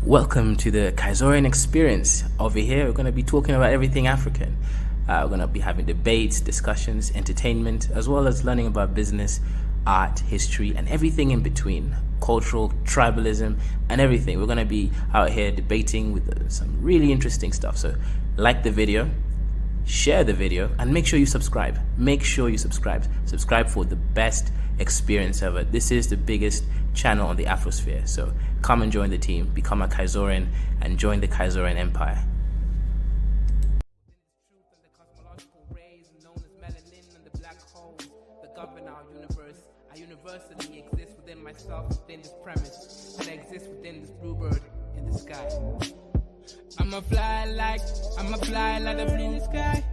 Welcome to the Kaizorian experience. Over here, we're going to be talking about everything African. We're going to be having debates, discussions, entertainment, as well as learning about business, art, history, and everything in between. Cultural, tribalism, and everything. We're going to be out here debating with some really interesting stuff. So like the video, share the video, and make sure you subscribe. Make sure you subscribe. Subscribe for the best experience ever. This is the biggest channel on the Afrosphere. So come and join the team, become a Kaizorian, and join the Kaizorian Empire. I universally exist within myself, within this premise, and I exist within this bluebird in the sky. I'ma fly like the blue in the sky.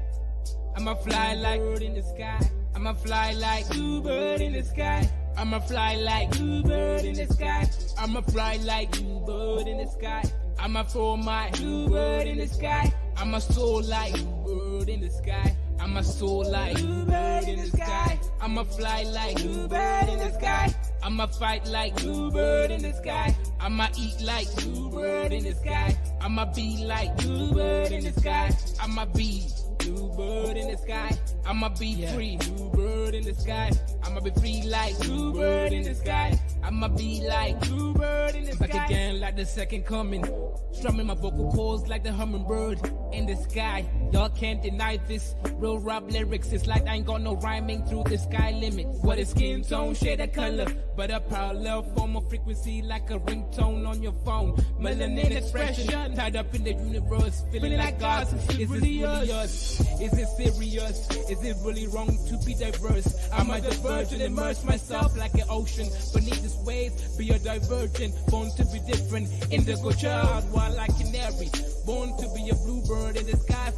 I'ma fly like bird in the sky. I'ma fly like bluebird in the sky. I'ma fly like bluebird in the sky. I'ma fly like bluebird in the sky. I'ma throw my bluebird in the sky. I'ma soar like bluebird in the sky. I'ma soar like bluebird in the sky. I'ma fly like bluebird in the sky. I'ma fight like bluebird in the sky. I'ma eat like bluebird in the sky. I'ma be like bluebird in the sky. I'ma be bluebird in the sky. I'ma be free, bluebird in the sky. I'ma be free like bluebird in the sky. I'ma be like bluebird in the sky. Back again like the second coming. Strumming my vocal cords like the hummingbird in the sky. Y'all can't deny this. Real rap lyrics, it's like I ain't got no rhyming through the sky limit. What is skin tone, shade of color, but a parallel form of frequency like a ringtone on your phone. Melanin expression, tied up in the universe, feeling like God. Is this really us? Is it serious? Is it really wrong to be diverse? I'm a divergent, immerse myself like an ocean beneath this waves. Be a divergent, born to be different. Indigo child, wild like canary. Born to be a bluebird in the sky,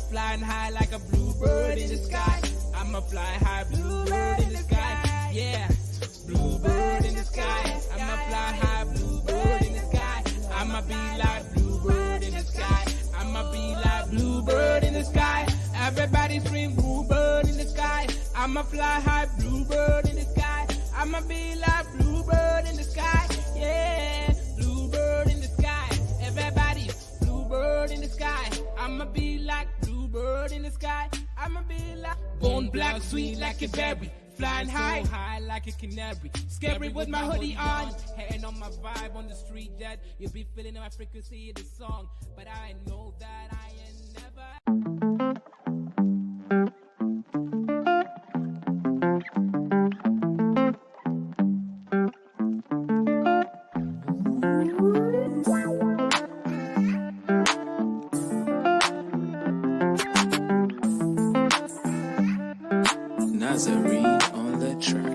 flying high like a bluebird in the sky. I'ma fly high, bluebird in the sky. Yeah, bluebird in the sky. I'ma fly high, bluebird in the sky. I'ma be like bluebird in the sky. I'ma be like bluebird in the sky. Everybody scream bluebird in the sky. I'ma fly high, bluebird in the sky. I'ma be like bluebird in the sky. Yeah, bluebird in the sky. Everybody, bluebird in the sky. I'ma be like bluebird in the sky. I'ma be like born black, sweet like a berry. Flying high, so high like a canary. Scary with my hoodie on. Hating on my vibe on the street that you'll be feeling my frequency of the song. But I know that I ain't never. Nazarene on the track.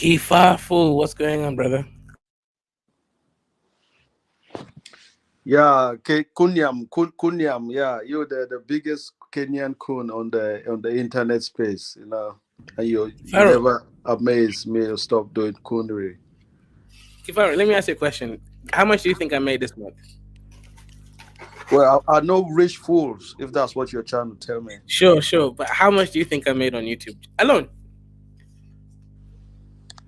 Kifafu, what's going on, brother? Yeah, Kunyam. Yeah, you're the biggest Kenyan coon on the internet space. And you Kifaru, never amaze me to stop doing coonery. Kifaru, let me ask you a question. How much do you think I made this month? Well, I know rich fools if that's what you're trying to tell me. Sure, sure. But how much do you think I made on YouTube alone?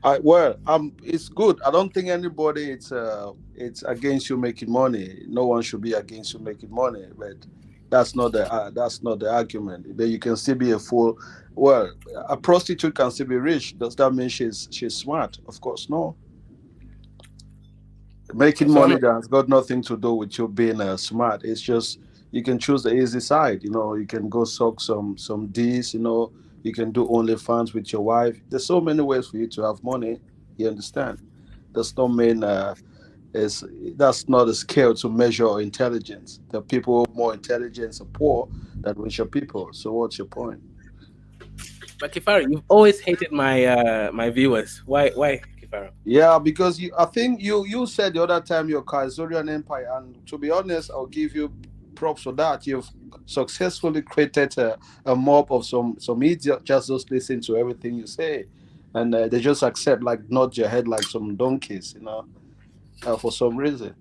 It's good. I don't think anybody it's against you making money. No one should be against you making money, but that's not the argument. That you can still be a fool. Well, a prostitute can still be rich. Does that mean she's smart? Of course, no. Making So money that has got nothing to do with you being smart. It's just you can choose the easy side. You can go suck some D's. You can do OnlyFans with your wife. There's so many ways for you to have money. You understand? Does not mean is that's not a scale to measure intelligence. The people more intelligent are poor than richer people. So what's your point? but Kifaru, you've always hated my viewers. Why, Kifaru? Yeah, because I think you said the other time your Khazarian empire, and to be honest, I'll give you props for that. You've successfully created a mob of some idiot just listen to everything you say, and they just accept like nod your head like some donkeys, for some reason.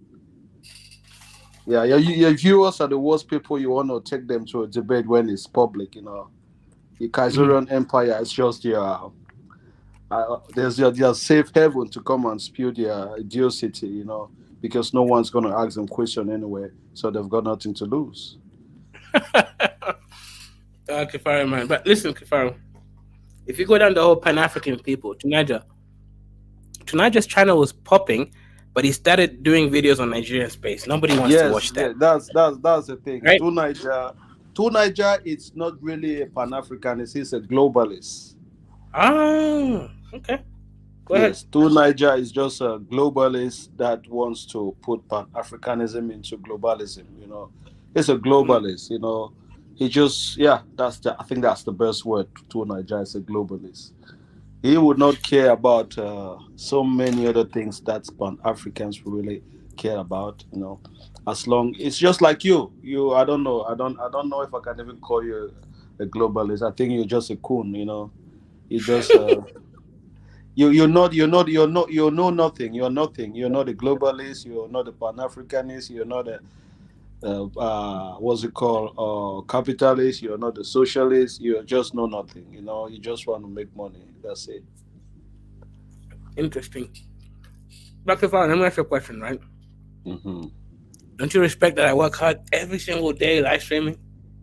Yeah, your viewers are the worst people you want to take them to a debate when it's public. Your Mhm. Khazarian empire is just your there's safe haven to come and spew their idiocy, because no one's going to ask them question anyway, so they've got nothing to lose. Kifaru, man. But listen, Kifaru, if you go down the whole Pan African people, Tunaja's channel was popping, but he started doing videos on Nigerian space. Nobody wants to Yes, watch that, yeah, that's the thing. right? To Niger, it's not really a Pan Africanist; it's a globalist. Oh, okay. Go ahead. Yes, to Niger is just a globalist that wants to put Pan Africanism into globalism. It's a Mm. globalist. He just yeah, I think that's the best word. To Niger is a globalist. He would not care about so many other things that Pan Africans really care about. As long it's just like you. I don't know if I can even call you a globalist. I think you're just a coon. You just you know nothing. You're nothing. You're not a globalist. You're not a Pan Africanist. You're not a what's it called, capitalist. You're not a socialist. You just know nothing. You just want to make money. That's it. Interesting. Dr. Fallon, let me ask you a question, right? Hmm. Don't you respect that I work hard every single day live streaming?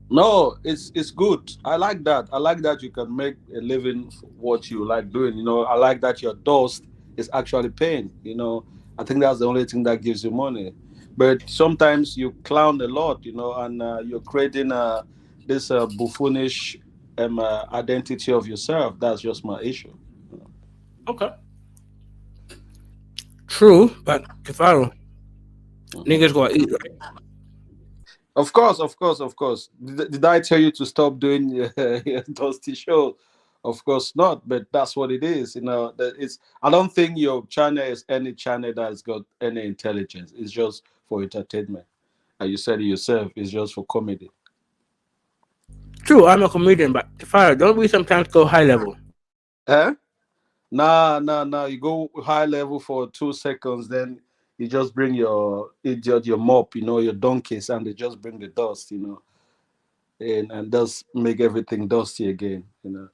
No, it's good. I like that. I like that you can make a living for what you like doing. I like that your dust is actually paying. I think that's the only thing that gives you money. But sometimes you clown a lot. And you're creating this buffoonish identity of yourself. That's just my issue. Okay. True, but Kifaru, Mhm. niggas gonna eat, right? Of course, of course, of course. Did I tell you to stop doing your dusty show? Of course not, but that's what it is. That it's. I don't think your channel is any channel that's got any intelligence. It's just for entertainment. And you said it yourself, it's just for comedy. True, I'm a comedian, but Kifaru, don't we sometimes go high level? Eh? Nah, nah, nah. You go high level for 2 seconds, then you just bring your idiot, your mop, your donkeys, and they just bring the dust. And does make everything dusty again.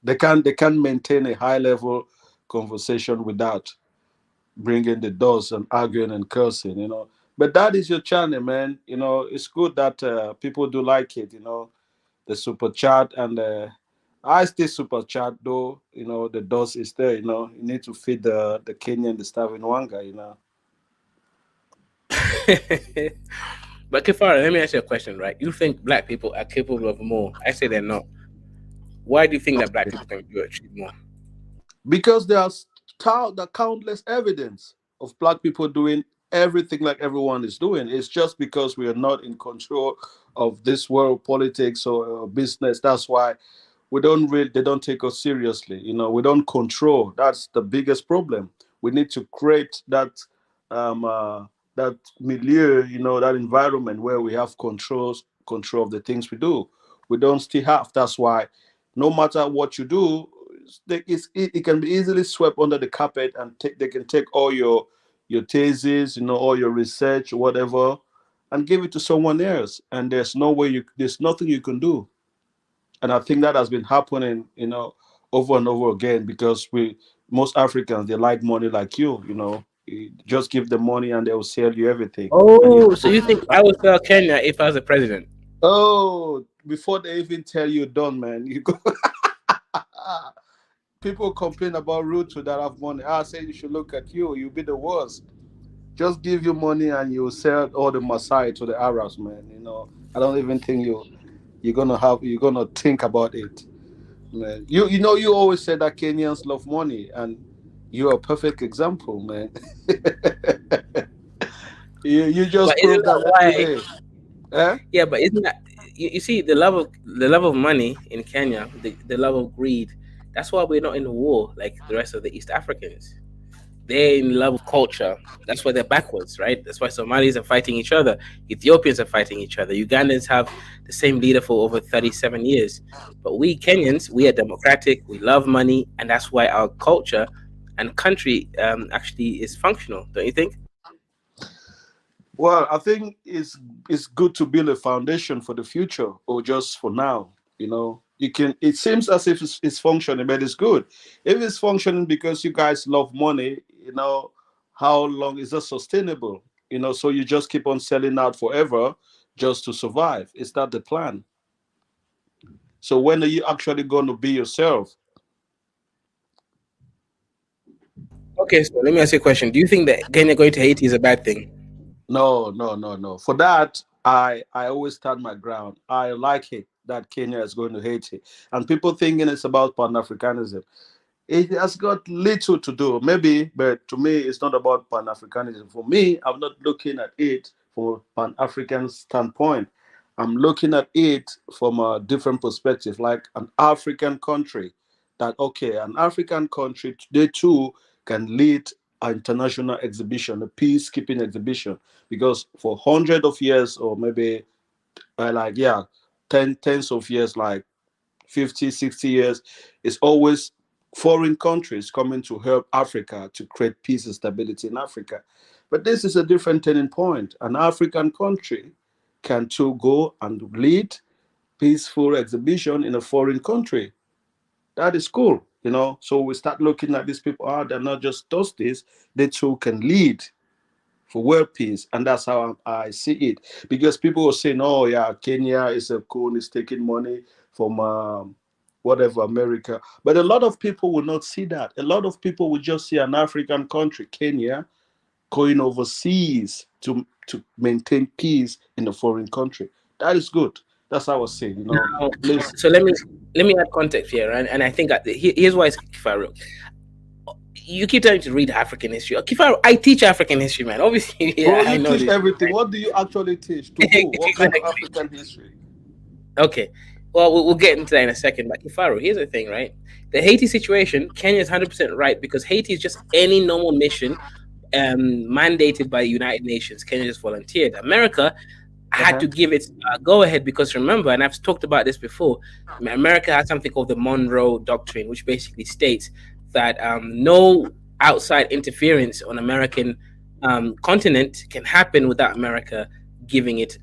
They can't maintain a high level conversation without bringing the dust and arguing and cursing. But that is your channel, man. It's good that people do like it. The super chat and I still super chat though. The dust is there. You need to feed the Kenyan the starving wanga. But Kifaru, let me ask you a question, right? You think black people are capable of more? I say they're not. Why do you think that black people can do achieve more? Because the countless evidence of black people doing everything like everyone is doing. It's just because we are not in control of this world politics or business. That's why we don't really, they don't take us seriously. We don't control. That's the biggest problem. We need to create um, uh, that milieu, that environment where we have control of the things we do. We don't still have. That's why no matter what you do, it can be easily swept under the carpet, and they can take all your thesis, all your research, whatever, and give it to someone else. And there's nothing you can do. And I think that has been happening, over and over again, because we most Africans, they like money like you just give them money and they will sell you everything. And Oh, so you think I would sell Kenya if I was the president? oh, before they even tell you done, man, you go. People complain about ruto that have money. I say you should look at you. You'll be the worst. Just give you money and you sell all the Masai to the Arabs, man. I don't even think you're gonna think about it. Man, you always said that Kenyans love money, and you're a perfect example, man. you But just isn't prove that that every why? day. Eh? Yeah, but isn't that you see the love of money in Kenya, the love of greed. That's why we're not in a war like the rest of the East Africans. They're in love with culture. That's why they're backwards, right? That's why Somalis are fighting each other. Ethiopians are fighting each other. Ugandans have the same leader for over 37 years. But we Kenyans, we are democratic. We love money, and that's why our culture and country actually is functional. Don't you think? Well, I think it's good to build a foundation for the future, or just for now. You can. It seems as if it's functioning, but it's good. If it's functioning because you guys love money, how long is that sustainable? So you just keep on selling out forever just to survive. Is that the plan? So when are you actually going to be yourself? Okay, so let me ask you a question. Do you think that Kenya going to Haiti is a bad thing? No, no, no, no. For that, I always stand my ground. I like it that Kenya is going to Haiti, and people thinking it's about Pan Africanism. It has got little to do, maybe, but to me, it's not about Pan Africanism. For me, I'm not looking at it from a Pan African standpoint. I'm looking at it from a different perspective, like an African country. That, okay, an African country, they too can lead an international exhibition, a peacekeeping exhibition, because for hundreds of years, or maybe like, yeah, tens of years, like 50, 60 years, it's always foreign countries coming to help Africa to create peace and stability in Africa. But this is a different turning point. An African country can too go and lead peaceful exhibition in a foreign country. That is cool. So we start looking at these people. They're not just toasties, they too can lead for world peace. And that's how I see it. Because people were saying, oh, yeah, Kenya is a cool, is taking money from whatever, America. But a lot of people will not see that. A lot of people will just see an African country, Kenya, going overseas to maintain peace in a foreign country. That is good. That's how I was saying, Now, please. so let me add context here, and I think here's why it's Kifaru. You keep trying to read African history. Kifaru, I teach African history, man. Obviously, yeah, Bro, I you know teach this. everything. What do you actually teach? To who? What kind of Exactly. African history? Okay. Well, we'll get into that in a second. But Kifaru, here's the thing, right? The Haiti situation, Kenya is 100% right because Haiti is just any normal mission mandated by the United Nations. Kenya just volunteered. America had Uh-huh. to give its go ahead because remember, and I've talked about this before, America has something called the Monroe Doctrine, which basically states that no outside interference on American continent can happen without America giving it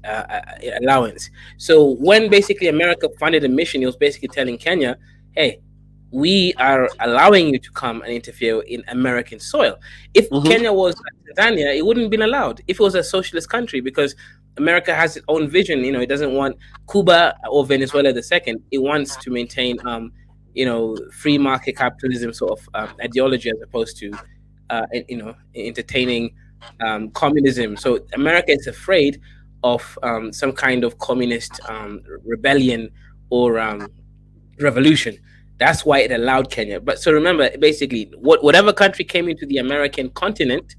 allowance. So when basically America funded a mission, it was basically telling Kenya, hey, we are allowing you to come and interfere in American soil. If Mm-hmm. Kenya was like Tanzania, it wouldn't have been allowed. If it was a socialist country, because America has its own vision. It doesn't want Cuba or Venezuela the second. It wants to maintain, free market capitalism sort of ideology as opposed to, entertaining communism. So America is afraid of some kind of communist rebellion or revolution. That's why it allowed Kenya. But so remember, basically, whatever country came into the American continent,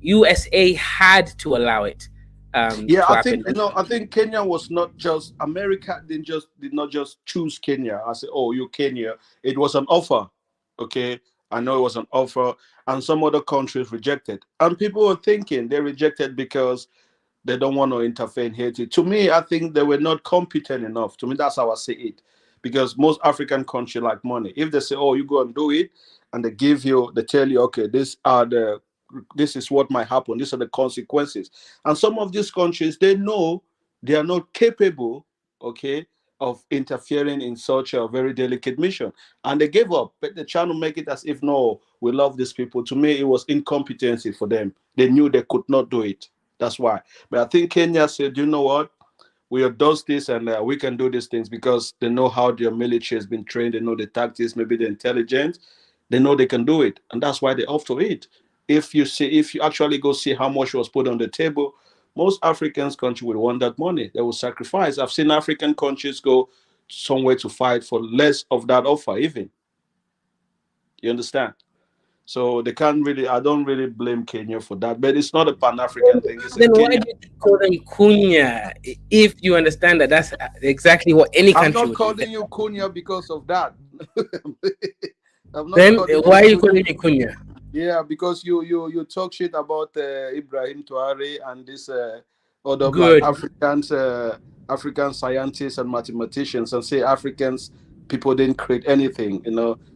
USA had to allow it. Yeah, to I happen. think I think Kenya was not just America did not just choose Kenya. I said, oh, you Kenya. It was an offer. Okay. I know it was an offer, and some other countries rejected. And people were thinking they rejected because they don't want to interfere in Haiti. To me, I think they were not competent enough. To me, that's how I see it. Because most African countries like money. If they say, "Oh, you go and do it," and they tell you, "Okay, this is what might happen. These are the consequences." And some of these countries, they know they are not capable, okay, of interfering in such a very delicate mission, and they gave up. But they're trying to make it as if, no, we love these people. To me, it was incompetency for them. They knew they could not do it. That's why. But I think Kenya said, you know what? We are does this and we can do these things because they know how their military has been trained. They know the tactics, maybe the intelligence. They know they can do it, and that's why they're off to it. If you actually go see how much was put on the table, most African countries will want that money. They will sacrifice. I've seen African countries go somewhere to fight for less of that offer, even. You understand? So they can't really. I don't really blame Kenya for that, but it's not a Pan African thing. It's a Then why Kenya. do you call them Cunha? If you understand that that's exactly what any I'm country not would do, calling you Cunha because of that. I'm not then calling you why are you Cunha. calling me Cunha? Yeah, because you talk shit about Ibrahim Touare and this other like Good. African scientists and mathematicians and say Africans people didn't create anything.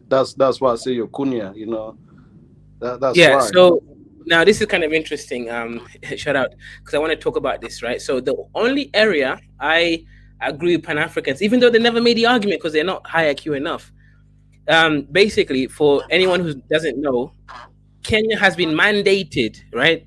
That's why I say you're Cunha. That's Yeah. why. So now this is kind of interesting. Shout out because I want to talk about this, right? So the only area I agree with Pan Africans, even though they never made the argument because they're not high IQ enough. Basically, for anyone who doesn't know, Kenya has been mandated, right,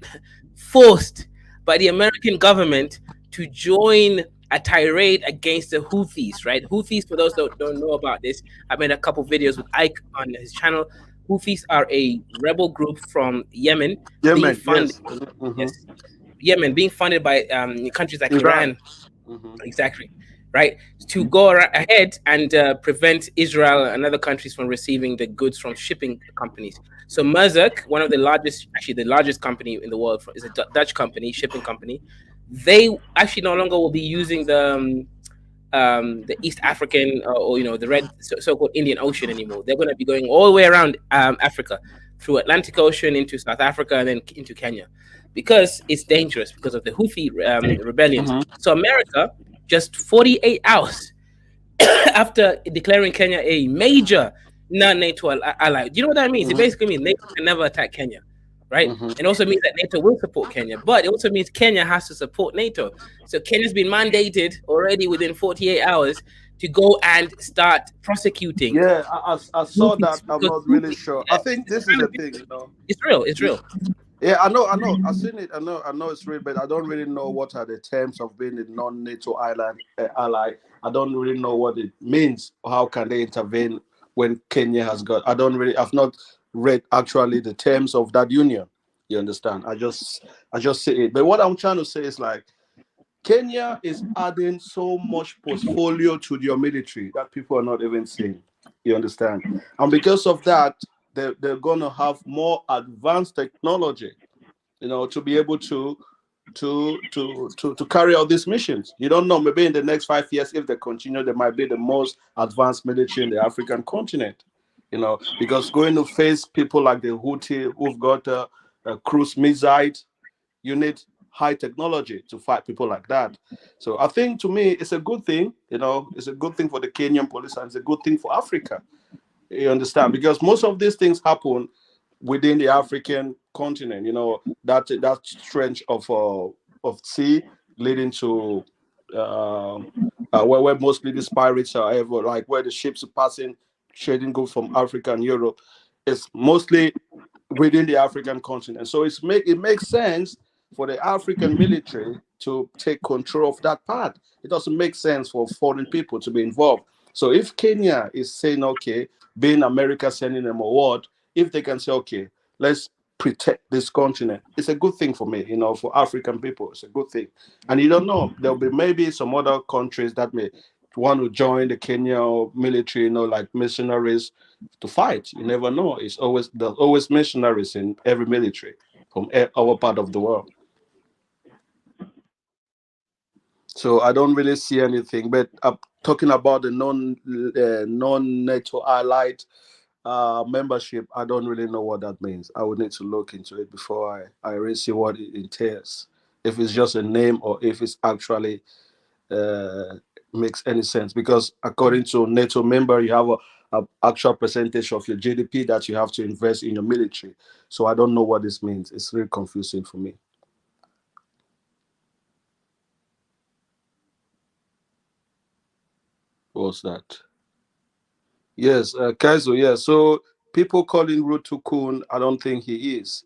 forced by the American government to join a tirade against the Houthis, right? Houthis, for those that don't know about this, I made a couple videos with Ike on his channel. Houthis are a rebel group from Yemen being Yemen, funded, yes. Hmm. yes, Yemen being funded by countries like Iran. Iran. Hmm. Exactly. Right. To go ahead and prevent Israel and other countries from receiving the goods from shipping companies. So Maersk, one of the largest, actually the largest company in the world, is a Dutch company, shipping company. They actually no longer will be using the East African or the red so-called Indian Ocean anymore. They're going to be going all the way around Africa, through Atlantic Ocean into South Africa and then into Kenya, because it's dangerous because of the Houthi rebellions. Hmm. So America, just 48 hours after declaring Kenya a major non-NATO ally. Do you know what that means? It Hmm. basically means NATO can never attack Kenya, right? Hmm. It also means that NATO will support Kenya, but it also means Kenya has to support NATO. So Kenya's been mandated already within 48 hours to go and start prosecuting Yeah, I saw that. Houthis I'm because not really Houthis, sure. I think it's this is kind the of thing. it's real. It's real. Yeah, I know. I've seen it. I know it's real, but I don't really know what are the terms of being a non-NATO island ally. I don't really know what it means. How can they intervene when Kenya has got? I've not read actually the terms of that union. You understand? I just see it. But what I'm trying to say is like Kenya is adding so much portfolio to your military that people are not even seeing. You understand? And because of that, they're going to have more advanced technology, to be able to carry out these missions. You don't know. Maybe in the next 5 years, if they continue, they might be the most advanced military in the African continent. Because going to face people like the Houthi who've got a cruise missile, you need high technology to fight people like that. So I think to me, it's a good thing. It's a good thing for the Kenyan police and it's a good thing for Africa. You understand? Because most of these things happen within the African continent. That stretch of sea leading to uh, where mostly these pirates are ever, like where the ships are passing, trading goods from Africa and Europe. It's mostly within the African continent. So it makes sense for the African military to take control of that part. It doesn't make sense for foreign people to be involved. So if Kenya is saying, okay, being America sending them a word, if they can say, okay, let's protect this continent, it's a good thing for me, for African people. It's a good thing. And you don't know, there'll be maybe some other countries that may want to join the Kenya military, like missionaries to fight. You never know. There's always missionaries in every military from our part of the world. So I don't really see anything. But I'm talking about the non NATO allied membership. I don't really know what that means. I would need to look into it before I really see what it entails. If it's just a name or if it's actually uh, makes any sense. Because according to NATO member, you have a actual percentage of your GDP that you have to invest in your military. So I don't know what this means. It's really confusing for me. What's that? Yes, Kaizo. Yeah. So people calling Ruto Kun, I don't think he is.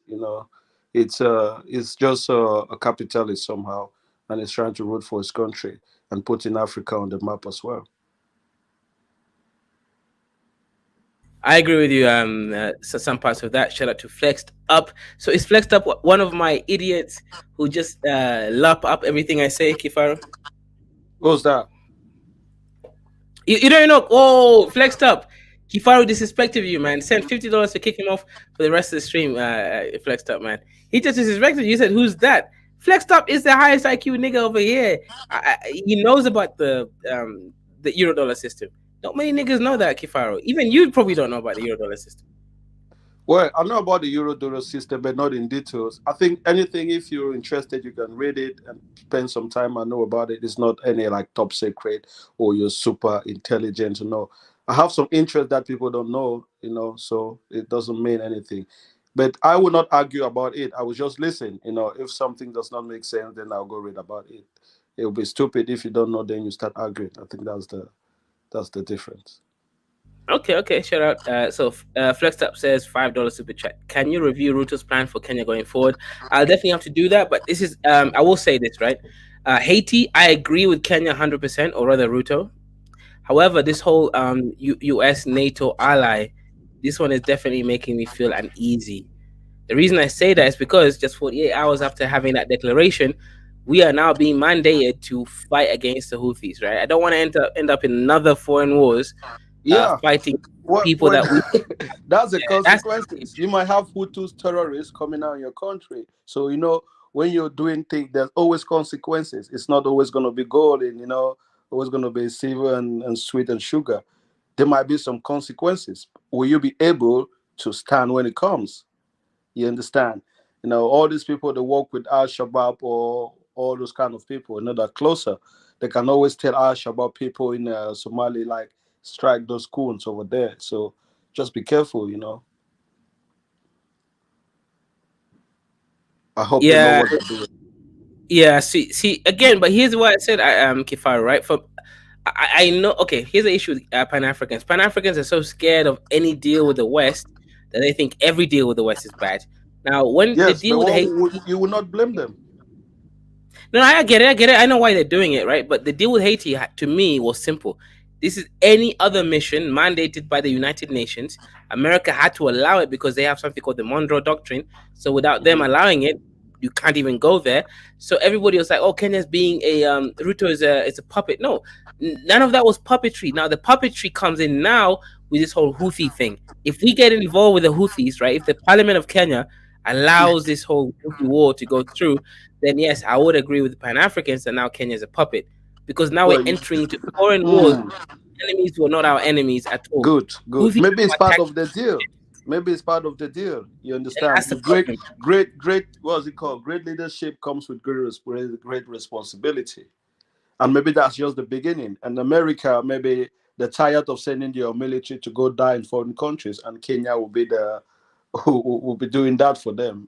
It's just a capitalist somehow, and he's trying to root for his country and putting Africa on the map as well. I agree with you. So some parts of that. Shout out to Flexed Up. So is Flexed Up one of my idiots who just lap up everything I say, Kifaru? What's that? You don't know. Oh, Flexed Up. Kifaru disrespected you, man. Sent $50 to kick him off for the rest of the stream. Flexed Up, man. He just disrespected you. He said, "Who's that?" Flexed Up is the highest IQ nigga over here. He knows about the euro dollar system. Not many niggas know that, Kifaru. Even you probably don't know about the euro dollar system. Well, I know about the Eurodollar system, but not in details. I think anything, if you're interested, you can read it and spend some time and know about it. It's not any like top secret or you're super intelligent to know. I have some interest that people don't know, so it doesn't mean anything. But I will not argue about it. I will just listen. If something does not make sense, then I'll go read about it. It will be stupid if you don't know, then you start arguing. I think that's the difference. Okay, okay, shout out. Flexed Up says $5 super chat. Can you review Ruto's plan for Kenya going forward? I'll definitely have to do that, but this is I will say this, right? Haiti, I agree with Kenya 100%, or rather Ruto. However, this whole US NATO ally, this one is definitely making me feel uneasy. The reason I say that is because just 48 hours after having that declaration, we are now being mandated to fight against the Houthis, right? I don't want to end up in another foreign wars, Yeah. fighting What, people what that we. that's the Yeah, that's consequences. You might have Hutus terrorists coming out in your country. So when you're doing things, there's always consequences. It's not always gonna be golden, always gonna be silver and sweet and sugar. There might be some consequences. Will you be able to stand when it comes? You understand? All these people that work with Al Shabaab or all those kind of people, that closer, they can always tell Al Shabaab people in Somali, like, strike those coons over there. So just be careful. I hope they know yeah, what they're doing. yeah. See again, but here's what I said. Kifaru, right? I know. Okay, here's the issue with Pan Africans. Pan Africans are so scared of any deal with the West that they think every deal with the West is bad. Now, when the Yes, deal but with the you will not blame them. No, I get it. I get it. I know why they're doing it, right? But the deal with Haiti, to me, was simple. This is any other mission mandated by the United Nations. America had to allow it because they have something called the Monroe Doctrine. So without them Mhm. allowing it, you can't even go there. So everybody was like, "Oh, Kenya's being a Ruto is a puppet." No, none of that was puppetry. Now the puppetry comes in now with this whole Houthi thing. If we get involved with the Houthis, right? If the Parliament of Kenya allows this whole Houthi war to go through, then yes, I would agree with the Pan Africans that now Kenya is a puppet because now we're Well, entering into foreign wars, mm, enemies who are not our enemies at all. good, good. Houthis Maybe it's are part attacking, of the deal. Maybe it's part of the deal. You and understand? that's the problem. Great. What's it called? Great leadership comes with great responsibility. And maybe that's just the beginning. And America, maybe they're tired of sending their military to go die in foreign countries, and Kenya will be the who will be doing that for them.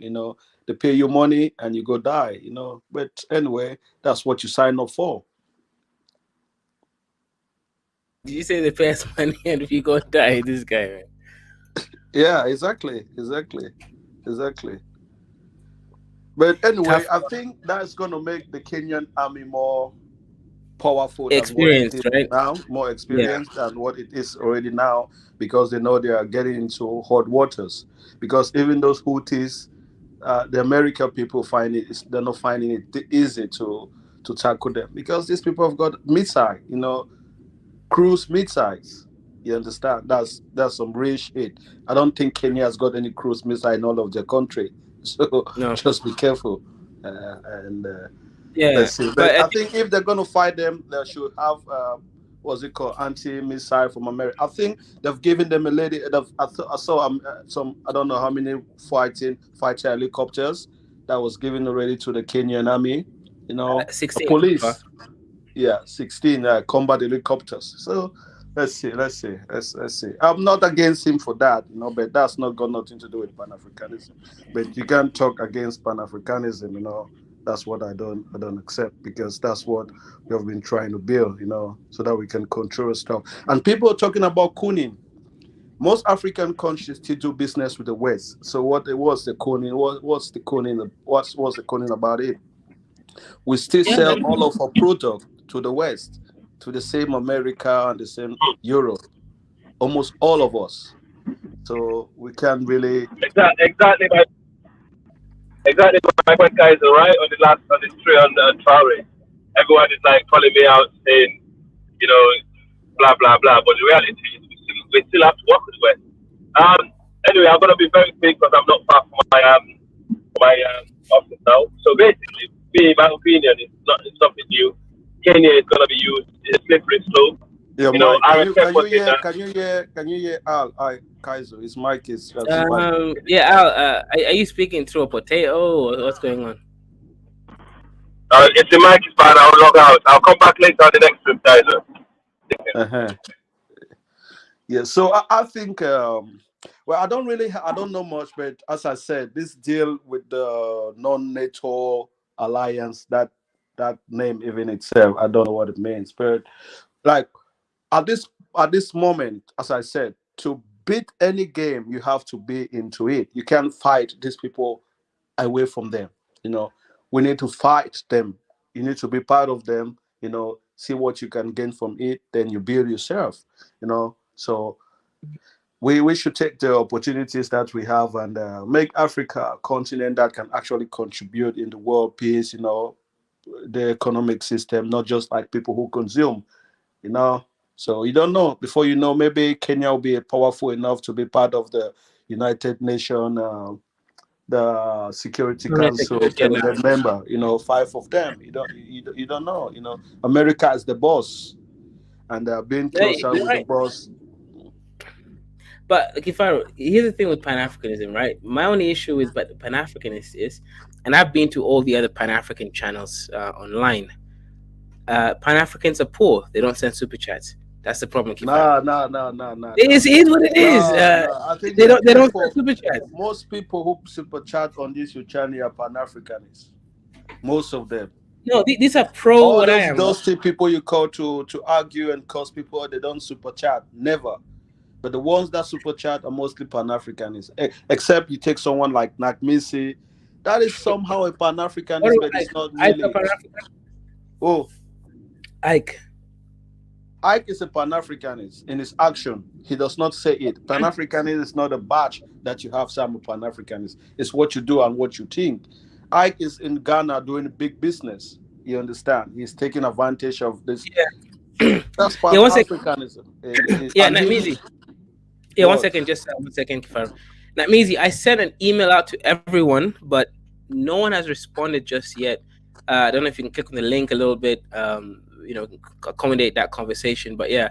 They pay you money and you go die. But anyway, that's what you sign up for. Did you say the first money and we go die? This guy, man. Yeah, exactly. But anyway, Tough I think that's going to make the Kenyan army more powerful than what it experience, is right? now, more Yeah. experienced than what it is already now, because they know they are getting into hot waters. Because even those Houthis, the American people they're not finding it easy to tackle them, because these people have got missile, cruise missiles. You understand? That's some real shit. I don't think Kenya has got any cruise missile in all of their country. So No. just be careful. And Yeah, Let's see. but But I think if they're going to fight them, they should have what's it called, anti-missile from America. I think they've given them a lady. I saw some, I don't know how many fighter helicopters that was given already to the Kenyan army. You know, the 16 so far. police. Yeah, 16 combat helicopters. So let's see. I'm not against him for that, but that's not got nothing to do with Pan Africanism. But you can't talk against Pan Africanism. That's what I don't accept, because that's what we have been trying to build, so that we can control stuff. And people are talking about cooning. Most African countries still do business with the West. So what's the cooning? What's the cooning? What's the cooning about it? We still Yeah, sell all of our product to the West, to the same America and the same Europe, almost all of us. So we can't really. Exactly, exactly my point, guys. Right on the last on the tree on the Traore, everyone is like calling me out saying, you know, blah blah blah. But the reality is, we still have to work with the West. Anyway, I'm gonna be very quick because I'm not far from my office now. So basically, me, my opinion is not it's something new. Kenya is gonna be used. It's a slippery slope. Yeah, You know, Mike. I Can you respect can you what they hear? done. Can you hear Al? Kaiser. His mic is as if I. yeah. Al, are you speaking through a potato, or what's going on? If the mic is bad, I'll log out. I'll come back later on the next trip, guys. Uh-huh. Yeah. So I think. Well, I don't know much, but as I said, this deal with the non-NATO alliance, that name even itself, I don't know what it means. But like at this moment, as I said, to beat any game, you have to be into it. You can't fight these people away from them. You know, we need to fight them. You need to be part of them. See what you can gain from it. Then you build yourself. So we should take the opportunities that we have and make Africa a continent that can actually contribute in the world peace. The economic system, not just like people who consume. you know. So you don't know. Before you know, maybe Kenya will be powerful enough to be part of the United Nations, the Security Permanent Council secretary now. permanent member. Five of them. You don't know. America is the boss, and being Yeah, closer you're with the right. boss. But Kifaro, here's the thing with Pan Africanism, right? My only issue with Pan Africanist is, and I've been to all the other Pan African channels online. Pan Africans are poor; they don't send super chats. That's the problem, Kifaro. Nah, nah, nah, nah, nah, It nah. is what it is. No, no. I think They don't send super chats. most people who super chat on this your channel are Pan Africanists. Most of them. No, these are pro All what I those am. dusty people you call to argue and cause people, they don't super chat. Never. But the ones that super chat are mostly Pan Africanists. Except you take someone like Nakmisi. That is somehow a Pan What Africanist, about but it's not Ike really. Pan African? Oh, Ike. Ike is a Pan Africanist in his action. He does not say it. Pan Africanist is not a badge that you have some Pan Africanist. It's what you do and what you think. Ike is in Ghana doing big business. You understand? He's taking advantage of this. Yeah. That's Yeah. Pan One second. Africanism. Yeah, And he Nakmizi. Yeah, one what? second. Just 1 second, Kifaro. Nakmizi, I sent an email out to everyone, but no one has responded just yet. I don't know if you can click on the link a little bit. Accommodate that conversation. But yeah,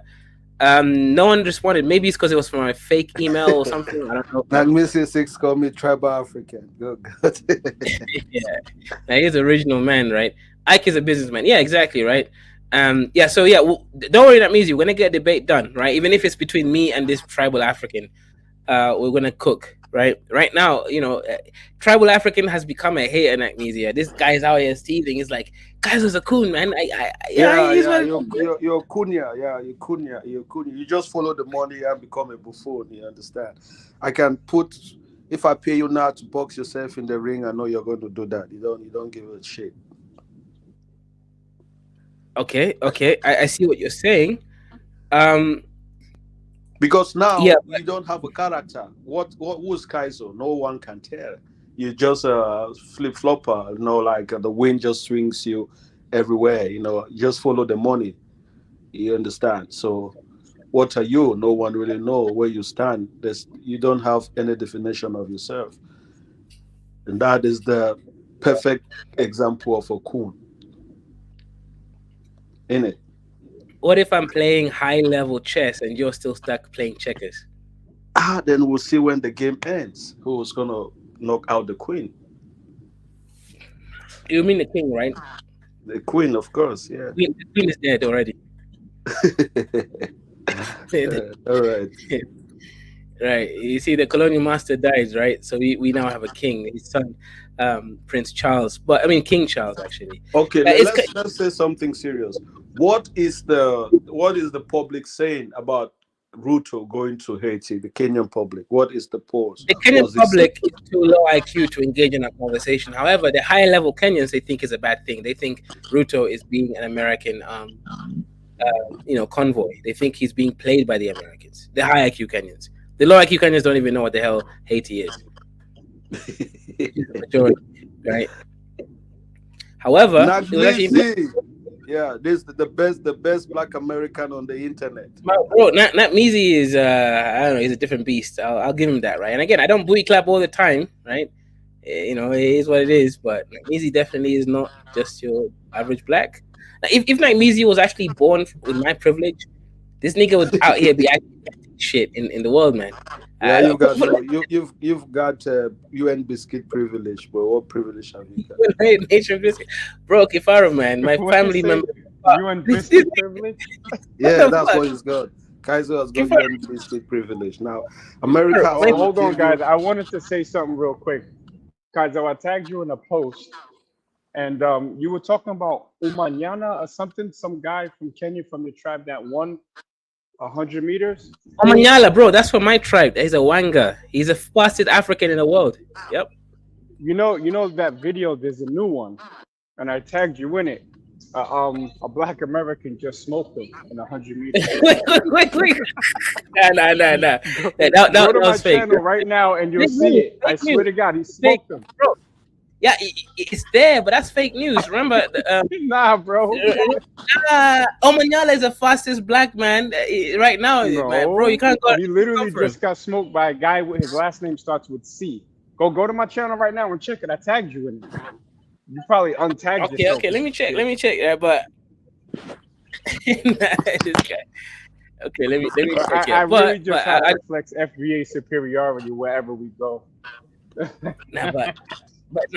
no one responded. Maybe it's because it was from a fake email or something. I don't know. Nakmisi 6 call me tribal African. Good. Yeah, now he's an original man, right? Ike is a businessman. Yeah, exactly, right. Yeah. So yeah, don't worry, that means you're gonna get a debate done, right? Even if it's between me and this tribal African, we're gonna cook, right? Right now, tribal African has become a hater in Amnesia. This guy's out here teasing. He's like, guys was a coon, man. Yeah, He's yeah, what. you're Kunya, yeah, you're Kunya, you're Kunya. You just follow the money and become a buffoon. You understand? I can put if I pay you now to box yourself in the ring, I know you're going to do that. You don't give a shit. Okay, I see what you're saying. Um, Because yeah, now you don't have a character. Who's Kaizo? No one can tell. You just flip flopper. Like the wind just swings you everywhere. Just follow the money. You understand? So what are you? No one really know where you stand. You don't have any definition of yourself, and that is the perfect example of a coon. in it. What if I'm playing high level chess and you're still stuck playing checkers? Then we'll see when the game ends who's gonna knock out the queen. You mean the king, right? The queen, of course, yeah. The queen is dead already. All right. Right. You see, the colonial master dies, right? So we now have a king, his son, Prince Charles. But I mean, King Charles, actually. Okay, It's let's say something serious. What is the public saying about Ruto going to Haiti? The Kenyan public. What is the pause? the Kenyan What's this? public is too low IQ to engage in a conversation. However, the higher level Kenyans, they think is a bad thing. They think Ruto is being an American, convoy. They think he's being played by the Americans. The high IQ Kenyans. The low IQ Kenyans don't even know what the hell Haiti is. Majority, right? However, it was actually yeah, this is the best Black American on the internet. bro, Nat Meezy is I don't know, he's a different beast. I'll give him that, right? And again, I don't booty clap all the time, right? It is what it is, but Nat Meezy definitely is not just your average black. Now, if Nat Meezy was actually born with my privilege, this nigga would out here be acting shit in the world, man. Yeah, you've got UN biscuit privilege, but what privilege have you got? Nation biscuit, bro, Kifaru, man, my family member. UN biscuit privilege. Yeah, that's what he's got. Kaiser has got UN biscuit privilege. Now, America. Hold on, guys. I wanted to say something real quick. Kaiser, I tagged you in a post, and you were talking about Umanyana or something. Some guy from Kenya from your tribe that won 100 meters. Omanyala, bro, that's from my tribe. He's a Wanga. He's the fastest African in the world. Yep. You know that video. There's a new one, and I tagged you in it. A Black American just smoked him in 100 meters. wait. Nah. That Go to my was fake. channel right now, and you'll see it. I swear to God, he smoked him. Bro. Yeah, it's there, but that's fake news. Remember, Nah, bro. Omanyala is the fastest black man right now, No, man. Bro, you can't go. He literally just got smoked by a guy with his last name starts with C. Go to my channel right now and check it. I tagged you in it. You probably untagged yourself. Okay. Let me check. But this guy. Okay, let me check. I really just have to flex FBA superiority wherever we go. But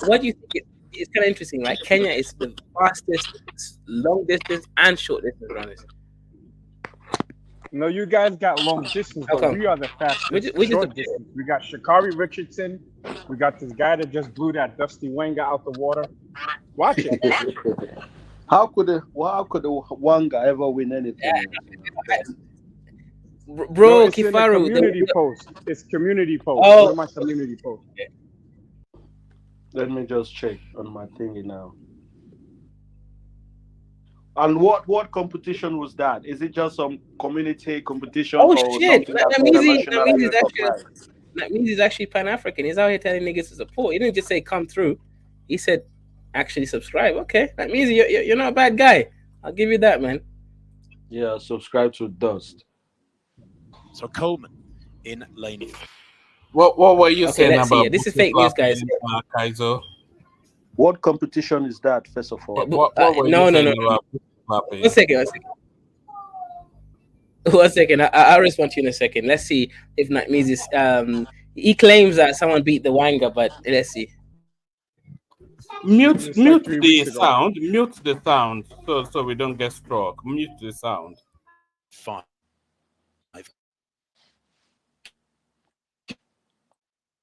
what do you think? It's kind of interesting, right? Kenya is the fastest long distance and short distance runners. No, you guys got long distance, but we are the fastest. Short distance. We got Shakari Richardson. We got this guy that just blew that Dusty Wanga out the water. Watch it. How could the Wanga ever win anything? Bro, no, it's Kifaru. Community post. It's community post. Oh. What am I community post? Let me just check on my thingy now. And what competition was that? Is it just some community competition? Oh or shit! That means he's actually Pan-African. He's out here telling niggas to support. He didn't just say come through. He said actually subscribe. Okay, that means you're not a bad guy. I'll give you that, man. Yeah, subscribe to Dust. So Coleman in lane. What were you saying about this is fake news, guys? Kaizo? What competition is that? First of all, What were you saying about One second. I'll respond to you in a second. Let's see if Natmeezy he claims that someone beat the Wanga, but let's see. Mute the sound, so we don't get struck. Mute the sound. 5.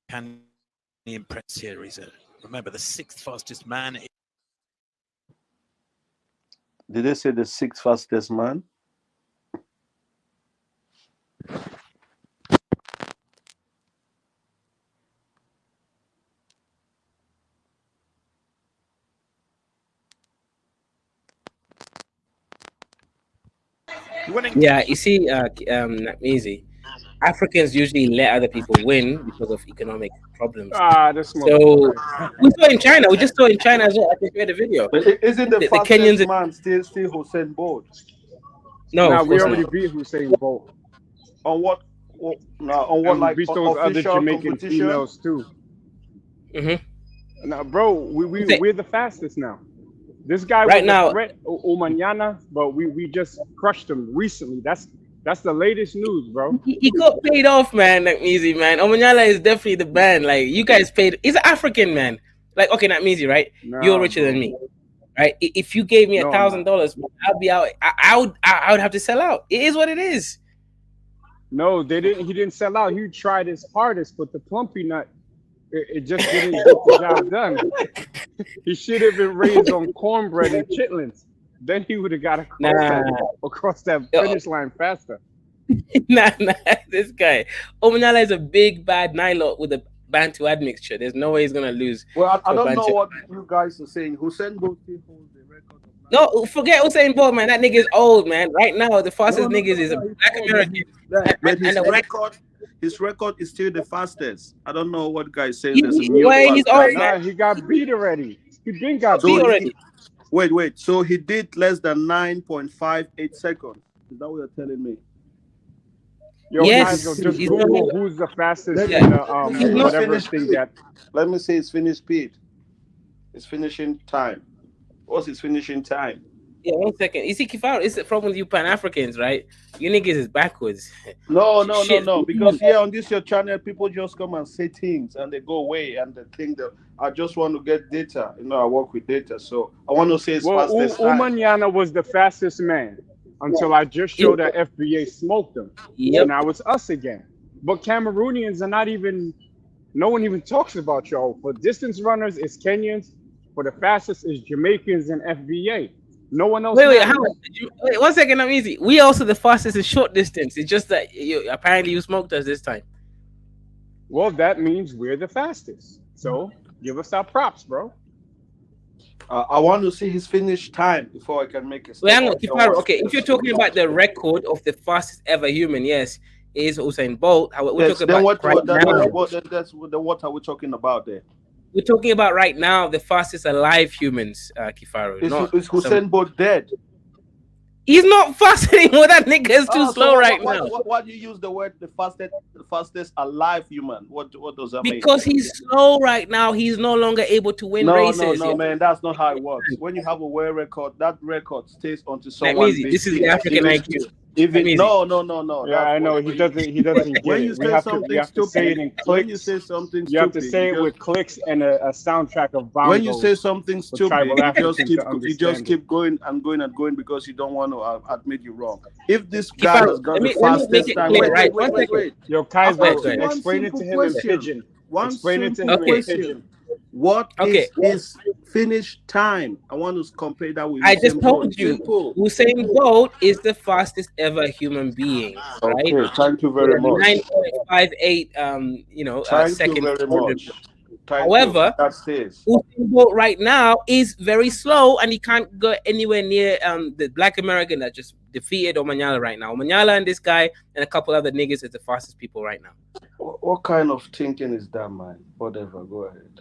Can he impress here? He's remember the 6th fastest man. Did they say the 6th fastest man? Yeah, you see, Natmeezy, Africans usually let other people win because of economic problems. So we saw in China. We just saw in China as well. I can share the video. But isn't the fastest Kenyans man still Hussein Bolt? No, we already beat Hussein Bolt. On what? On like beat those other Jamaican females too. Mm-hmm. Now, bro, we're the fastest now. This guy Right was a now, threat, Umanyana, but we just crushed him recently. That's the latest news, bro. he got paid off, man. Like easy, man. Omanyala is definitely the band. Like you guys paid. He's an African man. Like okay, not easy, right? You're Nah, richer than bro. me, right? If you gave me No, I'm not. $1,000, I'd be out. I would have to sell out. It is what it is. No, they didn't. He didn't sell out. He tried his hardest, but the plumpy nut, it just didn't get the job done. He should have been raised on cornbread and chitlins. Then he would have got Nah, across that yo, finish line faster. nah. This guy, Omanyala is a big bad Nilot with a Bantu admixture. There's no way he's gonna lose Well, I to a don't know Bantu. what you guys are saying. Hussein Bolt still holds the record of No, forget Usain Bolt, man. That nigga is old, man. Right now, the fastest niggas is a He's black old, American but and a white. his record is still the fastest. I don't know what guy says He, there's a he, new well, he's fast old, guy. man. Nah, he got beat already. He been got So beat. already. wait. So he did less than 9.58 seconds. Is that what you're telling me? Yo, Yes, guys, just he's Google not- who's the fastest Yeah. in the He's not whatever finished thing speed. that. Let me say his finish speed. His finishing time. What's his finishing time? Yeah, 1 second. You see, Kifaro, it's the problem with you Pan Africans, right? You niggas is backwards. No. Shit. Because here on this your channel, people just come and say things and they go away and they think that I just want to get data. You know, I work with data, so I want to say it's Well, fastest time. Umanyana was the fastest man until I just showed that FBA smoked him. Yep. So now it's us again. But Cameroonians are not even. No one even talks about y'all. For distance runners, it's Kenyans. For the fastest, is Jamaicans and FBA. No one else. Wait, matters. wait, 1 second, I'm easy. We also the fastest in short distance. It's just that apparently you smoked us this time. Well, that means we're the fastest. So give us our props, bro. I want to see his finish time before I can make a Wait, hang on, statement. Kifaro. Okay, if you're talking about the record of the fastest ever human, yes, it is Usain Bolt. We're Yes, talking then about what are we talking about there? We're talking about right now the fastest alive humans, Kifaro. Is Hussein Bolt dead? He's not fast anymore. That nigga is too So slow right now. why do you use the word the fastest alive human? What does that mean? Because he's slow right now. He's no longer able to win races. No, man, that's not how it works. When you have a world record, that record stays until someone beats this is it. the African IQ. No. Yeah, I know. He doesn't get When it. you We say have something to say it in stupid, when you clicks. say something You have to stupid, say it with clicks and a soundtrack of bongos. when you say something for stupid, tribal you Africans just to keep understand going and going because you don't want to admit you're wrong. If this guy has got the let me fastest make it time, clear, right? 1 second. wait. Yo, Kaiser, Okay. explain it to him in pidgin. Explain it to him in pidgin. What Okay. is his finish time? I want to compare that with I Usain just Bolt. told you, Simple. Usain Bolt is the fastest ever human being, right? Okay, thank you very much. 9.58, Thank seconds. you very much. However, that stays. Usain Bolt right now is very slow, and he can't go anywhere near the Black American that just defeated Omanyala right now. Omanyala and this guy and a couple other niggas is the fastest people right now. What kind of thinking is that, man? Whatever, go ahead.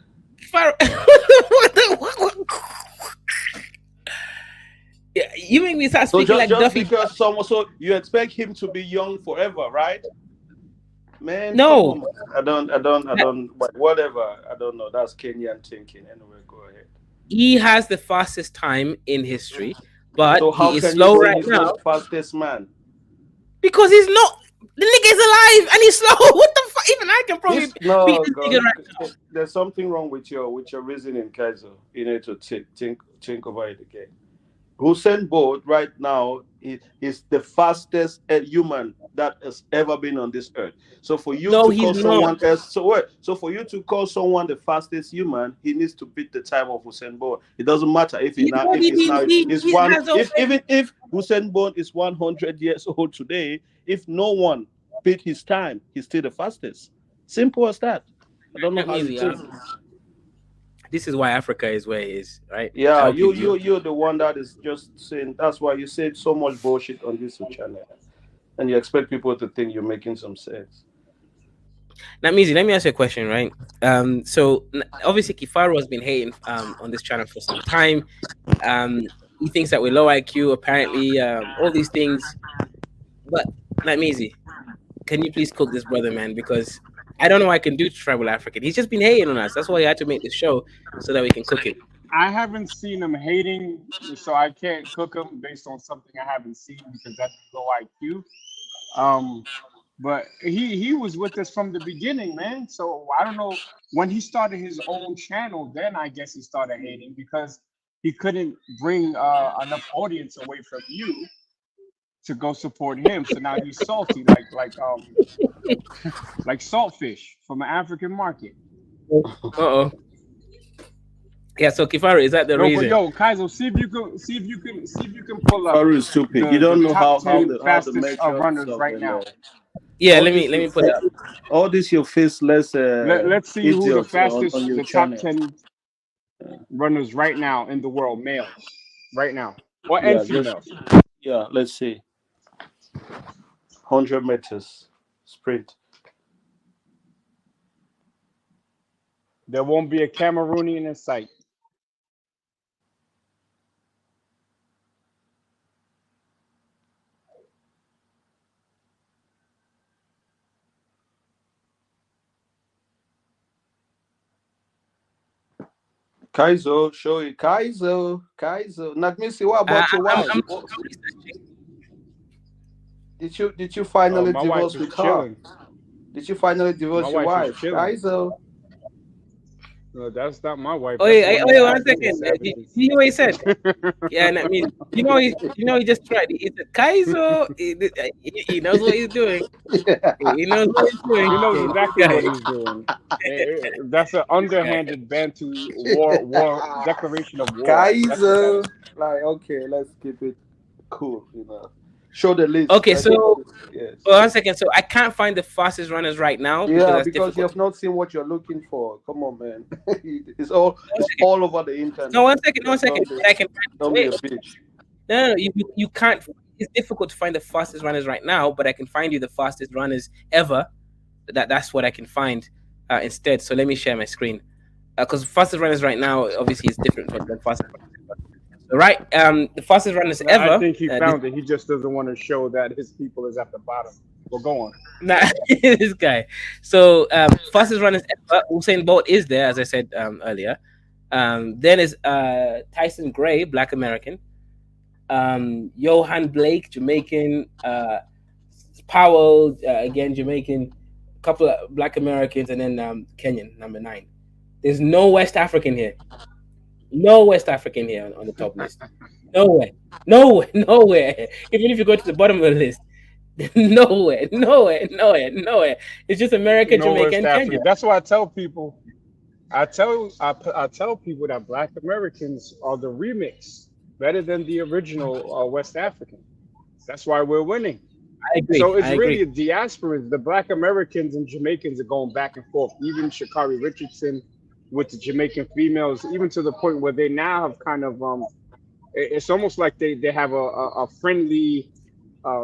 Yeah, you make me start So speaking just like Duffy. because so you expect him to be young forever, right? Man, No. come on. I don't. Whatever. I don't know. That's Kenyan thinking. Anyway, go ahead. He has the fastest time in history, but So how he is can slow you say right he's now not the fastest man? because he's not. The nigga is alive and he's slow. What the fuck? Even I can probably beat this nigga right now. There's something wrong with your reasoning, Kaiser. You need to think over it again. Usain Bolt right now is the fastest human that has ever been on this earth. So for you to call someone else, so for you to call someone the fastest human, he needs to beat the time of Usain Bolt. It doesn't matter if if Usain Bolt is 100 years old today, if no one beat his time, he's still the fastest. Simple as that. I don't know how you do it. This is why Africa is where it is, right? Yeah, you're the one that is just saying. That's why you said so much bullshit on this channel, and you expect people to think you're making some sense. Now, Mizi, let me ask you a question, right? So obviously Kifaro has been hating on this channel for some time. He thinks that we're low IQ, apparently, all these things. But like Mizi, can you please cook this brother, man? Because I don't know what I can do to tribal African. He's just been hating on us. That's why he had to make this show so that we can cook it. I haven't seen him hating, so I can't cook him based on something I haven't seen because that's low IQ. Um, but he was with us from the beginning, man. So I don't know when he started his own channel. Then I guess he started hating because he couldn't bring enough audience away from you to go support him. So now he's salty, like saltfish from an African market. Uh-oh. Yeah, so Kifaru, is that the No, but reason? yo, Kaizo, see if you can pull up Faru is stupid. You the don't know top how 10 the fastest metrics runners of right now. Yeah, all let me this let your me put it up. all this your faceless Let's see who the idiots on fastest, your the top channel. 10 runners right now in the world, males, right now, or and Yeah, just females. let's see. 100 meters sprint. There won't be a Cameroonian in sight. Kaizo, show it. Kaizo. Nagmisi, what about your wife? I'm What, researching. did you finally My wife divorce is with her? chilling. Did you finally My divorce your wife is wife? chilling. Kaizo. No, that's not my wife. Oh, That's the yeah, one oh, you yeah, 1 asked me, second. savages. You know what he said? Yeah, and that means he just tried. He said Kaizo. He knows what he's doing. He knows what he's doing. He knows Okay, this exactly guy. what he's doing. That's an This guy. underhanded Bantu war declaration of war. That's what that Kaizo. is. Like, okay, let's keep it cool, you know. Show the list. Okay, I think so yes. 1 second. So I can't find the fastest runners right now because Yeah, that's because you difficult. have not seen what you're looking for. Come on, man. It's all over the internet. No, 1 second. 1 second. Don't be, But I can don't be wait. a bitch. No, you can't. It's difficult to find the fastest runners right now, but I can find you the fastest runners ever. That's what I can find instead. So let me share my screen because fastest runners right now obviously is different from the fastest runners ever. So the fastest runners I ever. think he found it. He just doesn't want to show that his people is at the bottom. Well, go on. Nah, this guy. So fastest runners ever. Usain Bolt is there, as I said earlier. Then is Tyson Gray, Black American. Johan Blake, Jamaican. Powell, again Jamaican. A couple of Black Americans, and then Kenyan, number 9. There's no West African here. No West African here on the top list. Nowhere. Even if you go to the bottom of the list, nowhere. It's just America, No Jamaica, West and Kenya. Africa. That's why I tell people. I tell people that Black Americans are the remix better than the original West African. That's why we're winning. I agree. So it's I really agree. a diaspora. The Black Americans and Jamaicans are going back and forth. Even Shakari Richardson with the Jamaican females, even to the point where they now have kind of it's almost like they have a friendly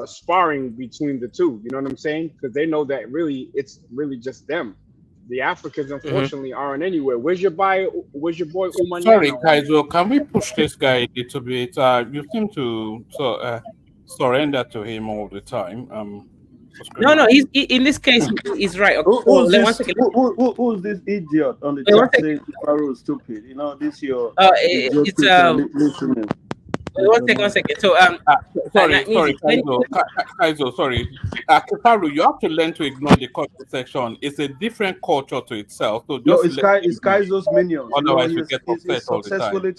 sparring between the two. You know what I'm saying? Because they know that really it's really just them. The Africans unfortunately aren't anywhere. Where's your boy? Where's your boy Sorry, Umanyana? Kaizo, can we push this guy a little bit? You seem to surrender to him all the time. No. In this case, he's right. Okay, so Who's one this? second. Who's this idiot on the Wait, 1 chat second. saying Faru is stupid? You know, this your It's idiot listening. Wait, 1 second. So Sorry, that means Kaizo, sorry. Kifaru, you have to learn to ignore the culture section. It's a different culture to itself. So No, just it's let It's Kaizo's minions. You know, otherwise we get he's upset all the time. successfully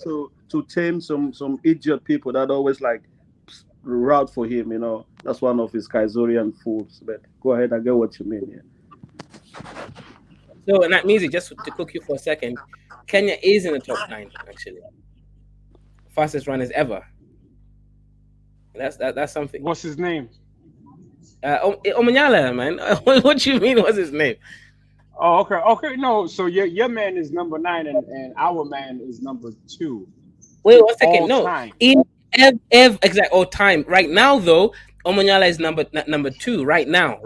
to tame some idiot people that always like route for him. You know, that's one of his Kaizorian fools. But go ahead, I get what you mean. Yeah. so, and that means it. Just to cook you for a second, Kenya is in the top 9 actually, fastest runners ever. That's something. What's his name? Omanyala, man. What do you mean? What's his name? Oh, okay. No, so your man is number 9, and our man is number 2. Wait 1 second. All No, time. in exact all time. Right now, though, Omanyala is number 2. Right now.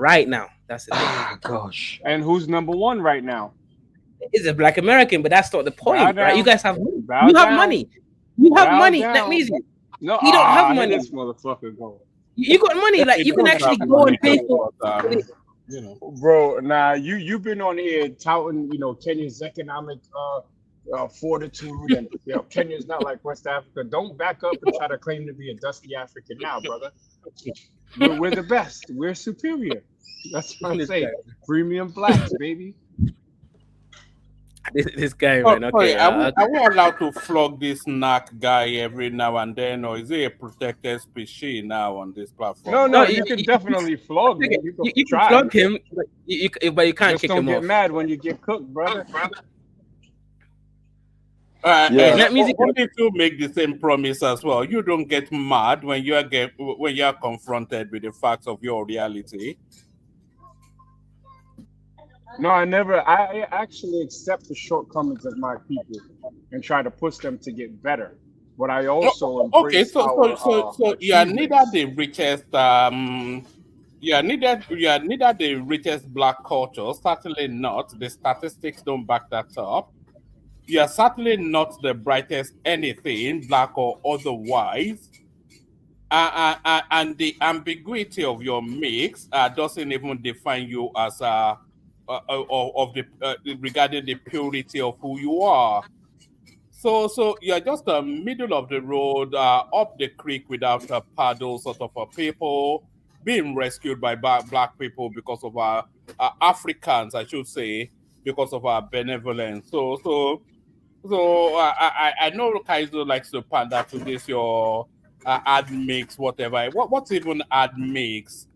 That's the thing. Ah, gosh. And who's number 1 right now? It's a Black American, but that's not the point, Bow right? You down. guys have money. Bow You have down. money. You have Bow money. down. That means No, you don't have here money. this motherfucker go. You got money. Like you can actually go and pay for. You know. Bro, nah, you've been on here touting, Kenya's economic fortitude, and Kenya is not like West Africa. Don't back up and try to claim to be a dusty African now, brother. We're the best. We're superior. That's what I'm This guy, saying. Premium blacks, baby. this guy, Oh, man. sorry, Okay, are we allowed to flog this knack guy every now and then, or is it a protected species now on this platform No, now? no, no, you can definitely flog him. You can you can try, flog him, but but you can't just kick don't him get off. mad when you get cooked, brother. Yeah. Let me see. Only to make the same promise as well. You don't get mad when you are confronted with the facts of your reality. No, I never. I actually accept the shortcomings of my people and try to push them to get better. But I also Okay, embrace our so you are neither achievements. the richest you are neither the richest black culture, certainly not. The statistics don't back that up. You are certainly not the brightest anything, black or otherwise. And the ambiguity of your mix doesn't even define you as of the regarding the purity of who you are. So you're just a middle of the road, up the creek without a paddle, sort of a people being rescued by black people because of our Africans, I should say, because of our benevolence. So I know Kaizo likes to pander to this your ad mix, whatever. What's even ad mix?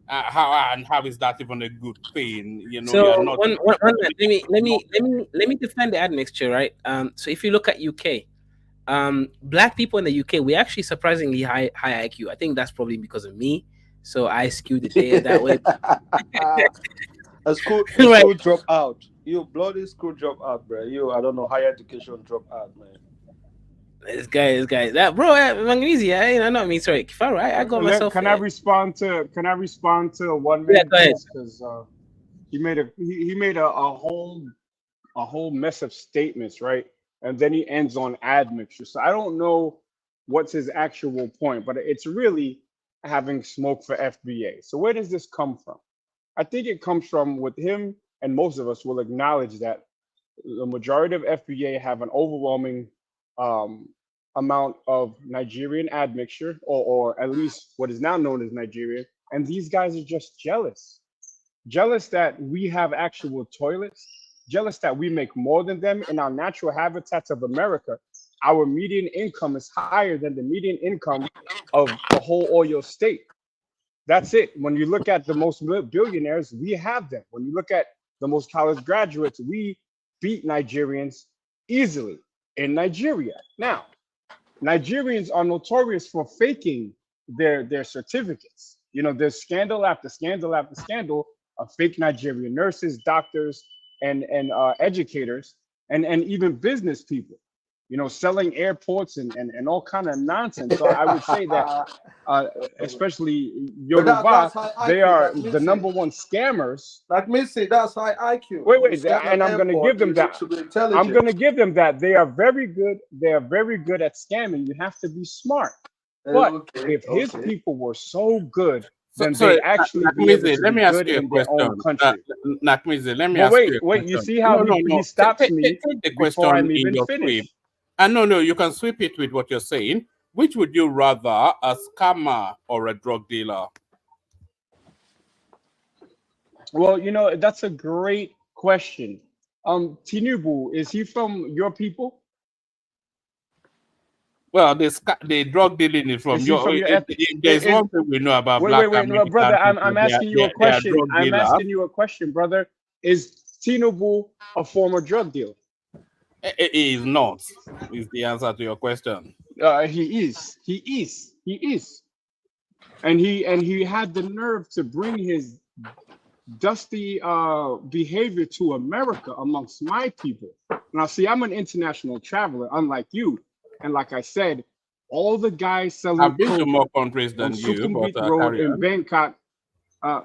How is that even a good thing? You're So not. one minute, let me defend the admixture, right? So if you look at UK, black people in the UK, we're actually surprisingly high IQ. I think that's probably because of me. So I skewed the data that way. A school Right. drop out. You bloody school drop out, bro. You, I don't know, higher education drop out, man. This guy, that bro, Manganese, not me, sorry, Kifaru, I got myself. Can I respond to one Yeah, man go ahead. because he made a whole mess of statements, right? And then he ends on admixture. So I don't know what's his actual point, but it's really having smoke for FBA. So where does this come from? I think it comes from with him, and most of us will acknowledge that the majority of FBA have an overwhelming um, amount of Nigerian admixture, or at least what is now known as Nigerian. And these guys are just jealous. Jealous that we have actual toilets, jealous that we make more than them in our natural habitats of America. Our median income is higher than the median income of the whole oil state. That's it. When you look at the most billionaires, we have them. When you look at the most college graduates, we beat Nigerians easily in Nigeria. Now, Nigerians are notorious for faking their certificates. There's scandal after scandal after scandal of fake Nigerian nurses, doctors, and educators, and even business people. Selling airports and all kind of nonsense. So I would say that, uh, especially But Yoruba, that's high they IQ. are Like me the say, number one scammers. like me say, that's high IQ. Wait, When you wait, scan an and I'm going to give airport, you them need that. to be I'm going intelligent. to give them that. They are very good. They are very good at scamming. You have to be smart. But Okay, if his okay. people were so good, then Sorry, they'd actually be able Nakmizi, to let be me ask good you a in their own question. country. Nakmizi, let me But ask you wait, a wait, you question. see how No, he, no, he no. stops me Take the before I'm question in even your sweep. finished. No, you can sweep it with what you're saying. Which would you rather, a scammer or a drug dealer? Well, that's a great question. Tinubu, is he from your people? Well, the drug dealing is from Is he your. from your If there's one thing we know about wait, wait, Black wait, no, brother. Americans, is I'm that they are, asking you they a are, they are question. drug I'm dealers. asking you a question, brother. Is Tinubu a former drug dealer? He is not. Is the answer to your question. He is. He is. He is. And he had the nerve to bring his dusty behavior to America amongst my people. Now, see, I'm an international traveler, unlike you. And like I said, all the guys selling I've been to coke more countries on than you, but Sukhumvit Road carry in on. Bangkok. Uh,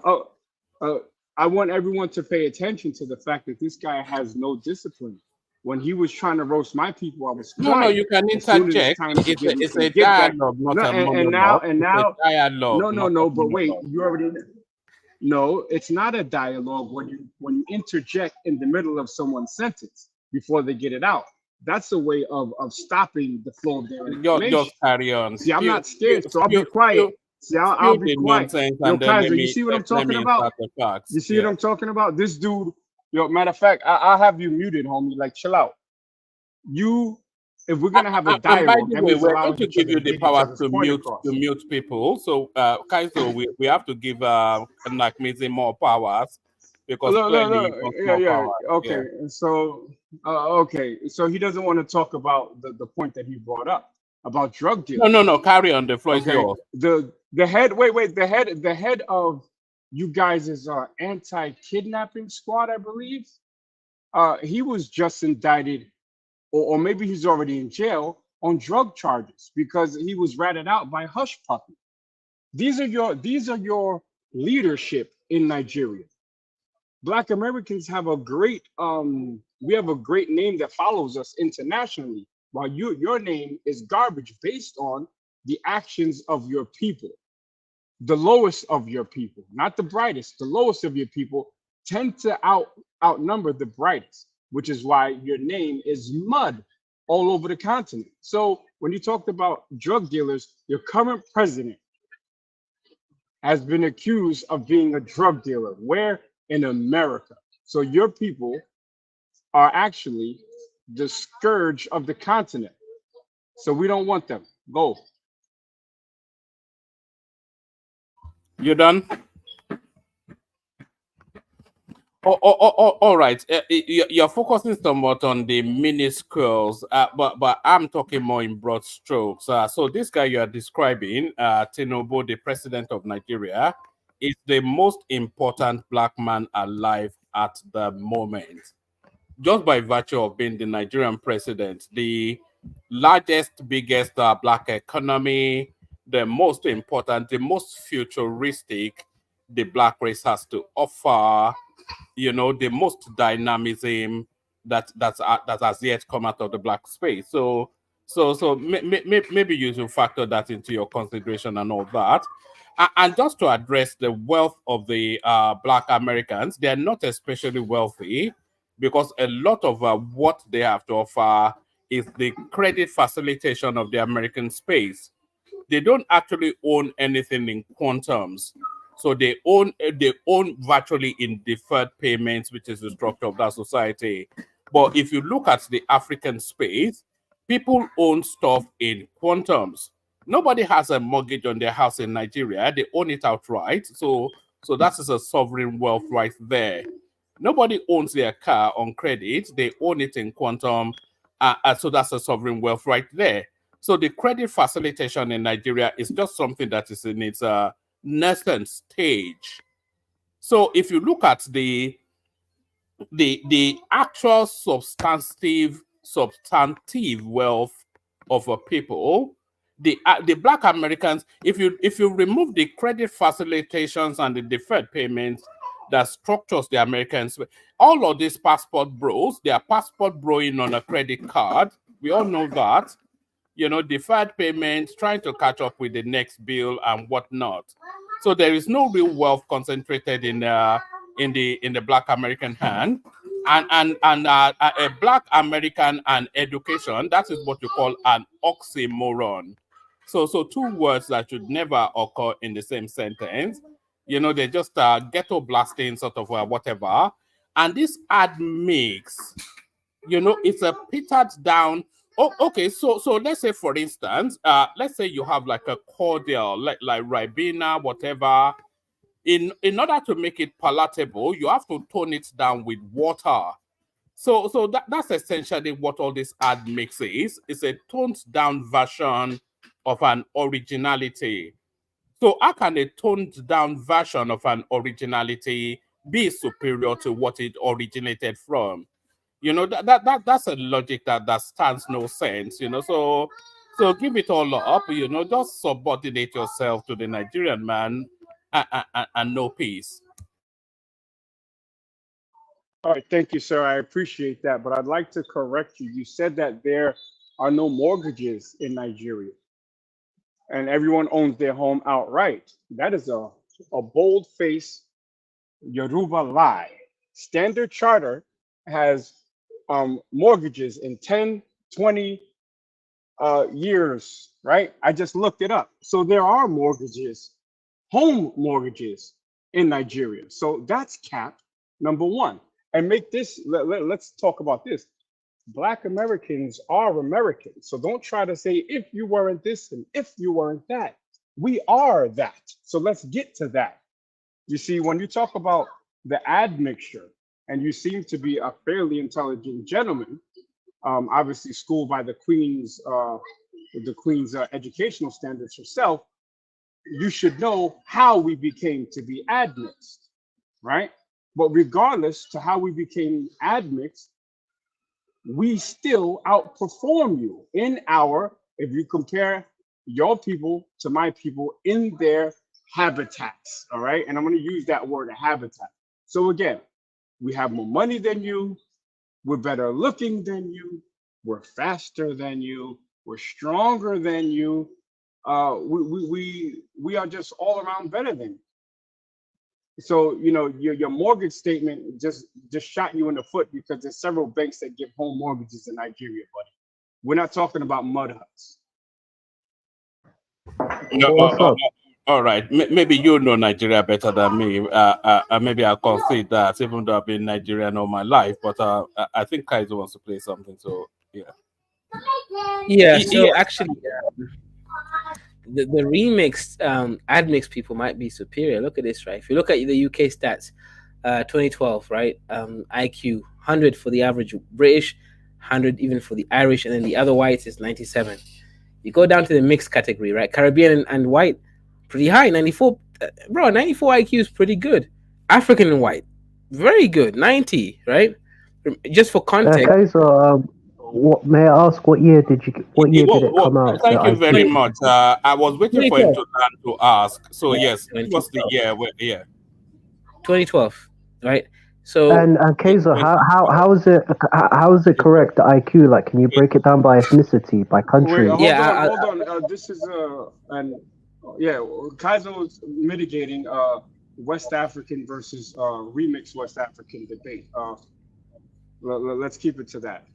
uh, I want everyone to pay attention to the fact that this guy has no discipline. When he was trying to roast my people, I was No, quiet. you can As soon as it's interject. time to It's give a, him it's some a get back, dialogue, not no, a and now monologue. and It's a now, dialogue, no, no, not a no. But wait, monologue. you already no. It's not a dialogue when you interject in the middle of someone's sentence before they get it out. That's a way of stopping the flow of their Just information. carry on. See, I'm Spill, not scared, so I'll be spill, quiet. spill, See, I'll spill be the quiet. nonsense, Yo, and then Kaiser, you see what I'm let talking me about? insert the facts. You see what Yeah. I'm talking about? This dude, yo, matter of fact, I'll have you muted, homie. Like, chill out. You, if we're gonna have a And by dialogue, the that way, means we're going allowing to each give other you to the get each power other's point to across. mute people. So, Kaizo, we have to give Nakmizi more powers because Look, look, clearly look. he wants Yeah, more yeah. power. Okay. Yeah. Okay. So he doesn't want to talk about the point that he brought up about drug No, no, dealers. no. Carry on. The floor is Okay. yours. The head. Wait. The head of you guys' anti-kidnapping squad, I believe. He was just indicted, or maybe he's already in jail on drug charges because he was ratted out by Hush Puppy. These are your leadership in Nigeria. Black Americans have a great we have a great name that follows us internationally, while your name is garbage based on the actions of your people. The lowest of your people, not the brightest, the lowest of your people tend to outnumber the brightest, which is why your name is mud all over the continent. So when you talked about drug dealers, your current president has been accused of being a drug dealer. Where? In America. So your people are actually the scourge of the continent. So we don't want them. Go. You done? All right. You're focusing somewhat on the minuscules, but I'm talking more in broad strokes. So this guy you are describing, Tinubu, the president of Nigeria, is the most important black man alive at the moment, just by virtue of being the Nigerian president, the largest, biggest black economy, the most important, the most futuristic the black race has to offer, the most dynamism that has yet come out of the black space. So maybe you should factor that into your consideration and all that. And just to address the wealth of the black Americans, they are not especially wealthy because a lot of what they have to offer is the credit facilitation of the American space. They don't actually own anything in quantums. So they own virtually in deferred payments, which is the structure of that society. But if you look at the African space, people own stuff in quantums. Nobody has a mortgage on their house in Nigeria. They own it outright. So that is a sovereign wealth right there. Nobody owns their car on credit. They own it in quantum. So that's a sovereign wealth right there. So the credit facilitation in Nigeria is just something that is in its nascent stage. So if you look at the actual substantive wealth of a people, the black Americans, if you remove the credit facilitations and the deferred payments that structures the Americans, all of these passport bros, they are passport broing on a credit card. We all know that. Deferred payments, trying to catch up with the next bill and whatnot. So there is no real wealth concentrated in the Black American hand, and a Black American and education. That is what you call an oxymoron. So two words that should never occur in the same sentence. They're just ghetto blasting sort of whatever. And this ad mix, it's a petered down. Oh, okay. So let's say, for instance, let's say you have like a cordial, like Ribena, whatever. In order to make it palatable, you have to tone it down with water. So that's essentially what all this ad mix is. It's a toned down version of an originality. So how can a toned down version of an originality be superior to what it originated from? That's a logic that stands no sense. So give it all up. Just subordinate yourself to the Nigerian man, and no peace. All right, thank you, sir. I appreciate that, but I'd like to correct you. You said that there are no mortgages in Nigeria and everyone owns their home outright. That is a bold-faced Yoruba lie. Standard Charter has mortgages in 10 20 years, right? I just looked it up. So there are mortgages, home mortgages in Nigeria. So that's cap number one. And make this, let's talk about this. Black Americans are Americans. So don't try to say if you weren't this and if you weren't that. We are that. So let's get to that. You see, when you talk about the admixture, and you seem to be a fairly intelligent gentleman, obviously schooled by the Queen's educational standards herself, you should know how we became to be admixed, right? But regardless to how we became admixed, we still outperform you in our, if you compare your people to my people in their habitats, all right? And I'm going to use that word, habitat. So again, we have more money than you, we're better looking than you, we're faster than you, we're stronger than you. We are just all around better than you. So your mortgage statement just shot you in the foot because there's several banks that give home mortgages in Nigeria, buddy. We're not talking about mud huts. No, What's up? all right. Maybe you know Nigeria better than me. Maybe I'll concede that, even though I've been Nigerian all my life. But I think Kaiser wants to play something. So yeah. Yeah. Y- So yeah. actually, the remixed admixed people might be superior. Look at this, right? If you look at the UK stats, 2012, right? IQ 100 for the average British, 100 even for the Irish, and then the other whites is 97. You go down to the mixed category, right? Caribbean and white, pretty high, 94. Bro, 94 IQ is pretty good. African and white, very good, 90, right? Just for context. Kaiser, what may I ask? What year did it come out? Thank the you very IQ? much. I was waiting for him 2012. to ask. So Yeah, yes, give us the 2012. year. Yeah. 2012, right? So And Kaiser, how is it correct? The IQ, like, can you break it down by ethnicity, by Wait, country? hold yeah, on. This is Kaiser was mitigating West African versus remixed West African debate. Let's keep it to that.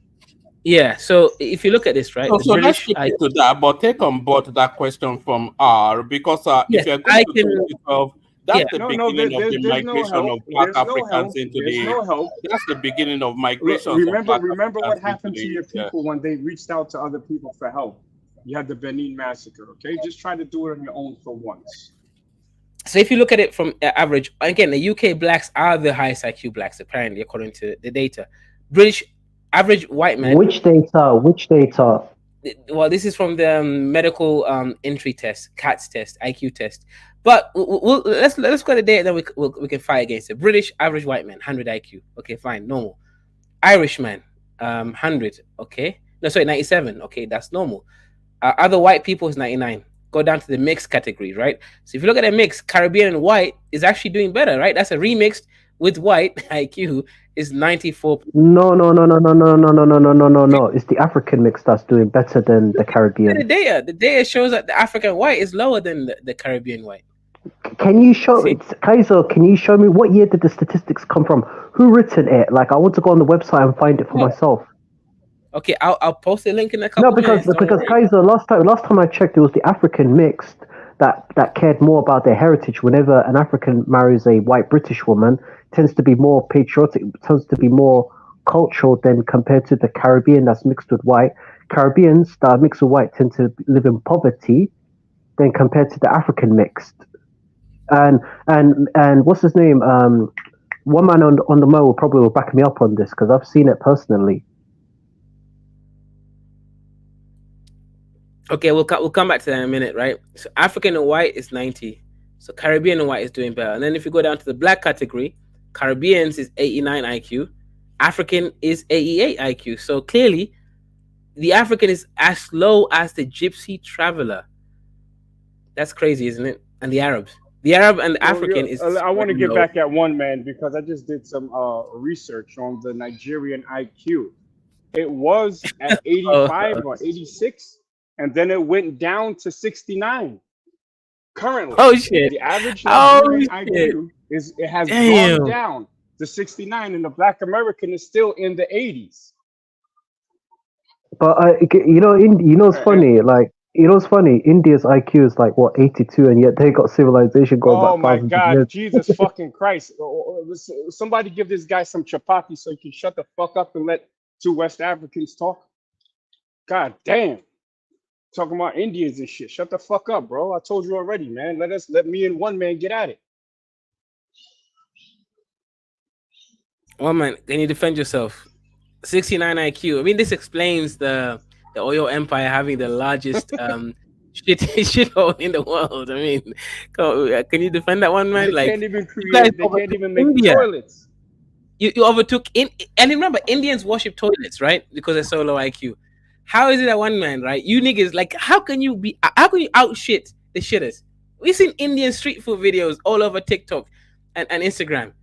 yeah. So if you look at this, right, the So let's British keep it to that, but take on board that question from R, because yes, if you're I going to can. 2012, that's Yeah, the No, beginning of the there's no migration help. of Black There's no Africans help. into There's the. no help. That's the beginning of Look, migrations of Black remember what Africans happened to into your the. people when they reached out to other people for help. You had the Benin massacre. Okay, just try to do it on your own for once. so if you look at it from average, again, the UK blacks are the highest IQ blacks, apparently, according to the data. British average white man. Which data? Well, this is from the medical entry test, CATS test, IQ test. But let's go to the data, then we can fight against it. British average white man, 100 IQ. Okay, fine, normal. Irishman, 100. Okay, no, sorry, 97. Okay, that's normal. Other white people is 99. Go down to the mixed category, right? So if you look at the mix, Caribbean and white is actually doing better, right? That's a remixed with white IQ is 94. No. It's the African mix that's doing better than the Caribbean. The data shows that the African white is lower than the Caribbean white. Can you show it, Kaiser? Can you show me what year did the statistics come from? Who written it? Like, I want to go on the website and find it for myself. Okay, I'll post a link in a couple because minutes. because Kaiser, last time I checked, it was the African mixed that cared more about their heritage. Whenever an African marries a white British woman, tends to be more patriotic, tends to be more cultural than compared to the Caribbean that's mixed with white. Caribbeans that are mixed with white tend to live in poverty than compared to the African mixed. And what's his name? One man on the Mo will back me up on this because I've seen it personally. Okay, we'll come back to that in a minute, right? So African and white is 90. So Caribbean and white is doing better. And then if you go down to the black category, Caribbeans is 89 IQ, African is 88 IQ. So clearly, the African is as low as the Gypsy traveler. That's crazy, isn't it? And the Arabs. The Arab and the African is. I want to get low. back at one man because I just did some research on the Nigerian IQ. It was at 85 or 86, and then it went down to 69. Currently, oh shit! The average Nigerian IQ has Damn. gone down to 69, and the Black American is still in the 80s. But it's funny. Like, it's funny. India's IQ is like what 82, and yet they got civilization going Oh back my thousands of God, years. Jesus fucking Christ! Somebody give this guy some chapati so he can shut the fuck up and let two West Africans talk. God damn, talking about Indians and shit. Shut the fuck up, bro. I told you already, man. Let me and one man get at it. One man, can you defend yourself? 69 IQ. I mean, this explains the oil empire having the largest shithole in the world. I mean, can you defend that one, man? They Like, can't even you guys create. They can't overtook even make the India. toilets. You overtook in, and remember, Indians worship toilets, right? Because they're so low IQ. How is it that one man, right? You niggas, like, how can you out shit the shitters? We've seen Indian street food videos all over TikTok and Instagram,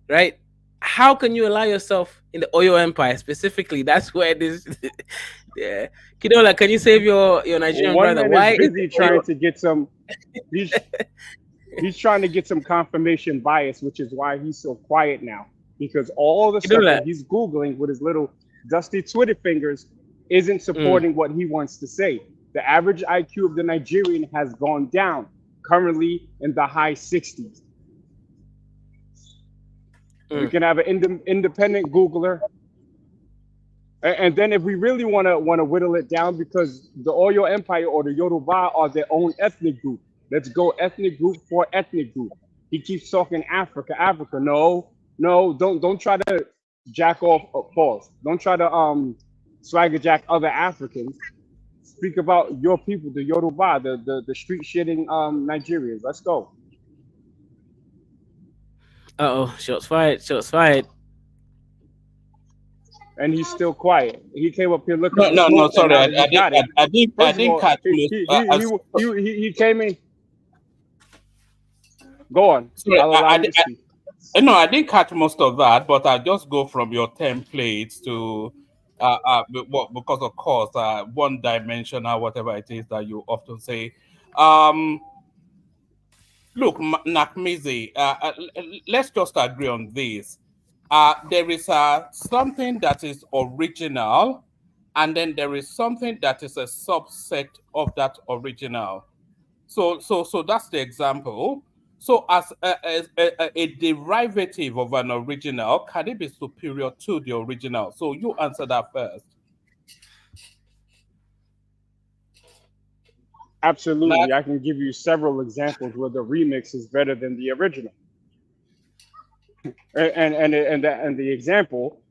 right? How can you allow yourself in the oil empire specifically? That's where this, yeah. Kidola, can you save your Nigerian One brother? man is Why is the busy oil? trying to get some. He's he's trying to get some confirmation bias, which is why he's so quiet now. Because all the stuff Kidola, that he's googling with his little dusty Twitter fingers isn't mm, supporting what he wants to say. The average IQ of the Nigerian has gone down, currently in the high 60s. We mm. can have an independent Googler. And then if we really want to whittle it down, because the Oyo Empire or the Yoruba are their own ethnic group. Let's go ethnic group for ethnic group. He keeps talking Africa, Africa. No, no, don't try to jack off pause. Don't try to swagger jack other Africans. Speak about your people, the Yoruba, the street shitting Nigerians. Let's go. Uh-oh, shots fired, shots fired. And he's still quiet. He came up here looking No, for no, no. smoke, and Sorry, now that he got it. I First of didn't all, catch most. he came in. Go on. Sorry, I'll allow you to speak. no, I didn't catch most of that, but I'll just go from your templates to because of course one dimensional whatever it is that you often say. Um, Look, Nakmizi, let's just agree on this. There is something that is original, and then there is something that is a subset of that original. So that's the example. So as a derivative of an original, can it be superior to the original? So you answer that first. Absolutely. I can give you several examples where the remix is better than the original. And the example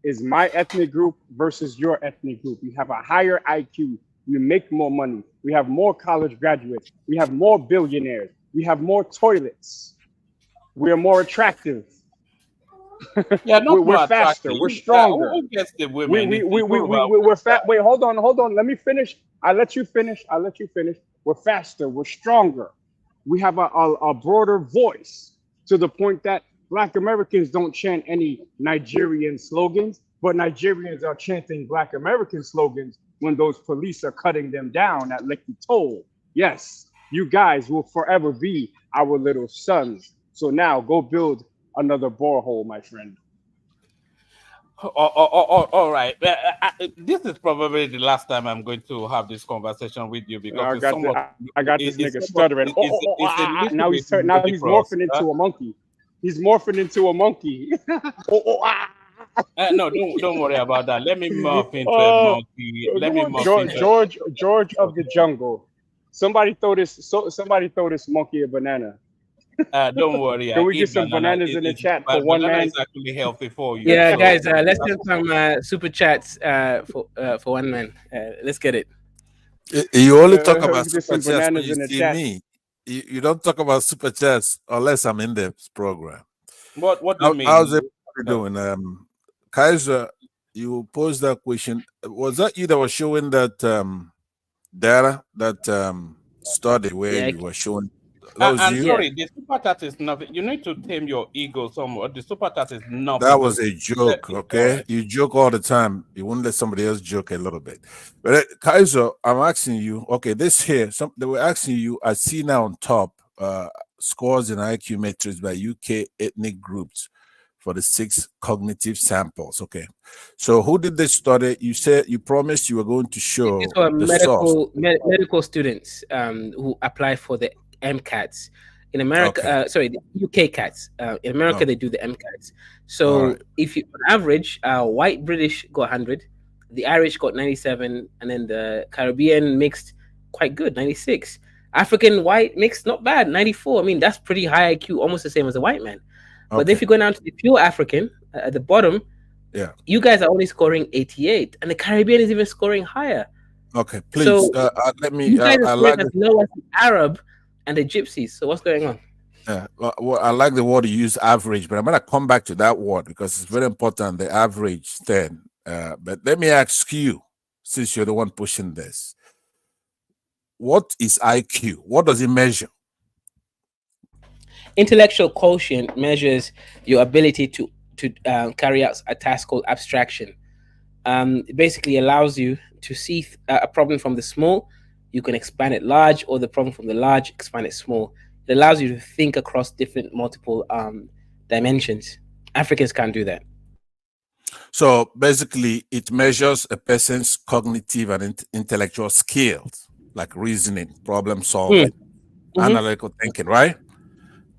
is my ethnic group versus your ethnic group. You have a higher IQ. You make more money. We have more college graduates. We have more billionaires. We have more toilets. We are more attractive. Yeah, not We're more faster. attractive. We're stronger. Who gets the We women? we It's we we all we about we- we're fat. Wait, hold on, hold on. Let me finish. I let you finish. I let you finish. We're faster. We're stronger. We have a broader voice to the point that Black Americans don't chant any Nigerian slogans, but Nigerians are chanting Black American slogans when those police are cutting them down at Lekki Toll. Yes, you guys will forever be our little sons. So now go build another borehole, my friend. All right. This is probably the last time I'm going to have this conversation with you because it's somewhat, I got this it's nigga somewhat, stuttering. it's a little Now bit now he's ludicrous. morphing into a monkey. He's morphing into a monkey. No, don't worry about that. Let me morph into a Oh, monkey. Let me morph George, into. George of the jungle. Somebody throw this. Somebody throw this monkey a banana. Don't worry. Can I we eat get some banana. bananas in the It's chat for one banana man? is actually healthy for you. Yeah, So guys, let's send some super chats for one man. Let's get it. You only talk about Get super some chats when bananas you in the see chat. me. You don't talk about super chats unless I'm in the program. what do you mean? How's everybody doing? Kaiser, you posed that question. Was that you that was showing that data, that study where Yeah, you were showing? That was I'm you? yeah. sorry, the super chat is nothing. You need to tame your ego somewhat. The super chat is nothing. That was a joke, okay? You joke all the time. You won't let somebody else joke a little bit. But Kaiser, I'm asking you, okay, this here, they were asking you, I see now on top, scores in IQ metrics by UK ethnic groups. for the 6 cognitive samples. Okay. So who did this study? You said you promised you were going to show These were the source. medical students who apply for the MCATs. In America, Okay. sorry, the UK CATs. In America, Oh, they do the MCATs. all So right. if you, on average, white British got 100, the Irish got 97, and then the Caribbean mixed quite good, 96. African white mixed not bad, 94. I mean, that's pretty high IQ, almost the same as a white man. But if Okay. you go down to the pure African at the bottom, Yeah. you guys are only scoring 88, and the Caribbean is even scoring higher. Okay. So Please let me. you guys are I scoring like as low as the Arab and the Gypsies. So what's going on? well, I like the word you use, average, but I'm gonna come back to that word because it's very important. The average thing. But let me ask you, since you're the one pushing this, what is IQ? What does it measure? Intellectual quotient measures your ability to carry out a task called abstraction. It basically allows you to see a problem from the small, you can expand it large, or the problem from the large, expand it small. It allows you to think across different multiple dimensions. Africans can't do that. So basically, it measures a person's cognitive and intellectual skills, like reasoning, problem solving, analytical thinking, right?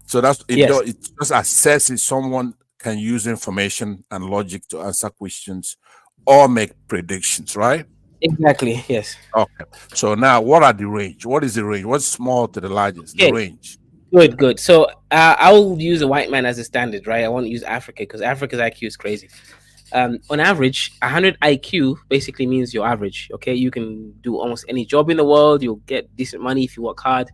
So that's it. Yes. It just assesses someone can use information and logic to answer questions or make predictions, right? Exactly. Yes. Okay. So now, what are the range? What is the range? What's small to the largest? The Okay. range. Good. So I will use a white man as a standard, right? I won't use Africa because Africa's IQ is crazy. On average, 100 IQ basically means you're average. Okay, you can do almost any job in the world. You'll get decent money if you work hard.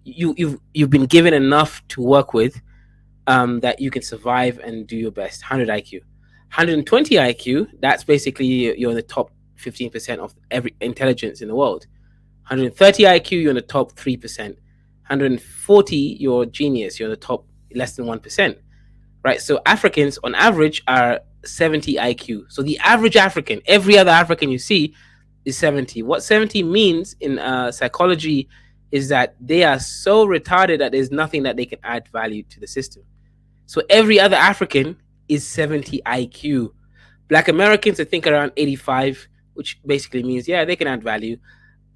You've been given enough to work with that you can survive and do your best. 100 IQ, 120 IQ. That's basically you're in the top 15% of every intelligence in the world. 130 IQ, you're in the top 3%. 140, you're genius. You're in the top less than 1%. Right. So Africans on average are 70 IQ. So the average African, every other African you see is 70. What 70 means in psychology is that they are so retarded that there's nothing that they can add value to the system. So every other African is 70 IQ. Black Americans, I think, around 85, which basically means, yeah, they can add value.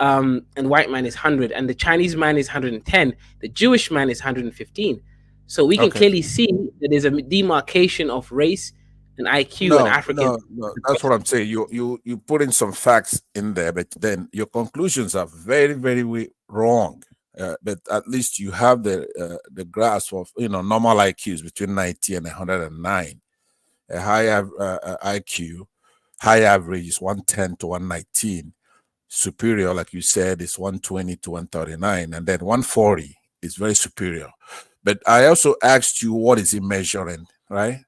And white man is 100, and the Chinese man is 110. The Jewish man is 115. So we can clearly see that there's a demarcation of race and IQ and African. No, that's what I'm saying. You put in some facts in there, but then your conclusions are very, very wrong. But at least you have the grasp of normal IQs between 90 and 109. A high IQ, high average is 110 to 119. Superior, like you said, is 120 to 139, and then 140 is very superior. But I also asked you, what is it measuring, right?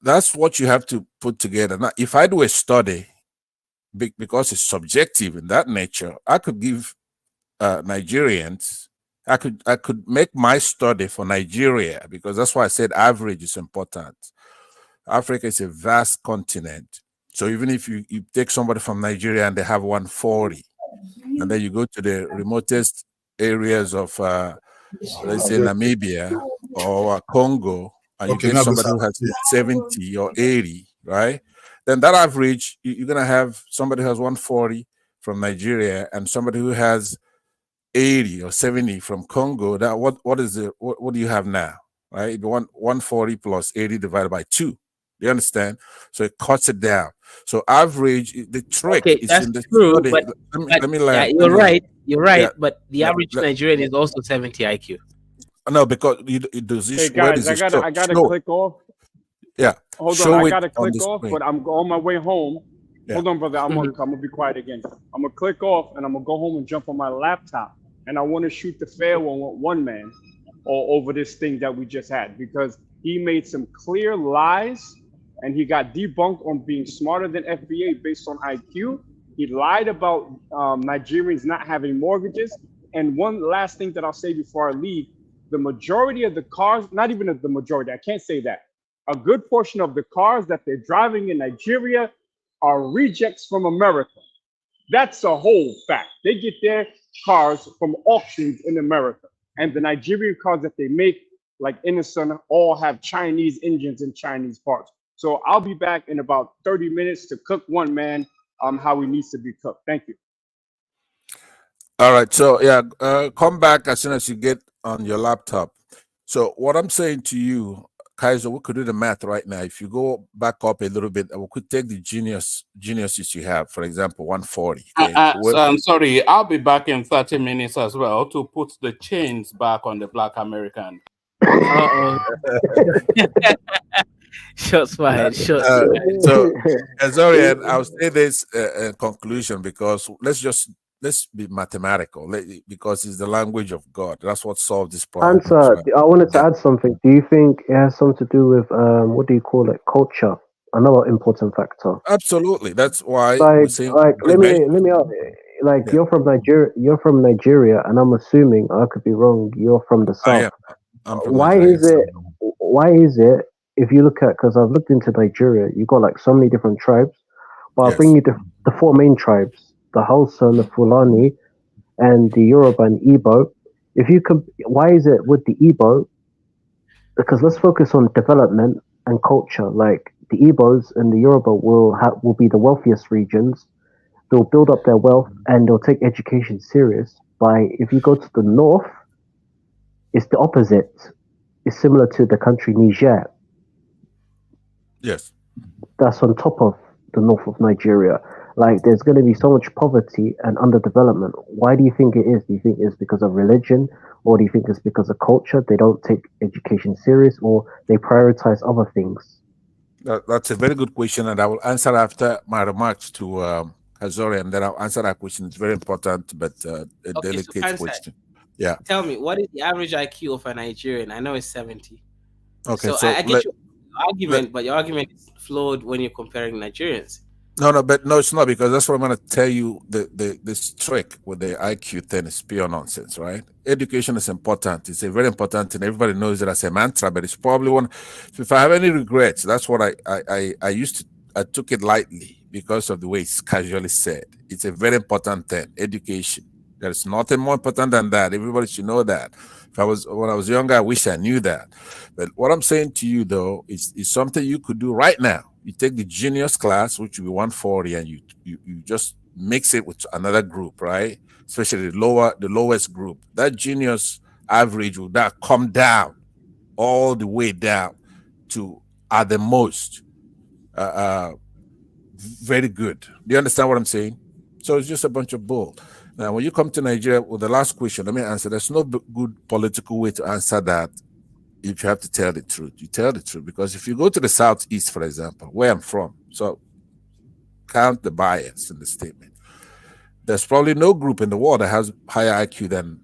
That's what you have to put together. Now, if I do a study, because it's subjective in that nature, I could give Nigerians, I could make my study for Nigeria, because that's why I said average is important. Africa is a vast continent. So even if you take somebody from Nigeria and they have 140, and then you go to the remotest areas of, let's say, Namibia or Congo, and you get somebody who has 70 or 80, right? Then that average, you're going to have somebody who has 140 from Nigeria and somebody who has 80 or 70 from Congo. That what do you have now, right? 140 plus 80 divided by 2. You understand? So it cuts it down. So average, the trick is that's in the true, study. but, Let me yeah, you're right. You're right, but the average Nigerian is also 70 IQ. No, because it does this. Hey guys, I gotta click off. Yeah. Hold on, I gotta click off, but I'm on my way home. Yeah. Hold on, brother. I'm gonna be quiet again. I'm gonna click off and I'm gonna go home and jump on my laptop, and I want to shoot the fair one with one man over this thing that we just had, because he made some clear lies and he got debunked on being smarter than FBA based on IQ. He lied about Nigerians not having mortgages. And one last thing that I'll say before I leave, the majority of the cars, not even the majority, I can't say that. A good portion of the cars that they're driving in Nigeria are rejects from America. That's a whole fact. They get their cars from auctions in America. And the Nigerian cars that they make like Innocent, all have Chinese engines and Chinese parts. So I'll be back in about 30 minutes to cook one man how he needs to be cooked. Thank you. All right. So yeah, come back as soon as you get on your laptop. So what I'm saying to you, Kaiser, we could do the math right now. If you go back up a little bit, we could take the geniuses you have, for example, 140. Okay. So I'm sorry, I'll be back in 30 minutes as well to put the chains back on the Black American. Uh-oh. Shots fired. Shots fired. So, sorry, and I'll say this conclusion because let's be mathematical because it's the language of God. That's what solved this problem. Answer. I wanted to add something. Do you think it has something to do with what do you call it? Culture. Another important factor. Absolutely. That's why Like let me ask, like you're from Nigeria. You're from Nigeria, and I'm assuming I could be wrong. You're from the south. I'm from Why Nigeria. is it? Why is it? If you look at, because I've looked into Nigeria, you got like so many different tribes. But I'll bring you the four main tribes: the Hausa, the Fulani, and the Yoruba and Igbo. If you could, why is it with the Igbo? Because let's focus on development and culture. Like the Igbos and the Yoruba will be the wealthiest regions. They'll build up their wealth and they'll take education serious. If you go to the north, it's the opposite. It's similar to the country Niger. Yes. That's on top of the north of Nigeria. Like there's going to be so much poverty and underdevelopment. Why do you think it is? Do you think it's because of religion, or do you think it's because of culture? They don't take education serious, or they prioritize other things? That's a very good question, and I will answer after my remarks to Hazori, and then I'll answer that question. It's very important, but a delicate question. Yeah. Tell me, what is the average IQ of a Nigerian? I know it's 70. Okay, so I get your argument, but your argument is flawed when you're comparing Nigerians. No, it's not, because that's what I'm going to tell you. This trick with the IQ thing is pure nonsense, right? Education is important. It's a very important thing. Everybody knows it as a mantra, but it's probably one. If I have any regrets, that's what I used to. I took it lightly because of the way it's casually said. It's a very important thing. Education. There's nothing more important than that. Everybody should know that. When I was younger, I wish I knew that. But what I'm saying to you, though, is something you could do right now. You take the genius class, which will be 140, and you just mix it with another group, right? Especially the lowest group. That genius average will come down all the way down to at the most very good. Do you understand what I'm saying? So it's just a bunch of bull. Now, when you come to Nigeria, with the last question, let me answer. There's no good political way to answer that. If you have to tell the truth, you tell the truth. Because if you go to the Southeast, for example, where I'm from, so count the bias in the statement. There's probably no group in the world that has higher IQ than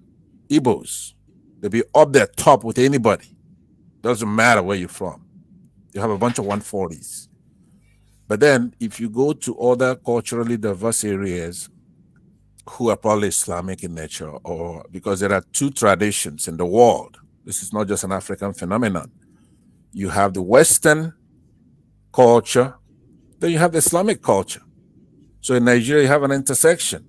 Igbos. They'll be up there top with anybody. Doesn't matter where you're from. You have a bunch of 140s. But then if you go to other culturally diverse areas who are probably Islamic in nature, or because there are two traditions in the world, this is not just an African phenomenon. You have the Western culture, then you have the Islamic culture. So in Nigeria, you have an intersection.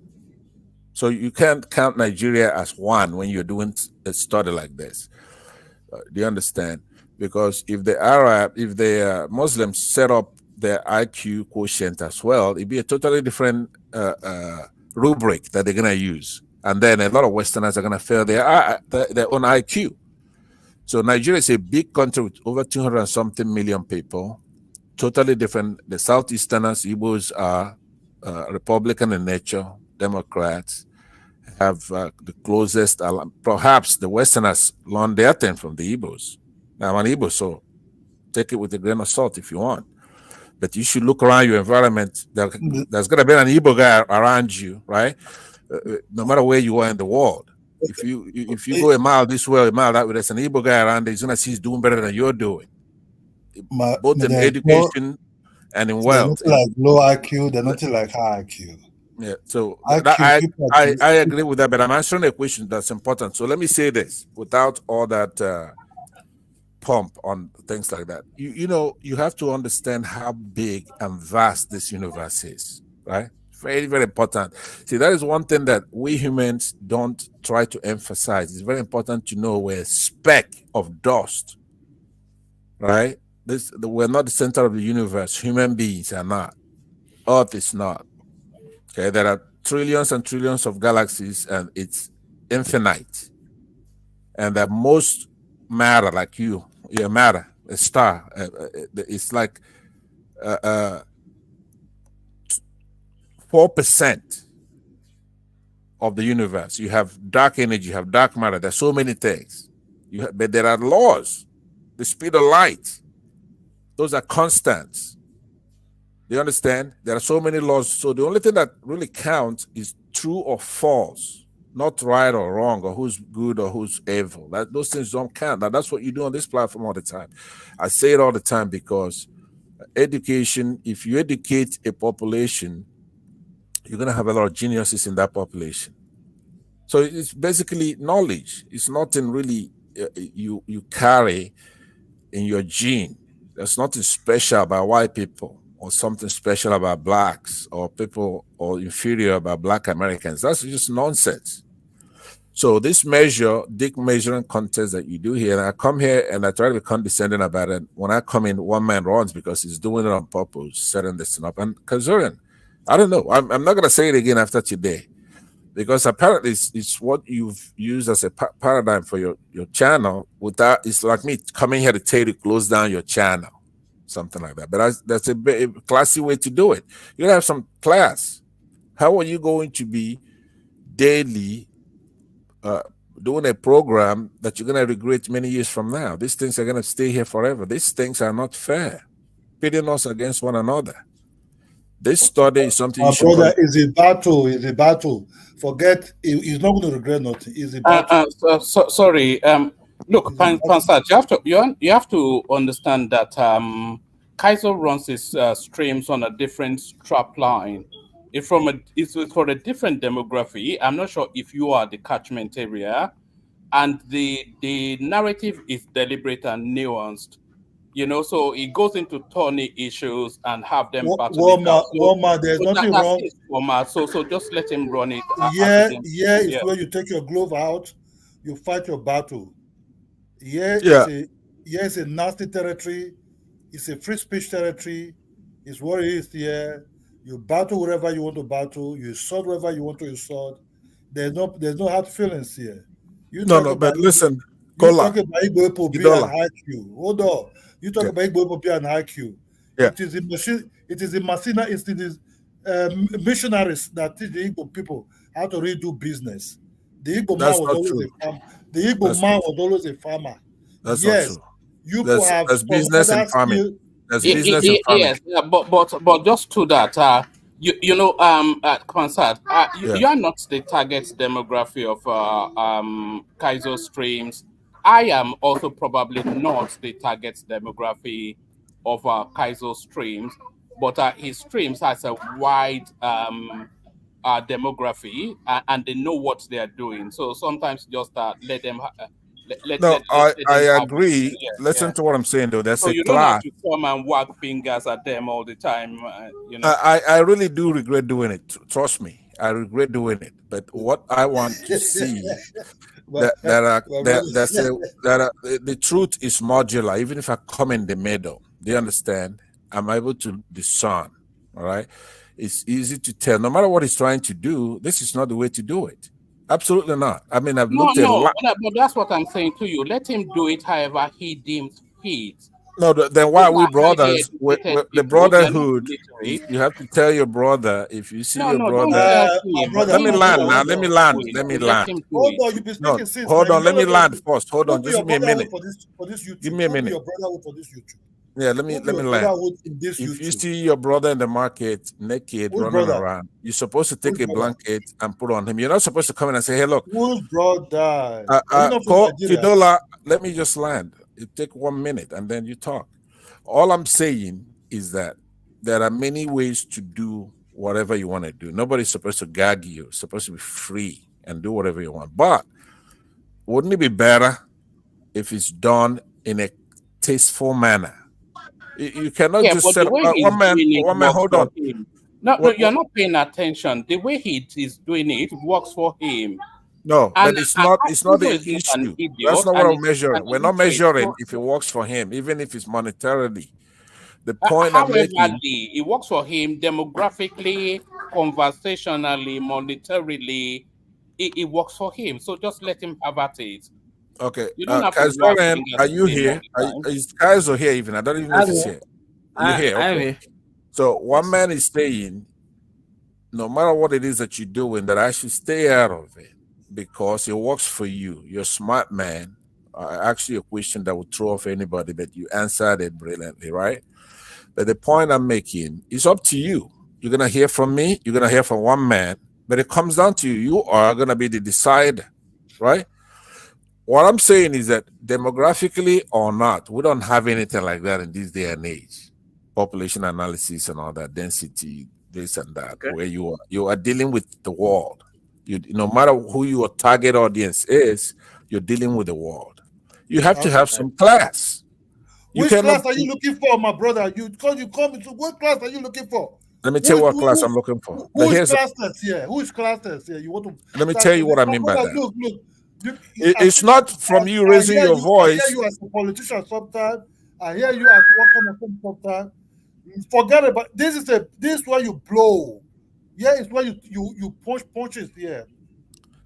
So you can't count Nigeria as one when you're doing a study like this. Do you understand? Because if the Muslims set up their IQ quotient as well, it'd be a totally different rubric that they're going to use. And then a lot of Westerners are going to fail their own IQ. So Nigeria is a big country with over 200 and something million people, totally different. The Southeasterners, Igbos, are Republican in nature, Democrats, have the closest, perhaps the Westerners learned their thing from the Igbos. Now, I'm an Igbo, so take it with a grain of salt if you want. But you should look around your environment. There's going to be an Igbo guy around you, right? No matter where you are in the world. If you go a mile this way, a mile that way, there's an Igbo guy around there. He's going to see he's doing better than you're doing. Both in education and in wealth. They're not like low IQ. They're not like high IQ. Yeah, so I agree with that, but I'm answering a question that's important. So let me say this without all that pump on things like that. You have to understand how big and vast this universe is, right? Very, very important. See, that is one thing that we humans don't try to emphasize. It's very important to know we're a speck of dust, right? We're not the center of the universe. Human beings are not. Earth is not. Okay, there are trillions and trillions of galaxies, and it's infinite. And that most matter, like you're matter, a star. It's like 4% of the universe. You have dark energy, you have dark matter. There's so many things. But there are laws. The speed of light. Those are constants. Do you understand? There are so many laws. So the only thing that really counts is true or false, not right or wrong, or who's good or who's evil. Those things don't count. Now, that's what you do on this platform all the time. I say it all the time because education, if you educate a population, you're going to have a lot of geniuses in that population. So it's basically knowledge. It's nothing really you carry in your gene. There's nothing special about white people or something special about blacks or people or inferior about black Americans. That's just nonsense. So this dick measuring contest that you do here, and I come here and I try to be condescending about it. When I come in, one man runs because he's doing it on purpose, setting this thing up. And Kazurian, I don't know. I'm not going to say it again after today, because apparently it's what you've used as a paradigm for your channel. It's like me coming here to tell you to close down your channel, something like that. But that's a classy way to do it. You have some class. How are you going to be daily doing a program that you're going to regret many years from now? These things are going to stay here forever. These things are not fair, pitting us against one another. This study is something my brother is a battle. Is a battle. Forget. He's not going to regret nothing. It's a battle. Sorry. Look, Pansat, you have to understand that Kaiser runs his streams on a different strap line. It's for a different demography. I'm not sure if you are the catchment area, and the narrative is deliberate and nuanced. So it goes into thorny issues and have them battle it out. Walmart, there's nothing wrong. Walmart. So just let him run it. It's where you take your glove out, you fight your battle. It's a nasty territory. It's a free speech territory. It's what it is here. You battle wherever you want to battle. You insult wherever you want to insult. There's no hard feelings here. But listen, you talk about Igbo people being an IQ. Hold on. You talk about Igbo people being an IQ. Yeah. It is the Masina Institute missionaries that teach the Igbo people how to really do business. The Igbo man was always a farmer. The Igbo man was always a farmer. That's not true. You could have business and farming. There's business and farming. Yes, but just to that, Kansat, you are not the target demography of Kaiser streams. I am also probably not the target demography of Kaiser streams, but his streams has a wide demography, and they know what they are doing. So sometimes just let them. I agree. Listen to what I'm saying, though. That's so a you class. don't have to come and wag fingers at them all the time. I really do regret doing it. Trust me, I regret doing it. But what I want to see the truth is modular. Even if I come in the middle, do you understand? I'm able to discern. All right, it's easy to tell. No matter what he's trying to do, this is not the way to do it. Absolutely not. I mean, I've looked at a lot. But that's what I'm saying to you. Let him do it however he deems fit. No, then why are we brothers? The brotherhood. You have to tell your brother if you see your brother. Let me land now. Let me land. Hold on, you've been speaking since. Hold on, let me land first. Hold on, just give me a minute. Give me a minute. Your brother for this YouTube. Yeah, let me land. If you see your brother in the market naked running around, you're supposed to take a blanket and put on him. You're not supposed to come in and say, "Hey, look." Whose brother? Fidola, let me just land. It take 1 minute and then you talk. All I'm saying is that there are many ways to do whatever you want to do. Nobody's supposed to gag you. You're supposed to be free and do whatever you want. But wouldn't it be better if it's done in a tasteful manner? You cannot just set up one man. Hold on. No, What, you're not paying attention. The way he is doing it works for him. no, And but it's not Uzo the is not an issue. That's idiot not what and I'm he's an measuring. We're not illiterate. measuring So, if it works for him, even if it's monetarily. The point I'm however, making, it works for him demographically, conversationally, monetarily. It works for him. So just let him have at it. okay, You don't have to wag Kazorian, fingers are at you him all here? the time. Is Kaizo here even? I don't even know if he's here. You're here, I'm okay. here. So one man is saying, no matter what it is that you're doing, that I should stay out of it because it works for you. You're a smart man. Actually, a question that would throw off anybody, but you answered it brilliantly, right? But the point I'm making is up to you. You're gonna hear from me. You're gonna hear from one man, but it comes down to you. You are gonna be the decider, right? What I'm saying is that demographically or not, we don't have anything like that in this day and age. Population analysis and all that, density, this and that, Okay. where you are dealing with the world. You no matter who your target audience is, you're dealing with the world. You have to have some class. You Which cannot. class are you looking for, my brother? You come into what class are you looking for? Let me tell you what class I'm looking for. But Who is here's class test here? Who is class test here? You want to let me start tell you what I my mean by brother, that. look. It's not from you raising your I hear voice. you as a politician sometimes. I hear you as what kind of thing sometimes. Forget about this is where you blow. Yeah, it's where you punches here.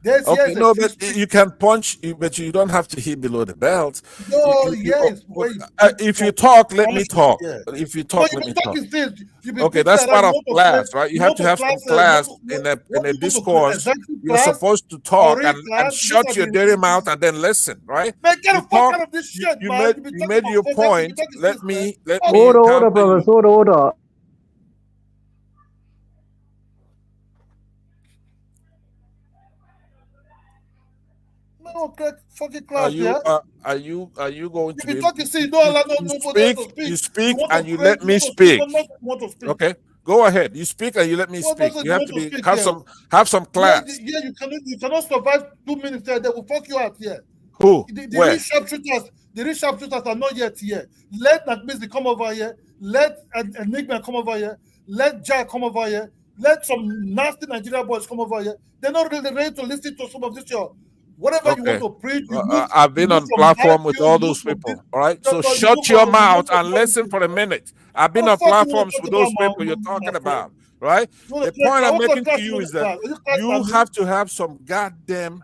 Okay, no, but you can punch, but you don't have to hit below the belt. No, it's where you If you talk, let me punches, talk. yeah. If you No, talk, you let be me talk. talking things. You be Okay, putting that's that around. part You of want to class, play. right? You You have want to to have some class. class What in a you want to play? discourse. Executive You're class supposed to or talk real and class? These shut are your the dirty mouth and then listen, right? man. Get You the fuck talk. out of this shit, You man. made You be you talking made about your progress. You be point. talking things, man. Let Fuck me you. Order, counter you. brothers, order. No, okay, fucking Are class, you yeah. are you going You to be be talking. See, you don't allow nobody else to you speak. You speak want to and you create. let You me want to speak. speak. What nonsense you want to speak? Okay, go ahead. You speak and you let me What speak. nonsense You you have want to to be speak here? have some Yeah, class. you cannot survive 2 minutes there. They will fuck you out here. Who? The real Where? sharpshooters are not yet here. Let Nakmizi come over here. Let Enigma come over here. Let Jack come over here. Let some nasty Nigeria boys come over here. They're not really ready to listen to some of this. Whatever you want Okay. to preach, I've you been move on from high platform with field, all you move those from this, people. All right. So you move shut your you move mouth from and listen politics. for a minute. I've been What the on fuck you want platforms to with talk about, those people you're talking my friend? about. Right. You want The to play point class? I'm What kind making of to class you you want is to that class? Are you class you than me? have to have some goddamn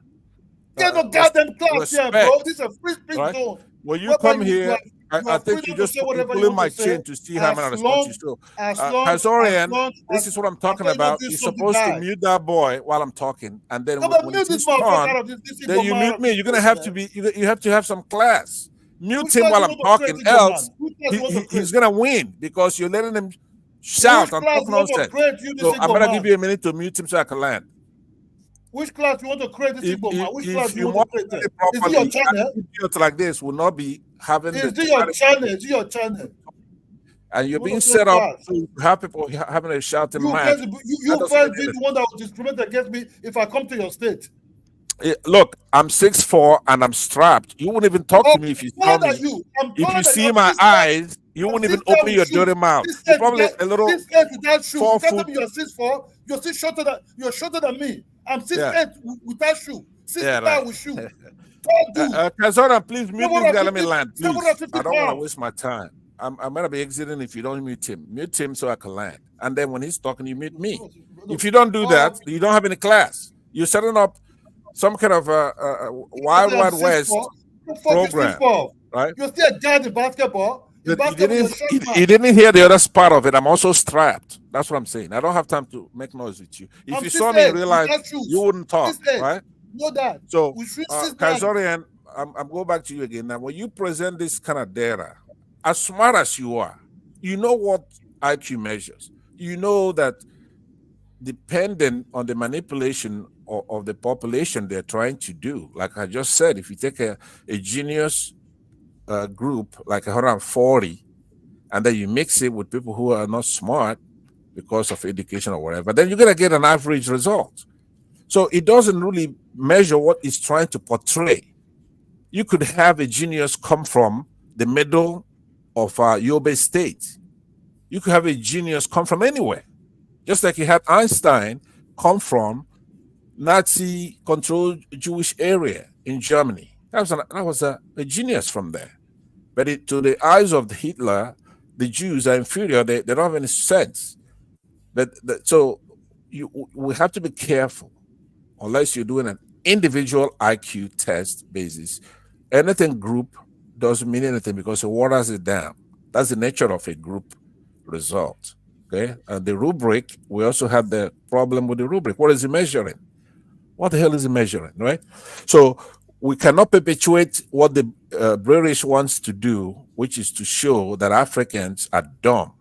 Get no goddamn class here, bro. respect. This is a free speech Right. zone. When you Whereby come here, you I are think freedom to say you're whatever you pulling want to my say, chin to see how I'm gonna as respond to long you. So, as Kazorian, long this is what I'm as talking you don't about. do You're something supposed to bad. mute that boy while I'm talking, and then Come and when mute it's this his motherfucker turn, out of this then single you man out mute of me. this You're gonna place, have to man. be. You have to have some class. Mute Which him class while you I'm want to create, talking. single man? Else, Which class you want to create? he's gonna win because you're letting him Which shout and class talk you want to nonsense. create, you this So I'm single gonna give man? you a minute to mute him so I can land. Which class you want to create this single man? Which class If do you you want to want create to there? it Is it your properly, channel? idiots like this will not be having the Is it your temerity, channel? Is it your channel? and you're You want being to create set up class? to have people having a shouting You match. first, That you doesn't first make be any the one that will discriminate against me if I come to your state. Look, I'm 6'4" and I'm strapped. You wouldn't even talk Oh, to me if you taller saw than me. you. I'm If you taller than you. see my eyes, you I'm wouldn't even 6'10" open with your shoes. dirty mouth. You're 6'8" probably a little without shoes. You can't tell 4 foot. me you're 6'4". You're shorter than me. I'm Yeah, 6'8" without shoe. yeah, 6'9" right. with shoe. Tall dude. Kazora, please mute this guy. Let me 750, land, please. 750 I don't want to pounds. waste my time. I'm gonna be exiting if you don't mute him. Mute him so I can land. And then when he's talking, you mute me. If you don't do that, you don't have any class. You're setting up some kind of wild, I'm wild 6'4". west The fuck you program, 6'4"? right? You're still a guard in basketball. In But basketball, you're a short he man. didn't hear the other part of it. I'm also strapped. That's what I'm saying. I don't have time to make noise with you. If I'm you saw me in 6'8" real life, without you shoes. wouldn't talk, 6'8". right? Know that. So, We shoot 6'9". Kazorian, I'm going back to you again. Now, when you present this kind of data, as smart as you are, you know what IQ measures. You know that depending on the manipulation of the population they're trying to do, like I just said, if you take a genius group like 140, and then you mix it with people who are not smart because of education or whatever, then you're going to get an average result. So it doesn't really measure what it's trying to portray. You could have a genius come from the middle of Yobe State. You could have a genius come from anywhere. Just like you had Einstein come from Nazi-controlled Jewish area in Germany. That was a genius from there. But to the eyes of Hitler, the Jews are inferior. They don't have any sense. So we have to be careful, unless you're doing an individual IQ test basis. Anything group doesn't mean anything because it waters it down. That's the nature of a group result. Okay. And the rubric, we also have the problem with the rubric. What is it measuring? What the hell is it measuring, right? So we cannot perpetuate what the British wants to do, which is to show that Africans are dumb,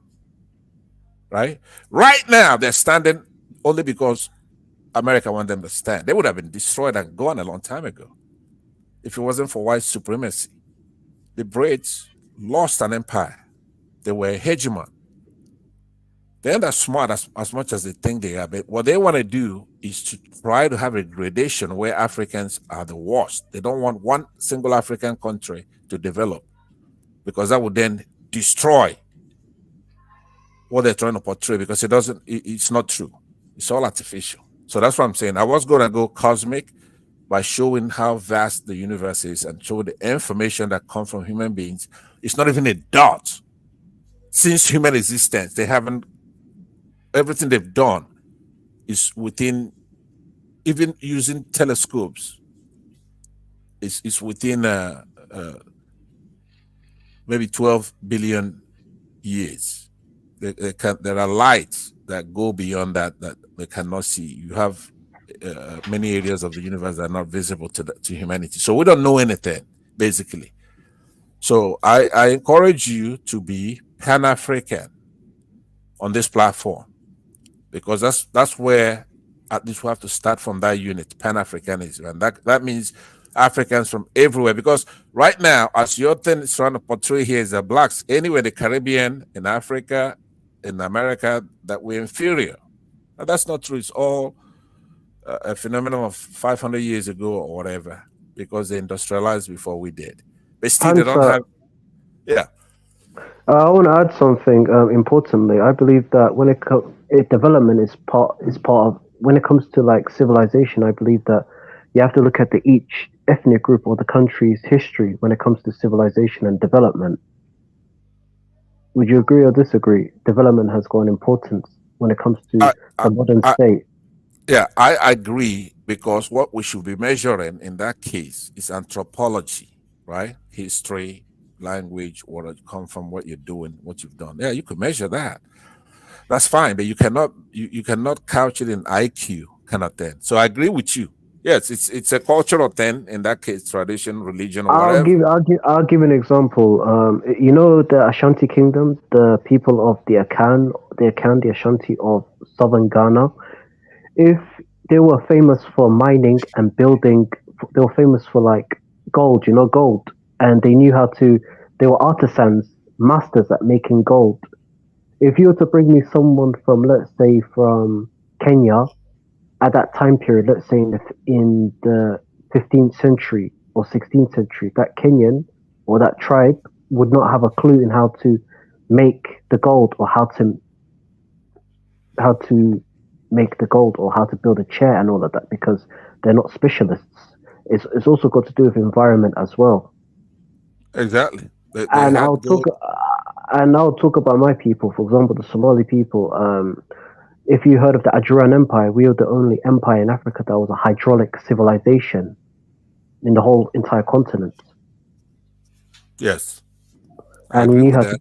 right? Right now, they're standing only because America wanted them to stand. They would have been destroyed and gone a long time ago if it wasn't for white supremacy. The Brits lost an empire. They were a hegemon. They're not smart as much as they think they are, but what they want to do is to try to have a gradation where Africans are the worst. They don't want one single African country to develop because that would then destroy what they're trying to portray because it's not true. It's all artificial. So that's what I'm saying. I was going to go cosmic by showing how vast the universe is and show the information that comes from human beings. It's not even a dot. Since human existence, they haven't, everything they've done is within, even using telescopes, is within maybe 12 billion years. There are lights that go beyond that they cannot see. You have many areas of the universe that are not visible to humanity. So we don't know anything, basically. So I encourage you to be Pan-African on this platform, because that's where at least we have to start from that unit, Pan-Africanism. And that means Africans from everywhere. Because right now, as your thing is trying to portray here is that blacks anywhere in the Caribbean, in Africa, in America, that we're inferior. And that's not true. It's all a phenomenon of 500 years ago or whatever, because they industrialized before we did. But still, they don't have. Yeah. I want to add something importantly. I believe that when development is part of, when it comes to like civilization, I believe that you have to look at each ethnic group or the country's history when it comes to civilization and development. Would you agree or disagree? Development has got an importance when it comes to the modern state. Yeah, I agree, because what we should be measuring in that case is anthropology, right? History, language, where it come from, what you're doing, what you've done. Yeah, you could measure that. That's fine, but you cannot couch it in IQ kind of thing. So I agree with you. Yes, it's a cultural thing in that case, tradition, religion, or whatever. I'll give an example. You know the Ashanti Kingdom, the people of the Ashanti of southern Ghana. If they were famous for mining and building, they were famous for like gold, gold, and they knew how to. They were artisans, masters at making gold. If you were to bring me someone from, let's say, from Kenya at that time period, let's say in the 15th century or 16th century, that Kenyan or that tribe would not have a clue in how to make the gold, or how to make the gold, or how to build a chair and all of that, because they're not specialists. It's also got to do with environment as well. Exactly. And I'll talk about my people, for example, the Somali people. If you heard of the Ajuran Empire, we were the only empire in Africa that was a hydraulic civilization in the whole entire continent. Yes. And you have,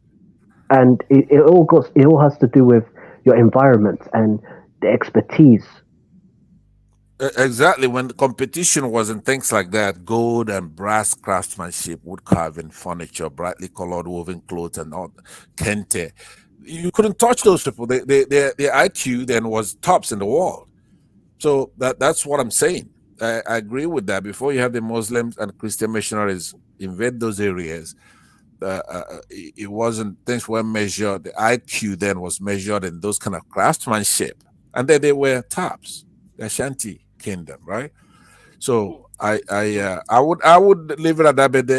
and it all has to do with your environment and the expertise. Exactly. When the competition was in things like that, gold and brass craftsmanship, wood carving, furniture, brightly colored woven clothes, and all kente, you couldn't touch those people. Their IQ then was tops in the world. So that's what I'm saying. I agree with that. Before you have the Muslims and Christian missionaries invade those areas, it wasn't, things were measured. The IQ then was measured in those kind of craftsmanship, and then they were tops. The Ashanti Kingdom, right? So I would leave it at that. But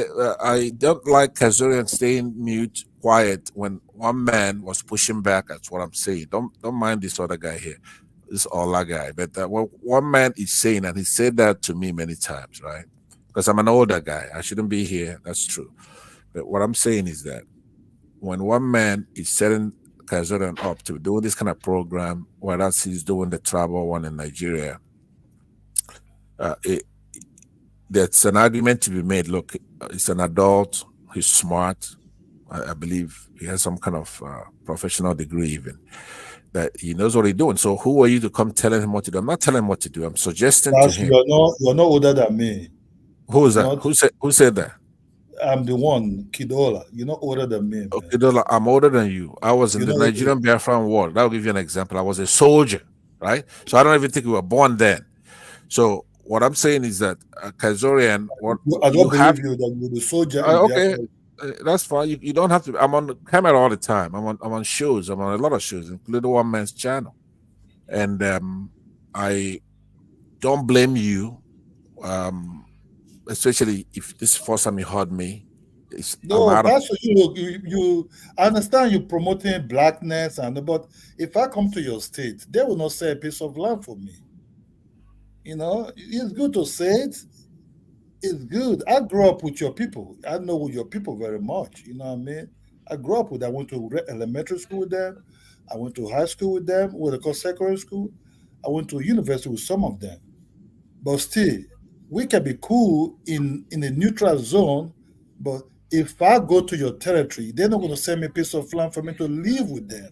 I don't like Kazurian staying mute, quiet when one man was pushing back. That's what I'm saying. Don't mind this other guy here, this Ola guy. But what one man is saying, and he said that to me many times, right? Because I'm an older guy, I shouldn't be here. That's true. But what I'm saying is that when one man is setting Kazurian up to do this kind of program, whereas he's doing the travel one in Nigeria, uh, it, there's an argument to be made. Look, he's an adult, he's smart. I believe he has some kind of professional degree, even that he knows what he's doing. So, who are you to come telling him what to do? I'm not telling him what to do. I'm suggesting to That's him. you're not older than me. Who is You're that? not. Who said that? I'm the one, Kidola. You're not older than me, man. Okay, Dola, I'm older than you. I was in You're the not older. Nigerian Biafran War. That'll give you an example. I was a soldier, right? So I don't even think we were born then. So what I'm saying is that Kazorian, what I you don't have, believe you that you're the soldier in okay, Biafra. that's fine. You don't have to. I'm on camera all the time. I'm on shows. I'm on a lot of shows, including One Man's channel, and I don't blame you, especially if this is the first time you heard me. I'm No, out of. Pastor, you I understand you promoting blackness but if I come to your state, they will not say a piece of land for me. It's good to say it. It's good. I grew up with your people. I know your people very much. You know what I mean? I grew up with. I went to elementary school with them. I went to high school with them. What they call secondary school. I went to university with some of them. But still, we can be cool in a neutral zone. But if I go to your territory, they're not going to send me a piece of land for me to live with them.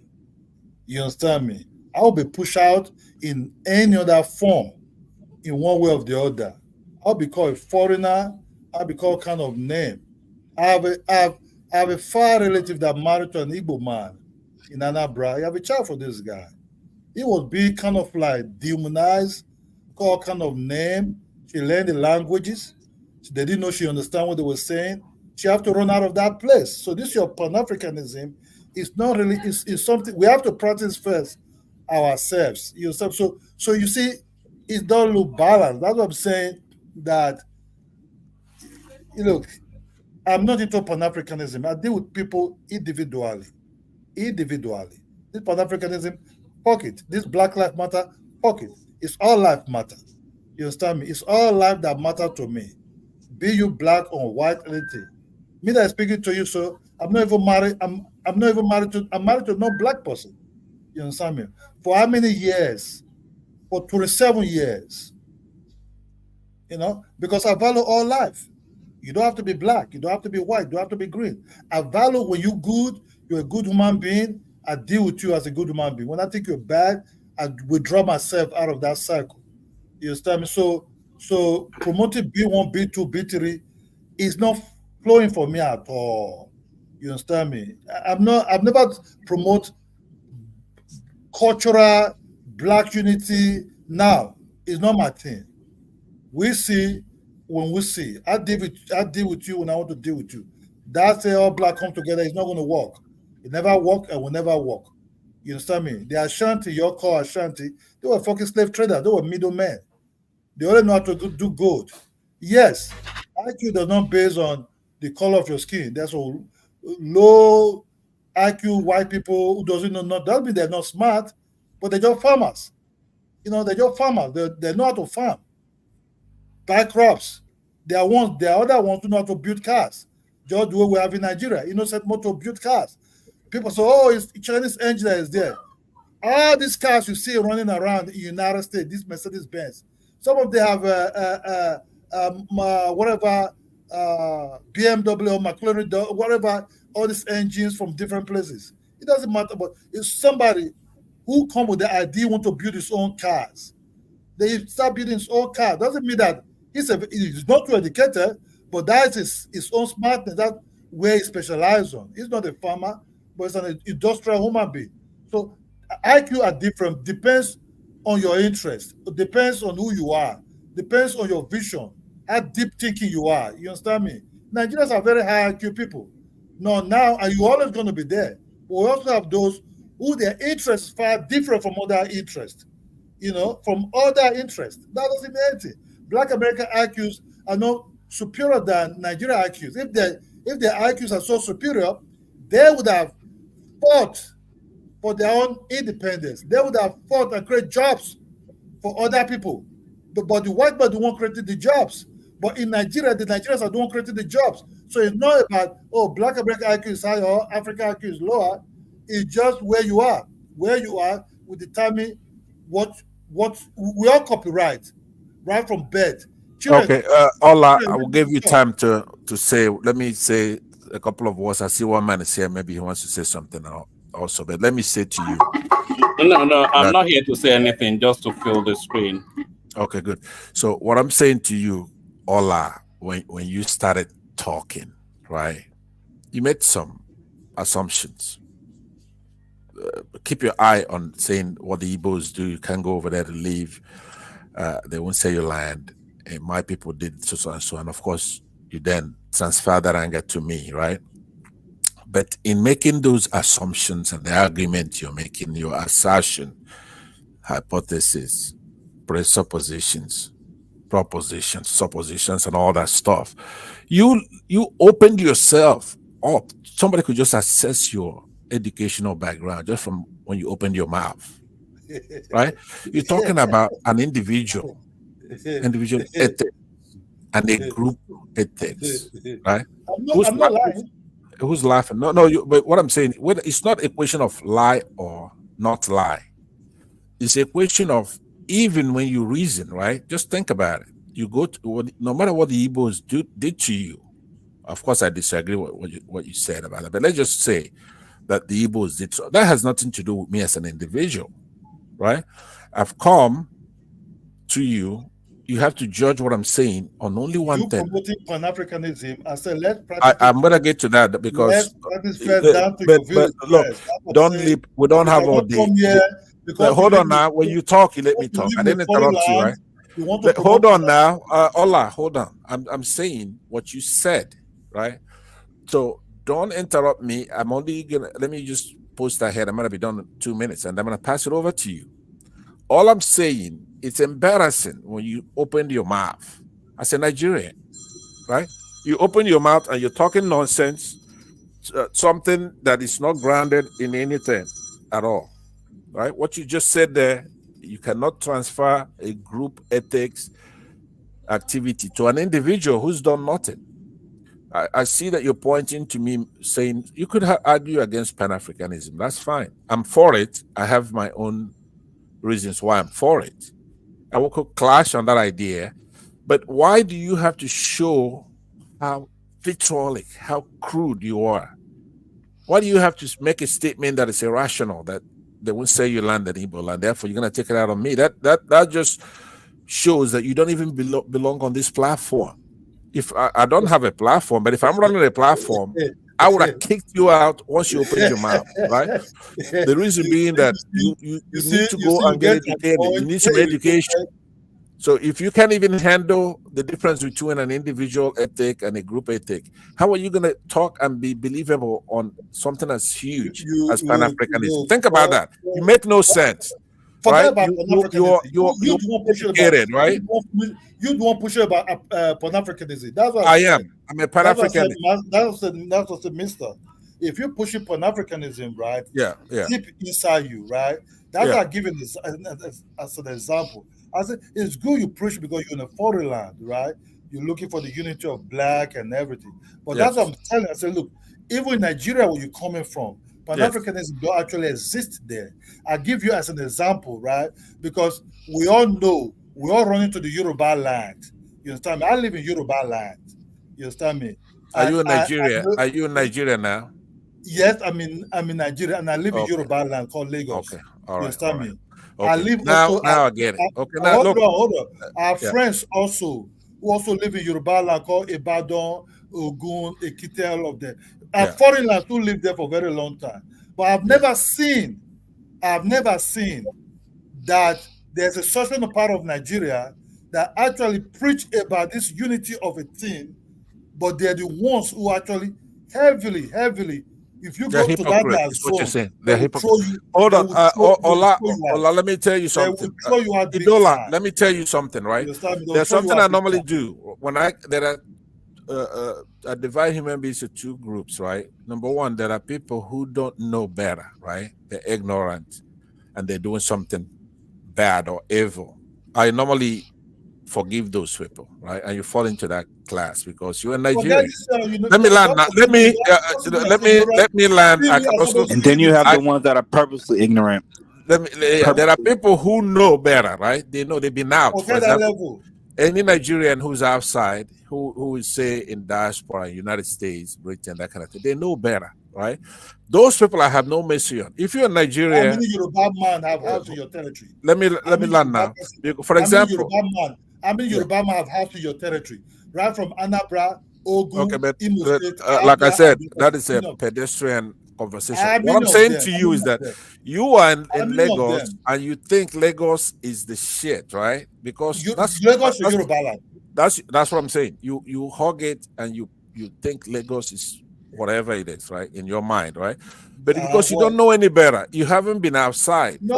You understand me? I'll be pushed out in any other form, in one way or the other. I'll be called a foreigner. I'll be called kind of name. I have a far relative that married to an Igbo man in Anambra. I have a child for this guy. He was being kind of like demonized, called kind of name. She learned the languages. They didn't know she understand what they were saying. She have to run out of that place. So this your Pan-Africanism is not really is something we have to practice first ourselves. So you see, it don't look balanced. That's what I'm saying. That look, I'm not into Pan-Africanism. I deal with people individually. Individually. This Pan-Africanism, pocket. This Black Lives Matter, pocket. It's all life matter. You understand me? It's all life that matter to me. Be you black or white, anything. Me that is speaking to you, so I'm not even married. I'm not even married to. I'm married to no black person. You understand me? For how many years? For 27 years. Because I value all life. You don't have to be black. You don't have to be white. You don't have to be green. I value when you're good, you're a good human being. I deal with you as a good human being. When I think you're bad, I withdraw myself out of that cycle. You understand me? So promoting B1, B2, B3 is not flowing for me at all. You understand me? I've never promote cultural black unity. Now it's not my thing. We see when we see. I deal with you when I want to deal with you. That's all black come together. It's not going to work. It never work and will never work. You understand me? The Ashanti, your call Ashanti, they were fucking slave traders. They were middlemen. They only know how to do gold. Yes, IQ does not based on the color of your skin. That's all. Low IQ white people who doesn't know, not doesn't mean they're not smart, but they're just farmers. They're just farmers. They know how to farm, buy crops. There are other ones who know how to build cars. Just the way we have in Nigeria. Innocent motor build cars. People say, oh, it's Chinese engine that is there. All these cars you see running around in the United States, this Mercedes Benz, some of them have whatever BMW or McLaren, whatever, all these engines from different places. It doesn't matter, but it's somebody who come with the idea want to build his own cars. They start building his own car. Doesn't mean that he's not too educated, but that is his own smartness. That's where he specializes on. He's not a farmer, but he's an industrial human being. So IQ are different. Depends on your interest. It depends on who you are. Depends on your vision. How deep thinking you are. You understand me? Nigerians are very high IQ people. No, now, and you're always going to be there. But we also have those who their interests far different from other interests. From other interests. That doesn't mean anything. Black American IQs are not superior than Nigerian IQs. If their IQs are so superior, they would have fought for their own independence. They would have fought and create jobs for other people. But the white man the one created the jobs. But in Nigeria, the Nigerians are the one creating the jobs. So it's not about, oh, Black American IQ is higher or African IQ is lower. It's just where you are. Where you are will determine what we all copyright right from birth. Children, Okay, Ola, I children will give you talk. time to say. Let me say a couple of words. I see one man is here. Maybe he wants to say something also. But let me say to you. No, I'm that- not here to say anything, just to fill the screen. Okay, good. So what I'm saying to you, Ola, when you started talking, right, you made some assumptions. Keep your eye on saying what the Igbos do. You can't go over there to live. They won't sell your land. And my people did so and so. And of course, you then transfer that anger to me, right? But in making those assumptions and the argument you're making, your assertion, hypothesis, presuppositions, propositions, suppositions, and all that stuff, you opened yourself up. Somebody could just assess your educational background just from when you opened your mouth, right? You're talking about an individual ethics and a group ethics, right? I'm not lying. Who's laughing? No. But what I'm saying, it's not a question of lie or not lie. It's a question of, even when you reason, right? Just think about it. You go to no matter what the Igbos did to you. Of course, I disagree with what you said about it. But let's just say that the Igbos did so. That has nothing to do with me as an individual, right? I've come to you. You have to judge what I'm saying on only one thing. Promoting Pan-Africanism. I said, let's I'm gonna get to that because down to your village look, don't leap. We don't have all day. But hold on now. When you talk, you let me talk. I didn't interrupt you, right? Hold on now, Ola. Hold on. I'm saying what you said, right? So don't interrupt me. I'm only gonna let me just post ahead. I'm gonna be done in 2 minutes, and I'm gonna pass it over to you. All I'm saying, it's embarrassing when you opened your mouth as a Nigerian, right? You open your mouth and you're talking nonsense, something that is not grounded in anything at all, right? What you just said there, you cannot transfer a group ethics activity to an individual who's done nothing. I see that you're pointing to me saying you could argue against Pan-Africanism. That's fine. I'm for it. I have my own reasons why I'm for it. I will clash on that idea. But why do you have to show how vitriolic, how crude you are? Why do you have to make a statement that is irrational, that they won't sell you land in Igbo land, therefore you're going to take it out on me? That just shows that you don't even belong on this platform. If I don't have a platform, but if I'm running a platform, I would have kicked you out once you opened your mouth, right? The reason being that you need to go and get educated. You need some education. So if you can't even handle the difference between an individual ethic and a group ethic, how are you going to talk and be believable on something as huge as Pan-Africanism? Think about that. You make no sense. Right? You're educated, right? You don't push about Pan-Africanism. That's what I am. I'm a Pan-Africanist. That's what the mister. If you push Pan-Africanism, right? Yeah. Deep inside you, right? That's what I'm giving this as an example. I said it's good you push because you're in a foreign land, right? You're looking for the unity of black and everything. But that's what I'm telling you. I said, look, even in Nigeria, where you're coming from, Pan-Africanism don't actually exist there. I give you as an example, right? Because we all know we all run into the Yoruba land. You understand me? I live in Yoruba land. You understand me? Are you in Nigeria? Are you in Nigeria now? Yes, I'm in Nigeria, and I live in Yoruba land called Lagos. Okay, all right. You understand me? Okay. I live now also. I get it. Okay, now look. Hold on. Our friends also who also live in Yoruba land called Ibadan, Ogun, Ekiti, all of them. Our foreign lands who live there for a very long time. But I've never seen that there's a certain part of Nigeria that actually preach about this unity of a thing, but they're the ones who actually heavily If you They're go to that hypocrites. their Is what you're zone, saying. they They're will hypocrites. throw you. Hold They on, will throw Ola, you out. Ola, let me tell you They will something. throw you out big Idola, time. let me tell you something, right? You understand me? They'll There's throw you something out I big normally time. do when I divide human beings into two groups, right? Number one, there are people who don't know better, right? They're ignorant and they're doing something bad or evil. I normally forgive those people, right? And you fall into that class because you're in Forget Nigeria. this, you know, Let me land don't now. forgive me. Don't see me as ignorant. Let me land. See I me can as also. somebody And who then you live in have the fear. ones that are purposely ignorant. Let me. There are people who know better, right? They know they've been out. For Forget that example, level. any Nigerian who's outside, who is say in diaspora, United States, Britain, that kind of thing, they know better, right? Those people I have no mercy on. If you're in How Nigeria, many Yoruba man have house in your territory? let me How land many now. Yoruba For example, how many Yoruba man have house in your territory? Right from Anambra, okay, Ogun, but Imo State, like I Abia, said, and that is a many of them. pedestrian conversation. How What many I'm of saying them? to How you many is of that them? you are How in many of Lagos them? and you think Lagos is the shit, right? Because Lagos or Yoruba land? that's what I'm saying. You hug it and you think Lagos is whatever it is, right? In your mind, right? But because you What? don't know any better, you haven't been outside No,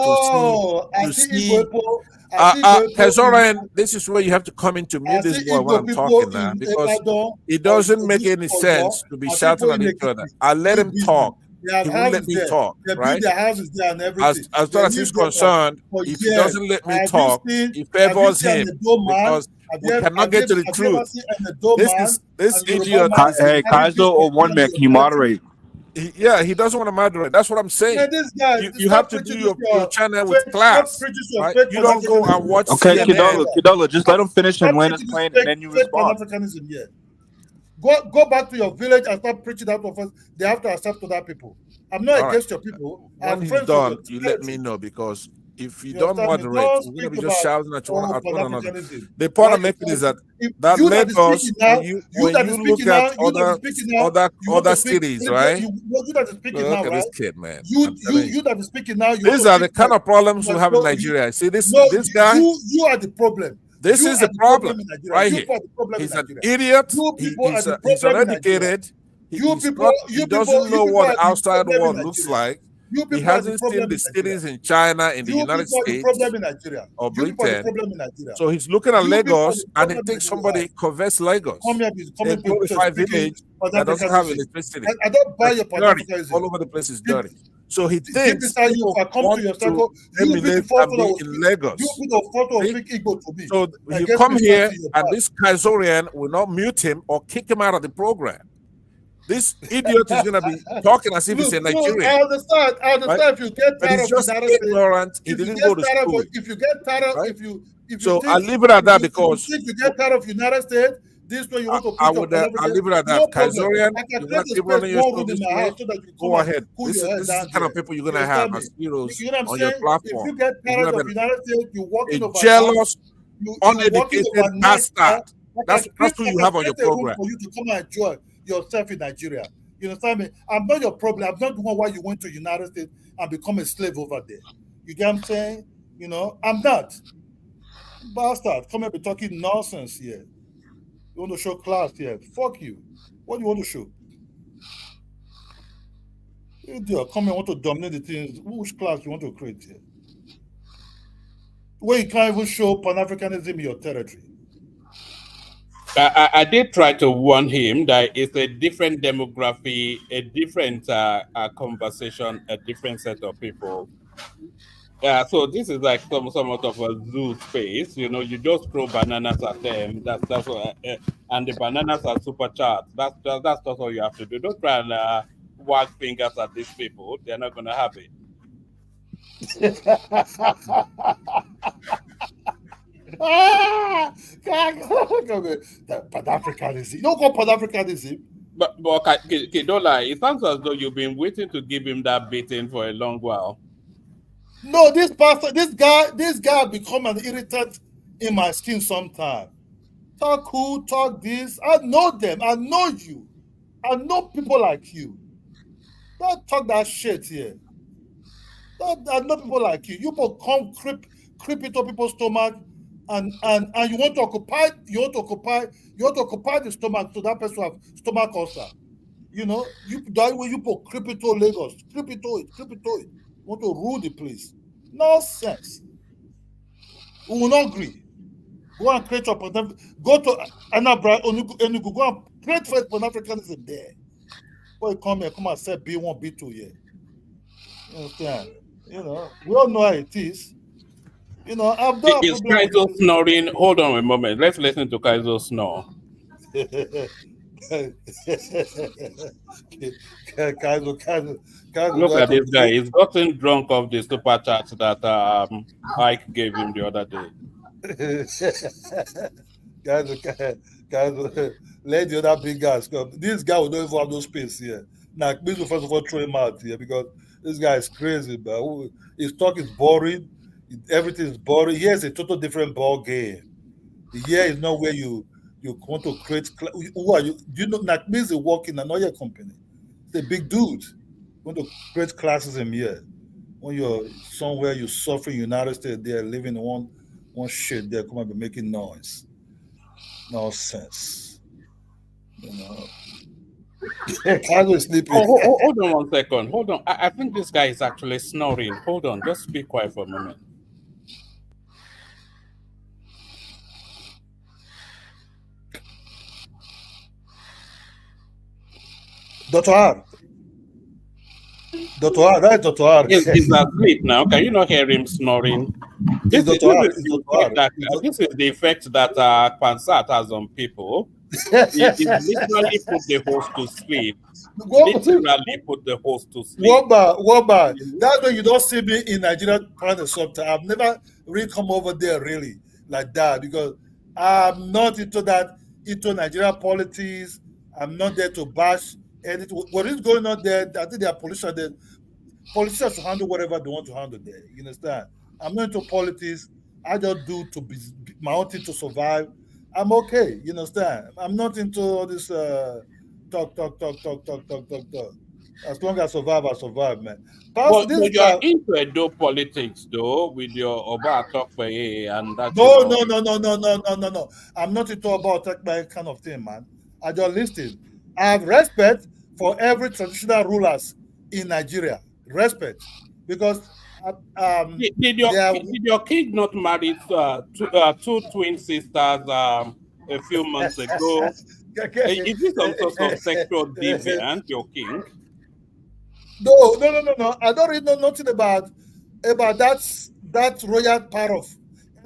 I to see see. Igbo people. I see Igbo people Kezoran, this is where you have to come into I mute this see boy when Igbo I'm people talking now in because Ibadan it or doesn't make this any Oyo sense to be and shouting people at in each other. Ekiti I let do him business. talk. They have He won't let houses me there. talk, They build right? their houses there and everything. As They far as live he's there concerned, for if he years. doesn't let me Have you talk, seen? he Have you favors seen an him Edo man? because we cannot get to the Have you ever truth. seen an Edo man This and Yoruba idiot man is Hey, having Kaizo peace or and One freedom in Man, your can you territory? moderate? he doesn't want to moderate. That's what I'm saying. Man, this guy, You have stop to do preaching this your channel with fake, stop class, preaching your right? fake You don't go and Pan-Africanism here. watch Okay, Stop preaching CNN. that. Kidola, just let him finish and Stop land his preaching this plane, and then you fake respond. Pan-Africanism here. Go back to your village and start preaching out of us. They have to accept other people. I'm not All right. against your people. I When have he's friends from your done, you let me territory. know because if you You don't understand me? moderate, Don't we're gonna speak be just about shouting at one another. Pan-Africanism. The point Why I'm you making is talking? that If that you that is Lagos, speaking now, when you look at other you want to pick cities, you right? that is speaking Look now, at right? this kid, man. You I'm telling you. that is speaking now, you want These to are pick the kind of problems we have in no, Nigeria. See no, this guy. you are the problem. This You is are the the problem problem in Nigeria. right You here. people are the problem in He's an Nigeria. idiot. You people are the He's problem in Nigeria. uneducated. He's not. He You doesn't know people what are the the outside problem in world looks Nigeria. like. You He people are the hasn't seen problem the in Nigeria. cities in China, in the You United people are the States, problem in Nigeria. or You people are the Britain. problem in Nigeria. So he's looking at You people are Lagos the and he problem in thinks Nigeria. somebody covets Lagos, a glorified speaking village South that doesn't have Africanism. electricity. I don't buy That's your dirty. Pan-Africanism. All over the place is dirty. So he Deep thinks inside you, people if I come to want your to circle, you be the emulate first and one that be will in speak. You Lagos. be the first one will See? speak Igbo to me. So and you get come me here to your and back. this Kaisorian will not mute him or kick him out of the program. This idiot is going to be talking as if he's a Nigerian. I understand. Right? If you get But tired he's of just United States, ignorant. He didn't go to school. if you get tired of, Right? if you So I think leave it at that if you because think you get tired of United States, this way you want to preach your I'll leave it at no that. problem. Kaisorian, I can you create want a to keep space running your one show room in this my way? house so that you Go come and ahead. cool This your head is the down kind there. of people you're You gonna have understand me? as heroes You know what I'm on your saying? platform. If you get You're tired gonna of be United States, you're a walking overnight. jealous, You're walking uneducated overnight. bastard. That's who I you can have on your create a room program. for you to come and enjoy yourself in Nigeria. You understand me? I'm not your problem. I'm not the one why you went to United States and become a slave over there. You get what I'm saying? You know, I'm not. Bastard, come and be talking nonsense here. You want to show class here? Fuck you. What do you want to show? You come and want to dominate the things. Which class you want to create here? Where you can't even show Pan-Africanism in your territory. I did try to warn him that it's a different demography, a different conversation, a different set of people. Yeah, so this is like somewhat of a zoo space. You know, you just throw bananas at them. That's what, and the bananas are supercharged. That's just all you have to do. Don't try and wag fingers at these people. They're not gonna have it. Pan-Africanism. You don't call Pan-Africanism. But don't lie. It sounds as though you've been waiting to give him that beating for a long while. No, this guy become an irritant in my skin sometimes. Talk who, talk this. I know them. I know you. I know people like you. Don't talk that shit here. I know people like you. You people come creep into people's stomach and you want to occupy the stomach so that person have stomach ulcer. You know, you that way you put crypto Lagos, crypto it. Want to rule the place? Nonsense. We will not agree. Go and create your go to Anambra, Enugu, go and create first Pan Africanism there. Boy, come here, come and say B1, B2 here. You understand? You know, we all know how it is. You know, I've done a Is problem with Kaizo snoring? Hold on a moment. Let's listen to Kaizo snore. Kaizo Look got at to this guy. do. He's gotten drunk off the super chat that Ike gave him the other day. Guys, let the other big guys come. This guy will not even have no space here. Now, please first of all throw him out here because this guy is crazy, man. His talk is boring. Everything is boring. Here's a total different ball game. Here is not where you want to create. Who are you? Do you know? Like, means they work in another company. It's a big dude. You want to create classism here. When you're somewhere, you're suffering, United States, there living in one shit there, come and be making noise. Nonsense. You know. Carlo is sleeping. Hold on 1 second. Hold on. I think this guy is actually snoring. Hold on. Just be quiet for a moment. Dr. R. Dr. R, right, Dr. R. He's asleep now. Can you not hear him snoring? This is the effect that Pansat has on people. He literally put the host to sleep. Literally put the host to sleep. Waba. That's why you don't see me in Nigeria trying to sometimes. I've never really come over there really like that because I'm not into Nigeria politics. I'm not there to bash anything. What is going on there? I think they are politicians to handle whatever they want to handle there. You understand? I'm not into politics. I just do to be my own thing to survive. I'm okay. You understand? I'm not into all this talk. As long as I survive, man. But you're into Edo politics, though, with your Oba Atokpe and that. No. I'm not into about that kind of thing, man. I just listen. I have respect for every traditional rulers in Nigeria. Respect, because did your king not marry two twin sisters a few months ago? Is this some sort of sexual deviant, your king? No. I don't really know nothing about that royal part of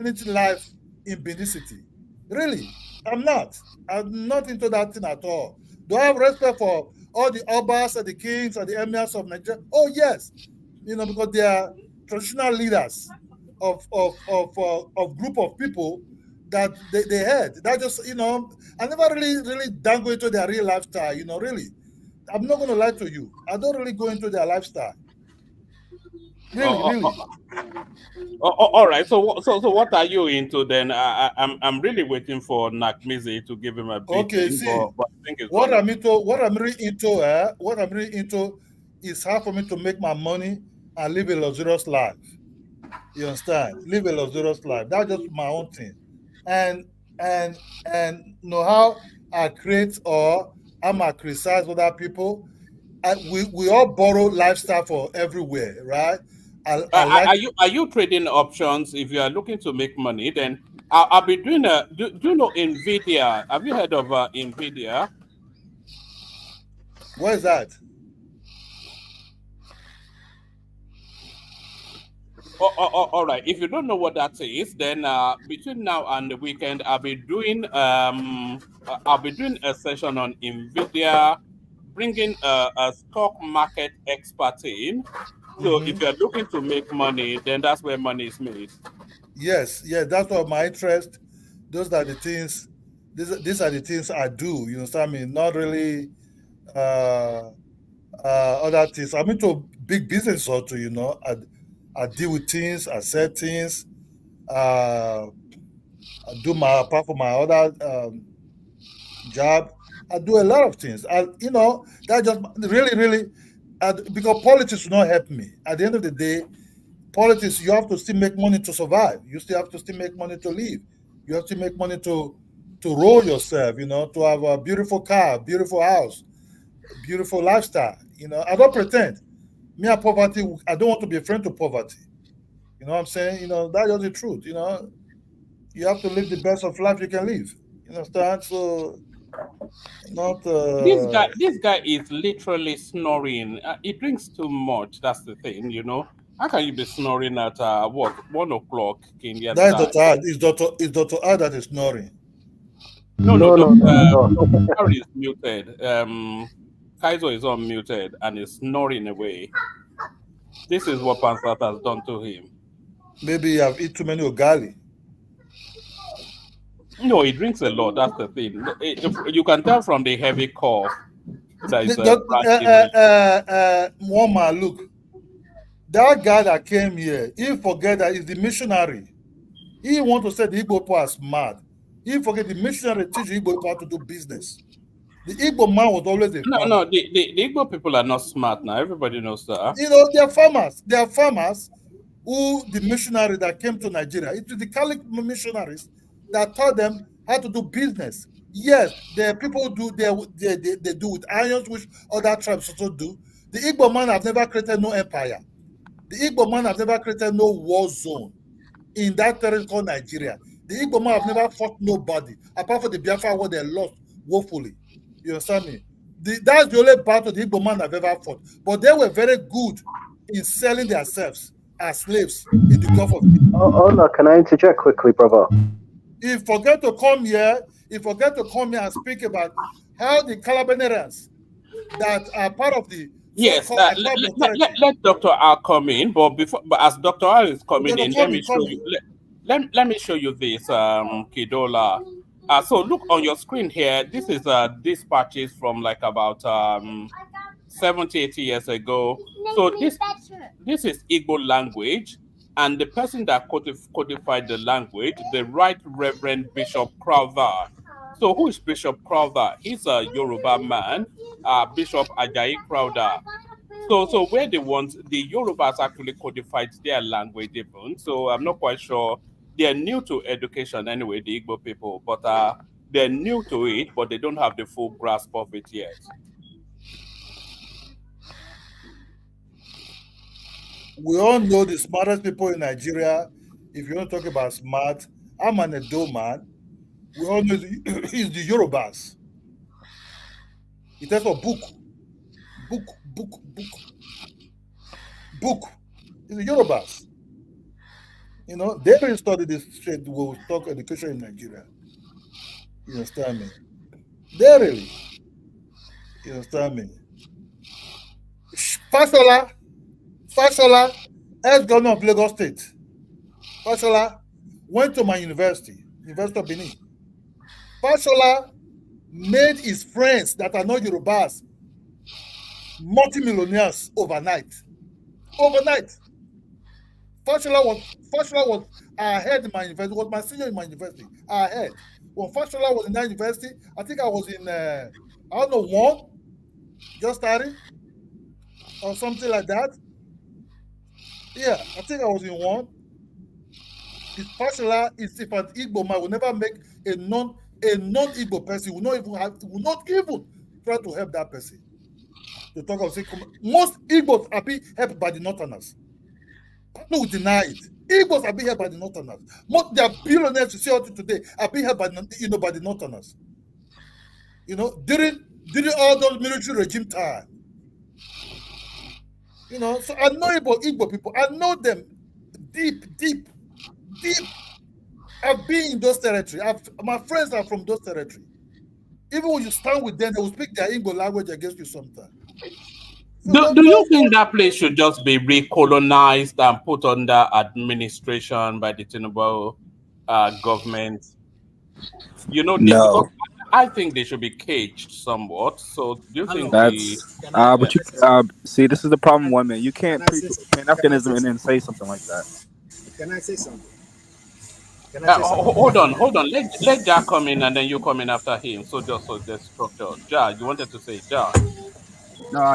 anything life in Benin City. Really, I'm not. I'm not into that thing at all. Do I have respect for all the Obas and the kings and the emirs of Nigeria? Oh yes, because they are traditional leaders of group of people that they had. That just I never really don't go into their real lifestyle. Really, I'm not going to lie to you. I don't really go into their lifestyle. Really. All right. So what are you into then? I'm really waiting for Nakmizi to give him a beating. Okay, see, but I think what I'm really into is how for me to make my money and live a luxurious life. You understand? Live a luxurious life. That's just my own thing. And know how I create or I'm a criticize other people. We all borrow lifestyle for everywhere, right? Are you trading options? If you are looking to make money, then I'll be doing do you know Nvidia? Have you heard of Nvidia? What is that? All right. If you don't know what that is, then between now and the weekend, I'll be doing a session on Nvidia, bringing a stock market expert in. So if you're looking to make money, then that's where money is made. Yes, that's what my interest. Those are the things. These are the things I do. You know what I mean? Not really other things. I'm into big business also. I deal with things. I sell things. I do apart from my other job. I do a lot of things. That just really because politics will not help me. At the end of the day, politics, you have to still make money to survive. You still have to make money to live. You have to make money to roll yourself, to have a beautiful car, beautiful house. beautiful lifestyle. You know, I don't pretend. Me and poverty, I don't want to be a friend to poverty. You know what I'm saying? You know, that's just the truth. You know, you have to live the best of life you can live. You understand? So, not. This guy is literally snoring. He drinks too much. That's the thing, you know. How can you be snoring at what 1 o'clock Kenyan That is time? Dr. Ad. It's Dr. Ad that is snoring. No, No, no, Doctor no, no. Dr. Harry is muted. Kaiser is unmuted and is snoring away. This is what Pansat has done to him. Maybe you have eaten too many ugali. No, he drinks a lot. That's the thing. You can tell from the heavy cough that is brand in his. Muammar, look, that guy that came here, he forget that he's the missionary. He want to say the Igbo people are smart. He forget the missionary teach the Igbo people how to do business. The Igbo man was always a No, farmer. no, the Igbo people are not smart now. Everybody knows that. You know, they are farmers. They are farmers who the missionary that came to Nigeria. It was the Catholic missionaries that taught them how to do business. Yes, there are people who do they do with irons, which other tribes also do. The Igbo man have never created no empire. The Igbo man have never created no war zone in that territory called Nigeria. The Igbo man have never fought nobody, apart from the Biafra war they lost woefully. You understand me? That's the only battle the Igbo man have ever fought. But they were very good in selling themselves as slaves in the Gulf of Guinea. Oh, no, can I interject quickly, brother? He forget to come here and speak about how the Calabanians that are part of the Yes, so-called let Dr. R come in, but as Dr. R is coming in, let me show you. Let me show you this, Kidola. So look on your screen here. This is dispatches from like about 70, 80 years ago. So this is Igbo language, and the person that codified the language, the Right Reverend Bishop Crowther. So who is Bishop Crowther? He's a Yoruba man, Bishop Ajayi Crowther. So where they want the Yorubas actually codified their language even. So I'm not quite sure. They're new to education anyway, the Igbo people, but they're new to it, but they don't have the full grasp of it yet. We all know the smartest people in Nigeria. If you want to talk about smart, I'm an Edo man. We all know he's the Yorubas. It has a book. It's the Yorubas. You know, they really study this shit. We'll talk education in Nigeria. You understand me? They really. You understand me? Fashola, ex-governor of Lagos State. Fashola went to my university, University of Benin. Fashola made his friends that are not Yorubas multimillionaires overnight. Fashola was ahead in my university, was my senior in my university, ahead. When Fashola was in that university, I think I was in, I don't know, one, just starting, or something like that. Yeah, I think I was in one. If Fashola is if an Igbo man will never make a non-Igbo person will not even try to help that person. To talk of most Igbos are being helped by the Northerners. No, we deny it. Igbos are being helped by the Northerners. Most their billionaires you see out today are being helped by by the Northerners. You know, during all those military regime time. You know, so I know about Igbo people. I know them deep. I've been in those territories. My friends are from those territories. Even when you stand with them, they will speak their Igbo language against you sometimes. So do you think that place should just be recolonized and put under administration by the Tinubu government? You know, No. I think they should be caged somewhat. So do you think That's but you see, this is the problem, women. You can't preach Pan-Africanism and then say something like that. Can I say something? Hold on. Let Jack come in and then you come in after him. So just so the structure. Jack, you wanted to say, Jack?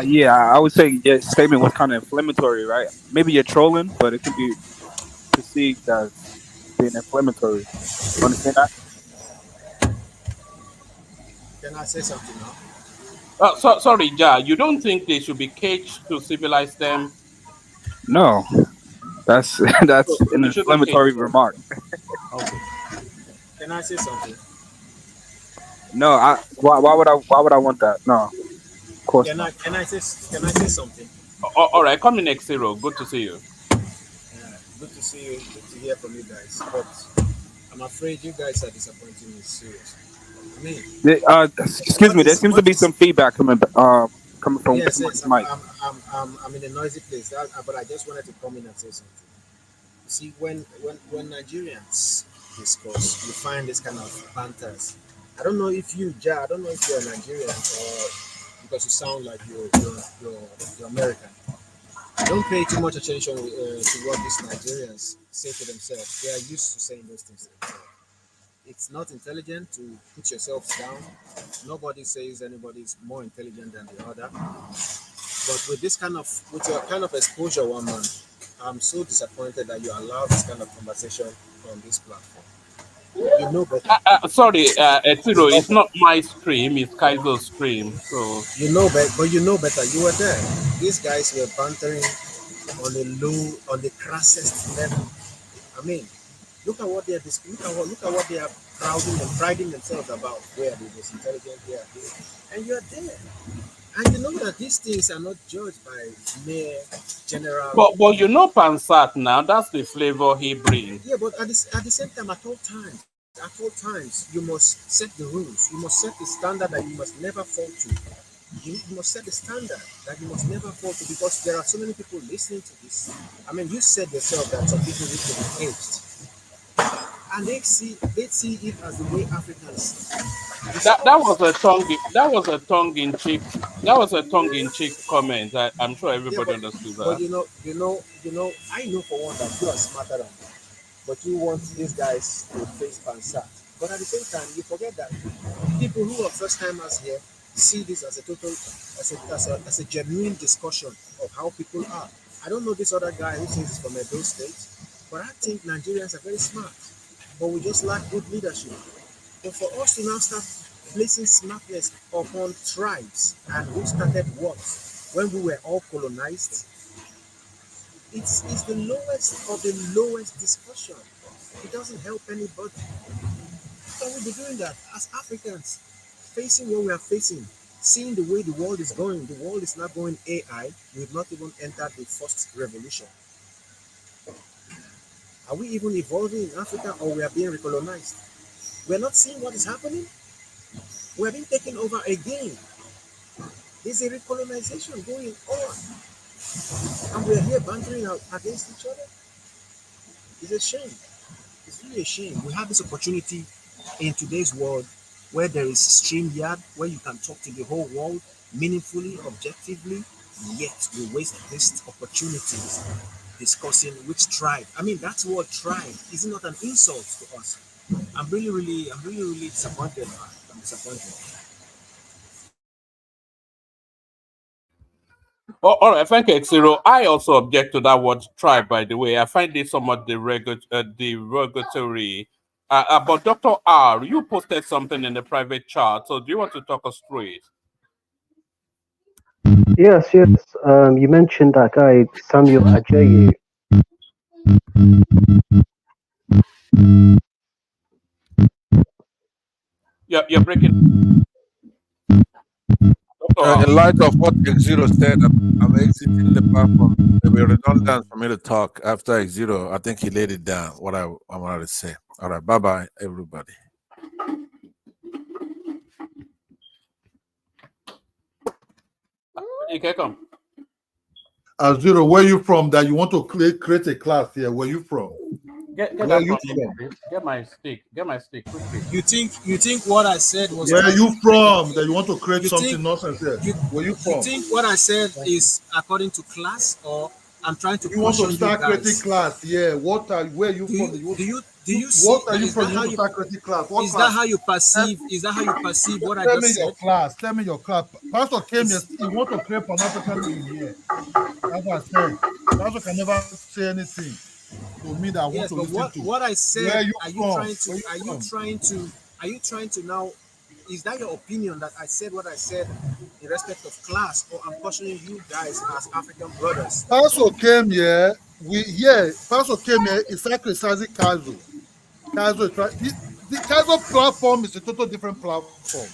Yeah, I would say your statement was kind of inflammatory, right? Maybe you're trolling, but it can be perceived as being inflammatory. You understand that? Can I say something now? Sorry, Ja. You don't think they should be caged to civilize them? No, that's So, that's so an they shouldn't cage inflammatory them. remark. Okay. Can I say something? No, why would I want that? No, of course not. Can I say something? All right. Come in next zero. Good to see you. Yeah, good to see you. Good to hear from you guys. But I'm afraid you guys are disappointing me. Serious. I mean, Excuse me. There seems to what be is some feedback coming from yes, somebody's yes. mic. I'm in a noisy place. But I just wanted to come in and say something. You see, when Nigerians discuss, you find this kind of banters. I don't know if you, Ja, I don't know if you're Nigerian or because you sound like you're American. Don't pay too much attention to what these Nigerians say to themselves. They are used to saying those things to themselves. It's not intelligent to put yourself down. Nobody says anybody's more intelligent than the other. But with your kind of exposure, one man, I'm so disappointed that you allow this kind of conversation on this platform. You know better. Sorry, Etiro. It's Okay. not my stream. It's Kaizo's stream. So You know better, but you know better. You were there. These guys were bantering on the crassest level. I mean, look at what they are priding themselves about. Where the most intelligent they are doing, and you are there. And you know that these things are not judged by mere general. But you know Pansat now. That's the flavor he brings. Yeah, but at the same time, at all times, you must set the rules. You must set the standard that you must never fall to. You must set the standard that you must never fall to because there are so many people listening to this. I mean, you said yourself that some people need to be caged, and they see it as the way Africans That discuss. was a tongue in cheek comment. I'm sure Yeah, everybody understood that. I know for one that you are smarter than me, but you want these guys to face Pansat. But at the same time, you forget that people who are first timers here see this as a total, as a genuine discussion of how people are. I don't know this other guy who says he's from Edo State, but I think Nigerians are very smart, but we just lack good leadership. But for us to now start placing smartness upon tribes and who started what when we were all colonized, it's the lowest of the lowest discussion. It doesn't help anybody. How can we be doing that as Africans, facing what we are facing, seeing the way the world is going? The world is not going AI. We've not even entered the first revolution. Are we even evolving in Africa or we are being recolonized? We're not seeing what is happening. We're being taken over again. There's a recolonization going on, and we're here bantering out against each other. It's a shame. It's really a shame. We have this opportunity in today's world where there is StreamYard, where you can talk to the whole world meaningfully, objectively, yet we waste these opportunities discussing which tribe. I mean, that's what tribe is it not an insult to us? I'm really disappointed. Man. I'm disappointed. Oh, all right, thank you, Xero. I also object to that word tribe, by the way. I find it somewhat derogatory. But Dr. R, you posted something in the private chat, so do you want to talk us through it? Yes, yes. You mentioned that guy Samuel Ajayi. You're breaking. Dr. R. In light of what X0 said, I'm exiting the platform. It will be redundant for me to talk after X0. I think he laid it down, what I wanted to say. All right, bye-bye, everybody. You can come. Zero, where you from that you want to create a class here? Where you from? Get Where that you from from? me. Get my stick. Get my stick quickly. You think what I said was Where not you from that you want to create you think something nonsense here? Where you you from? think what I said is according to class or I'm trying to You want to caution you start creating guys. class? Yeah. Where you Do from? you do you see What are you is from? that You how want to you start creating class? What is that class? how you perceive is that how you perceive what I Tell me just your said? class. Tell me your class. Pastor came here. He want to create Pan-Africanism here. That's what I said. Pastor can never say anything to me that I want Yes, to but listen to. what I Where said, you are you from? trying to Where you are you from? trying to are you trying to now is that your opinion that I said what I said in respect of class, or I'm questioning you guys as African brothers. Paso came here. Paso came here. It's criticizing Kazo. The Kazo platform is a total different platform.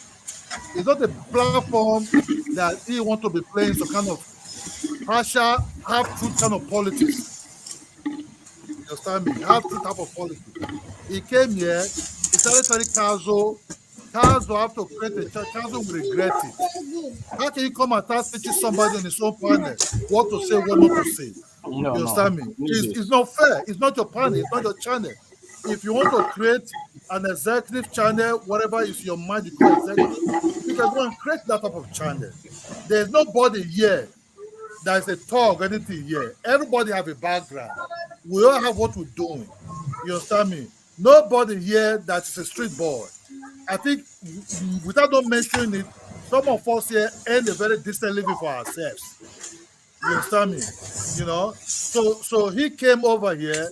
It's not a platform that he want to be playing some kind of partial, half-truth kind of politics. You understand me? Half-truth type of politics. He came here. He started telling Kazo have to create a church. Kazo will regret it. How can you come and start teaching somebody on his own panel what to say, what not to say? You understand me? It's not fair. It's not your panel. It's not your channel. If you want to create an executive channel, whatever is your mind, you call executive, you can go and create that type of channel. There's nobody here that is a talk or anything here. Everybody have a background. We all have what we're doing. You understand me? Nobody here that is a street boy. I think without not mentioning it, some of us here earn a very decent living for ourselves. You understand me? You know, so he came over here.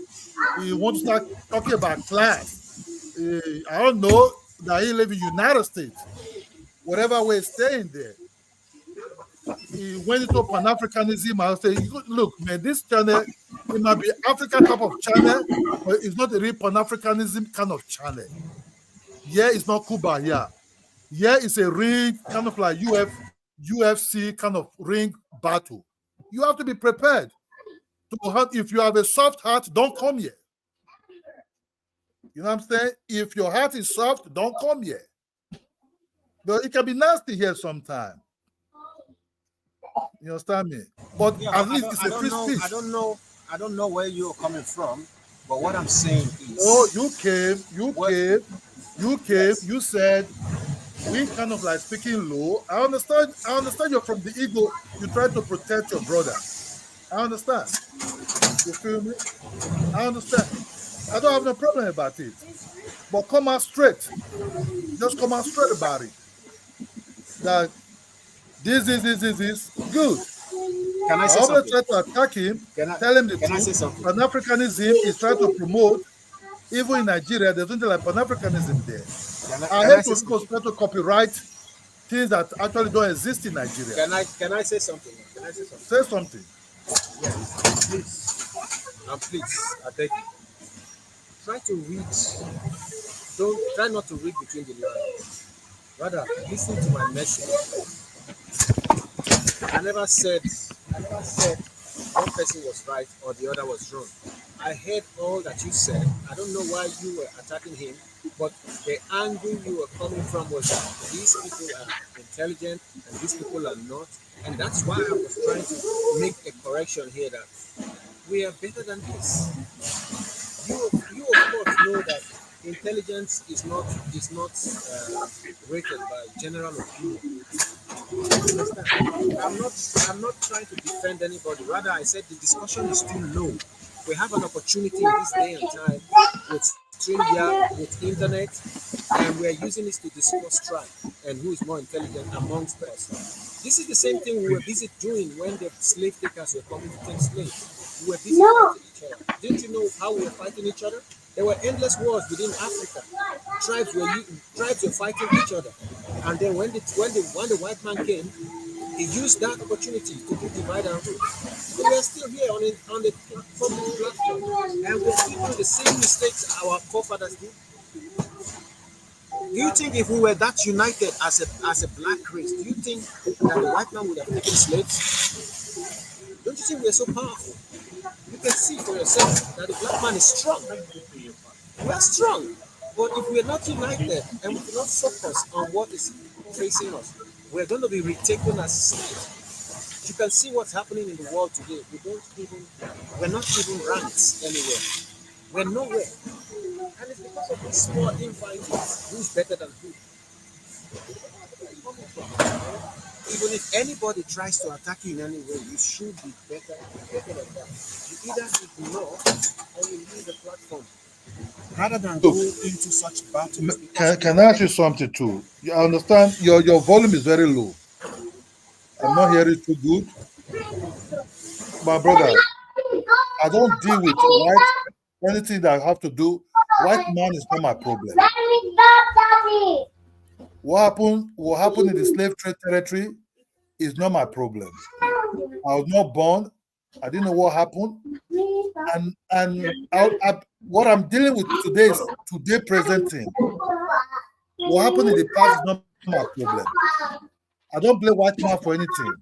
He wants to start talking about class. I don't know that he live in United States. Whatever way he's staying there. He went into Pan-Africanism. I say, look, man, this channel, it might be African type of channel, but it's not a real Pan-Africanism kind of channel. Yeah, it's not Cuba here. Yeah, it's a ring, kind of like UFC kind of ring battle. You have to be prepared. If you have a soft heart, don't come here. You know what I'm saying? If your heart is soft, don't come here. But it can be nasty here sometimes. You understand me? But Yeah, at least it's a free speech. I don't know where you're coming from, but what I'm saying is. Oh, you came, you said we kind of like speaking low. I understand you're from the ego. You try to protect your brother. I understand. You feel me? I understand. I don't have no problem about it. But come out straight. Just come out straight about it. That this is good. Can I say something? Try to attack him, tell him the truth. Pan-Africanism is trying to promote, even in Nigeria, there's something like Pan-Africanism there. I hate to people try to copyright things that actually don't exist in Nigeria. Can I say something? Say something. Yes, please, I beg you. Try to read. Try not to read between the lines. Rather, listen to my message. I never said one person was right or the other was wrong. I heard all that you said. I don't know why you were attacking him, but the angle you were coming from was that these people are intelligent and these people are not. And that's why I was trying to make a correction here that we are better than this. You of course know that intelligence is not rated by general opinion. I'm not trying to defend anybody. Rather, I said the discussion is too low. We have an opportunity in this day and time with StreamYard, with internet, and we are using this to discuss strife and who is more intelligent amongst us. This is the same thing we were busy doing when the slave takers were coming to take slaves. We were busy fighting each other. Didn't you know how we were fighting each other? There were endless wars within Africa. Tribes were fighting each other, and then when the white man came, he used that opportunity to do divide and rule. So we are still here on the public platform, and we're still doing the same mistakes our forefathers did. Do you think if we were that united as a black race, do you think that the white man would have taken slaves? Don't you think we're so powerful? You can see for yourself that the black man is strong. We are strong. But if we are not united and we do not focus on what is facing us, we're going to be retaken as slaves. You can see what's happening in the world today. We're not even ranked anywhere. We're nowhere. And it's because of this small infighting. Who's better than who? Even if anybody tries to attack you in any way, you should be better than that. You either ignore or you leave the platform. Rather than go into such battles. Can I ask you something too? I understand your volume is very low. I'm not hearing too good. My brother, I don't deal with anything that I have to do. White man is not my problem. What happened in the slave trade territory is not my problem. I was not born. I didn't know what happened. And what I'm dealing with today is today present thing. What happened in the past is not my problem. I don't blame white man for anything.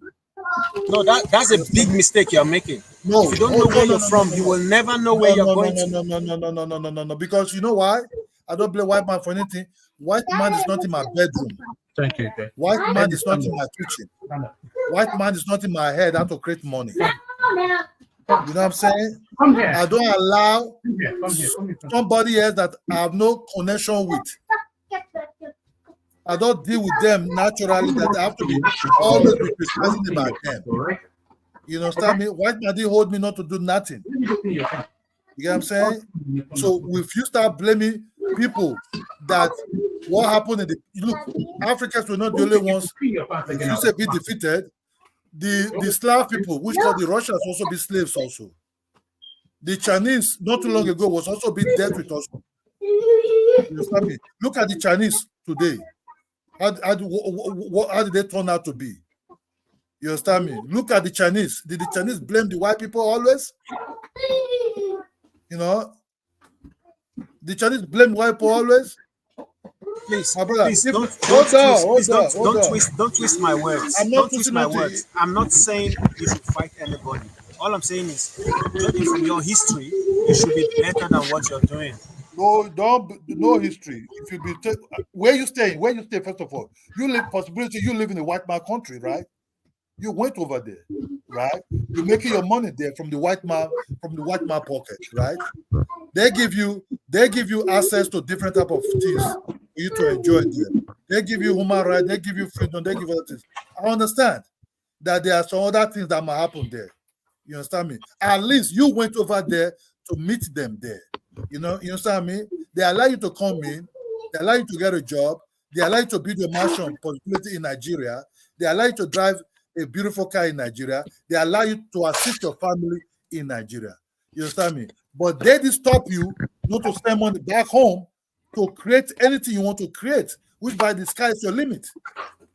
No, that's a big mistake you're making. No, if you don't know where you're from, you will never know where you're going to. No. Because you know why? I don't blame white man for anything. White man is not in my bedroom. Thank you. White man is not in my kitchen. White man is not in my head how to create money. You know what I'm saying? I don't allow somebody else that I have no connection with. I don't deal with them naturally that I have to be always be criticizing about them. You understand me? White man didn't hold me not to do nothing. You get what I'm saying? So if you start blaming people that what happened in the look, Africans were not the only ones. If you say be defeated, the Slav people, which called the Russians, also be slaves also. The Chinese not too long ago was also being dealt with also. You understand me? Look at the Chinese today. How did they turn out to be? You understand me? Look at the Chinese. Did the Chinese blame the white people always? You know? The Chinese blame white people always? Please, my brother, please don't twist my words. Don't twist my words. I'm not saying you should fight anybody. All I'm saying is, judging from your history, you should be better than what you're doing. No history. If you be where you stay first of all, you live in a white man country, right? You went over there, right? You're making your money there from the white man pocket, right? They give you access to different type of things for you to enjoy them. They give you human rights, they give you freedom, they give you other things. I understand that there are some other things that might happen there. You understand me? At least you went over there to meet them there. You understand me? They allow you to come in, they allow you to get a job, they allow you to build a mansion possibility in Nigeria, they allow you to drive a beautiful car in Nigeria, they allow you to assist your family in Nigeria. You understand me? But they did stop you not to spend money back home to create anything you want to create, which by the sky is your limit.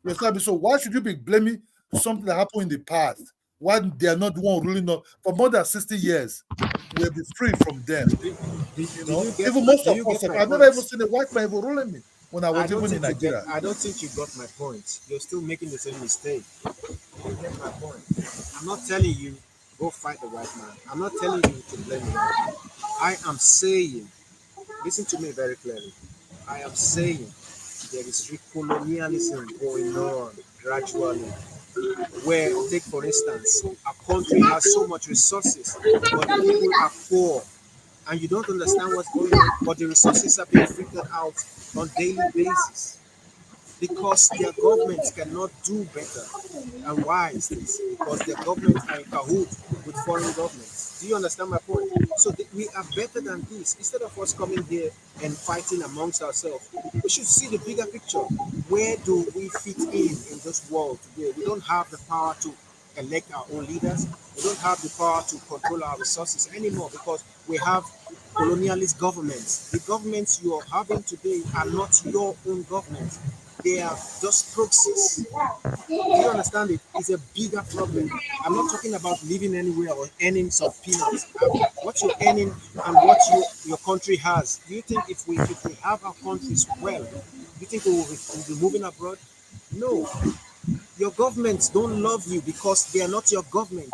You understand me? So why should you be blaming something that happened in the past? Why they are not the one ruling not for more than 60 years? We'll be free from them. Even most of us, I've never even seen a white man even ruling me when I was even in Nigeria. I don't think you got my point. You're still making the same mistake. You get my point. I'm not telling you go fight the white man. I'm not telling you to blame him. I am saying, listen to me very clearly. I am saying there is recolonialism going on gradually. Where, take for instance, a country has so much resources, but the people are poor, and you don't understand what's going on, but the resources are being filtered out on daily basis because their governments cannot do better. And why is this? Because their governments are in cahoots with foreign governments. Do you understand my point? So we are better than this. Instead of us coming here and fighting amongst ourselves, we should see the bigger picture. Where do we fit in this world today? We don't have the power to elect our own leaders. We don't have the power to control our resources anymore because we have colonialist governments. The governments you are having today are not your own government. They are just proxies. Do you understand it? It's a bigger problem. I'm not talking about living anywhere or earning some peanuts. What you're earning and what your country has. Do you think if we have our countries well, do you think we will be moving abroad? No. Your governments don't love you because they are not your government.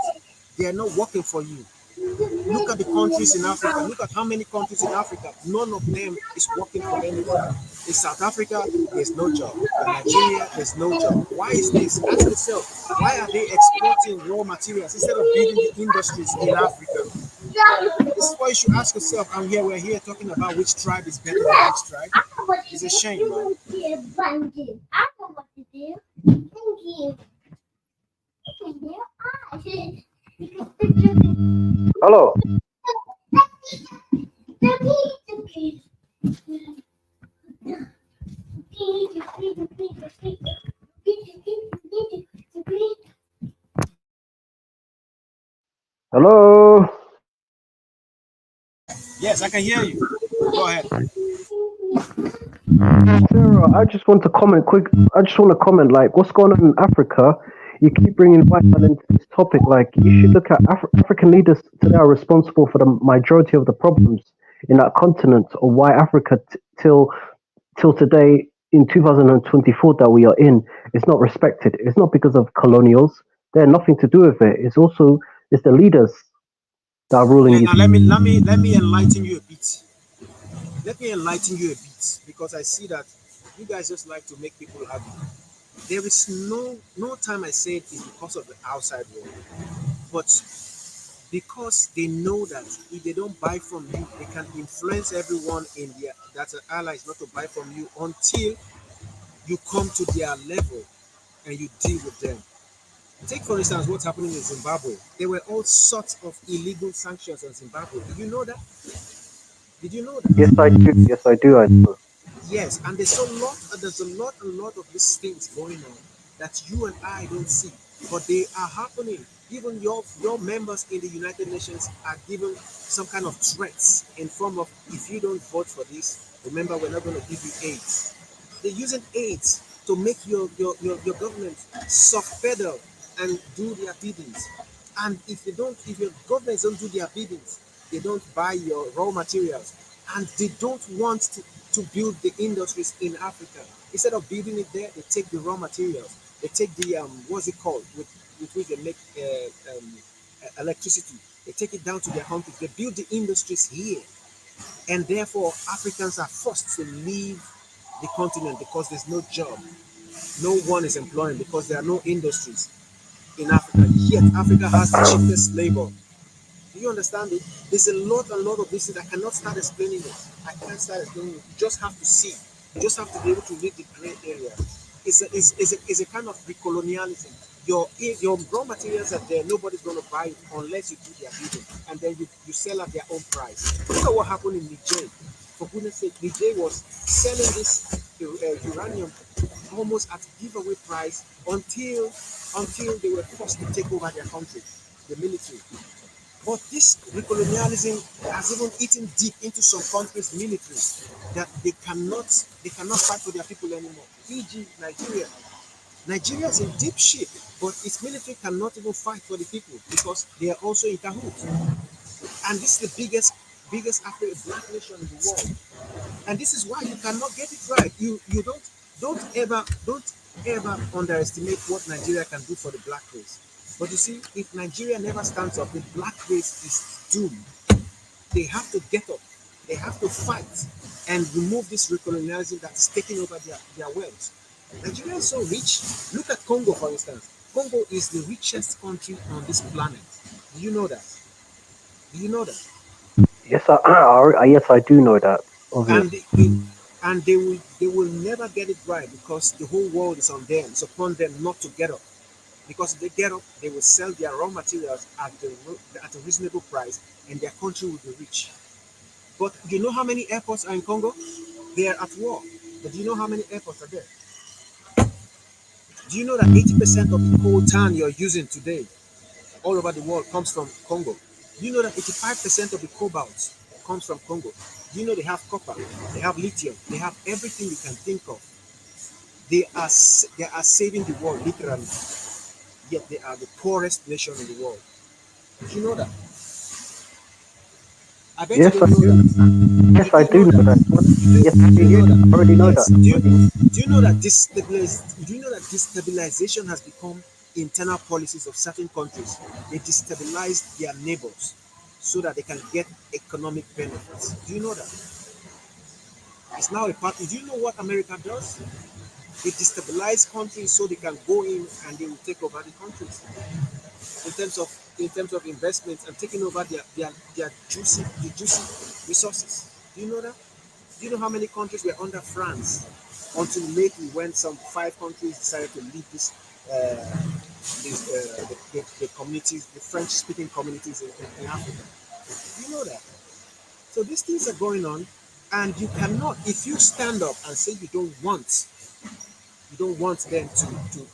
They are not working for you. Look at the countries in Africa. Look at how many countries in Africa. None of them is working for anyone. In South Africa, there's no job. In Nigeria, there's no job. Why is this? Ask yourself, why are they exporting raw materials instead of building the industries in Africa? This is why you should ask yourself, we're here talking about which tribe is better than which tribe. It's a shame, man. Hello. Hello. Yes, I can hear you. Go ahead. Sarah, I just want to comment quick. I just want to comment, like, what's going on in Africa you keep bringing white man into this topic. Like, you should look at African leaders today are responsible for the majority of the problems in that continent, or why Africa till today in 2024 that we are in is not respected. It's not because of colonials. They have nothing to do with it. It's the leaders that are ruling these. Now let me enlighten you a bit. Let me enlighten you a bit, because I see that you guys just like to make people happy. There is no time I say it is because of the outside world, but because they know that if they don't buy from you, they can influence everyone in their that's an allies not to buy from you until you come to their level and you deal with them. Take for instance what's happening in Zimbabwe. There were all sorts of illegal sanctions on Zimbabwe. Did you know that? Did you know that? Yes, I do. Yes, I do. I do. Yes, and there's a lot of these things going on that you and I don't see, but they are happening. Even your members in the United Nations are given some kind of threats in form of, if you don't vote for this, remember we're not going to give you AIDS. They're using AIDS to make your government soft pedal and do their biddings. And if your governments don't do their biddings, they don't buy your raw materials, and they don't want to build the industries in Africa. Instead of building it there, they take the raw materials. They take the what's it called, with which they make electricity. They take it down to their countries. They build the industries here, and therefore Africans are forced to leave the continent because there's no job. No one is employing because there are no industries in Africa. Yet Africa has the cheapest labor. Do you understand it? There's a lot of this. I cannot start explaining it. I can't start explaining it. You just have to see. You just have to be able to read the gray area. It's a kind of recolonialism. Your raw materials are there. Nobody's going to buy it unless you do their bidding, and then you sell at their own price. Look at what happened in Niger. For goodness sake, Niger was selling this uranium almost at giveaway price until they were forced to take over their country, the military. But this recolonialism has even eaten deep into some countries' militaries that they cannot fight for their people anymore. E.g., Nigeria. Nigeria is in deep shit, but its military cannot even fight for the people because they are also in cahoots. And this is the biggest African black nation in the world. And this is why you cannot get it right. You don't ever underestimate what Nigeria can do for the black race. But you see, if Nigeria never stands up, the black race is doomed. They have to get up. They have to fight and remove this recolonialism that is taking over their wealth. Nigeria is so rich. Look at Congo, for instance. Congo is the richest country on this planet. Do you know that? Do you know that? Yes, yes, I do know that. And Obviously. they will never get it right because the whole world is on them. It's upon them not to get up. Because if they get up, they will sell their raw materials at a reasonable price, and their country will be rich. But you know how many airports are in Congo? They are at war. But do you know how many airports are there? Do you know that 80% of the coltan you're using today all over the world comes from Congo? Do you know that 85% of the cobalt comes from Congo? Do you know they have copper, they have lithium, they have everything you can think of. They are saving the world literally, yet they are the poorest nation in the world. Do you know that? I bet you Yes, I don't know do. that. Yes, You I don't know do know that. that. Yes, I You do. do know I already that. know Yes. that. Do you know that destabilization has become internal policies of certain countries? They destabilize their neighbors so that they can get economic benefits. Do you know that? It's now a part. Do you know what America does? They destabilize countries so they can go in and they will take over the countries in terms of investments and taking over their juicy resources. Do you know that? Do you know how many countries were under France until lately when some 5 countries decided to leave the communities, the French-speaking communities in Africa? Do you know that? So these things are going on, and you cannot, if you stand up and say you don't want them to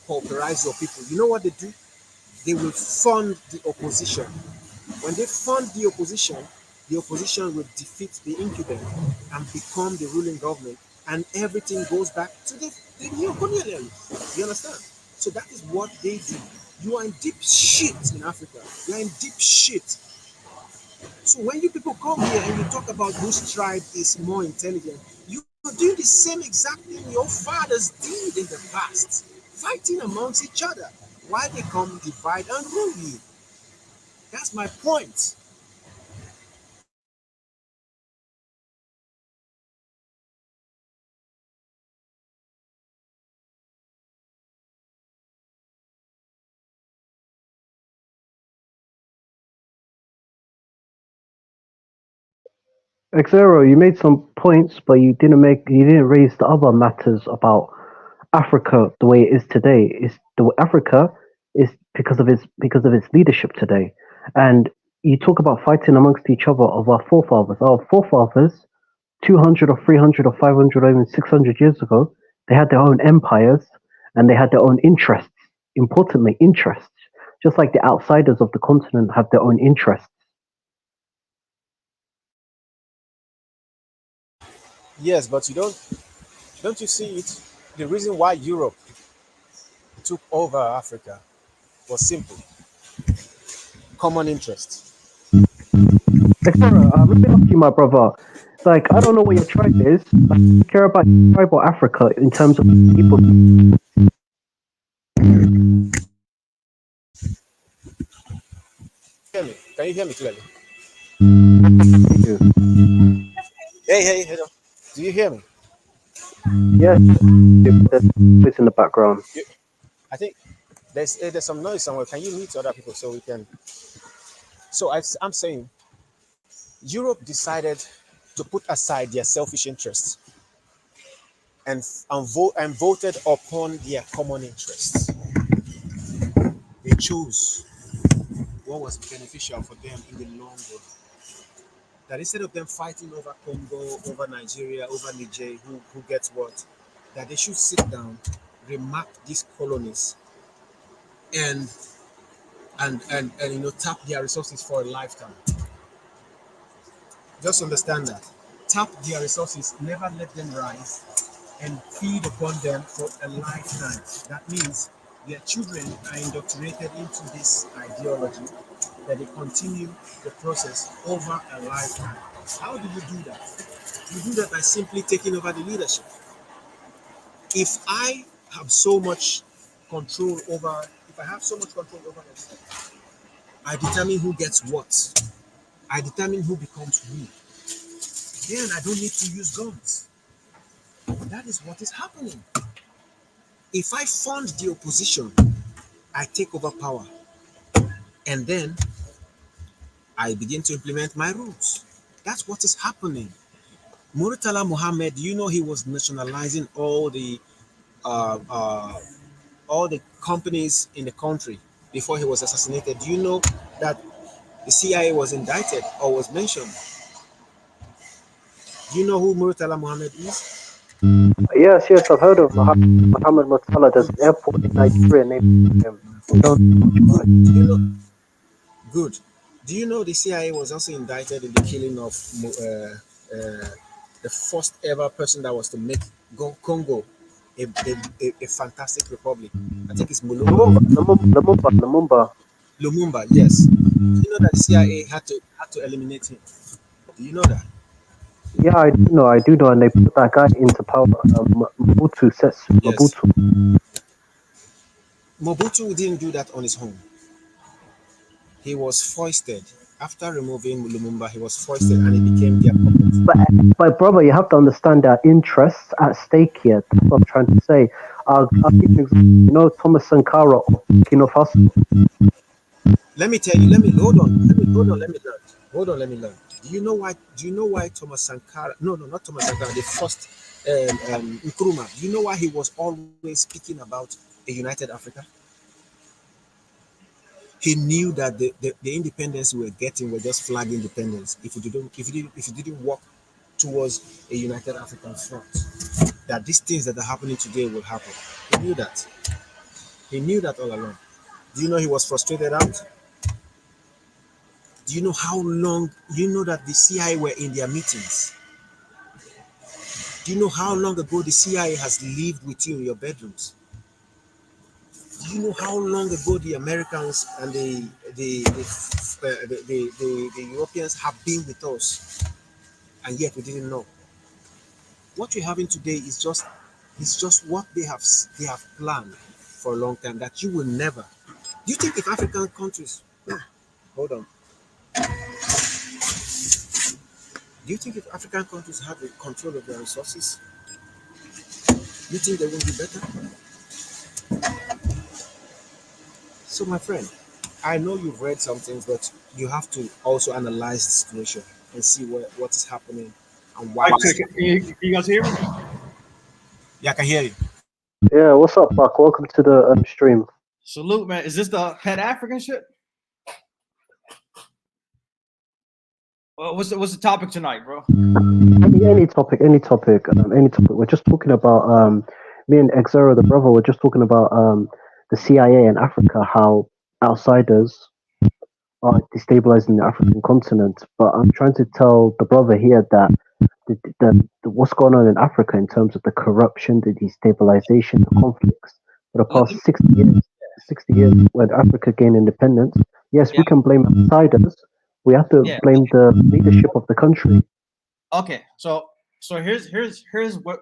pauperize your people. You know what they do? They will fund the opposition. When they fund the opposition will defeat the incumbent and become the ruling government, and everything goes back to the neocolonialism. You understand? So that is what they do. You are in deep shit in Africa. You are in deep shit. So when you people come here and you talk about whose tribe is more intelligent, you are doing the same exact thing your fathers did in the past, fighting amongst each other. Why they come divide and rule you? That's my point. Xero, you made some points, but you didn't raise the other matters about Africa the way it is today. Is the Africa is because of its leadership today, and you talk about fighting amongst each other of our forefathers. Our forefathers, 200 or 300 or 500 or even 600 years ago, they had their own empires and they had their own interests. Importantly, interests, just like the outsiders of the continent have their own interests. Yes, but don't you see it? The reason why Europe took over Africa was simple: common interest. Like, let me ask you, my brother. Like, I don't know what your tribe is. Like, do you care about your tribe or Africa in terms of people? Hear me? Can you hear me clearly? You? Hey, hello. Do you hear me? Yes, there's noise in the background. I think there's some noise somewhere. Can you mute other people so we can? So I'm saying Europe decided to put aside their selfish interests and voted upon their common interests. They chose what was beneficial for them in the long run. That instead of them fighting over Congo, over Nigeria, over Niger, who gets what, that they should sit down, remap these colonies, and tap their resources for a lifetime. Just understand that. Tap their resources, never let them rise, and feed upon them for a lifetime. That means their children are indoctrinated into this ideology, that they continue the process over a lifetime. How do you do that? You do that by simply taking over the leadership. If I have so much if I have so much control over myself, I determine who gets what. I determine who becomes who. Then I don't need to use guns. That is what is happening. If I fund the opposition, I take over power. And then I begin to implement my rules. That's what is happening. Muratala Muhammad, you know, he was nationalizing uh, uh, all the companies in the country before he was assassinated. Do you know that the CIA was indicted or was mentioned? Do you know who Muratala Muhammad is? Yes, I've heard of Muhammad Murtala. There's an airport in Nigeria named him. Good. Do you know? Good. Do you know the CIA was also indicted in the killing of the first ever person that was to make Congo a fantastic republic? I think it's Lumumba. Lumumba, yes. Do you know that the CIA had to eliminate him? Do you know that? Yeah, I do know, and they put that guy into power. Mobutu Sese Yes. Mobutu. Mobutu didn't do that on his own. He was foisted. After removing Lumumba, he was foisted and he became their puppet. But brother, you have to understand that interests at stake here. That's what I'm trying to say. I'll give you an example. You know Thomas Sankara of Burkina Faso. Let me tell you. Let me learn. Do you know why Thomas Sankara? No, not Thomas Sankara. The first Nkrumah. Do you know why he was always speaking about a united Africa? He knew that the independence we were getting were just flag independence. If you didn't work towards a united African front, that these things that are happening today will happen. He knew that. He knew that all along. Do you know he was frustrated out? Do you know how long? You know that the CIA were in their meetings. Do you know how long ago the CIA has lived with you in your bedrooms? Do you know how long ago the Americans and the Europeans have been with us, and yet we didn't know? What we're having today is just what they have planned for a long time that you will never. Do you think if African countries, hold on, do you think if African countries have the control of their resources, you think they won't be better? So, my friend, I know you've read some things, but you have to also analyze the situation and see what is happening and why. Okay, can you guys hear me? Yeah, I can hear you. Yeah, what's up, Buck? Welcome to the stream. Salute, man. Is this the Pan African shit? What's the topic tonight, bro? Any topic, any topic, any topic. We're just talking about me and Exero, the brother. We're just talking about the CIA in Africa, how outsiders are destabilizing the African continent. But I'm trying to tell the brother here that what's going on in Africa in terms of the corruption, the destabilization, the conflicts for the past 60 years when Africa gained independence. Yes, we can blame outsiders. We have to blame the leadership of the country. Okay, so here's what,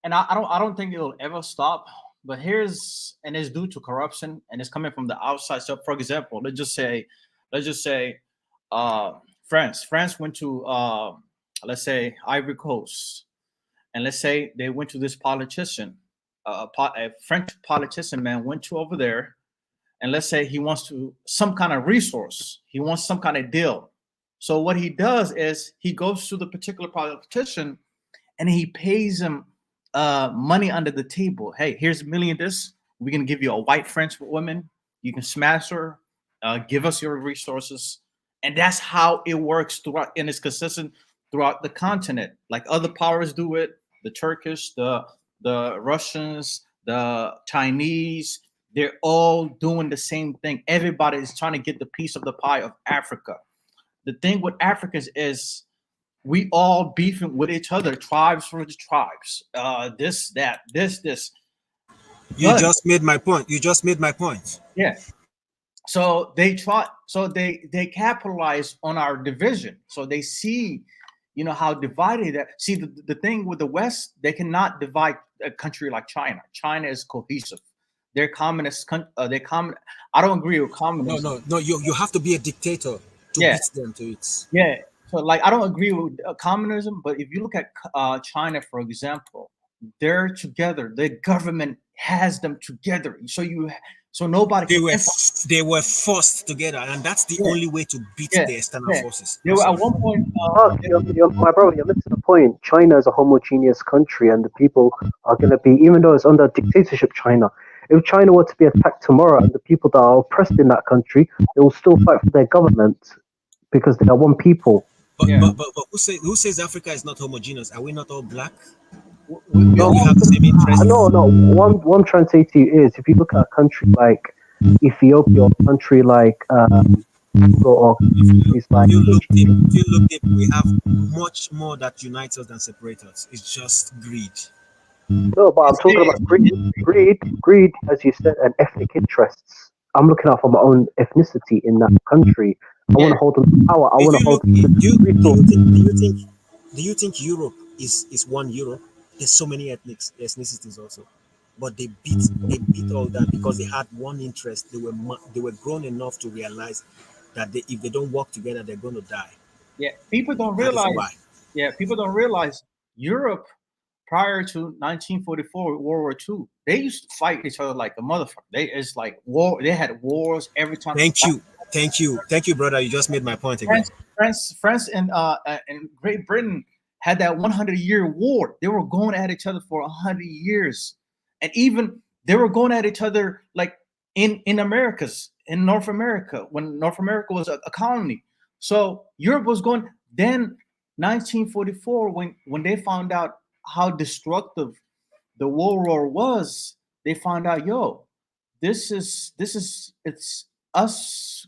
and I don't think it'll ever stop. But and it's due to corruption, and it's coming from the outside. So, for example, let's just say, France went to let's say Ivory Coast, and let's say they went to this politician, a French politician man went to over there, and let's say he wants some kind of resource, he wants some kind of deal. So what he does is he goes to the particular politician, and he pays him money under the table. Hey, here's $1 million. We're gonna give you a white French woman. You can smash her. Give us your resources, and that's how it works throughout. And it's consistent throughout the continent. Like other powers do it. The Turkish, the Russians, the Chinese. They're all doing the same thing. Everybody is trying to get the piece of the pie of Africa. The thing with Africans is we all beefing with each other, tribes versus tribes. This, that, this. You just made my point. Yeah. So they try. So they capitalize on our division. So they see, how divided that. See, the thing with the West, they cannot divide a country like China. China is cohesive. They're communist. They're common. I don't agree with communism. No. You have to be a dictator to beat them to it. Yeah. So, I don't agree with communism, but if you look at China, for example, they're together. The government has them together. So nobody. They were forced together, and that's the only way to beat the external forces. They were at one point. My brother, you're missing the point. China is a homogeneous country, and the people are going to be, even though it's under dictatorship, China. If China were to be attacked tomorrow, and the people that are oppressed in that country, they will still fight for their government because they are one people. But who says Africa is not homogeneous? Are we not all black? No, we have the same interests. No. What I'm trying to say to you is, if you look at a country like Ethiopia, or a country like or countries like you look deep, we have much more that unites us than separates us. It's just greed. No, but I'm talking about greed, as you said, and ethnic interests. I'm looking out for my own ethnicity in that country. I want to hold on to power. I want to hold on to do you think Europe is one Europe? There's so many ethnicities also, but they beat all that because they had one interest. They were grown enough to realize that if they don't work together, they're going to die. Yeah, people don't realize. Yeah, people don't realize Europe prior to 1944, World War II, they used to fight each other like a motherfucker. It's like war. They had wars every time. Thank you, brother. You just made my point again. France and Great Britain had that 100-year war. They were going at each other for 100 years, and even they were going at each other like in Americas, in North America, when North America was a colony. So Europe was going. Then 1944, when they found out how destructive the World War was, they found out, this is it's us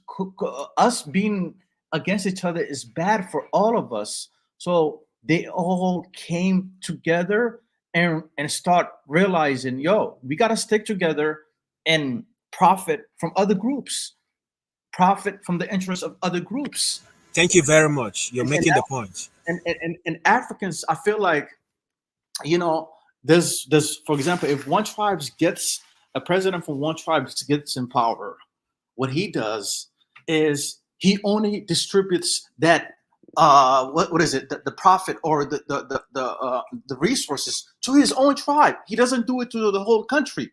being against each other is bad for all of us. So they all came together and start realizing, we got to stick together. and profit from other groups, profit from the interests of other groups. Thank you very much. You're And, making the point. and Africans, I feel like, you know, there's for example, if one tribe gets a president from one tribe gets in power, what he does is he only distributes that what is it, the profit or the resources to his own tribe. He doesn't do it to the whole country.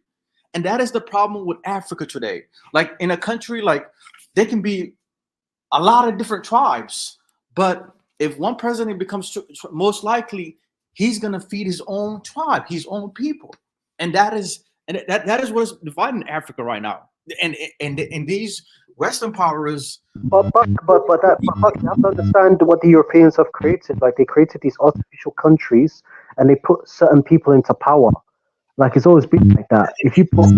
And that is the problem with Africa today. Like in a country, like there can be a lot of different tribes, but if one president becomes most likely he's going to feed his own tribe, his own people. And that is what is dividing Africa right now. And these Western powers. But you have to understand what the Europeans have created. Like they created these artificial countries, and they put certain people into power. Like it's always been like that. If you put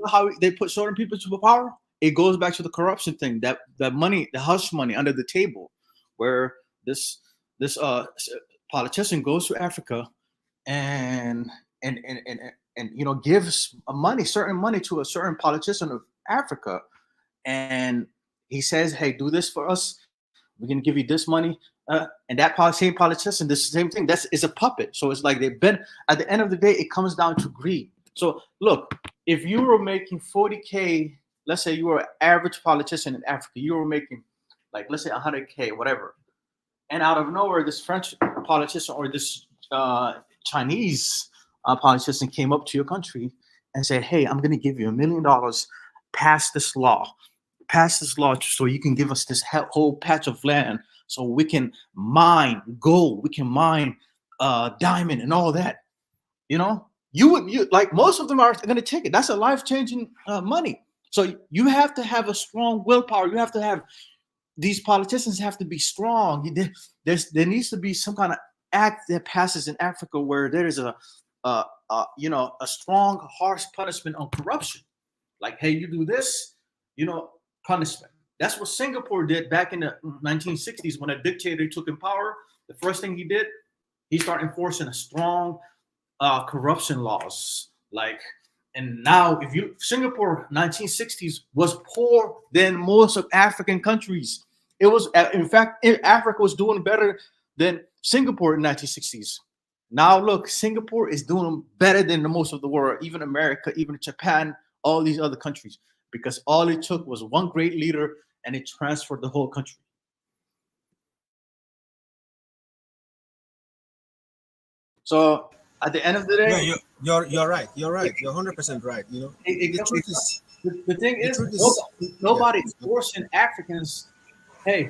how they put certain people into power, it goes back to the corruption thing. That money, the hush money under the table, where this politician goes to Africa and you know gives certain money to a certain politician of Africa, and he says, "Hey, do this for us. We're gonna give you this money." And that same politician, this same thing, is a puppet. So it's like they've been. At the end of the day, it comes down to greed. So look, if you were making 40K, let's say you were an average politician in Africa, you were making like let's say 100K, whatever, and out of nowhere, this French politician or this Chinese politician came up to your country and said, "Hey, I'm gonna give you $1 million. Pass this law so you can give us this whole patch of land so we can mine gold, we can mine diamond and all that." You know, you like most of them are going to take it. That's a life-changing money. So you have to have a strong willpower. You have to have these politicians have to be strong. There needs to be some kind of act that passes in Africa where there is a strong, harsh punishment on corruption. Like, hey, you do this, punishment. That's what Singapore did back in the 1960s when a dictator took in power. The first thing he did, he started enforcing a strong corruption laws. And now Singapore 1960s was poor than most of African countries. It was, in fact, Africa was doing better than Singapore in 1960s. Now look, Singapore is doing better than the most of the world, even America, even Japan, all these other countries, because all it took was one great leader and it transferred the whole country. So at the end of the day, you're right. You're 100% right. The thing is, nobody's forcing Africans, hey,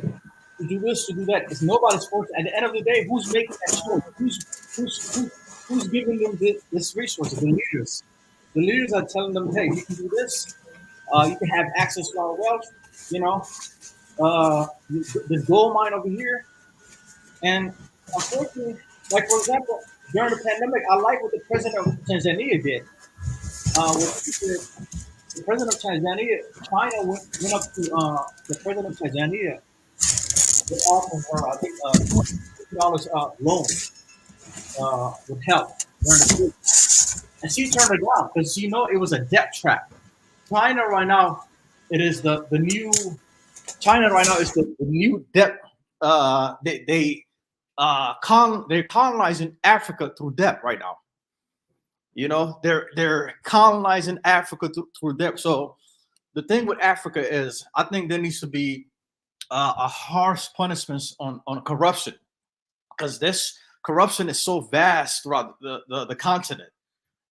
to do this, to do that. It's nobody's forcing. At the end of the day, who's making that choice? Who's giving them this resources? The leaders. The leaders are telling them, hey, you can do this. You can have access to our wealth. There's gold mine over here. And unfortunately, like for example, during the pandemic, I like what the president of Tanzania did. The president of Tanzania, China went up to the president of Tanzania. They offered her, I think, $250 loan with help during the COVID. And she turned it down because it was a debt trap. China right now, it is the new. China right now is the new debt. They're colonizing Africa through debt right now. They're colonizing Africa through debt. So the thing with Africa is, I think there needs to be a harsh punishments on corruption, because this corruption is so vast throughout the continent.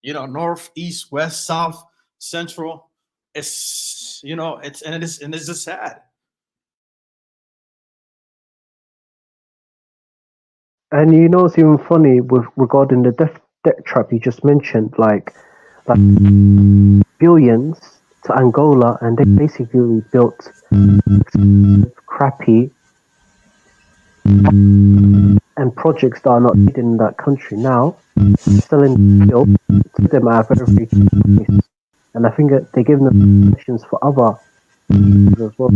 North, east, west, south, central. It's it's just sad. And it's even funny with regarding the debt trap you just mentioned, like billions to Angola, and they basically built crappy and projects that are not needed in that country now, selling built to them at a very cheap price. And I think that they give them suggestions for other as well.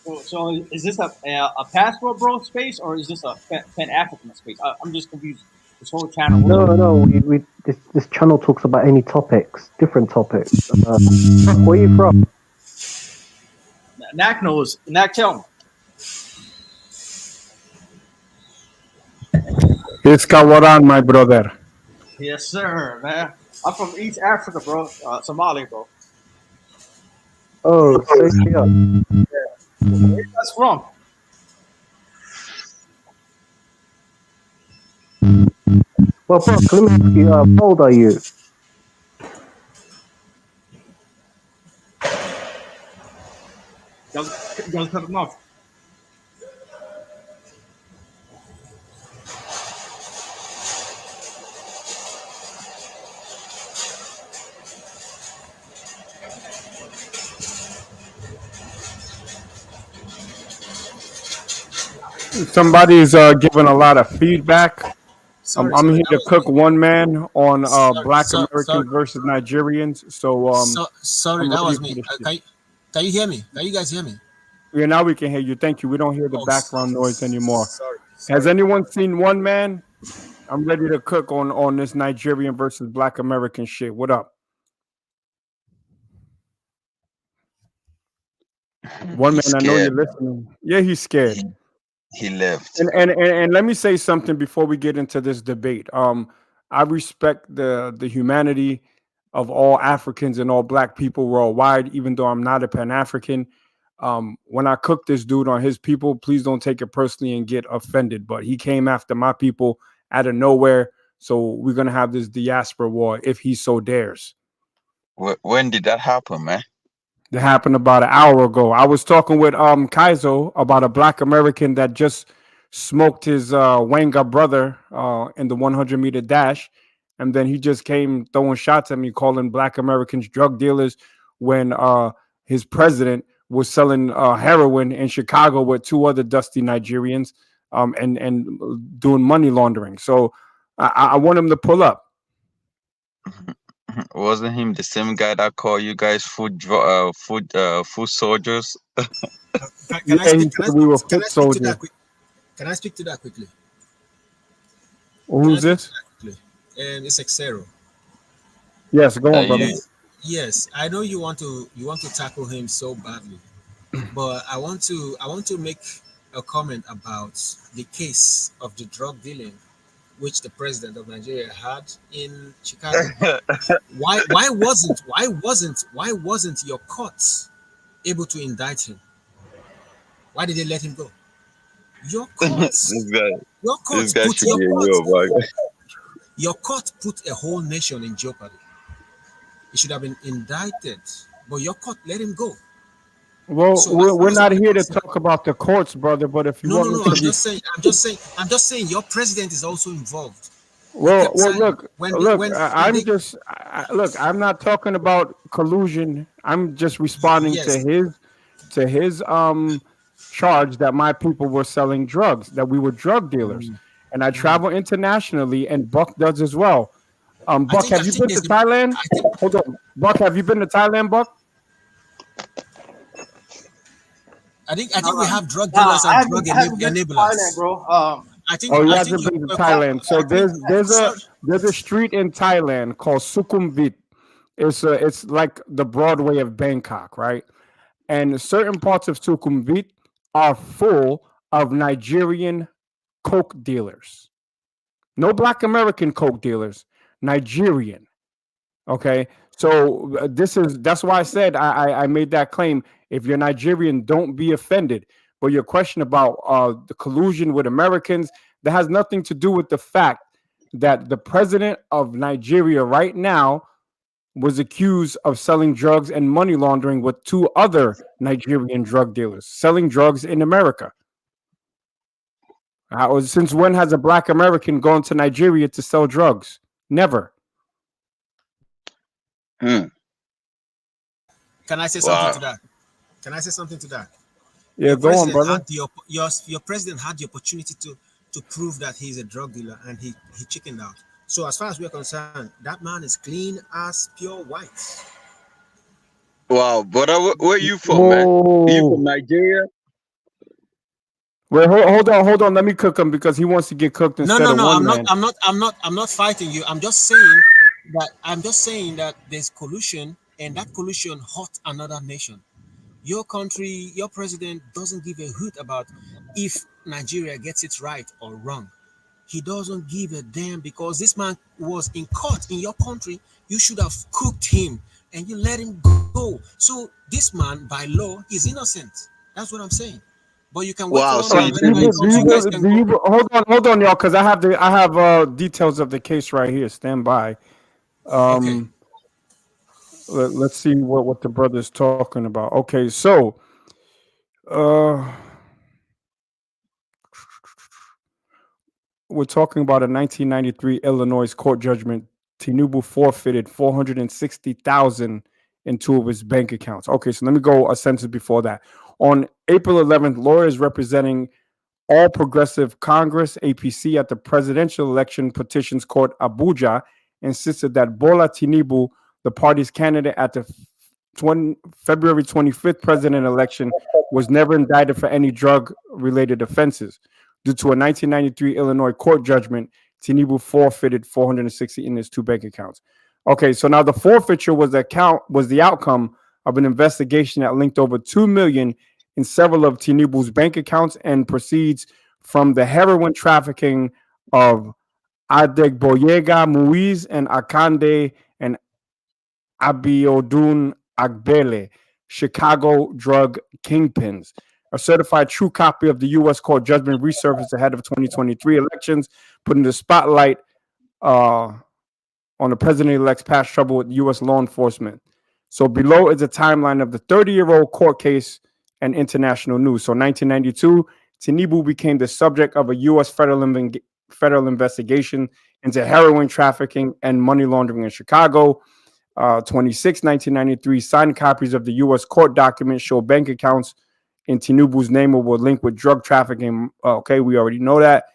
So is this a passport bro space or is this a Pan African space? I'm just confused. This whole channel. No. This channel talks about any topics, different topics. Where are you from? Knack knows. Knack, tell me. It's Kawaran, my brother. Yes, sir, man. I'm from East Africa, bro. Somalia, bro. Oh, so yeah. Where you guys from? Well, bro, let me ask you, how old are you? Guys cut them off. Somebody's giving a lot of feedback. Sorry, I'm sorry, here that to was cook me. one man on Black Sorry, Americans versus Nigerians. So sorry, I'm that ready was for me. this shit. Can you hear me? Can you guys hear me? Yeah, now we can hear you. Thank you. We don't hear the Oh, background noise anymore. sorry, Has sorry. anyone seen One Man? I'm ready to cook on this Nigerian versus Black American shit. What up? One He's Man, I know you're scared. listening. Yeah, he's scared. He left. And let me say something before we get into this debate. I respect the humanity of all Africans and all Black people worldwide, even though I'm not a Pan African. When I cook this dude on his people, please don't take it personally and get offended. But he came after my people out of nowhere, so we're gonna have this diaspora war if he so dares. When did that happen, man? That happened about an hour ago. I was talking with Kaizo about a Black American that just smoked his Wanga brother in the 100-meter dash, and then he just came throwing shots at me, calling Black Americans drug dealers when his president was selling heroin in Chicago with two other dusty Nigerians and doing money laundering. So I want him to pull up. Wasn't him the same guy that called you guys food soldiers? Can I speak? We were Can foot I speak to soldiers. that quick? Can I speak to that quickly? Who's this? Quickly? It's Xero. Yes, go on, brother. Yes, I know you want to tackle him so badly, but I want to make a comment about the case of the drug dealing which the president of Nigeria had in Chicago. why wasn't your court able to indict him? Why did they let him go? Your courts, This guy should be a Yoruba. your court put a whole nation in jeopardy. He should have been indicted, but your court let him go. Well, So we're not here to talk about the courts, brother. But if you want me to I'm just saying your president is also involved. Well, look. I'm not talking about collusion. I'm just responding to his charge that my people were selling drugs, that we were drug dealers, and I travel internationally, and Buck does as well. Buck, have you been to Thailand? Hold on, Buck, have you been to Thailand, Buck? I think we have drug dealers and drug enablers. Thailand, bro. I think. Oh, you haven't been to Thailand. So there's a street in Thailand called Sukhumvit. It's like the Broadway of Bangkok, right? And certain parts of Sukhumvit are full of Nigerian coke dealers. No Black American coke dealers, Nigerian. Okay, so that's why I said I made that claim. If you're Nigerian, don't be offended. But your question about the collusion with Americans, that has nothing to do with the fact that the president of Nigeria right now was accused of selling drugs and money laundering with two other Nigerian drug dealers, selling drugs in America. Since when has a Black American gone to Nigeria to sell drugs? Never. Can I say something to that? Can I say something to that? Yeah, your go on, brother. Your president had the opportunity to prove that he's a drug dealer, and he chickened out. So as far as we're concerned, that man is clean as pure white. Wow, but where are you from, man? Are you from Nigeria? Wait, hold on. Let me cook him because he wants to get cooked No, instead no, of no. one I'm not. man. I'm not. I'm not. I'm not fighting you. I'm just saying that. I'm just saying that there's collusion, and that collusion hurt another nation. Your country, your president doesn't give a hoot about if Nigeria gets it right or wrong. He doesn't give a damn because this man was in court in your country. You should have cooked him and you let him go. So this man, by law, is innocent. That's what I'm saying. But you can wait for Wow. one So man. you Whenever he think comes, you guys can go. Hold on, y'all, because I have details of the case right here. Stand by. Okay. Let's see what the brother's talking about. Okay, so uh we're talking about a 1993 Illinois court judgment. Tinubu forfeited 460,000 in two of his bank accounts. Okay, so let me go a sentence before that. On April 11th, lawyers representing All Progressive Congress (APC) at the presidential election petitions court Abuja insisted that Bola Tinubu, the party's candidate at the February 25th president election, was never indicted for any drug-related offenses. Due to a 1993 Illinois court judgment, Tinubu forfeited 460 in his two bank accounts. Okay, so now the forfeiture was the outcome of an investigation that linked over 2 million in several of Tinubu's bank accounts and proceeds from the heroin trafficking of Adegboyega Muiz and Akande and Abiodun Agbele, Chicago drug kingpins. A certified true copy of the U.S. court judgment resurfaced ahead of 2023 elections, putting the spotlight on the president-elect's past trouble with U.S. law enforcement. So below is a timeline of the 30-year-old court case and international news. So 1992, Tinubu became the subject of a U.S. federal investigation into heroin trafficking and money laundering in Chicago. 1993, signed copies of the U.S. court documents show bank accounts in Tinubu's name were linked with drug trafficking. Okay, we already know that.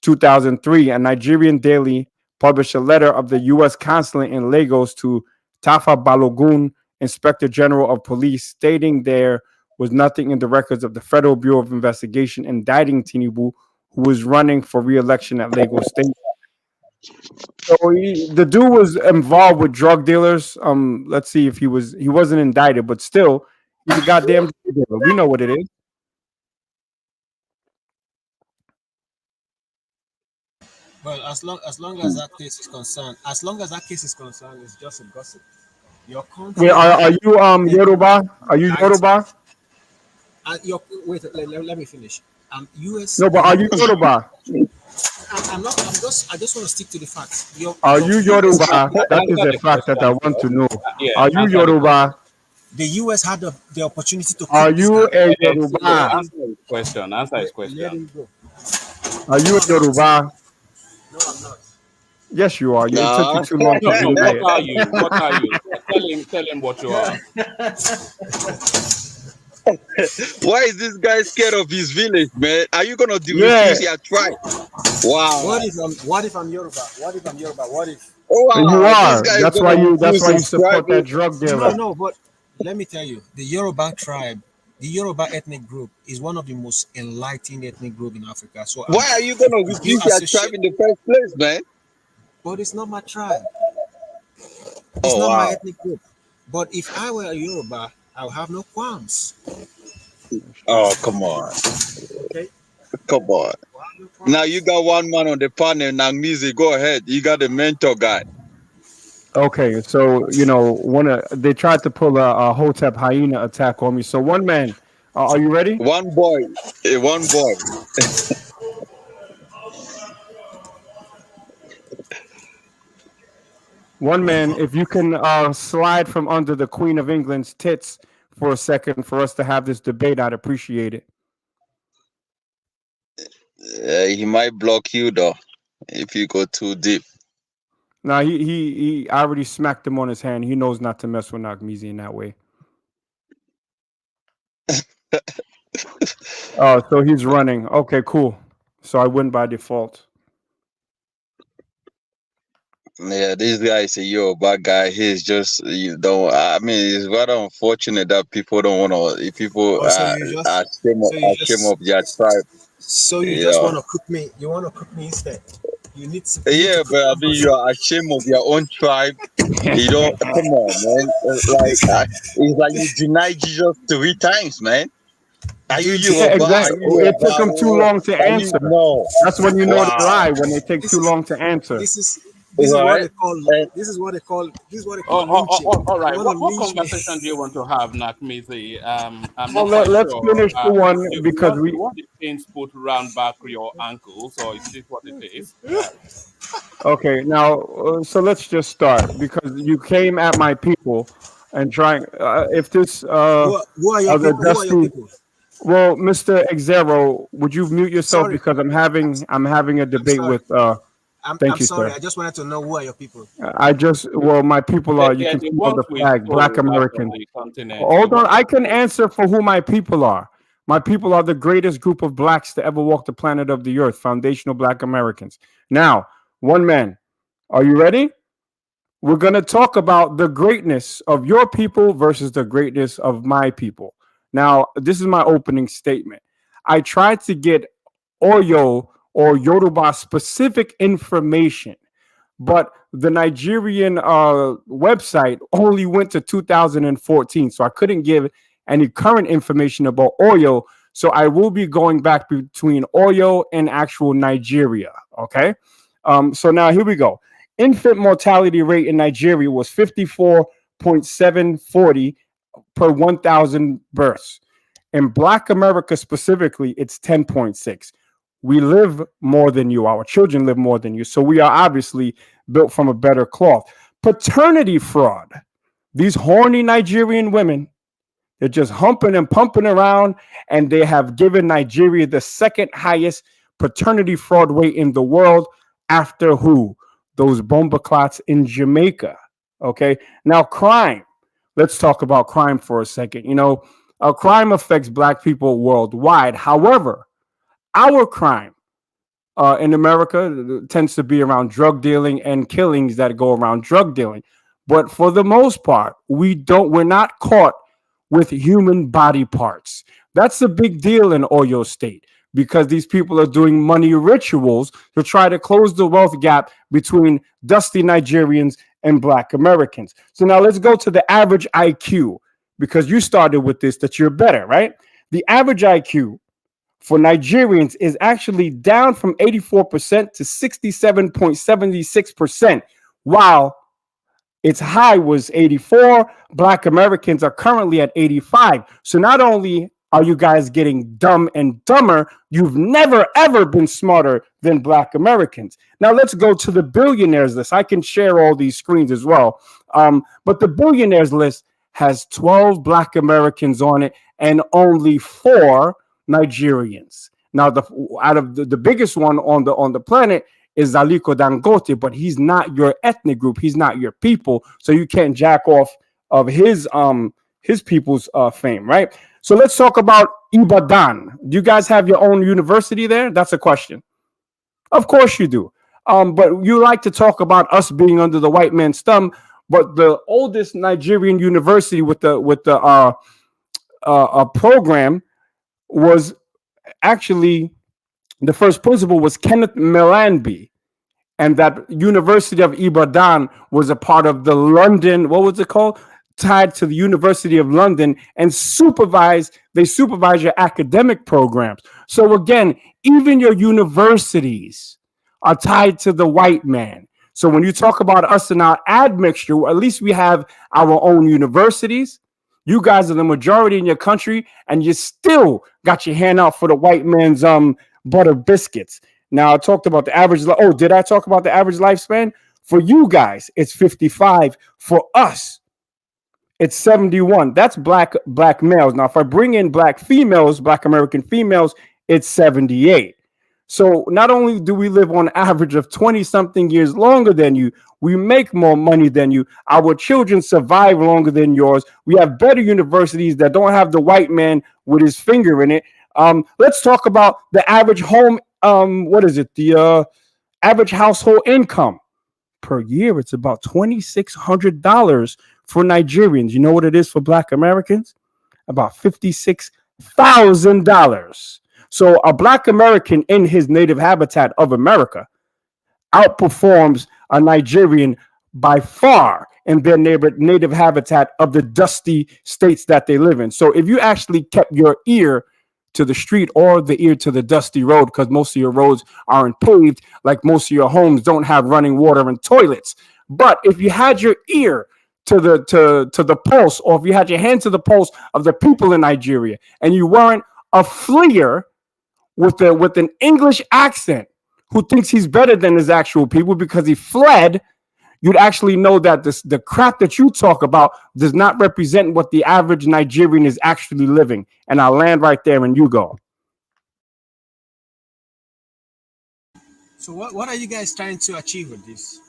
2003, a Nigerian daily published a letter of the U.S. consulate in Lagos to Tafa Balogun, Inspector General of Police, stating there was nothing in the records of the Federal Bureau of Investigation indicting Tinubu, who was running for re-election at Lagos State. So the dude was involved with drug dealers. Let's see if he wasn't indicted, but still, he's a goddamn drug dealer. We know what it is. Well, as long as that case is concerned, it's just a gossip. Your Wait, country are had you Yoruba? Are you right. Yoruba? Your wait. Let me finish. No, but are you Yoruba? I'm not. I just want to stick to the facts. Are Your you U.S. Yoruba? That is Answer a the fact that I question want to first. know. Yeah, Are you answer the question. Yoruba? The U.S. had the opportunity to Are cook this you guy. a Yeah, Yoruba? answer his question. Answer his Let question. him go. Are No, you a I'm not. Yoruba? No, I'm not. Yes, you are. It took you Nah. too long to No, no. deny What it. are you? What are you? Tell him what you are. Why is this guy scared of his village, man? Are you gonna Yeah, refuse your tribe? Wow. What if I'm Yoruba? What if I'm Yoruba? What if? you Wow. This are. guy is That's gonna why you. That's refuse why you his tribe. support that drug No, dealer. no. But let me tell you, the Yoruba tribe, the Yoruba ethnic group, is one of the most enlightened ethnic group in Africa. So Why are you gonna if you refuse your tribe associate, in the first place, man? but it's not my tribe. It's Oh not my wow. ethnic group. But if I were a Yoruba, I would have no qualms. Oh come on. Okay. Come on. Now you got one man on the panel, now music. Go ahead. You got the mentor guy. Okay, so they tried to pull a Hotep hyena attack on me. So one man, are you ready? One boy. One boy. One man, if you can slide from under the Queen of England's tits for a second for us to have this debate, I'd appreciate it. He might block you though if you go too deep. Now he I already smacked him on his hand. He knows not to mess with Nakmizi in that way. Oh, so he's running. Okay, cool. So I win by default. Yeah, this guy is a Yoruba guy. He's just you don't. I mean, it's rather unfortunate that people don't want to. If people Oh, ashamed so you of their just tribe. So you just Yeah. want to cook me? You want to cook me instead? You need to Yeah, cook but I that mean, person. you are ashamed of your own tribe. You don't come on, man. It's like you denied Jesus 3 times, man. Are you Dude, Yeah, Yoruba? Are exactly. you It took Yoruba? them too long to Are you answer. no? That's when you know they Wow. lie, when they take this too is long to answer. this is this is what Right? they call And lynching. All You right. want to What lynch me? conversation do you want to have, Nakmizi? I'm Well, not quite let's sure. finish the one because You want the chains put round back your ankles, or is this what it is? okay, now, so let's just start because you came at my people and trying, if this, Who are your other people? Who are your Dusty, people? well, Mr. Exero, would you mute yourself Sorry, because I'm having a I'm debate sorry. with, I'm thank you, sorry. sir. I just wanted to know who are your people. Well, my people are, you They're can the see on ones the we flag, Black stole back from Americans. the continent. The Hold on, ones I we can stole. answer for who my people are. My people are the greatest group of blacks to ever walk the planet of the earth, foundational Black Americans. Now, one man, are you ready? We're going to talk about the greatness of your people versus the greatness of my people. Now, this is my opening statement. I tried to get Oyo or Yoruba specific information, but the Nigerian website only went to 2014. So I couldn't give any current information about Oyo. So I will be going back between Oyo and actual Nigeria. Okay. So now here we go. Infant mortality rate in Nigeria was 54.740 per 1,000 births. In Black America specifically, it's 10.6. We live more than you. Our children live more than you. So we are obviously built from a better cloth. Paternity fraud. These horny Nigerian women, they're just humping and pumping around, and they have given Nigeria the second highest paternity fraud rate in the world after who? Those bomba clots in Jamaica. Okay. Now, crime. Let's talk about crime for a second. Crime affects Black people worldwide. However, our crime in America tends to be around drug dealing and killings that go around drug dealing. But for the most part, we're not caught with human body parts. That's a big deal in Oyo State because these people are doing money rituals to try to close the wealth gap between dusty Nigerians and Black Americans. So now let's go to the average IQ because you started with this that you're better, right? The average IQ for Nigerians is actually down from 84% to 67.76%, while its high was 84. Black Americans are currently at 85. So not only are you guys getting dumb and dumber, you've never ever been smarter than Black Americans. Now let's go to the billionaires list. I can share all these screens as well. But the billionaires list has 12 Black Americans on it and only 4 Nigerians. Now, out of the biggest one on the planet is Aliko Dangote, but he's not your ethnic group. He's not your people, so you can't jack off of his people's fame, right? So let's talk about Ibadan. Do you guys have your own university there? That's a question. Of course you do. But you like to talk about us being under the white man's thumb. But the oldest Nigerian university with the program was actually the first principal was Kenneth Melanby, and that University of Ibadan was a part of the London, what was it called? Tied to the University of London, and they supervise your academic programs. So again, even your universities are tied to the white man. So when you talk about us and our admixture, at least we have our own universities. You guys are the majority in your country, and you still got your hand out for the white man's butter biscuits. Now I talked about the average. Oh, did I talk about the average lifespan? For you guys, it's 55. For us, it's 71. That's black males. Now, if I bring in black females, Black American females, it's 78. So not only do we live on average of 20 something years longer than you, we make more money than you. Our children survive longer than yours. We have better universities that don't have the white man with his finger in it. Let's talk about the average home. What is it? The average household income per year. It's about $2,600 for Nigerians. You know what it is for Black Americans? About $56,000. So a Black American in his native habitat of America outperforms a Nigerian by far in their native habitat of the dusty states that they live in. So if you actually kept your ear to the street or the ear to the dusty road, because most of your roads aren't paved, like most of your homes don't have running water and toilets. But if you had your ear to the pulse, or if you had your hand to the pulse of the people in Nigeria, and you weren't a fleer with an English accent who thinks he's better than his actual people because he fled, you'd actually know that the crap that you talk about does not represent what the average Nigerian is actually living. And I'll land right there and you go. So what are you guys trying to achieve with this?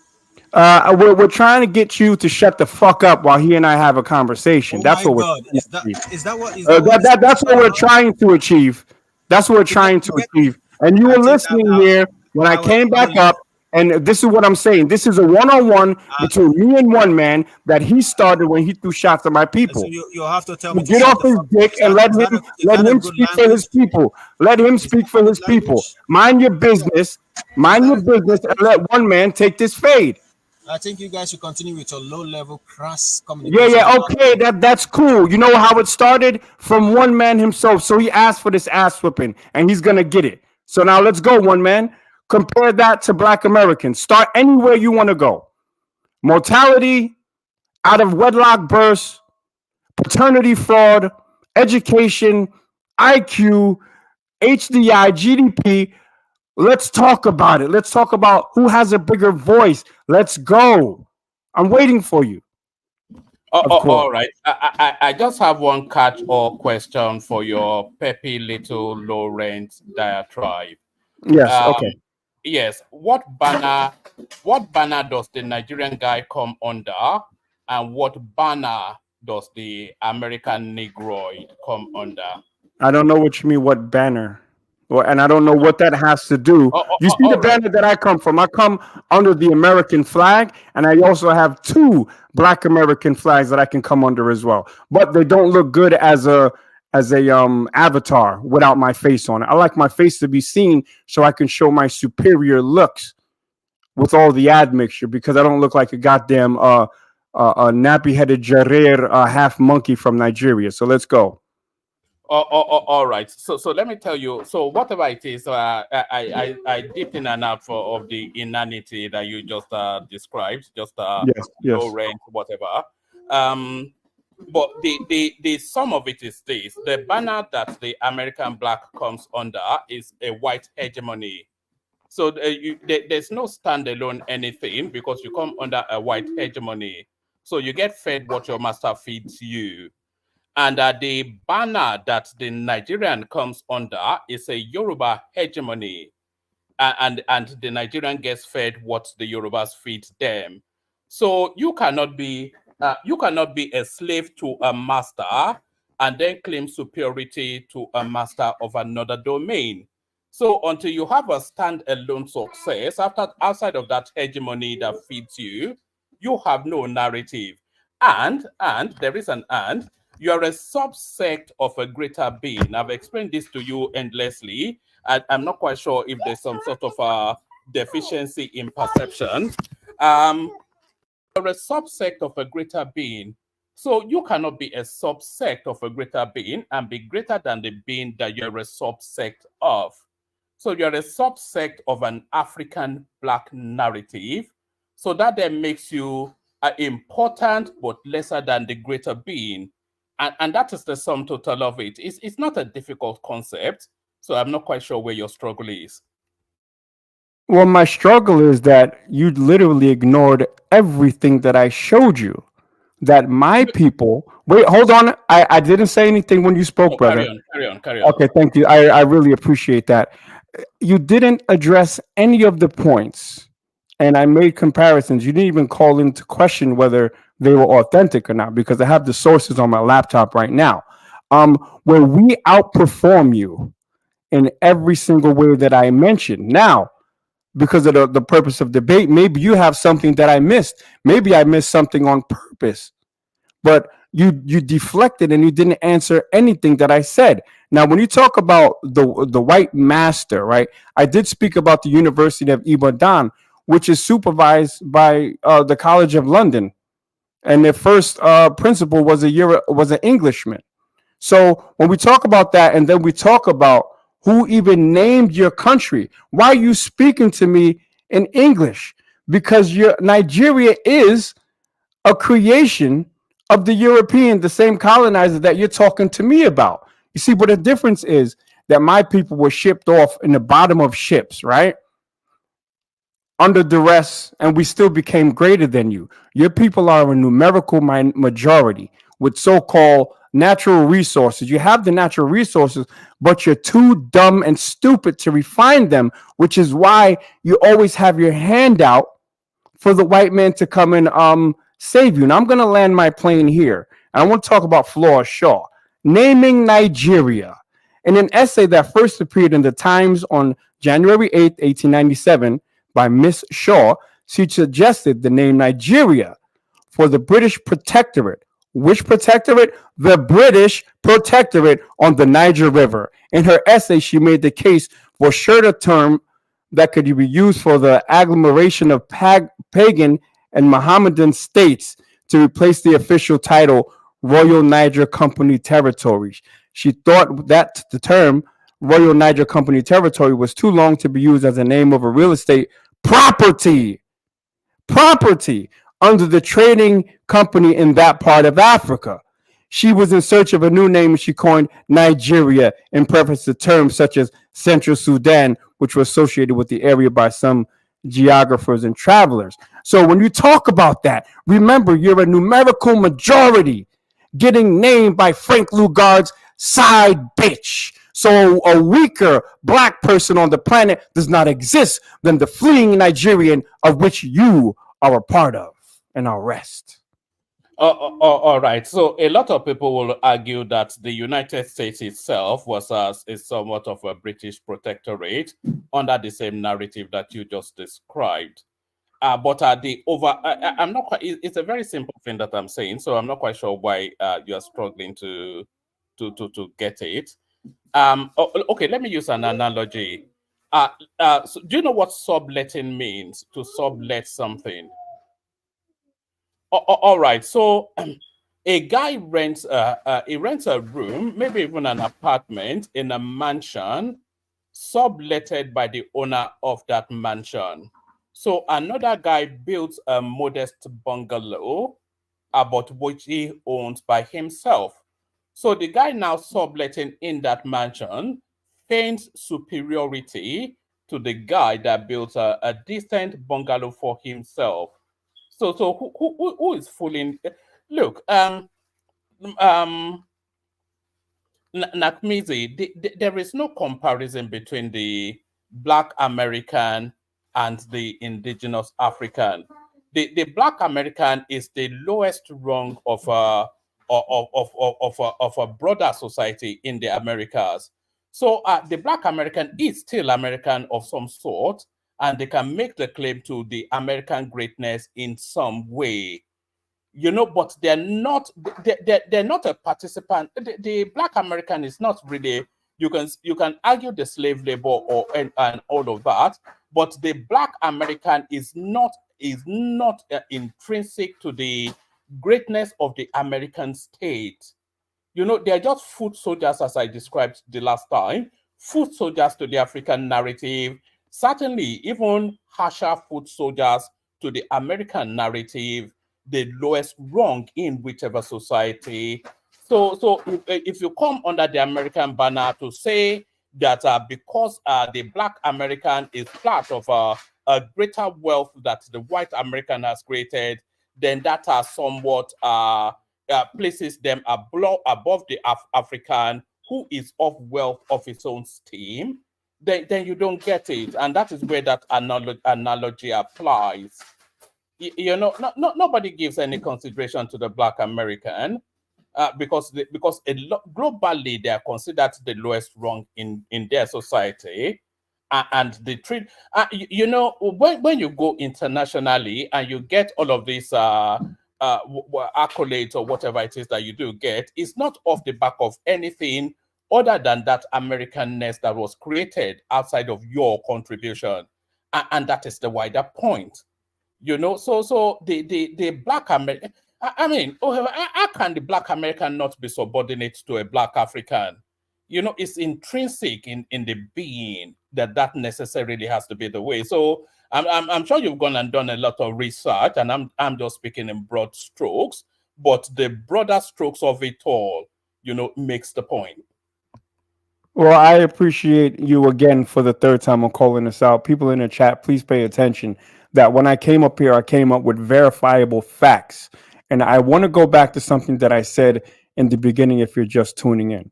We're trying to get you to shut the fuck up while he and I have a conversation. Oh that's my what God! we're That's what we're trying to achieve. That's what we're trying to achieve. And you were listening here when I came back up. And this is what I'm saying. This is a one-on-one between me and one man that he started when he threw shots at my people. So you have to tell me to Get off his dick and let him speak for his people. Let him speak for his people. Mind your business. Mind your business and let one man take this fade. I think you guys should continue with your low-level crass communication. Yeah, okay, that's cool. You know how it started? From one man himself. So he asked for this ass whipping, and he's gonna get it. So now let's go, one man. Compare that to Black Americans. Start anywhere you want to go. Mortality, out of wedlock births, paternity fraud, education, IQ, HDI, GDP. Let's talk about it. Let's talk about who has a bigger voice. Let's go. I'm waiting for you. All right. I just have one catch or question for your peppy little low rent diatribe. Yes. Okay. Yes. What banner does the Nigerian guy come under, and what banner does the American Negroid come under? I don't know what you mean. What banner? Well, and I don't know what that has to do. You see the banner that I come from? I come under the American flag, and I also have 2 Black American flags that I can come under as well. But they don't look good as a avatar without my face on it. I like my face to be seen so I can show my superior looks with all the admixture, because I don't look like a goddamn a nappy-headed Jarir half monkey from Nigeria. So let's go. All right. So let me tell you. So whatever it is, I dip in and out of the inanity that you just described. Just yes. low rent, whatever. But the sum of it is this: the banner that the American black comes under is a white hegemony. So there's no standalone anything, because you come under a white hegemony. So you get fed what your master feeds you. And the banner that the Nigerian comes under is a Yoruba hegemony. And the Nigerian gets fed what the Yorubas feed them. So you cannot be a slave to a master and then claim superiority to a master of another domain. So until you have a standalone success outside of that hegemony that feeds you, you have no narrative. And there is an and. You are a subsect of a greater being. I've explained this to you endlessly. I'm not quite sure if there's some sort of deficiency in perception. You're a subsect of a greater being. So you cannot be a subsect of a greater being and be greater than the being that you're a subsect of. So you're a subsect of an African black narrative. So that then makes you important but lesser than the greater being. And that is the sum total of it. It's not a difficult concept. So I'm not quite sure where your struggle is. Well, my struggle is that you literally ignored everything that I showed you. That my people. Wait, hold on. I didn't say anything when you spoke, brother. Carry on. Okay, thank you. I really appreciate that. You didn't address any of the points, and I made comparisons. You didn't even call into question whether they were authentic or not, because I have the sources on my laptop right now. Where we outperform you in every single way that I mentioned. Now, because of the purpose of debate, maybe you have something that I missed. Maybe I missed something on purpose. But you deflected and you didn't answer anything that I said. Now, when you talk about the white master, right? I did speak about the University of Ibadan, which is supervised by the College of London, and their first principal was an Englishman. So when we talk about that, and then we talk about who even named your country, why are you speaking to me in English? Because Nigeria is a creation of the European, the same colonizer that you're talking to me about. You see, but the difference is that my people were shipped off in the bottom of ships, right? Under duress, and we still became greater than you. Your people are a numerical majority with so-called natural resources. You have the natural resources, but you're too dumb and stupid to refine them, which is why you always have your hand out for the white man to come and save you. Now I'm going to land my plane here. And I want to talk about Flora Shaw naming Nigeria. In an essay that first appeared in the Times on January 8th, 1897, by Miss Shaw, she suggested the name Nigeria for the British Protectorate. Which protectorate? The British Protectorate on the Niger River. In her essay, she made the case for a shorter term that could be used for the agglomeration of pagan and Mohammedan states to replace the official title Royal Niger Company Territories. She thought that the term Royal Niger Company Territory was too long to be used as a name of a real estate property under the trading company in that part of Africa. She was in search of a new name and she coined Nigeria in preference to terms such as Central Sudan, which were associated with the area by some geographers and travelers. So when you talk about that, remember you're a numerical majority getting named by Frank Lugard's side bitch. So a weaker black person on the planet does not exist than the fleeing Nigerian of which you are a part of. And I'll rest. All right. So a lot of people will argue that the United States itself was is somewhat of a British protectorate under the same narrative that you just described. But I'm not quite. It's a very simple thing that I'm saying, so I'm not quite sure why you are struggling to get it. Okay, let me use an analogy. So do you know what subletting means? To sublet something. All right. So a guy rents a room, maybe even an apartment in a mansion, subletted by the owner of that mansion. So another guy builds a modest bungalow, about which he owns by himself. So the guy now subletting in that mansion feigns superiority to the guy that built a decent bungalow for himself. So who is fooling? Look, Nakmizi, there is no comparison between the Black American and the indigenous African. The Black American is the lowest rung of a broader society in the Americas. So the Black American is still American of some sort, and they can make the claim to the American greatness in some way. But they're not a participant. The Black American is not really, you can argue the slave labor and all of that, but the Black American is not intrinsic to the greatness of the American state. They're just foot soldiers, as I described the last time, foot soldiers to the African narrative, certainly even harsher foot soldiers to the American narrative, the lowest rung in whichever society. So if you come under the American banner to say that because the Black American is part of a greater wealth that the white American has created, then that somewhat places them above the African who is of wealth of his own steam, then you don't get it. And that is where that analogy applies. Nobody gives any consideration to the Black American because globally they are considered the lowest rung in their society. And the treat, when you go internationally and you get all of these accolades or whatever it is that you do get is not off the back of anything other than that Americanness that was created outside of your contribution, and that is the wider point. So the black American, I mean, how can the black American not be subordinate to a black African? It's intrinsic in the being that necessarily has to be the way. So I'm sure you've gone and done a lot of research, and I'm just speaking in broad strokes, but the broader strokes of it all, makes the point. Well, I appreciate you again for the third time on calling us out. People in the chat, please pay attention that when I came up here, I came up with verifiable facts. And I want to go back to something that I said in the beginning if you're just tuning in.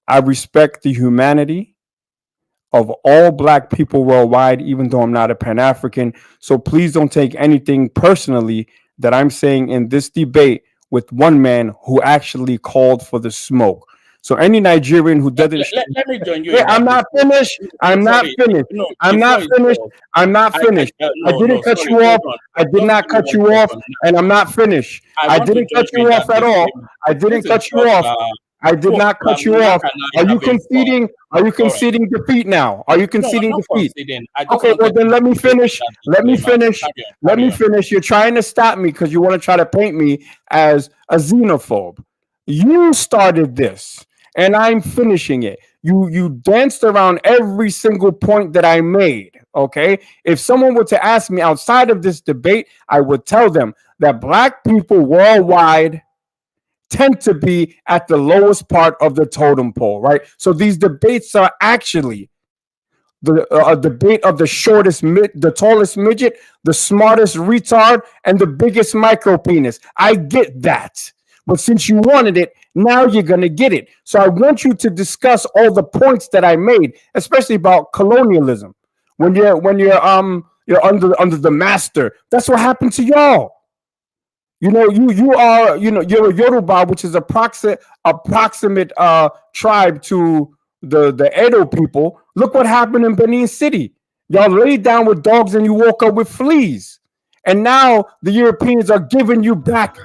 I respect the humanity of all black people worldwide, even though I'm not a Pan-African. So please don't take anything personally that I'm saying in this debate with one man who actually called for the smoke. So any Nigerian who doesn't, let me join you. Wait, I'm not finished. I'm not Sorry, finished. no, I'm the not floor is finished. yours. I'm not finished. I No, didn't cut sorry, you off. hold on. I did Just not give me cut you one off, second. and I'm not finished. I I want to didn't join cut you you in off that at all. debate. I didn't This is cut you just off. I did not cut you Mark off. and I Are you having fun. conceding? Are you All right. conceding defeat now? Are you No, I'm conceding not defeat? conceding. I just Okay, well wanted then to let me join you in finish. that Let me disclaimer. finish. Carry on, Let carry me on. finish. You're trying to stop me because you want to try to paint me as a xenophobe. You started this, and I'm finishing it. You danced around every single point that I made. Okay, if someone were to ask me outside of this debate, I would tell them that black people worldwide tend to be at the lowest part of the totem pole, right? So these debates are actually the a debate of the the tallest midget, the smartest retard, and the biggest micro penis. I get that, but since you wanted it, now you're gonna get it. So I want you to discuss all the points that I made, especially about colonialism. You're under the master. That's what happened to y'all. You are you're a Yoruba, which is approximate tribe to the Edo people. Look what happened in Benin City. Y'all laid down with dogs and you woke up with fleas. And now the Europeans are giving you back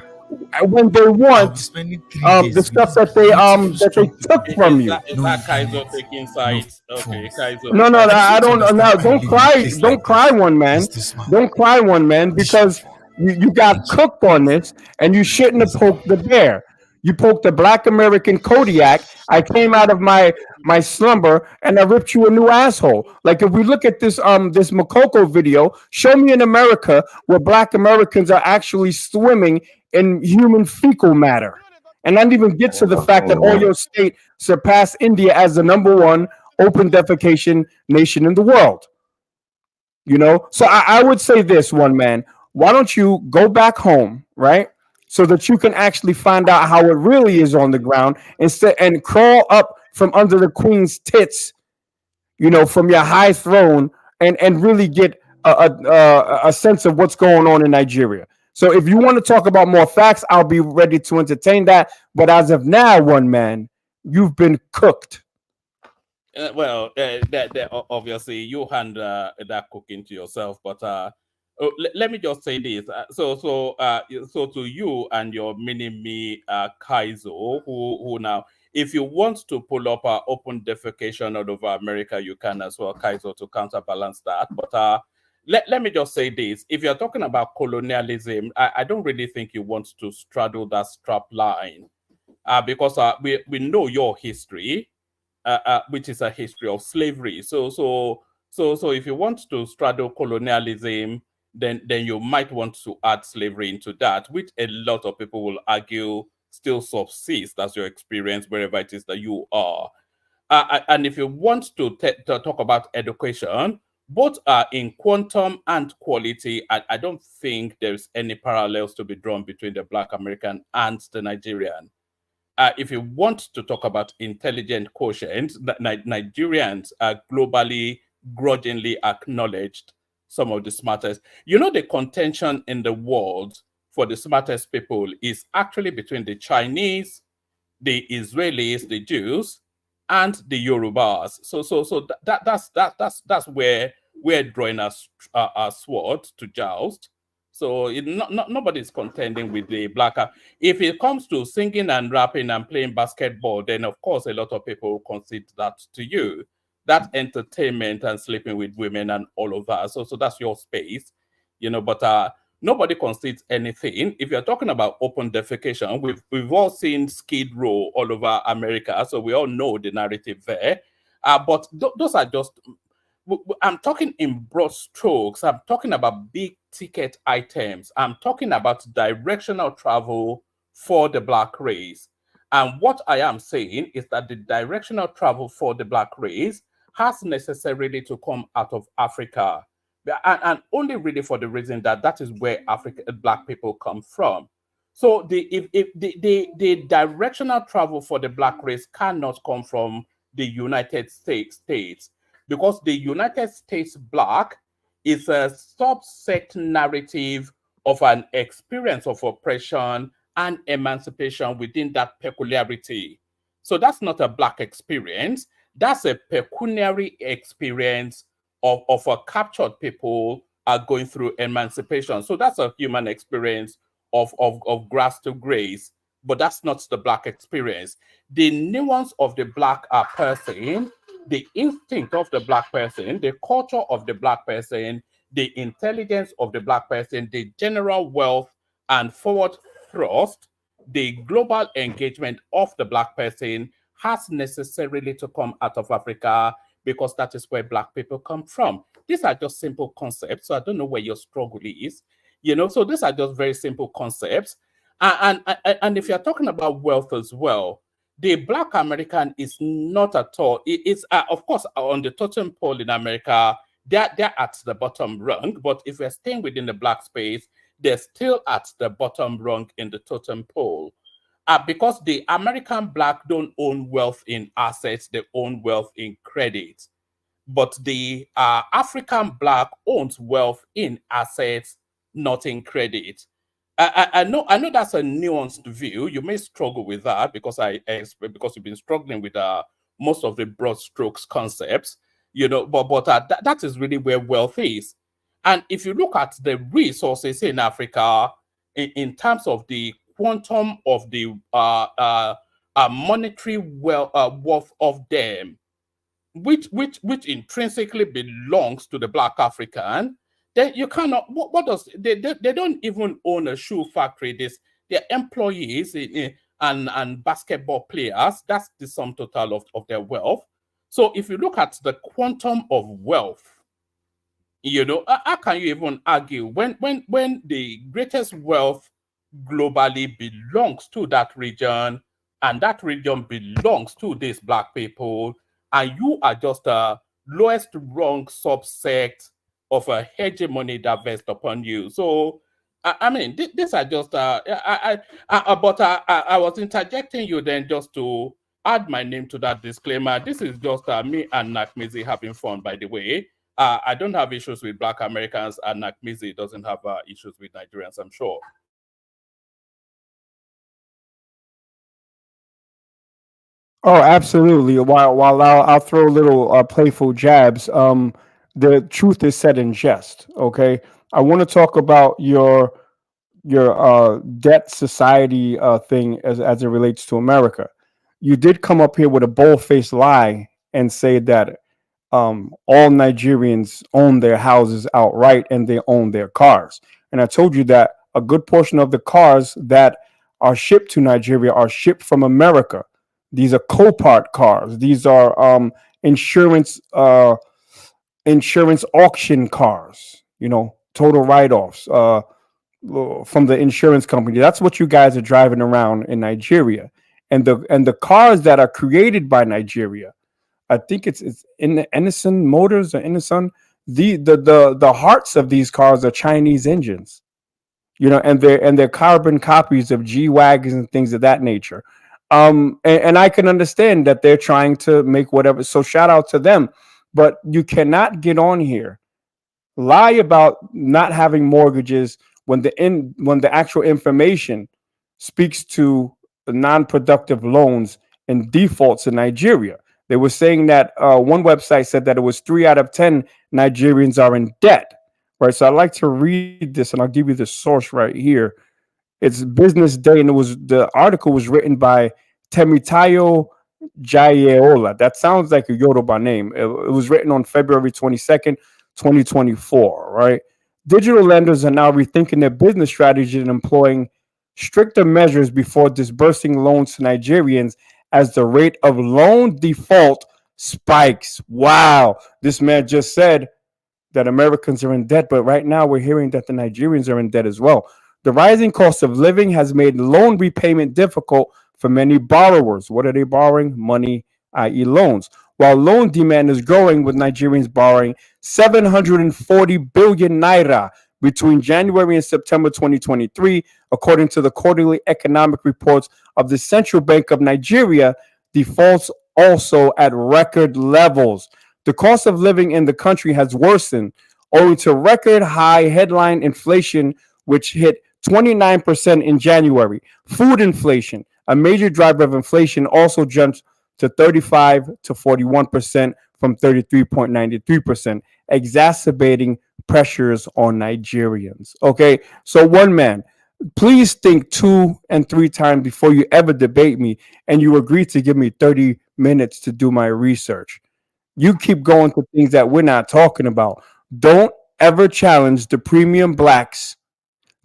when they want the stuff that they took from you. Is that Kaiser taking sides? Okay, Kaiser. No, I don't. No, don't cry, one man. Don't cry, one man, because you got cooked on this, and you shouldn't have poked the bear. You poked the Black American Kodiak. I came out of my slumber and I ripped you a new asshole. Like if we look at this Makoko video, show me in America where Black Americans are actually swimming in human fecal matter. And not even get to the fact that Oyo State surpassed India as the number one open defecation nation in the world. So I would say this, one man. Why don't you go back home, right? So that you can actually find out how it really is on the ground instead and crawl up from under the queen's tits, from your high throne and really get a sense of what's going on in Nigeria. So if you want to talk about more facts, I'll be ready to entertain that. But as of now, one man, you've been cooked. That obviously you hand that cooking to yourself. But let me just say this. So to you and your mini me Kaizo, who now, if you want to pull up open defecation all over America, you can as well, Kaizo, to counterbalance that. But let me just say this. If you're talking about colonialism, I don't really think you want to straddle that strap line because we know your history, which is a history of slavery. So if you want to straddle colonialism, then you might want to add slavery into that, which a lot of people will argue still subsists as your experience wherever it is that you are. And if you want to talk about education, both in quantum and quality, I don't think there's any parallels to be drawn between the Black American and the Nigerian. If you want to talk about intelligent quotient, Nigerians are globally, grudgingly acknowledged some of the smartest. The contention in the world for the smartest people is actually between the Chinese, the Israelis, the Jews, and the Yorubas. So that's where we're drawing our sword to joust. So nobody's contending with the black. If it comes to singing and rapping and playing basketball, then of course a lot of people will concede that to you. That entertainment and sleeping with women and all of that. So that's your space, but nobody concedes anything. If you're talking about open defecation, we've all seen Skid Row all over America, so we all know the narrative there. But those are just, I'm talking in broad strokes. I'm talking about big ticket items. I'm talking about directional travel for the black race. And what I am saying is that the directional travel for the black race has necessarily to come out of Africa. And only really for the reason that that is where black people come from. So if the directional travel for the black race cannot come from the United States, because the United States black is a subset narrative of an experience of oppression and emancipation within that peculiarity. So that's not a black experience. That's a pecuniary experience of a captured people are going through emancipation. So that's a human experience of grass to grace, but that's not the black experience. The nuance of the black person, the instinct of the black person, the culture of the black person, the intelligence of the black person, the general wealth and forward thrust, the global engagement of the black person has necessarily to come out of Africa, because that is where black people come from. These are just simple concepts, so I don't know where your struggle is. So these are just very simple concepts. And if you're talking about wealth as well, the black American is not at all. It's of course on the totem pole in America, they're at the bottom rung. But if we're staying within the black space, they're still at the bottom rung in the totem pole. Because the American black don't own wealth in assets, they own wealth in credit. But the African black owns wealth in assets, not in credit. I know that's a nuanced view. You may struggle with that because because you've been struggling with most of the broad strokes concepts, but that is really where wealth is. And if you look at the resources in Africa, in terms of the quantum of the monetary worth of them, which intrinsically belongs to the black African, then you cannot. What does they don't even own a shoe factory? They're employees and basketball players. That's the sum total of their wealth. So if you look at the quantum of wealth, how can you even argue when the greatest wealth globally belongs to that region, and that region belongs to these black people, and you are just a lowest rung subset of a hegemony that vests upon you? So I mean, these are just but I was interjecting you then just to add my name to that disclaimer. This is just me and Nakmizi having fun, by the way. I don't have issues with black Americans, and Nakmizi doesn't have issues with Nigerians, I'm sure. Oh, absolutely. While I'll throw little playful jabs. The truth is said in jest. Okay, I want to talk about your debt society thing as it relates to America. You did come up here with a bold-faced lie and say that all Nigerians own their houses outright and they own their cars. And I told you that a good portion of the cars that are shipped to Nigeria are shipped from America. These are Copart cars. These are insurance insurance auction cars. Total write-offs from the insurance company. That's what you guys are driving around in Nigeria, and the cars that are created by Nigeria. I think it's in the Edison Motors or Edison. The hearts of these cars are Chinese engines, and they're carbon copies of G wagons and things of that nature. And I can understand that they're trying to make whatever. So shout out to them, but you cannot get on here, lie about not having mortgages when the actual information speaks to the non-productive loans and defaults in Nigeria. They were saying that one website said that it was 3 out of 10 Nigerians are in debt. right? So I like to read this, and I'll give you the source right here. It's Business Day, and the article was written by Temitayo Jayeola. That sounds like a Yoruba name. It was written on February 22nd, 2024, right? Digital lenders are now rethinking their business strategy and employing stricter measures before disbursing loans to Nigerians as the rate of loan default spikes. Wow. This man just said that Americans are in debt, but right now we're hearing that the Nigerians are in debt as well. The rising cost of living has made loan repayment difficult for many borrowers. What are they borrowing? Money, i.e., loans. While loan demand is growing, with Nigerians borrowing 740 billion naira between January and September 2023, according to the quarterly economic reports of the Central Bank of Nigeria, defaults also at record levels. The cost of living in the country has worsened owing to record high headline inflation, which hit 29% in January. Food inflation, a major driver of inflation, also jumped to 35 to 41% from 33.93%, exacerbating pressures on Nigerians. Okay, so one man, please think 2 and 3 times before you ever debate me, and you agree to give me 30 minutes to do my research. You keep going to things that we're not talking about. Don't ever challenge the premium blacks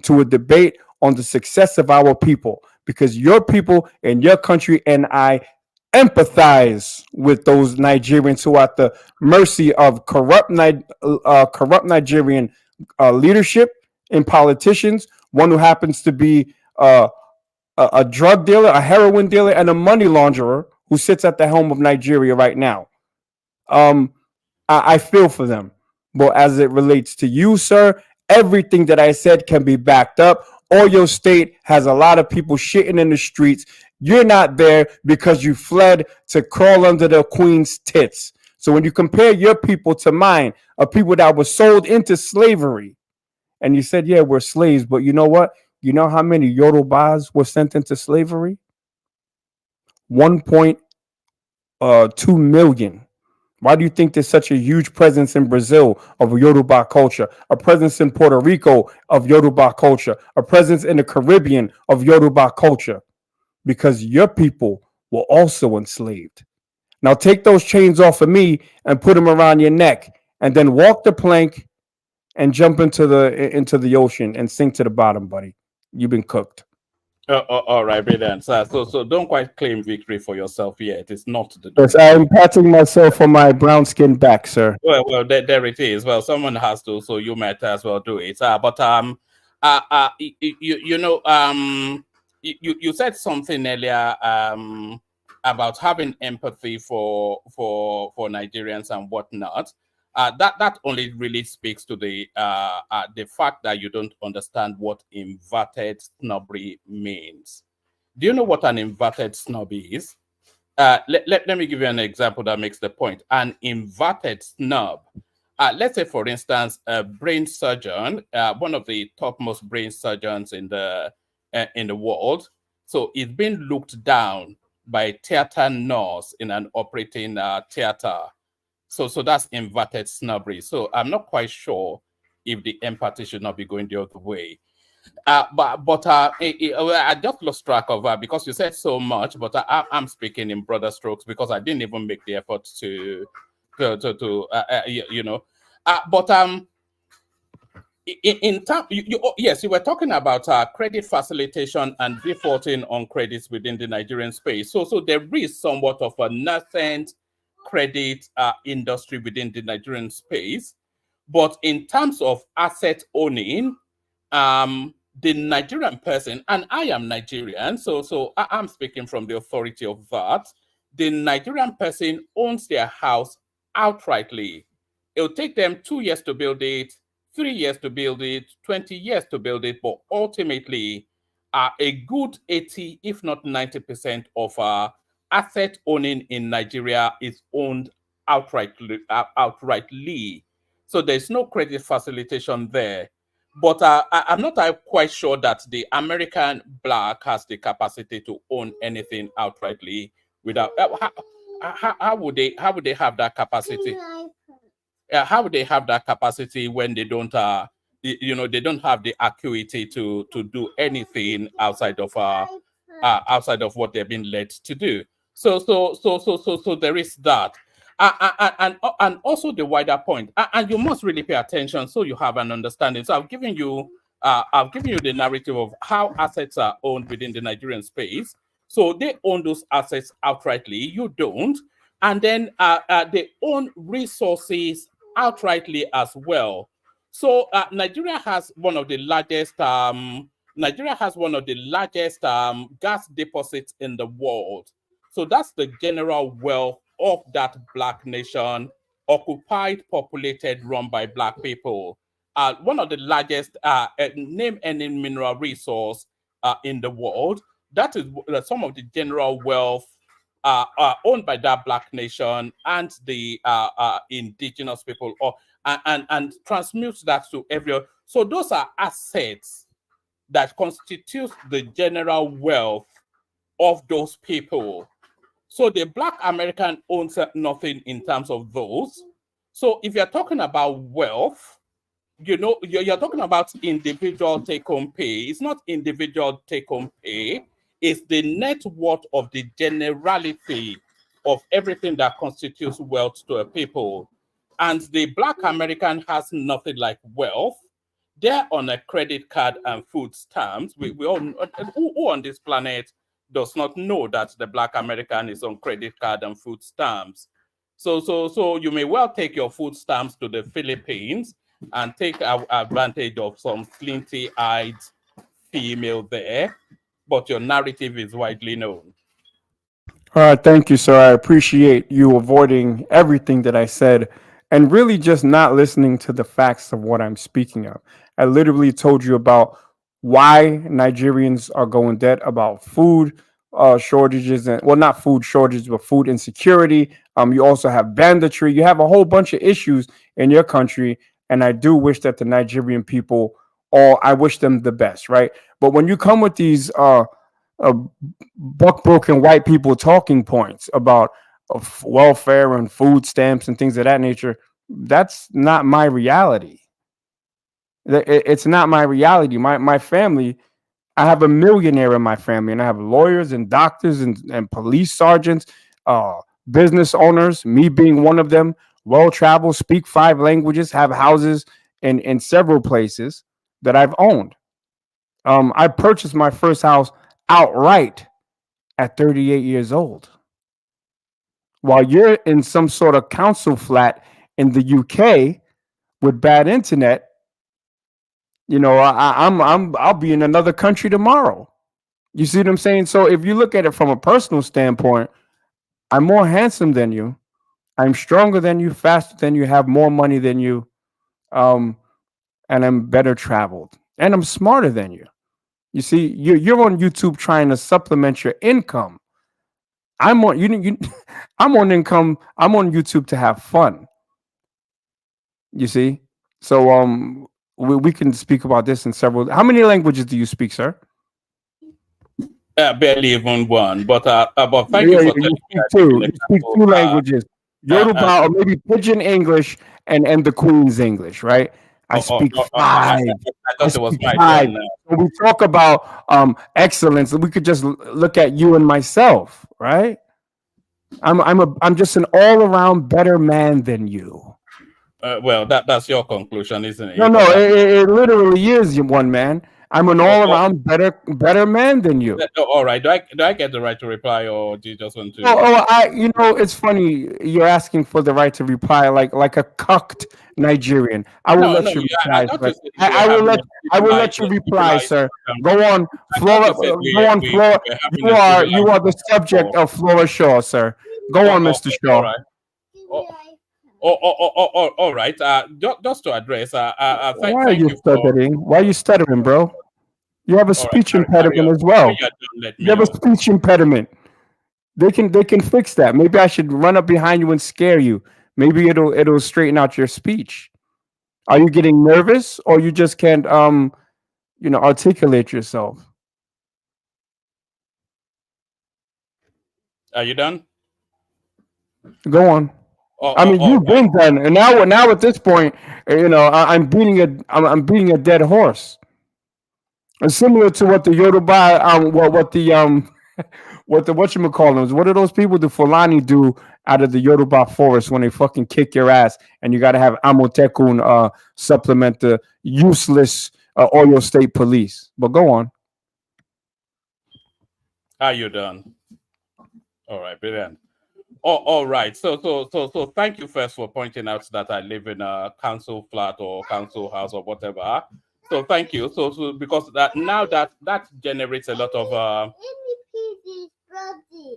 to a debate on the success of our people, because your people and your country, and I empathize with those Nigerians who are at the mercy of corrupt Nigerian leadership and politicians. One who happens to be a drug dealer, a heroin dealer, and a money launderer who sits at the helm of Nigeria right now. Um, I feel for them. But as it relates to you, sir, everything that I said can be backed up. Oyo State has a lot of people shitting in the streets. You're not there because you fled to crawl under the queen's tits. So when you compare your people to mine, of people that were sold into slavery, and you said, yeah, we're slaves, but you know what? You know how many Yorubas were sent into slavery? 1.2 million. Why do you think there's such a huge presence in Brazil of Yoruba culture, a presence in Puerto Rico of Yoruba culture, a presence in the Caribbean of Yoruba culture? Because your people were also enslaved. Now take those chains off of me and put them around your neck, and then walk the plank and jump into the ocean and sink to the bottom, buddy. You've been cooked. All right, brilliant. So don't quite claim victory for yourself yet. It's not the Yes, I'm patting myself on my brown skin back, sir. well, there it is. Well, someone has to, so you might as well do it. You know, you said something earlier about having empathy for Nigerians and whatnot. That only really speaks to the fact that you don't understand what inverted snobbery means. Do you know what an inverted snob is? Let me give you an example that makes the point. An inverted snub. Let's say, for instance, a brain surgeon, one of the topmost brain surgeons in the world. So he's been looked down by a theater nurse in an operating theater. So that's inverted snobbery. So I'm not quite sure if the empathy should not be going the other way. I just lost track of because you said so much, but I'm speaking in broader strokes because I didn't even make the effort you know. But in time, yes, you were talking about credit facilitation and defaulting on credits within the Nigerian space. So there is somewhat of a nascent credit industry within the Nigerian space, but in terms of asset owning, the Nigerian person, and I am Nigerian, so I'm speaking from the authority of that. The Nigerian person owns their house outrightly. It'll take them 2 years to build it, 3 years to build it, 20 years to build it, but ultimately, a good 80, if not 90% of asset owning in Nigeria is owned outrightly. So there's no credit facilitation there. But I'm not quite sure that the American black has the capacity to own anything outrightly without. How would they have that capacity? How would they have that capacity when they don't, they don't have the acuity to do anything outside of what they've been led to do. So there is that. And also the wider point, and you must really pay attention so you have an understanding. So I've given you the narrative of how assets are owned within the Nigerian space. So they own those assets outrightly, you don't. And then they own resources outrightly as well. So Nigeria has one of the largest gas deposits in the world. So that's the general wealth of that black nation, occupied, populated, run by black people. One of the largest name earning mineral resource in the world. That is some of the general wealth owned by that black nation and the indigenous people, or and transmutes that to every. So those are assets that constitute the general wealth of those people. So the black American owns nothing in terms of those. So if you're talking about wealth, you're talking about individual take-home pay. It's not individual take-home pay. It's the net worth of the generality of everything that constitutes wealth to a people. And the black American has nothing like wealth. They're on a credit card and food stamps. We all who on this planet does not know that the black American is on credit card and food stamps. So you may well take your food stamps to the Philippines and take advantage of some flinty-eyed female there, but your narrative is widely known. All right, thank you, sir. I appreciate you avoiding everything that I said and really just not listening to the facts of what I'm speaking of. I literally told you about why Nigerians are going dead, about food shortages, and well, not food shortages, but food insecurity. You also have banditry. You have a whole bunch of issues in your country, and I do wish that the Nigerian people, I wish them the best, right? But when you come with these uh, buck broken white people talking points about welfare and food stamps and things of that nature, that's not my reality. It's not my reality. My family, I have a millionaire in my family, and I have lawyers and doctors and police sergeants, business owners, me being one of them, well traveled, speak 5 languages, have houses in several places that I've owned. I purchased my first house outright at 38 years old. While you're in some sort of council flat in the UK with bad internet, I'll be in another country tomorrow. You see what I'm saying? So if you look at it from a personal standpoint, I'm more handsome than you. I'm stronger than you, faster than you, have more money than you, um, and I'm better traveled, and I'm smarter than you. You see, you're on YouTube trying to supplement your income. I'm on I'm on income. I'm on YouTube to have fun. You see, so we can speak about this in several. How many languages do you speak, sir? Barely even one, but thank you Yeah, for you telling me speak I give two. an You speak example. two languages: Uh, Yoruba or maybe Pidgin English and the Queen's English, right? I speak five. I I thought it was speak my five. turn now. When we talk about excellence, we could just look at you and myself, right? I'm just an all around better man than you. Well, that's your conclusion, isn't it? No, You no, don't have. it literally is one man. I'm an Oh, all oh, around better man than you. all right. Do I get the right to reply, or do you just want to? It's funny you're asking for the right to reply like a cucked Nigerian. I will No, let no. you I reply, thought sir. you said we were I will having let a I will let you reply, civilized sir. conversation. Go on, I thought Flora. you said Go on, we Flora. were having a You civilized are the subject talk. of Flora Shaw, sir. Go on, Mr. All Shaw. right. Oh, all right. Just to address. Why are Thank you you for. stuttering? Why are you stuttering, bro? You have a All right. speech Carry impediment on. as When well. you're done, let You me have a know. speech impediment. They can fix that. Maybe I should run up behind you and scare you. Maybe it'll straighten out your speech. Are you getting nervous or you just can't articulate yourself? Are you done? Go on. I mean, All you've right. been done, and now at this point, I'm beating a dead horse. And similar to what the Yoruba, what the whatchamacallins, what do those people, the Fulani, do out of the Yoruba forest when they fucking kick your ass, and you got to have Amotekun supplement the useless Oyo State Police. But go on. How you done? All right, brilliant. All right. So thank you first for pointing out that I live in a council flat or council house or whatever. So thank you. So because that generates a lot of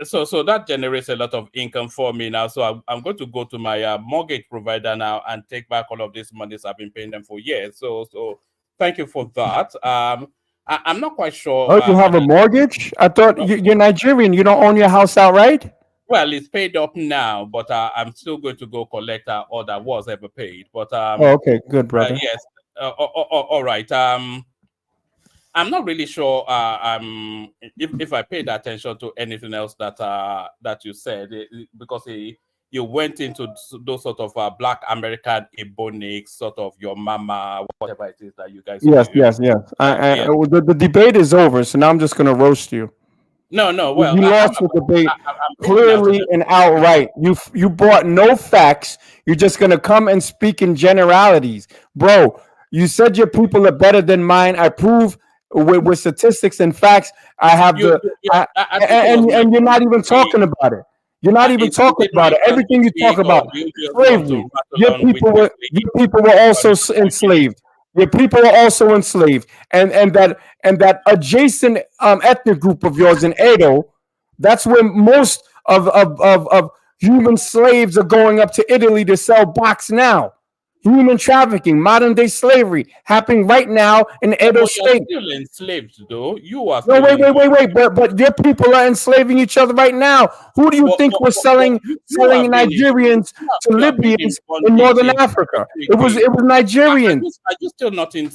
so that generates a lot of income for me now. So I'm going to go to my mortgage provider now and take back all of these monies I've been paying them for years. So thank you for that. I'm not quite sure. Oh, you have a mortgage? I thought you're Nigerian. You don't own your house outright? Well, it's paid up now, but I'm still going to go collect all that was ever paid. But Oh, okay, good, brother. yes. All right. I'm not really sure if I paid attention to anything else that you said, because you went into those sort of Black American Ebonics, sort of your mama, whatever it is that you guys Yes, do. yes, yes. Yeah. The debate is over, so now I'm just gonna roast you. No. Well, You lost the debate clearly and outright. You brought no facts. You're just gonna come and speak in generalities, bro. You said your people are better than mine. I prove with statistics and facts. I have and you're not even talking about it. You're not even talking about it. Everything you talk about, slavery. Your people were also enslaved. Your people were also enslaved, and that adjacent ethnic group of yours in Edo, that's where most of human slaves are going up to Italy to sell box now. Human trafficking, modern day slavery happening right now in Edo You're State. still enslaved, though. You are. No, wait. But your people are enslaving each other right now. Who do you think was selling Nigerians to Libyans in northern Africa? It was Nigerians. Are you still not in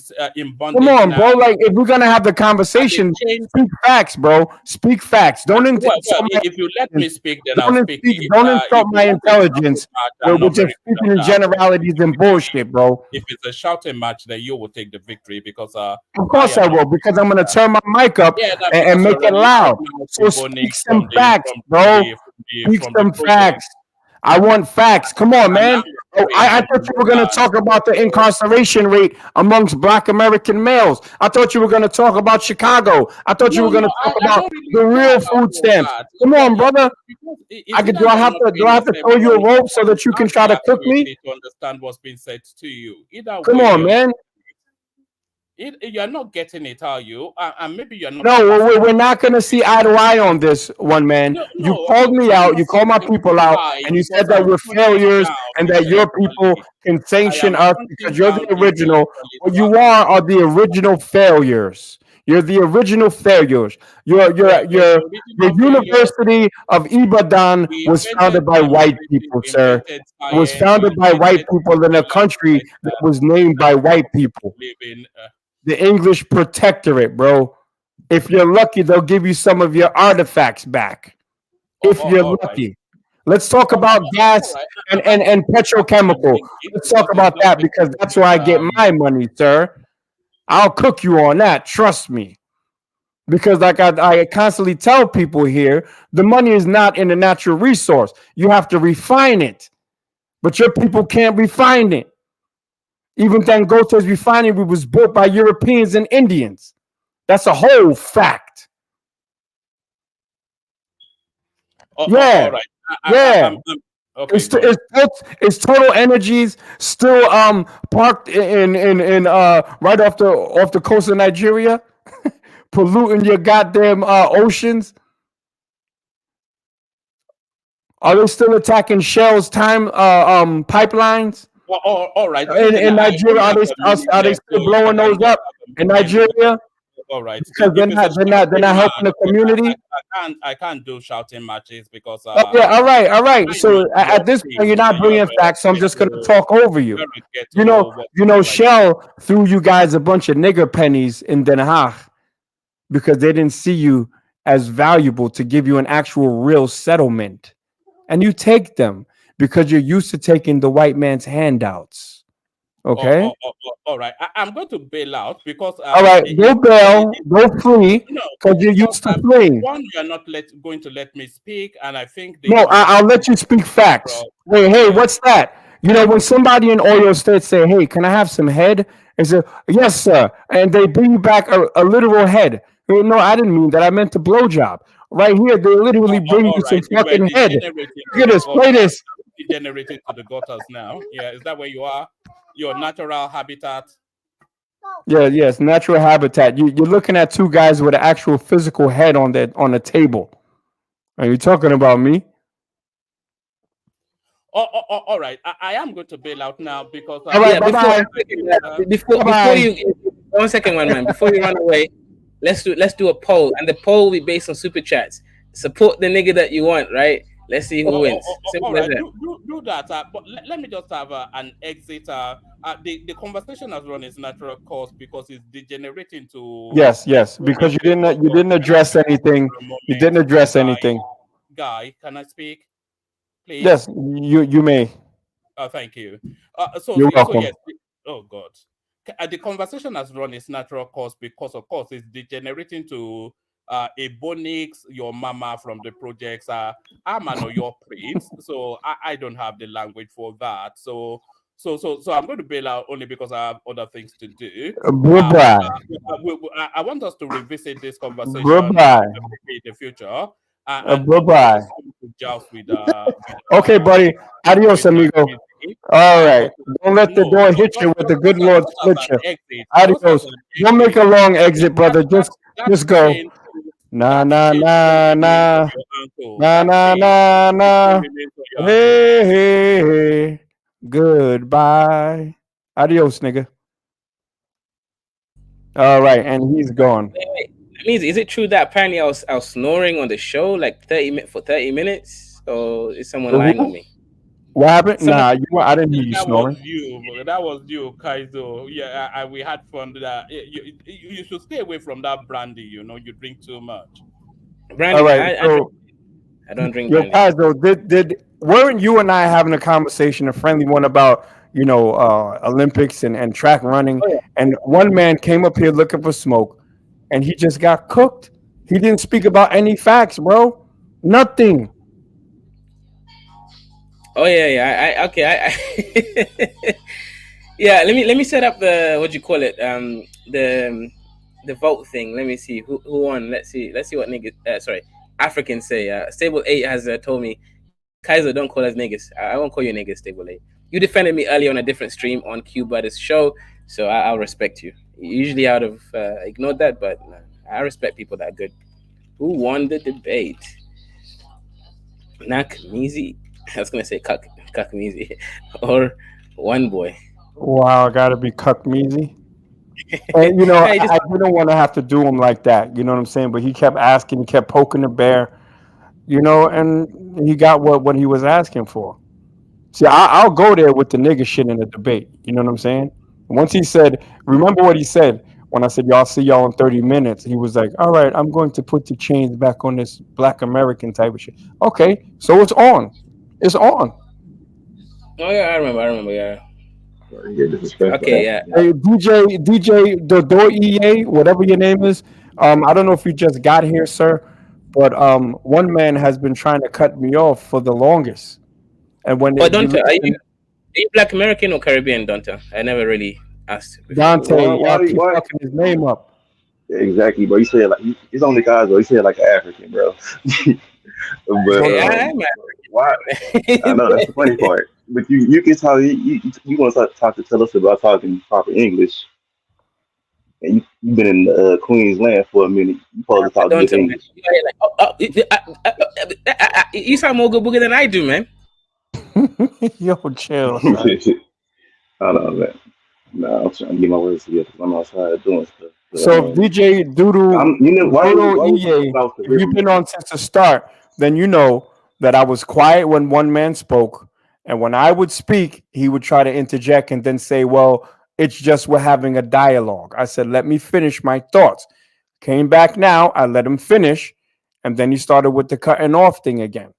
bondage? Come on, now? bro. Like, if we're gonna have the conversation, speak facts, bro. Speak facts. If you let me speak, then I'll speak. Don't insult my intelligence. We're just speaking in generalities and bullshit, bro. If it's a shouting match, then you will take the victory because of course I will, because I'm gonna turn my mic up and make it loud. So speak some facts, bro. Speak some facts. I want facts. Come on, man. I thought you were going to talk about the incarceration rate amongst Black American males. I thought you were going to talk about Chicago. I thought you were going to talk about the real food stamps. Come on, brother. Do I have to throw you a rope so that you can try to cook me? To understand what's being said to you. Come on, man. You're not getting it, are you? And maybe you're not. No, we're not going to see eye to eye on this, one man. You called me out, you called my people out, and you said that we're failures and that your people can sanction us because you're the original. What you are the original failures. You're the original failures. Your University of Ibadan was founded by white people, sir. It was founded by white people in a country that was named by white people. The English protectorate, bro. If you're lucky, they'll give you some of your artifacts back. If you're lucky. Right. Let's talk about gas and petrochemical. Let's talk about that because that's where I get my money, sir. I'll cook you on that. Trust me. Because like I constantly tell people here, the money is not in the natural resource. You have to refine it. But your people can't refine it. Even Dangote's refinery was built by Europeans and Indians. That's a whole fact. Yeah. All right. Okay, it's Total Energies still parked in right off the coast of Nigeria, polluting your goddamn oceans. Are they still attacking Shell's pipelines? All right. In Nigeria, are they still blowing those up in Nigeria? All right. Because they're not helping the community. I can't do shouting matches because. All right. So at this point, you're not bringing facts. So I'm just gonna talk over you. You know, Shell threw you guys a bunch of nigger pennies in Den Haag because they didn't see you as valuable to give you an actual real settlement, and you take them because you're used to taking the white man's handouts. Okay. All right. I'm going to bail out because All right. Go bail. Go free no, because you're because used to fleeing. one, you are not going to let me speak, and I think the No, I'll conversation let you speak facts. bro, Hey, yeah. what's that? You know, when somebody in Oyo State say, "Hey, can I have some head?" They say, "Yes, sir," and they bring you back a literal head. No, I didn't mean that. I meant the blowjob. Right here, they literally bring All you some right. You were fucking head. degenerating to Look at the this. Play gutters. this. Degenerating to the gutters now. Yeah, is that where you are? Your natural habitat. Yeah, yes, natural habitat. You're looking at two guys with an actual physical head on the table. Are you talking about me? All right. I am going to bail out now because All right, Yeah, bye before bye. before Bye before bye. you 1 second, one man, before you run away, let's do a poll, and the poll will be based on super chats. Support the nigga that you want, right? Let's see who wins. all Simple as right. that. Do that. But let me just have an exit. The conversation has run its natural course because it's degenerating to a Yes, boring because you waste of didn't you your didn't address time anything. for a You moment. didn't address anything. Guy, can I speak, please? Yes, you may. Thank you. You're So welcome. yes. Oh God. The conversation has run its natural course because, of course, it's degenerating to a Bonix, your mama from the projects. I'm an Oyo prince, so I don't have the language for that. So I'm going to bail out only because I have other things to do. Goodbye. I want us to revisit this conversation Goodbye. in the future, and not Goodbye. just come to joust Okay, buddy. Adios, with amigo. music. All right. But Don't let the no, door no, hit you with the good just Lord as split an you. exit, just as Adios. an Don't make exit. a long exit, brother. That Just go. chain, Nah, that nah, chain still nah, remains on nah. your ankle. Nah, That nah, chain nah, still nah. remains on your ankle. Hey, hey, hey. Goodbye. Adios, nigga. All right, and he's gone. Wait. That means, is it true that apparently I was snoring on the show like 30 minutes, or is someone lying on Who? me? What happened? Someone. Nah, I didn't hear you That was snoring. you. That was you, Kaizo. Yeah, we had fun. That you should stay away from that brandy. You know, you drink too much. All Brandy. right, I so don't drink yo, brandy. Pazzo, did weren't you and I having a conversation, a friendly one about Olympics and track running, Oh yeah. and one man came up here looking for smoke, and he just got cooked. He didn't speak about any facts, bro. Nothing. Oh yeah, yeah. Okay. Yeah. Let me set up the what you call it. The vote thing. Let me see who won. Let's see what niggas. Sorry, Africans say. Stable 8 has told me, Kaiser, don't call us niggas. I won't call you niggas. Stable 8. You defended me earlier on a different stream on Cuba this show, so I'll respect you. Usually I would have ignored that, but I respect people that are good. Who won the debate? Nakamizi. I was gonna say Kakamizi or One Boy. Wow, I gotta be cuck measy. And Hey, just I didn't want to have to do him like that. You know what I'm saying? But he kept asking, he kept poking the bear. And he got what he was asking for. See, I'll go there with the nigga shit in the debate. You know what I'm saying? Once he said, remember what he said when I said, y'all see y'all in 30 minutes. He was like, all right, I'm going to put the chains back on this black American type of shit. Okay, so it's on. It's on. oh yeah, I remember, yeah. You get disrespectful. Okay, yeah. Hey, DJ Dodo EA, whatever your name is. I don't know if you just got here, sir, but one man has been trying to cut me off for the longest. And when Oh, you Donta, listen, are you Black American or Caribbean, Donta? I never really asked before. Dante, Why? y'all keep Why? fucking his name up. Exactly, bro. You said like it's only guys, bro. You said like an African, bro. but Okay, I'm why? I know that's the funny part. But you can talk. You want to talk to tell us about talking proper English, and you've been in Queens land for a minute. You supposed to talk good Donta, man. English. You're like, you sound more good booger than I do, man. Yo, chill, son. I don't know, man. No, I'm trying to get my words together. I'm outside doing stuff. But So if DJ you know, Doodle why we talking EA, about the if you've river? been on since the start, then you know that I was quiet when one man spoke, and when I would speak, he would try to interject and then say, "Well, it's just we're having a dialogue." I said, "Let me finish my thoughts." Came back now, I let him finish, and then he started with the cutting off thing again.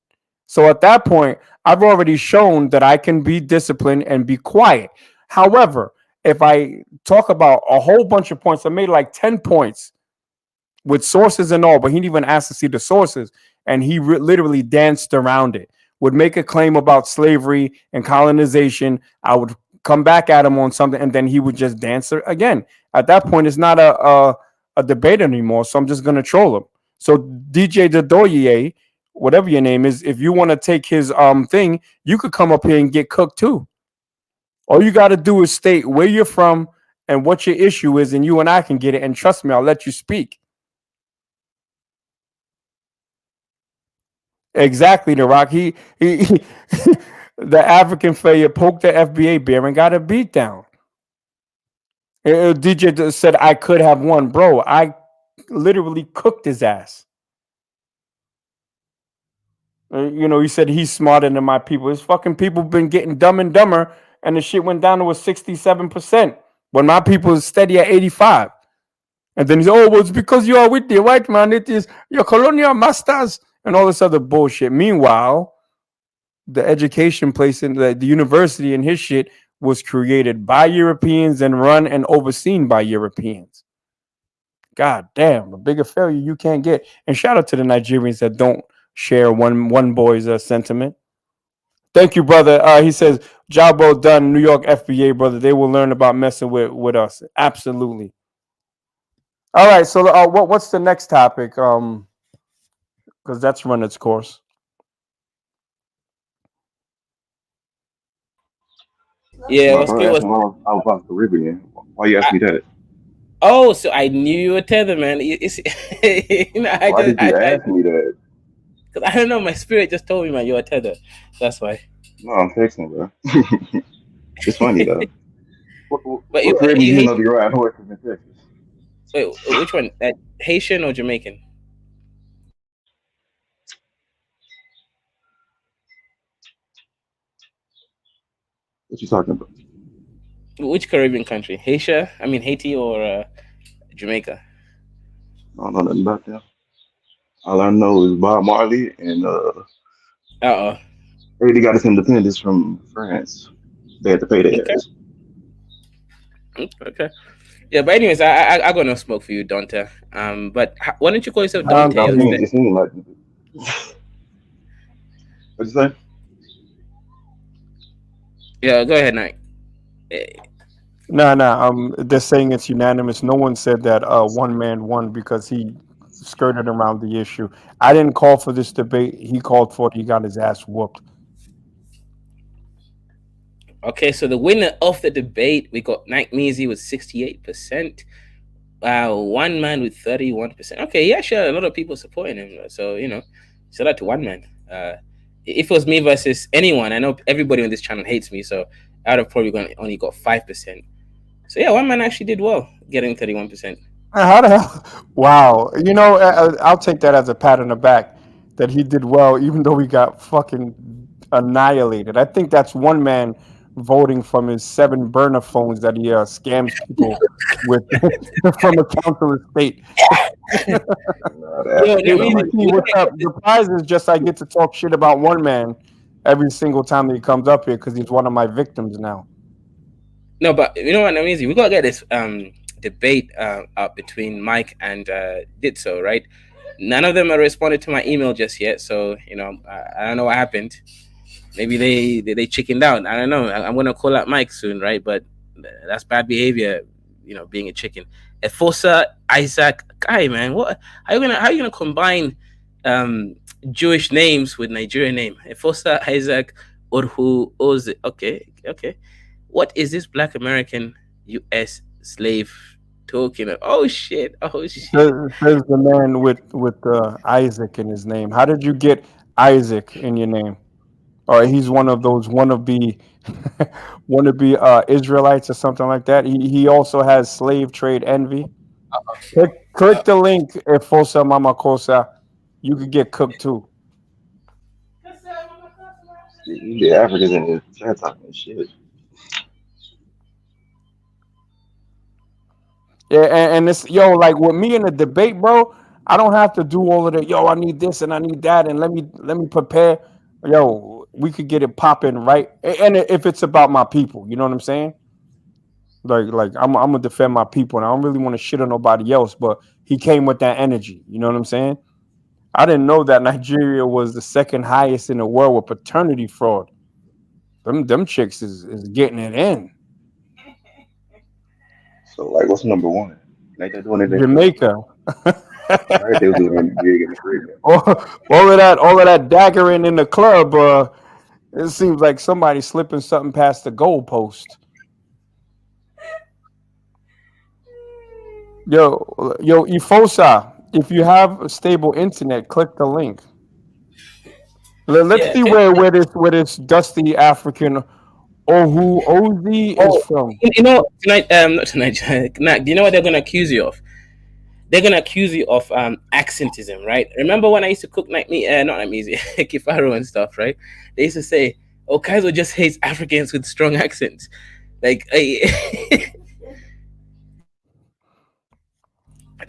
So at that point, I've already shown that I can be disciplined and be quiet. However, if I talk about a whole bunch of points, I made like 10 points with sources and all, but he didn't even ask to see the sources. And he literally danced around it. Would make a claim about slavery and colonization. I would come back at him on something, and then he would just dance again. At that point, it's not a debate anymore. So I'm just gonna troll him. So DJ Dodoye, whatever your name is, if you want to take his thing, you could come up here and get cooked too. All you got to do is state where you're from and what your issue is, and you and I can get it. And trust me, I'll let you speak. Exactly, The Rock. He the African failure poked the FBA bear and got a beat down. DJ said I could have won, bro. I literally cooked his ass. He said he's smarter than my people. His fucking people been getting dumb and dumber, and the shit went down to a 67%. When my people is steady at 85. And then he's, oh, well, it's because you are with the white man. It is your colonial masters and all this other bullshit. Meanwhile, the education place in the university and his shit was created by Europeans and run and overseen by Europeans. God damn, a bigger failure you can't get. And shout out to the Nigerians that don't share one boy's sentiment. Thank you, brother. He says, job well done, New York FBA, brother. They will learn about messing with us. Absolutely. All right, so what's the next topic? Because that's run its course. Yeah, No, what's bro, good? asking why I was about Caribbean. Why you ask me that? Oh, so I knew you were tether, man. It's, Why did you ask me that? Cause I don't know. My spirit just told me, man, you're a tether. That's why. No, I'm texting, bro. It's funny though. But What Caribbean you know the right horses in Texas? Wait, which one? Haitian or Jamaican? What you talking about? Which Caribbean country? Haiti or Jamaica? I don't know nothing about them. All I know is Bob Marley and they got his independence from France. They had to pay their ass. Okay. Yeah, but anyways, I got no smoke for you, Dante. But why don't you call yourself Dante? It seemed like. What'd you say? Yeah, go ahead, Nike. No. They're saying it's unanimous. No one said that one man won because he skirted around the issue. I didn't call for this debate. He called for it. He got his ass whooped. Okay, so the winner of the debate, we got Nike Measy with 68%. One man with 31%. Okay, yeah, sure. A lot of people supporting him. So, shout out to one man. If it was me versus anyone, I know everybody on this channel hates me, so I would have probably only got 5%. So yeah, one man actually did well, getting 31%. How the hell? Wow. I'll take that as a pat on the back that he did well, even though he got fucking annihilated. I think that's one man voting from his 7 burner phones that he scams people with from a council estate. What's up? The prize is just I get to talk shit about one man every single time that he comes up here because he's one of my victims now. No, but you know what, Namizi? We gotta get this debate up between Mike and Ditso, right? None of them have responded to my email just yet, so I don't know what happened. Maybe they chickened out. I don't know. I'm gonna call out Mike soon, right? But that's bad behavior, being a chicken. Efosa Isaac, guy, man, what? How you gonna combine Jewish names with Nigerian name? Efosa Isaac Orhu Oze. Okay. What is this Black American U.S. slave talking about? Oh shit! Says the man with Isaac in his name. How did you get Isaac in your name? Or he's one of those wannabe Israelites or something like that. He also has slave trade envy. Click the link, Efosa Mama Kosa. You could get cooked too. The Africans in the chat talking shit. Yeah, and this like with me in the debate, bro, I don't have to do all of the I need this and I need that and let me prepare. yo, we could get it popping right. And if it's about my people, you know what I'm saying? Like I'm gonna defend my people, and I don't really want to shit on nobody else. But he came with that energy. You know what I'm saying? I didn't know that Nigeria was the second highest in the world with paternity fraud. Them chicks is getting it in. So like, what's number one? Like they're doing it in Jamaica. I heard they was doing it big in the Caribbean. All of that daggering in the club. It seems like somebody slipping something past the goalpost. Yo, Ifosa, if you have a stable internet, click the link. Let's Yeah. see where this dusty African Ozi is Oh, from. you know tonight. Not tonight. Nah, do you know what they're gonna accuse you of? They're gonna accuse you of accentism, right? Remember when I used to cook night meat, not night meat, kifaro and stuff, right? They used to say, "Oh, Kaizo just hates Africans with strong accents." Like,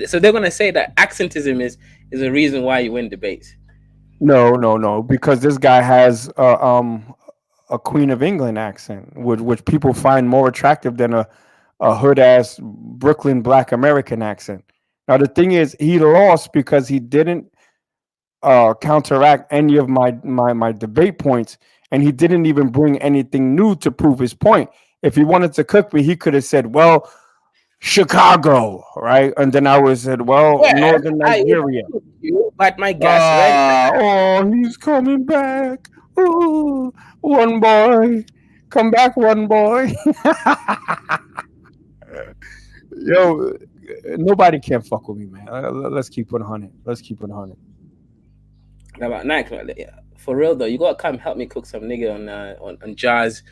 so they're gonna say that accentism is a reason why you win debates. No, because this guy has a Queen of England accent, which people find more attractive than a hood ass Brooklyn Black American accent. Now the thing is, he lost because he didn't counteract any of my debate points, and he didn't even bring anything new to prove his point. If he wanted to cook me, he could have said, "Well, Chicago," right? And then I would have said, "Well, Well, Northern I Nigeria." would you, but my gas ready. Oh, he's coming back. Ooh, one boy, come back, one boy. Yo, nobody can fuck with me, man. Let's keep it 100. Let's keep it 100. About Nike, yeah. For real though, you gotta come help me cook some nigga on Jazz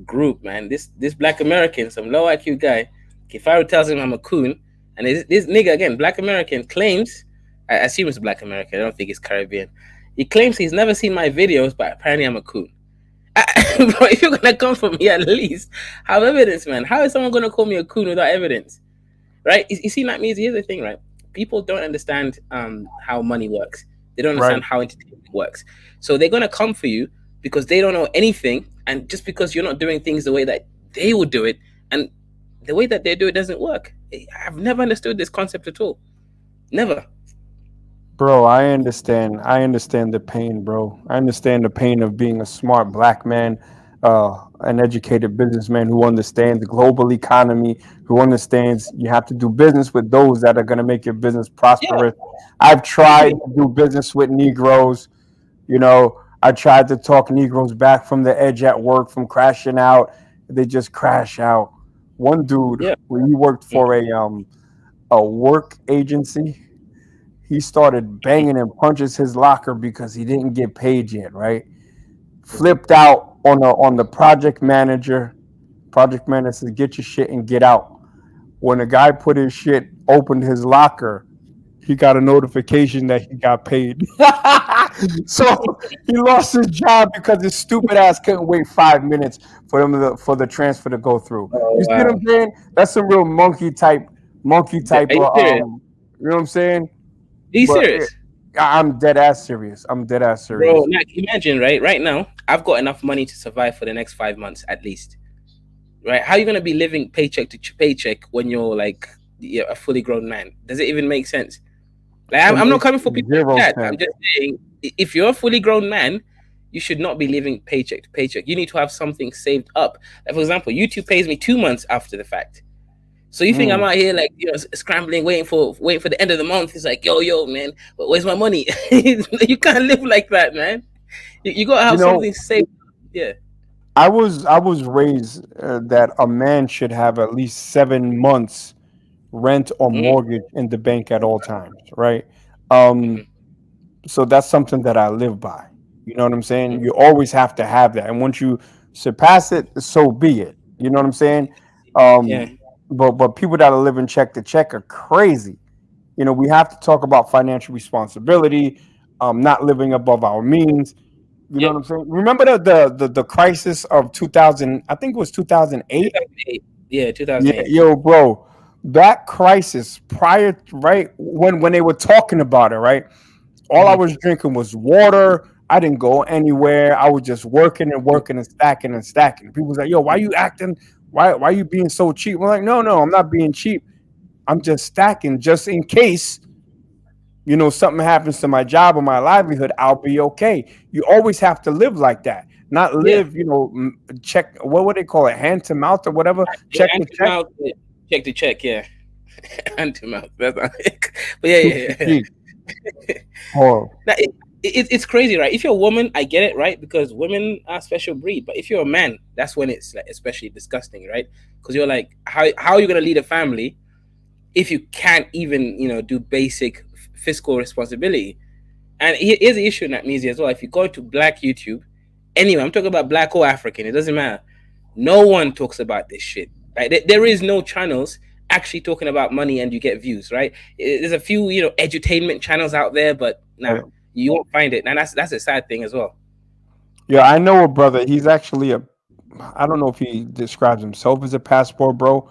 group, man. This black American, some low IQ guy, Kifaru tells him I'm a coon, and this nigga again, black American claims, I assume it's black American. I don't think it's Caribbean. He claims he's never seen my videos, but apparently I'm a coon. Bro, if you're gonna come for me, at least have evidence, man. How is someone gonna call me a coon without evidence? Right? You see, that means here's the thing, right? People don't understand how money works. They don't Right. understand how entertainment works. So they're gonna come for you because they don't know anything, and just because you're not doing things the way that they would do it, and the way that they do it doesn't work. I've never understood this concept at all. Never. Bro, I understand. I understand the pain, bro. I understand the pain of being a smart black man, an educated businessman who understands the global economy, who understands you have to do business with those that are going to make your business Yeah, prosperous. I've I tried agree. to do business with Negroes. You know, I tried to talk Negroes back from the edge at work from crashing out. They just crash out. One dude, Yeah. when he worked for a work agency, he started banging and punches his locker because he didn't get paid yet, right? Flipped out on the project manager. Project manager says, "Get your shit and get out." When the guy put his shit, opened his locker, he got a notification that he got paid. So he lost his job because his stupid ass couldn't wait 5 minutes for the transfer to go through. Oh You see what wow. I'm saying? That's some real monkey type. Are you serious? You know what I'm saying? Are you But serious? I'm dead ass serious. I'm dead ass Bro, serious. like imagine, right? Right now, I've got enough money to survive for the next 5 months at least. Right? How are you gonna be living paycheck to paycheck when you're a fully grown man? Does it even make sense? Like, It I'm not makes coming for people like zero that. I'm sense. just saying, if you're a fully grown man, you should not be living paycheck to paycheck. You need to have something saved up. Like, for example, YouTube pays me 2 months after the fact. So you think I'm Mm. out here like scrambling, waiting for the end of the month? It's like, yo, man, where's my money? You can't live like that, man. You gotta You have know, something saved. Yeah. I was raised that a man should have at least 7 months rent or Mm-hmm. mortgage in the bank at all times, right? Um, Mm-hmm. so that's something that I live by. You know what I'm saying? Mm-hmm. You always have to have that, and once you surpass it, so be it. You know what I'm saying? Yeah. But people that are living check to check are crazy. You know, we have to talk about financial responsibility, not living above our means. You know what Yep. I'm saying? Remember the crisis of 2000? I think it was 2008. 2008. Yeah, Yeah, 2008. yo, bro, that crisis right when they were talking about it, right? All I Mm-hmm. was drinking was water. I didn't go anywhere. I was just working and working and stacking and stacking. People was like, "Yo, why you acting? Why you being so cheap?" I'm like, "No, I'm not being cheap. I'm just stacking, just in case something happens to my job or my livelihood. I'll be okay." You always have to live like that, not Yeah. live. Check what would they call it, hand to mouth or whatever. Yeah, Check hand to to check. mouth. Check the check. Yeah. Hand to mouth. That's not it. But yeah, Super yeah, yeah. cheap. Oh, Now, it's crazy, right? If you're a woman, I get it, right? Because women are a special breed. But if you're a man, that's when it's like especially disgusting, right? Because you're like, how are you gonna lead a family if you can't even do basic fiscal responsibility? And here's the issue in that means as well. If you go to Black YouTube, anyway, I'm talking about Black or African, it doesn't matter. No one talks about this shit. Right? There is no channels actually talking about money and you get views, right? There's a few, edutainment channels out there, but nah, you won't find it. And that's a sad thing as well. yeah, I know a brother. He's actually I don't know if he describes himself as a passport bro,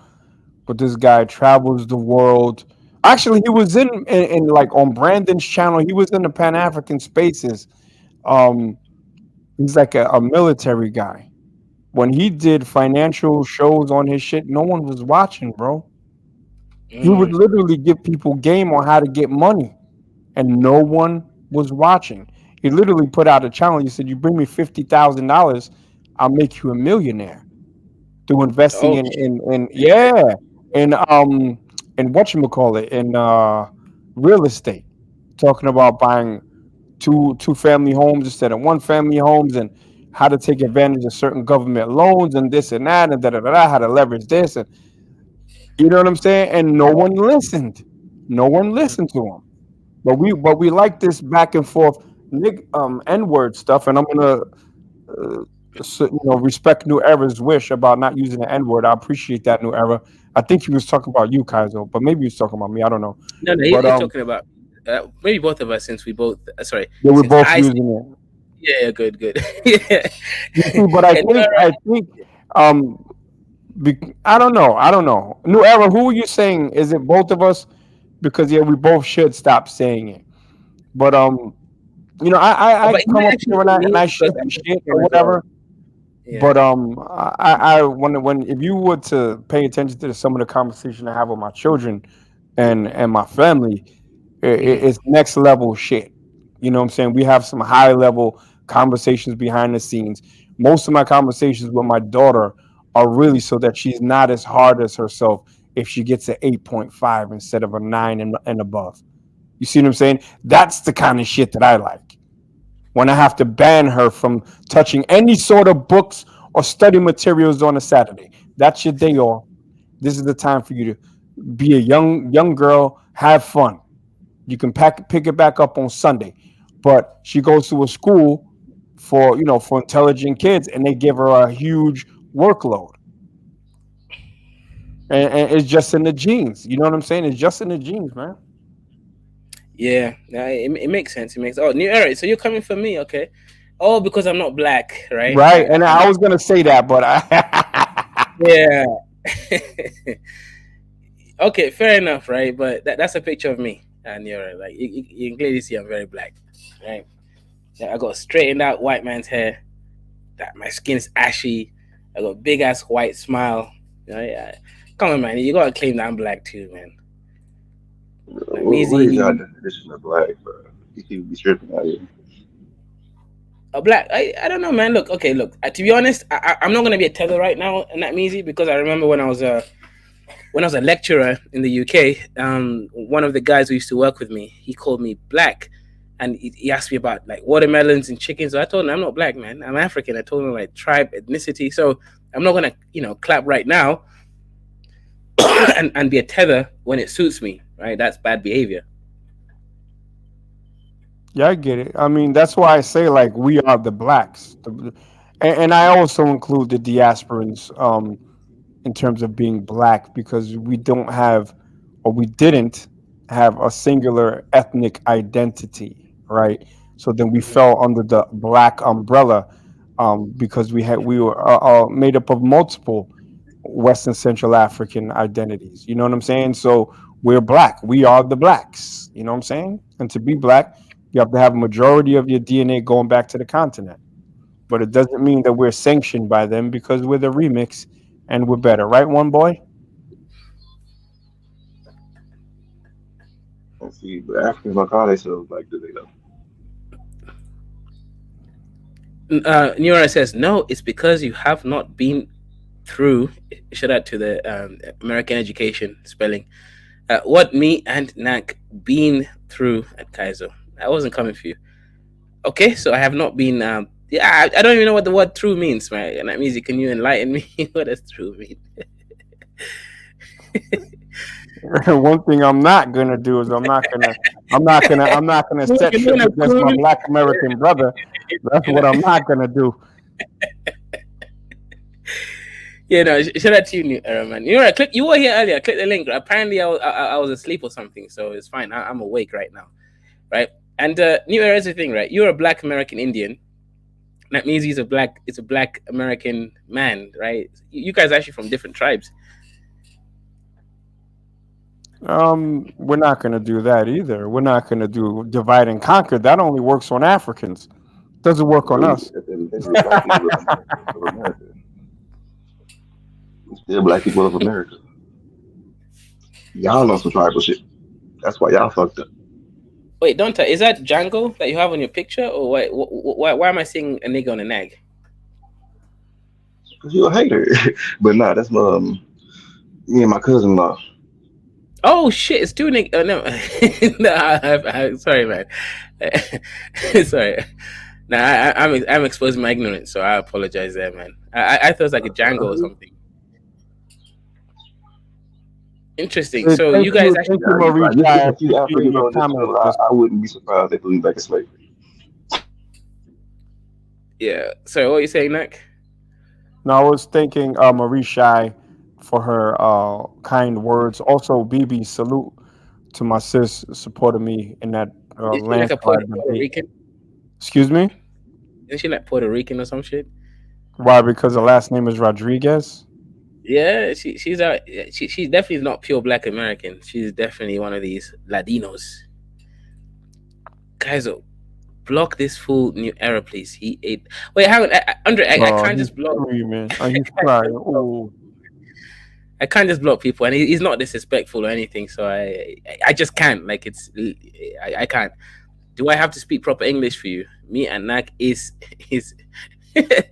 but this guy travels the world. Actually, he was in like on Brandon's channel. He was in the Pan African Spaces. Um, he's like a military guy. When he did financial shows on his shit, no one was watching, bro. He would Mm. literally give people game on how to get money, and no one was watching. He literally put out a channel. He said, "You bring me $50,000, I'll make you a millionaire through investing Oh in yeah, in whatchamacallit, in real estate." Talking about buying two family homes instead of one family homes, and how to take advantage of certain government loans and this and that and da da da, da how to leverage this, and you know what I'm saying? And no one listened. No one listened to him. But we like this back and forth N word stuff, and I'm gonna respect New Era's wish about not using the N word. I appreciate that, New Era. I think he was talking about you, Kaizo, but maybe he was talking about me. I don't know. no, But he's talking about maybe both of us since we both. Sorry, they were since both I. using it. Yeah, good, good. Yeah. You see, but I And think um I don't know. I don't know. New Era, who are you saying? Is it both of us? Because yeah, we both should stop saying it. But I but it come might up actually here and be me I because shoot the I'm shit African or as well. whatever. Yeah. But I when if you were to pay attention to some of the conversation I have with my children and my family, Mhm. it's next level shit. You know what I'm saying? We have some high level conversations behind the scenes. Most of my conversations with my daughter are really so that she's not as hard as herself if she gets an 8.5 instead of a 9 and above. You see what I'm saying? That's the kind of shit that I like. When I have to ban her from touching any sort of books or study materials on a Saturday. That's your day off. This is the time for you to be a young girl, have fun. You can pick it back up on Sunday. But she goes to a school for intelligent kids, and they give her a huge workload. And it's just in the genes. You know what I'm saying? It's just in the genes, man. Yeah, it makes sense. It makes new era. So you're coming for me, okay? Oh, because I'm not black, right? Right. And I was gonna say that, but Yeah. Okay, fair enough, right? But that's a picture of me, and you're right. Like you can clearly see I'm very black, right? Yeah, I got straightened out white man's hair. That my skin is ashy. I got a big ass white smile. Yeah. Come on, man. You gotta claim that I'm black too, man. Like What is y'all Measy, definition of black, bro? You people be tripping out here. a black. I don't know, man. Look, okay, look. To be honest, I'm not gonna be a tether right now in that Measy because I remember when I was a lecturer in the UK, one of the guys who used to work with me, he called me black, and he asked me about like watermelons and chickens. So I told him I'm not black, man. I'm African. I told him my tribe, ethnicity. So I'm not gonna, clap right now and be a tether when it suits me, right? That's bad behavior. yeah, I get it. I mean, that's why I say like we are the blacks, and I also include the diasporans in terms of being black because we don't have, or we didn't have a singular ethnic identity, right? So then we fell under the black umbrella because we were made up of multiple Western Central African identities. You know what I'm saying? So we're black. We are the blacks. You know what I'm saying? And to be black, You have to have a majority of your DNA going back to the continent. But it doesn't mean that we're sanctioned by them because we're the remix and we're better, right, one boy? Let's see, but Africans don't call themselves like do they though? Neura says, no, it's because you have not been through. Shout out to the American education spelling. What me and Nak been through at Kaiser. I wasn't coming for you. Okay, so I have not been. Yeah, I don't even know what the word "true" means, right? And that means, can you enlighten me? What does "true" mean? One thing I'm not gonna do is I'm not gonna set shit against my Black American brother. That's what I'm not gonna do. Yeah, no, shout out to you, man. You know, you were here earlier. Click the link. Apparently, I was asleep or something, so it's fine. I'm awake right now, right? And New Era is the thing, right? You're a Black American Indian. That means it's a Black American man, right? You guys are actually from different tribes. We're not gonna do that either. We're not gonna do divide and conquer. That only works on Africans. Doesn't work on us. At the end of the day, we're black people of America. We're still black people of America. Y'all know some tribal shit. That's why y'all fucked up. Wait, Donta, is that Django that you have on your picture, or why am I seeing a nigga on a nag? Cause you a hater. But nah, that's me and my cousin-in-law. Oh shit, it's two niggas. No, no, sorry, man. Sorry. Nah, I'm exposing my ignorance, so I apologize there, man. I thought it was like a Django or something. Interesting. So you guys actually, If you Africans on this channel, I wouldn't be surprised if we went back in slavery. Yeah. So what are you saying, Nick? No, I was thanking Marie Shai for her kind words. Also, BB, salute to my sis supporting me in that Is she like a landslide Puerto debate. Rican? Excuse me? Isn't she like Puerto Rican or some shit? Why? Because the last name is Rodriguez? Yeah, she's definitely not pure Black American. She's definitely one of these Latinos. Guys, block this fool New Era, please. He ate. Wait, hang on, Andre. I can't just block. Man. He's crying. Oh. I can't just block people, and he's not disrespectful or anything. So I just can't. Like I can't. Do I have to speak proper English for you? Me and Nak is. There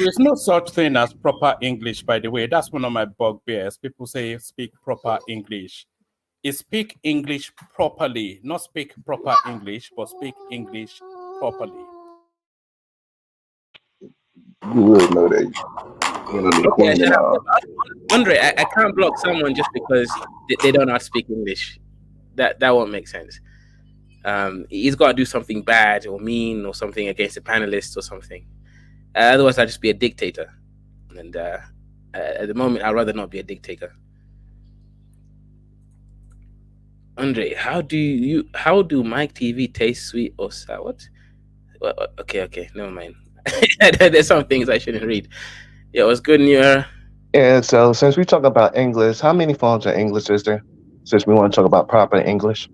is no such thing as proper English, by the way. That's one of my bugbears. People say speak proper English. It's speak English properly, not speak proper English, but speak English properly. You would know that. You know the queen and all. Andre, I can't block someone just because they don't know how to speak English. That won't make sense. He's got to do something bad or mean or something against a panelist or something. Otherwise, I'll just be a dictator. And at the moment, I'd rather not be a dictator. Andre, how do Mike TV taste sweet or sour? What? Well, okay, never mind. There's some things I shouldn't read. Yeah, what's good, New Era? Yeah, so since we talk about English, how many forms of English is there? Since we want to talk about proper English.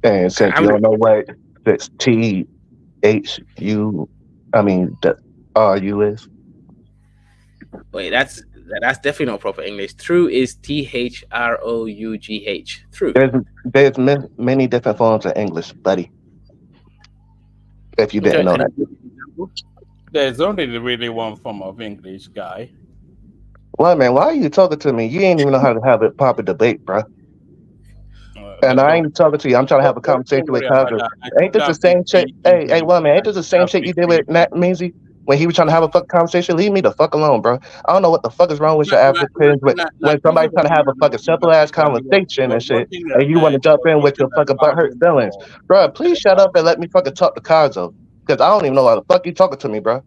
And since you don't know what it's the RU is. Wait, that's definitely not proper English. True is THROUGH. True. There's many different forms of English, buddy. If you didn't know that. There's only really one form of English, guy. Well, man, why are you talking to me? You ain't even know how to have a proper debate, bro. And I ain't talking to you. I'm trying to have a conversation with Congress. Ain't this the same shit? Hey, well, man, ain't this the same shit you did with Nat Measy when he was trying to have a fucking conversation? Leave me the fuck alone, bro. I don't know what the fuck is wrong with your Africans when somebody's trying to have a fucking simple ass conversation and shit, and you want to jump in with your fucking butthurt feelings, bro. Please shut up and let me fucking talk to Kaizo, because I don't even know why the fuck you talking to me, bro.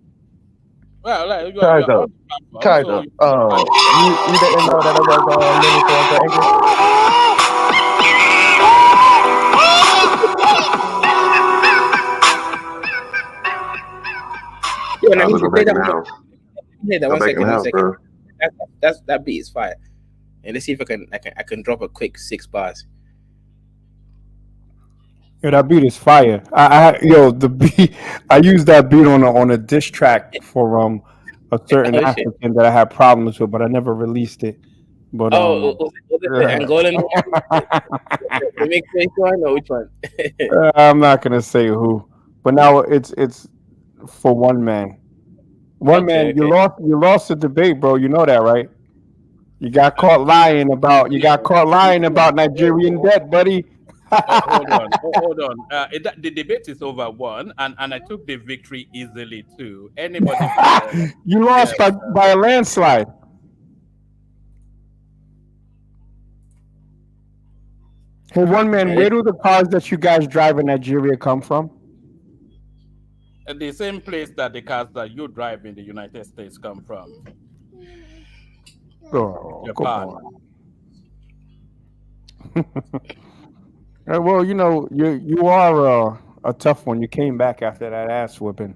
Well, Kaizo, you didn't know that it was many forms of English. Yo, now play that one. Play that 1 second. That beat is fire. and let's see if I can drop a quick 6 bars. Yo, that beat is fire. The beat. I used that beat on a diss track for a certain Oh shit! African that I had problems with, but I never released it. But Was it the Angolan one? The mixed one or which one? I'm not gonna say who. But now it's for one man. One Okay, man, you okay. lost the debate, bro. You know that, right? You got caught lying about Nigerian debt, buddy. Hold on, hold on. The debate is over one, and I took the victory easily too. Anybody from You lost by a landslide. Hey, one man, where do the cars that you guys drive in Nigeria come from? the same place that the cars that you drive in the United States come from? Oh, Japan. Well, you are a tough one. You came back after that ass whipping.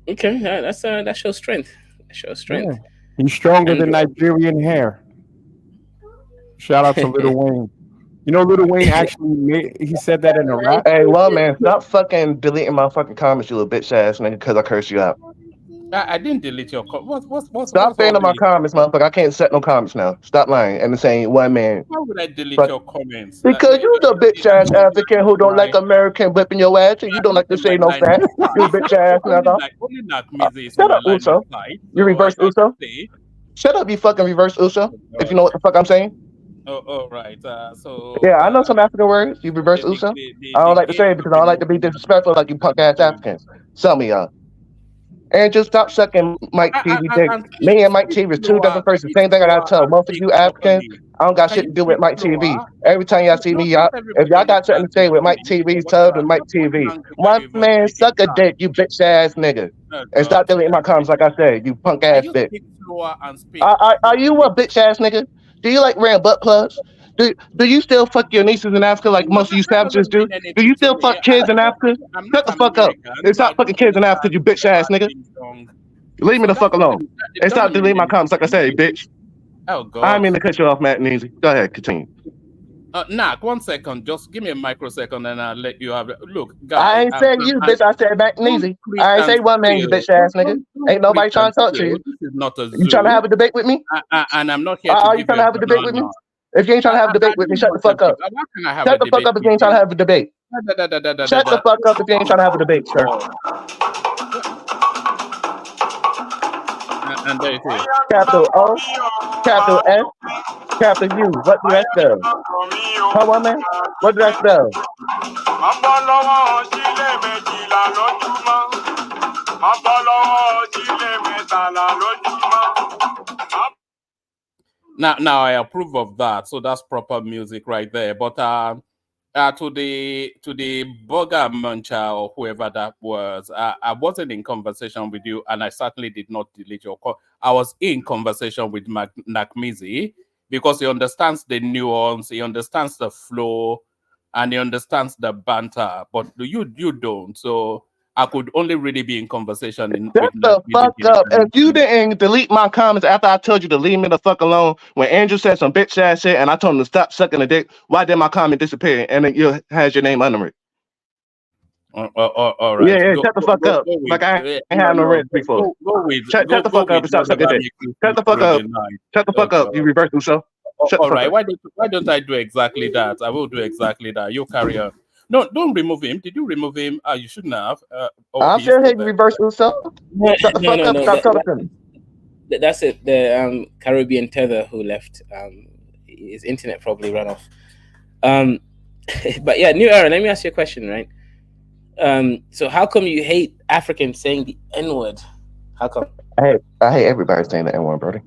Okay, that shows strength. That shows strength. Yeah. He's stronger than Nigerian hair. Shout out to Lil Wayne. Lil Wayne actually he said that in a rap. Hey, well, man, stop fucking deleting my fucking comments, you little bitch ass nigga, because I cursed you out. I didn't delete your comment. Stop saying my comments, motherfucker. I can't set no comments now. Stop lying and saying one man. Why would I delete your comments? Because you the bitch ass African who don't like American whipping your ass, and you don't like to say no facts. You bitch ass nigga. Only Nakmizi is Shut on my up, line Uso. of sight. You reverse Uso. Shut up, you fucking reverse Uso. If you know what the fuck I'm saying. Oh, right. So yeah, I know some African words. You reverse Uso. I don't like to say it because I don't like to be disrespectful like you punk ass Africans. Some of y'all. And just stop sucking Mike TV dick. Me and Mike TV is two different persons. Same thing I gotta tell most of you Africans. I don't got shit to do with Mike TV. Every time y'all see me, if y'all got something to say with Mike TV's tub and Mike TV, one man suck a dick, you bitch ass nigga. And stop deleting my comments like I said, you punk ass bitch. Are you a bitch ass nigga? Do you like wearing butt plugs? Do you still fuck your nieces in Africa like most of you savages do? Do you still fuck kids in Africa? Shut the fuck up. And stop fucking kids in Africa, you bitch ass nigga. Leave me the fuck alone. And stop deleting my comments like I said, bitch. Oh, God. I mean to cut you off, Matt and Easy. Go ahead, continue. Nak, 1 second. Just give me a microsecond and I'll let you have it. Look, guys. I ain't saying you, bitch. I said Matt and Easy. I ain't say one man, you bitch ass nigga. Ain't nobody trying to talk to you. This is not a You trying to have a debate with me? And I'm not here Are you trying to have a debate with me? If you ain't trying to have a debate with me, shut the fuck up. Shut the fuck up if you ain't trying to have a debate. Shut the fuck up if you ain't trying to have a debate, sir. And there it is. Capital O, capital S, capital U. What do that spell? Come on, man. What do that spell? Now I approve of that. So that's proper music right there. But to the burger muncher or whoever that was, I wasn't in conversation with you, and I certainly did not delete your call. I was in conversation with Nakmizi because he understands the nuance, he understands the flow, and he understands the banter. But you don't. So I could only really be in conversation Shut the fuck up. If you didn't delete my comments after I told you to leave me the fuck alone, when Andrew said some bitch ass shit and I told him to stop sucking a dick, why did my comment disappear and it has your name under it? All right. Yeah, shut the fuck up. Like I ain't had no rent before. Shut the fuck up and stop sucking dick. Shut the fuck up. Shut the fuck up. You reverse yourself. All right. Why don't I do exactly that? I will do exactly that. You carry on. No, don't remove him. Did you remove him? You shouldn't have. I'm sure he reversed himself. Shut the fuck up. Stop talking. That's it. The Caribbean tether who left. His internet probably ran off. But yeah, New Era. Let me ask you a question, right? So how come you hate Africans saying the N-word? How come? I hate everybody saying the N-word, brother.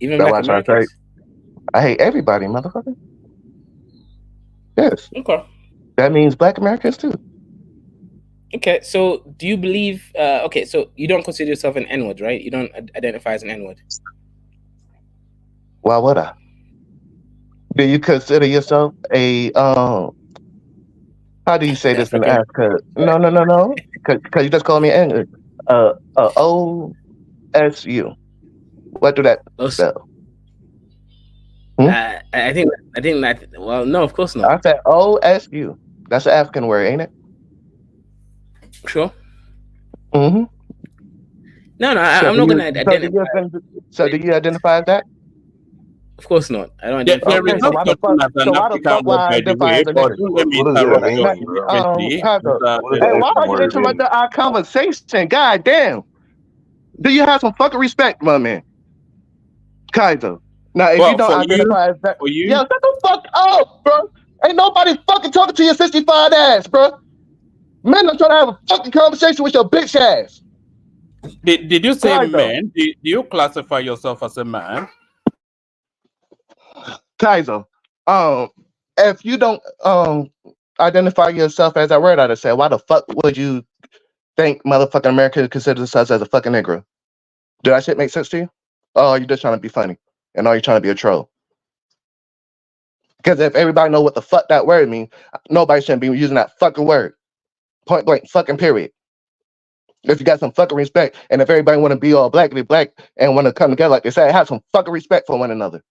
Even Black Americans? I hate everybody, motherfucker. Yes. Okay. That means Black Americans too. Okay, so do you believe? Okay, so you don't consider yourself an N-word, right? You don't identify as an N-word. Why would I? Do you consider yourself a how do you say this in Africa? No. Because you just called me an N-word. OSU. What do that spell? Hmm? I think that. Well, no, of course not. I said OSU. That's an African word, ain't it? Sure. Mm-hmm. No, So I'm do not you? gonna identify. So do you identify as that? Of course not. I don't There, identify. there Okay, is so no why the such thing fuck? as So an why the African fuck would word, I by the identify way, as a but nigga? don't let me What does that interrupt your mean, bro? differently. Kaiser. What does Hey, the why African don't you word listen mean? to our conversation? God damn. Do you have some fucking respect, my man? Kaiser. Now, if you Well, don't identify as that, yo, shut the fuck up, bro. Ain't nobody fucking talking to your 65 ass, bro. Man, I'm trying to have a fucking conversation with your bitch ass. Did you say Kaiser. man? Do you classify yourself as a man? Kaiser. If you don't identify yourself as that word I just said, why the fuck would you think motherfucking America considers themselves as a fucking Negro? Did that shit make sense to you? Oh, you're just trying to be funny. And are you trying to be a troll? Because if everybody know what the fuck that word means, nobody shouldn't be using that fucking word. Point blank fucking period. If you got some fucking respect, and if everybody want to be all black, be black, and want to come together like they say, have some fucking respect for one another.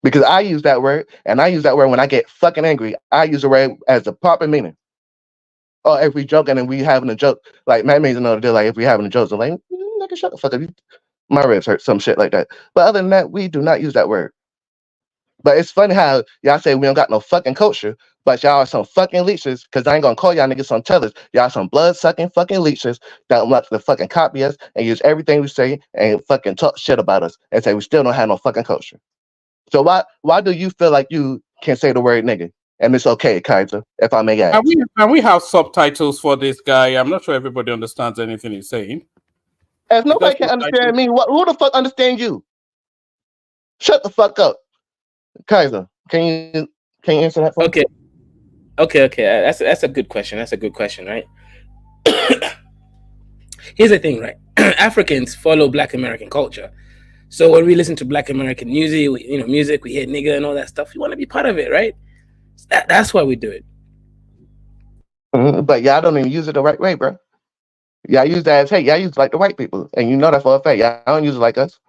Because I use that word, and I use that word when I get fucking angry. I use the word as the proper meaning. Or if we joking and we having a joke, like Matt made another deal, like if we having a joke, so like, nigga, shut the fuck up. My ribs hurt, some shit like that. But other than that, we do not use that word. But it's funny how y'all say we don't got no fucking culture, but y'all are some fucking leeches, because I ain't gonna call y'all niggas some tellers. Y'all some blood sucking fucking leeches that want to fucking copy us and use everything we say and fucking talk shit about us and say we still don't have no fucking culture. So why do you feel like you can say the word nigga? And it's okay, Kaiser, if I may ask. Can we have subtitles for this guy? I'm not sure everybody understands anything he's saying. If nobody can understand me, who the fuck understand you? Shut the fuck up. Kaiser, can you answer that for me? Okay. That's a good question. That's a good question, right? Here's the thing, right? Africans follow Black American culture. So when we listen to Black American music, we hear nigga and all that stuff. We want to be part of it, right? That's why we do it. But y'all don't even use it the right way, bro. Y'all use that as hate. Y'all use it like the white people, and you know that for a fact. Y'all don't use it like us.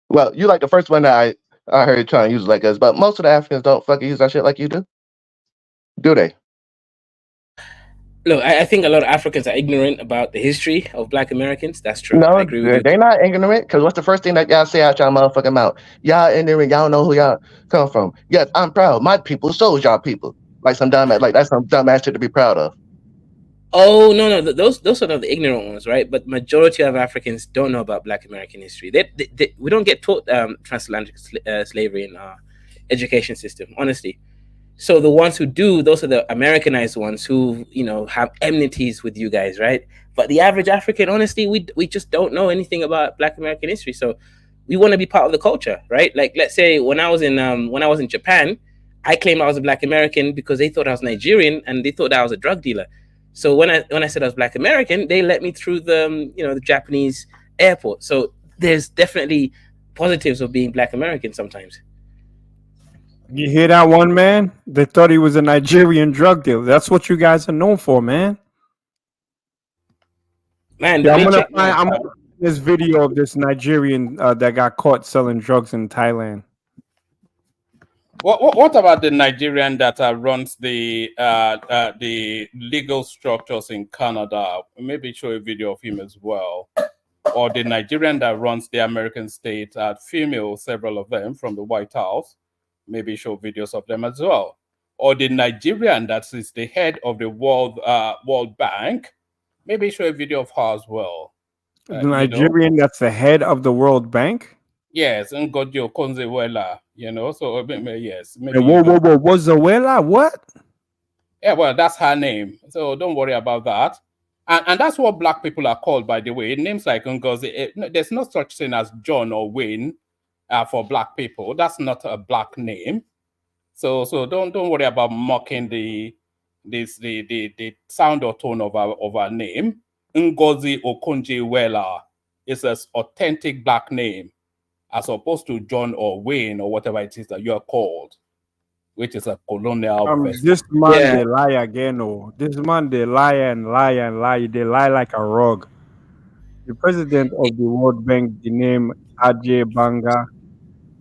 Well, you like the first one that I heard trying to use it like us, but most of the Africans don't fucking use that shit like you do. Do they? Look, I think a lot of Africans are ignorant about the history of Black Americans. That's true. I No, agree with you. they not ignorant. Because what's the first thing that y'all say out y'all motherfucking mouth? Y'all ignorant. Y'all don't know who y'all come from. Yes, I'm proud. My people sold y'all people. Like some dumbass. Like that's some dumbass shit to be proud of. Oh no, those are not the ignorant ones, right? But majority of Africans don't know about Black American history. We don't get taught transatlantic slavery in our education system, honestly. So the ones who do, those are the Americanized ones who have enmities with you guys, right? But the average African, honestly, we just don't know anything about Black American history. So we want to be part of the culture, right? Like let's say when I was in Japan, I claimed I was a Black American because they thought I was Nigerian and they thought I was a drug dealer. So when I said I was Black American, they let me through the Japanese airport. So there's definitely positives of being Black American sometimes. You hear that one, man? They thought he was a Nigerian drug dealer. That's what you guys are known for, man. Man, yeah, I'm gonna find this video of this Nigerian that got caught selling drugs in Thailand. What about the Nigerian that runs the legal structures in Canada? Maybe show a video of him as well. Or the Nigerian that runs the American state, female, several of them from the White House. Maybe show videos of them as well. Or the Nigerian that is the head of the World Bank. Maybe show a video of her as well. The Nigerian that's the head of the World Bank? Yes, Ngodio Konzewela, so yes. Maybe whoa, Zawela? What? Yeah, well, that's her name. So don't worry about that. And that's what Black people are called, by the way. Names like Ngozi, there's no such thing as John or Wayne for Black people. That's not a Black name. So don't worry about mocking the sound or tone of our name. Ngozi Okonjo-Iweala is an authentic Black name, as opposed to John or Wayne or whatever it is that you're called, which is a colonial vessel. This man, they lie again. Oh, this man, they lie and lie and lie. They lie like a rug. The president of the World Bank, the name Ajay Banga,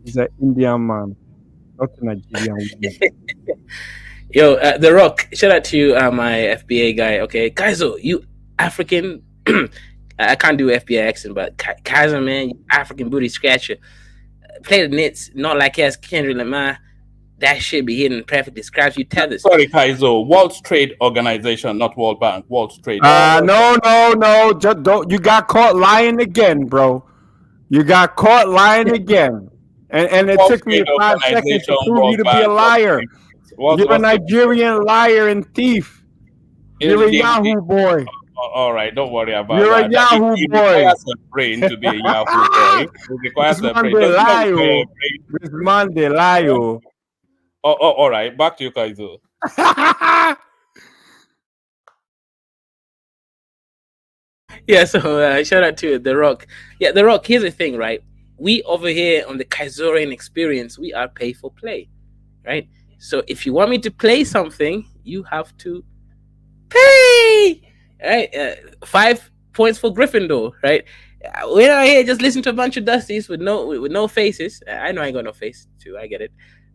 is an Indian man, not a Nigerian woman. Yo, The Rock, shout out to you, my FBA guy. Okay, Kaizo, you African. I can't do FBA accent, but Kaizo, man, you African booty scratcher. Play the nits, not like us, Kendrick Lamar. That shit be hitting perfect. Describes you tethers. Sorry, Kaizo. World Trade Organization, not World Bank. World Trade. No. Just don't. You got caught lying again, bro. You got caught lying again. And it World took me Trade 5 seconds Organization, to prove you World to be Bank. a liar. You're a Nigerian liar and thief. You're a Yahoo boy. All right, don't worry about You're that. a Yahoo It boy. requires a brain to be a Yahoo boy. It requires This a man brain. they Does not lie, require a oh. brain. This man they lie, oh. All right, back to you, Kaizo. Yeah, so shout out to The Rock. Yeah, The Rock, here's the thing, right? We over here on the Kaizorian experience, we are pay for play, right? So if you want me to play something, you have to pay, right? 5 points for Gryffindor, right? We're not here just listening to a bunch of dusties with no faces. I know I ain't got no face too. I get it,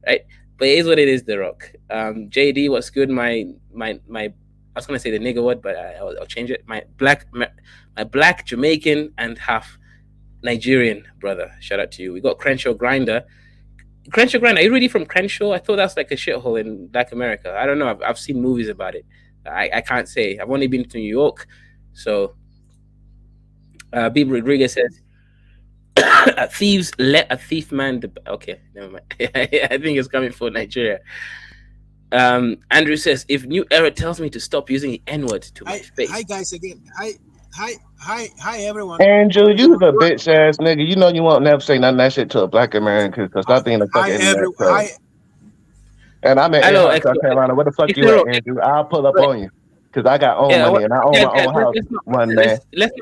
right? But it is what it is. The Rock. JD, what's good? My I was gonna say the nigger word, but I'll change it. My black Jamaican and half Nigerian brother. Shout out to you. We got Crenshaw Grinder. Crenshaw Grinder. Are you really from Crenshaw? I thought that's like a shithole in Black America. I don't know. I've seen movies about it. I can't say. I've only been to New York, so. B. Rodriguez says, "Thieves let a thief man." Okay, never mind. I think it's coming for Nigeria. Andrew says, "If New Era tells me to stop using the N word to my face." Hi guys again. Hi everyone. Andrew, you the bitch ass nigga. You know you won't never say none of that shit to a black American because nothing in the fucking internet. So. And I'm in South Carolina. Where the fuck you at, Andrew? I'll pull up on you because I got own money and I own my own house. Let's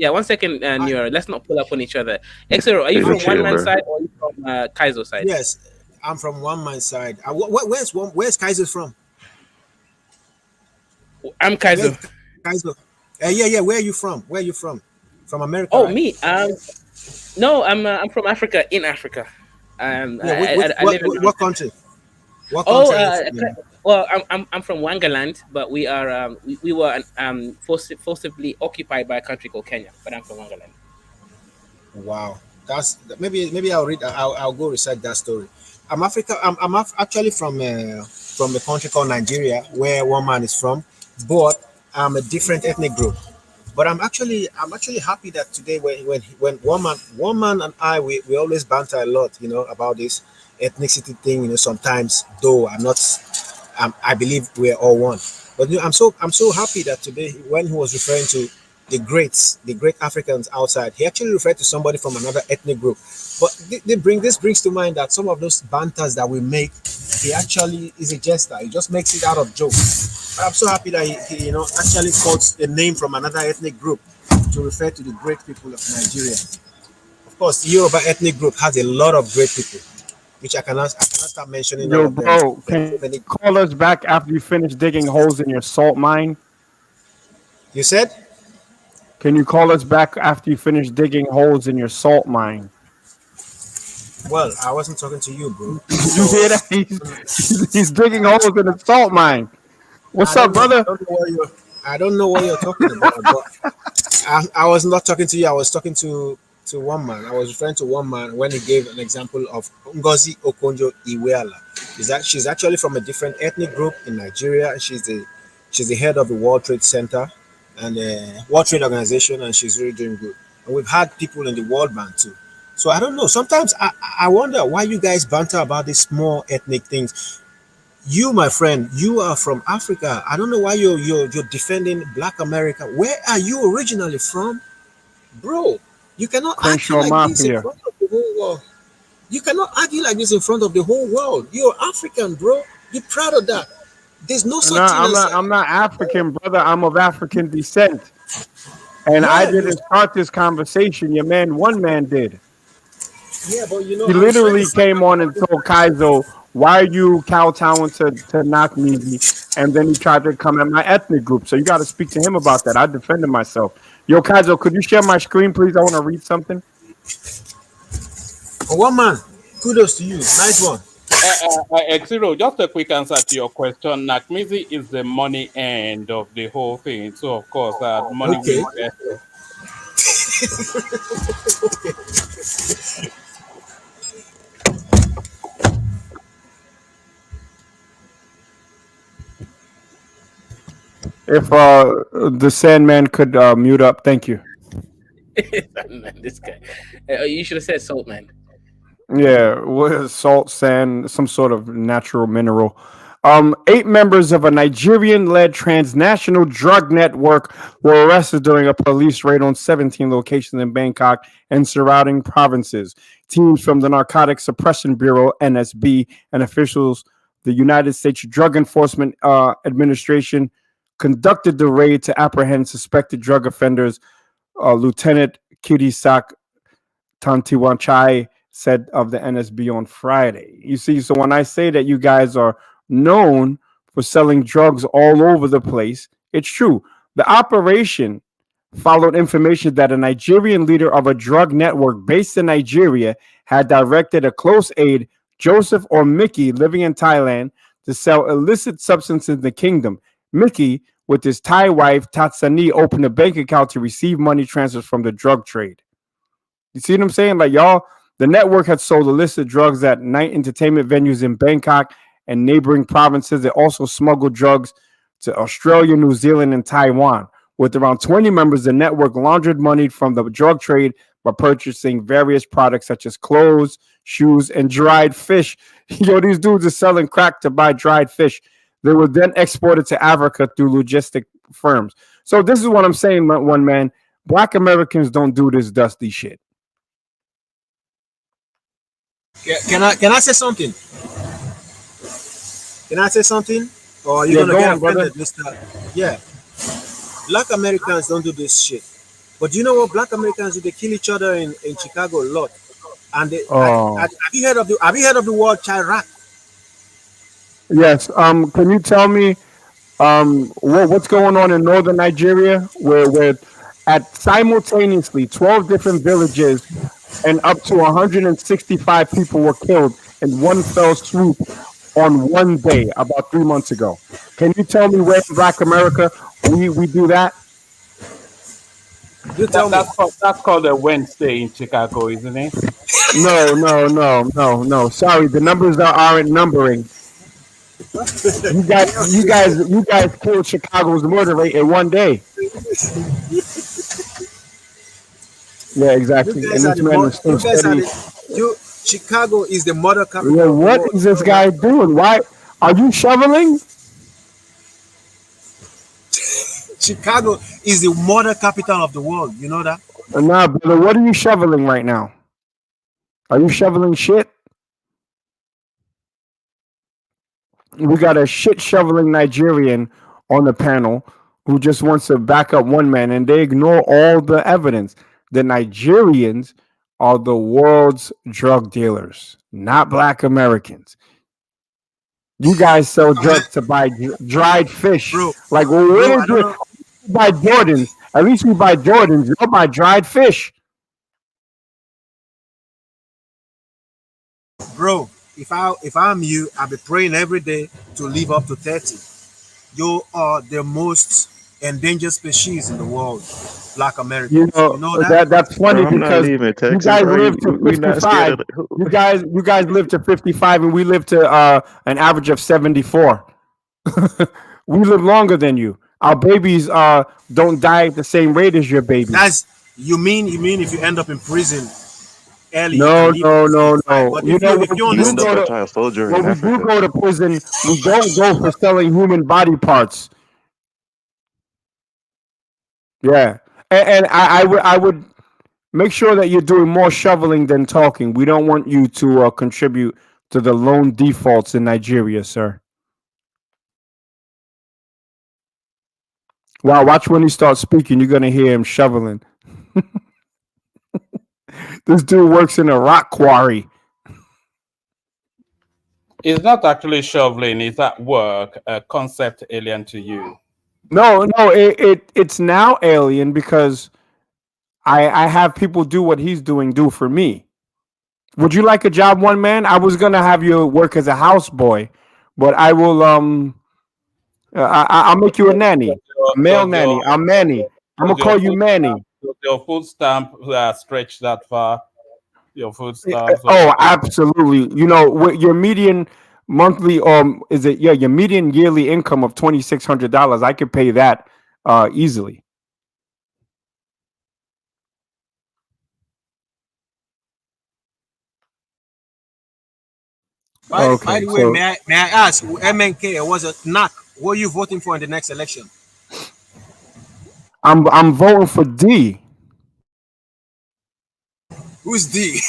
not, 1 second, New Era. Let's not pull up on each other. Exero, are you from one man's side or are you from Kaizo side? Yes, I'm from one man's side. Where's Kaizo from? I'm Kaizo. Kaizo. Yeah. Where are you from? Where are you from? From America? Oh, right? Me. No, I'm from Africa. In Africa. I live in what country? What country? Well, I'm from Wangaland, but we are we were forcibly occupied by a country called Kenya. But I'm from Wangaland. Wow, that's maybe I'll read. I'll go research that story. I'm actually from a country called Nigeria, where one man is from, but I'm a different ethnic group. But I'm actually happy that today when one man and I we always banter a lot, about this ethnicity thing, sometimes, though I believe we're all one. But I'm so happy that today when he was referring to the great Africans outside, he actually referred to somebody from another ethnic group. But this brings to mind that some of those banters that we make, he actually is a jester. He just makes it out of joke. But I'm so happy that he actually quotes a name from another ethnic group to refer to the great people of Nigeria. Of course, the Yoruba ethnic group has a lot of great people, which I cannot start mentioning all Yo, of them. bro, can you call us back after you finish digging holes in your salt mine? You said? Can you call us back after you finish digging holes in your salt mine? Well, I wasn't talking to you, bro. You hear that? He's digging holes in the salt mine. What's up, brother? I don't know what you're talking about, but I was not talking to you. I was talking to one man. I was referring to one man when he gave an example of Ngozi Okonjo-Iweala. She's actually from a different ethnic group in Nigeria, and she's the head of the World Trade Center and the World Trade Organization, and she's really doing good. And we've had people in the World Bank too. So I don't know. Sometimes I wonder why you guys banter about these small ethnic things. You, my friend, you are from Africa. I don't know why you're defending Black America. Where are you originally from, bro? You cannot argue like this in front of the whole world. You cannot argue like this in front of the whole world. You're African, bro. Be proud of that. There's no such thing as I'm not African, brother. I'm of African descent. And I didn't start this conversation. One man did. Yeah, but he literally came on and told Kaizo, "Why are you kowtowing to knock me?" And then he tried to come at my ethnic group. So you got to speak to him about that. I defended myself. Yo, Kazo, could you share my screen, please? I want to read something. Oh, one man. Kudos to you. Nice one. Xero, just a quick answer to your question. Nakmizi is the money end of the whole thing. So, of course, money Okay. will get. If the Sandman could mute up, thank you. Man, this guy. You should have said salt, man. Yeah, with salt, sand, some sort of natural mineral. 8 members of a Nigerian-led transnational drug network were arrested during a police raid on 17 locations in Bangkok and surrounding provinces. Teams from the Narcotics Suppression Bureau (NSB) and officials the United States Drug Enforcement Administration conducted the raid to apprehend suspected drug offenders. Lieutenant Kirisak Tantiwanchai said of the NSB on Friday. You see, so when I say that you guys are known for selling drugs all over the place, it's true. The operation followed information that a Nigerian leader of a drug network based in Nigeria had directed a close aide, Joseph or Mickey, living in Thailand, to sell illicit substances in the kingdom. Mickey, with his Thai wife, Tatsani, opened a bank account to receive money transfers from the drug trade. You see what I'm saying? Like, y'all, the network had sold illicit drugs at night entertainment venues in Bangkok and neighboring provinces. They also smuggled drugs to Australia, New Zealand, and Taiwan. With around 20 members, the network laundered money from the drug trade by purchasing various products such as clothes, shoes, and dried fish. Yo, these dudes are selling crack to buy dried fish. They were then exported to Africa through logistic firms. So this is what I'm saying, one man. Black Americans don't do this dusty shit. Can I say something? Can I say something? Or are you gonna get offended, Mister? Yeah. Black Americans don't do this shit. But do you know what Black Americans do? They kill each other in Chicago a lot. And they, have you heard of the word Chirac? Yes. Can you tell me what's going on in northern Nigeria where at simultaneously 12 different villages and up to 165 people were killed in one fell swoop on one day about 3 months ago. Can you tell me where in Black America we do that? That's called a Wednesday in Chicago, isn't it? No. Sorry, the numbers aren't numbering. You guys killed Chicago's murder rate in one day. Yeah, exactly. And this man is so steady. Chicago is the murder capital. Yeah, what is this guy doing? Why are you shoveling? Chicago is the murder capital of the world. You know that? Nah, brother. What are you shoveling right now? Are you shoveling shit? We got a shit shoveling Nigerian on the panel who just wants to back up one man, and they ignore all the evidence. The Nigerians are the world's drug dealers, not Black Americans. You guys sell drugs to buy dried fish. Bro, like, well, where is it? We buy Jordans. At least we buy Jordans. You don't buy dried fish. Bro, if I'm you, I'll be praying every day to live up to 30. You are the most endangered species in the world, Black Americans. You know that's funny. Bro, because you guys live to 55. You guys live to 55, and we live to an average of 74. We live longer than you. Our babies don't die at the same rate as your babies. That's you mean if you end up in prison early? No. But You know, when we do go to prison, we don't go for selling human body parts. Yeah, and I would make sure that you're doing more shoveling than talking. We don't want you to contribute to the loan defaults in Nigeria, sir. Wow, watch when he starts speaking. You're gonna hear him shoveling. This dude works in a rock quarry. It's not actually shoveling. It's at work. A concept alien to you. No, no, it's now alien because I have people do what he's do for me. Would you like a job, one man? I was gonna have you work as a houseboy, but I will I'll make you a nanny, a male nanny. I'm Manny. I'm gonna call you Manny. Does your food stamp stretch that far? Your food stamps. Oh, absolutely. You know, with your median monthly is it your median yearly income of $2,600, I could pay that easily. By Okay, the way, so may I ask, MNK was a knock? Who are you voting for in the next election? I'm voting for D. Who's D?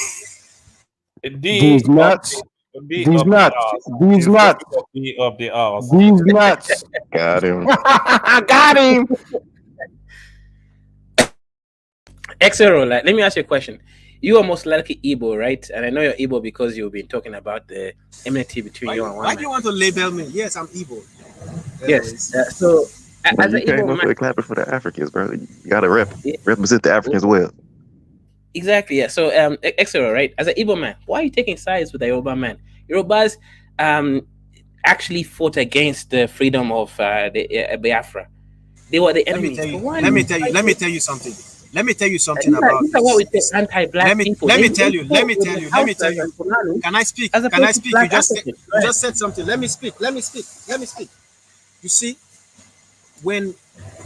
These nuts. D These of the nuts. arse. These He's nuts. voting for D of the arse. These nuts. Got him. Got him. Xero, like, let me ask you a question. You are most likely Igbo, right? And I know you're Igbo because you've been talking about the enmity between you and one Why man. do you want to label me? Yes, I'm evil. Yes. So, But as you an came Igbo up man, with clapping for the Africans, bro. You gotta represent the Africans well. exactly. Yeah. So, Xero, right? As an Igbo man, why are you taking sides with the Yoruba man? Yorubas actually fought against the freedom of the Biafra. They were the enemies. Let me tell you something. Let me tell you something about these are what we say anti-black people. Let me tell you. Can I speak? As Can I opposed to speak? black You Africans, just said something. Let me speak. You see, when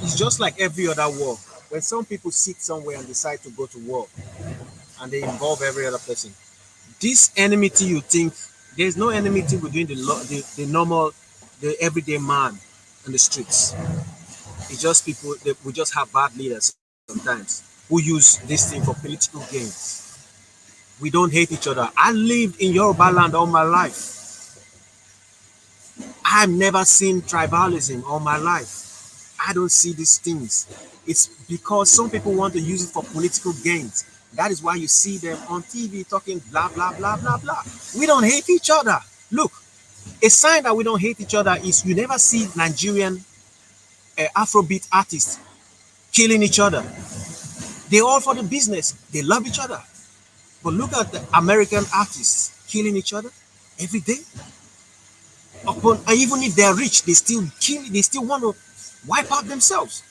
it's just like every other war, when some people sit somewhere and decide to go to war, and they involve every other person, this enmity you think there's no enmity between the normal, the everyday man in the streets. It's just people that we just have bad leaders sometimes who use this thing for political gains. We don't hate each other. I lived in Yoruba land all my life. I've never seen tribalism all my life. I don't see these things. It's because some people want to use it for political gains. That is why you see them on TV talking blah, blah, blah, blah, blah. We don't hate each other. Look, a sign that we don't hate each other is you never see Nigerian Afrobeat artists killing each other. They're all for the business. They love each other. But look at the American artists killing each other every day. Even if they're rich, they still kill. They still want to wipe out themselves.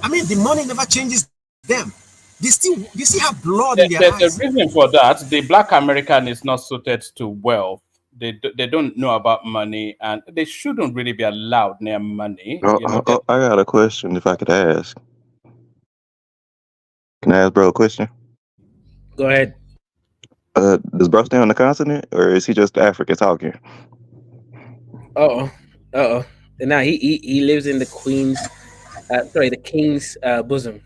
I mean, the money never changes them. They still have blood in their There's eyes. a reason for that. The black American is not suited to wealth. They don't know about money, and they shouldn't really be allowed near money. I got a question if I could ask. Can I ask bro a question? Go ahead. Does bro stay on the continent or is he just African talking? Now he lives in the the king's bosom.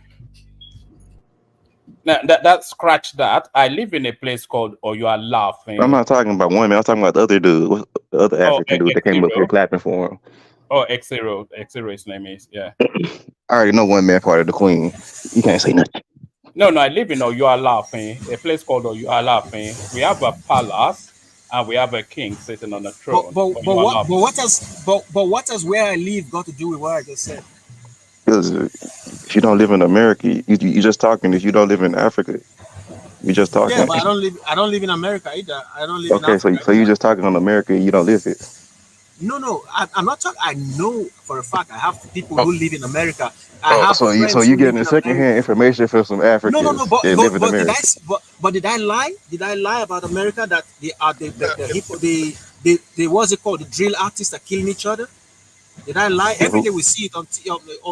Now, that scratch that. I live in a place called "Oh, you are laughing." I'm not talking about one man. I'm talking about the other dude, the other African dude that came up here clapping for him. Oh, Xero. His name is, yeah. I already know one man part of the Queen. You can't say nothing. No, I live in You Are Laughing, a place called You Are Laughing. We have a palace and we have a king sitting on a throne. But what has where I live got to do with what I just said? Because if you don't live in America, you just talking. If you don't live in Africa, you just talking. Yeah, but I don't live in America either. I don't live in Okay, Africa. so you just talking on America. You don't live it. No, I'm not talking. I know for a fact I have people who live in America. So you getting a secondhand information from some Africans that live in America. Did I lie? Did I lie about America that they are the what's it called? The drill artists are killing each other. Did I lie? Every day we see it on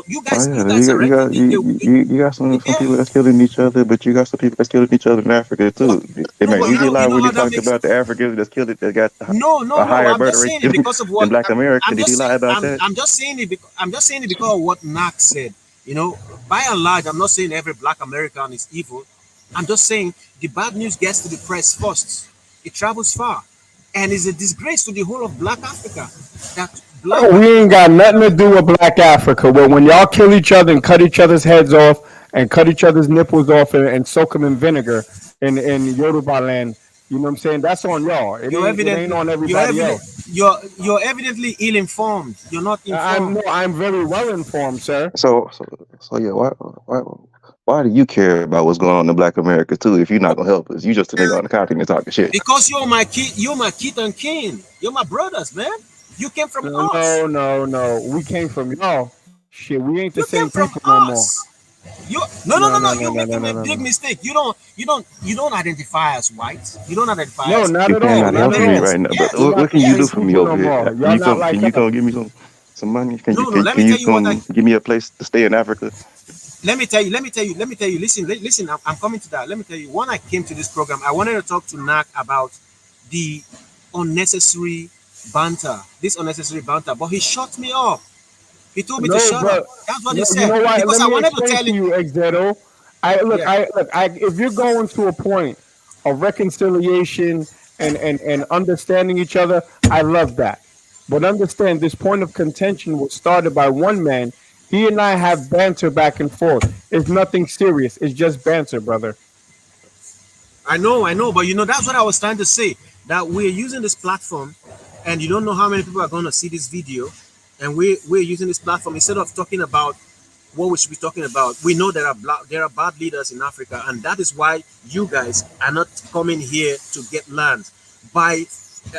you guys. You got some people that's killing each other, but you got some people that's killing each other in Africa too. You lie when you talk about the Africans that's killed it, that got a higher murder rate than Black America. Did he lie about that? I'm just saying it because of what Nak said. You know, by and large, I'm not saying every Black American is evil. I'm just saying the bad news gets to the press first. It travels far, and it's a disgrace to the whole of Black Africa that. We ain't got nothing to do with Black Africa. But when y'all kill each other and cut each other's heads off and cut each other's nipples off and soak them in vinegar in Yoruba land, you know what I'm saying? That's on y'all. It ain't on everybody else. you're evidently ill-informed. You're not informed. I'm very well informed, sir. So yeah, why do you care about what's going on in Black America too? If you're not gonna help us, you just a nigga on the continent talking shit. Because you're my kid. You're my kith and kin. You're my brothers, man. You came from us. No. We came from y'all. Shit, we ain't the You came same from people no more. us. No. You're making a big mistake. You don't identify as white. You don't identify No, as. not You at all. cannot Not help at me all. right now, Yes. brother. What can you do for me No over here? more. Can Y'all you not come? like Can you us. come give me some money? Can No, you let can me you tell you what I. come give me a place to stay in Africa? Let me tell you. Listen. I'm coming to that. Let me tell you. When I came to this program, I wanted to talk to Nak about the unnecessary banter. This unnecessary banter, but he shut me up. He told me to No, shut up. but That's what he no, you said. know what? Because Let I me wanted to explain tell to him. you, Exedo. Yeah. If you're going to a point of reconciliation and understanding each other, I love that. But understand this point of contention was started by one man. He and I have banter back and forth. It's nothing serious. It's just banter, brother. I know, but that's what I was trying to say. That we're using this platform, and you don't know how many people are going to see this video, and we're using this platform instead of talking about what we should be talking about. We know there are bad leaders in Africa, and that is why you guys are not coming here to get land. By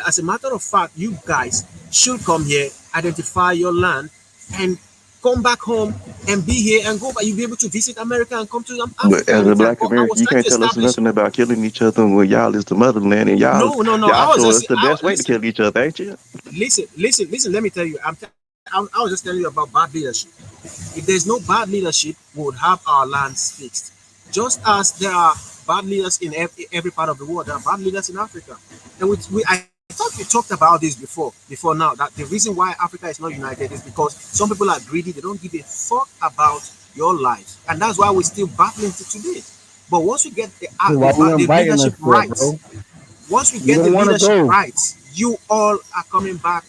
as a matter of fact, you guys should come here, identify your land, and come back home and be here and go back. You'll be able to visit America and come to But Africa as a anytime. Black But I American, was you trying can't to tell us establish. nothing about killing each other when y'all is the motherland and No. I y'all was show us just the best way to kill each other, ain't you? listen. Let me tell you. I was just telling you about bad leadership. If there's no bad leadership, we would have our lands fixed. Just as there are bad leaders in every part of the world, there are bad leaders in Africa. And I thought we talked about this before now, that the reason why Africa is not united is because some people are greedy. They don't give a fuck about your life. And that's why we're still battling to today. But once we get So why we the inviting us leadership for, right, bro? once we You get the don't want to leadership go. right, you all are coming back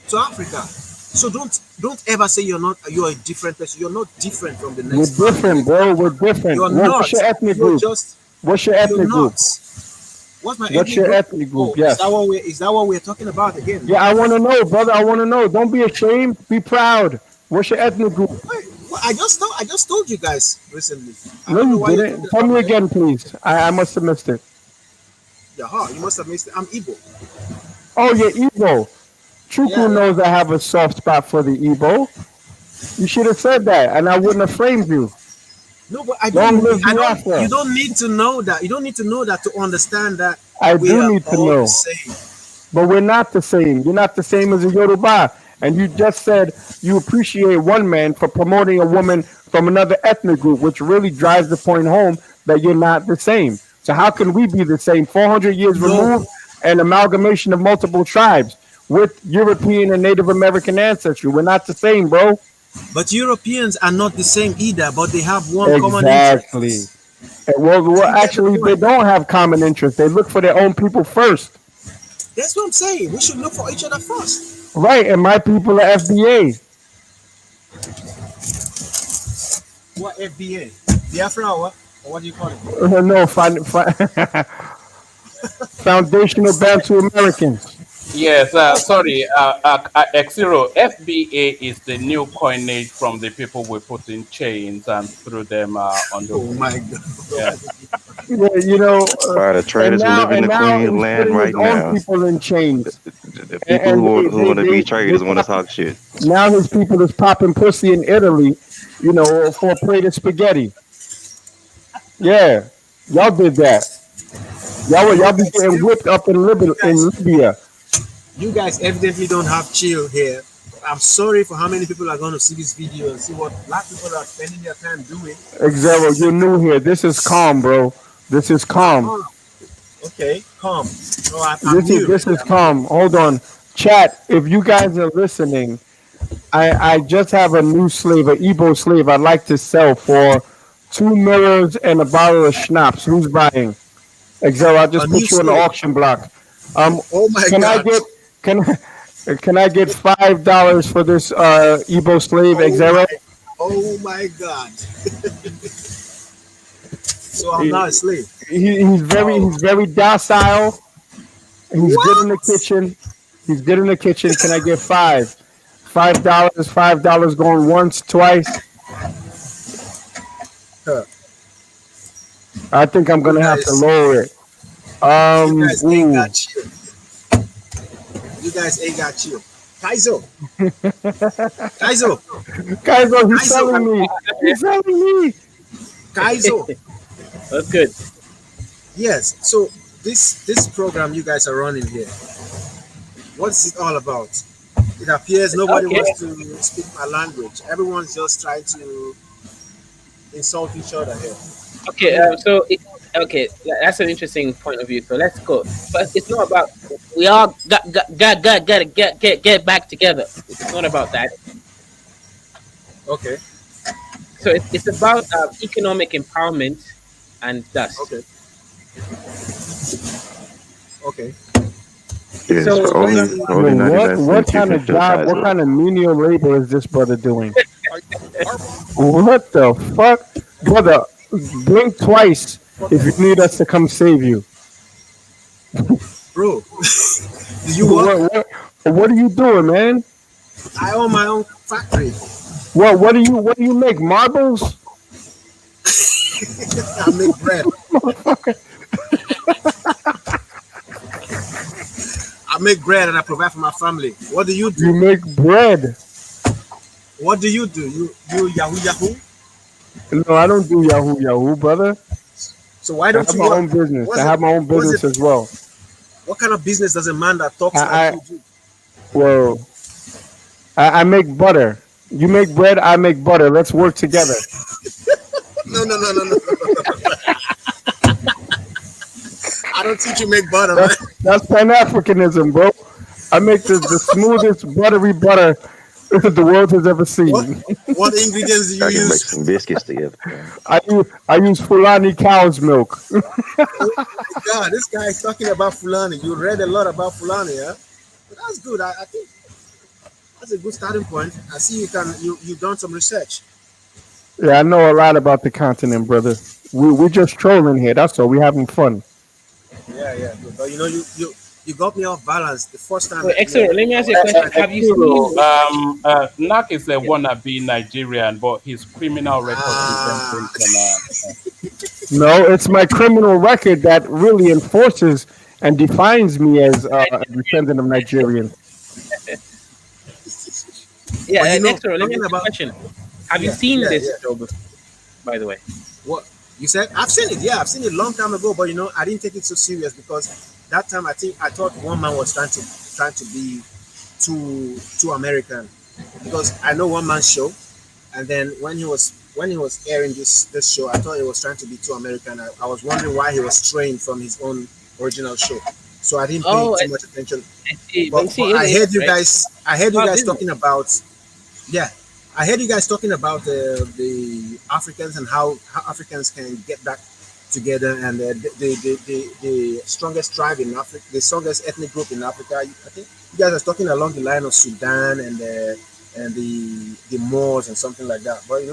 to Africa. So don't ever say you're a different person. You're not different from the We're next man in the different, next bro. We're country. different. You're What's not. your ethnic You're group? just What's your you're ethnic group? not. What's my What's ethnic your group? ethnic Oh, group? Yes. is that what we're talking about again? Yeah, I want to know, brother. I want to know. Don't be ashamed. Be proud. What's your ethnic group? Wait, I just told you guys recently. I No, don't know you why you're didn't. talking Tell about me my again, ethnic group. please. I must have missed it. Yeah, you must have missed it. I'm Igbo. Oh, you're Igbo. Chuku Yeah. knows I have a soft spot for the Igbo. You should have said that, and I wouldn't have framed you. No, but I Long don't. live I don't. You Biafra. don't need to know that. You don't need to know that to understand that I we do are need to all the know. same. But we're not the same. You're not the same as a Yoruba. And you just said you appreciate one man for promoting a woman from another ethnic group, which really drives the point home that you're not the same. So how can we be the same? 400 years No, removed, an amalgamation of multiple tribes with European and Native American ancestry. We're not the same, bro. but Europeans are not the same either. But they have one common Exactly. interest. Well, Do you get the actually, they point? don't have common interests. They look for their own people first. That's what I'm saying. We should look for each other first. Right, and my people are FBA. What FBA? Biafra or what? Or what do you call it? No, foundational Bantu Americans. Yes, sorry, X0, FBA is the new coinage from the people we put in chains and threw them on the. Oh my God. Yeah. Why the And traders who now live in and the now Queen's he's land putting his right own now? people in chains. The people And who want to be traders want to talk shit. now his people is popping pussy in Italy, for a plate of spaghetti. Yeah, y'all did that. Y'all be getting whipped up in Libya. You guys evidently don't have chill here. I'm sorry for how many people are going to see this video and see what black people are spending their time doing. Xero, you're new here. This is calm, bro. This is calm. Okay, calm. No, I'm new. This is calm. Hold on, chat. If you guys are listening, I just have a new slave, an Igbo slave. I'd like to sell for 2 mirrors and a bottle of schnapps. Who's buying? Xero, I'll A just new put you on the slave. auction block. Oh my Can I God. get can can I get $5 for this Igbo slave, Xero? Oh my God. So I'm not a slave. He's very docile. He's good in the What? kitchen. He's good in the kitchen. Can I get $5? $5 going once, twice. Huh. I think I'm You gonna have to guys, lower it. you guys ain't Ooh. got chill. You guys ain't got chill. Kaizo, Kaizo, Kaizo, he's Kaizo, selling me. He's selling me. Kaizo. That's good. Yes. So this program you guys are running here, what's it all about? It appears nobody Okay. wants to speak my language. Everyone's just trying to insult each other here. Okay. Okay, that's an interesting point of view. So let's go. But it's not about we all gotta get back together. It's not about that. Okay. So it's about economic empowerment and thus. Okay. Okay. Yes, So for only basically, only 99 What cents you kind can of show job? What Kaiser. kind of menial labor is this brother doing? What the fuck, brother? Blink twice if you need us to come save you. bro, do you work? What are you doing, man? I own my own factory. What do you make? Marbles? I make bread. Motherfucker. I make bread and I provide for my family. What do you do? You make bread. What do? You Yahoo? No, I don't do Yahoo, brother. So why I don't have you my work? own business. What's I it? have my own What's business it? as well. What kind of business does a man that talks like I you do? well, I make butter. You make bread. I make butter. Let's work together. No. I don't teach you make butter, man. That's Pan Africanism, bro. I make the smoothest buttery butter the world has ever seen. What ingredients do you I can make use? some biscuits together. I use Fulani cow's milk. Oh my God, this guy is talking about Fulani. You read a lot about Fulani, huh? But that's good. I think that's a good starting point. I see you've done some research. Yeah, I know a lot about the continent, brother. We're just trolling here. That's all. We're having fun. Yeah. But you got me off balance the first time. Wait, excellent. Let me ask you a question. Have you seen? Nak is a wannabe Nigerian, but his criminal record prevents him from. No, it's my criminal record that really enforces and defines me as a descendant of Nigerians. Yeah, But excellent. Let me ask you a question. Have you seen this show before, by the way? What you said? I've seen it. Yeah, I've seen it a long time ago. But I didn't take it so serious because that time I thought one man was trying to be too American, because I know one man's show, and then when he was airing this show, I thought he was trying to be too American. I was wondering why he was straying from his own original show. So I didn't pay too much attention. But I heard you guys. I heard you guys talking about. Yeah, I heard you guys talking about the Africans and how Africans can get back together, and the strongest tribe in Africa, the strongest ethnic group in Africa. I think you guys are talking along the line of Sudan and the Moors and something like that. But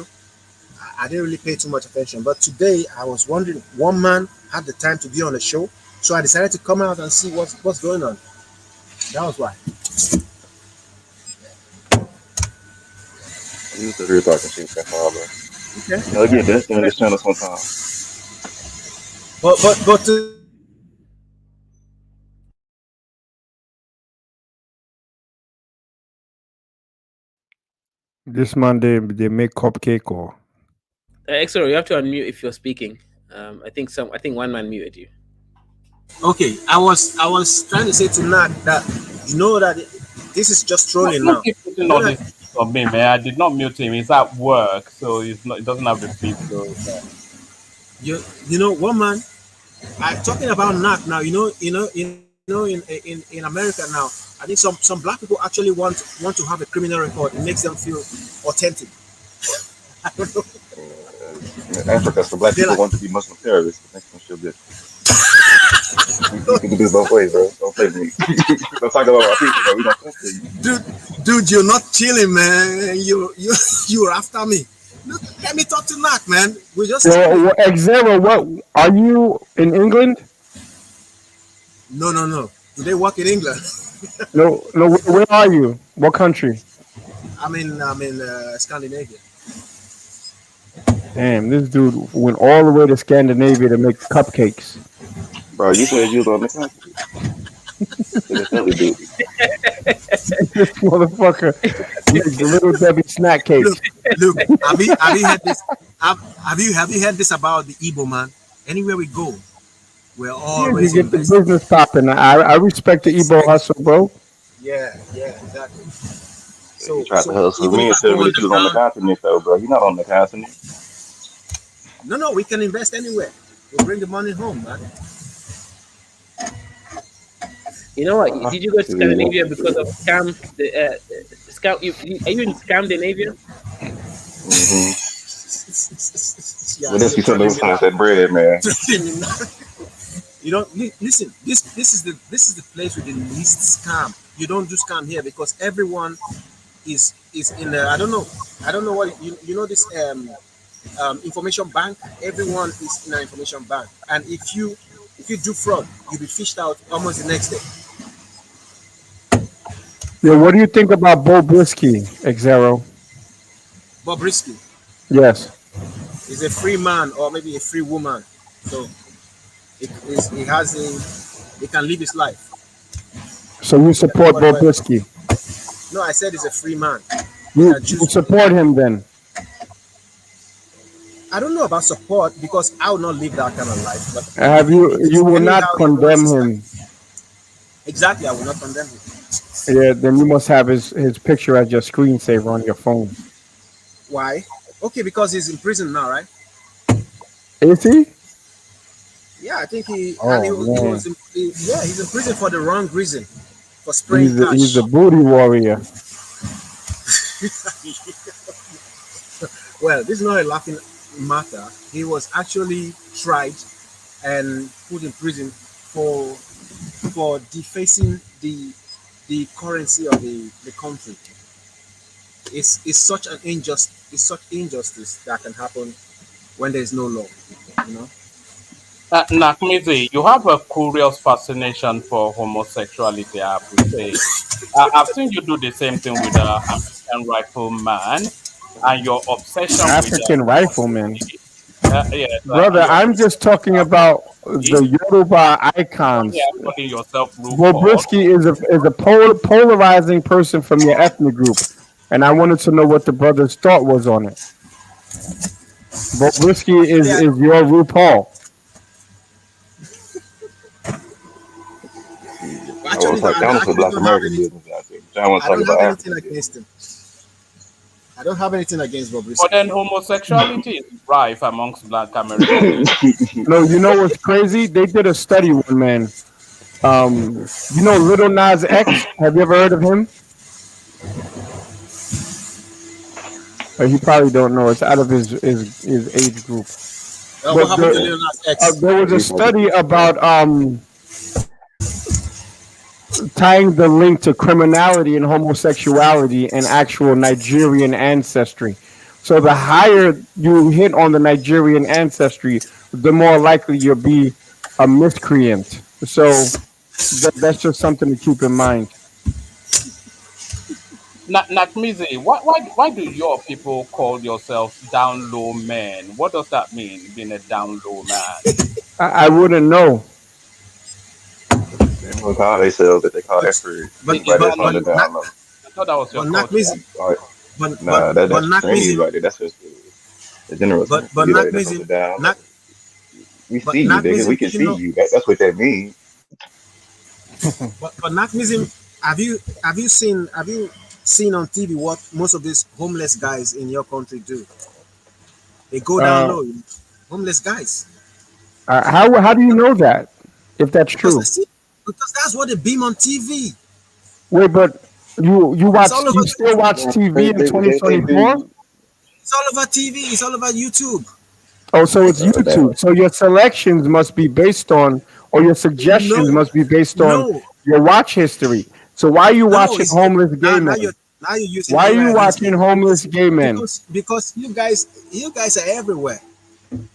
I didn't really pay too much attention. But today I was wondering, one man had the time to be on the show, so I decided to come out and see what's going on. That was why. You was here talking shit, that's all, bro. Okay. I get that on this channel sometimes. But This man, they make cupcake or. Excellent. You have to unmute if you're speaking. I think one man muted you. okay, I was trying to say to Nat that that this is just trolling now. Putting all this on me, man. I did not mute him. He's at work, so it doesn't have the feed. So One man. I'm talking about Nat now. In America now, I think some black people actually want to have a criminal record. It makes them feel authentic. I don't know. Africa, so black people want to be Muslim terrorists. It makes them feel good. You can do this both ways, bro. Don't play with me. Don't talk about our people, bro. We don't talk to you. Dude, you're not chilling, man. You're after me. Look, let me talk to Nat, man. We just. Xero, what are you in England? No. Do they work in England? No, no. Where are you? What country? I'm in Scandinavia. Damn, this dude went all the way to Scandinavia to make cupcakes. Bro, you said you was on the continent. So that's hella duty. This motherfucker makes little Debbie snack Look, cakes. look. Have you heard this? Have you heard this about the Igbo man? Anywhere we go, we're Yeah, you always get the investing. business popping. I respect the Igbo hustle, bro. Yeah, yeah, exactly. He So tried to so hustle even me if and I tell go me that you was on the underground, continent, though, bro. You're not on the continent. no, we can invest anywhere. We bring the money home, man. You know what? I Did you go to feel you. Scandinavia because of scam? Scam. Are you in Scandinavia? Mm-hmm. Yeah, But that's you're because telling those me times now. that bread, man. Telling me now. Listen. This is the place with the least scam. You don't do scam here because everyone is in. I don't know what you know this information bank. Everyone is in an information bank, and if you do fraud, you'll be fished out almost the next day. Yo, what do you think about Bo Brisky, Xero? Bob Risky Yes. is a free man or maybe a free woman, so he can live his life. So you He can do support Bo whatever. Brisky? No, I said he's a free man. He You can you choose to do. support him then? I don't know about support because I will not live that kind of life. But Have if you? if You it's will not anyhow he wants condemn his life, him. exactly, I will not condemn him. Yeah. Then you must have his picture as your screensaver on your phone. Why? Okay, because he's in prison now, right? Is he? Yeah, I think he and Oh he man, was yeah, he's in prison for the wrong reason, for spraying he's a cash. booty warrior. Well, this is not a laughing matter. He was actually tried and put in prison for defacing the currency of the country. It's such an injustice that can happen when there is no law. You know. Nakmizi, you have a curious fascination for homosexuality, I have to say. I've seen you do the same thing with the African rifleman, and your obsession with African rifleman. Bobrisky. Yes, Brother, your I'm just talking about Bobrisky. the Yoruba Come here, icons. calling yourself RuPaul. Bobrisky is a polarizing person from your ethnic group, and I wanted to know what the brother's thought was on it. Bobrisky Yeah, is your RuPaul. I want to talk. I I want to talk actually Black don't have American any. business out there. But I want to I talk don't have about anything African against him. I don't have anything against But Bobrisky. then homosexuality is rife amongst Black Americans. business. No, you know what's crazy? They did a study one man. You know Little Nas X? Have you ever heard of him? Or you probably don't know. It's out of his age group. What But happened to Leonard X? there was a study about tying the link to criminality and homosexuality and actual Nigerian ancestry. So the higher you hit on the Nigerian ancestry, the more likely you'll be a miscreant. So that's just something to keep in mind. Nakmizi, why do your people call yourselves down low men? What does that mean, being a down low man? I wouldn't know. They don't call themselves that. They call But effort. but Is Anybody that that's on not the but your, down not low. I thought that was your but culture. Nakmizim, All right. but Nah, but that's just for Nakmizim, anybody. That's just the general but term. but Anybody that's on the Nakmizim, down low. Nak We but see you, nigga. We Nakmizim, can see you. That's what that means. but Nakmizim, have you seen on TV what most of these homeless guys in your country do? They go down Uh, low. Homeless guys. how do you know that? If that's Because I true. see because that's what they beam on TV. Wait, but It's all over you still watch They, TV in they, they, they 2024? do. it's all over TV, it's all over YouTube. Oh, so it's That, YouTube. So your selections must be based on, or your suggestions No, must be based on no, your watch history. So why are you no, watching it's homeless now gay men? now you're using Why are AI you against me watching homeless gay men? because you guys are everywhere.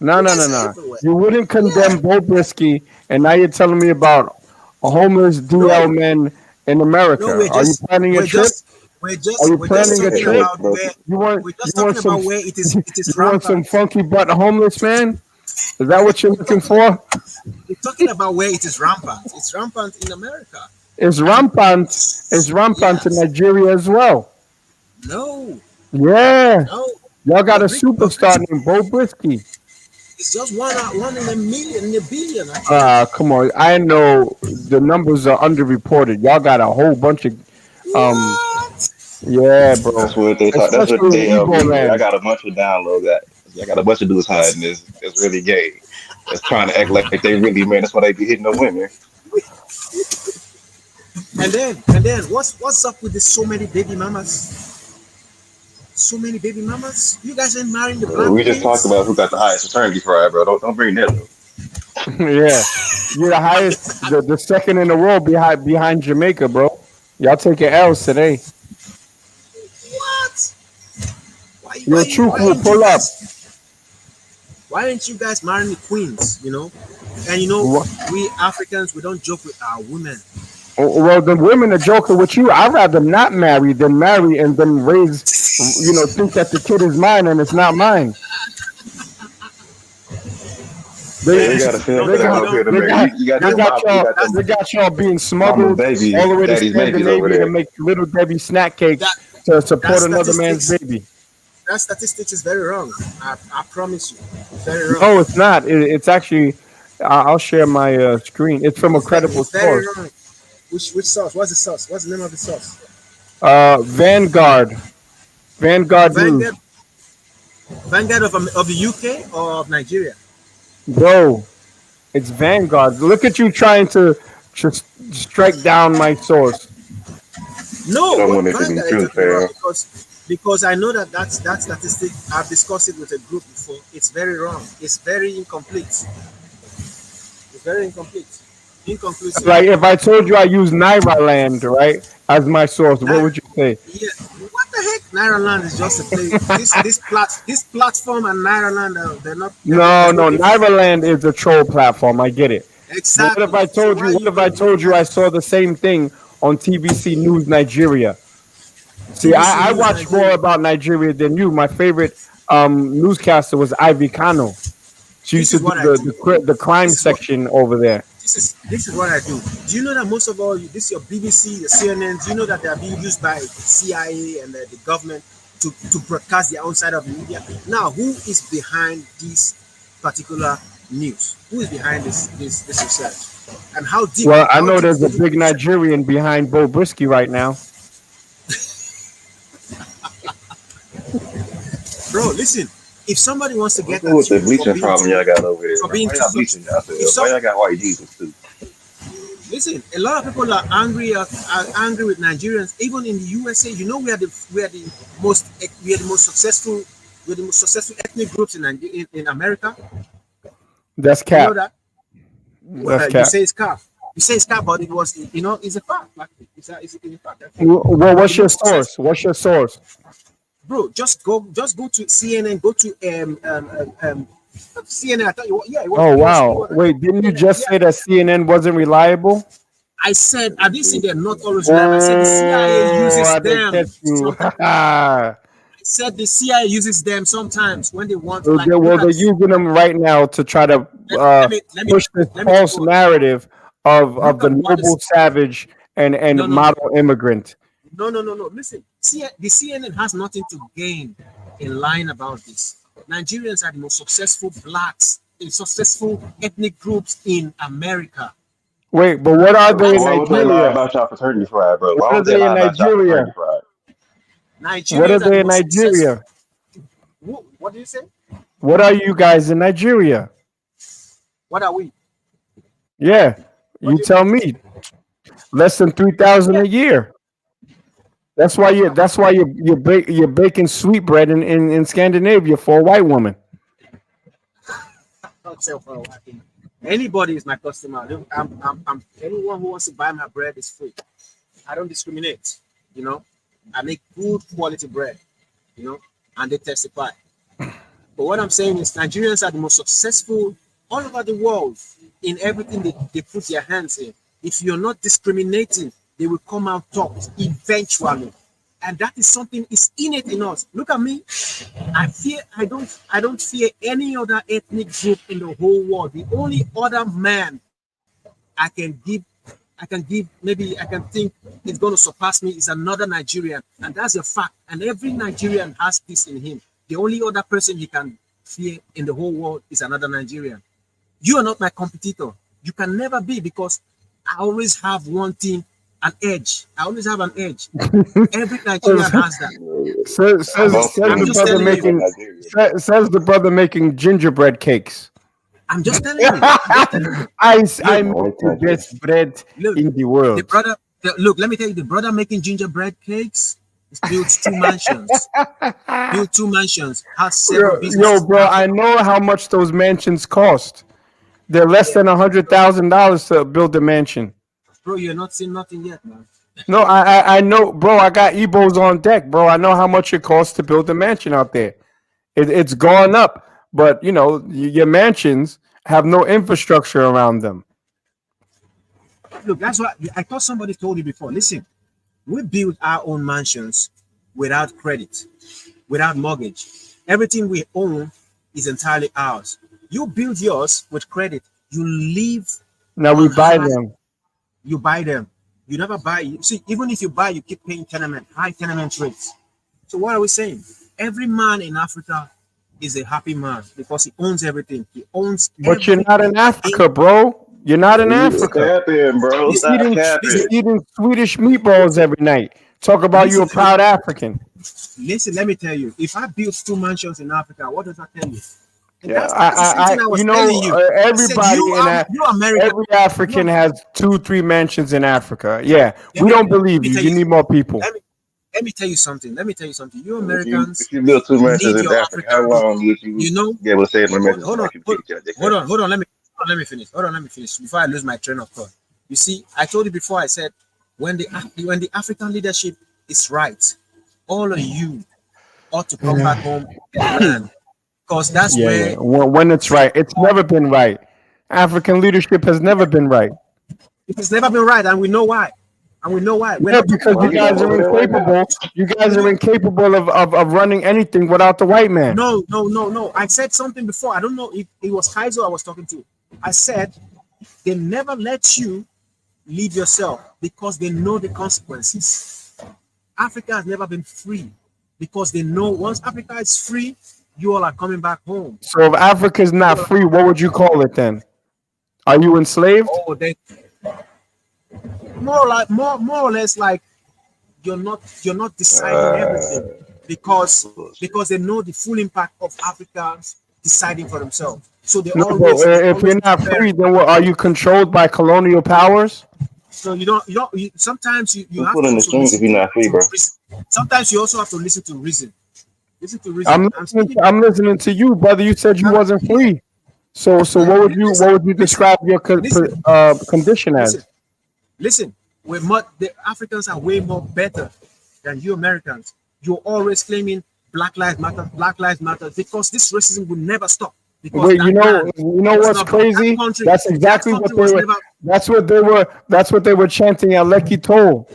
No, You no, no, guys are no. everywhere. You wouldn't Yeah. condemn Bo Brisky, and now you're telling me about a homeless DL No, men in No, America? Are you planning a trip? Are you we're just planning a talking trip? about where You want some it is you want some rampant. funky butt homeless man? Is that what you're looking for? We're talking about where it is rampant. It's rampant in America. It's And rampant. It's rampant in yes, Nigeria as well. no, Yeah. no. Y'all got a Bobrisky, superstar named Bo Brisky. it's just one in a million, in a billion actually. Come on. I know the numbers are underreported. Y'all got a whole bunch of What? yeah, bro. That's what they talk. That's what Especially in they tell Igbo people. I land. got a bunch of downloads. I got a bunch of dudes hiding this. That's really gay. That's trying to act like they really man. That's why they be hitting the women. And then what's up with this so many baby mamas? So many baby mamas? You guys ain't marrying the black We just talked queens? about who got the highest fraternity pride, bro. Don't bring that up. Yeah. You're the highest the second in the world behind Jamaica, bro. Y'all taking L's today. What? Your truth will pull up. Why aren't you guys marrying the queens? And we Africans, we don't joke with our women. Well, the women are joking with you. I'd rather not marry than marry and then raise, think that the kid is mine and it's not mine. They got a filter down up here to make. You got y'all being mama smuggled baby, all the way to daddy's babies over Scandinavia to there. make little Debbie snack cakes to support another man's baby. That statistics is very wrong. I promise you, it's very wrong. No, it's not. It's actually. I'll share my screen. It's from a credible It's very source. wrong. Which sauce? What's the sauce? What's the name of the sauce? Vanguard. Vanguard News. Vanguard of the UK or of Nigeria? Bro, it's Vanguard. Look at you trying to strike down my source. No, don't what want it to be Vanguard are true, you talking about? fam. Because I know that statistic. I've discussed it with a group before. It's very wrong. It's very incomplete. It's very incomplete. Inconclusive. Like if I told you I use Nairaland, right, as my source, what would you say? Yeah. What the heck? Nairaland is just a place. This platform and Nairaland, they're not. No, Nairaland is a troll platform. I get it. Exactly. But what if I told you I saw the same thing on TBC News Nigeria? See, I watch more about Nigeria than you. My favorite newscaster was Ivy Kano. She used to do the crime section over there. This is what I do. Do you know that most of all this your BBC, the CNN, do you know that they are being used by CIA and the government to broadcast their own side of the media? Now, who is behind this particular news? Who is behind this research? And how deep? Well, I know there's a big Nigerian behind Bo Brisky right now. Bro, listen. If somebody wants to get What's the bleaching problem y'all got over there? Why y'all bleaching yourselves? Why y'all got white Jesus too? Listen, a lot of people are angry with Nigerians. Even in the USA, we are the most successful ethnic groups in America. That's cap. You know that? That's cap. You say it's cap. You say it's cap, but it was it's a fact. Like, it's a fact. Well, what's your source? What's your source? Bro, just go to CNN. Go to CNN. I thought you. Yeah. Oh wow! Wait, didn't you just say that CNN wasn't reliable? I said I didn't say they're not always reliable. I said the CIA uses them. I said the CIA uses them sometimes when they want. They're using them right now to try to push this false narrative of the noble savage and model immigrant. No. Listen, the CNN has nothing to gain in lying about this. Nigerians are the most successful blacks, the successful ethnic groups in America. Wait, but what are they in Why would they lie Nigeria? about y'all fraternity pride, bro? Why What are would they they lie in about y'all Nigeria? fraternity pride? What are they in Nigeria? What do you say? What are you guys in Nigeria? What are we? Yeah, you tell me. Less than 3,000 a year. That's why you're baking sweetbread in Scandinavia for a white woman. Don't sell for a white woman. Anybody is my customer. I'm anyone who wants to buy my bread is free. I don't discriminate. I make good quality bread. And they testify. But what I'm saying is Nigerians are the most successful all over the world in everything they put their hands in. If you're not discriminating they will come out top eventually. And that is something is innate in us. Look at me. I don't fear any other ethnic group in the whole world. The only other man I can give, maybe I can think it's going to surpass me is another Nigerian. And that's a fact. And every Nigerian has this in him. The only other person he can fear in the whole world is another Nigerian. You are not my competitor. You can never be, because I always have one thing, an edge. I always have an edge. Every Nigerian has that. Says the brother making gingerbread cakes. I'm just telling you. I make the best bread in the world. The brother, look, let me tell you, the brother making gingerbread cakes built 2 mansions. Built 2 mansions. Has 7 businesses. Yo, bro, I know how much those mansions cost. They're less than $100,000 to build a mansion. Bro, you're not seeing nothing yet, man. No, I know, bro. I got Ebos on deck, bro. I know how much it costs to build a mansion out there. It's gone up, but you know your mansions have no infrastructure around them. Look, that's what I thought somebody told you before. Listen, we build our own mansions without credit, without mortgage. Everything we own is entirely ours. You build yours with credit. You live. Now we buy them. You buy them. You never buy. You see, even if you buy, you keep paying high tenement rates. So what are we saying? Every man in Africa is a happy man because he owns everything. He owns. But you're not in Africa, bro. You're not in Africa. Capping, bro. Stop You're eating Swedish meatballs every night. Talk about you a proud African. Listen, let me tell you. If I build 2 mansions in Africa, what does that tell you? Yeah, everybody every African has 2-3 mansions in Africa. Yeah, we don't believe you. You need more people. Let me tell you something. You Americans, if you build 2 mansions in Africa, how long would you be able to stay in the mansion? Hold on. Let me finish. Before I lose my train of thought. You see, I told you before. I said when the African leadership is right, all of you ought to come back home and learn. Because that's where when it's right. It's never been right. African leadership has never been right. It's never been right, and we know why. Yeah, because you guys are incapable. You guys are incapable of running anything without the white man. No. I said something before. I don't know if it was Kaiser I was talking to. I said they never let you lead yourself because they know the consequences. Africa has never been free because they know once Africa is free, you all are coming back home. So if Africa is not free, what would you call it then? Are you enslaved? Oh, more or less like you're not deciding everything because they know the full impact of Africans deciding for themselves. So they always. If you're not free, then what? Are you controlled by colonial powers? So you don't. Sometimes you have to put in the strings if you're not free, bro. Sometimes you also have to listen to reason. I'm listening to you, brother. You said you wasn't free. So what would you describe your condition as? Listen, the Africans are way more better than you Americans. You're always claiming Black Lives Matter, because this racism will never stop. Wait, you know what's crazy? That's exactly what they were. That's what they were chanting at Lekki Toll.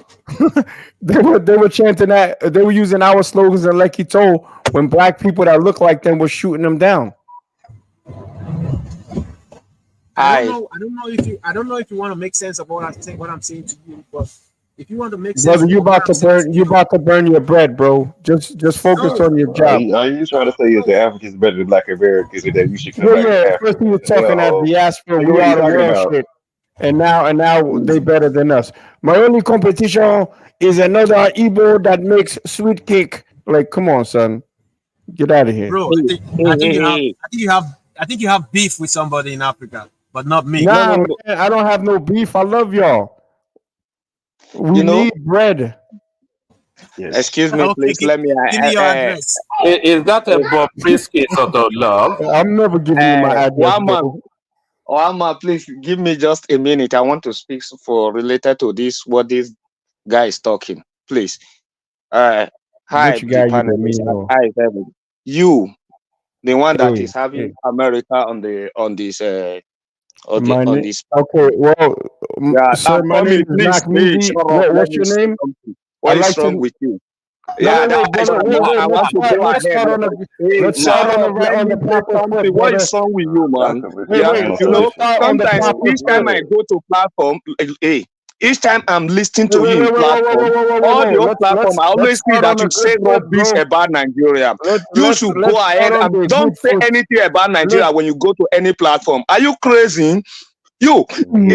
they were chanting that. They were using our slogans at Lekki Toll when black people that look like them were shooting them down. I don't know if you want to make sense of what I'm saying to you, but if you want to make sense, brother, you about to burn your bread, bro. Just focus on your job. Are you trying to say that Africans better than Black Americans and that you should come back? Yeah. First he was talking at diaspora, we are the world shit, and now they better than us. My only competition is another Igbo that makes sweet cake. Like, come on, son, get out of here, bro. I think you have beef with somebody in Africa, but not me. Nah, man, I don't have no beef. I love y'all. We need bread. Yes. Excuse me, please. Let me. Give me your address. Is that a Bobrisky sort of love? I'm never giving you my address. Wama, please give me just a minute. I want to speak related to this. What this guy is talking, please. Hi, panelists. Hi, you, the one that is having America on this My on name. this. Okay, well, Yeah, sir, my name Tommy, is please, hey, Nakmizi. shut up. Let What's me your say name? something. I'd What is like wrong to. with you? No, Yeah, wait, that's brother. why Wait, I Let's want to start. go Let's ahead. start on a. Hey, Let's start shut on up. Let on me the say proper something. foot, What brother. is wrong with you, man? Wait, Yeah, wait. you So let's know, start on the sometimes proper each time foot. I go to platform, hey, each time I'm listening Wait, to wait, you in wait, wait, wait, wait, platform, wait, wait, wait, all the wait. whole platform, I Let's always see start that on you a good say foot, rubbish bro. about Nigeria. You should Let's go start ahead on and the don't good say foot. anything about Let's. Nigeria when you go to any platform. Are you crazy? You,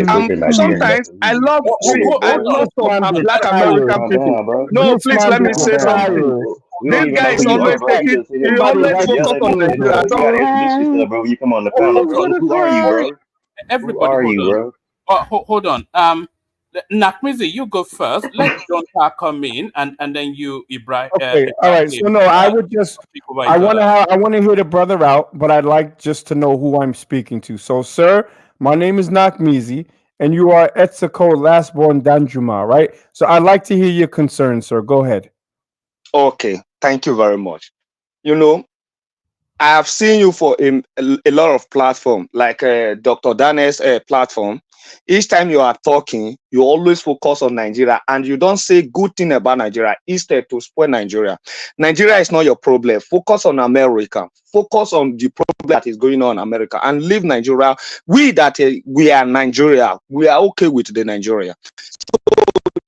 sometimes I love, see, I love This some man be black tired. American people. No, This please man let be me say something. tired. This guy is He always just like taking, he somebody always like his focus on feelings, Nigeria. man. Sorry, everybody, hold on. Hold on. Nakmizi, you go first. Let Donta come in, and then you, Okay, all right. So no, I would just speak over each other. I want to hear the brother out, but I'd like just to know who I'm speaking to. So, sir, my name is Nakmizi, and you are Etzako Lastborn Danjuma, right? So I'd like to hear your concerns, sir. Go ahead. Okay, thank you very much. You know, I have seen you for a lot of platform, like Dr. Daniel's platform. Each time you are talking, you always focus on Nigeria and you don't say good thing about Nigeria instead to spoil Nigeria. Nigeria is not your problem. Focus on America. Focus on the problem that is going on in America and leave Nigeria. We are Nigeria. We are okay with the Nigeria.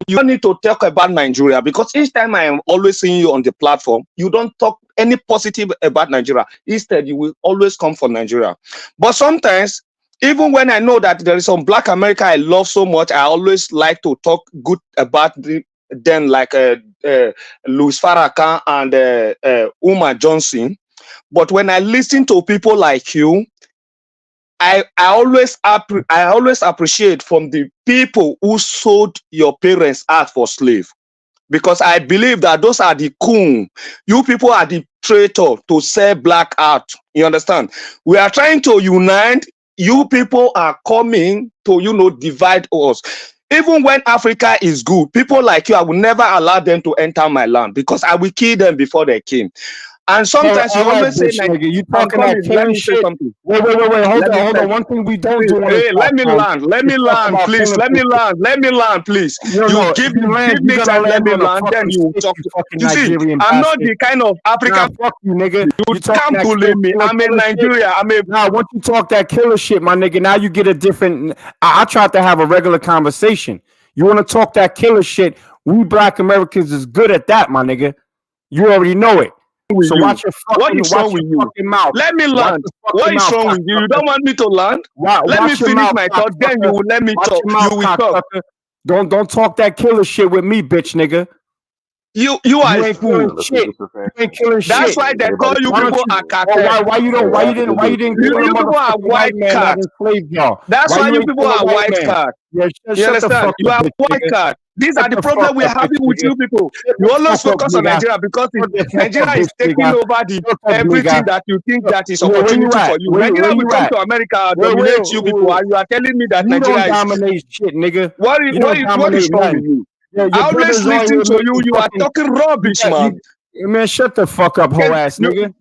You don't need to talk about Nigeria because each time I am always seeing you on the platform, you don't talk any positive about Nigeria. Instead, you will always come for Nigeria. But sometimes, even when I know that there is some Black America I love so much, I always like to talk good about them, like Louis Farrakhan and Umar Johnson. But when I listen to people like you, I always appreciate from the people who sold your parents out for slave, because I believe that those are the coon. You people are the traitor to sell black out. You understand? We are trying to unite. You people are coming to divide us. Even when Africa is good, people like you, I will never allow them to enter my land because I will kill them before they came. And sometimes you All right, always say, bitch, nigga. You I'm talking that coming, let killing me say shit? something. Wait. Let me Hold say, on. One thing we don't do on this hey, platform let me is talk land, about please. killing Let me people. land, please. No. If you land, Give you're me gonna time, let land me on a land, then fucking you stick, talk. you fucking You see, Nigerian I'm not bastard. the kind of Nah, African. fuck you, nigga. You talking can't that bully me. I'm a killer shit. Nigeria. Nah, once you talk that killer shit, my nigga, now you get a different. I tried to have a regular conversation. You want to talk that killer shit? We Black Americans is good at that, my nigga. You already know it. With So you. watch your What is wrong with you? fucking mouth. Let me Watch land. your What fucking is mouth, wrong with you? You cocksucker. don't want me to land? Let me Watch your finish mouth, my thought, then you cocksucker. will let me Watch talk. your mouth, You will talk. cocksucker. Don't talk that killer shit with me, bitch, nigga. You are You a ain't fool. killing shit. You ain't killing That's shit. why they call you Why don't people you? Akate. Why you didn't kill the You people are motherfucking white white man that card. enslaved y'all? That's Why why you you ain't people kill a are white white man? card. Yeah, You shut the understand? fuck You up, are bitch, white nigga. card. These Shut are the the fuck problem we are up, bitch, having with nigga. you people. Shut You the always fuck up, focus on nigga. Nigeria because Shut the fuck up, Nigeria is bitch, taking nigga. over Shut up, everything nigga. that you think that is Where you opportunity at? for you. Where Nigeria will you come at? to America, Where dominate you people, and you are telling me that you don't Nigeria is. dominate shit, nigga. What You is don't wrong dominate with you? nothing. Your I always brother's on listen here to you. making You are fucking. talking rubbish, man. Man, shut the fuck up, hoe ass nigga.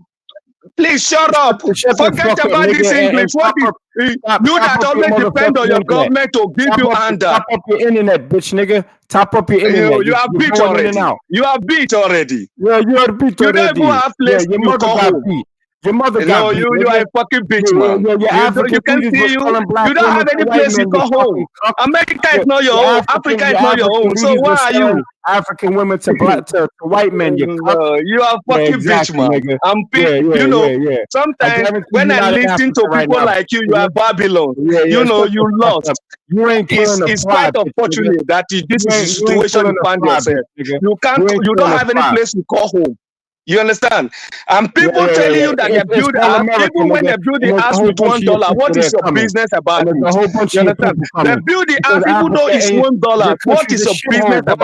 Please shut up. Shut the Forget fuck up, about this nigga, English. and What is you top that up your always depend on motherfucking your internet. government to give you handout? Top up your internet, bitch, nigga. Top up your internet. You are You're beat going in and already. out. You are beat already. Yeah, you are beat You don't already. even have Yeah, place your you mother call got home. beat. Your mother got No, beat, you are nigga. a fucking bitch, Yeah, man. your African You can leaders see was you. calling black You don't women have to any white place you men, you call home. fucking cuck. America is not your home. Africa is not your home. So Leaders why was are selling you? African women to white men, you cuck. No, you are Yeah, fucking bitch, exactly, man. nigga. You know, I sometimes guarantee when you're I not in listen Africa to right people now, like you, you nigga. are Babylon. Yeah, You know, shut you the fuck lost. up. You ain't killing a It's fly, quite bitch, nigga. unfortunate that this is the You ain't situation killing you a find fly, yourself. bitch, nigga. You You ain't don't killing a have any fly. place to call home. You understand? And Yeah, people telling you that they It's build all house, America, even when nigga. they build And the there's a house whole with bunch of your $1, people what is there your coming. business about And there's it? a whole bunch You of your understand? people They coming. build the Because house even though Africa it's ain't, $1. your What country's is a your business shithole, bro.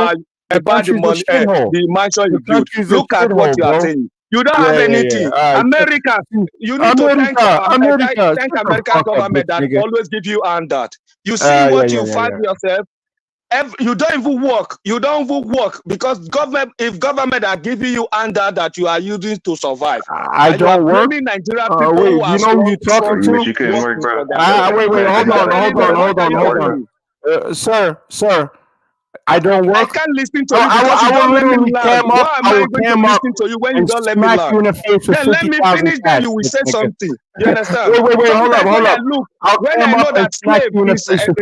Your about country's a shithole. the mansion Your you build? country's a Look at what shithole, you are bro. saying. You don't have Yeah. anything. All right. America, you need to thank America. thank Shut the American fuck up, bitch, government that nigga. always give you hand that. You see what you find yourself. You don't even work. You don't even work because if government are giving you under that you are using to survive, I and you are don't work. blaming Nigerian people Wait, who you are know who you talking strongly Rich, you couldn't work, working bro. for their Wait, government. hold You are on. telling me, what are you telling me? Sir, I don't I work. can't listen to you because you I don't will let me literally learn. cam up. Why am I I will going to cam up listen to you when you and don't let me smack learn? you in the face with Then let me 50,000 finish, then cats, you will say nigga. something. You understand? Wait, hold Sometimes when I up. look, I'll when cam I up know and that smack slave you in the is, face with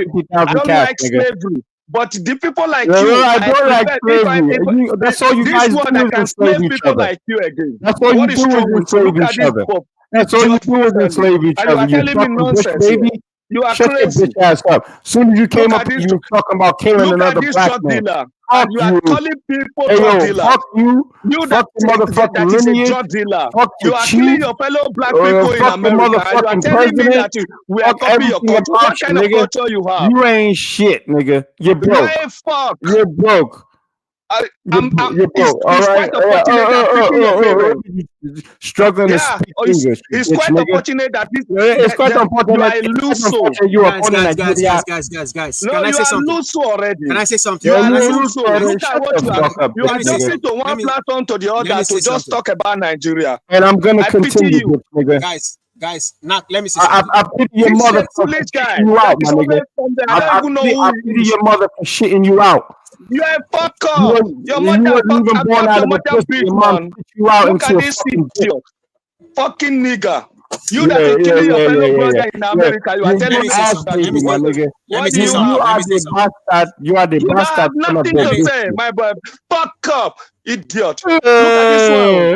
I 50,000 don't cats, like nigga. slavery. But the people like Yeah, you, I I don't like prefer slavery. That's all you this guys one do I is can enslave slave each people other. like you again. That's all What you is do is wrong with you? enslave Look at each this other. pop That's all you idiot do is fellow. enslave each And you other. are You telling me fucking bush nonsense here. baby. You are Shut your crazy. bitch ass up. Soon as you came Look up at here, this. you was talking about killing Look at another this black drug man. dealer. Fuck And you are you. calling people Hey drug yo, dealers. fuck you. You Fuck your motherfucking that is a lineage. drug dealer. Fuck You your are chief. killing your fellow black people in Fuck your America. And you are motherfucking telling me president. that we are Fuck copying your everything culture. about What you, kind of nigga. culture you have? You ain't shit, nigga. You're You broke. ain't fuck. You're broke. You're It's broke. All right. quite unfortunate that picking your parents. Struggling to Yeah, speak it's, English, you it's bitch, quite nigga. unfortunate that It's quite you unfortunate. are a It's quite loose soul. unfortunate you are born in Nigeria. Guys. No, Can I you say are something? loose already. Can I say something? You Yeah, are you loose lose soul. already. Look at Shut what the you are. fuck up, You are bitch, just nigga. into one platform to the other to just talk about Nigeria. And I'm gonna I pity continue, you. bitch, nigga. Guys, Nak, let me say I something. pity your This mother for foolish guy shitting you that out, my is nigga. always from there. I don't even know I who he pity is. your mother for shitting you out. You are a fuck You up. Your mother wasn't fuck. even I born fuck out your of a mother pussy. bitch, Your mom man. spit you out Look into at a this fucking dick. idiot. Fucking nigga. You that Yeah, is killing your fellow brother in America. You are telling you me ass that baby, my nigga. what do you have? You are the bastard. You are the You don't bastard have son of nothing the to say, bitch. my boy. Fuck up, idiot. Look at this one.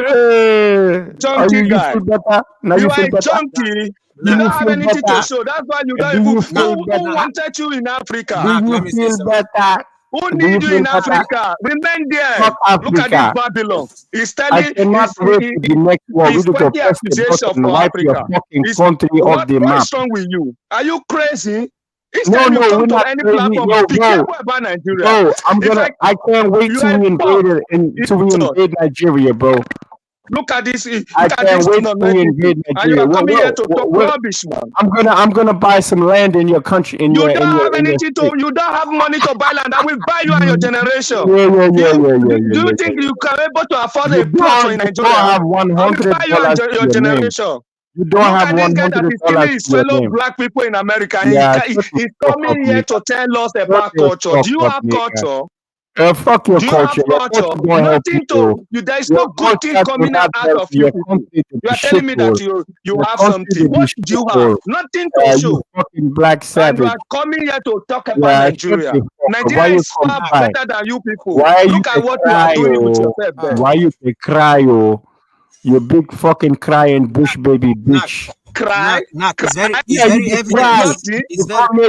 Are Junkie you guy. feel better? Now You you are feel a better? junkie. Do You you don't have feel anything to better? show. That's why you don't Do even. you feel Who better? wanted you in Africa? Do you feel better? Who Do you need you feel in better? Africa? Remain there. Fuck Look at this Africa. Babylon. He's I telling cannot wait to the next war. We he's need to pointing press the accusation button and for wipe your Africa. fucking country off the What map. is wrong with you? Are you crazy? Each No, time you we're come to not any crazy. platform, be careful about Nigeria. No, If I can't wait you till are we fuck. invade Nigeria, bro. Look at this. I Look at can't this wait till we invade and you Nigeria. are coming here to talk rubbish, man. I'm gonna buy some land in your country. You don't have anything to. You don't have money to buy land. I will buy you and your generation. Do you think you can able to afford a plot in Nigeria? You don't have I will buy you and your generation. You don't Look have at this guy that is killing his $100 fellow black people in America. Yeah, He's coming here to tell us about culture. Do you have culture? Fuck your Do you culture. have culture? Nothing to you. There is no good thing coming out of you people. You are telling me that you have something. What do you have? Nothing to show. You fucking black And savage. you are coming here to talk about Nigeria. Nigeria is far better than you people. Look at what you are doing with yourself there. Why you cry, you big fucking crying bush baby bitch. Cry? It's very evident.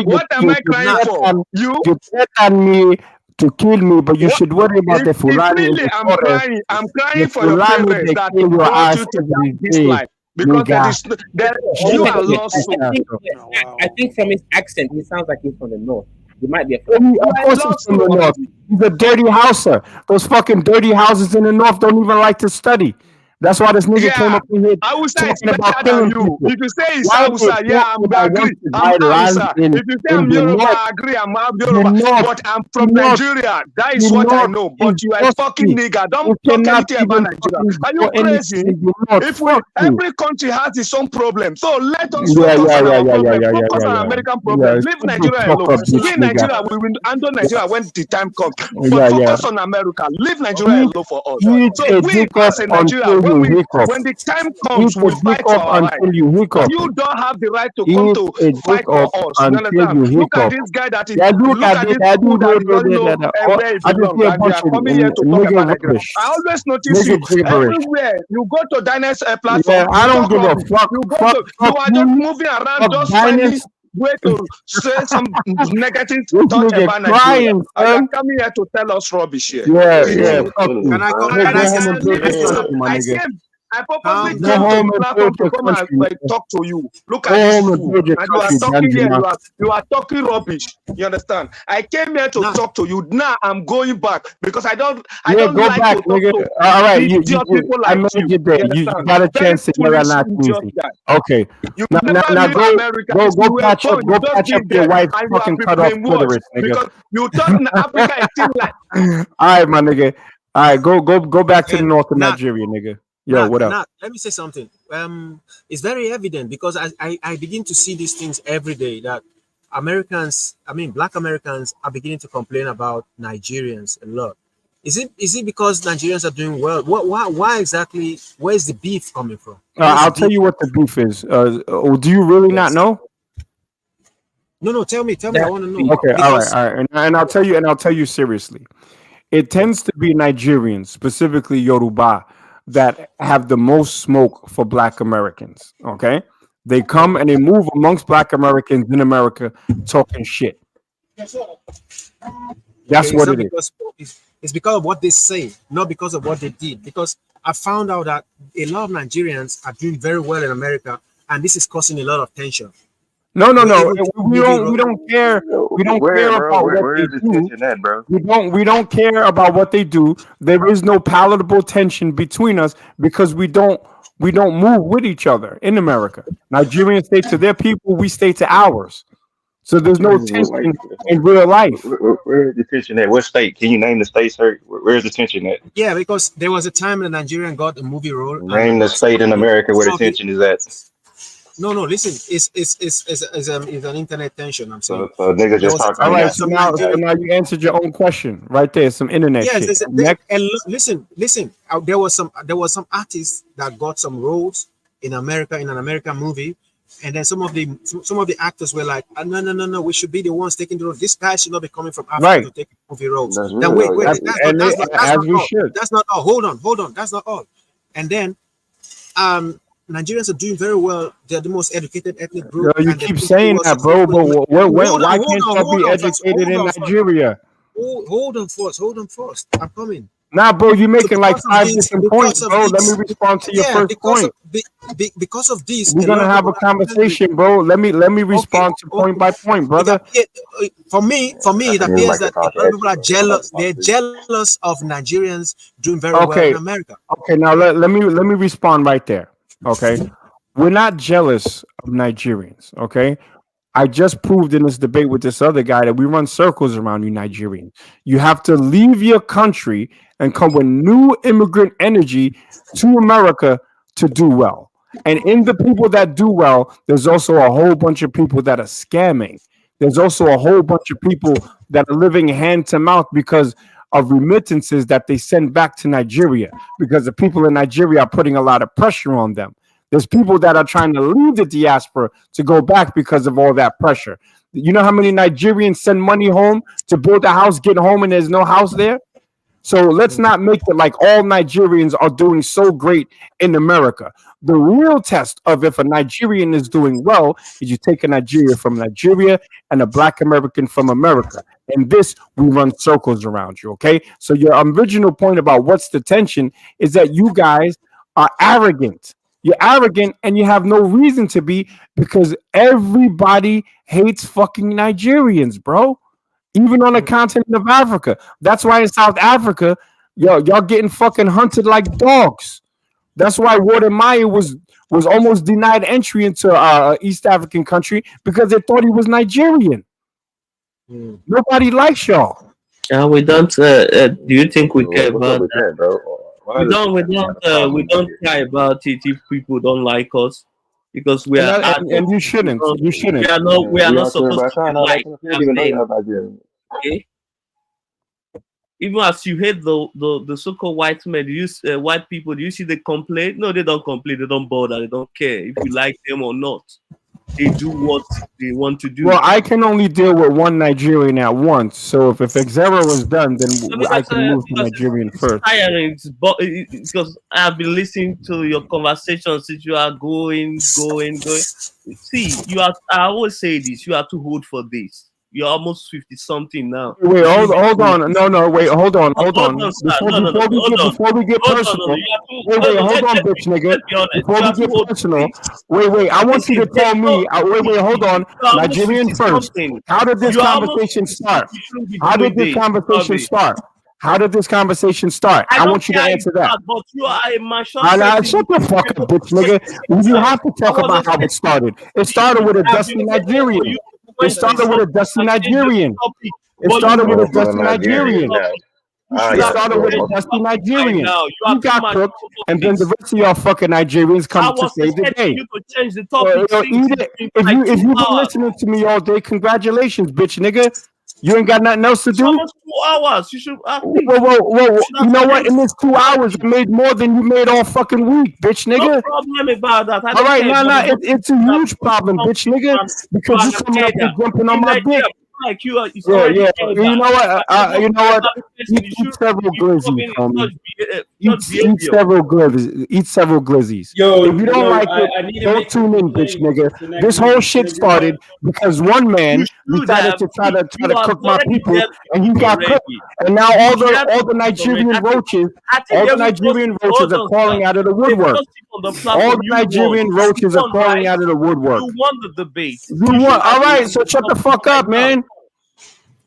What am I crying for? You threaten me to kill me, but you should worry about the Fulani in the forest. I'm crying for your parents that kill your brought ass you to every this day. life. Because you are lost. I think from his accent, he sounds like he's from the north. He might be a Of course he's from the north. He's a dirty houser. Those fucking dirty houses in the north don't even like to study. That's why this nigga came up in here I will say it's talking about better than killing you. people. If you say it's Why Hausa, would yeah, I'm agree. I'm Hausa. If you say I'm Yoruba, I agree. I'm Yoruba. But I'm from Nigeria. That is what I know. But you are a fucking nigga. Don't talk anything about Nigeria. Are you crazy? Every country has its own problem. So let us focus on our problem. Focus on American problem. Leave Nigeria alone. We in Nigeria, we will handle Nigeria when the time comes. But focus on America. Leave Nigeria alone for us. So we as a Nigeria, when the time comes, we fight for our right. But you don't have the right to come to fight for us. You understand? Look at this guy that is. Look at this fool that doesn't know where he belongs, and they are coming here to talk about Nigeria. I always notice you everywhere. You go to Diners platform. I don't give a fuck. You are just moving around, just finding way to say some negative thought about Nigeria. And you are coming here to tell us rubbish here. Yeah. Can I say something? I purposely Calm Go came to home the and platform build to your come and country. like, talk to you. Look Go at this home and fool, build your and you are country, talking here. Danjuma. You are talking rubbish. You understand? I came here to now. talk to you. Now I'm going back because I don't Yeah, go like back, to talk nigga. to All right, idiot people I like made you. your day. You You understand? got a Very chance to yell at foolish not idiot easy. guy. Okay. You Now, never now leave go, America. You were patch up, born. You just patch up been your there, wife's and you have fucking been cut off brainwashed clitoris, nigga. because you thought Africa is still like. All right, my nigga. All right, go back to the And north of Nat, Nigeria, nigga. Yo, what up? Nat, let me say something. It's very evident because I begin to see these things every day that Black Americans are beginning to complain about Nigerians a lot. Is it because Nigerians are doing well? Why exactly? Where's the beef coming from? Where's the I'll tell beef? you what the beef is. Do you really not Yes. know? No, tell me. I That's want to the know beef. Okay, all because right, and I'll tell you seriously. It tends to be Nigerians, specifically Yoruba, that have the most smoke for Black Americans. Okay, they come and they move amongst Black Americans in America talking shit. That's okay, it's what not it is. because it's because of what they say, not because of what they did. Because I found out that a lot of Nigerians are doing very well in America, and this is causing a lot of tension. No, We're no. able to We movie don't. ro- We don't care. We don't Where, care bro? about what Where they is the do. tension at, bro? We don't care about what they do. There is no palatable tension between us because we don't move with each other in America. Nigerians stay to their people. We stay to ours. So there's no Like, tension in real life. where is the tension at? What state? Can you name the state, sir? Where's the tension at? Yeah, because there was a time a Nigerian got a movie role, Name and the state in America where some the of the tension is at. no, listen, it's an internet tension. I'm saying So niggas there just was a talking All time in right. that that. So some now, Nigerian you answered your own question right there. Some internet yes, shit. Next. listen. There was some artists that got some roles in America in an American movie, and then some of the actors were like, no, we should be the ones taking the role. This guy should not be coming from Africa Right. to take movie roles. That's Then real wait, though, yeah. that's As not we all. should. That's not all. Hold on. That's not all. And then Nigerians are doing very well. They're the most educated ethnic Yo, group, you and they keep push saying towards that, bro. successful. But why Hold can't on, y'all be first. educated in Nigeria? Hold on first. Hold on first. I'm coming. Nah, bro, you So making like five different points, because of bro. Let me this, respond to your yeah, first point. because of this, We're a lot gonna of have people a are angry. conversation, bro. Let me Okay, respond to point by point, brother. for me, it That seems appears like a that a call to lot of people action, are bro. I'm about to jealous. talk They're to you. jealous of Nigerians doing very well in Okay, America. okay. Now let me respond right there. Okay, we're not jealous of Nigerians. Okay, I just proved in this debate with this other guy that we run circles around you Nigerians. You have to leave your country and come with new immigrant energy to America to do well. And in the people that do well, there's also a whole bunch of people that are scamming. There's also a whole bunch of people that are living hand to mouth because of remittances that they send back to Nigeria because the people in Nigeria are putting a lot of pressure on them. There's people that are trying to leave the diaspora to go back because of all that pressure. You know how many Nigerians send money home to build a house, get home, and there's no house there? So let's not make it like all Nigerians are doing so great in America. The real test of if a Nigerian is doing well is you take a Nigerian from Nigeria and a Black American from America. And this, we run circles around you, okay? So your original point about what's the tension is that you guys are arrogant. You're arrogant and you have no reason to be because everybody hates fucking Nigerians, bro. Even on the continent of Africa. That's why in South Africa, y'all getting fucking hunted like dogs. That's why waR was almost denied entry into East African country because they thought he was Nigerian. Nobody likes y'all. We don't. Do you think we care What's up about with that? that, bro? Why We is don't. We it don't. a problem We in don't Nigeria? care about it if people don't like us because we And, are that, and you adults. shouldn't. You We shouldn't. are not. We are We not all care supposed about to be China. liked. He don't I'm even know saying, y'all Nigerian. okay. Even as you hate the so-called white men, white people, do you see they complain? No, they don't complain. They don't bother. They don't care if you like them or not. They do what they want to do. Well, I can only deal with one Nigerian at once. So if Xero is done, then No, I can move to because Nigerian it's first. tiring. Because I have been listening to your conversations since you are going. See, you are. I always say this. You are too old for this. You're almost 50 something now. Wait, You hold shouldn't be doing on. this. No, wait, hold on. Hold on, sir. No, Before we get hold on. personal, You are Wait, hold on, bitch nigga. Before we get personal, wait. I want you to tell me. Wait, hold on. Nigerian first. How did this conversation start? How did this conversation start? How did this conversation start? I want you to answer that. But you are a mature Shut the fuck up, bitch nigga. You have to talk about how it started. It started with a dusty Nigerian. It started with a dusty Nigerian. It started with a dusty Nigerian. It started with a dusty Nigerian. You got cooked, and then the rest of y'all fucking Nigerians come to save the day. You to change the topic. If you've been listening to me all day, congratulations, bitch nigga. You ain't got nothing else to do. Almost 2 hours. You should. Whoa. You know what? In this 2 hours, you made more than you made all fucking week, bitch nigga. No problem about that. All right, it's a huge problem, bitch nigga, because you coming up and jumping on my dick. Like you are, Yeah. You know what? Eat several glizzies, homie. Eat several glizzies. Yo, if you don't like it, don't tune in, bitch nigga. This whole shit started because one man decided to try to cook my people, and he got cooked. And now all the Nigerian roaches are crawling out of the woodwork. All the Nigerian roaches are crawling out of the woodwork. You won the debate. All right, so shut the fuck up, man.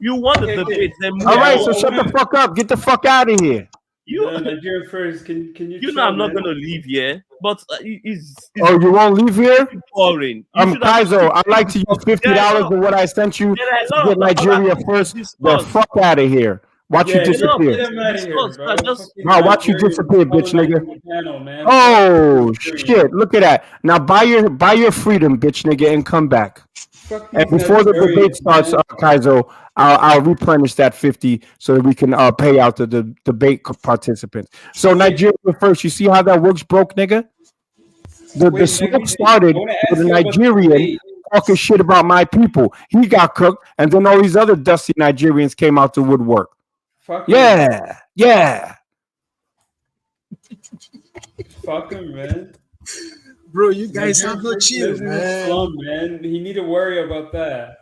You won the debate. All right, so shut the fuck up. Get the fuck out of here. Nigeria first. Can you? You know I'm not gonna leave here, but it's you won't leave here? Boring. Kaizo, I'd like to use $50 of what I sent you to get Nigeria first. The fuck out of here. Watch you disappear. Watch you disappear, bitch nigga. Oh shit! Look at that. Now buy your freedom, bitch nigga, and come back. And before the debate starts, Kaizo, I'll replenish that 50 so that we can pay out the debate participants. So Nigeria first. You see how that works, broke nigga? The smoke started with a Nigerian talking shit about my people. He got cooked, and then all these other dusty Nigerians came out to woodwork. Yeah. Fuck him, man. Bro, you guys have no chill, man. Slum, man. He need to worry about that.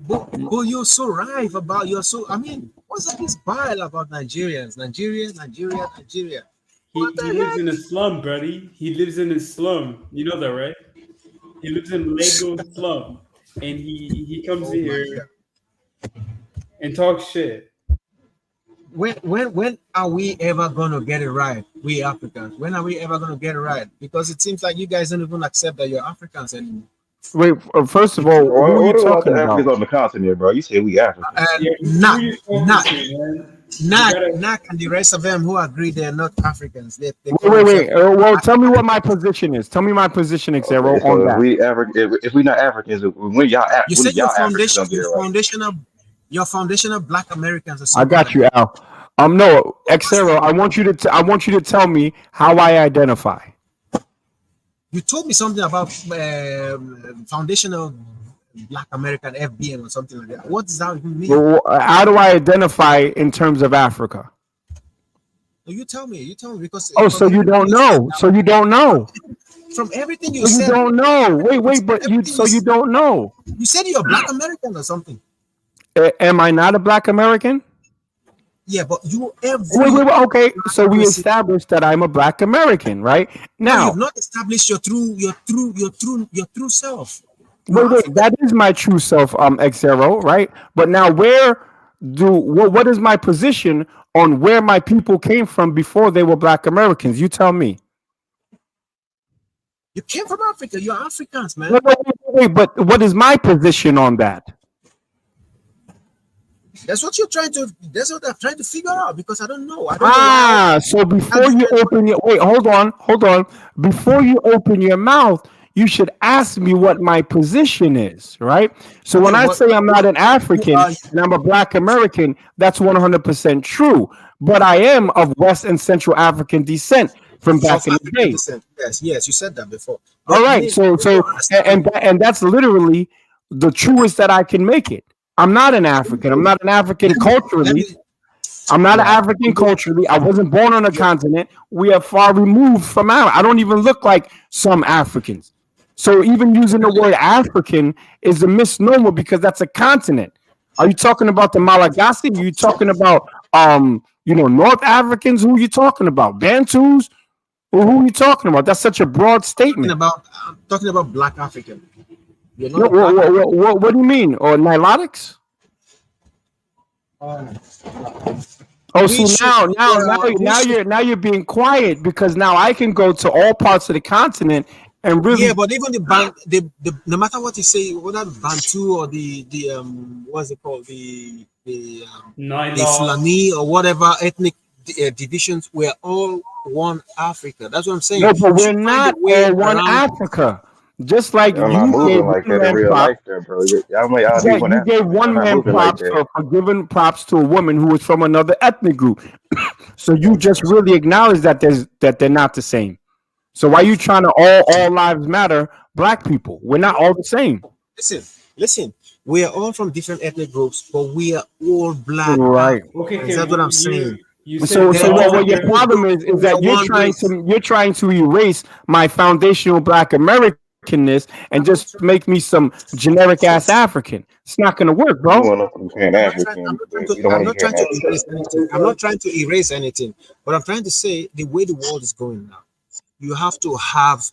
But you're so right about what's up this bile about Nigerians? Nigeria. He lives in a slum, buddy. He lives in a slum. You know that, right? He lives in Lagos slum, and he comes here and talks shit. When are we ever gonna get it right, we Africans? When are we ever gonna get it right? Because it seems like you guys don't even accept that you're Africans anymore. Wait, first of all, who are you talking about? Africans on the continent, bro. You say we Africans. Nak, and the rest of them who agree they're not Africans. Wait. Well, tell me what my position is. Tell me my position, Xero, on that. If we not Africans, when y'all you said your foundational Black Americans. Or something I got you, Al. No, Xero, I want you to tell me how I identify. You told me something about foundational Black American FBM or something like that. What does that even mean? Well, how do I identify in terms of Africa? You tell me because. Oh, so you don't know? So you don't know? From everything you said, you don't know. Wait, but you don't know? You said you're a Black American or something. Am I not a Black American? Yeah, but you wait, okay. So we established that I'm a Black American, right? Now you've not established your true self. Wait, that is my true self, Xero, right? But now what is my position on where my people came from before they were Black Americans? You tell me. You came from Africa. You're Africans, man. Wait, but what is my position on that? That's what I'm trying to figure out because I don't know. So before you open your hold on. Before you open your mouth, you should ask me what my position is, right? So when I say I'm not an African and I'm a Black American, that's 100% true. But I am of West and Central African descent from back in the day. Yes, you said that before. All right, so and that's literally the truest that I can make it. I'm not an African. I'm not an African culturally. I'm not an African culturally. I wasn't born on a continent. We are far removed from Africa. I don't even look like some Africans. So even using the word African is a misnomer because that's a continent. Are you talking about the Malagasy? Are you talking about North Africans. Who you talking about? Bantus? Who are you talking about? That's such a broad statement. I'm talking about black African. You're not No, a black. what do you mean? Or Nilotics? Oh, We see should. We should. now you're being quiet because now I can go to all parts of the continent and Yeah, really. but even the no matter what you say, whether Bantu or the what's it called, the Nyla. Fulani or whatever ethnic divisions, we're all one Africa. That's what I'm saying. No, but You we're should find a not way all one around. Africa. Just like Y'all not you gave moving like one that in man real props. life, there, bro. Y'all may all be one You gave Africa, but y'all one not man moving like props that. for giving props to a woman who was from another ethnic group. So you just really acknowledge that they're not the same. So why you trying to all lives matter black people? We're not all the same. Listen. We are all from different ethnic groups, but we are all black Right. Okay, Africans. That's what I'm saying. you So said There so are what different your ethnic problem groups, is but we are that one race. you're trying to erase my foundational black Americanness and just make me some generic ass African. It's not gonna work, You bro. want us to be Pan African, but we don't want I'm to not hear trying to Africa. erase anything. I'm not trying to erase anything. But I'm trying to say the way the world is going now, you have to have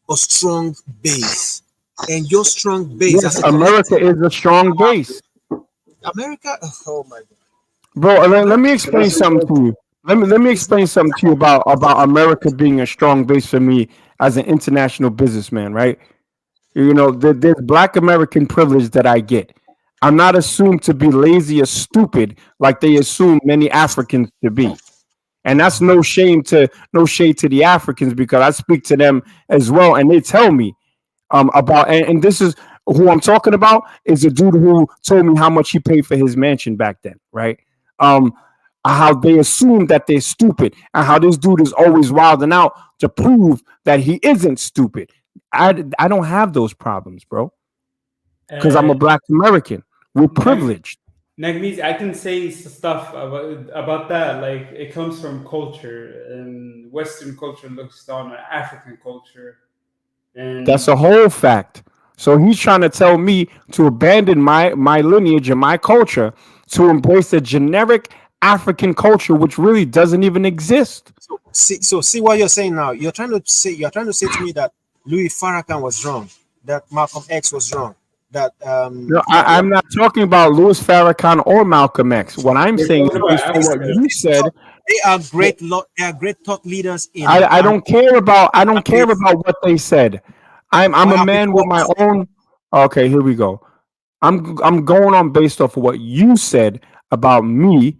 a strong base. And your strong base Yes, as a America collective, is a strong base. America, oh my God. Bro, let me America, explain something to you. Let me explain something to you about America being a strong base for me as an international businessman, right? There's black American privilege that I get. I'm not assumed to be lazy or stupid like they assume many Africans to be. And that's no shade to the Africans because I speak to them as well and they tell me about and this is who I'm talking about is a dude who told me how much he paid for his mansion back then, right? Um, how they assume that they're stupid and how this dude is always wilding out to prove that he isn't stupid. I don't have those problems, bro, because I'm uh, a black American. We're Nag- privileged. Nagmeez, I can say stuff about that. Like it comes from culture, and Western culture looks down on African culture, That's and a whole fact. So he's trying to tell me to abandon my lineage and my culture to embrace a generic African culture which really doesn't even exist. see what you're saying now. You're trying to say to me that Louis Farrakhan was wrong, that Malcolm X was wrong, that No, what I'm not talking about Louis Farrakhan or Malcolm X. What I'm we're saying is talking about based on what Africa. you said. they are great thought leaders in I don't care about countries. what they said. I'm Why a have man people with my always said own. Okay, here we go. I'm going on based off of what you said about me,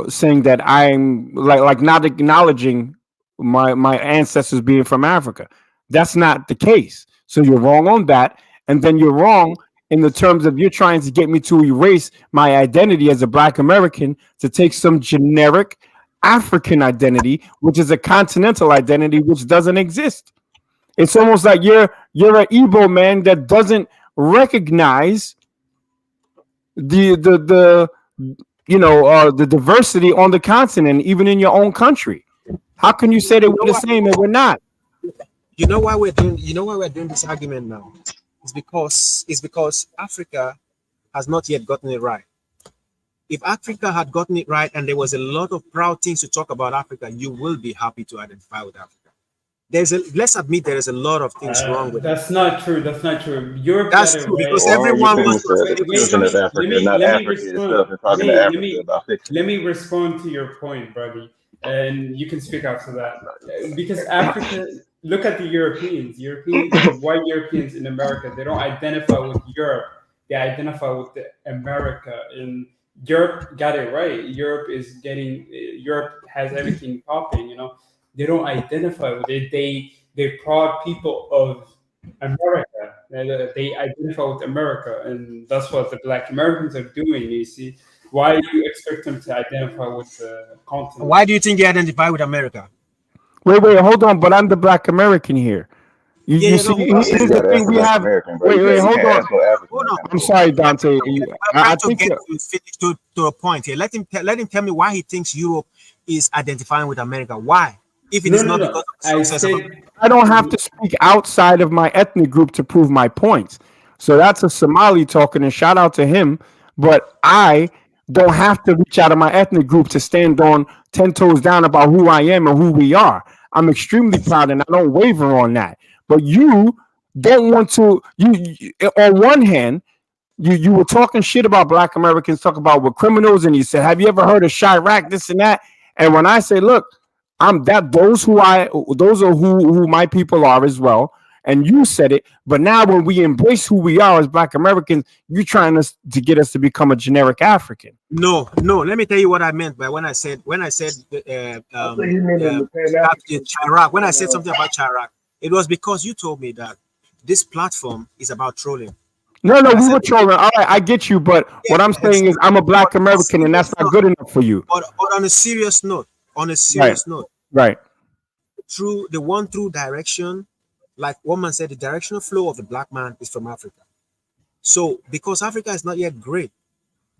saying that I'm like not acknowledging my ancestors being from Africa. That's not the case. So you're wrong on that, and then you're wrong in the terms of you're trying to get me to erase my identity as a Black American to take some generic African identity, which is a continental identity which doesn't exist. It's almost like you're an Igbo man that doesn't recognize the the diversity on the continent, even in your own country. How can you say that you know we're the what same and we're not? you know why we're doing this argument now. It's because Africa has not yet gotten it right. If Africa had gotten it right and there was a lot of proud things to talk about Africa, you will be happy to identify with Africa. Let's admit there is a lot of things wrong with That's not true. That's not true. Europe got That's it true right. because Well, why are you everyone saying wants it's to the Wait, children of Africa, not let me Africa respond. itself, and talking to Wait, let Africa me about fiction? let me respond to your point, buddy, and you can speak after that. Because Africa, look at the Europeans. The white Europeans in America, they don't identify with Europe. They identify with America, and Europe got it right. Europe has everything popping. They don't identify with it. They're proud people of America. They identify with America, and that's what the Black Americans are doing. You see, why do you expect them to identify with the continent? Why do you think they identify with America? Wait, hold on. But I'm the Black American here. You Yeah, see, no, hold on. You here's the got to thing ask the we Black have. American, bro. Wait, You hold can't on. ask no African Hold that on. kind of I'm question. sorry, I'm Dante. trying I to think get to finish to a point here. Let him tell me why he thinks Europe is identifying with America. Why? If it No, is no, not no. because of the I success of said America. I don't have to speak outside of my ethnic group to prove my points. So that's a Somali talking, and shout out to him. But I don't have to reach out of my ethnic group to stand on 10 toes down about who I am and who we are. I'm extremely proud and I don't waver on that. But you don't want to, on one hand, you were talking shit about Black Americans, talk about we're criminals, and you said, have you ever heard of Chirac, this and that? And when I say, look, those are who my people are as well. And you said it, but now when we embrace who we are as Black Americans, you're trying to get us to become a generic African. No. Let me tell you what I meant by when I said Chirac. When I said something about Chirac, it was because you told me that this platform is about trolling. No, we were trolling. All right, I get you, but what I'm saying is I'm a Black American, and that's not good enough for you. But on a serious note, right, through direction, like one man said, the directional flow of the Black man is from Africa. So because Africa is not yet great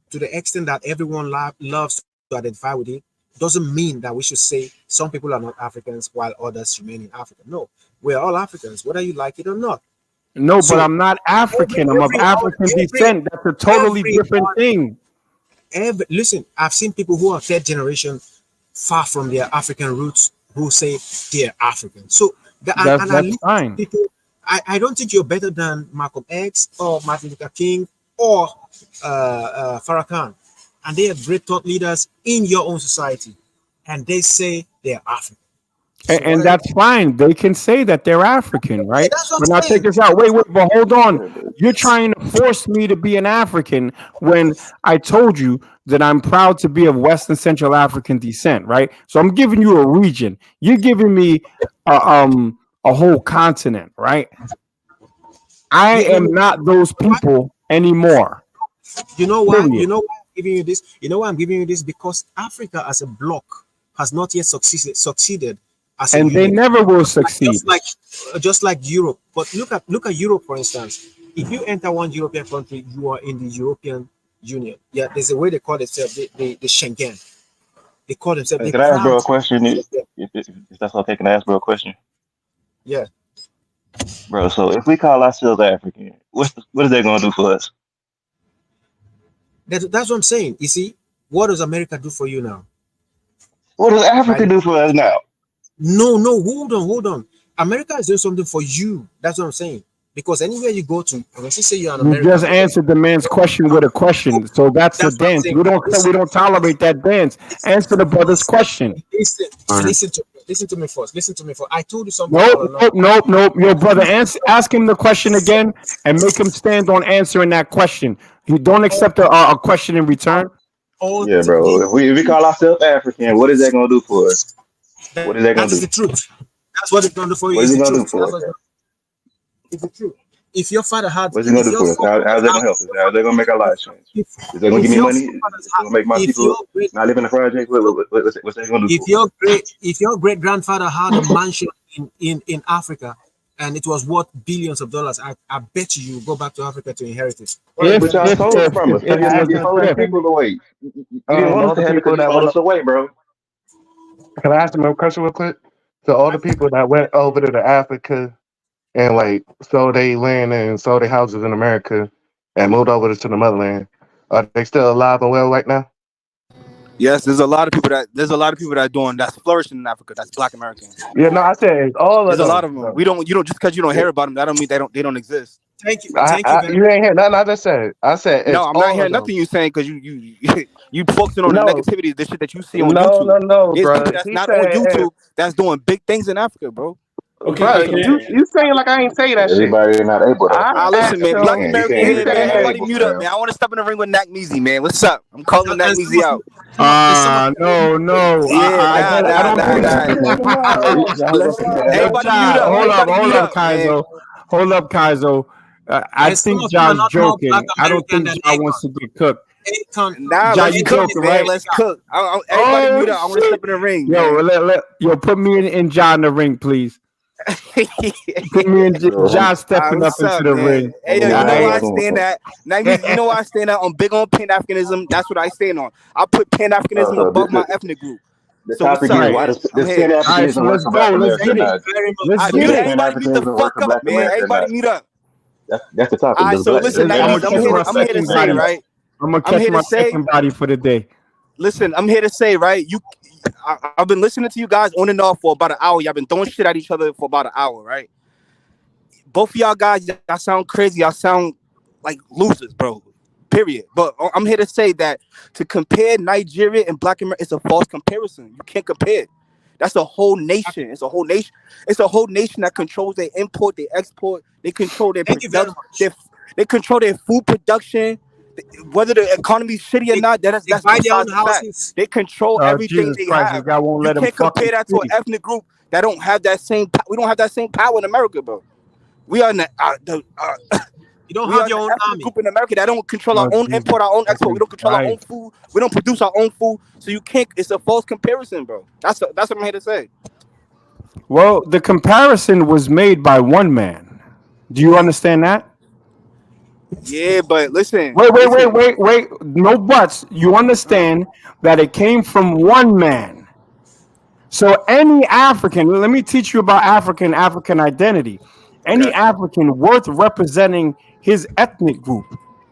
to the extent that everyone loves to identify with it, doesn't mean that we should say some people are not Africans while others remain in Africa. No, we're all Africans, whether you like it or not. No, but I'm not African. I'm of African descent. That's a totally different thing. Listen, I've seen people who are third generation, far from their African roots, who say they're African. So that's fine. People, I don't think you're better than Malcolm X or Martin Luther King or Farrakhan, and they are great thought leaders in your own society, and they say they're African. And that's fine. They can say that they're African, right? But now take this out. Wait, but hold on. You're trying to force me to be an African when I told you that I'm proud to be of West and Central African descent, right? So I'm giving you a region. You're giving me a whole continent, right? I am not those people anymore. You know why? You know why I'm giving you this? You know why I'm giving you this? Because Africa as a bloc has not yet succeeded. And they never will succeed. Just like Europe. But look at Europe, for instance. If you enter one European country, you are in the European Union. Yeah, there's a way they call themselves the Schengen. They call themselves. Can I ask bro a question? If that's okay, can I ask bro a question? Yeah. Bro, so if we call ourselves African, what is that gonna do for us? That's what I'm saying. You see, what does America do for you now? What does Africa do for us now? No, hold on. America is doing something for you. That's what I'm saying. Because anywhere you go to, unless you say you're an American, you just answered the man's question with a question. So that's the dance. We don't tolerate that dance. Answer the brother's question. Listen to me first. I told you something. Nope. Your brother, ask him the question again and make him stand on answering that question. You don't accept a question in return. Yeah, bro. If we call ourselves African, what is that gonna do for us? What is that gonna do? That's the truth. That's what it's gonna do for you. What is it gonna do for us? It's the truth. If your father had, what's it gonna do for us? How's that gonna help us? How's that gonna make our lives change? Is that gonna give me money? Is it gonna make my people not live in the project? What's that gonna do? If your great grandfather had a mansion in Africa and it was worth billions of dollars, I bet you go back to Africa to inherit it. But y'all stole it from us. You're holding people away. You didn't want us to have it because you stole us away, bro. Can I ask them a question real quick? So all the people that went over to Africa and sold their land and sold their houses in America and moved over to the motherland, are they still alive and well right now? Yes, there's a lot of people that are doing that's flourishing in Africa. That's Black Americans. Yeah, no, I said all of them. There's a lot of them. You don't just because you don't hear about them, that don't mean they don't exist. Thank you. You ain't hear nothing I just said. I said no, I'm not hearing nothing you saying because you focusing on the negativity, the shit that you see on YouTube. No, it's bro. people that's not on YouTube that's doing big things in Africa, bro. Okay, bro, you saying like I ain't say that shit. Everybody not able to. Listen, man. Black American, man. Everybody mute up, man. I want to step in the ring with Nakmeezy, man. What's up? I'm calling Nakmeezy out. No. Yeah, everybody mute up. Hold up, Kaizo. Hold up, Kaizo. I think John's joking. I don't think John wants to get cooked. Nah, let's cook, man. Let's cook. Everybody mute up. I want to step in the ring. Yo, put me in John in the ring, please. Put me in John stepping up into the ring. Hey, you know where I stand at? You know where I stand at? I'm big on Pan-Africanism. That's what I stand on. I put Pan-Africanism above my ethnic group. So what's up? Why does Pan-Africanism work for Black America? Everybody mute the fuck up, man. Everybody mute up. That's the topic. All right, so listen, I'm here to say, right? I'm gonna I'm catch here my to say, second body for the day. listen, I'm here to say, right? I've been listening to you guys on and off for about an hour. Y'all been throwing shit at each other for about an hour, right? Both of y'all guys, y'all sound crazy. Y'all sound like losers, bro. Period. But I'm here to say that to compare Nigeria and Black America, it's a false comparison. You can't compare it. That's a whole nation. It's a whole nation. It's a whole nation that controls their import, their export. They control their Thank you very production. much. They control their food production. Whether the economy's shitty or not, that's Buy their own besides the fact. houses. They control everything Jesus they Christ, this have. guy won't You let him can't fucking compare that to an speak. ethnic group that don't have that same. We don't have that same power in America, bro. We are in You don't we have are your the own ethnic army. group in America that don't control our Oh, own Jesus import, our own export. We fucking don't control our own Christ. food. We don't produce our own food. So you can't. It's a false comparison, bro. That's what I'm here to say. Well, the comparison was made by one man. Do you understand that? Yeah, but listen, Wait. No buts. You understand that it came from one man. So any African, let me teach you about African identity. Any Okay. African worth representing his ethnic group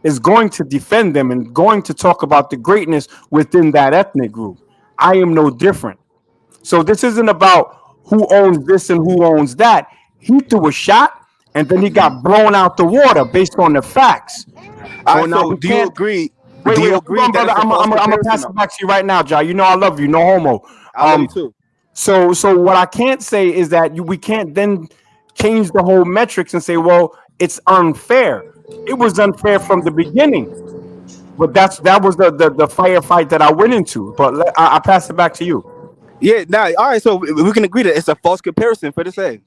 is going to defend them and going to talk about the greatness within that ethnic group. I am no different. So this isn't about who owns this and who owns that. He threw a shot and then he got blown out the water based on the facts. All So right. now So we do you can't. agree? Wait, Do you hold agree on, that brother. it's a false I'm gonna comparison, pass it though? back to you right now, Jai. You know I love you. No homo. I love you too. So what I can't say is that we can't then change the whole metrics and say, well, it's unfair. It was unfair from the beginning. But that was the firefight that I went into. But I pass it back to you. Yeah. Now, all right. So we can agree that it's a false comparison for the same.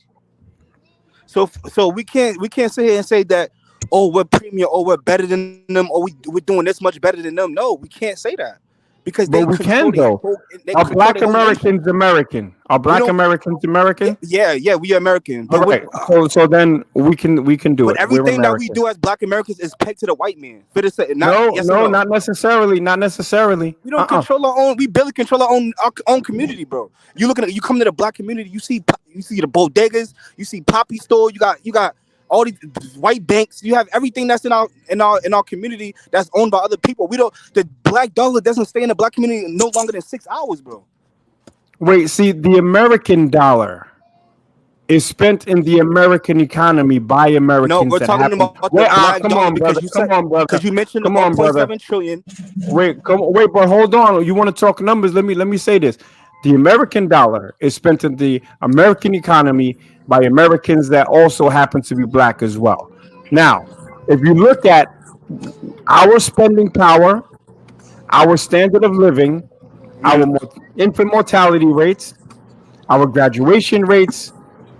So we can't sit here and say that, oh, we're premium, or we're better than them, or we're doing this much better than them. No, we can't say that because they But we control can their though. whole. They Are control Black their whole nation. Americans American? Are We Black don't. Americans American? Yeah, we American, All but right. So then we can do but it. We're everything that we American. do as Black Americans is pegged to the white man. For this, not No, yes or no, no. not necessarily. Not necessarily. We don't control our own. We barely control our own community, bro. You come to the Black community. You see the bodegas. You see poppy store. You got all these white banks. You have everything that's in our community that's owned by other people. We don't. The Black dollar doesn't stay in the Black community no longer than 6 hours, bro. Wait, see, the American dollar is spent in the American economy by No, Americans we're that talking happen. about the Wait, Black come dollar on, because brother. you Come said on, brother. because you mentioned the Come on, brother. 1.7 trillion. Wait, but hold on. You want to talk numbers? Let me say this. The American dollar is spent in the American economy by Americans that also happen to be black as well. Now, if you look at our spending power, our standard of living, our infant mortality rates, our graduation rates,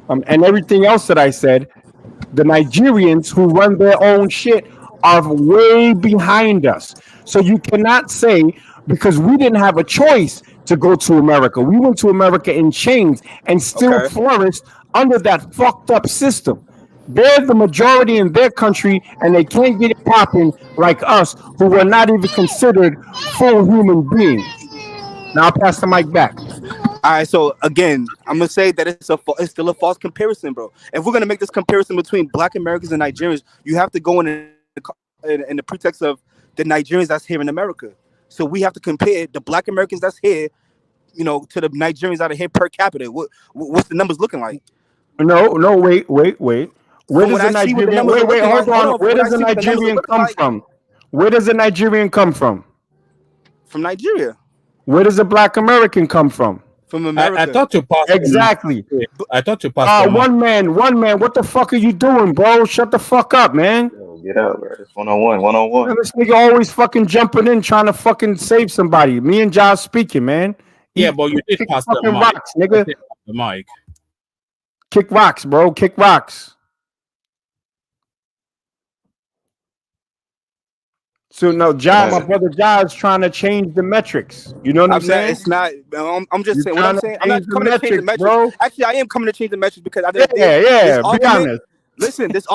and everything else that I said, the Nigerians who run their own shit are way behind us. So you cannot say because we didn't have a choice to go to America. We went to America in chains and still Okay. flourished under that fucked up system. They're the majority in their country and they can't get it popping like us who were not even considered full human beings. Now I'll pass the mic back. All right, so again, I'm gonna say that it's still a false comparison, bro. If we're gonna make this comparison between Black Americans and Nigerians, you have to go in the pretext of the Nigerians that's here in America. So we have to compare the Black Americans that's here, to the Nigerians that are here per capita. What's the numbers looking like? No, wait. Where From does what the I see, what the Nigerian numbers are wait, looking hold like. Hold on. on. From Where what does I the see, what the numbers are Nigerian looking come like from? Where does the Nigerian come from? from Nigeria, Where does the Black American come from? from I America. thought you passed the mic. Exactly. I thought you passed the mic. One man. What the fuck are you doing, bro? Shut the fuck up, man. Yo, get out, bro. It's one-on-one. Man, this nigga always fucking jumping in trying to fucking save somebody. Me and Josh speaking, man. Yeah, but you did Kick pass the fucking mic. rocks, nigga. The mic. Kick rocks, bro. Kick rocks. So now, John, my brother John is trying to change the metrics. You know what I'm saying? It's not. I'm just You're saying. What I'm trying to saying. I'm change not the coming to change the metrics, metrics. bro. Actually, I am coming to change the metrics because I Yeah, this be argument. honest. Listen, this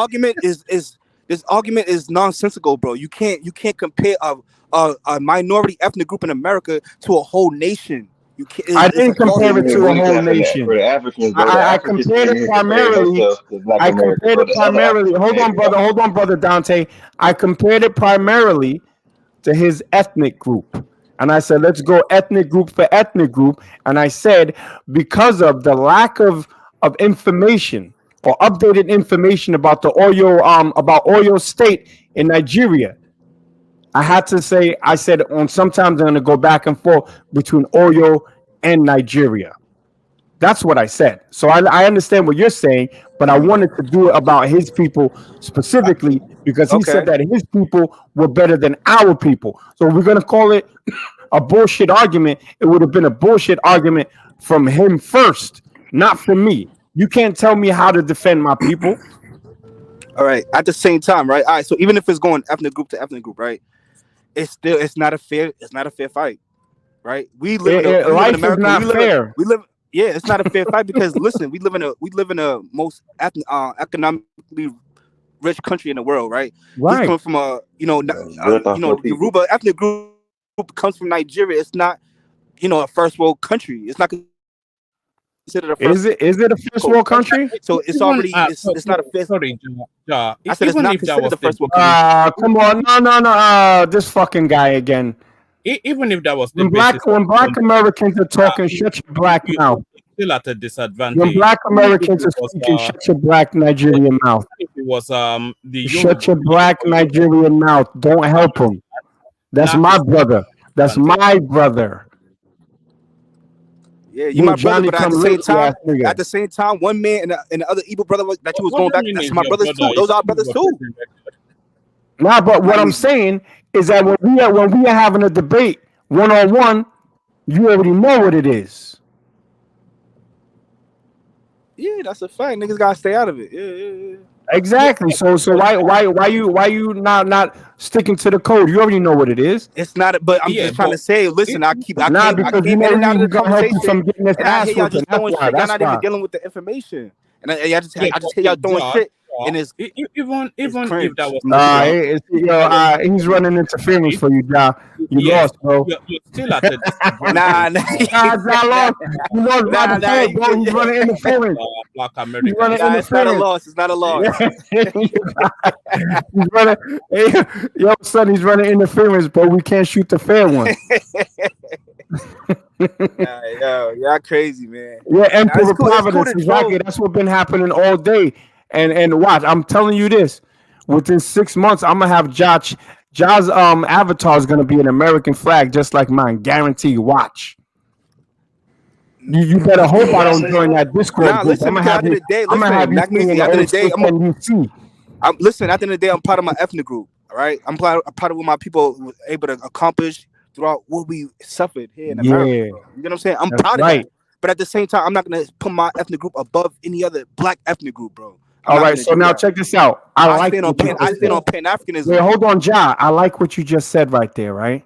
argument is nonsensical, bro. You can't compare a minority ethnic group in America to a whole nation. You can't. I It's a didn't false compare it to a Really whole happened nation. for the Africans, bro. The I Africans compared came it here comparing primarily. themselves to Black I America, compared bro. it The other primarily. Africans came here. Hold on, brother Dante. I compared it primarily to his ethnic group. And I said, let's go ethnic group for ethnic group. And I said, because of the lack of information or updated information about the Oyo State in Nigeria, I had to say, I said, on sometimes I'm going to go back and forth between Oyo and Nigeria. That's what I said. So I understand what you're saying, but I wanted to do it about his people specifically because he said that his people were better than our people. So we're going to call it a bullshit argument. It would have been a bullshit argument from him first, not from me. You can't tell me how to defend my people. All right. At the same time, right? All right. So even if it's going ethnic group to ethnic group, right? It's not a fair fight, right? We live in Life America. is not fair. Yeah, it's not a fair fight because listen, we live in a most economically rich country in the world, right? He's coming from a Yoruba ethnic group comes from Nigeria. It's not a first world country. It's not considered a first. Is it a first world country? So it's already it's not a first. Sorry, I said it's not considered the first world country. Come on, no, this fucking guy again. Even if that was the when black Americans are talking, shut your black mouth. Still at a disadvantage. When black Americans are speaking, shut your black Nigerian mouth. If it was shut your black Nigerian mouth. Don't help him. That's my brother. That's my brother. Yeah, you my brother, but at the same time, one man and the other evil brother that you was going back. That's my brothers too. Those are brothers too. Nah, but what I'm saying is that when we are having a debate 1-on-1, you already know what it is. Yeah, that's a fact. Niggas gotta stay out of it. Yeah. Exactly. So why you not sticking to the code? You already know what it is. It's not. But I'm just trying to say. Listen, I came because in and out of the conversation, from getting this and I ass hear y'all just throwing shit. Y'all not even why. dealing with the information, and I just hear y'all throwing shit. And it's even if that was he's running interference for you, Ja. You lost, bro. You're still at the nah, Ja lost. You lost by the play, bro. He's running interference. Black American. He's running interference. It's not a loss. It's not a loss. He's running. Yo, son, he's running interference, but we can't shoot the fair one. Y'all crazy, man. Yeah, Emperor of Providence. Exactly. That's what's been happening all day. And watch, I'm telling you this. Within 6 months, I'm gonna have Ja's avatar is gonna be an American flag, just like mine. Guarantee. Watch. You better hope I don't join that Discord. Nah, listen, I'm gonna have you. I'm gonna have you at the end of the day, listen. At the end of the day, I'm part of my ethnic group. All right, I'm part of what my people were able to accomplish throughout what we suffered here in America. You know what I'm saying? I'm proud of that. But at the same time, I'm not gonna put my ethnic group above any other black ethnic group, bro. All right, so now check this out. I stand on Pan-Africanism. Wait, hold on, Ja. I like what you just said right there, right?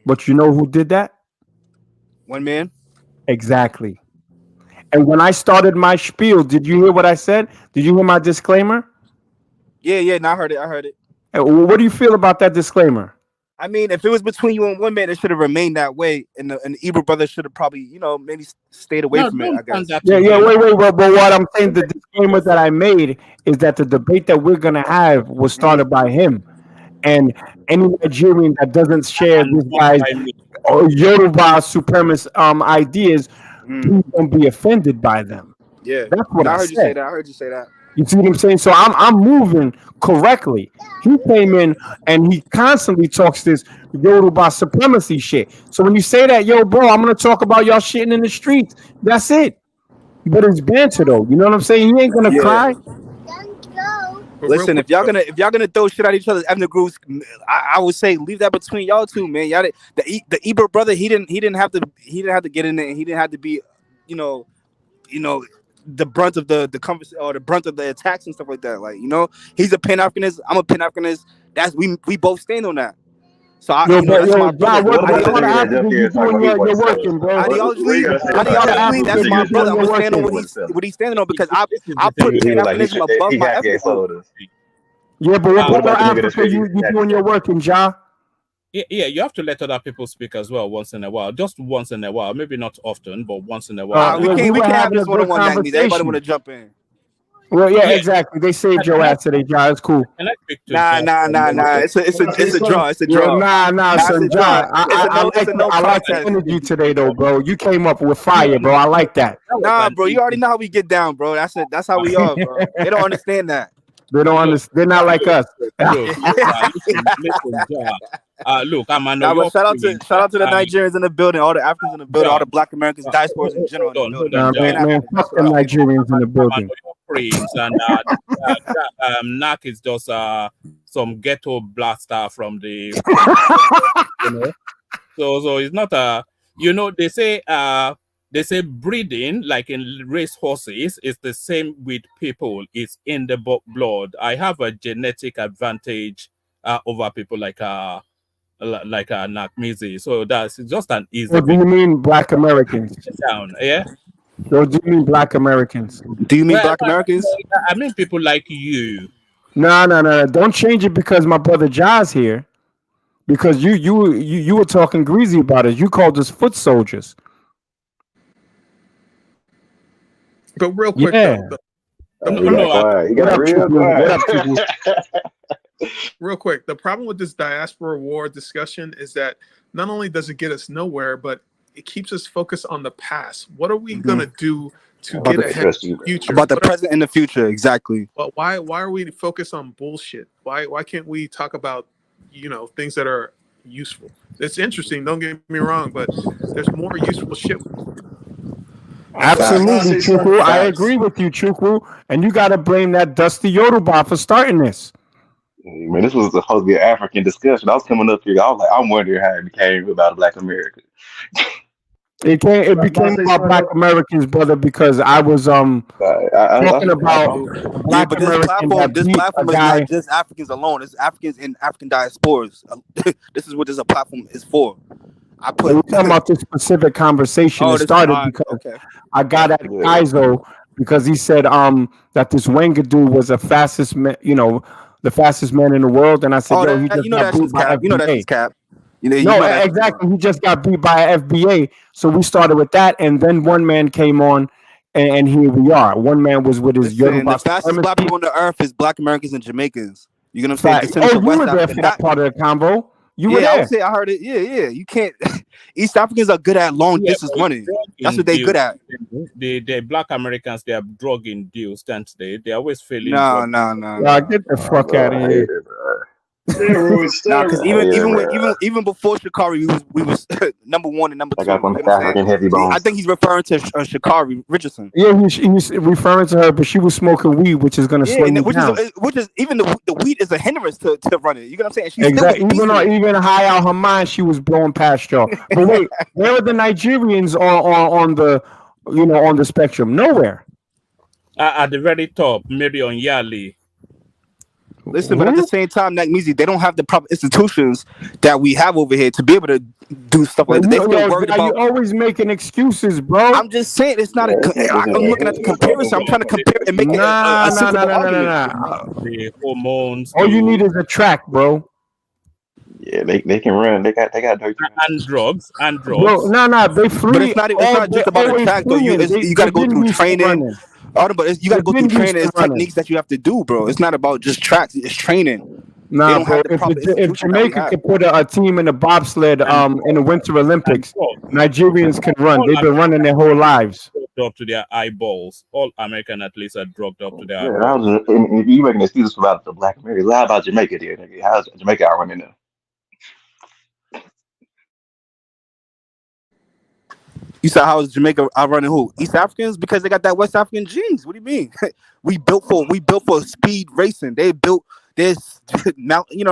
But you know who did that? One man. Exactly. And when I started my spiel, did you hear what I said? Did you hear my disclaimer? Yeah. No, I heard it. What do you feel about that disclaimer? I mean, if it was between you and one man, it should have remained that way, and the Ebro brothers should have probably, maybe stayed away from it. I guess. Wait. But what I'm saying, the disclaimer that I made is that the debate that we're gonna have was started by him, and any Nigerian that doesn't share this guy's Yoruba supremacist ideas, please don't be offended by them. Yeah, that's what I heard said. you say that. I heard you say that. You see what I'm saying? So I'm moving correctly. He came in and he constantly talks this Yoruba supremacy shit. So when you say that, yo, bro, I'm gonna talk about y'all shitting in the streets. That's it. But it's banter though. You know what I'm saying? He ain't gonna cry. Listen, if y'all gonna throw shit at each other's ethnic groups, I would say leave that between y'all two, man. Y'all the Ebro brother, he didn't have to get in there, and he didn't have to be, the brunt of the conversation or the brunt of the attacks and stuff like that. Like, he's a Pan-Africanist, I'm a Pan-Africanist. That's we both stand on that. So that's my brother. You're working, bro. Ideologically, that's my brother. I'm gonna stand on what he's standing on because I put Pan-Africanism above my ethnic group. Yeah, but what about Africa? You doing your work in Ja? Yeah, you have to let other people speak as well once in a while. Just once in a while. Maybe not often, but once in a while. We can have this one-on-one, Magnies. Everybody want to jump in. Well, yeah, exactly. They saved your ass today, John. It's cool. Can I speak to Nah. It's a draw. It's a Yeah, draw. nah, Nah, it's son, a draw. John. It's a no I like the contest. energy today, though, bro. You came up with fire, bro. I like that. Nah, bro. You already know how we get down, bro. That's it. That's how we are, bro. They don't understand that. They don't understand. They're not like us. Listen, look, I'm an Nah, but Oyo shout out Prince. to the Nigerians in the building, all the Africans in the building, all the Black Americans, diasporas in general in the building. Hold on, And Man, Africans. fuck them Nigerians in the building. Prince, and Nak is just some ghetto blaster from the you know. So it's not they say breeding, like in race horses, is the same with people. It's in the blood. I have a genetic advantage over people like Nakmizi. So that's just an easy. Or do you mean Black Americans? Down, yeah. Or do you mean Black Americans? Do you mean Black Americans? I mean people like you. No. Don't change it because my brother Ja's here. Because you were talking greasy about us. You called us foot soldiers. But real quick, Yeah. Real quick, the problem with this diaspora war discussion is that not only does it get us nowhere, but it keeps us focused on the past. What are we gonna do to get ahead of the future? About the present and the future, exactly. But why are we focused on bullshit? Why can't we talk about things that are useful? It's interesting, don't get me wrong, but there's more useful shit. Absolutely, Chukwu. I agree with you, Chukwu. And you got to blame that dusty Yoruba for starting this. Man, this was supposed to be an African discussion. I was coming up here. I was like, I'm wondering how it became about Black America. It became about Black Americans, brother, because I was talking about Black but this Americans. platform is not just Africans alone. It's Africans and African diasporas. This is what this platform is for. We're talking about this specific conversation. It started because I got at Kaizo because he said that this Wenger dude was the fastest man in the world, and I said, he just got beat by FBA. You know that's cap. Exactly. He just got beat by FBA. So we started with that, and then one man came on, and here we are. One man was with his Yoruba. The fastest Black people on the earth is Black Americans and Jamaicans. You know what I'm saying? Oh, you were there for that part of the convo. You were there. I would say I heard it. Yeah. You can't. East Africans are good at long distance running. That's what they're good at. The Black Americans, they are drug induced, and they always failing. No. Get the fuck out of here. Because even before Shikari, we was number one and number two. I think he's referring to Shikari Richardson. Yeah, he's referring to her, but she was smoking weed, which is going to slow you down. Which is even the weed is a hindrance to running. You know what I'm saying? She's exactly. Even high out her mind, she was blowing past y'all. But wait, where are the Nigerians on the spectrum? Nowhere. At the very top, maybe on Yali. Listen, but at the same time, Nakmizi, they don't have the proper institutions that we have over here to be able to do stuff like that. They still worried about. You always making excuses, bro. I'm just saying it's not I'm looking at the comparison. I'm trying to compare and make it a sensible argument. The hormones. All you need is a track, bro. Yeah, they can run. They got dirt. And drugs. Bro, no, they free. But it's not just about the track though. You got to go through training. But you got to go through training. It's techniques that you have to do, bro. It's not about just tracks. It's training. Nah, bro. If Jamaica could put a team in the bobsled in the Winter Olympics, Nigerians can run. They've been running their whole lives. Up to their eyeballs. All American athletes are drugged up to their eyeballs. If you making excuses about the Black Americans, how about Jamaica there? How's Jamaica out running now? You said how is Jamaica outrunning who? East Africans? Because they got that West African genes. What do you mean? we built for speed racing. They built this now. I ain't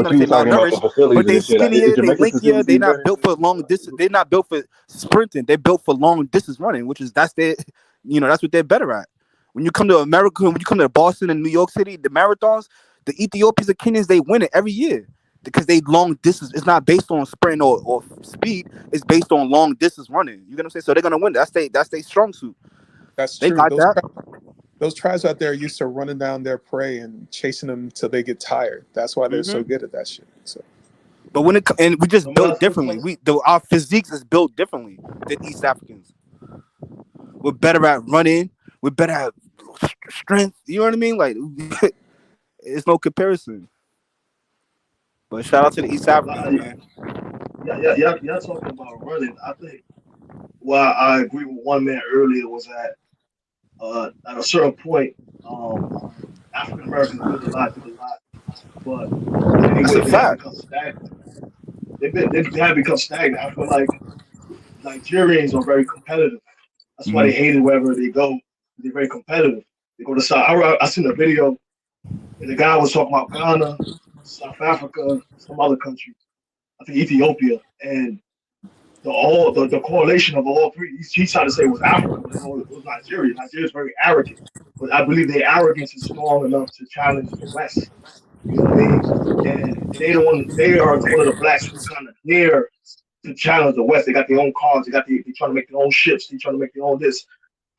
gonna say malnourished, but they skinnier, they linkier. They not built for long distance. They're not built for sprinting. They're built for long distance running, which is that's what they're better at. When you come to America, when you come to Boston and New York City, the marathons, the Ethiopians and Kenyans, they win it every year. Because they long distance, it's not based on sprint or speed. It's based on long distance running. You get what I'm saying? So they're gonna win. That's they strong suit. That's true. Those tribes out there are used to running down their prey and chasing them till they get tired. That's why they're so good at that shit. So, but we just built differently. Our physiques is built differently than East Africans. We're better at running. We're better at strength. You know what I mean? Like, it's no comparison. But shout out to the East Africans, man. Y'all talking about running. I think well, I agree with one man earlier was at a certain point, African Americans did a lot, but in many That's a ways they have fact. become stagnant. They have become stagnant. I feel like Nigerians are very competitive. That's why they hate it wherever they go. They're very competitive. They go to South. I seen a video and the guy was talking about Ghana, South Africa, some other country. I think Ethiopia, and the correlation of all three. He tried to say it was Africa, but no, it was Nigeria. Nigeria is very arrogant, but I believe their arrogance is strong enough to challenge the West. You know what I mean? And they don't want. They are one of the blacks who kind of dare to challenge the West. They got their own cars. They trying to make their own ships. They trying to make their own this.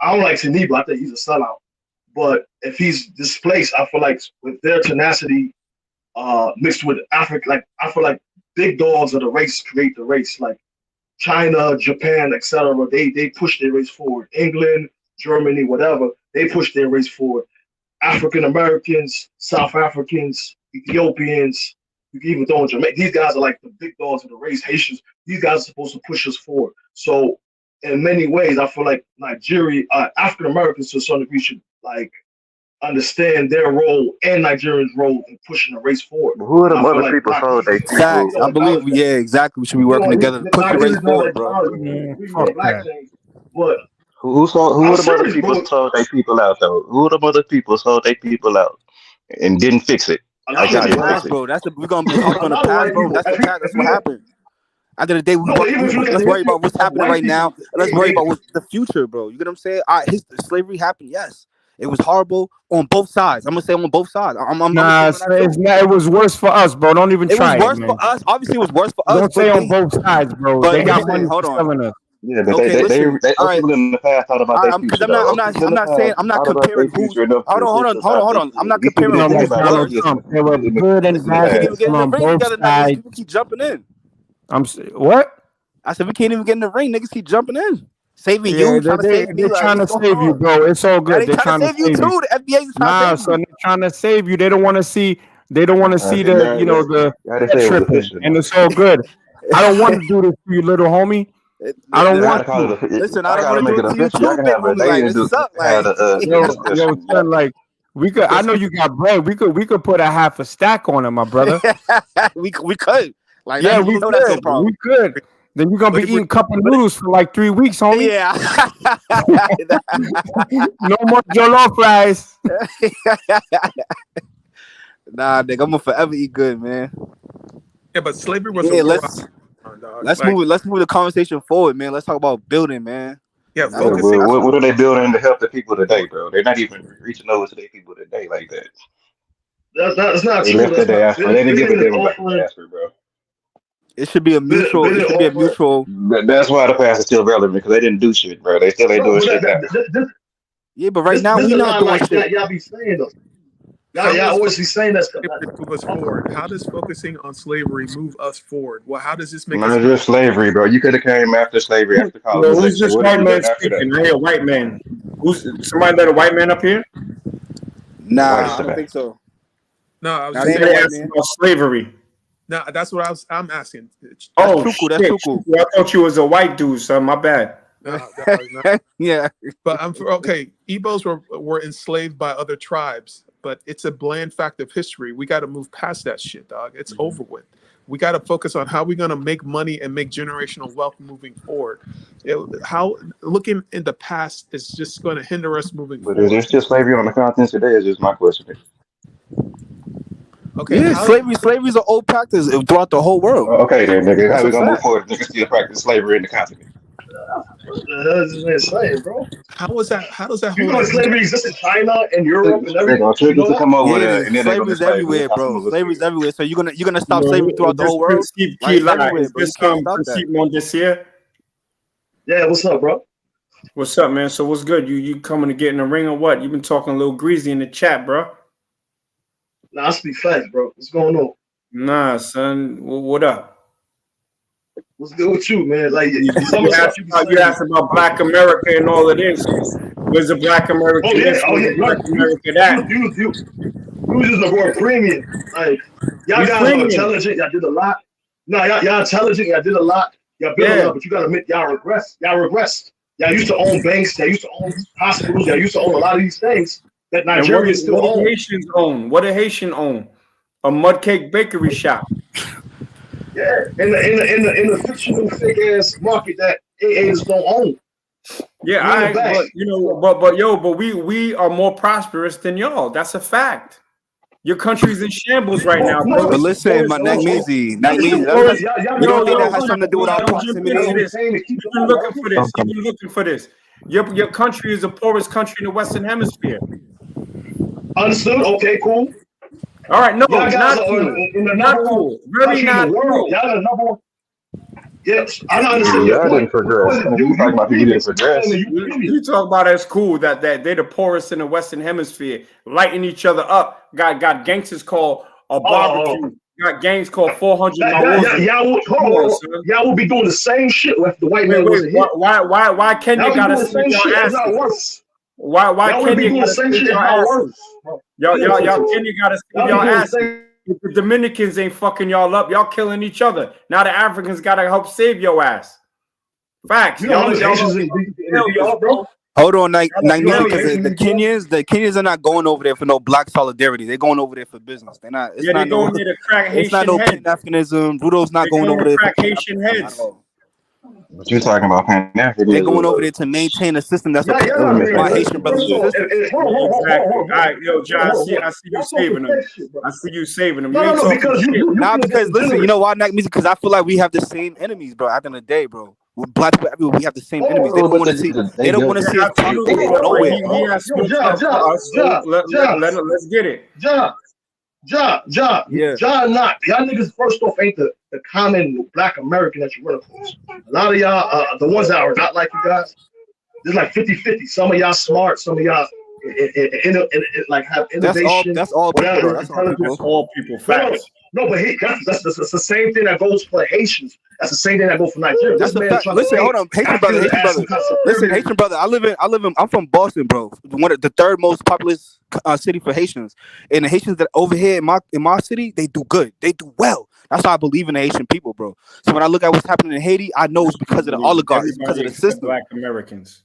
I don't like Saniba. I think he's a sellout. But if he's displaced, I feel like with their tenacity mixed with Africa, like I feel like big dogs of the race create the race. Like China, Japan, etc. They push their race forward. England, Germany, whatever, they push their race forward. African Americans, South Africans, Ethiopians, you can even throw in Jamaica. These guys are like the big dogs of the race. Haitians, these guys are supposed to push us forward. So in many ways, I feel like Nigeria, African Americans to a certain degree should like understand their role and Nigerians' role in pushing the race forward. Who are the I feel other like people told they Facts. people? I believe, yeah, exactly. We should be working together to push the race forward, bro. We know black things, but Who I'm are the other serious, people bro. told they people out though? Who are the other people told they people out and didn't fix it? A Like lot y'all of didn't white, fix Past, it. bro. That's the we're gonna be talking a on the lot of past, white bro. people. That's the past. That's what happened. At the end of the day, No, but even if you look at let's the worry history about what's of happening white right now. people, Let's worry about what's the future, bro. You get what I'm saying? Slavery happened. Yes, it was horrible on both sides. I'm gonna say on both sides. I'm gonna Nah, speak on that too. it was worse for us, bro. Don't even It was try it, worse for man. us. Obviously, it was worse for us. Don't say But on both sides, bro. but They got listen, money hold for on. selling us. Yeah, but Okay, listen. those All right, people in the past thought about all their right. Because future though. Those people in the past I'm not thought about their comparing who's. future enough Hold to on, hold think on, hold on, about hold their on. I'm kids. not These people comparing You know, didn't think like who's about their Donald worse. kids Trump, they were in good and the We bad can't even past. get in people the on ring both together, niggas. sides. People keep jumping in. What? I said we can't even get in the ring. Niggas keep jumping in, saving Yeah, you, trying to save me. they're Like, trying what's to going save you, on? bro. It's all Now good. they They're trying to trying to save you save you. too. The FBI is trying to Nah, save son, you. they're trying to save you. They don't want to see. They don't want to see the, Y'all the didn't say it was tripping, official and though. it's all good. I don't want to do this to you, little homie. I don't I want gotta call to. it. Listen, I I don't gotta want to make do it it to you official. Y'all too, can big have a homie. day Like, and what's up? have Like, the Yo, discussion. son, like I know you got bread. We could put a half a stack on it, my brother. we could. Like, Yeah, you we know that's no could. We problem. could. Then you're gonna be eating cup of But noodles for like 3 weeks, homie. yeah. No more jollof rice. Nah, nigga, I'm gonna forever eat good, man. Yeah, but slavery was a Yeah, war, dog. let's Like, move the conversation forward, man. Let's talk about building, man. yeah, That's what focusing. What are they building to help the people today, bro? They're not even reaching over to their people today like that. That's not They true. left the That's not. diaspora. They didn't give a Biden is damn about the offering. diaspora, bro. It should be a mutual. It Biden should be a offering. mutual. That's why the past is still relevant because they didn't do shit, bro. They still ain't No, doing but shit now. Yeah, but right now this we is not not doing like shit. y'all be saying though. How Y'all does always be saying that stuff. slavery move us forward? How does focusing on slavery move us forward? Well, how does this make us? Not just slavery, bro. You could have came after slavery, after Yo, who's colonization. this What have white you man done after that? speaking? I hear a white man. Who's somebody let a white man up here? Nah, I don't think so. No, I was Nah, just they ain't saying. no white Asking man. about slavery. No, that's what I'm asking. That's Oh Chuku. shit! That's Chuku. I thought you was a white dude, son. My bad. No, Yeah. But okay. Igbos were enslaved by other tribes, but it's a bland fact of history. We got to move past that shit, dog. It's over with. We got to focus on how we're going to make money and make generational wealth moving forward. How looking in the past is just going to hinder us moving But is there forward. still slavery on the continent today? Is just my question. Okay, Yeah, slavery's an old practice throughout the whole world. Okay, then, nigga. That's How a we gonna move fact. forward? Niggas still practice slavery in the continent. What the hell is this man saying, bro? How is that? How does that You hold know up? slavery exists in China and Europe and They're gonna everything. You trick us know to that? come over Yeah, there, and then they're gonna slavery's enslave us. everywhere, That's how some bro. of us Slavery's feel. everywhere. So you're gonna stop Yo, slavery throughout the this whole world? Principe Like, it's Kila. everywhere, Is bro. You this can't stop that. Principe Mondesier? Yeah, what's up, bro? What's up, man? So what's good? You coming to get in the ring or what? You've been talking a little greasy in the chat, bro. Nah, I speak facts, bro. What's going on? Nah, son. What up? What's good with you, man? Like You some of the stuff asked you be about, saying. about Black America and all of this. Where's the Black America Oh yeah, this? oh Where's yeah. the Black You, America that? you using the word premium. Like y'all He's guys are premium. intelligent. Y'all did a lot. No, y'all intelligent. Y'all did a lot. Y'all built a Yeah. lot, but you gotta admit y'all regressed. Y'all regressed. Y'all used to own banks. Y'all used to own hospitals. Y'all used to own a lot of these things that And what Nigerians still do own. Haitians own? What do Haitian own? A mud cake bakery shop. Yeah, in the fictional fake ass market that AAs don't own. Yeah, You in the I back. but but we are more prosperous than y'all. That's a fact. Your country's in shambles right now, bro. But listen, my Y'all Nagmeezy, you don't think that has something to do with our Let me jump into proximity? this. You've been looking for this. You've been looking for this. Your country is the poorest country in the Western Hemisphere. Understood? Okay, cool. All right, no, Y'all guys not are cool. in the Not number one cool. Very country in the not world. cool. Y'all are the number one. Yes, I don't Yeah, understand your y'all didn't point. progress. You talking about people didn't progress. You talk about as cool that they're the poorest in the Western Hemisphere, lighting each other up. Got gangsters called a barbecue. Got gangs called 400 Mawozo. Y'all will be doing the same shit if the white man Wait. wasn't here. Why Kenya Y'all be gotta doing the save same y'all shit, if asses? not worse. Why Y'all would be Kenya doing the gotta same save shit, if y'all not asses? worse. Y'all Kenya gotta save Y'all y'all be doing the asses. same. If the Dominicans ain't fucking y'all up, y'all killing each other. Now the Africans gotta help save your ass. Facts. You know how much Haitians in the DR, bro? Hold on, Nagmeezy, failures. because the Kenyans are not going over there for no black solidarity. They're going over there for business. They're not. It's Yeah, they not no. going there to crack It's not Haitian no heads. Pan Africanism. Rudo's not They going going over to there for crack Pan Haitian Africanism at heads. all. But you're talking about Pan They're going over Africanism. there to maintain a system that's Y'all not Element paying my like Haitian that. brothers First and of all, sisters. hold Exactly. All right, yo, John, I see you Y'all saving talking them. fake shit, bro. I see you saving them. You No, ain't talking because shit. you Nah, finna get because listen, you know degenerates. why Nagmeezy? Because I feel like we have the same enemies, bro. At the end of the day, bro, with black people everywhere, we have the same enemies. They Oh, don't but want to see. They they don't want to go. see us Absolutely. prosper But nowhere, he bro. has Yo, smoke stuff for us, so let's get it. Yeah. Not. Y'all niggas first off ain't the common black American that you run across. A lot of y'all, the ones that are not like you guys, there's like 50-50. Some of y'all smart, some of y'all like have That's all. innovation, That's all people, though. whatever, That's all intelligence. people. That's all people. No, Facts. but that's the same thing that goes for Haitians. That's the same thing that goes for Nigeria. This That's a man is fact. trying to Listen, paint hold on, Africans as some kind of Listen, superior. Haitian brother. I'm from Boston, bro. One of the third most populous city for Haitians. And the Haitians that over here in my city, they do good. They do well. That's why I believe in the Haitian people, bro. So when I look at what's happening in Haiti, I know it's because of the oligarchs, it's because Everybody of the except system. Black Americans.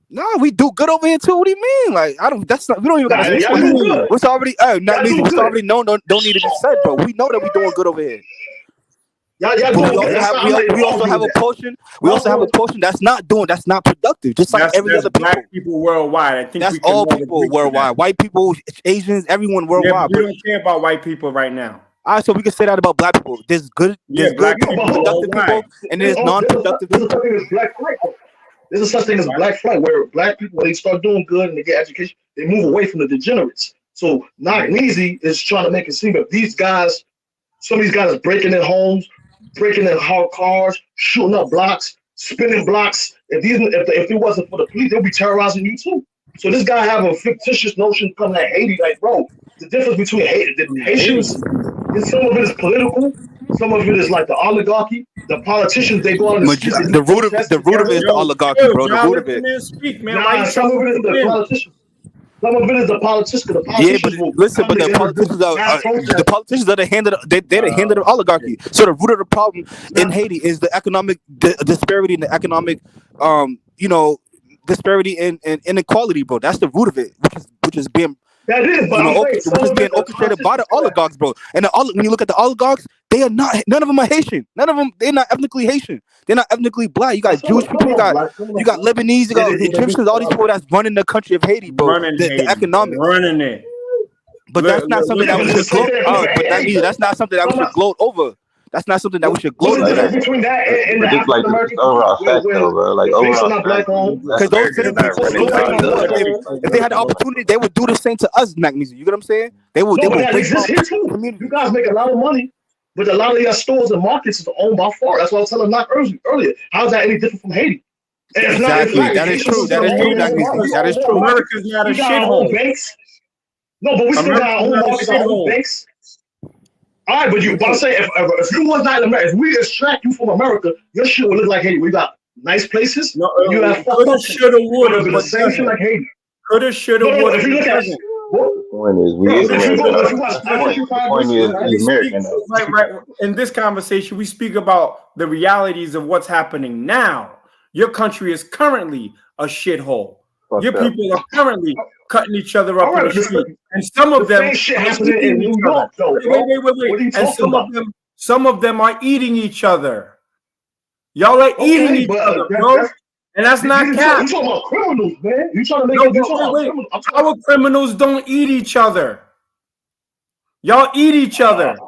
No, we do good over here too. What do you mean? Like I don't. That's not. We don't even got to Y'all explain do it. good. What's already? Not Y'all me. do What's good. already known don't need to be said, bro. We know that we doing good over here. Y'all But doing we good. also That's have not, I'm not even we also arguing have with a that. portion. We also have a portion that's not productive, just like every That's other people. Black people worldwide. I think That's we can all all people agree to that. worldwide. White people, Asians, everyone Yeah, but worldwide. we don't care about white people right now. All right, so we can say that about black people. There's Yeah, Black people productive worldwide. people, and there's non-productive There's a people. such thing as black flight. There's a such thing as black flight where black people, when they start doing good and they get education, they move away from the degenerates. So Nagmeezy is trying to make it seem that these guys, some of these guys are breaking in homes, breaking in hard cars, shooting up blocks, spinning blocks. If it wasn't for the police, they'll be terrorizing you too. So this guy have a fictitious notion coming at Haiti, like, bro, the difference between Haitians is some of it is political, some of it is like the oligarchy. The politicians, they go out in the streets, they do protests The root of it together. is the oligarchy, bro. The John, root let of the it. man speak, man. Why Nah, you some trying of to it is jump the in? politicians. Some of it is the politicians, because the Yeah, but politicians will listen, but come the together and do politicians are mass the protests. politicians are the hand of they're the hand of the oligarchy. So the root of the problem in Haiti is the economic disparity and the economic disparity and inequality, bro. That's the root of it, which is being That is, but I'm saying which some is of being it, the orchestrated by the politicians correct. oligarchs, bro. And when you look at the oligarchs, they are not. None of them are Haitian. None of them. They're not ethnically Haitian. They're not ethnically black. You got Some Jewish of people. You them got black, some of them black. Lebanese. You got They do Egyptians. All these people that's running the country of Haiti, bro. Running The Haiti. economics. Running it. But that's not something Yeah, that but we it's the should same gloat. thing All for right, but Haiti. that's not something that we should gloat over. That's not something that we should What's gloat the over. difference between that and the But just like African the American people overall where, fact, though, bro. Like the banks are overall not fact, black owned, Black Because those America same is not people, running those same lawyers are people, not Congo. black if owned. they had the opportunity, they would do the same to us, Nagmeezy. You get what I'm saying? They will No, but that rape exists our here too. communities. You guys make a lot of money, but a lot of your stores and markets is owned by FAR. That's what I was telling Knock earlier. How's that any different from Haiti? And it's not. It's Exactly. not. That is Haitians true. still That is true, own their own Haiti markets. Nagmeezy. We because That own is more true. markets. America's not a We got our own shithole. banks. No, but we still got America's our own not a markets, our own shithole. banks. All right, but I'm saying if you was not in America, if we extract you from America, your shit would look like Haiti. We got nice places. No, You have fucked coulda, up. shoulda, woulda, The but same shit doesn't. like Haiti. Coulda, shoulda, No, woulda, if you but look at doesn't. what? The point is, we Bro, is if you American, go, if you though. watch That's the point. The 55 point versus is, We he's 90, speak American, though. right in this conversation. We speak about the realities of what's happening now. Your country is currently a shithole. Your Fucked up. people are currently cutting each other all up in the right, street, and some the of them same shit are happening in eating New each other. York, though, bro. What are you And talking about? some of them are eating each other. Y'all are eating Okay, each but other, bro, and that's not cap. you talking about criminals, man. You trying to make No, it, you but talking about wait. criminals. I'm Our criminals don't eat each other. Y'all eat each other.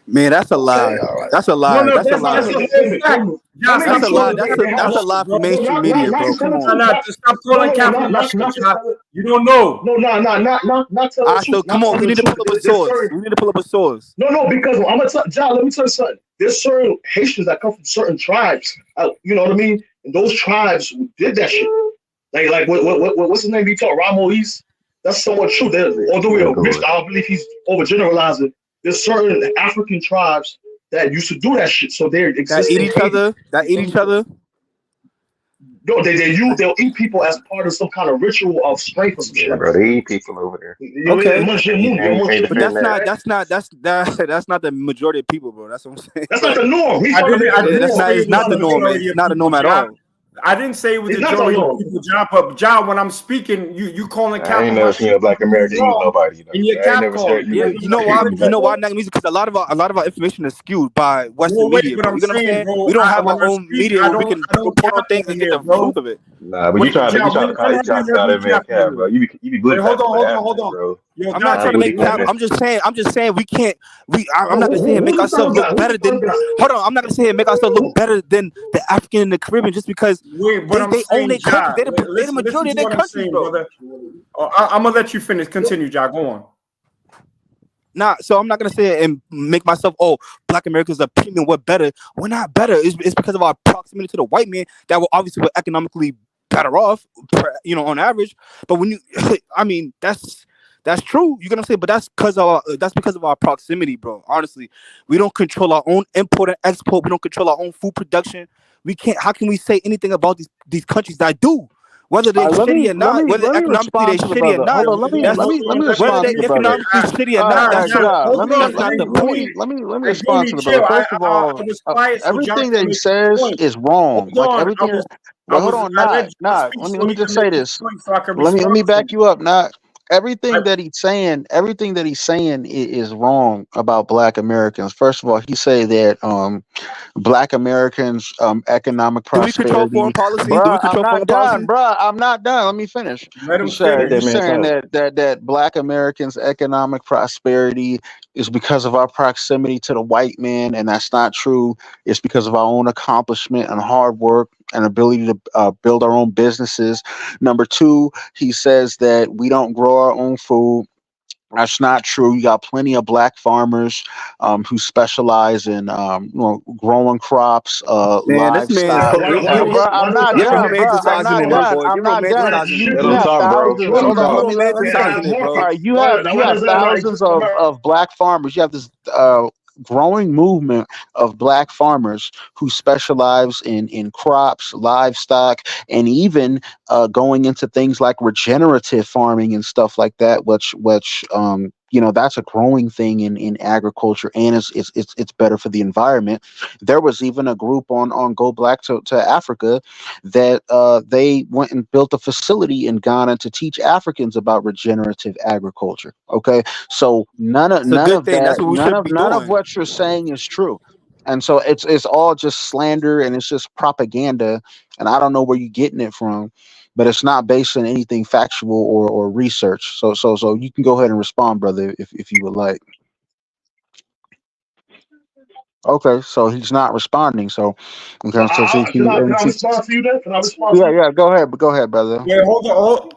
Man, that's a lie. Okay, all right. That's a lie. No, that's a that's lie. a whole fact. John, That's a stop lie. calling That's cap a lie bullshit, from bro. mainstream media, bro. Come on. Stop calling cap bullshit, John. You don't know. No, not telling the truth. So come Not on, telling we the need to truth. pull up a There's source. certain, We need to pull up a source. no, because I'm gonna tell John. Let me tell you something. There's certain Haitians that come from certain tribes. You know what I mean? And those tribes did that shit. Like what's his name? He taught Ramois. That's somewhat true. Although we are mixed, I don't believe he's overgeneralizing. There's certain African tribes that used to do that shit. So they're That existing. eat each other. That eat each other. No, they'll eat people as part of some kind of ritual of strength or some shit Yeah, like bro, that. they eat people over there. Okay, Can't but that's defend that. that's not the majority of people, bro. That's what I'm saying. That's not the norm. He's I trying to didn't make it the say norm. it was not the the norm. majority It's of not the people, norm at John. all. I didn't say it was It's the not the majority of norm. people, John. But John, when I'm speaking, you calling I cap ain't on never my seen shit. a black American eat nobody, though. And your I ain't cap never calling. heard Yeah, you. you know why? You know why? Because a lot of our information is skewed by Western Well, wait, media, but bro. I'm You know what I'm saying, saying? bro, We don't have when our I own speak, media I where we don't can report on cap things over and get here, the bro. truth of it. Nah, but Wait, you John, trying to call when these have you shots heard out me every man cap cap, over bro. you? You be good Wait, hold fact on, with hold on, after hold that, on. bro. Yo, I'm John, not Nah, trying to booty make cap. clapping. I'm just saying we can't. I'm not gonna say Who's make the ourselves first guy? look Who's better the first than. guy? Hold on, I'm not gonna say make ourselves look better than the African and the Caribbean just because wait, but I'm they own saying, their countries. John, They the listen majority of to their what I'm countries, saying, bro. brother. I'm gonna let you finish. Continue, John. Go on. Nah, so I'm not gonna say it and make myself, oh, Black Americans are premium. We're better. We're not better. It's because of our proximity to the white man that we're economically better off, on average. But when you, I mean, that's true. You gonna say, but that's because of our proximity, bro. Honestly, we don't control our own import and export. We don't control our own food production. We can't. How can we say anything about these countries that do? Whether they're Let shitty me or let not, me whether let me economically they're respond to the shitty or brother. Hold not, on, let me that's let me let me whether respond they're to the brother. economically shitty or not. Let me That's not the point. let me Hey, respond to Goonie, the brother. chill. First of I all, was quiet so John everything can that he make his says point. is wrong. Hold Like on. everything. Wait, hold on, I let not John not. speak Let me so let me he can just make say his this. point so I can Let respond me to back him. you up. Not everything that he's saying. Everything that he's saying is wrong about Black Americans. First of all, he say that Black Americans economic Do we control prosperity. foreign policy? Do we Bruh, I'm control foreign not done. policy? Bruh, I'm not done. Let me finish. Let He him said finish. Let that he's man saying talk. that Black Americans economic prosperity is because of our proximity to the white man, and that's not true. It's because of our own accomplishment and hard work and ability to build our own businesses. Number two, he says that we don't grow our own food. That's not true. You got plenty of Black farmers who specialize in growing crops, Man, this man is livestock. So you're, And you're, bro, I'm not you're done, bro. I'm romanticizing it, not my done. boy. I'm You're not done. romanticizing it, You Let you him bro. have talk, bro. thousands. Let him Hold on, You're talk. let me romanticizing finish. it, All bro. right, Now you why have does that thousands of Black farmers. You have this growing movement of Black farmers who specialize in crops, livestock, and even going into things like regenerative farming and stuff like that, which that's a growing thing in agriculture, and it's better for the environment. There was even a group on Go Black to Africa that they went and built a facility in Ghana to teach Africans about regenerative agriculture. Okay, so none It's a good of thing. That's that, what we should be none of doing. what you're saying is true. And so it's all just slander and it's just propaganda, and I don't know where you're getting it from, but it's not based on anything factual or research. So you can go ahead and respond, brother, if you would like. Okay, so he's not responding. So okay, So so can I respond to you then? Can I respond to yeah, you? yeah, go ahead, brother. Wait, hold on.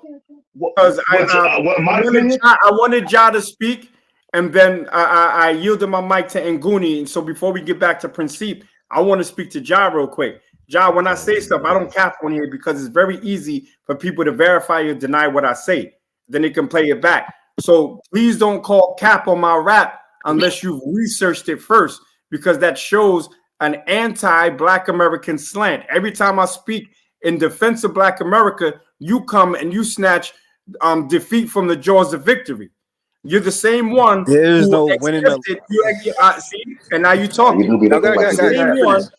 Because What my opinion? I wanted Ja to speak, and then I yielded my mic to Nguni. And so before we get back to Principe, I want to speak to Ja real quick. Ja, when I say stuff, I don't cap on here because it's very easy for people to verify or deny what I say. Then they can play it back. So please don't call cap on my rap unless you've researched it first, because that shows an anti-Black American slant. Every time I speak in defense of Black America, you come and you snatch defeat from the jaws of victory. You're the same one There's who no winning the. accepted. See, and now you're talking. No, You're go the same ahead. one. All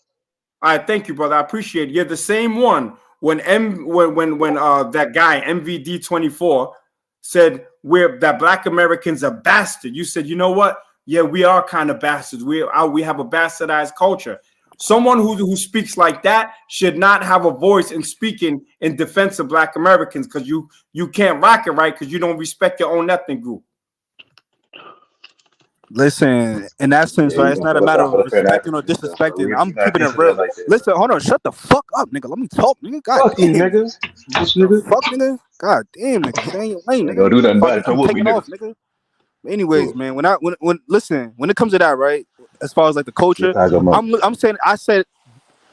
right, thank you, brother. I appreciate it. You're the same one when that guy MVD24 said that Black Americans are bastard. You said, you know what? Yeah, we are kind of bastards. We have a bastardized culture. Someone who speaks like that should not have a voice in speaking in defense of Black Americans, because you can't rock it right because you don't respect your own ethnic group. Listen, in that sense, right? It's not a matter of respecting or disrespecting. I'm keeping it real. Listen, hold on, shut the fuck up, nigga. Let me talk, nigga. God Fuck you, damn. niggas. Fuck, nigga. God damn, nigga. Stay in your lane, Ain't gonna do nigga. nothing Fuck, about you it. Come keep with me, taking off, niggas. nigga. Anyways, man, when it comes to that, right? As far as like the culture, I'm saying I said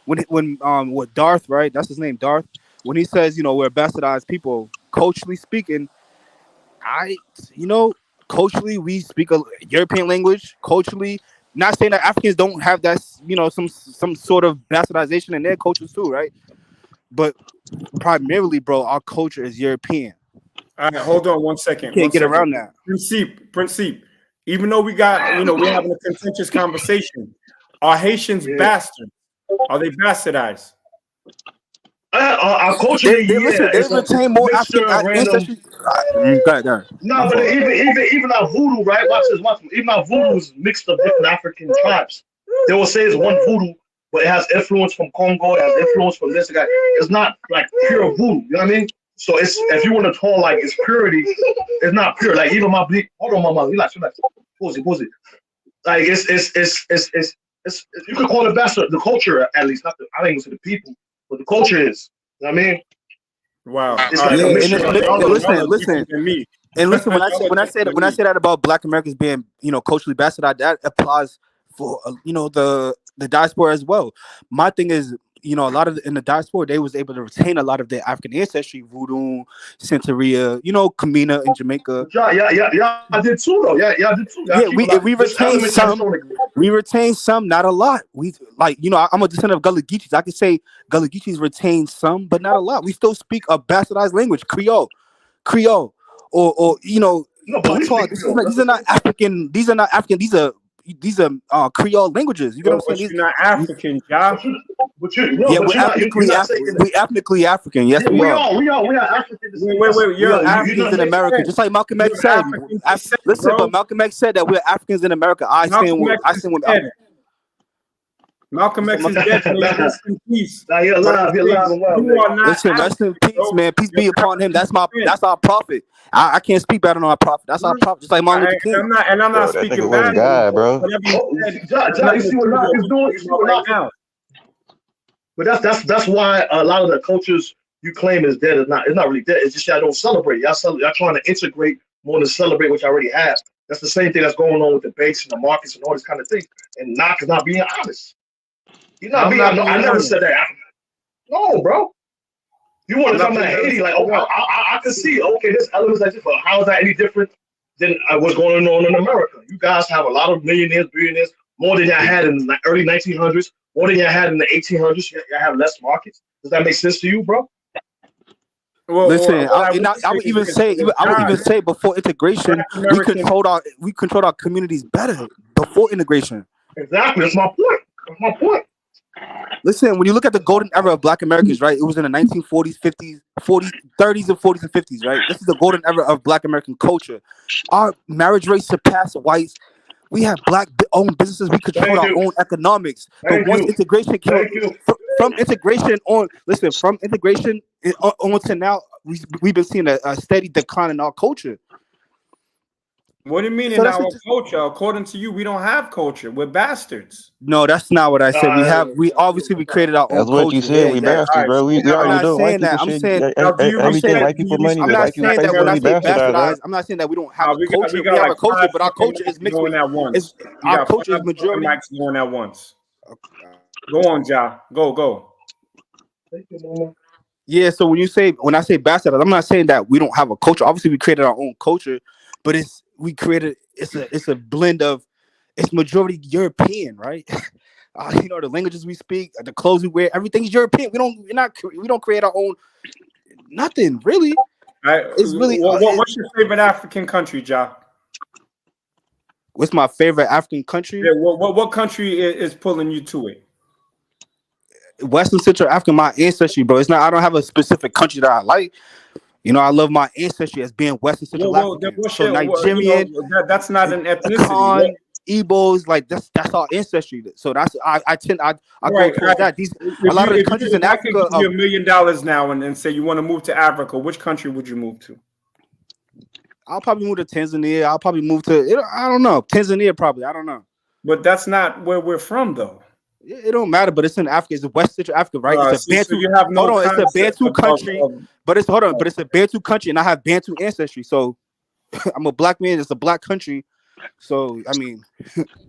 when with Darth, right? That's his name, Darth. When he says, we're bastardized people, culturally speaking, culturally we speak a European language. Culturally, not saying that Africans don't have that, some sort of bastardization in their cultures too, right? But primarily, bro, our culture is European. All right, hold on 1 second. Can't get around that. Principe. Even though we're having a contentious conversation, are Haitians bastards? Are they bastardized? Our culture, they retain more African ancestry. No, but even our voodoo, right? Watch this. Even our voodoo is mixed of different African tribes. They will say it's one voodoo, but it has influence from Congo, it has influence from this guy. It's not like pure voodoo, you know what I mean? So it's, if you want to call like it's purity, it's not pure. Like even my bleak. Hold on, mama. Relax. Pause it. Like it's you could call it bastard. The culture, at least, not the. I don't even say the people, but the culture is. You know what I mean? Wow. It's like a mixture. Listen. And listen, when I say that about Black Americans being, culturally bastardized, that applies for the diaspora as well. My thing is, a lot of in the diaspora, they was able to retain a lot of their African ancestry, voodoo, Santeria, Camina in Jamaica. Yeah, I did too, though. Yeah, I did too. We retained some. We retained some, not a lot. I'm a descendant of Gullah Geechees. I could say Gullah Geechees retained some, but not a lot. We still speak a bastardized language, Creole, or Patois. These are not African. These are not African. These are Creole languages. You get what I'm saying? You're not African, Josh. We ethnically African. Yes, we are. We are African. Wait. You're Africans in America, just like Malcolm X said. Listen, but Malcolm X said that we're Africans in America. Malcolm X is dead. Rest in peace. You're alive and well. Listen, rest in peace, man. Peace be upon him. That's our prophet. I can't speak better than our prophet. That's our prophet, just like Martin Luther King. I'm not speaking bad. God, bro. You see what Knox is doing? You see what Knox now? But that's why a lot of the cultures you claim is dead is not. It's not really dead. It's just y'all don't celebrate. Y'all trying to integrate more than celebrate what you already have. That's the same thing that's going on with the debates and the markets and all this kind of thing. And Knox is not being honest. He's not being. I never said that. No, bro. You want to come to Haiti like, I can see. Okay, this elements like this, but how is that any different than what's going on in America? You guys have a lot of millionaires, billionaires, more than y'all had in the early 1900s, more than y'all had in the 1800s. Y'all have less markets. Does that make sense to you, bro? Listen, I would even say before integration, we controlled our communities better before integration. Exactly, that's my point. Listen, when you look at the golden era of Black Americans, right? It was in the 1940s, 50s, 40s, 30s, and 40s and 50s, right? This is the golden era of Black American culture. Our marriage rate surpassed whites. We have Black-owned businesses. We control our own economics. But once integration came, from integration on to now, we've been seeing a steady decline in our culture. What do you mean in our culture? According to you, we don't have culture. We're bastards. No, that's not what I said. We obviously created our own culture. That's what you said. We bastards, bro. We already know white people I'm shit. saying Everything white people money. I'm not saying that when I say bastardized, I'm not saying that we don't have a culture. We have a culture, but our culture is mixed with our culture is majority. Going at once. Go on, Ja. Go. Yeah, so when I say bastardized, I'm not saying that we don't have a culture. Obviously, we created our own culture, but it's a blend of, it's majority European, right? you know, the languages we speak, the clothes we wear, everything's European. We don't create our own nothing really. All right. It's really What's your favorite African country, Ja? What's my favorite African country? Yeah, what country is pulling you to it? Western Central Africa, my ancestry, bro. It's not. I don't have a specific country that I like. You know, I love my ancestry as being Western Central African. So Nigerian, that's not an ethnicity. Khan, Igbos, like that's our ancestry. So that's I go towards that. A lot of the countries in Africa. If I could give you $1 million now and say you want to move to Africa, which country would you move to? I'll probably move to Tanzania. I'll probably move to I don't know, Tanzania probably. I don't know. But that's not where we're from, though. It don't matter, but it's in Africa. It's West Central Africa, right? It's a Bantu. So you have no it's a Bantu country, but it's a Bantu country, and I have Bantu ancestry. So I'm a black man. It's a black country. So I mean,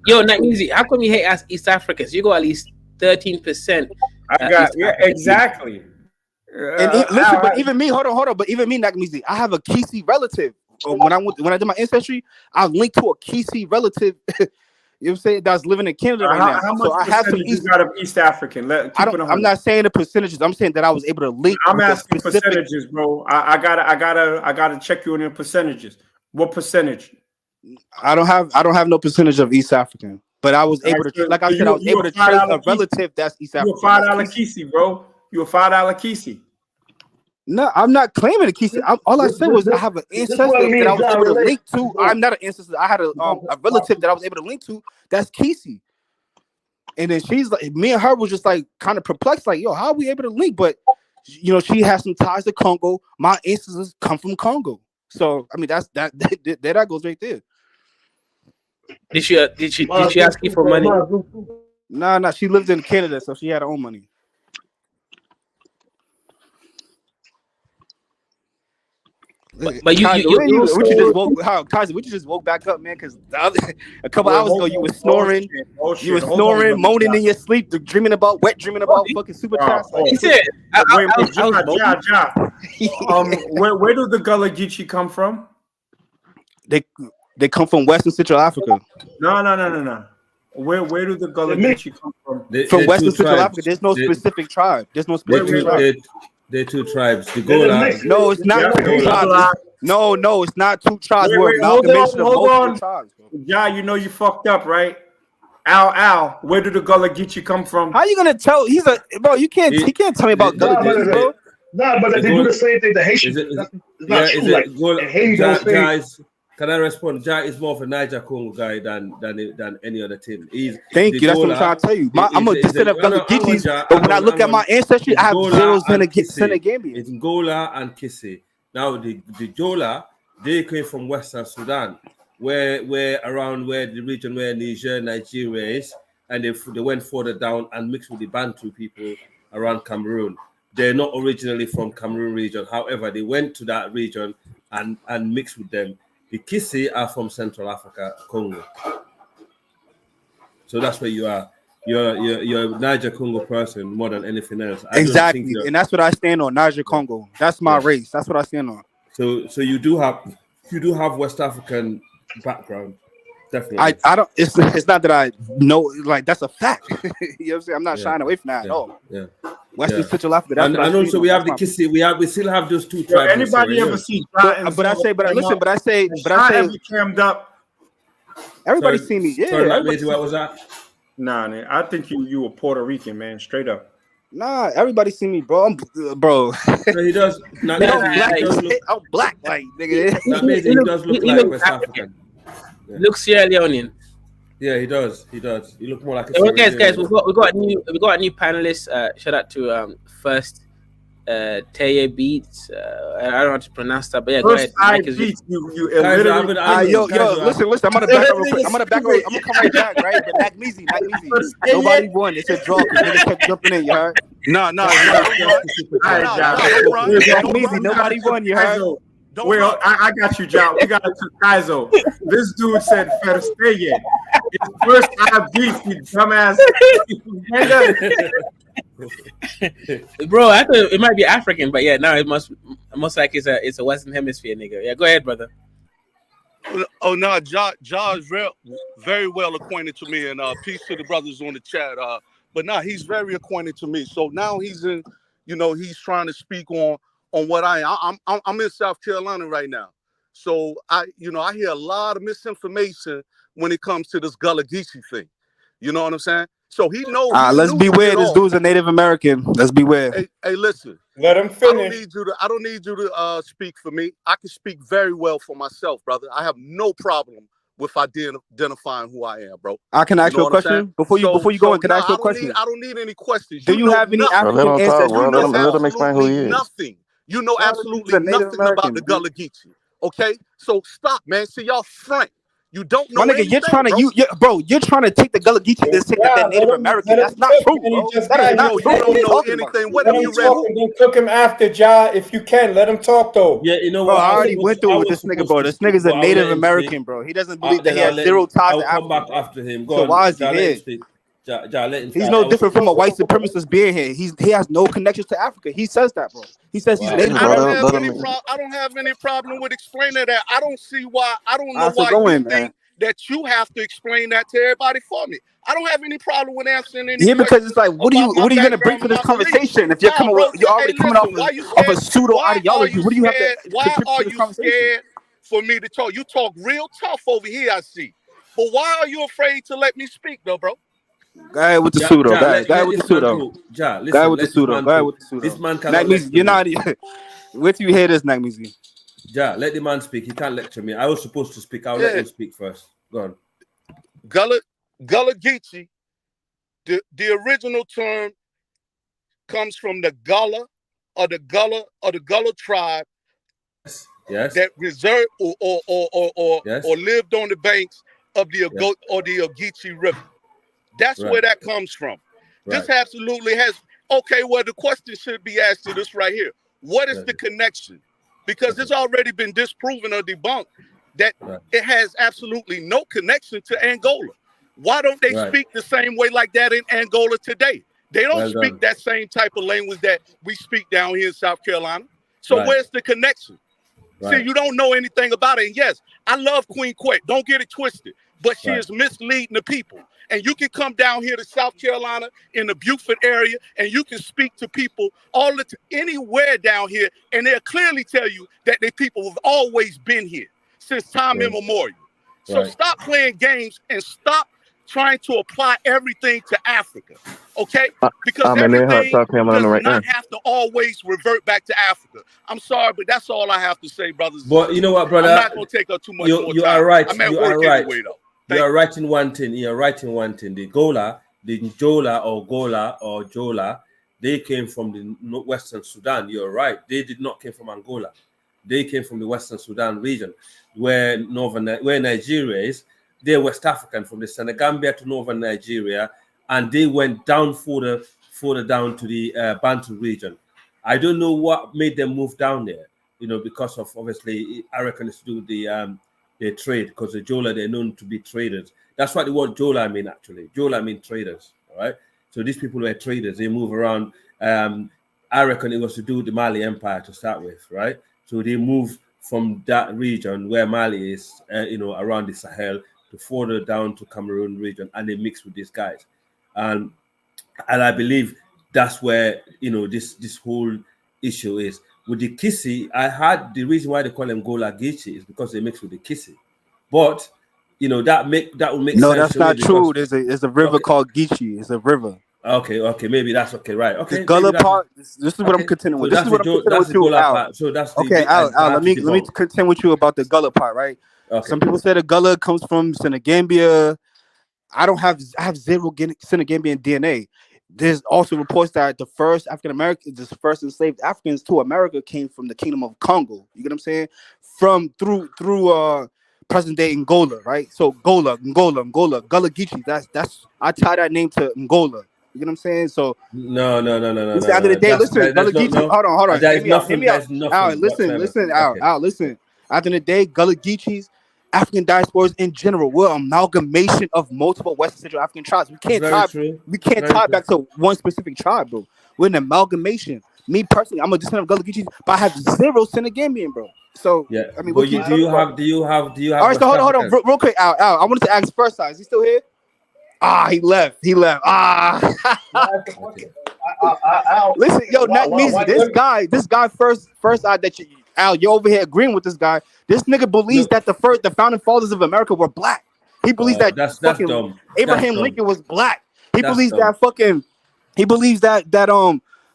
yo, not easy. How come you hate us East Africans? You got at least 13%. Exactly. And listen, but even me, hold on. But even me, Nakmizi, I have a Kisi relative. When I did my ancestry, I linked to a Kisi relative. You know what I'm saying? That's living in Canada right now. How So I have some you got of East African? I'm not saying the percentages. I'm saying that I was able to link. I'm asking percentages, bro. I gotta check you on your percentages. What percentage? I don't have no percentage of East African, but I was able to, like I said, I was able to trace a relative that's East African. You a $5 Kisi, bro. You a $5 Kisi. No, I'm not claiming a Kisi. All I said was I have an ancestor that I was able to link to. I'm not an ancestor. I had a relative that I was able to link to. That's Kisi. And then she's like, me and her was just like kind of perplexed, like, yo, how are we able to link? But you know, she has some ties to Congo. My ancestors come from Congo. So I mean, that goes right there. Did she ask you for money? Nah. She lived in Canada, so she had her own money. But you just woke back up, man? Because a couple hours ago you were snoring, moaning in your sleep, dreaming about fucking super chats. He said, where do the Gullah Geechee come from? They come from Western Central Africa. No. Where do the Gullah Geechee come from? From Western Central Africa. There's no specific tribe. They're two tribes. The Gola. No, it's not two tribes. No, it's not two tribes. We're amalgamation of multiple tribes. Yeah, you know you fucked up, right? Al, where do the Gullah Geechee come from? How you gonna tell? He can't tell me about Gullah Geechee, bro. Nah, but they do the same thing. The Haitians. It's not true. Like, Haiti don't say. Guys, can I respond? Ja is more of a Niger Congo guy than any other team. Thank you. That's what I'm trying to tell you. I'm a descendant of Gullah Geechees, but when I look at my ancestry, I have zero Senegambian. It's Ngola and Kisse. Now the Jola, they came from Western Sudan, where around where the region where Nigeria is, and they went further down and mixed with the Bantu people around Cameroon. They're not originally from Cameroon region. However, they went to that region and mixed with them. The Kisse are from Central Africa, Congo. So that's where you are. You're a Niger Congo person more than anything else. Exactly, and that's what I stand on. Niger Congo. That's my race. That's what I stand on. So you do have West African background. Definitely. I don't. It's not that I know. Like that's a fact. You know what I'm saying? I'm not shying away from that at all. Yeah. Western Central Africa. And also we have the Kisse. We still have those two tribes. Anybody ever see? But I say. Cammed up. Everybody see me. Yeah. What was that? Nah, man, I think you a Puerto Rican, man. Straight up. Nah, everybody see me, bro. Bro. So he does. I'm black, like nigga. He does look like West African. Looks Sierra Leonean. Yeah, he does. He look more like a guys, we got a new panelist. Shout out to first Taya Beats. I don't know how to pronounce that, but yeah, first go ahead. Beats, you illiterate. Yo, listen. I'm gonna back up real quick. I'm gonna come right back, right? But Nakmizi. Nobody won. It's a draw because niggas kept jumping in. You heard? No. Nakmizi. Nobody won. You heard? Well, I got you, John. We got to Kaizo. This dude said Fersteye. It's first I beat you, dumbass. Bro, I thought it might be African, but yeah, no, it must like it's a Western Hemisphere nigga. Yeah, go ahead, brother. Oh no, Ja is very well acquainted to me, and peace to the brothers on the chat. But now he's very acquainted to me. So now he's in, he's trying to speak on what I'm in South Carolina right now. So I hear a lot of misinformation when it comes to this Gullah Geechee thing. You know what I'm saying? So he Let's knew from beware. it This all. dude's a Native American. Let's beware. Hey, listen. Let him finish. I don't need you to speak for me. I can speak very well for myself, brother. I have no problem with identifying who I am, bro. I can ask You know you a what I'm saying? question before you go in. Can I ask you a I question? don't need any questions. Do You you know have any nothing. Bro, let African him talk, ancestry? bro. You know Let him explain who absolutely he is. nothing. You know Bro, this dude's absolutely a Native nothing about American, the man. Gullah Geechee. Okay? So stop, man. See, y'all frank. You don't My know nigga, you're anything, trying to bro. you're trying to take the Gullah Geechee and say that they're Native American. Let him That's not cook, true, man. He bro. just That is got not Yo, true. you What are don't you know talking about? anything. What Let have him you read? talk and then cook him after, Ja, if you can. Let him talk though. Yeah, you know Bro, what? I I was already supposed went to, through I it with was this nigga, supposed bro. to This speak, nigga's a but I'll Native let him speak. American, bro. He doesn't believe that Then he I'll has let him. zero ties I'll to come back Africans, bro. after him. Go So on, why is he Ja, let him here? speak. Ja, let him He's speak. no I was different from a supposed white to. supremacist being here. He has no connections to Africa. He says that, bro. He says he's Wow. Native I don't American. have any problem with explaining that. I don't know So why go you in, man. think that you have to explain that to everybody for me. I don't have any problem with answering any Yeah, because questions it's like, about my what are you gonna bring background to and this my beliefs. conversation if you're Nah, coming bro. with, you're Hey, already coming off listen. Why you of a scared? pseudo Why are ideology? you What do you have to scared? Why contribute to are this you conversation? scared for me to talk? You talk real tough over here, I see. But why are you afraid to let me speak, though, bro? Go ahead with the Ja, pseudo. Ja, Go ahead let with the this man pseudo. talk. Ja, Go ahead listen, with the let this pseudo. man Go ahead with talk. the pseudo. This man cannot Magnesia, lecture you're me. not. Wait till you hear this, Magnesia. Ja, let the man speak. He can't lecture me. I was supposed to speak. I'll let Yeah. him speak first. Go on. Gullah Geechee, the original term comes from the Gullah tribe Yes. that reserved Yes. or lived on the banks of the Yeah. Ogeechee River. That's Right. where that comes from. Right. This absolutely has. Okay, well, the question should be asked to this right here. What is Yes. the connection? Because it's already been disproven or debunked that Right. it has absolutely no connection to Angola. Why don't they Right. speak the same way like that in Angola today? They don't Well speak done. that same type of language that we speak down here in South Carolina. So Right. where's the connection? See, Right. you don't know anything about it. And yes, I love Queen Quet. Don't get it twisted. But she Right. is misleading the people. And you can come down here to South Carolina in the Beaufort area and you can speak to people anywhere down here, and they'll clearly tell you that their people have always been here since time Right. immemorial. So Right. stop playing games and stop trying to apply everything to Africa. Okay? Because I'm in there hard everything talking to him does right now. not have to always revert back to Africa. I'm sorry, but that's all I have to say, brothers and But you know sisters. what, brother? I'm not going to take up too much more You time. are right. I'm at You work are right. anyway, though. You are right in one thing. You are right in one thing. The Gola, the Jola or Gola or Jola, they came from the Western Sudan. You're right. They did not came from Angola. They came from the Western Sudan region, where Nigeria is. They're West African, from the Senegambia to northern Nigeria, and they went down further down to the Bantu region. I don't know what made them move down there. Because of, obviously, I reckon it's to do with the trade, because the Jola, they're known to be traders. That's what the word Jola mean, actually. Jola mean traders, all right? So these people were traders. They move around. I reckon it was to do with the Mali Empire to start with, right? So they moved from that region where Mali is, around the Sahel, to further down to Cameroon region, and they mix with these guys. And I believe that's where this whole issue is. With the Kisi, I had the reason why they call them Gola Geechee is because they mix with the Kisi. But that would make No, sense that's to me not true. because There's a river called Geechee. It's a river. okay, maybe that's okay, right? The Okay, maybe Gullah that's part. This is what I'm okay. contending So with. This is what I'm contending that's with the you, Gola Al. part. So that's the Okay, bit I Al. have Let to me debunk. contend with you about the Gullah part, right? Okay. Some people say the Gullah comes from Senegambia. I have zero Senegambian DNA. There's also reports that the first African Americans, the first enslaved Africans to America came from the Kingdom of Congo. You get what I'm saying? Through present day Angola, right? So Gullah Geechee. That's I tie that name to Angola. You get what I'm saying? So No. listen, at the end of the day, listen, Gullah That's not Geechee. no. Hold on. There Hear is me out. nothing. There's nothing whatsoever. Listen, Okay. listen. At the end of the day, Gullah Geechees, African diasporas in general, we're an amalgamation of multiple West Central African tribes. We can't Very tie true. we can't Very tie true. back to one specific tribe, bro. We're an amalgamation. Me personally, I'm a descendant of Gullah Geechees, but I have 0 Senegambian, bro. So Yeah, I mean, but what do can you you talk have about? do you have All right, so West hold on, African? real quick, Al. I wanted to ask first size. Is he still here? He left. Ah. Listen, yo, Nakmeezy, this guy first eye that Al, you're over here agreeing with this guy. This nigga believes that the founding fathers of America were black. He believes that That's fucking dumb. Abraham That's dumb. Lincoln was black. He That's believes dumb.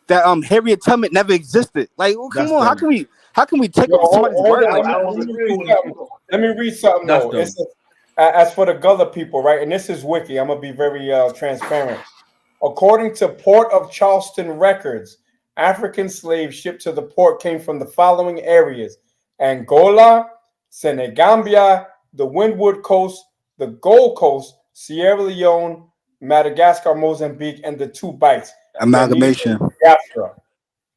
that Harriet Tubman never existed. Like, well, come That's on, dumb. how can we take Yo, somebody's hold word on. like Let that? me read something. Let me read something That's though. dumb. It says, as for the Gullah people, right? And this is wiki. I'm gonna be very transparent. According to Port of Charleston records, African slaves shipped to the port came from the following areas: Angola, Senegambia, the Windward Coast, the Gold Coast, Sierra Leone, Madagascar, Mozambique, and the two bites. Amalgamation.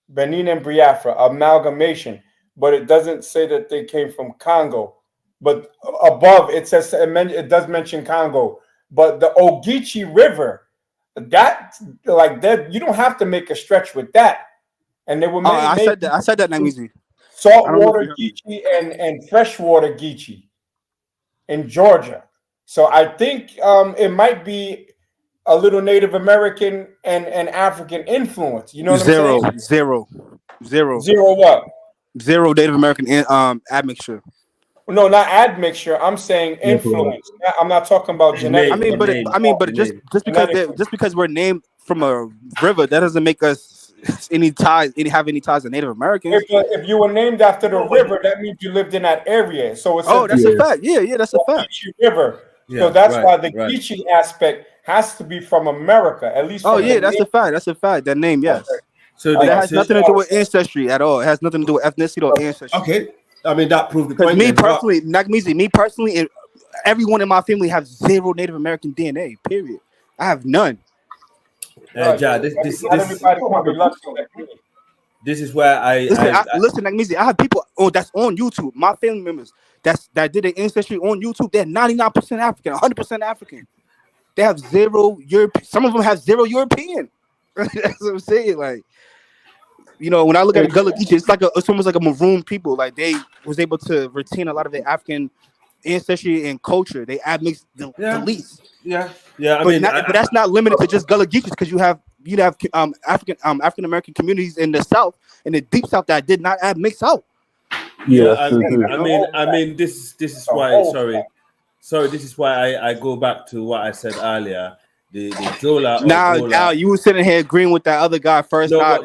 Benin and Biafra, amalgamation, but it doesn't say that they came from Congo. But above it says it does mention Congo. But the Ogeechee River, that you don't have to make a stretch with that. And there were many. I said that, Nakmeezy. Saltwater Geechee and freshwater Geechee in Georgia. So I think it might be a little Native American and African influence. You know what I'm saying? Zero what? Zero Native American admixture. No, not admixture. I'm saying influence. I'm not talking about genetics. But just because we're named from a river, that doesn't make us have any ties to Native Americans. If you were named after the river, that means you lived in that area. So it's that's a fact. Yeah, that's a fact. Geechee River. Yeah, So that's why the right. Geechee aspect has to be from America, at least. That's a fact. That's a fact. That name, yes. Okay. So that has nothing to do with ancestry at all. It has nothing to do with ethnicity or ancestry. Okay, I mean that proved the point. Me personally, and everyone in my family have 0 Native American DNA. Period. I have none. Ja, this is where listen, Nakmeezy, I have people that's on YouTube. My family members that did their ancestry on YouTube. They're 99% African, 100% African. They have 0 European. Some of them have 0 European. That's what I'm saying. Like, you know, when I look at the Gullah Geechee, it's almost like a maroon people. Like they was able to retain a lot of their African ancestry and culture. They admixed the least. Yeah. But that's not limited to just Gullah Geechees, because you have African American communities in the South, in the deep South, that did not admix out. Yeah, I mean, this is why. Sorry, this is why I go back to what I said earlier. The Jola. Now you were sitting here agreeing with that other guy first. You can't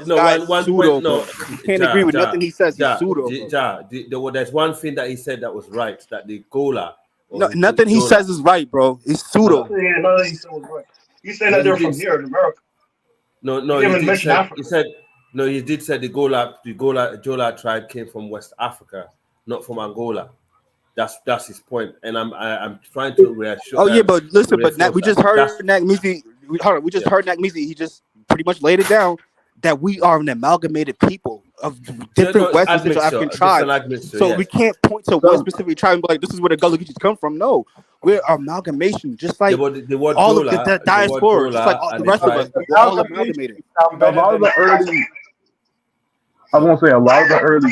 agree with nothing he says. He's pseudo. There's one thing that he said that was right. That the Gola. No, nothing he says is right, bro. It's pseudo. Yeah, nothing he said was right. You said that they're from here in America. No, he did say the Jola tribe came from West Africa, not from Angola. That's his point, and I'm trying to reassure. Oh yeah, but listen, we just heard Nakmeezy. We just heard Nakmeezy. He just pretty much laid it down that we are an amalgamated people of different West and Central African tribes. So we can't point to one specific tribe and be like, this is where the Gullah Geechees come from. No, we're amalgamation, just like all of the diaspora, just like all the rest of us. We're all amalgamated. A lot of the early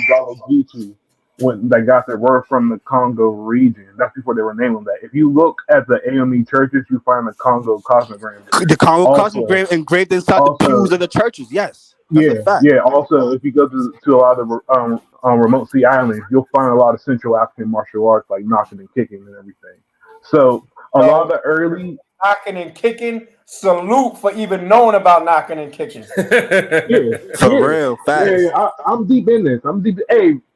Gullah Geechee that got their word from the Congo region. That's before they were named them that. If you look at the AME churches, you find the Congo cosmogram. The Congo cosmogram engraved inside the pews of the churches. Yes. Yeah. Also, if you go to a lot of the remote sea islands, you'll find a lot of Central African martial arts like knocking and kicking and everything. So a lot of the early knocking and kicking. Salute for even knowing about knocking and kicking. Real fast. Yeah, I'm deep in this.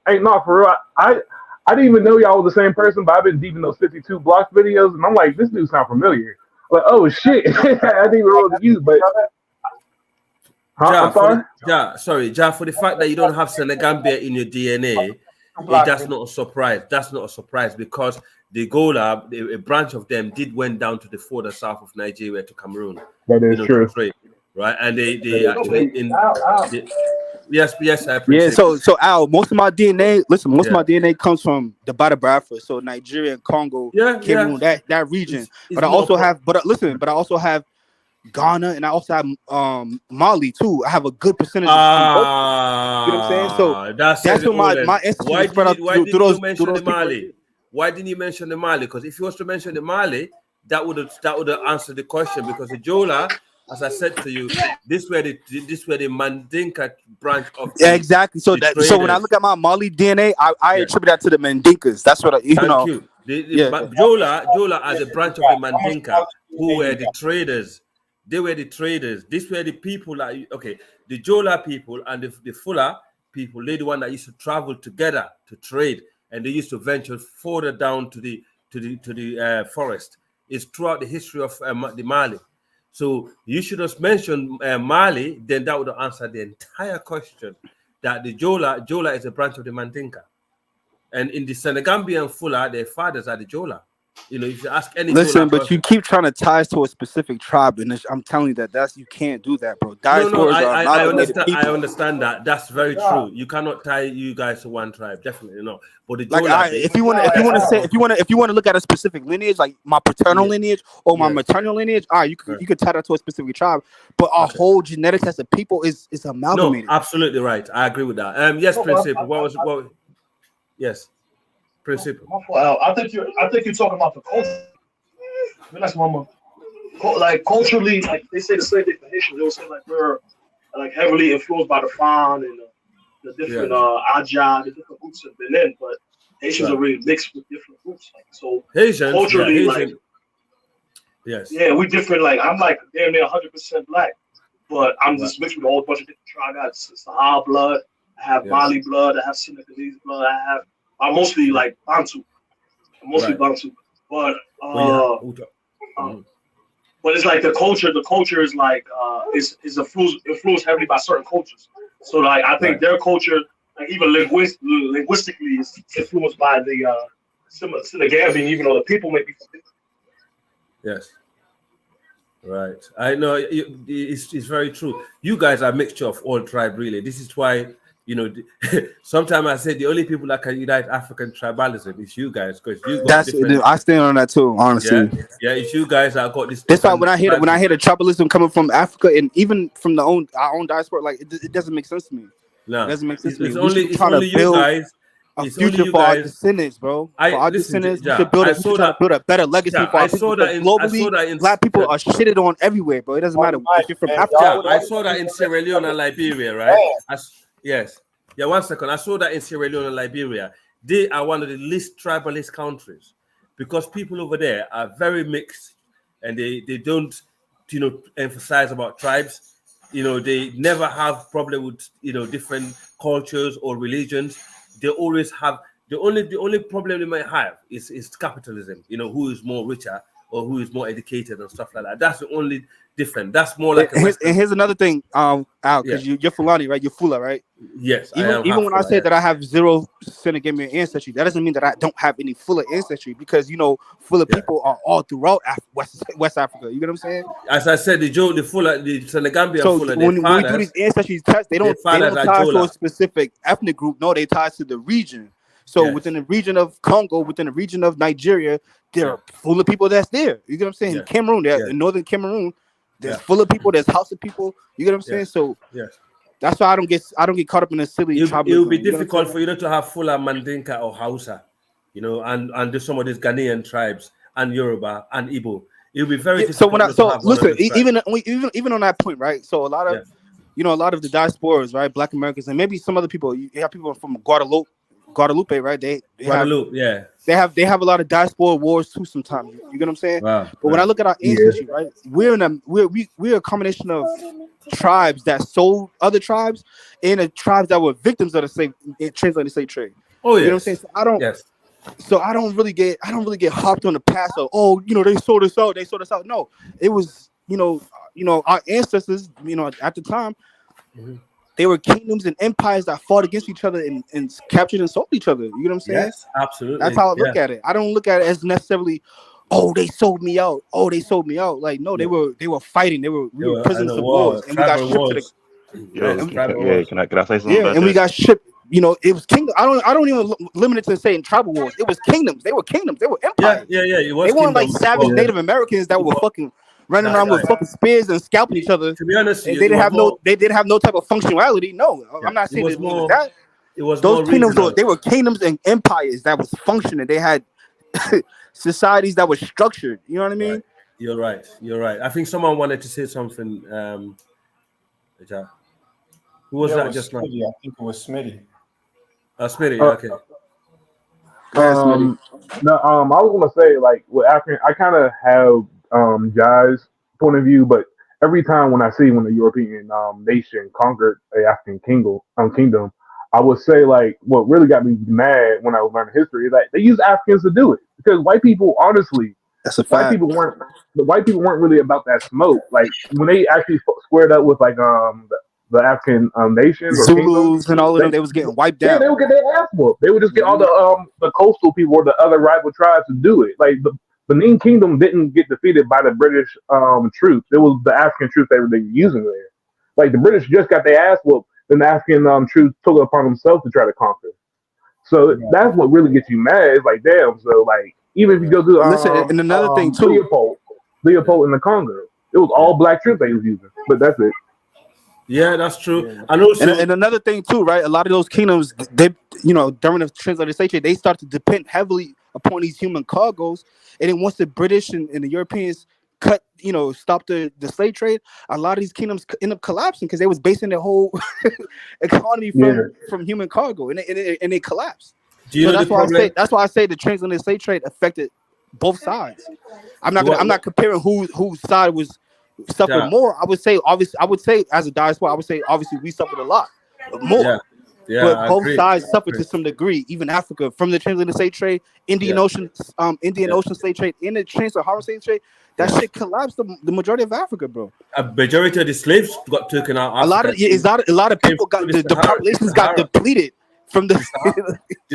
Hey, not for real. I didn't even know y'all was the same person, but I've been deep in those 52 blocks videos, and I'm like, this dude sound familiar. Like, oh shit, I didn't even know it was you, but. For the fact that you don't have Senegambia in your DNA, that's not a surprise. That's not a surprise because the Gola, a branch of them, went down to the further south of Nigeria to Cameroon. That is true, right? And they actually Yes, I Yeah, appreciate so Al, most of my DNA DNA comes from the Bada Bradford, so Nigeria and Congo, Cameroon, that region. But I also have Ghana, and I also have Mali too. I have a good percentage from both. You know what I'm saying? So that's what my ancestry was spread out why through didn't you those mention the people. Mali? Why didn't you mention the Mali? Because if you was to mention the Mali, that would have answered the question. Because the Jola, as I said to you, this were the Mandinka branch of Yeah, exactly. So so when I traders. look at my Mali DNA, I attribute that to the Mandinkas. That's what you Thank know. you. Jola as a branch of the Mandinka, who were the traders. They were the traders. These were the people that the Jola people and the Fula people. They're the one that used to travel together to trade, and they used to venture further down to the forest. It's throughout the history of the Mali. So you should have mentioned Mali, then that would have answered the entire question. That the Jola is a branch of the Mandinka. And in the Senegambian Fula, their fathers are the Jola. You know, if you ask any Listen, Jola but person, you keep trying to tie us to a specific tribe, and I'm telling you that you can't do that, bro. Diasporas are I amalgamated understand. people. I understand that. That's very true. You cannot tie you guys to one tribe, definitely not. But the Jola, If you want to look at a specific lineage, like my paternal lineage or my maternal lineage, all right, you could tie that to a specific tribe. But our whole genetics as a people is amalgamated. No, absolutely right. I agree with that. Yes, Principal. What? Yes, Principal. I think you're talking about the culture. I mean, that's one more. Like culturally, like they say the same thing for Haitians. They will say like we're like heavily influenced by the Fan and the different Aja, the different groups in Benin, but Haitians are really mixed with different groups. Like so, Haitians, culturally, like we different. Like I'm like damn near 100% black, but I'm just mixed with a whole bunch of different tribes. I got Sahara blood, I have Mali blood, I have Senegalese blood, I'm mostly like Bantu. I'm mostly Bantu, but but it's like the culture. The culture is like is influenced heavily by certain cultures. So like I think their culture, like even linguistically, is influenced by the Senegambian, even though the people may be. Yes. Right. I know it's very true. You guys are a mixture of all tribe, really. This is why, you know, sometimes I say the only people that can unite African tribalism is you guys, because you got different. I stand on that too, honestly. Yeah, it's you guys that got this. That's why when I hear the tribalism coming from Africa and even from our own diaspora, like it doesn't make sense to me. No, it doesn't make sense to me. It's We only should be trying to you build guys. a future for our descendants, bro. For our descendants, we should we should try to build a better legacy for our people. Globally, black people are shitted on everywhere, bro. It doesn't matter if you're from Africa. I saw that in Sierra Leone and Liberia, right? Yes. Yeah, 1 second. I saw that in Sierra Leone and Liberia. They are one of the least tribalist countries because people over there are very mixed and they don't, you know, emphasize about tribes. You know, they never have problem with, you know, different cultures or religions. They always have the only problem they might have is capitalism. You know, who is more richer or who is more educated and stuff like that. That's the only different. That's more like and here's another thing, Al, because you're Fulani, right? You're Fula, right? Yes. Even when I say that I have zero Senegambian ancestry, that doesn't mean that I don't have any Fula ancestry, because you know Fula people are all throughout West Africa. You get what I'm saying? As I said, the Fula, the Senegambian Fula. When we do these ancestry tests, they don't tie to a specific ethnic group. No, they tie to the region. So within the region of Congo, within the region of Nigeria, there are full of people that's there. You get what I'm saying? In Cameroon, in northern Cameroon, there's full of people. There's Hausa people. You get what I'm saying? So that's why I don't get caught up in a silly tribalism. It would be difficult for you not to have Fula, Mandinka, or Hausa, you know, and there's some of these Ghanaian tribes and Yoruba and Igbo. It would be very difficult. So listen, even on that point, right? So a lot of a lot of the diasporas, right? Black Americans and maybe some other people. You have people from Guadalupe, right? They have a lot of diaspora wars too sometimes. You get what I'm saying? Wow. But when I look at our ancestry, right, we're a combination of tribes that sold other tribes and the tribes that were victims of the slave trade. Oh yeah. You know what I'm saying? So I don't really get hopped on the past of, oh, you know, they sold us out. No, it was, you know, our ancestors, you know, at the time, they were kingdoms and empires that fought against each other and captured and sold each other. You know what I'm saying? Yes, absolutely. That's how I look at it. I don't look at it as necessarily, oh, they sold me out. Like, no, they were fighting. We were prisoners of wars, and we got shipped to Can I say something? Yeah, and we got shipped. You know, it was kingdom. I don't even limit it to saying tribal wars. It was kingdoms. They were empires. Yeah. It was. They weren't like savage Native Americans that were fucking running That's around with right. fucking spears and scalping each other. To be honest, And with they you, didn't have they didn't have no type of functionality. No, I'm not it saying was it was more. that. It was Those more kingdoms regional. they were kingdoms and empires that was functioning. They had societies that were structured. You know what I mean? Right. You're right. You're right. I think someone wanted to say something. Who was Yeah, it that was just now? Smitty. I think it was Smitty. Smitty. Uh, Okay. Um, no, I was gonna say like with African, I kind of have Jai's point of view, but every time when the European nation conquered a African kingdom, I would say like what really got me mad when I was learning history is that they used Africans to do it because white people, honestly, That's a white fact. people weren't the white people weren't really about that smoke. Like when they actually squared up with like the African nations or kingdoms, Zulus and all of them, they was getting wiped yeah, down. they would get their ass whooped. They would just get all Mhm. the coastal people or the other rival tribes to do it. Like the Benin Kingdom didn't get defeated by the British troops. It was the African troops they were using there. Like the British just got their ass whooped, then the African troops took it upon themselves to try to conquer. So that's what really gets you mad. It's like damn. So like even if you go to Listen, and another thing too. Leopold in the Congo, it was all black troops they was using. But that's it. Yeah, that's true. And also, And another thing too, right? A lot of those kingdoms, they, during the translated slave trade, they started to depend heavily upon these human cargoes. And then once the British and the Europeans stopped the slave trade, a lot of these kingdoms end up collapsing because they was basing their whole economy from human cargo, and they collapsed. Do you know the problem? That's why I say the transatlantic slave trade affected both sides. I'm not comparing whose side was suffered more. I would say as a diaspora, I would say obviously we suffered a lot more. But both sides suffered to some degree. Even Africa, from the transatlantic slave trade, Indian Ocean slave trade, and the trans-Saharan slave trade, that shit collapsed the majority of Africa, bro. A majority of the slaves got taken out. A lot of people got the populations got depleted from the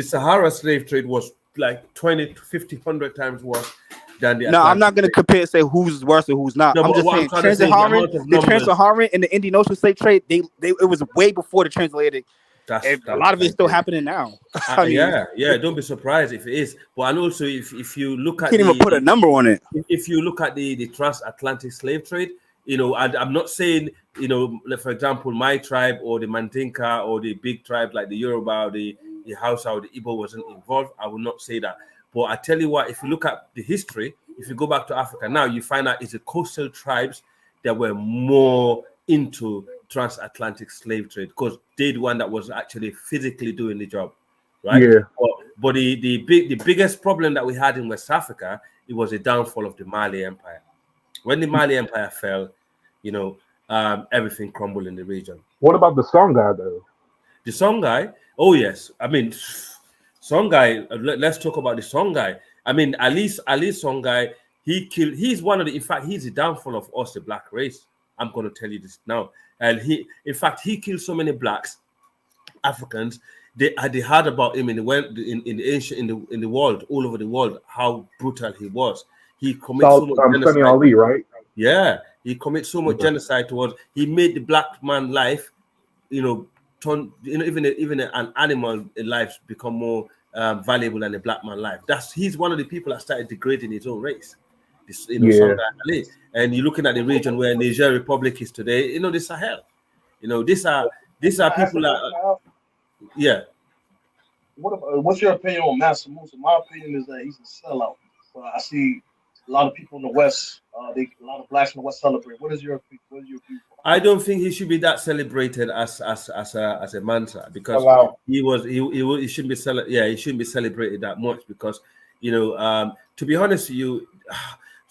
Sahara slave trade was like 20 to 50, 100 times worse than the No, I'm Atlantic not going to compare and say who's worse or who's not. No, I'm but just what saying I'm trying to say is the amount of the numbers. trans-Saharan and the Indian Ocean slave trade, it was way before the transatlantic. A lot of it's still happening now. I mean, yeah. Don't be surprised if it is. But and also if you look at can't even put a number on it. If you look at the transatlantic slave trade, and I'm not saying, like for example, my tribe or the Mandinka or the big tribe like the Yoruba or the Hausa or the Igbo wasn't involved. I will not say that. But I tell you what, if you look at the history, if you go back to Africa now, you find out it's the coastal tribes that were more into transatlantic slave trade because they're the one that was actually physically doing the job, right? Yeah. But the biggest problem that we had in West Africa, it was the downfall of the Mali Empire. When the Mali Empire fell, everything crumbled in the region. What about the Songhai though? The Songhai, oh yes, I mean, Songhai. Let's talk about the Songhai. I mean, Ali Songhai, he's one of the. In fact, he's the downfall of us, the black race. I'm going to tell you this now. And he killed so many blacks, Africans. They heard about him in the world, all over the world, how brutal he was. He committed so much genocide. Sunny Ali, right? Yeah, he committed so much genocide towards. He made the black man life, turn, even an animal life become more valuable than a black man life. He's one of the people that started degrading his own race. Songhai Ali. And you're looking at the region where Niger Republic is today, the Sahel. These are people that What's your opinion on Mansa Musa? My opinion is that he's a sellout. So I see a lot of people in the West, a lot of blacks in the West celebrate. What is your view? I don't think he should be that celebrated as a Mansa because he shouldn't be he shouldn't be celebrated that much because to be honest with you,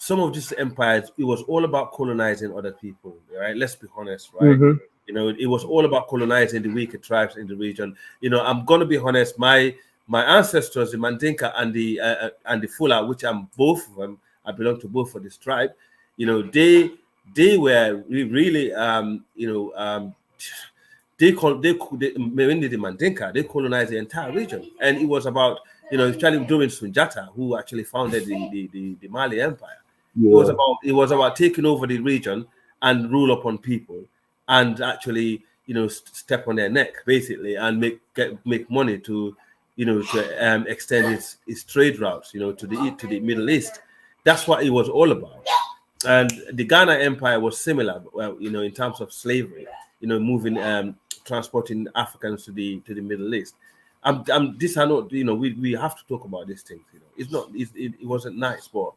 some of these empires, it was all about colonizing other people, right? Let's be honest, right? Mm-hmm. It was all about colonizing the weaker tribes in the region. I'm gonna be honest, my ancestors, the Mandinka and the Fula, which I'm both of them, I belong to both of this tribe. They were really mainly the Mandinka, they colonized the entire region, and it was about especially during Sunjata, who actually founded the Mali Empire. Yeah. It was about taking over the region and rule upon people, and actually step on their neck basically, and make money to extend its trade routes to the Middle East. That's what it was all about. And the Ghana Empire was similar, well, in terms of slavery, moving, transporting Africans to the Middle East. These are not, we have to talk about these things. It's not, it wasn't nice, but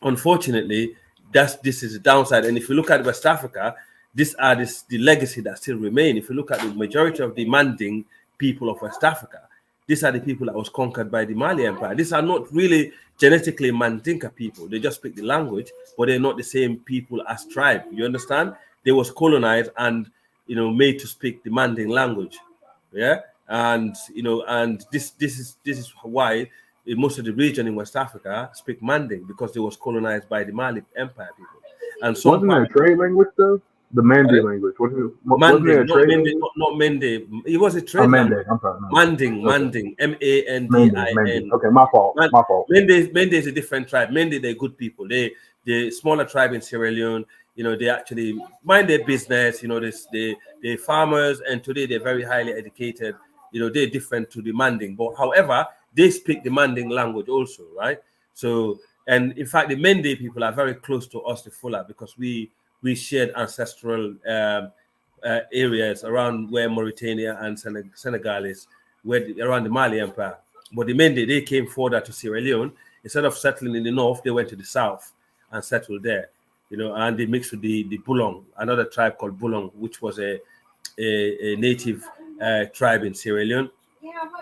unfortunately, this is the downside. And if you look at West Africa, these are the legacy that still remain. If you look at the majority of the Manding people of West Africa, these are the people that was conquered by the Mali Empire. These are not really genetically Mandinka people. They just speak the language, but they're not the same people as tribe. You understand? They was colonized and made to speak the Manding language. Yeah, and and this is why most of the region in West Africa speak Manding, because they was colonized by the Mali Empire people. And some wasn't that a trade language though? The Mande language. Wasn't it a trade language? Not Mende. It was a trade language. I'm sorry. Manding, Manding. Okay, my fault. My fault. Mende is a different tribe. Mende, they're good people. The smaller tribe in Sierra Leone. They actually mind their business. They're farmers, and today they're very highly educated. They're different to the Manding, but however, they speak the Manding language also, right? So, and in fact, the Mende people are very close to us, the Fula, because we shared ancestral areas around where Mauritania and Senegal is, around the Mali Empire. But the Mende, they came further to Sierra Leone. Instead of settling in the north, they went to the south and settled there. And they mixed with the Bulong, another tribe called Bulong, which was a native tribe in Sierra Leone.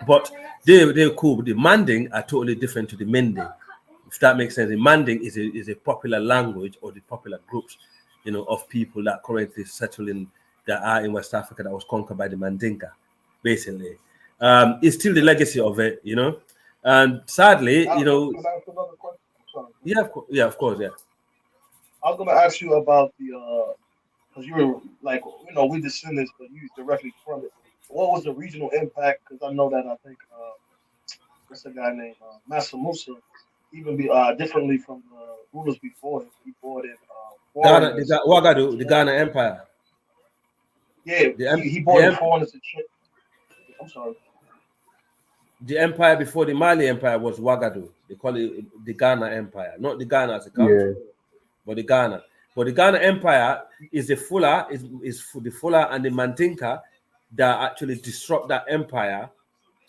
But they're cool. But the Manding are totally different to the Mende, if that makes sense. The Manding is a popular language, or the popular groups, of people that currently that are in West Africa that was conquered by the Mandinka, basically. It's still the legacy of it, And sadly, yeah, of course, yeah. I was gonna ask you about the because you were like, we descendants, but you directly from it. What was the regional impact? Because I know that I think what's the guy named Massa Musa even be differently from the rulers before him. He brought in Ouagadougou, the Ghana Empire. Yeah, he brought in foreigners to check. I'm sorry. The empire before the Mali Empire was Ouagadougou. They call it the Ghana Empire, not the Ghana as a country. Yeah. But the Ghana. But the Ghana Empire is the Fula, is the Fula and the Mandinka that actually disrupt that empire,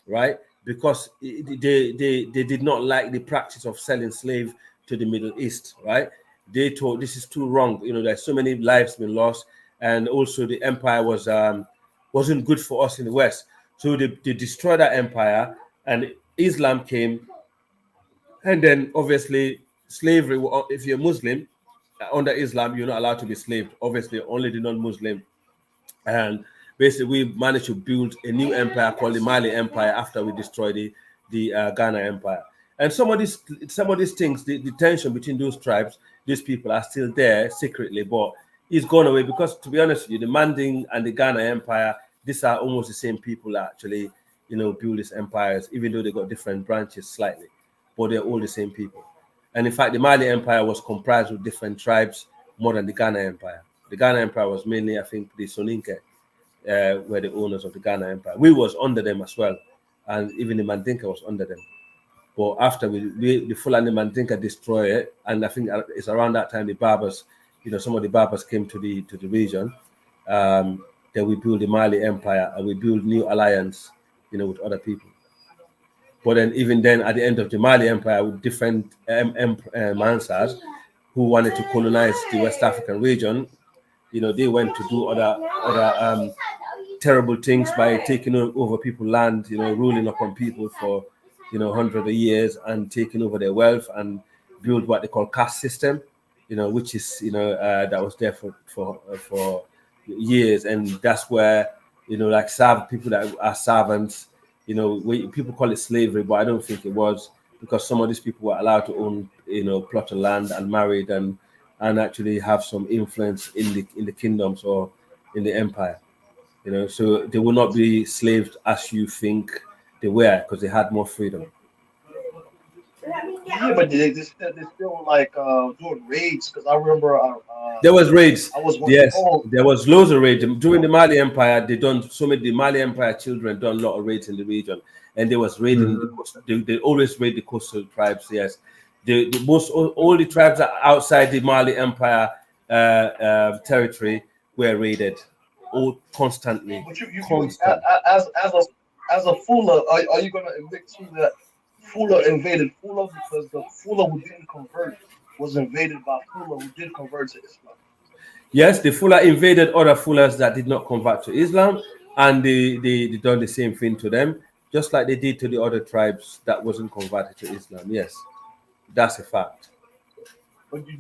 right? Because they did not like the practice of selling slaves to the Middle East, right? They thought this is too wrong. There's so many lives been lost, and also the empire wasn't good for us in the West. So they destroyed that empire, and Islam came, and then obviously slavery. If you're Muslim, under Islam, you're not allowed to be slaved. Obviously, only the non-Muslim. And basically, we managed to build a new empire called the Mali Empire after we destroyed the Ghana Empire. And some of these things, the tension between those tribes, these people are still there secretly, but it's gone away because, to be honest with you, the Manding and the Ghana Empire, these are almost the same people that actually, build these empires, even though they got different branches slightly, but they're all the same people. And in fact, the Mali Empire was comprised of different tribes more than the Ghana Empire. The Ghana Empire was mainly, I think, the Soninke were the owners of the Ghana Empire. We was under them as well, and even the Mandinka was under them. But after the Fulani Mandinka destroyed it, and I think it's around that time the Berbers, some of the Berbers came to the region. Then we built the Mali Empire, and we built new alliance, with other people. But then, even then, at the end of the Mali Empire, with different Mansas who wanted to colonize the West African region, they went to do other terrible things by taking over people's land, ruling upon people for, hundreds of years and taking over their wealth and build what they call caste system, which is, that was there for years. And that's where, like people that are servants, people call it slavery, but I don't think it was, because some of these people were allowed to own, plot of land and married and actually have some influence in the kingdoms or in the empire, so they will not be slaved as you think they were, because they had more freedom. Yeah, but they still like doing raids, because I remember there was raids. There was loads of raids during the Mali Empire. The Mali Empire children done a lot of raids in the region, and they was raiding. They always raid the coastal tribes. Yes, The most all the tribes that are outside the Mali Empire territory were raided, all constantly. But you Constant. as a Fula, are you gonna admit to that Fula invaded Fula because the Fula who didn't convert was invaded by Fula who did convert to Islam? Yes, the Fula invaded other Fulas that did not convert to Islam, and they done the same thing to them, just like they did to the other tribes that wasn't converted to Islam. Yes, that's a fact. But you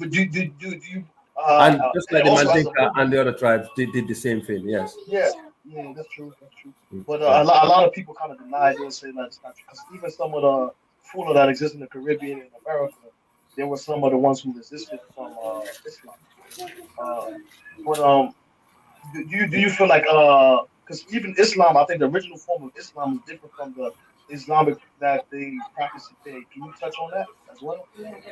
And just like and the also as a Mandinka Muslim, and the other tribes, they did the same thing. Yes. yeah, that's true, that's true. But Yeah. a lot of people kind of deny it and say that it's not true because even some of the Fula that exist in the Caribbean and America, there were some of the ones who resisted from Islam. Uh, but do you feel like because even Islam, I think the original form of Islam is different from the Islamic that they practice today. Can you touch on that as well?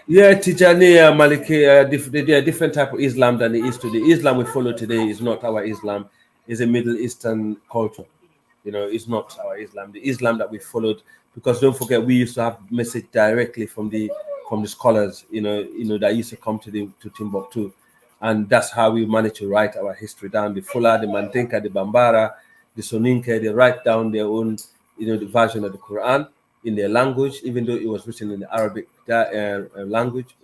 Yeah, Tijaniya, Maliki, they are different type of Islam than it is today. Islam we follow today is not our Islam. It's a Middle Eastern culture. You know, it's not our Islam. The Islam that we followed, because don't forget, we used to have message directly from the scholars. You know that used to come to Timbuktu, and that's how we managed to write our history down. The Fula, the Mandinka, the Bambara, the Soninke, they write down their own, the version of the Quran in their language, even though it was written in the Arabic language,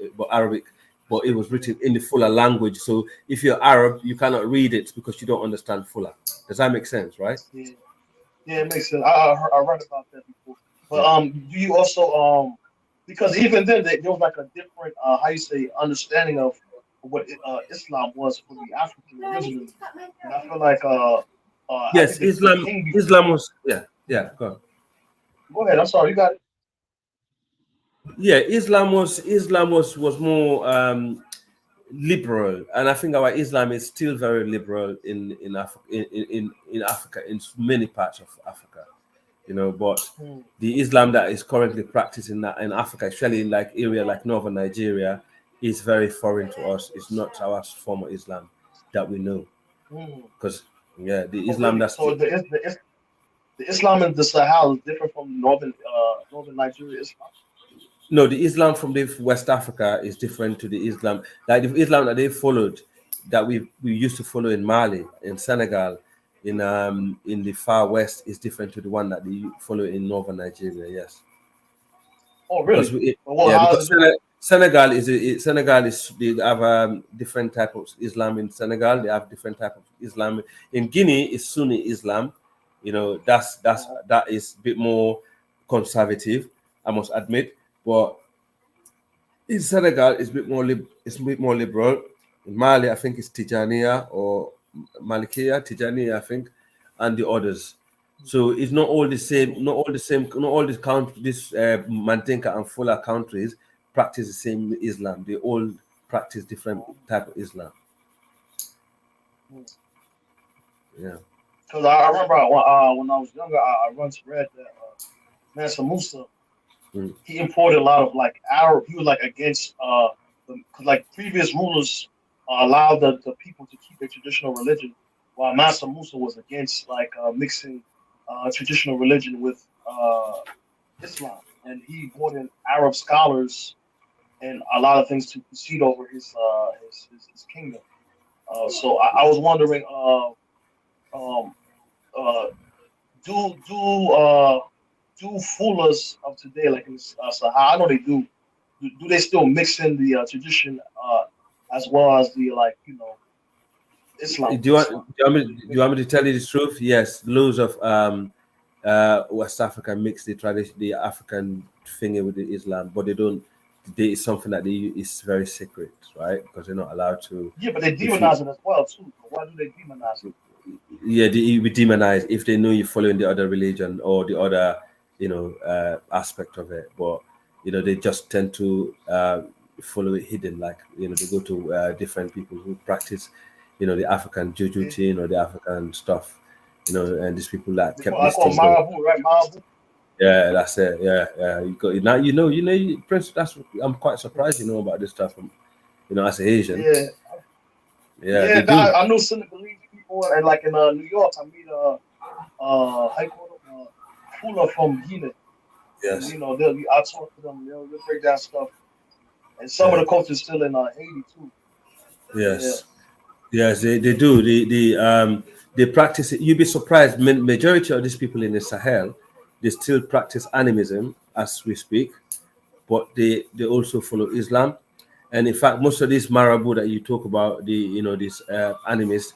but it was written in the Fula language. So if you're Arab, you cannot read it because you don't understand Fula. Does that make sense, right? Yeah, it makes sense. I read about that before. But do you also because even then there was like a different how you say understanding of what Islam was for the African originally, and I feel like I Yes, think the Islam. king Islam before. was Go on. Go ahead. I'm sorry. You got it. Yeah, Islam was more liberal, and I think our Islam is still very liberal in Africa, in Africa, in many parts of Africa. But the Islam that is currently practiced in Africa, especially in like area like northern Nigeria, is very foreign to us. It's not our form of Islam that we know, because the Oh, Islam really? that's So the Islam in the Sahel is different from northern Nigeria Islam. no, the Islam from the West Africa is different to the Islam, like the Islam that they followed, that we used to follow in Mali, in Senegal, in the far west, is different to the one that they follow in northern Nigeria. Yes. Oh, Because really? Well, how is because it different? Senegal is they have different type of Islam in Senegal. They have different type of Islam in Guinea. Is Sunni Islam. That is a bit more conservative, I must admit. But in Senegal, it's a bit more liberal. In Mali, I think it's Tijaniya or Malikiya, Tijaniya, I think, and the others. So it's not all the same. Not all the same. Not all these Mandinka and Fula countries practice the same Islam. They all practice different type of Islam. Yeah. Because I remember when I was younger, I once read that Mansa Musa he imported a lot of like Arab. He was like against because like previous rulers allowed the people to keep their traditional religion, while Mansa Musa was against like mixing traditional religion with Islam, and he brought in Arab scholars and a lot of things to proceed over his kingdom. So I was wondering, um, uh, do do fullers of today, like in Sahara, I know they do. Do they still mix in the tradition as well as the like Islam? Do you want me to tell you the truth? Yes, loads of West Africa mix the tradition, the African thingy with the Islam, but they don't. It's something that is very secret, right? Because they're not allowed to. Yeah, but they demonize it as well too. Why do they demonize it? Yeah, they be demonized if they know you're following the other religion or the other, aspect of it. But they just tend to follow it hidden. Like they go to different people who practice, the African juju chain or the African stuff. And these people that kept I this call thing going. Marabu, right? Marabu. Yeah, that's it. Yeah. You got now. Prince. I'm quite surprised. About this stuff. As an Asian. Yeah. Yeah, Yeah, they do. I know Senegalese people, and like in New York, I meet how you call them, Fula from Guinea. And, Yes. I talk to them. They'll break down stuff. and some of the cultures still in Haiti too. Yes. Yes, they do. They practice it. You'd be surprised. Majority of these people in the Sahel, they still practice animism as we speak, but they also follow Islam. And in fact, most of these marabu that you talk about, these animists,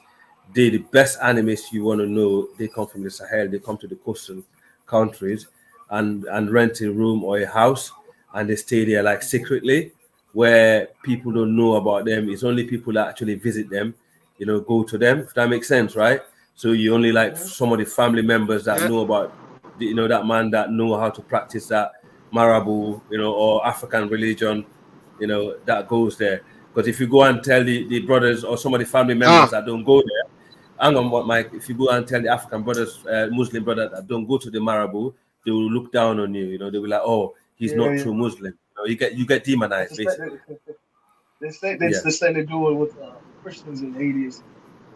the best animists you want to know, they come from the Sahel. They come to the coastal countries and rent a room or a house, and they stay there like secretly, where people don't know about them. It's only people that actually visit them, go to them. If that makes sense, right? So you only like some of the family members that know about, that man that know how to practice that marabu, or African religion, that goes there. Because if you go and tell the brothers or some of the family members that don't go there, hang on, what Mike? If you go and tell the African brothers, Muslim brothers that don't go to the marabu, they will look down on you. They will like, oh, he's not true Muslim. You get demonized basically. They say they do it with Christians in Haiti,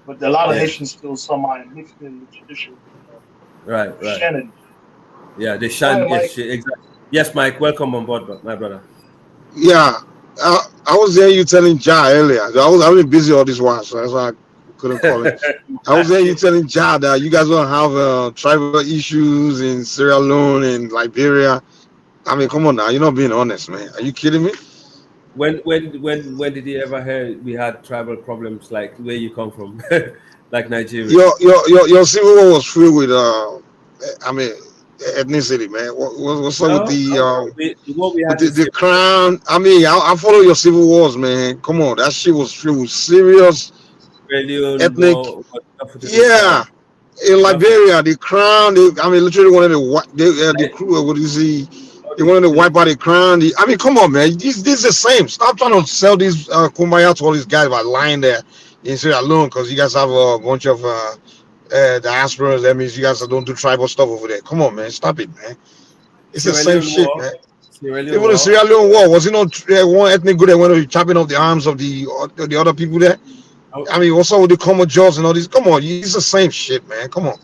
but a lot of Haitians still somehow mixed in the tradition with Christianity. Yeah, they shan. Exactly. Yes, Mike. Welcome on board, my brother. Yeah, I was there. You telling Ja earlier. I've been busy all this while, so that's why I couldn't call it. I was there. You telling Ja that you guys don't have tribal issues in Sierra Leone and Liberia. I mean, come on now. You're not being honest, man. Are you kidding me? When did you ever hear we had tribal problems like where you come from, like Nigeria? Your civil war was filled with ethnicity, man. What's up with the crown? I mean, I follow your civil wars, man. Come on, that shit was filled with serious ethnic. Yeah, in Liberia, the crown. Literally wanted to the crew. What is he? They wanted to wipe out the crown. Come on, man. This is the same. Stop trying to sell these kumbaya to all these guys by lying there in Sierra Leone because you guys have a bunch of diasporas. That means you guys don't do tribal stuff over there. Come on, man. Stop it, man. It's the same shit, man. Even the Sierra Leone war, was it not one ethnic group that went to be chopping off the arms of the other people there? What's up with the Como Jaws and all this? Come on, it's the same shit, man. Come on.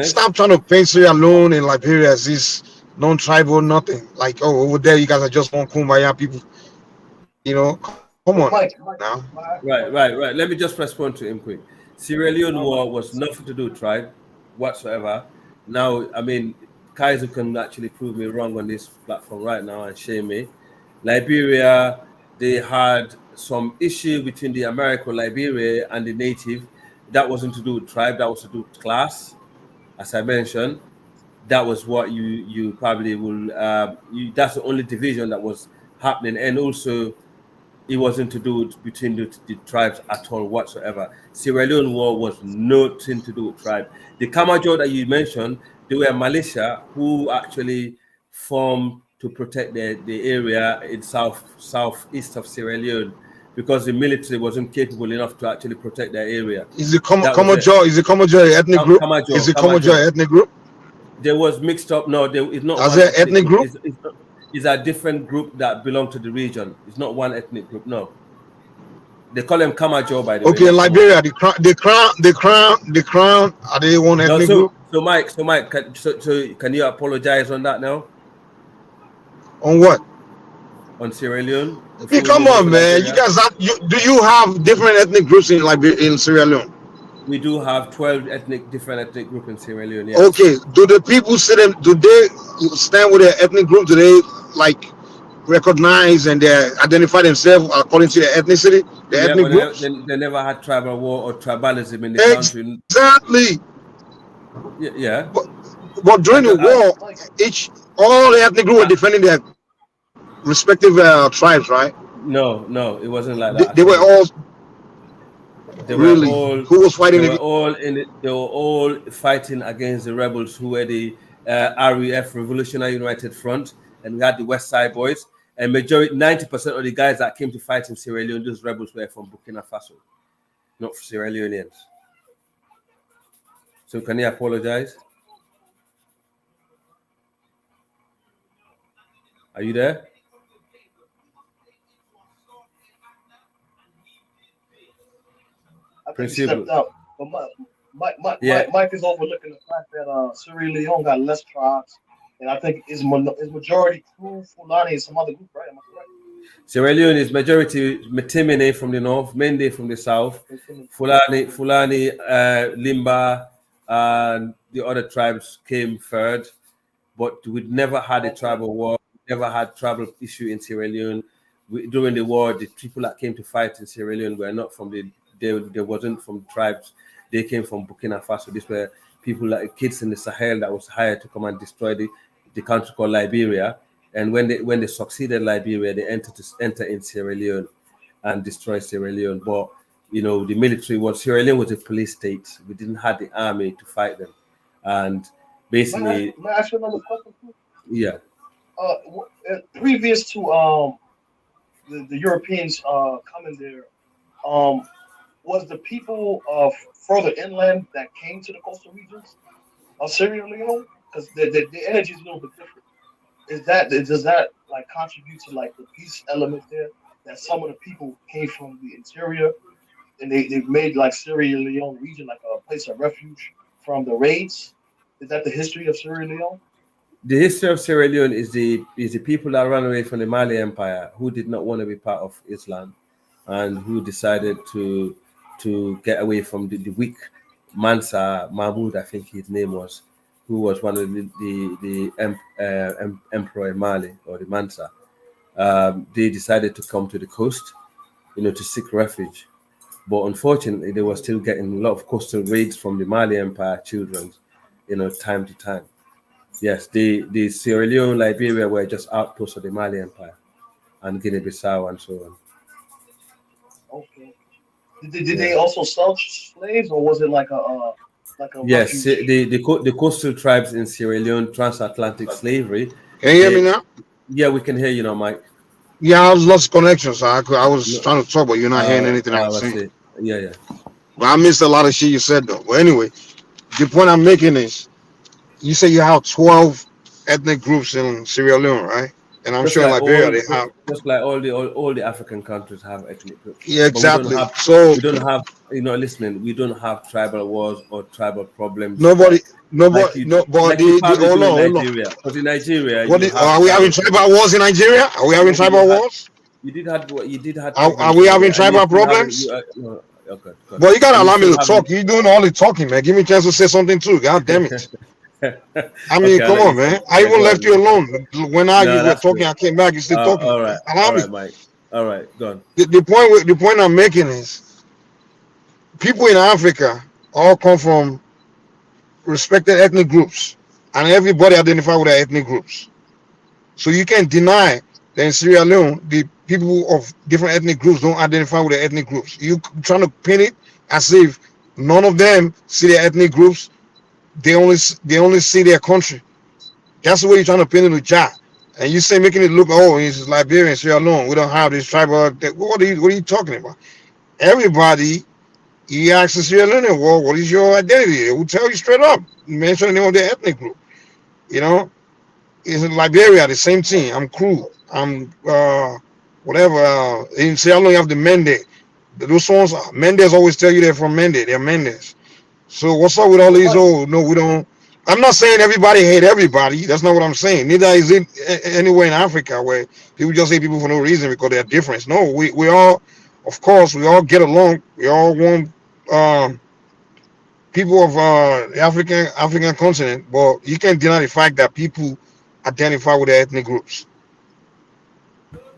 Stop trying to paint Sierra Leone and Liberia as this non-tribal nothing. Like, over there you guys are just one kumbaya people. Come on now. Right. Let me just respond to him quick. Sierra Leone war was nothing to do with tribe whatsoever. Now, Kaiser can actually prove me wrong on this platform right now and shame me. Liberia, they had some issue between the American Liberia and the native. That wasn't to do with tribe, that was to do with class. As I mentioned, that was what you probably will, that's the only division that was happening. And also, it wasn't to do with between the tribes at all whatsoever. Sierra Leone war was nothing to do with tribe. The Kamajo that you mentioned, they were militia who actually formed to protect the area in southeast of Sierra Leone because the military wasn't capable enough to actually protect their area. Is the Kamajo ethnic group? Is the Kamajo ethnic group? There was mixed up. No, it's not. Is there ethnic group? It's a different group that belong to the region. It's not one ethnic group. No. They call them Kamajo, by the way. Okay, in Liberia, the crown. Are they one ethnic group? So Mike, can you apologize on that now? On what? On Sierra Leone. Hey, come on, man. You guys do you have different ethnic groups in Sierra Leone? We do have 12 different ethnic groups in Sierra Leone. Yes. Okay. Do the people do they stand with their ethnic group? Do they recognize and they identify themselves according to their ethnicity? Ethnic groups? They never had tribal war or tribalism in the country. Exactly. Yeah. But during the war, all the ethnic groups were defending their respective tribes, right? No, it wasn't like that. They were all. Who was fighting? They were all fighting against the rebels who were the REF, Revolutionary United Front, and we had the West Side Boys. And 90% of the guys that came to fight in Sierra Leone, those rebels were from Burkina Faso, not Sierra Leoneans. So can you apologize? Are you there? I think he stepped out. But Mike is overlooking the fact that Sierra Leone got less tribes, and I think is majority Kru, Fulani, and some other group, right? Am I correct? Sierra Leone is majority Metemene from the north, Mende from the south, Fulani, Limba, and the other tribes came third. But we never had a tribal war, never had tribal issue in Sierra Leone. During the war, the people that came to fight in Sierra Leone were not from they wasn't from tribes. They came from Burkina Faso. These were people like kids in the Sahel that was hired to come and destroy the country called Liberia. And when they succeeded Liberia, they enter in Sierra Leone and destroy Sierra Leone. But the military Sierra Leone was a police state. We didn't have the army to fight them, and basically. May I ask you another question, please? Yeah. Previous to the Europeans coming there, was the people further inland that came to the coastal regions of Sierra Leone? Because the energy is a little bit different. Does that like contribute to like the peace element there? That some of the people came from the interior and they made like Sierra Leone region like a place of refuge from the raids. Is that the history of Sierra Leone? The history of Sierra Leone is the people that ran away from the Mali Empire, who did not want to be part of Islam, and who decided to get away from the weak Mansa Mahmud, I think his name was, who was one of the emperor in Mali, or the Mansa. They decided to come to the coast, to seek refuge. But unfortunately, they were still getting a lot of coastal raids from the Mali Empire children, time to time. Yes, the Sierra Leone, Liberia were just outposts of the Mali Empire, and Guinea-Bissau and so on. Okay. Did they also sell slaves, or was it like a Yes, refuge? the coastal tribes in Sierra Leone, transatlantic slavery. Can you hear me now? Yeah, we can hear you now, Mike. Yeah, I was lost connection, so I was trying to talk, but you're not hearing anything I was saying. Yeah. But I missed a lot of shit you said, though. But anyway, the point I'm making is, you say you have 12 ethnic groups in Sierra Leone, right? And I'm sure in Liberia they have. Just like all the African countries have ethnic groups. Yeah, exactly. We don't have, listening. We don't have tribal wars or tribal problems. Nobody. Hold on. Because in Nigeria, are we having tribal wars in Nigeria? Are we having tribal wars? You did have. Are we having tribal problems? Okay. But you gotta allow me to talk. You're doing all the talking, man. Give me a chance to say something too. God damn it. I mean, come on, man. I even left you alone. When you were talking, I came back. You still talking. All right. Allow me. Mike. All right, go on. The point I'm making is, people in Africa all come from respected ethnic groups, and everybody identify with their ethnic groups. So you can't deny that in Sierra Leone, the people of different ethnic groups don't identify with their ethnic groups. You trying to pin it as if none of them see their ethnic groups. They only see their country. That's the way you're trying to pin it with Ja. And you say making it look, it's Liberia and Sierra Leone. We don't have this tribal. What are you talking about? Everybody, you ask the Sierra Leone, well, what is your identity? They will tell you straight up. Mention the name of their ethnic group. It's in Liberia, the same thing. I'm Kru. I'm whatever. In Sierra Leone, you have the Mende. Those ones, Mendes always tell you they're from Mende. They're Mendes. So what's up with all these? Oh no, we don't. I'm not saying everybody hate everybody. That's not what I'm saying. Neither is it anywhere in Africa where people just hate people for no reason because they're different. No, we all, of course, we all get along. We all want people of the African continent, but you can't deny the fact that people identify with their ethnic groups.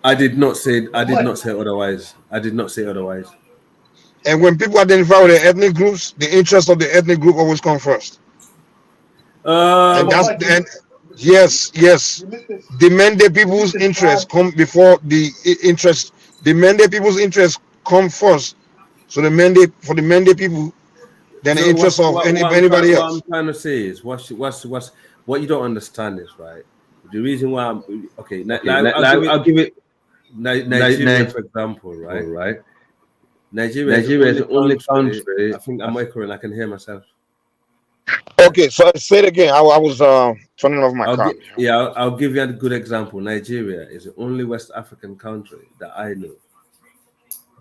I did not say otherwise. And when people identify with their ethnic groups, the interest of the ethnic group always come first. Yes. The Mende people's interest come before the interest. The Mende people's interest come first. So the Mende people, then the interest of anybody else. What I'm trying to say is, what you don't understand is, right? The reason why I'll give it Nigeria, for example, right? Nigeria is the only country. I think I'm echoing. I can hear myself. Okay, so say it again. I was turning off my car. I'll give you a good example. Nigeria is the only West African country that I know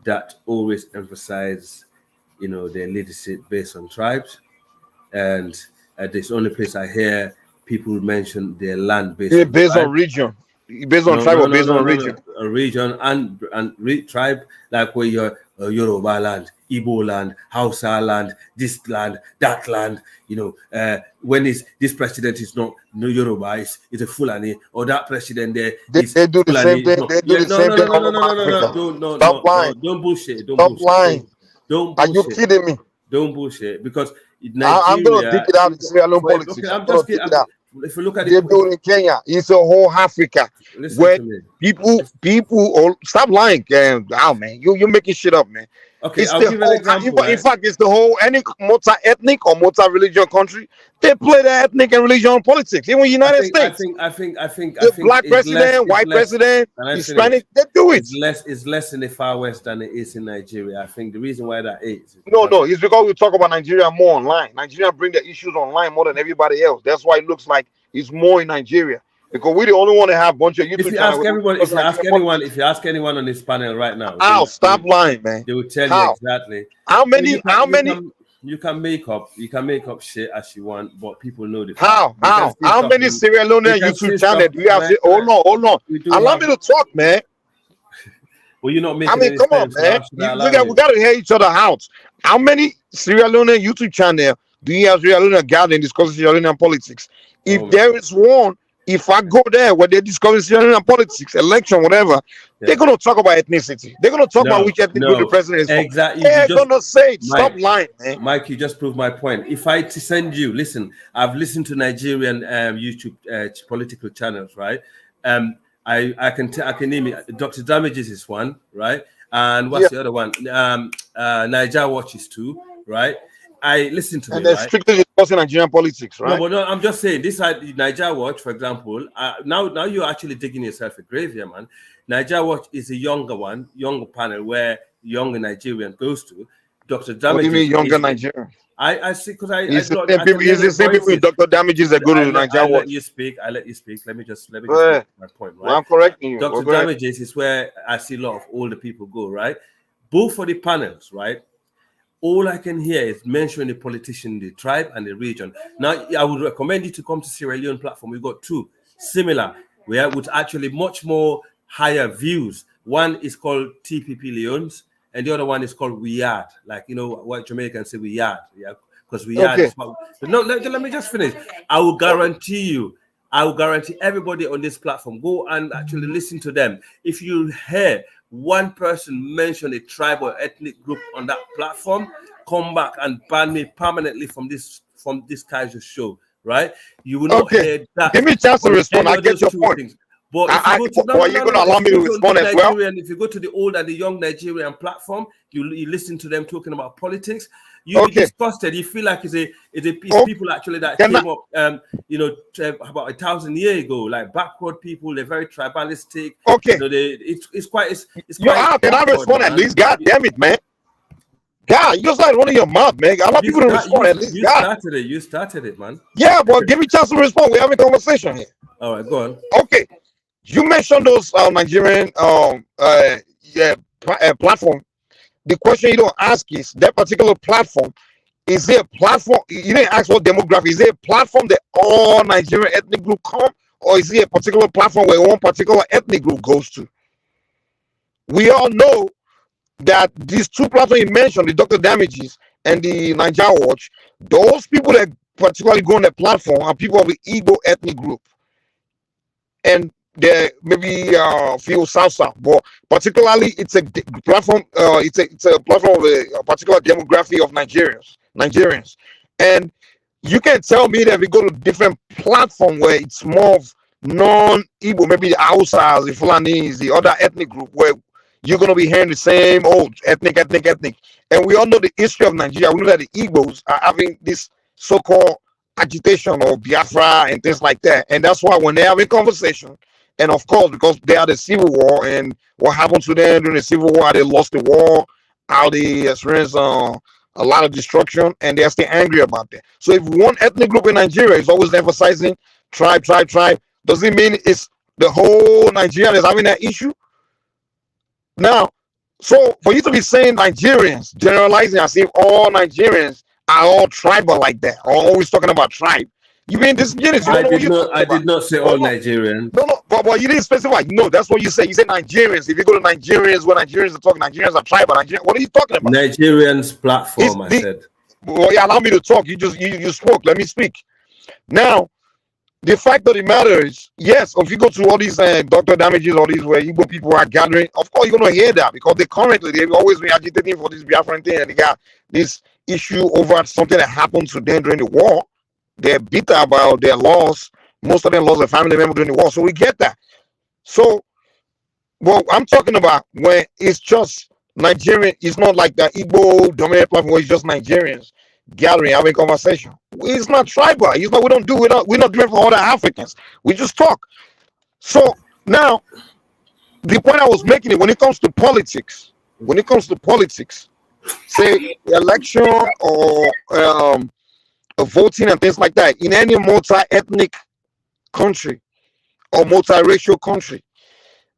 that always emphasize, their leadership based on tribes, and this only place I hear people mention their land based on region. Based on tribe or based on region? A region and tribe, like where you're Yoruba land, Igbo land, Hausa land, this land, that land. When this president is not no Yoruba, is a Fulani, or that president there is They do the Fulani. same thing. They do the same thing all over Africa. Stop lying. Don't bullshit. Stop lying. Don't Are bullshit. you kidding me? Don't bullshit, because I'm gonna dig it out in Sierra Leone politics. Okay, I'm gonna dig it out. If you look at They do it in Kenya. It's a whole Africa where people stop lying. Oh man, you're making shit up, man. Okay, It's I'll the give an whole. example. In fact, it's the whole any multi-ethnic or multi-religion country. They play the ethnic and religion politics. Even the United States. I think the black president, white president, Hispanic, they do it. It's less in the far west than it is in Nigeria. I think the reason why that is No, it's because we talk about Nigeria more online. Nigeria bring the issues online more than everybody else. That's why it looks like it's more in Nigeria. Because we're the only one that have a bunch of YouTube if you ask anyone on this panel right now, stop lying, man. They will tell you exactly how many you can make up shit as you want, but people know the how many Sierra Leone YouTube channels do you have? Hold on. Allow me to talk, man. Well, you're not making. I mean, come on, man. We gotta hear each other out. How many Sierra Leone YouTube channel do you have? Sierra Leone gathering discussing Sierra Leone politics? If there is one, if I go there where they discuss Sierra Leone politics, election, whatever, they're gonna talk about ethnicity. They're gonna talk about which ethnic group the president is from. Exactly. They're gonna say it. Stop lying, man. Mike, you just proved my point. If I send you, listen, I've listened to Nigerian YouTube political channels, right? I can name it. Dr. Damages is one, right? And what's the other one? Niger Watches too, right? I listen to them. And they're strictly discussing Nigerian politics, right? No, I'm just saying this side, Niger Watch, for example. Now you're actually digging yourself a grave here, man. Niger Watch is a younger panel where younger Nigerian goes to. Dr. Damages. What do you mean younger Nigerian? I see, because it's the same people with Dr. Damages that go to Niger Watch. I let you speak. Let me just make my point, right? Well, I'm correcting you. Dr. Damages is where I see a lot of older people go, right? Both for the panels, right? All I can hear is mentioning the politician, the tribe, and the region. Now, I would recommend you to come to Sierra Leone platform. We've got two similar, with actually much more higher views. One is called TPP Leones, and the other one is called waR. Like, what Jamaicans say, waR. Yeah, because waR is what... No, let me just finish. I will guarantee everybody on this platform, go and actually listen to them. If you hear one person mention a tribe or ethnic group on that platform, come back and ban me permanently from this casual show, right? You will not hear that. Give me a chance to respond. I get your point. But are you going to allow me to respond as well? If you go to the old and the young Nigerian platform, you listen to them talking about politics. You'll be disgusted. You feel like it's people actually that came up, about 1,000 years ago, like backward people. They're very tribalistic. Okay. It's quite. Can I respond at least? God damn it, man. God, you just like running your mouth, man. I want people to respond at least. You started it, man. Yeah, but give me a chance to respond. We're having a conversation here. All right, go on. Okay. You mentioned those Nigerian platform. The question you don't ask is that particular platform, is it a platform? You didn't ask what demographic. Is it a platform that all Nigerian ethnic group come, or is it a particular platform where one particular ethnic group goes to? We all know that these two platforms you mentioned, the Dr. Damages and the Niger Watch, those people that particularly go on the platform are people of the Igbo ethnic group. And there maybe few South, but particularly it's a platform. It's a platform of a particular demographic of Nigerians, and you can tell me that if we go to different platform where it's more of non-Igbo, maybe the Houthis, the Fulanis, the other ethnic group, where you're gonna be hearing the same old ethnic, and we all know the history of Nigeria. We know that the Igbos are having this so-called agitation or Biafra and things like that, and that's why when they're having conversation. And of course, because they had a civil war, and what happened to them during the civil war, they lost the war, how they experienced a lot of destruction, and they're still angry about that. So if one ethnic group in Nigeria is always emphasizing tribe, does it mean it's the whole Nigeria is having that issue? Now, so for you to be saying Nigerians, generalizing as if all Nigerians are all tribal like that, or always talking about tribe, You mean disingenuous? You I don't know what did you're not. talking I about. did not say all Nigerians. No, but you didn't specify. No, that's what you say. You say Nigerians. If you go to Nigerians, when Nigerians are talking, Nigerians are tribal. What are you talking about? Nigerians platform. I said. Well, yeah, allow me to talk. You spoke. Let me speak. Now, the fact of the matter is, yes, if you go to all these doctor damages, all these where Igbo people are gathering, of course you're gonna hear that because they've always been agitating for this Biafran thing, and they got this issue over something that happened to them during the war. They're bitter about their loss. Most of them lost a family member during the war, so we get that. So, well, I'm talking about when it's just Nigerian. It's not like the Igbo dominant platform where it's just Nigerians gathering, having conversation. It's not tribal. It's not. We don't do. We're not doing for other Africans. We just talk. So now, the point I was making it when it comes to politics. Say election or voting and things like that in any multi-ethnic country or multiracial country,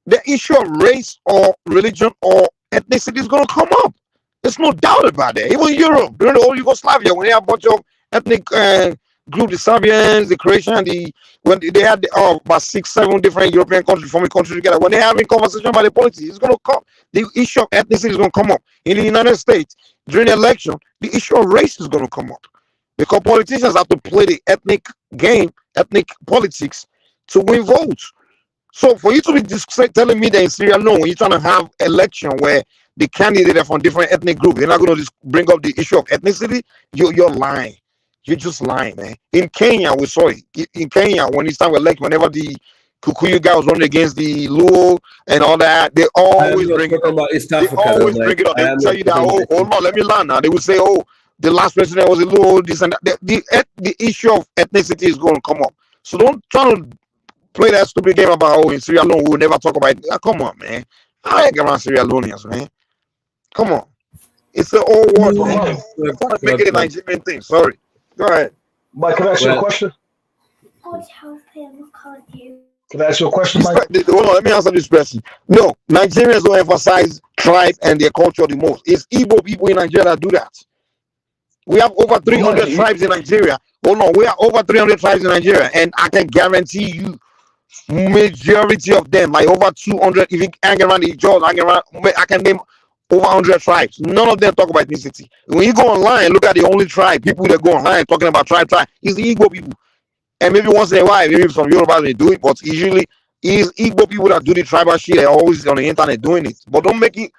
the issue of race or religion or ethnicity is going to come up. There's no doubt about that. Even Europe, during the whole Yugoslavia, when they had a bunch of ethnic groups, the Serbians, the Croatians, when they had about 6-7 different European countries forming countries together, when they're having conversation about the politics, it's going to come. The issue of ethnicity is going to come up. In the United States, during the election, the issue of race is going to come up. Because politicians have to play the ethnic game, ethnic politics, to win votes. So for you to be just telling me that in Syria, no, when you're trying to have election where the candidate are from different ethnic groups, they're not going to just bring up the issue of ethnicity, you're lying. You're just lying, man. In Kenya, we saw it. In Kenya, when it's time to elect, whenever the Kikuyu guy was running against the Luo and all that, they always bring it up. They will tell you that, oh no, let me learn now. They will say, oh, the last president was a Luo, this and that. The issue of ethnicity is going to come up. So don't try to play that stupid game about, oh, in Sierra Leone, we'll never talk about it. Come on, man. I ain't around Sierra Leoneans, man. Come on. It's the old world. Make it a Nigerian thing. Sorry. Go ahead. Mike, can I ask you a question? Can I ask you a question, Mike? Hold on, let me answer this question. No, Nigerians don't emphasize tribe and their culture the most. It's Igbo people in Nigeria that do that. We have over 300 tribes in Nigeria. Hold on, we have over 300 tribes in Nigeria, and I can guarantee you, majority of them, like over 200, if you hang around the jaws, I can name over 100 tribes. None of them talk about ethnicity. When you go online and look at the only tribe, people that go online talking about tribe, is the Igbo people. And maybe once in a while, maybe some Yoruba they do it, but usually it's Igbo people that do the tribal shit. They're always on the internet doing it. But don't take the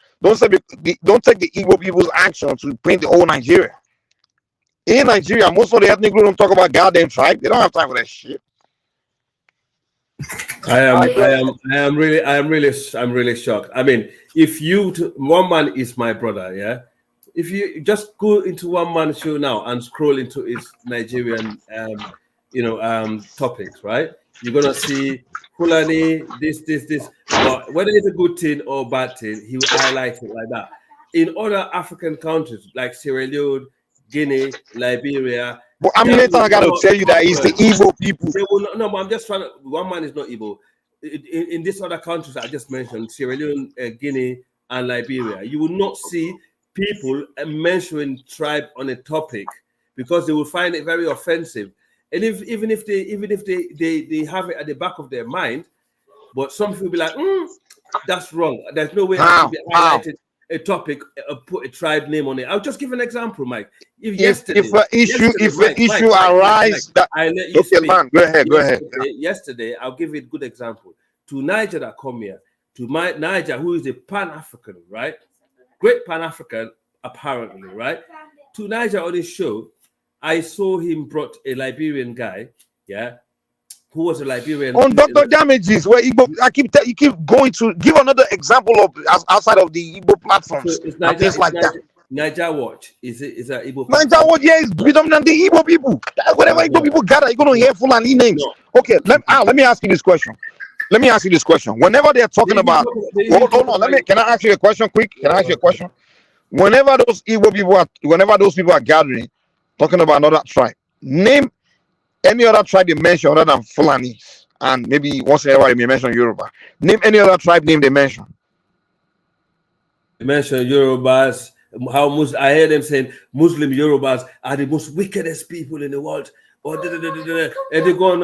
Igbo people's action to paint the whole Nigeria. In Nigeria, most of the ethnic groups don't talk about goddamn tribe. They don't have time for that shit. I am really shocked. I mean, if one man is my brother, yeah. If you just go into one man's show now and scroll into his Nigerian, topics, right? You're gonna see Fulani, this. But whether it's a good thing or bad thing, he will highlight it like that. In other African countries like Sierra Leone, Guinea, Liberia. But I got to tell you that it's the Igbo people. No, but I'm just trying to. One man is not Igbo. In these other countries I just mentioned, Sierra Leone, Guinea, and Liberia, you will not see people mentioning tribe on a topic because they will find it very offensive. And even if they have it at the back of their mind, but some people will be like, that's wrong. There's no way I should be highlighted a topic, put a tribe name on it. I'll just give an example, Mike. If an issue arises, go ahead. Yesterday, I'll give you a good example. To Niger that come here, Niger, who is a Pan-African, right? Great Pan-African, apparently, right? To Niger on his show, I saw him brought a Liberian guy, yeah, who was a Liberian. On Dr. Damages, where Igbo, you keep going to give another example of outside of the Igbo platforms. So it's Niger Watch is a Igbo. Niger Watch, yeah, is predominantly Igbo people. Whatever Igbo people gather, you're gonna hear Fulani names. No. Okay, let me ask you this question. Whenever they're talking about, hold on, can I ask you a question quick? Whenever those people are gathering, talking about another tribe, name any other tribe they mention other than Fulani, and maybe once in a while they may mention Yoruba. Name any other tribe name they mention. They mention Yorubas. I hear them saying Muslim Yorubas are the most wickedest people in the world. or and they go on,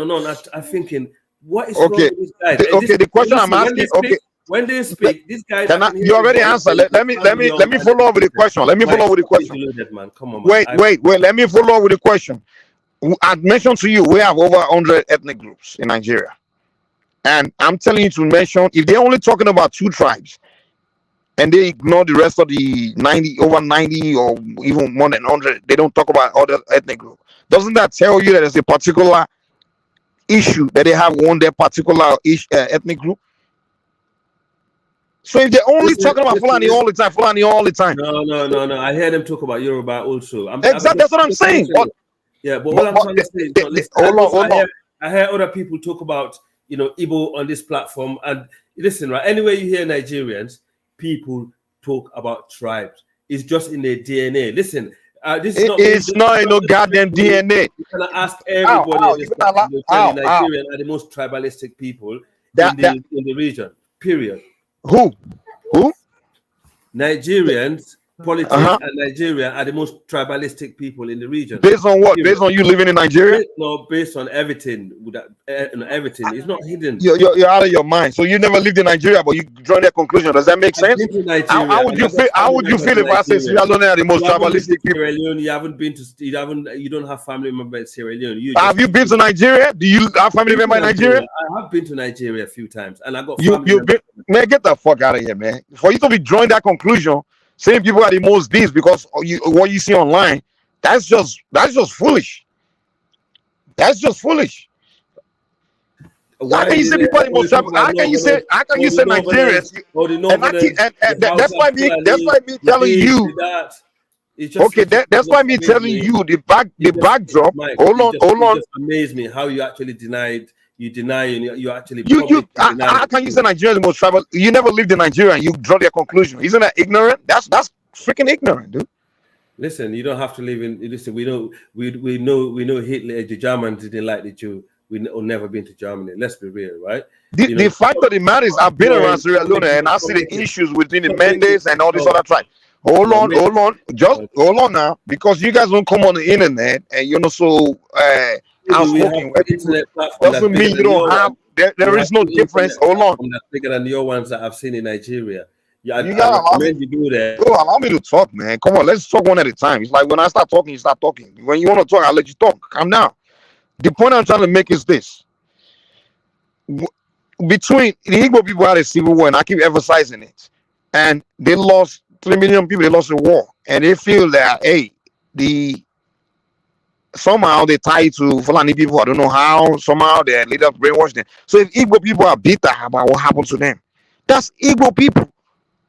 no. I'm thinking, what is wrong Okay. with this guy? The question I'm Listen, asking. Okay. when they speak, this guy Can I, can hear you already everybody. answer. Let me follow up with the question. Let me follow up with the question. Loaded, man. Come on, man. Wait. Let me follow up with the question. I mentioned to you we have over 100 ethnic groups in Nigeria, and I'm telling you to mention if they're only talking about 2 tribes, and they ignore the rest of the 90, over 90, or even more than 100. They don't talk about other ethnic groups. Doesn't that tell you that there's a particular issue that they have on their particular ethnic group? So if they're only talking about Fulani all the time, Fulani all the time. No. I hear them talk about Yoruba also. Exactly, that's what I'm saying. But all I'm trying to say is, listen, hold on. I hear other people talk about, Igbo on this platform, and listen, right? Anywhere you hear Nigerians, people talk about tribes. It's just in their DNA. Listen, this is it's not in no goddamn DNA. You cannot ask everybody on this platform. Nigerians are the most tribalistic people in the region. Period. Who? Nigerians, politics and Nigeria are the most tribalistic people in the region. Based on what? Based on you living in Nigeria? No, based on everything. Everything. It's not hidden. You're out of your mind. So you never lived in Nigeria, but you draw that conclusion. Does that make sense? How would you feel? How would you feel if I say Sierra Leone are the most tribalistic people? Sierra Leone, you haven't been to. You don't have family members in Sierra Leone. Have you been to Nigeria? Do you have family members in Nigeria? I have been to Nigeria a few times, and I got. You've been, man, get the fuck out of here, man. For you to be drawing that conclusion, saying people are the most this because what you see online, that's just foolish. That's just foolish. How can you say people are the most travel? How can you say Nigerians? That's why me telling you. Okay, that's why me telling you the backdrop. Hold on. It just amazed me how you actually denied. You actually. How can you say Nigeria is the most travel? You never lived in Nigeria and you draw their conclusion. Isn't that ignorant? That's freaking ignorant, dude. Listen, you don't have to live in. Listen, we know Hitler, the Germans didn't like the Jew. We've never been to Germany. Let's be real, right? The fact of the matter is, I've been around Sierra Leone and I see the issues between the Mendes and all these other tribes. Hold on, just hold on now, because you guys don't come on the internet and you're not so outspoken. Doesn't mean you don't have. There is no difference. Hold on. That's bigger than your ones that I've seen in Nigeria. Yeah, you gotta allow me to do that. Bro, allow me to talk, man. Come on, let's talk one at a time. It's like when I start talking, you start talking. When you want to talk, I'll let you talk. Calm down. The point I'm trying to make is this: between the Igbo people had a civil war, and I keep emphasizing it, and they lost 3 million people. They lost the war, and they feel that somehow they tie to Fulani people. I don't know how. Somehow they later brainwashed them. So if Igbo people are bitter about what happened to them, that's Igbo people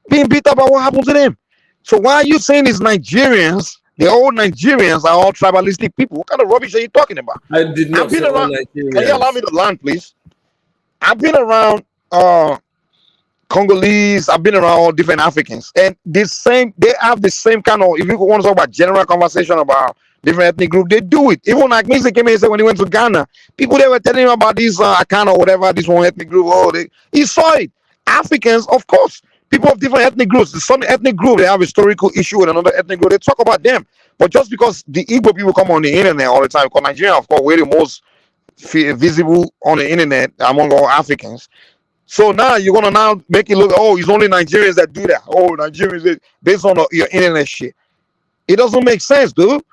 being bitter about what happened to them. So why are you saying it's Nigerians? The old Nigerians are all tribalistic people. What kind of rubbish are you talking about? I did not say all Nigerians. Can you allow me to land, please? I've been around Congolese. I've been around all different Africans, and they have the same kind of. If you want to talk about general conversation about different ethnic group, they do it. Even like Mr. came here and said when he went to Ghana, people they were telling him about this Akana or whatever, this one ethnic group. He saw it. Africans, of course. People of different ethnic groups. Some ethnic group they have historical issue with another ethnic group. They talk about them, but just because the Igbo people come on the internet all the time, because Nigeria, of course, we're the most visible on the internet among all Africans. So now you're gonna now make it look, it's only Nigerians that do that. Oh, Nigerians based on your internet shit. It doesn't make sense, dude.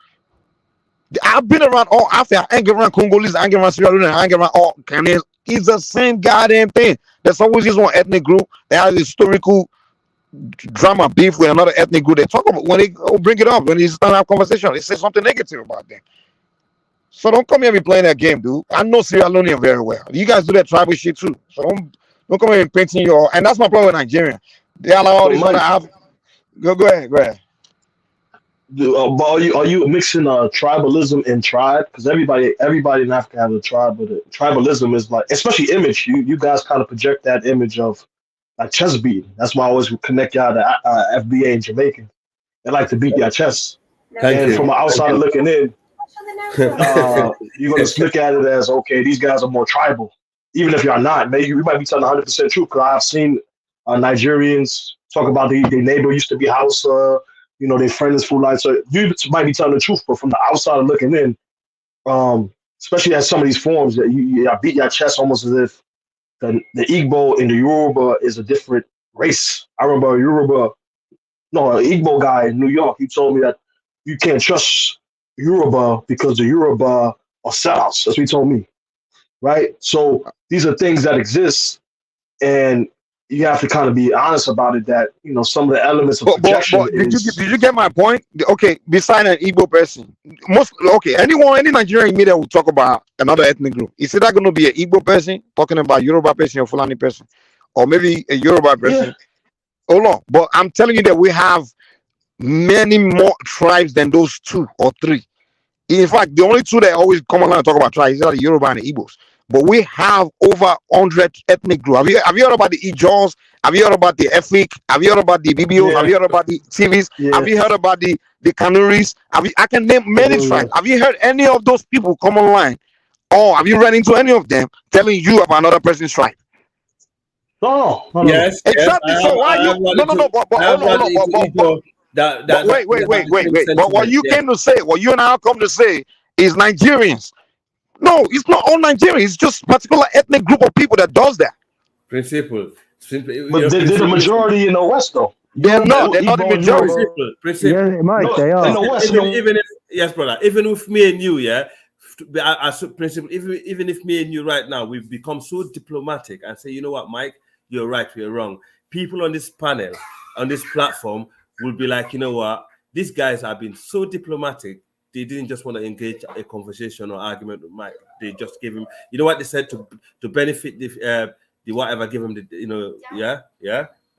I've been around all Africa. I ain't around Congolese. I ain't around Sierra Leone. I ain't around all Ghanaians. It's the same goddamn thing. There's always just one ethnic group that has historical drama beef with another ethnic group. They talk about when they bring it up, when they start have conversation, they say something negative about them. So don't come here and be playing that game, dude. I know Sierra Leone very well. You guys do that tribal shit too. So don't come here and painting your. And that's my problem with Nigeria. They allow all these other. Go ahead. But are you mixing tribalism and tribe? Because everybody in Africa has a tribe, but tribalism is like, especially image. You guys kind of project that image of like chest beating. That's why I always connect y'all to FBA and Jamaican. They like to beat their chests. And from an outsider looking in, you're gonna look at it as, okay, these guys are more tribal, even if you're not. Maybe you might be telling 100% truth. Because I've seen Nigerians talk about their neighbor used to be Hausa. Their friend is Fulani. So you might be telling the truth, but from the outside looking in, especially at some of these forums that you beat your chest almost as if the Igbo and the Yoruba is a different race. I remember an Igbo guy in New York. He told me that you can't trust Yoruba because the Yoruba are sellouts. That's what he told me. Right. So these are things that exist, and you have to kind of be honest about it. That some of the elements of projection But is. did you get my point? Okay, beside an Igbo person, any Nigerian media will talk about another ethnic group. Is it going to be an Igbo person talking about Yoruba person or Fulani person, or maybe a Yoruba person? Hold on, but I'm telling you that we have many more tribes than those 2 or 3. In fact, the only 2 that always come along and talk about tribes are the Yoruba and the Igbos. But we have over 100 ethnic groups. Have you heard about the Ijaws? Have you heard about the Efik? Have you heard about the BBOs? Have you heard about the TVs? Have you heard about the Kanuris? I can name many tribes. Have you heard any of those people come online? Or have you run into any of them telling you about another person's tribe? No. Yes. Exactly. So why you? No. But hold on. Wait. But what you came to say, what you and I come to say, is Nigerians. No, it's not all Nigerians. It's just a particular ethnic group of people that does that. Principle. But they're the majority in the West, though. They're not the majority. Principle. Yeah, Mike, they are. Even if, yes, brother. Even with me and you, as principle. Even if me and you right now, we've become so diplomatic and say, you know what, Mike, you're right, we're wrong. People on this panel, on this platform, will be like, you know what, these guys have been so diplomatic. They didn't just want to engage a conversation or argument with Mike. They just gave him, you know what they said, to benefit the whatever, give him the,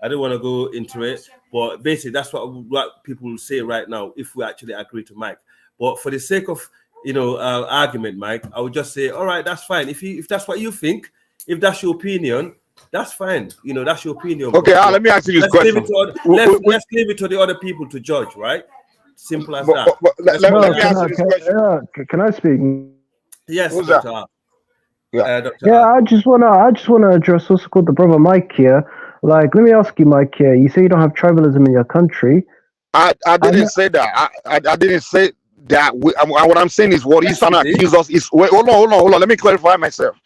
I don't want to go into it, but basically that's what people will say right now if we actually agree to Mike. But for the sake of argument, Mike, I would just say, all right, that's fine. If that's what you think, if that's your opinion, that's fine. That's your opinion. Okay, let me ask you this question. Let's leave it to the other people to judge, right? Simple as that. Let me ask you this question. Can I speak? Yes, Who's Dr. That? I just wanna address what's called the brother Mike here. Like, let me ask you, Mike. Here, you say you don't have tribalism in your country. I didn't say that. I didn't say that. What I'm saying is what he's trying to accuse us is. Wait, hold on. Let me clarify myself.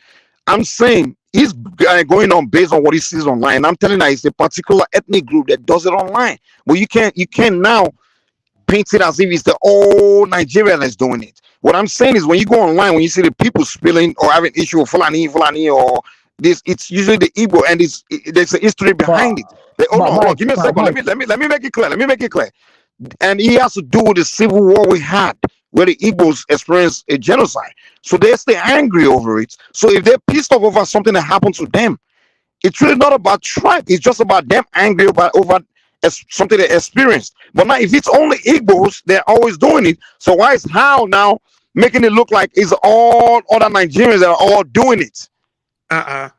I'm saying he's going on based on what he sees online. I'm telling you, it's a particular ethnic group that does it online. But you can't now paint it as if it's the whole Nigeria that's doing it. What I'm saying is when you go online, when you see the people spilling or having issue with Fulani or this, it's usually the Igbo, and there's a history behind it. Hold on, give me a second. Let me make it clear. And it has to do with the civil war we had, where the Igbos experienced a genocide. So they stay angry over it. So if they're pissed off over something that happened to them, it's really not about tribe. It's just about them angry over something they experienced. But now, if it's only Igbos, they're always doing it. So why is how now making it look like it's all other Nigerians that are all doing it? I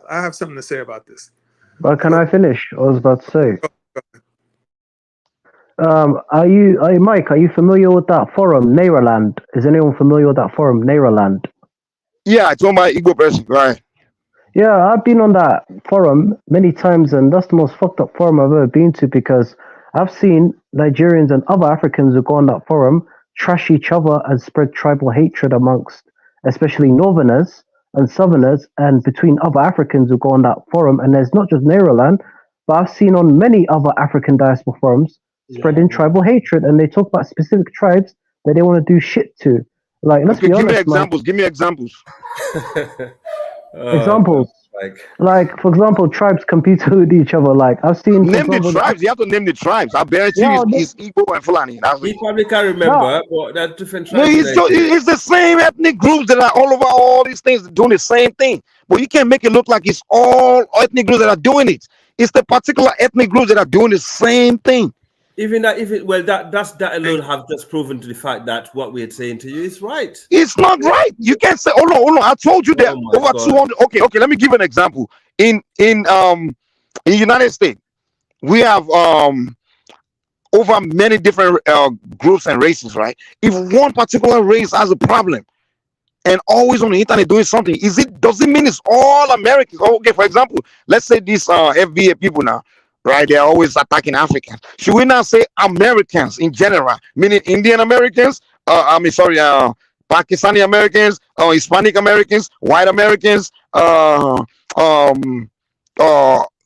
have something to say about this. Well, can I finish? I was about to say. Are you Mike? Are you familiar with that forum, Nairaland? Is anyone familiar with that forum, Nairaland? Yeah, it's owned by Igbo person, right? Yeah, I've been on that forum many times, and that's the most fucked up forum I've ever been to, because I've seen Nigerians and other Africans who go on that forum trash each other and spread tribal hatred amongst, especially Northerners and Southerners, and between other Africans who go on that forum. And there's not just Nairaland, but I've seen on many other African diaspora forums spreading tribal hatred, and they talk about specific tribes that they want to do shit to. Like, let's be honest. Give me examples. Examples. Like, for example, tribes compete with each other. Like, I've seen. Name the tribes. You have to name the tribes. I bet you is Igbo and Fulani. He probably can't remember, but there are different tribes. It's the same ethnic groups that are all over all these things doing the same thing. But you can't make it look like it's all ethnic groups that are doing it. It's the particular ethnic groups that are doing the same thing. That alone have just proven to the fact that what we're saying to you is right. It's not right. You can't say, hold on. I told you that over 200. Okay. Let me give an example. In United States, we have over many different groups and races, right? If one particular race has a problem and always on the internet doing something, does it mean it's all Americans? Okay, for example, let's say these FBA people now. Right, they're always attacking Africans. Should we not say Americans in general, meaning Indian Americans? Pakistani Americans, Hispanic Americans, white Americans, um,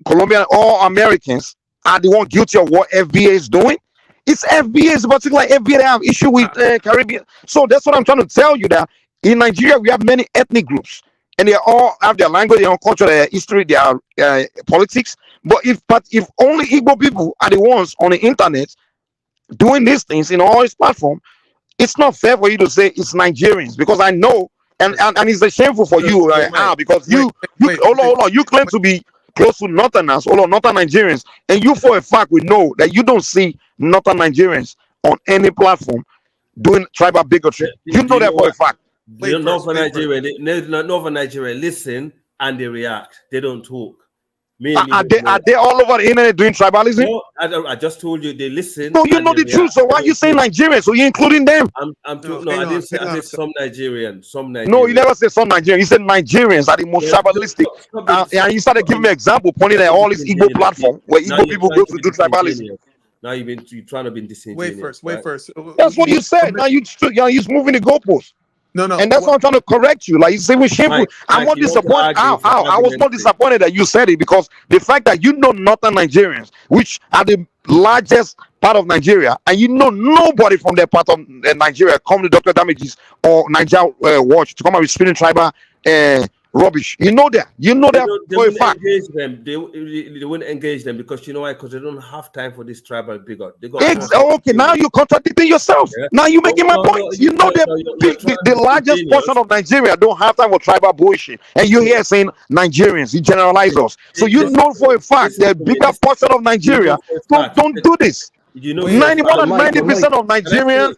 Colombian, all Americans are the one guilty of what FBA is doing. It's FBA, it's particularly FBA that have issue with Caribbean. So that's what I'm trying to tell you, that in Nigeria we have many ethnic groups, and they all have their language, their own culture, their history, their politics. But if only Igbo people are the ones on the internet doing these things in all its platform, it's not fair for you to say it's Nigerians, because I know, and it's shameful for you, because you hold on, you claim to be close to Northerners, Northern Nigerians, and you for a fact we know that you don't see Northern Nigerians on any platform doing tribal bigotry. You know that for a fact. Northern Nigeria listen and they react. They don't talk. Are they all over the internet doing tribalism? No, I just told you they listen. No, you know the truth. So why are you saying Nigerians? So you're including them? I didn't say. I said some Nigerians. No, you never said some Nigerians. You said Nigerians are the most tribalistic. And you started giving me example, pointing at all these Igbo platform where Igbo people go to do tribalism. Now you're trying to be disingenuous. Wait first. That's what you said. Now you're moving the goalposts. No. And that's why I'm trying to correct you. Like you say, we're shameful. I'm not disappointed. I was not disappointed that you said it, because the fact that you know Northern Nigerians, which are the largest part of Nigeria, and you know nobody from that part of Nigeria come to Dr. Damages or Niger Watch to come out with spinning tribal rubbish. You know that. They for a fact. Engage them. They wouldn't engage them, because you know why? Because they don't have time for this tribal bigot. They got okay, now you're contradicting yourself. Yeah. Now you're making my point. You know that the largest portion of Nigeria don't have time for tribal bullshit, and you're here saying Nigerians. You generalize us. So you know for a fact the bigger portion of Nigeria don't do this. You know, 90% of Nigerian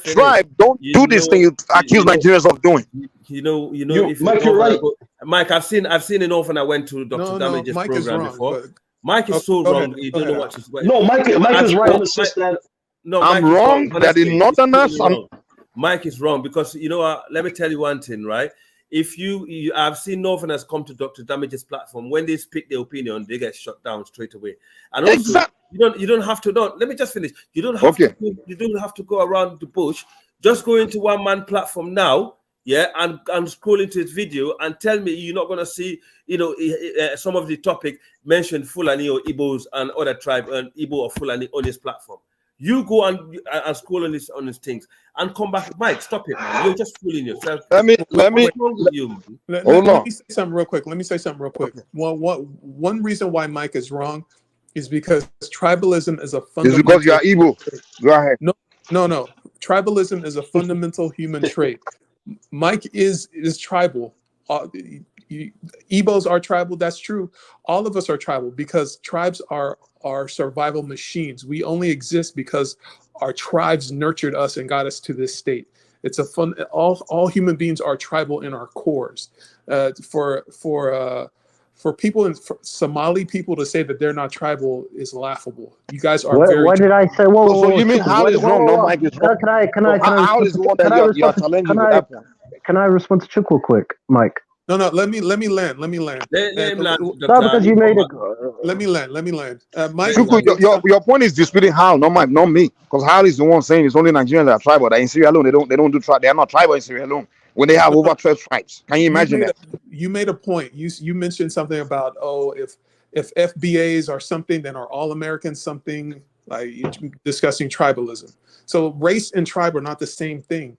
tribe don't do this thing you accuse Nigerians of doing. You know, if Mike, you're right. Mike, I've seen enough, and I went to Dr. Damage's program before. Mike is so wrong. You don't know what he's saying. No, Mike is right in the sense that. No, I'm wrong. That is not enough. Mike is wrong, because you know what? Let me tell you one thing, right? If I've seen Northerners come to Dr. Damage's platform, when they speak their opinion, they get shut down straight away. And also, you don't have to. Let me just finish. You don't have to. You don't have to go around the bush. Just go into one man platform now. Yeah, and scroll into his video and tell me you're not gonna see, some of the topic mentioned Fulani or Igbos and other tribe and Igbo or Fulani on his platform. You go and scroll on his things and come back. Mike, stop it, man. You're just fooling yourself. Let me say something real quick. One reason why Mike is wrong is because tribalism is a fundamental. It's because you are Igbo. Go ahead. No. Tribalism is a fundamental human trait. Mike is tribal. Igbos are tribal. That's true. All of us are tribal, because tribes are survival machines. We only exist because our tribes nurtured us and got us to this state. It's all human beings are tribal in our cores. For people for Somali people to say that they're not tribal is laughable. You guys are very. What did I say? So you mean Hal is wrong? No, Mike is wrong. Can I respond to Chukwu quick, Mike? No. Let me land. Let him land. No, because you made it. Let me land. Mike, your point is disputing Hal, not Mike, not me. Because Hal is the one saying it's only Nigerians that are tribal. That in Sierra Leone they don't do tribe. They are not tribal in Sierra Leone when they have over 12 tribes. Can you imagine that? You made a point. You mentioned something about if FBAs are something, then are all Americans something? Like discussing tribalism. So race and tribe are not the same thing.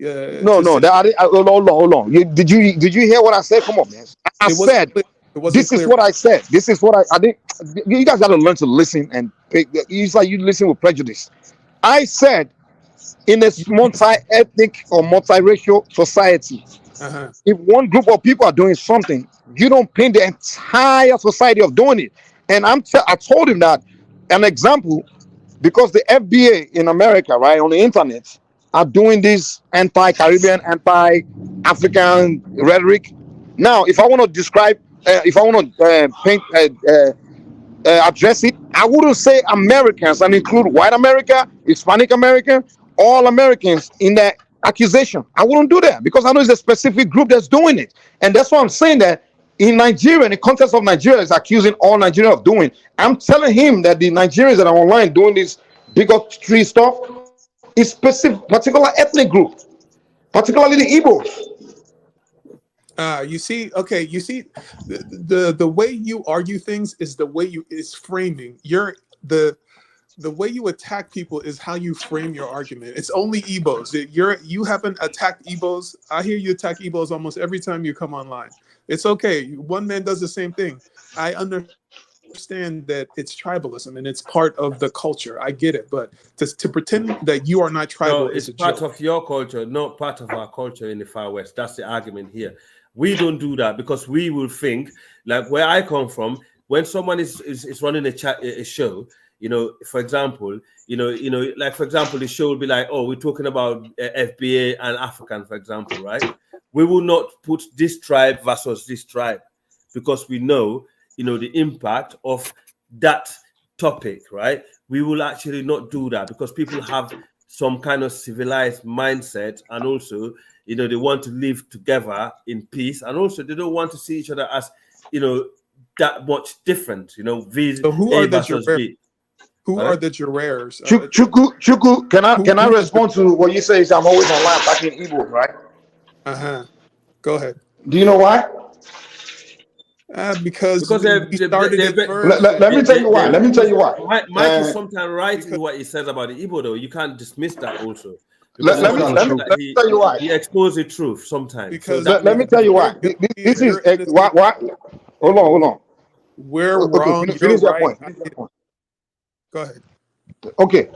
No. Hold on. Did you hear what I said? Come on, man. I said this is what I said. This is what I think. You guys got to learn to listen, and it's like you listen with prejudice. I said in a multi-ethnic or multi-racial society, if one group of people are doing something, you don't paint the entire society of doing it. And I told him that an example, because the FBA in America, right, on the internet, are doing this anti-Caribbean, anti-African rhetoric. Now, if I want to describe, if I want to address it, I wouldn't say Americans and include white America, Hispanic American, all Americans in that accusation. I wouldn't do that, because I know it's a specific group that's doing it. And that's why I'm saying that in Nigeria, in the context of Nigeria, is accusing all Nigeria of doing. I'm telling him that the Nigerians that are online doing this bigotry stuff is specific, particular ethnic group. particularly the Igbos. You see, okay, you see, the way you argue things is the way is framing. The way you attack people is how you frame your argument. It's only Igbos. You haven't attacked Igbos. I hear you attack Igbos almost every time you come online. It's okay. One man does the same thing. I understand that it's tribalism and it's part of the culture. I get it, but to pretend that you are not tribal it's is a part joke. of your culture, not part of our culture in the Far West. That's the argument here. We don't do that because we will think, like where I come from, when someone is running a show, for example, like for example, the show will be like, oh, we're talking about FBA and African, for example, right? We will not put this tribe versus this tribe because we know, the impact of that topic, right? We will actually not do that because people have some kind of civilized mindset, and also, they want to live together in peace, and also they don't want to see each other as, that much different, So who are the Jurers? Who are the Jurers? Chuku, can I respond to what you say? Is I'm always online attacking Igbos, right? Go ahead. Do you know why? Because we started it first. Let me tell you why. Mike is sometimes right in what he says about the Igbo, though. You can't dismiss that also. Let me tell you why. He exposes the truth sometimes. Because let me tell you why. This is why. Hold on. We're wrong. Finish that point. Go ahead. Okay.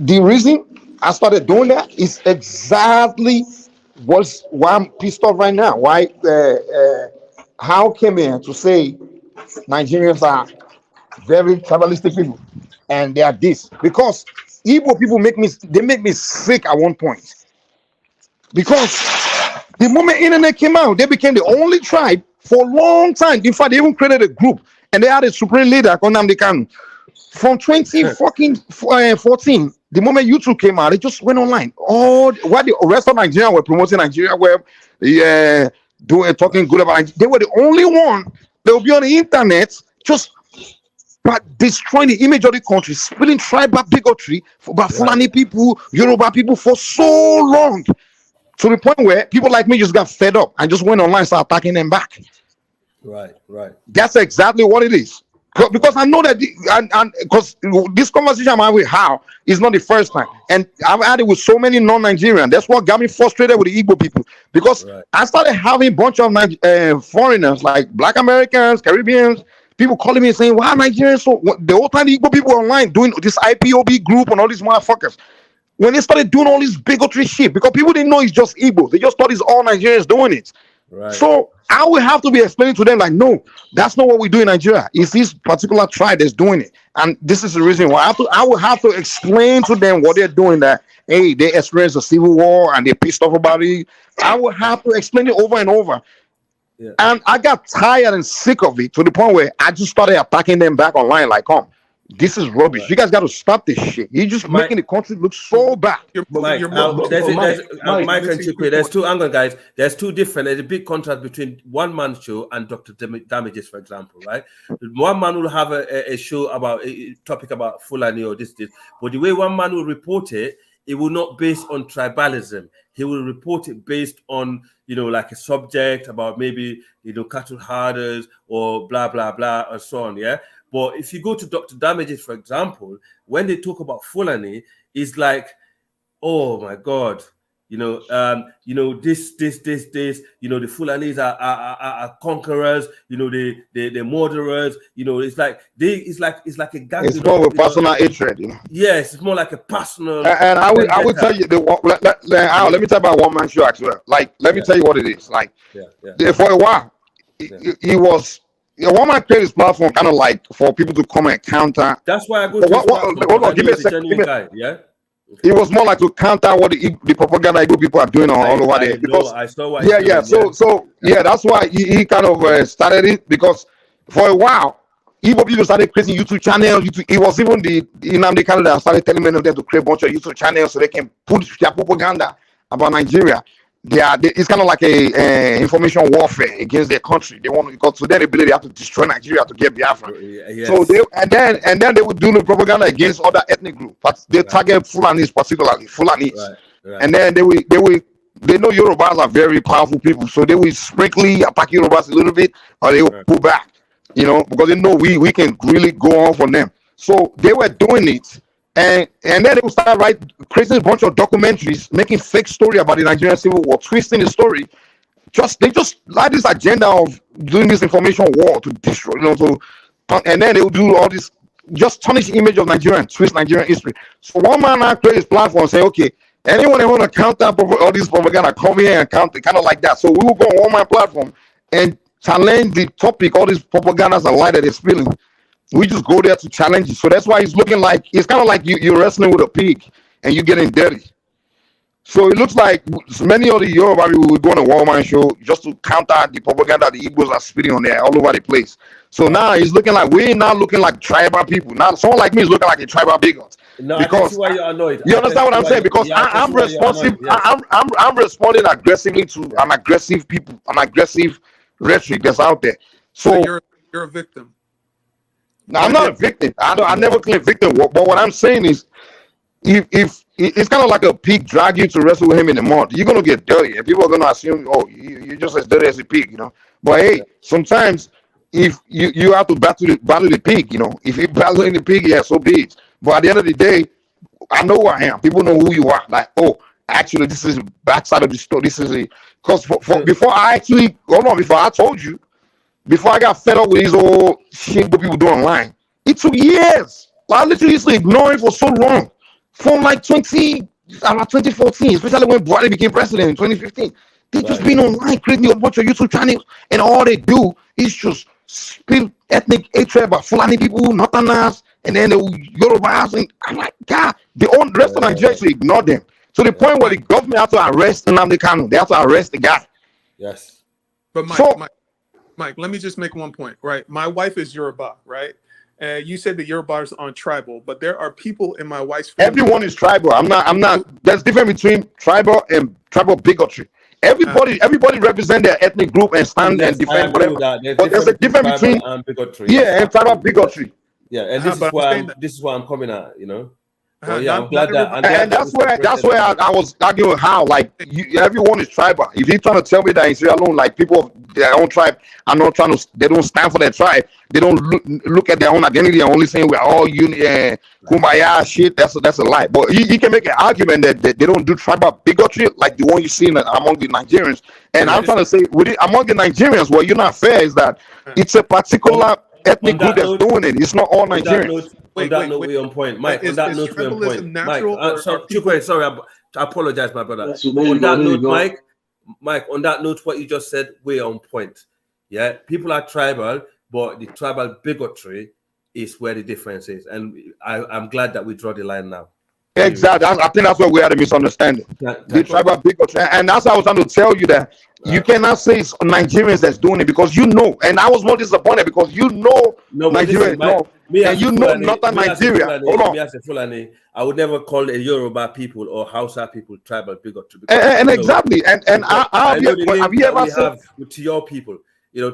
The reason I started doing that is exactly why I'm pissed off right now. Why how came in to say Nigerians are very tribalistic people and they are this? Because Igbo people make me sick at one point. Because the moment internet came out, they became the only tribe for a long time. In fact, they even created a group and they had a supreme leader called Nnamdi Kanu. From 2014, the moment YouTube came out, it just went online. While the rest of Nigeria were promoting Nigeria, talking good about it, they were the only one that would be on the internet just destroying the image of the country, spilling tribal bigotry about Fulani people, Yoruba people for so long, to the point where people like me just got fed up and just went online and started attacking them back. Right. That's exactly what it is. Because I know that, because this conversation I'm having with How is not the first time, and I've had it with so many non-Nigerian. That's what got me frustrated with the Igbo people, because I started having a bunch of foreigners, like Black Americans, Caribbeans, people calling me and saying, "Why Nigerians?" So the whole time the Igbo people online doing this IPOB group and all these motherfuckers, when they started doing all this bigotry shit, because people didn't know it's just Igbo, they just thought it's all Nigerians doing it. Right. So I will have to be explaining to them, like, no, that's not what we do in Nigeria. It's this particular tribe that's doing it, and this is the reason why I will have to explain to them what they're doing. That hey, they experienced a civil war and they're pissed off about it. I will have to explain it over and over. Yeah. And I got tired and sick of it to the point where I just started attacking them back online. Like, this is rubbish. You guys got to stop this shit. You're just making the country look so bad. Mike and Chikwe, there's two angles, guys. There's a big contrast between one man show and Dr. Damages, for example, right? One man will have a show about a topic about Fulani or this, but the way one man will report it, it will not based on tribalism. He will report it based on, like a subject about maybe, cattle herders or blah, blah, blah, and so on, yeah? But if you go to Dr. Damages, for example, when they talk about Fulani, it's like, oh my God, this, the Fulanis are conquerors, they're murderers, it's like a gang. It's more of a personal hatred, Yes, it's more like a personal. And I will tell you let me tell you about one man show as well. Like, let me tell you what it is. Like, for a while, he was. One man created this platform kind of like for people to come and counter. That's why I go to hold on, give me a second. It was more like to counter what the propaganda Igbo people are doing all over there. Because I saw what So that's why he kind of started it, because for a while Igbo people started creating YouTube channels. It was even the Nnamdi Kanu that started telling many of them to create a bunch of YouTube channels so they can put their propaganda about Nigeria. It's kind of like a information warfare against their country. They want, because to their ability, they have to destroy Nigeria to get Biafra. Yes. So then they would do the propaganda against other ethnic groups, but they target Fulanis particularly, Fulanis. Right. And then they will they know Yorubas are very powerful people, so they will sprinkly attack Yorubas a little bit, or they will pull back, because they know we can really go on for them. So they were doing it, and then they would start creating a bunch of documentaries, making fake story about the Nigerian Civil War, twisting the story. They just like this agenda of doing this information war to destroy, and then they will do all this, just tarnish the image of Nigerian, twist Nigerian history. So one man now create his platform and say, okay, anyone that want to counter all this propaganda, come here and counter, kind of like that. So we will go on one man platform and challenge the topic, all these propagandas and lie that they're spilling. We just go there to challenge it. So that's why it's looking like, it's kind of like you're wrestling with a pig and you're getting dirty. So it looks like many of the Yoruba people will go on a one-man show just to counter the propaganda the Igbos are spitting on there all over the place. So now it's looking like we're not looking like tribal people. Now someone like me is looking like a tribal bigot. No, because why you're annoyed. You understand what I'm saying? Because I'm responsive. I'm responding aggressively to an aggressive people, an aggressive rhetoric that's out there. So you're a victim. No, I'm not a victim. I never claim victim. But what I'm saying is, if it's kind of like a pig drag you to wrestle with him in the mud, you're gonna get dirty, and people are gonna assume, oh, you're just as dirty as a pig, But hey, sometimes if you have to battle the pig, if you're battling the pig, yeah, so be it. But at the end of the day, I know who I am. People know who you are. Like, oh, actually, this is backside of the story. This is because before I told you, before I got fed up with these old shit that people do online, it took years. I literally used to ignore it for so long. From like 2014, especially when Buhari became president in 2015. They just been online creating a bunch of YouTube channels, and all they do is just spill ethnic hatred about Fulani people, Northerners, and then the Yorubas. And I'm like, God, the rest of Nigeria should ignore them. To the point where the government have to arrest Nnamdi Kanu. They have to arrest the guy. Yes. But Mike, let me just make one point, right? My wife is Yoruba, right? You said that Yorubas aren't tribal, but there are people in my wife's family. Everyone is tribal. I'm not. There's difference between tribal and tribal bigotry. Everybody represent their ethnic group and stand and defend whatever. But there's a difference between bigotry. And tribal bigotry. Yeah, and this is why I'm coming at, Well, yeah, I'm glad that, and that's where I was arguing how everyone is tribal. If you're trying to tell me that in Sierra Leone, like people of their own tribe are not they don't stand for their tribe. They don't look at their own identity and only saying we're all kumbaya shit. That's a lie. But you can make an argument that they don't do tribal bigotry like the one you see among the Nigerians. And I'm trying to say among the Nigerians, what you're not fair is that it's a particular ethnic group that's doing it. It's not all Nigerians. On that note, we're on point. Mike, on that note, we're on point. Mike, sorry, I apologize, my brother. On that note, Mike, on that note, what you just said, we're on point. Yeah, people are tribal, but the tribal bigotry is where the difference is. And I'm glad that we draw the line now. Exactly. I think that's where we had a misunderstanding. The tribal bigotry. And that's why I was trying to tell you that you cannot say it's Nigerians that's doing it because and I was more disappointed because Nigerians Northern Nigeria. Hold on. I would never call a Yoruba people or Hausa people tribal bigotry. And exactly. And have you ever said to your people,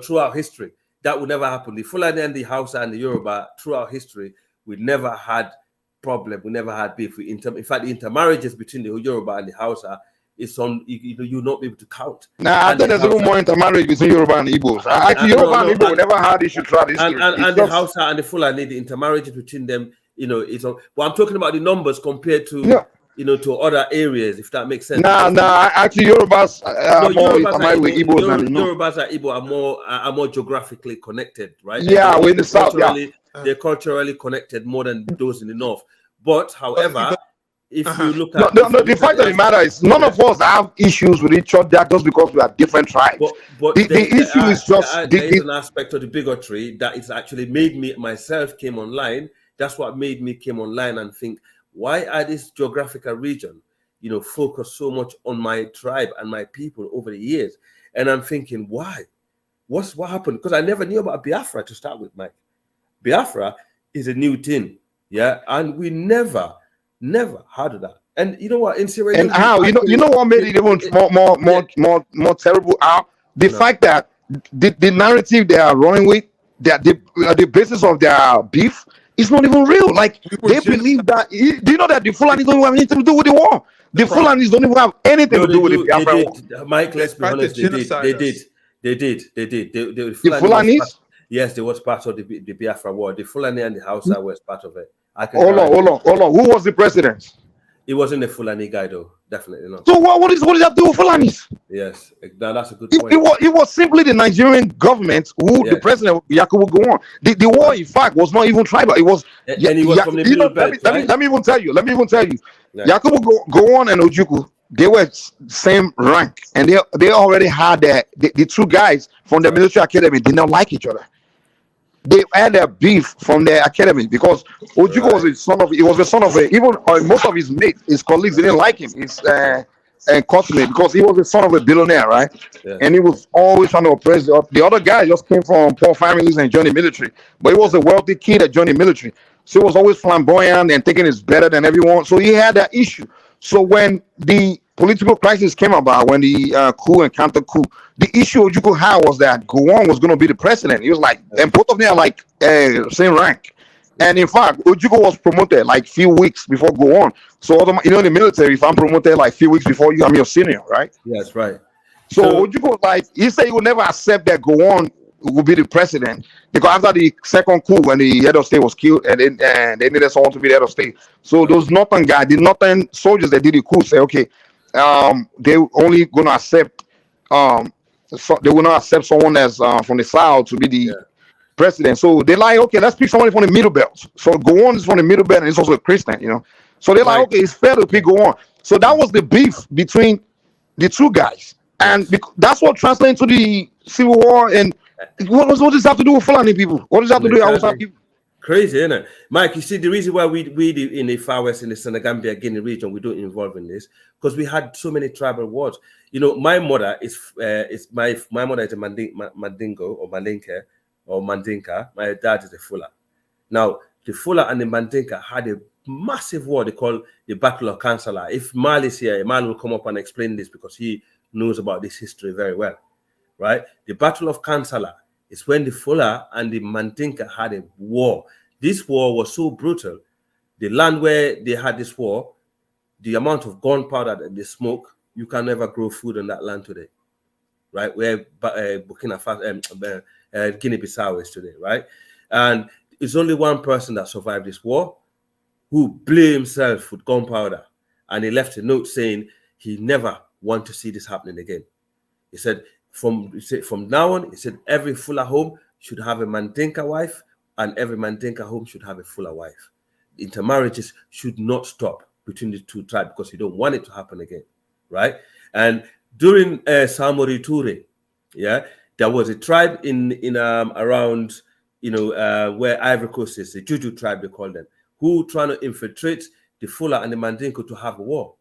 throughout history, that would never happen. The Fulani and the Hausa and the Yoruba throughout history, we never had problem. We never had beef. In fact, the intermarriages between the Yoruba and the Hausa is on. You'll not be able to count. I think there's a little more intermarriage between Yoruba and Igbos. Actually, Yoruba and Igbo never had issue throughout history. And the Hausa and the Fulani, the intermarriages between them, it's on. But I'm talking about the numbers compared to to other areas, if that makes sense. Actually, Yorubas are more intermarried with Igbos. Yorubas and Igbo are more geographically connected, right? Yeah, we're in the south. They're culturally connected more than those in the north. But however, if you look at the fact of the matter is none of us have issues with each other just because we are different tribes. But the issue is just there is an aspect of the bigotry that it's actually made me myself came online. That's what made me came online and think, why are this geographical region, focus so much on my tribe and my people over the years? And I'm thinking, why? What happened? Because I never knew about Biafra to start with, Mike. Biafra is a new thing, yeah, and we never heard of that. And you know what? In Syria, and how you know what made it even more terrible? The fact that the narrative they are running with, that the basis of their beef It's not even real. Like they believe that. Do you know that the Fulani don't have anything to do with the war? The Fulanis don't even have anything No, to do with the they Biafran war. did. Mike, let's be honest, they did. The The Fulani was Fulanis. yes, they was part of the Biafra war. The Fulani and the Hausa was part of it. I can Hold on. Who was the president? It wasn't a Fulani guy though, definitely not. So what does that do with Fulanis? Yes, now that's a good point. It was simply the Nigerian government who the president Yakubu Gowon. The war, in fact, was not even tribal. It was. And he was from the middle belt, right? Let me even tell you. Yakubu Gowon and Ojukwu, they were same rank, and they already had the two guys from the military academy did not like each other. They had a beef from the academy because Ojukwu was the son of. He was the son of even most of his mates, his colleagues didn't like him. And costly because he was the son of a billionaire, right? Yeah. And he was always trying to oppress the other guy. Just came from poor families and joined the military, but he was a wealthy kid that joined the military, so he was always flamboyant and thinking it's better than everyone. So he had that issue. So when the political crisis came about, when the coup and counter coup, the issue Ojukwu had was that Gowon was going to be the president. He was like, and both of them are like same rank. And in fact, Ojukwu was promoted like few weeks before Gowon. So in the military, if I'm promoted like few weeks before you, I'm your senior, right? Yes, right. So Ojukwu was like, he said he would never accept that Gowon would be the president because after the second coup, when the head of state was killed, and they needed someone to be the head of state. So those northern guys, the northern soldiers that did the coup, say, okay, they only gonna accept, so they will not accept someone that's from the south to be the president. So they're like, okay, let's pick somebody from the middle belt. So Gowon is from the middle belt and he's also a Christian, you know. So they're like, okay, it's fair to pick Gowon. So that was the beef between the two guys, and that's what translated to the civil war. And what does this have to do with Fulani people? What does that have to do with Hausa people? Crazy, isn't it, Mike? You see, the reason why we in the far west, in the Senegambia, Guinea region, we don't involve in this because we had so many tribal wars. You know, my mother is my mother is a Mandingo or Malinke or Mandinka. My dad is a Fula. Now, the Fula and the Mandinka had a massive war they call the Battle of Kansala. If Mal is here, Mal will come up and explain this because he knows about this history very well, right? The Battle of Kansala is when the Fula and the Mandinka had a war. This war was so brutal. The land where they had this war, the amount of gunpowder that they smoke, you can never grow food on that land today, right? Where Burkina Faso, Guinea-Bissau is today, right? And it's only one person that survived this war who blew himself with gunpowder, and he left a note saying he never want to see this happening again. He said, from now on, he said every Fula home should have a Mandinka wife, and every Mandinka home should have a Fula wife. Intermarriages should not stop between the two tribes because you don't want it to happen again, right? And during Samori Toure, there was a tribe in around, where Ivory Coast is, the Juju tribe they call them, who trying to infiltrate the Fula and the Mandinka to have a war,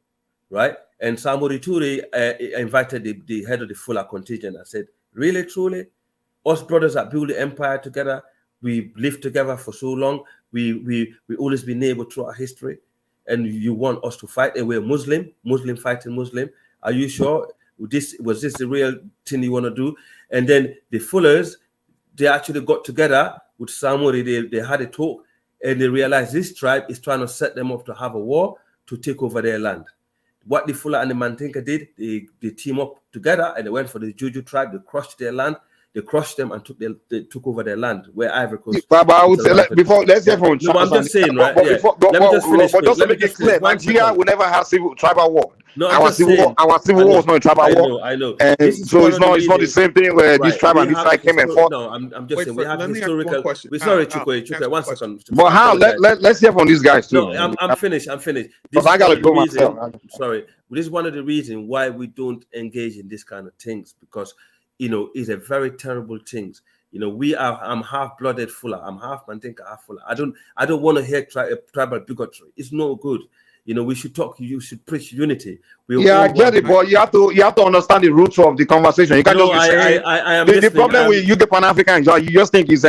right? And Samori Toure invited the head of the Fula contingent and said, really, truly, us brothers that build the empire together, we lived together for so long, we always been able through our history, and you want us to fight, and we're Muslim fighting Muslim. Are you sure? Was this the real thing you want to do? And then the Fullers, they actually got together with Samori, they had a talk, and they realized this tribe is trying to set them up to have a war to take over their land. What the Fula and the Mandinka did, they team up together and they went for the Juju tribe. They crushed their land. They crushed them and they took over their land. Where Ivory Coast. But I would say, let's hear from. No, I'm just saying, right? Let me just finish. But just to make it clear, Nigeria will never have tribal war. No, our civil war is not a tribal war. I know. And so it's not the same thing where this tribe and this tribe came and fought. No, I'm just saying we have historical. We're sorry, Chukwe, 1 second. But how? Let's hear from these guys too. No, I'm finished. Because I gotta go myself. Sorry, this is one of the reasons why we don't engage in this kind of things, because it's a very terrible thing. I'm half-blooded Fula. I'm half Mandinka, half Fula. I don't want to hear tribal bigotry. It's no good. We should talk. You should preach unity. I get it, but you have to understand the roots of the conversation. You can't just say the problem with you, the Pan-Africans, you just think is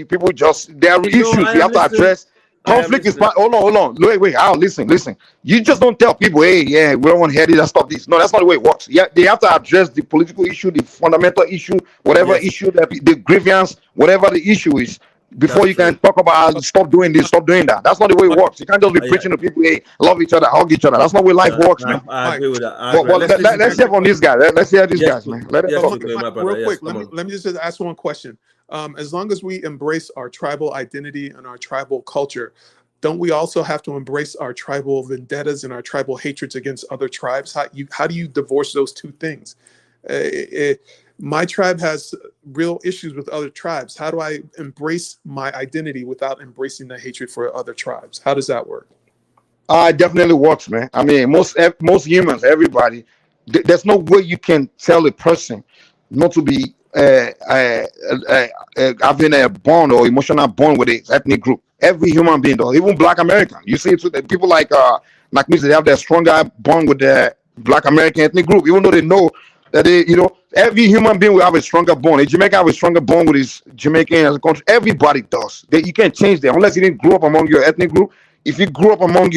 people just there are issues you have to address. Conflict is part. Hold on. Wait. Listen. You just don't tell people, hey, we don't want to hear this and stop this. No, that's not the way it works. Yeah, they have to address the political issue, the fundamental issue, whatever issue that the grievance, whatever the issue is. before you can talk about stop doing this, stop doing that. That's not the way it works. You can't just be preaching to people, hey, love each other, hug each other. That's not the way life works, man. I agree with that. Let's hear from these guys. Let's hear these guys, man. Let us talk. Real quick, let me just ask one question. As long as we embrace our tribal identity and our tribal culture, don't we also have to embrace our tribal vendettas and our tribal hatreds against other tribes? How do you divorce those two things? My tribe has real issues with other tribes. How do I embrace my identity without embracing the hatred for other tribes? How does that work? It definitely works, man. I mean, most humans, everybody, there's no way you can tell a person not to be having a bond or emotional bond with its ethnic group. Every human being does, even Black American. You see it with the people like me, they have their stronger bond with the Black American ethnic group, even though they know that every human being will have a stronger bond. A Jamaican have a stronger bond with his Jamaican as a country. Everybody does. You can't change that unless you didn't grow up among your ethnic group. If you grew up among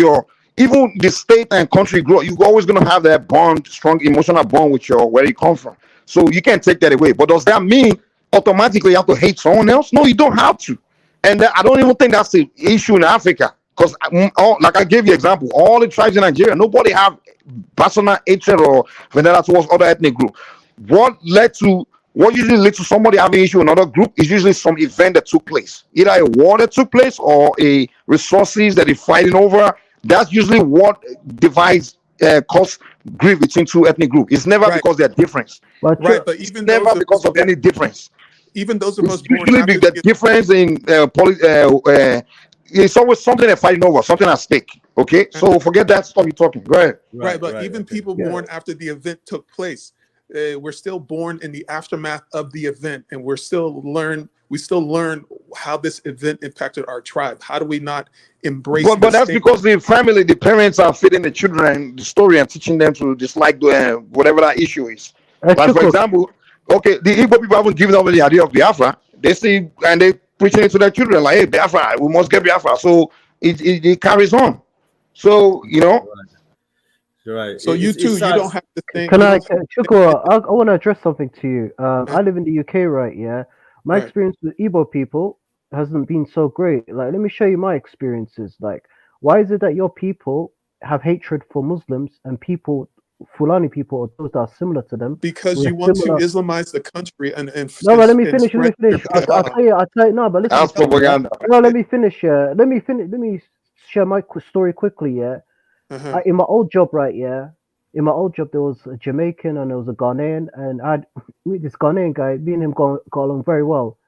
even the state and country you're always going to have that bond, strong emotional bond with where you come from. So you can't take that away. But does that mean automatically you have to hate someone else? No, you don't have to. And I don't even think that's the issue in Africa. Because like I gave you example, all the tribes in Nigeria, nobody have personal hatred or vendetta towards other ethnic group. What usually leads to somebody having issue with another group is usually some event that took place, either a war that took place or a resources that they're fighting over. That's usually what divides, cause grief between two ethnic groups. It's never because they're different. But even never because of any difference. Even those of us born usually the difference in it's always something they're fighting over, something at stake. Okay, so forget that stuff you're talking. Go ahead. But even people born after the event took place, we're still born in the aftermath of the event, and we still learn how this event impacted our tribe. How do we not embrace? But that's because the parents are feeding the children the story and teaching them to dislike whatever that issue is. Like for example, okay, the Igbo people haven't given up the idea of Biafra. They see and they preaching it to their children like, hey, Biafra, we must get Biafra. So it carries on. So You're right. So you don't have to think. Can I, Chukwu, I want to address something to you. I live in the UK, right? Yeah. My experience with Igbo people hasn't been so great. Like, let me show you my experiences. Like, why is it that your people have hatred for Muslims and Fulani people, or those that are similar to them? Because you want to Islamize the country and no, but let me finish. I'll tell you. No, but listen. That's propaganda. No, let me finish. Let me share my story quickly. Yeah. In my old job, right? Yeah. In my old job, there was a Jamaican and there was a Ghanaian, and I'd meet this Ghanaian guy. Me and him got along very well.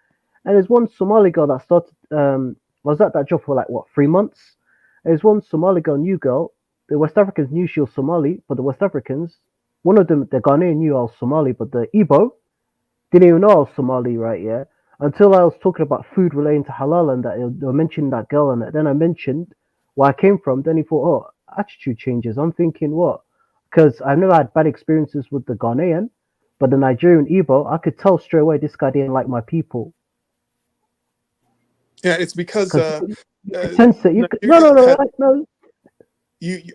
And there's one Somali girl that started. I was at that job for 3 months. There's one Somali girl, new girl. The West Africans knew she was Somali, but the West Africans, one of them, the Ghanaian knew I was Somali, but the Igbo didn't even know I was Somali, right? Yeah. Until I was talking about food relating to halal and that they were mentioning that girl, and then I mentioned where I came from. Then he thought, oh, attitude changes. I'm thinking, what? Because I've never had bad experiences with the Ghanaian, but the Nigerian Igbo, I could tell straight away this guy didn't like my people. Yeah, it's because no.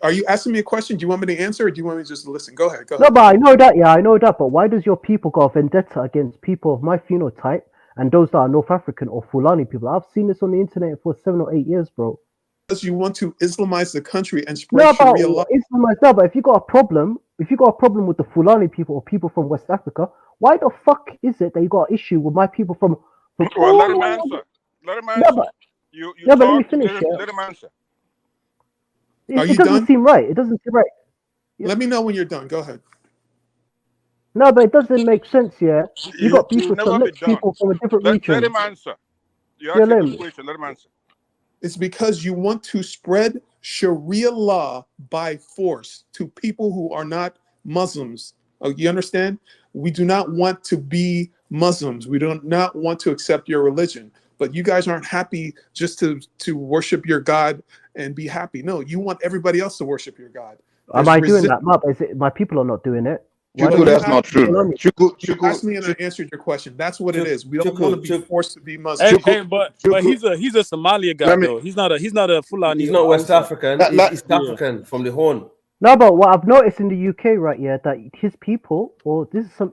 Are you asking me a question? Do you want me to answer, or do you want me to just listen? Go ahead. No, but I know that. Yeah, I know that. But why does your people got a vendetta against people of my phenotype and those that are North African or Fulani people? I've seen this on the internet for 7 or 8 years, bro. Because you want to Islamize the country and spread Sharia law. But if you got a problem with the Fulani people or people from West Africa, why the fuck is it that you got an issue with my people from? Well, let him answer. Let him answer. But let me finish. Let him answer. It doesn't seem right. It doesn't seem right. Let me know when you're done. Go ahead. No, but it doesn't make sense. Yeah, you got people select people from a different region. Let him answer. You asked a good question. Let him answer. It's because you want to spread Sharia law by force to people who are not Muslims. You understand? We do not want to be Muslims. We do not want to accept your religion. But you guys aren't happy just to worship your God and be happy. No, you want everybody else to worship your God. Am I doing that? My people are not doing it. Chukwu, that's not true. You asked me and I answered your question. That's what it is. We don't want to be forced to be Muslim. But he's a Somalia guy though. He's not a Fulani. He's not West African. He's East African from the Horn. No, but what I've noticed in the UK, right, yeah, that his people, or this is some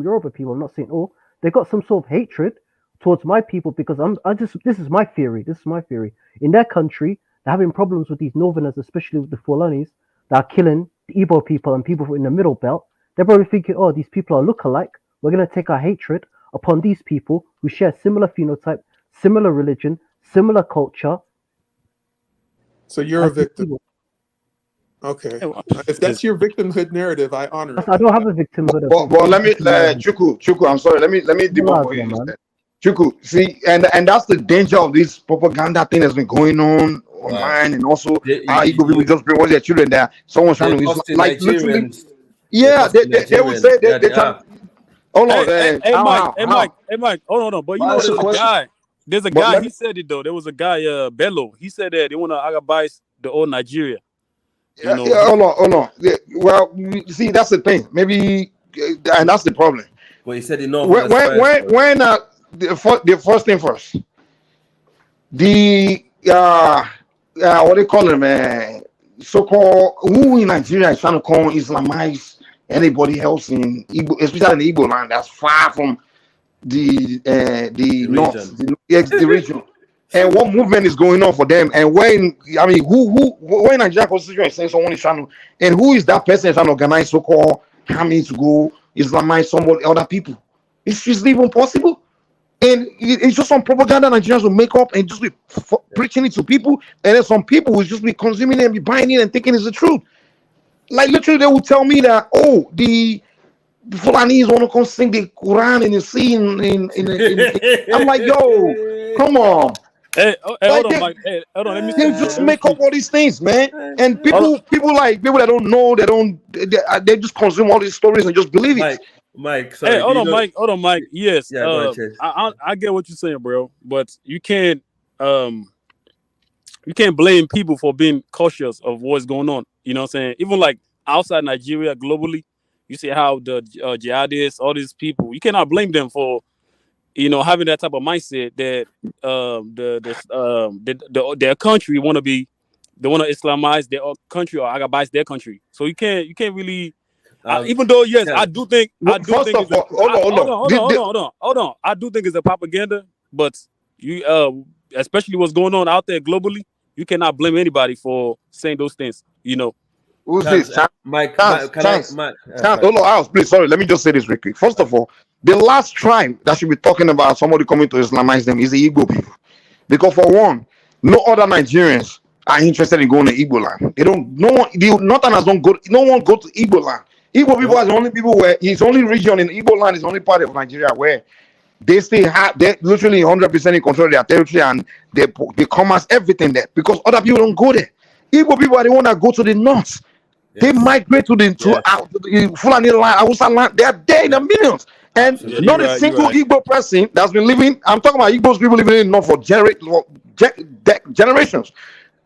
Yoruba people, I'm not saying all, they got some sort of hatred towards my people because this is my theory. This is my theory. In their country, they're having problems with these northerners, especially with the Fulanis, that are killing the Igbo people and people in the middle belt. They're probably thinking, oh, these people are look-alike. We're going to take our hatred upon these people who share similar phenotype, similar religion, similar culture. So you're a victim. Okay. If that's your victimhood narrative, I honor it. I don't have a victimhood. But let me, Chuku, I'm sorry. Let me debunk what you said. Chuku, see, and that's the danger of this propaganda thing that's been going on online, and also how Igbo people just bring all their children there. Someone's trying to like literally, yeah, they would say they try. Hold on, Hey Mike, hold on. But you know, there's a guy. He said it though. There was a guy, Bello. He said that they want to agabise the old Nigeria. You know, hold on. Yeah, well, see, that's the thing. Maybe, and that's the problem. Well, he said the the first thing first. The what they call them, so-called who in Nigeria is trying to call Islamize anybody else in Igbo, especially in the Igbo land that's far from the north, the region. And what movement is going on for them? And when when Nigerian constitution is saying someone is trying to, and who is that person trying to organize so-called army to go Islamize somebody, other people? It's just even possible. And it's just some propaganda Nigerians will make up and just be preaching it to people, and then some people will just be consuming it and be buying it and thinking it's the truth. Like literally, they will tell me that the Fulanis want to come sing the Quran in the sea. I'm like, yo, come on. Hey, hold on, Mike. Hey, hold on. Let me. They just make up all these things, man. And people that don't know, they just consume all these stories and just believe it. Mike, sorry. Hey, hold on, Mike. Yes, Yeah, I get what you're saying, bro. But you can't blame people for being cautious of what's going on. You know what I'm saying? Even like outside Nigeria, globally, you see how the jihadists, all these people, you cannot blame them for, having that type of mindset that their country want to Islamize their country or agabise their country. So you can't really. Even though yes, I do think. Hold on. I do think it's a propaganda, but you especially what's going on out there globally, you cannot blame anybody for saying those things. Who's this? Mike, please, sorry, let me just say this real quick. First of all, the last tribe that should be talking about somebody coming to Islamize them is the Igbo people. Because for one, no other Nigerians are interested in going to Igbo land. The Northerners don't go, no one go to Igbo land. Igbo people are the only people where it's only region in Igbo land is the only part of Nigeria where they still have, they're literally 100% in control of their territory and they commerce everything there because other people don't go there. Igbo people are the one that go to the north. Yes. They migrate to the Fulani land, Hausa land. They are there in the millions. And not a single Igbo person that's been living, I'm talking about Igbos people living in the north for generations.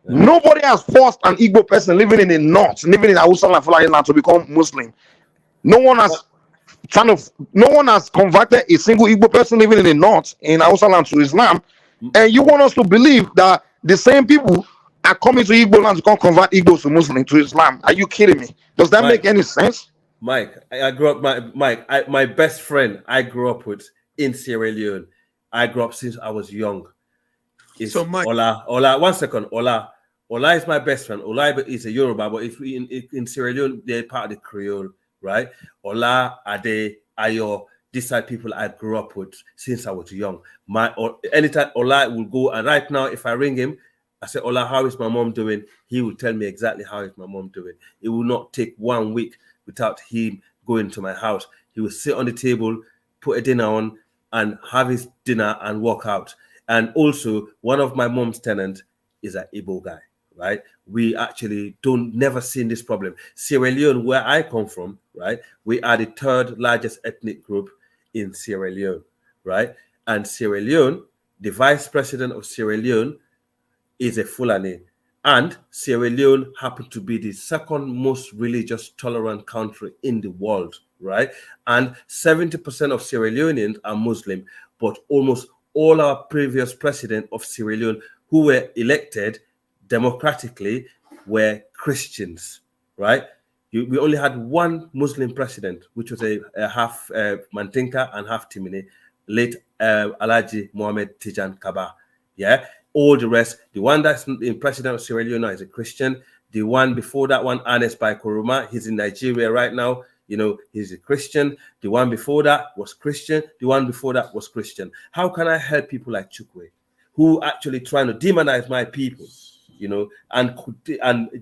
Nobody has forced an Igbo person living in the north, living in Hausa land, Fulani land to become Muslim. No one has converted a single Igbo person living in the north in Hausa land to Islam. And you want us to believe that the same people are coming to Igbo land to come convert Igbos to Muslim to Islam? Are you kidding me? Does that make any sense? Mike, I grew up. My best friend I grew up with in Sierra Leone. I grew up since I was young. So Mike, Ola. 1 second, Ola is my best friend. Ola is a Yoruba, but if in Sierra Leone they're part of the Creole, right? Ola, Ade, Ayo. These are people I grew up with since I was young. Anytime Ola will go, and right now if I ring him, I say, Ola, how is my mom doing? He will tell me exactly how is my mom doing. It will not take 1 week without him going to my house. He will sit on the table, put a dinner on, and have his dinner and walk out. And also, one of my mom's tenants is an Igbo guy, right? We actually never seen this problem. Sierra Leone, where I come from, right? We are the 3rd largest ethnic group in Sierra Leone, right? And Sierra Leone, the vice president of Sierra Leone is a Fulani. And Sierra Leone happened to be the 2nd most religious tolerant country in the world, right? And 70% of Sierra Leoneans are Muslim, but almost all our previous presidents of Sierra Leone who were elected democratically were Christians, right? We only had 1 Muslim president, which was a half Mantinka and half Timini, late Alhaji Mohammed Tijan Kaba. Yeah, all the rest. The one that's in president of Sierra Leone is a Christian. The one before that one, Ernest Bai Koroma, he's in Nigeria right now. You know, he's a Christian. The one before that was Christian. The one before that was Christian. How can I help people like Chukwe, who actually trying to demonize my people, you know, and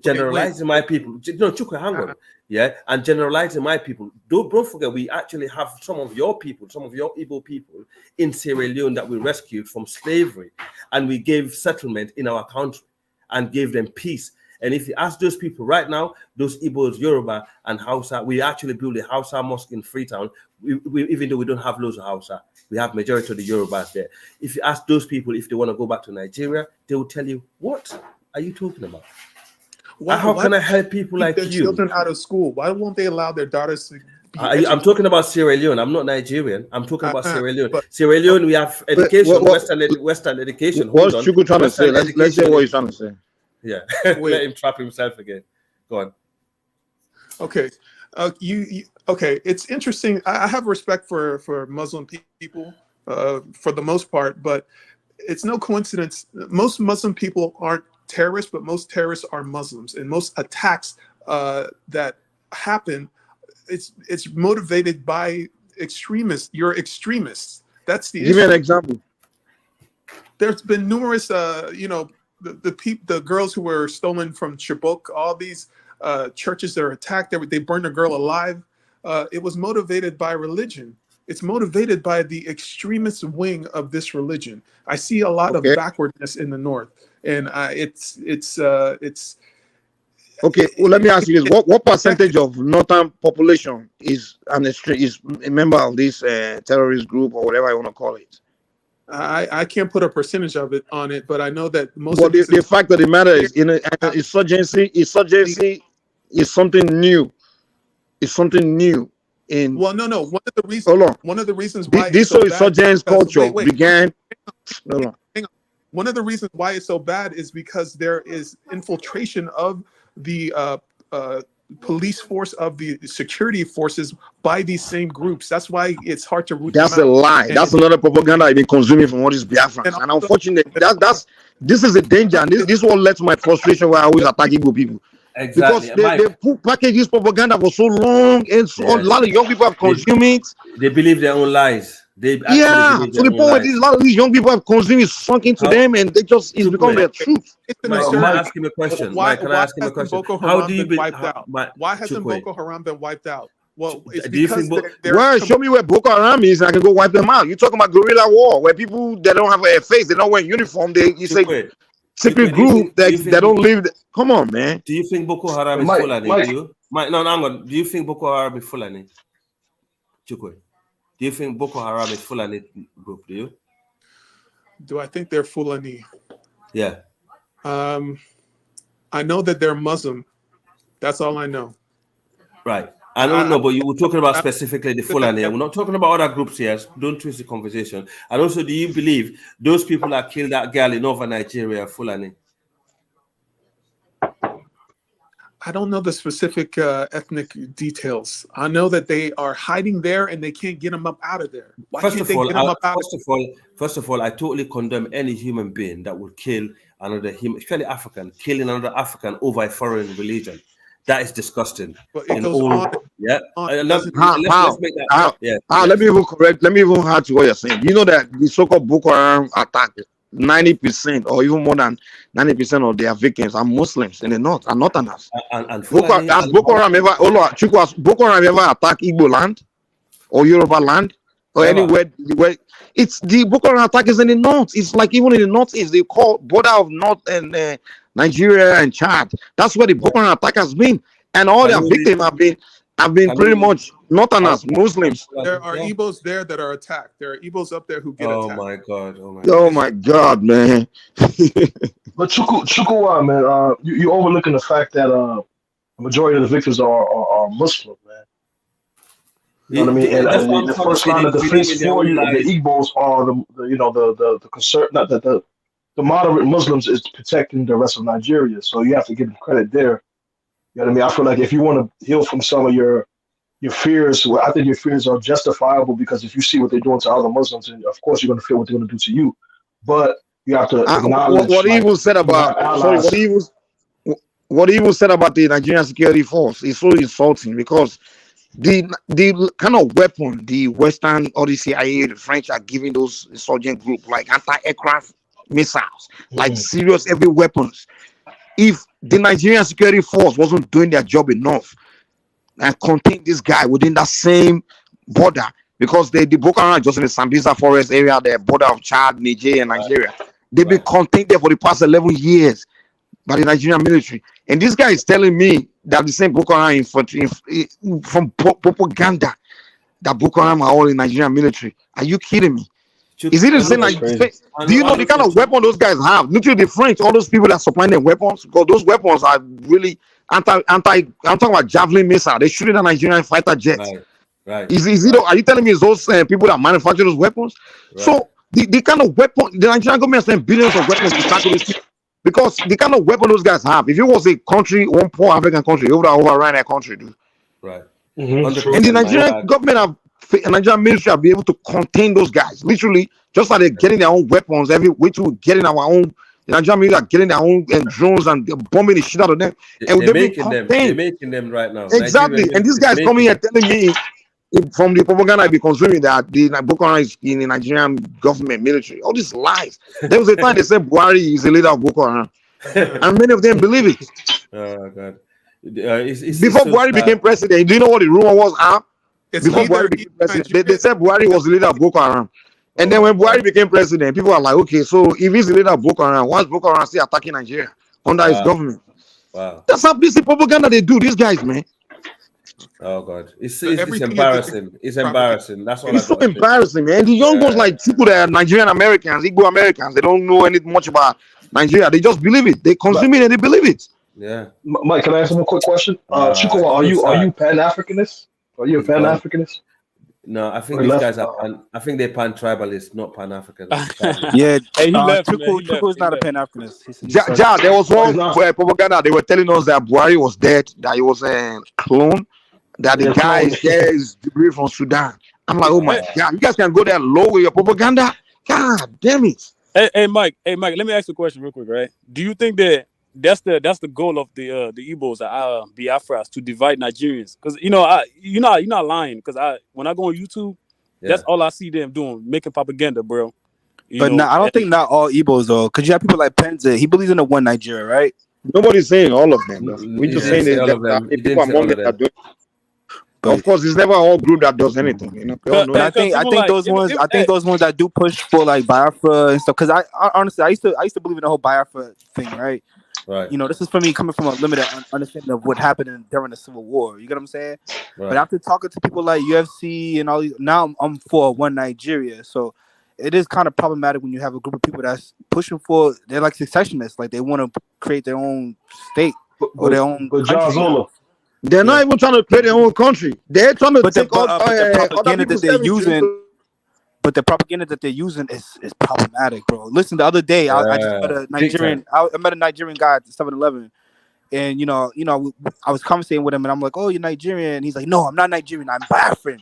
generalizing my people? No, Chukwe, hang on. Yeah, and generalizing my people. Don't forget, we actually have some of your people, some of your Igbo people in Sierra Leone that we rescued from slavery, and we gave settlement in our country and gave them peace. And if you ask those people right now, those Igbos, Yoruba, and Hausa, we actually built a Hausa mosque in Freetown. Even though we don't have loads of Hausa, we have majority of the Yorubas there. If you ask those people if they want to go back to Nigeria, they will tell you, what are you talking about? How can I help people like their you? Children out of school. Why won't they allow their daughters to? I'm talking about Sierra Leone. I'm not Nigerian. I'm talking about Sierra Leone. Sierra Leone, we have education, Western education. What's Chuku trying to say? Let's hear what he's trying to say. Yeah, let him trap himself again. Go on. Okay, okay. It's interesting. I have respect for Muslim people for the most part, but it's no coincidence. Most Muslim people aren't terrorists, but most terrorists are Muslims, and most attacks that happen, it's motivated by extremists. You're extremists. That's the issue. Give me an example. There's been numerous, you know, the girls who were stolen from Chibok, all these churches that are attacked, they burned a girl alive. It was motivated by religion. It's motivated by the extremist wing of this religion. I see a lot of backwardness in the north, and it's okay. Well, let me ask you this: what percentage of northern population is a member of this terrorist group or whatever you want to call it? I can't put a percentage of it on it, but I know that most. But the fact of the matter is, insurgency is something new. It's something new. Well, no. One of the reasons. Hold on. One of the reasons why this insurgence culture began. Hang on. One of the reasons why it's so bad is because there is infiltration of the police force, of the security forces by these same groups. That's why it's hard to root That's them a out. lie. And that's another propaganda I've been consuming from all these Biafrans. And unfortunately, this is a danger. And this is what led to my frustration where I always attack Igbo people. Exactly. Because they package this propaganda for so long, and so a lot of young people have consumed it. They believe their own lies. They to the point where a lot of these young people have consumed it, sunk into them, and they just it's become their truth. Mike, can I ask him a question? Mike, can I ask him a question? How do you why hasn't Boko Haram been wiped out? Well, it's because well, show me where Boko Haram is, and I can go wipe them out. You're talking about guerrilla war, where people that don't have a face, they don't wear uniform. You say secret group that don't live. Come on, man. Do you think Boko Haram is Fulani? Do you? Mike, no, hang on. Do you think Boko Haram is Fulani? Chukwe. Do you think Boko Haram is Fulani group? Do you? Do I think they're Fulani? Yeah. I know that they're Muslim. That's all I know. Right. I don't know, but you were talking about specifically the Fulani. We're not talking about other groups here. Don't twist the conversation. And also, do you believe those people that killed that girl in northern Nigeria are Fulani? I don't know the specific ethnic details. I know that they are hiding there and they can't get them up out of there. Why First can't of they all, get them up out first of all, I totally condemn any human being that would kill another human, especially African, killing another African over a foreign religion. That is disgusting. But it goes on. Yeah. Let's make that. Let me even correct. Let me even add to what you're saying. You know that the so-called Boko Haram attack, 90% or even more than 90% of their victims are Muslims in the north, are northerners. Has Boko Haram ever attacked Igbo land or Yoruba land or anywhere where it's the Boko Haram attack is in the north? It's like even in the northeast, they call border of North and Nigeria and Chad. That's where the Boko Haram attack has been, and all their victims have been pretty much northerners, Muslims. There are Igbos there that are attacked. There are Igbos up there who get attacked. Oh my God! Oh my God, man! But Chukwu, man, you overlooking the fact that the majority of the victims are Muslim, man. You know what I mean? And the first line of defense for you, the Igbos are the concern, not the moderate Muslims is protecting the rest of Nigeria. So you have to give them credit there. You know what I mean? I feel like if you want to heal from some of your your fears. Well, I think your fears are justifiable because if you see what they're doing to other Muslims, and of course you're going to fear what they're going to do to you. But you have to acknowledge, what he like, even said you about have allies. what he even said about the Nigerian security force is so insulting because the kind of weapon the Western or the CIA, the French are giving those insurgent group like anti-aircraft missiles, like serious heavy weapons. If the Nigerian security force wasn't doing their job enough and contain this guy within that same border, because the Boko Haram just in the Sambisa forest area, the border of Chad, Niger, and Nigeria, they've been contained there for the past 11 years by the Nigerian military. And this guy is telling me that the same Boko Haram infantry from propaganda that Boko Haram are all in Nigerian military. Are you kidding me? Is it the same? Do you know the kind of weapon those guys have? Literally, the French, all those people that supplying them weapons, because those weapons are really I'm talking about javelin missile. They shoot at Nigerian fighter jets. Right. Is it? Are you telling me it's those people that manufacture those weapons? Right. So the kind of weapon the Nigerian government spent billions of weapons to tackle this, because the kind of weapon those guys have. If it was a country, one poor African country, they would have overrun that country, dude. Right. And the Nigerian government Nigerian military have been able to contain those guys. Literally, just like they're getting their own weapons every way to getting our own. The Nigerian military are getting their own drones and bombing the shit out of them. And They're making them. They're making them right now. Exactly. And this guy's coming here telling me from the propaganda I've been consuming that the Boko Haram is in the Nigerian government military. All these lies. There was a time they said Buhari is the leader of Boko Haram, and many of them believe it. Oh God. Before Buhari became president, do you know what the rumor was? Before Buhari became president, they said Buhari was the leader of Boko Haram. And then when Buhari became president, people are like, okay, so if he's the leader of Boko Haram, why is Boko Haram still attacking Nigeria under his government? Wow. That's how busy propaganda they do, these guys, man. Oh God. It's embarrassing. It's embarrassing. That's all It's so embarrassing, man. The young ones, like people that are Nigerian Americans, Igbo Americans, they don't know anything much about Nigeria. They just believe it. They consume it and they believe it. Yeah. Mike, can I ask him a quick question? Chico, are you Pan-Africanist? Are you a Pan-Africanist? No, I think these guys are I think they're pan-tribalist, not pan-African. Yeah, Hey, he left. Chico is not a Pan-Africanist. There was one propaganda. They were telling us that Buhari was dead, that he was a clone, that the guy is derived from Sudan. I'm like, oh my God, you guys can go there low with your propaganda? God damn it. Hey, Mike, let me ask you a question real quick, right? Do you think that that's the goal of the Igbos, Biafras, to divide Nigerians? Because you're not lying. Because when I go on YouTube, that's all I see them doing, making propaganda, bro. I don't think not all Igbos though, because you have people like Penza. He believes in the one Nigeria, right? Nobody's saying all of them. We're just saying that people among them are doing. But of course, it's never all group that does anything, you know. But I think those ones that do push for like Biafra and stuff. Because I honestly, I used to believe in the whole Biafra thing, right? Right. This is for me coming from a limited understanding of what happened during the Civil War. You get what I'm saying? Right. But after talking to people like UFC and all these, now I'm for one Nigeria. So it is kind of problematic when you have a group of people that's pushing for. They're like secessionists, like they want to create their own state or their own country. They're not even trying to create their own country. They're trying to take all the propaganda that they're using. But the propaganda that they're using is problematic, bro. Listen, the other day I just met a Nigerian. I met a Nigerian guy at the 7-Eleven, and I was conversating with him, and I'm like, "Oh, you're Nigerian?" And he's like, "No, I'm not Nigerian. I'm Biafran."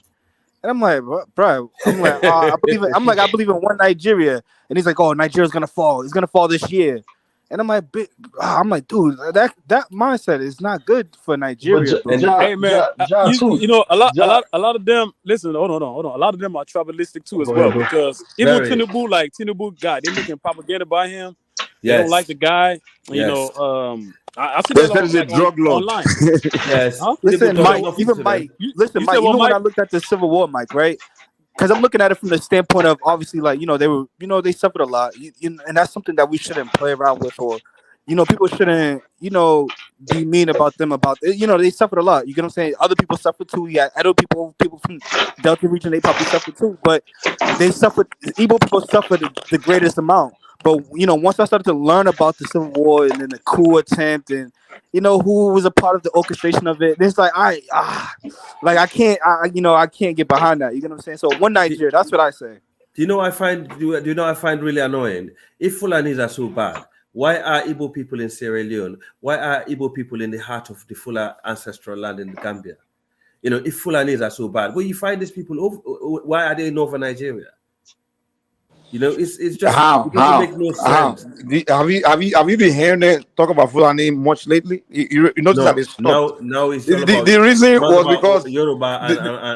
And I'm like, "Bro," I'm like, "I believe in one Nigeria." And he's like, "Oh, Nigeria's gonna fall. It's gonna fall this year." And I'm like, dude, that mindset is not good for Nigeria. Hey man, a lot of them. Listen, hold on. A lot of them are tribalistic too as well, because even Tinubu guy, they're making propaganda by him. They don't like the guy. I see that drug law online. Yes. Huh? Listen, Mike. Mike. Even when I looked at the Civil War, Mike, right? Because I'm looking at it from the standpoint of obviously, like, they suffered a lot, and that's something that we shouldn't play around with, or, people shouldn't, be mean about them. They suffered a lot. You get what I'm saying? Other people suffered too. Yeah, other people from Delta region, they probably suffered too. But they suffered. Igbo people suffered the greatest amount. But once I started to learn about the Civil War and then the coup attempt and who was a part of the orchestration of it, it's like I can't get behind that. You get what I'm saying? So one Nigeria, that's what I say. Do you know I find really annoying? If Fulanis are so bad, why are Igbo people in Sierra Leone? Why are Igbo people in the heart of the Fula ancestral land in Gambia? You know, if Fulanis are so bad, well, you find these people over. Why are they in Northern Nigeria? You know, it's just it doesn't make no sense. Have you been hearing them talk about Fulani much lately? You notice that No, they stopped. now it's all about The reason was about because Yoruba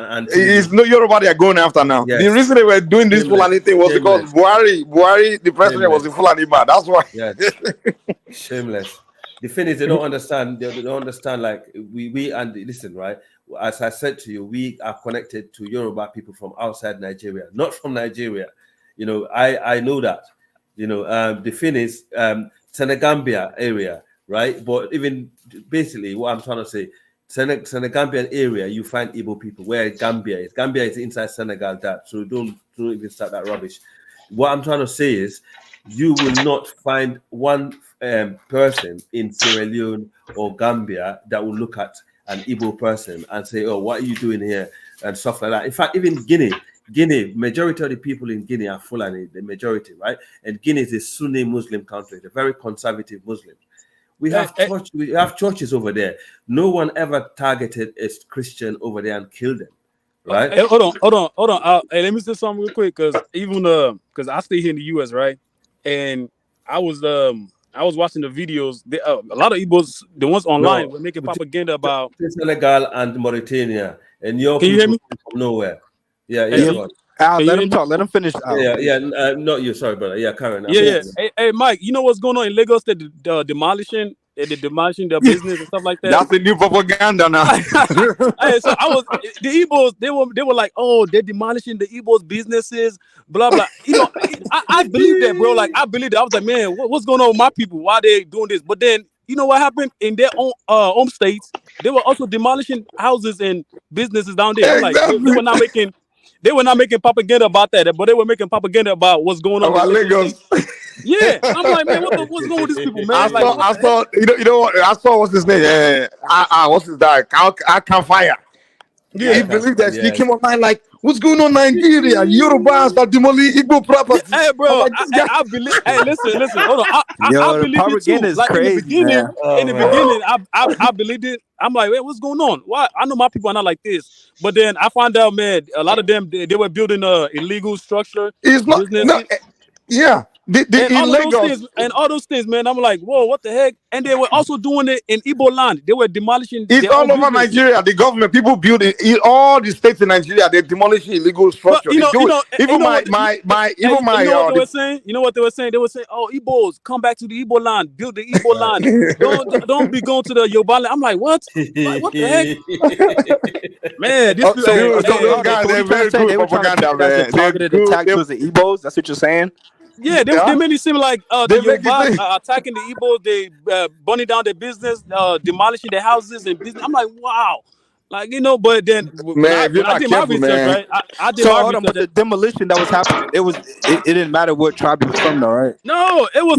and it's Tinubu. no Yoruba they are going after now. The Yes, reason they were doing this shameless, Fulani thing was because shameless, Buhari, the president, was shameless. a Fulani man. That's why. Yeah, shameless. The thing is, they don't understand. They don't understand. Like we and listen, right? As I said to you, we are connected to Yoruba people from outside Nigeria, not from Nigeria. You know, I know that. You know, the thing is, Senegambia area, right? But even basically, what I'm trying to say, Senegambian area, you find Igbo people. Where Gambia is, Gambia is inside Senegal. That so don't even start that rubbish. What I'm trying to say is, you will not find one person in Sierra Leone or Gambia that will look at an Igbo person and say, "Oh, what are you doing here?" and stuff like that. In fact, even Guinea, majority of the people in Guinea are Fulani, the majority, right? And Guinea is a Sunni Muslim country, a very conservative Muslim. We have churches over there. No one ever targeted a Christian over there and killed them, right? Hey, hold on. Hey, let me say something real quick, because even because I stay here in the U.S., right? And I was watching the videos. A lot of Igbos, the ones online, were making propaganda about Senegal and Mauritania, and your Can you hear me? from nowhere. Yeah. Let him talk. Let him finish. Not you. Sorry, brother. Yeah, Karen. Yeah. Hey, Mike, you know what's going on in Lagos? They're demolishing their business and stuff like that. That's the new propaganda now. Hey, so the Igbos, they were like, oh, they're demolishing the Igbos businesses, blah blah. You know, I believe that, bro. Like, I believe that. I was like, man, what's going on with my people? Why are they doing this? But then, you know what happened in their own home states? They were also demolishing houses and businesses down there. I'm like, they were not making propaganda about that, but they were making propaganda about what's going on about in Lagos. Yeah, I'm like, man, what's going on with these people, man? I saw. You know what? I saw what's his name. What's his name? I can't fire. Yeah, he believed that. He came online like, what's going on in Nigeria? Yorubas are demolishing Igbo property. Hey, bro, like, I believe. Hey, listen, hold on. I the believe it too. propaganda is Like crazy, in the beginning, I believed it. I'm like, wait, what's going on? Why? I know my people are not like this. But then I found out, man, a lot of them they were building illegal structure. It's not. Businesses. Yeah. And all those things, man. I'm like, whoa, what the heck? And they were also doing it in Igbo land. They were demolishing. It's all over Nigeria. The government, people build it. In all the states in Nigeria, they demolish illegal structure. Even what they were saying? You know what they were saying? They were saying, "Oh, Igbos, come back to the Igbo land, build the Igbo land. Don't be going to the Yoruba land." I'm like, what? What the heck? Man, those guys, they're very good propaganda, man. Targeted attack towards the Igbos. That's what you're saying? Yeah, they made it seem like the Yorubas are attacking the Igbos, they burning down their business, demolishing their houses and business. I'm like, wow. Like, you know, but then when I did my research, right? I did my research. But the demolition that was happening, it didn't matter what tribe he was from, though, right? No, it was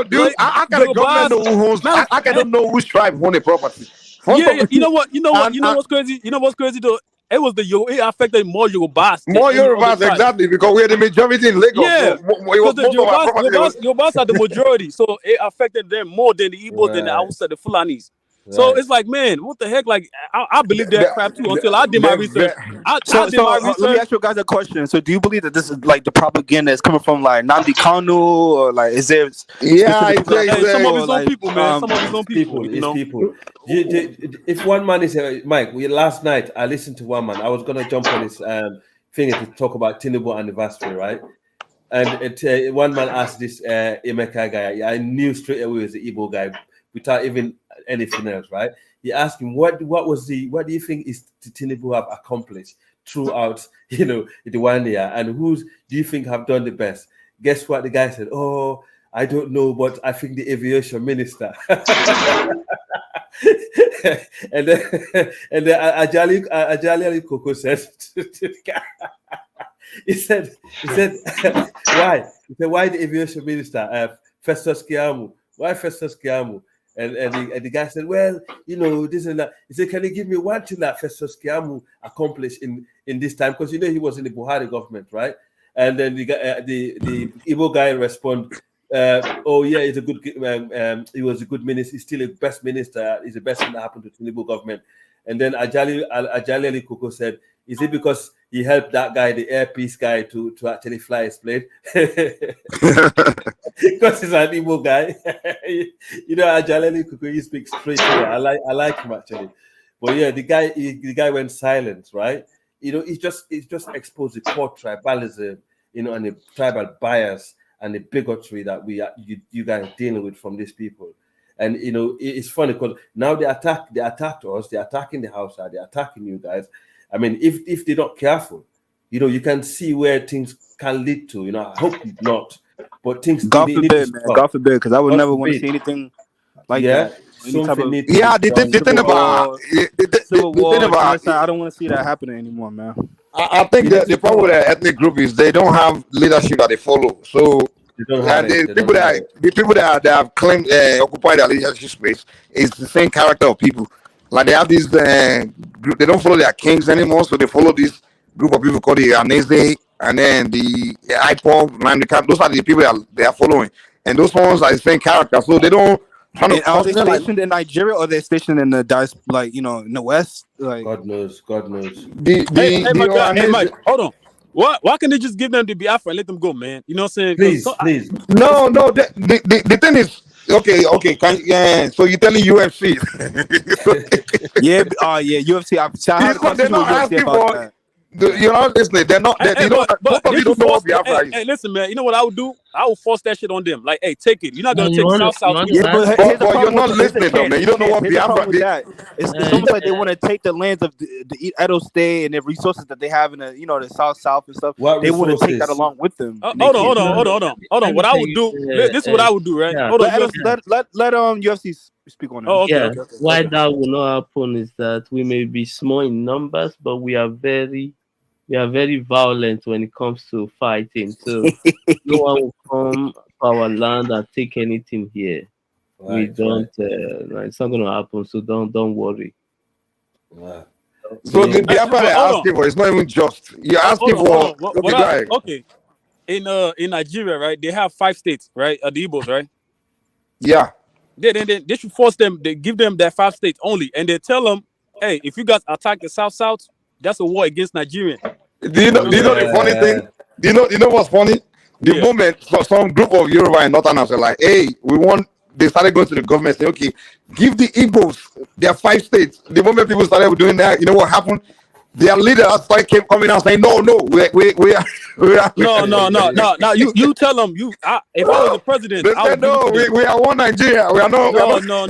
dude. I got a government know who owns. I don't know which tribe owned the property. Yeah, you know what's crazy? You know what's crazy though? It was it affected more Yorubas. More Yorubas, exactly, because we're the majority in Lagos. Yeah, because the Yorubas are the majority, so it affected them more than the Igbos, than the Hausa, the Fulanis. So it's like, man, what the heck? Like, I believe that crap too until I did my research. Let me ask you guys a question. So, do you believe that this is like the propaganda is coming from like Nnamdi Kanu, or like is there? Yeah, some of his own people, man. Some of his own people. People. If one man is Mike, last night I listened to one man. I was gonna jump on his thing to talk about Tinubu anniversary, right? And one man asked this Emeka guy. I knew straight away it was the Igbo guy without even anything else, right? He asked him, what do you think is Tinubu have accomplished throughout, the 1 year, and who do you think have done the best? Guess what the guy said? Oh, I don't know, but I think the aviation minister. and then Ajali Ali Koko said, he said, why? He said, why the aviation minister? Festus Keyamo. Why Festus Keyamo? And the guy said, well, this and that. He said, can you give me one thing that Festus Keyamo accomplished in this time? Because he was in the Buhari government, right? And then the Igbo guy respond, oh yeah, he's a good. He was a good minister. He's still the best minister. He's the best thing that happened to the Tinubu government. And then Ajali Kuku said, is it because he helped that guy, the airpiece guy, to actually fly his plane? Because he's an Igbo guy. You know, Ajali Kuku, he speaks straight here. I like him actually. But yeah, the guy went silent, right? You know, it's just exposed the core tribalism, you know, and the tribal bias and the bigotry that you guys are dealing with from these people. And you know, it's funny because now they attacked us, they're attacking the house, they're attacking you guys. I mean, if they're not careful, you know, you can see where things can lead to. You know, I hope not, but things. God forbid, man. God forbid, because I would never want to see anything like that. Any type of the thing about civil the war, thing about genocide, I don't want to see that happening anymore, man. I think that the problem with the ethnic group is they don't have leadership that they follow. So the people that have claimed occupied their leadership space is the same character of people. Like they have this group, they don't follow their kings anymore, so they follow this group of people called the Anese and then the IPOB. Those are the people that they are following, and those ones are the same character. So they don't. Are they stationed in Nigeria or they're stationed in the like in the West? Like God knows. Hey, Mike, hold on. Why can't they just give them the Biafra and let them go, man? You know what I'm saying? Please. No. The thing is, okay. So you're telling UFC? yeah, UFC. I had a conversation with UFC about that. You're not listening. They're not. You don't know what Biafra is. Hey, listen, man. You know what I would do? I would force that shit on them. Like, hey, take it. You're not gonna take South. Yeah, but you're not listening, though, man. You don't know what Biafra is. It's almost like they want to take the lands of the Edo State and the resources that they have in the South and stuff. They want to take that along with them. Hold on. What I would do? This is what I would do, right? Hold on. Let UFC speak on it. Okay. Why that will not happen is that we may be small in numbers, but we are very violent when it comes to fighting. So no one will come to our land and take anything here. We don't. It's not going to happen. So don't worry. So the Biafra they're asking for, it's not even just. You're asking for. Okay. In Nigeria, right? They have 5 states, right? The Igbos, right? Yeah. They should force them. They give them that 5 states only, and they tell them, "Hey, if you guys attack the South, that's a war against Nigeria." Do you know the funny thing? Do you know what's funny? The moment some group of Yoruba and Northerners are like, "Hey, they started going to the government, say, okay, give the Igbos their 5 states." The moment people started doing that, you know what happened? Their leaders started coming out saying, "No, we are." No. You tell them. If I was the president, they said, "No, we are one Nigeria. We are not." No.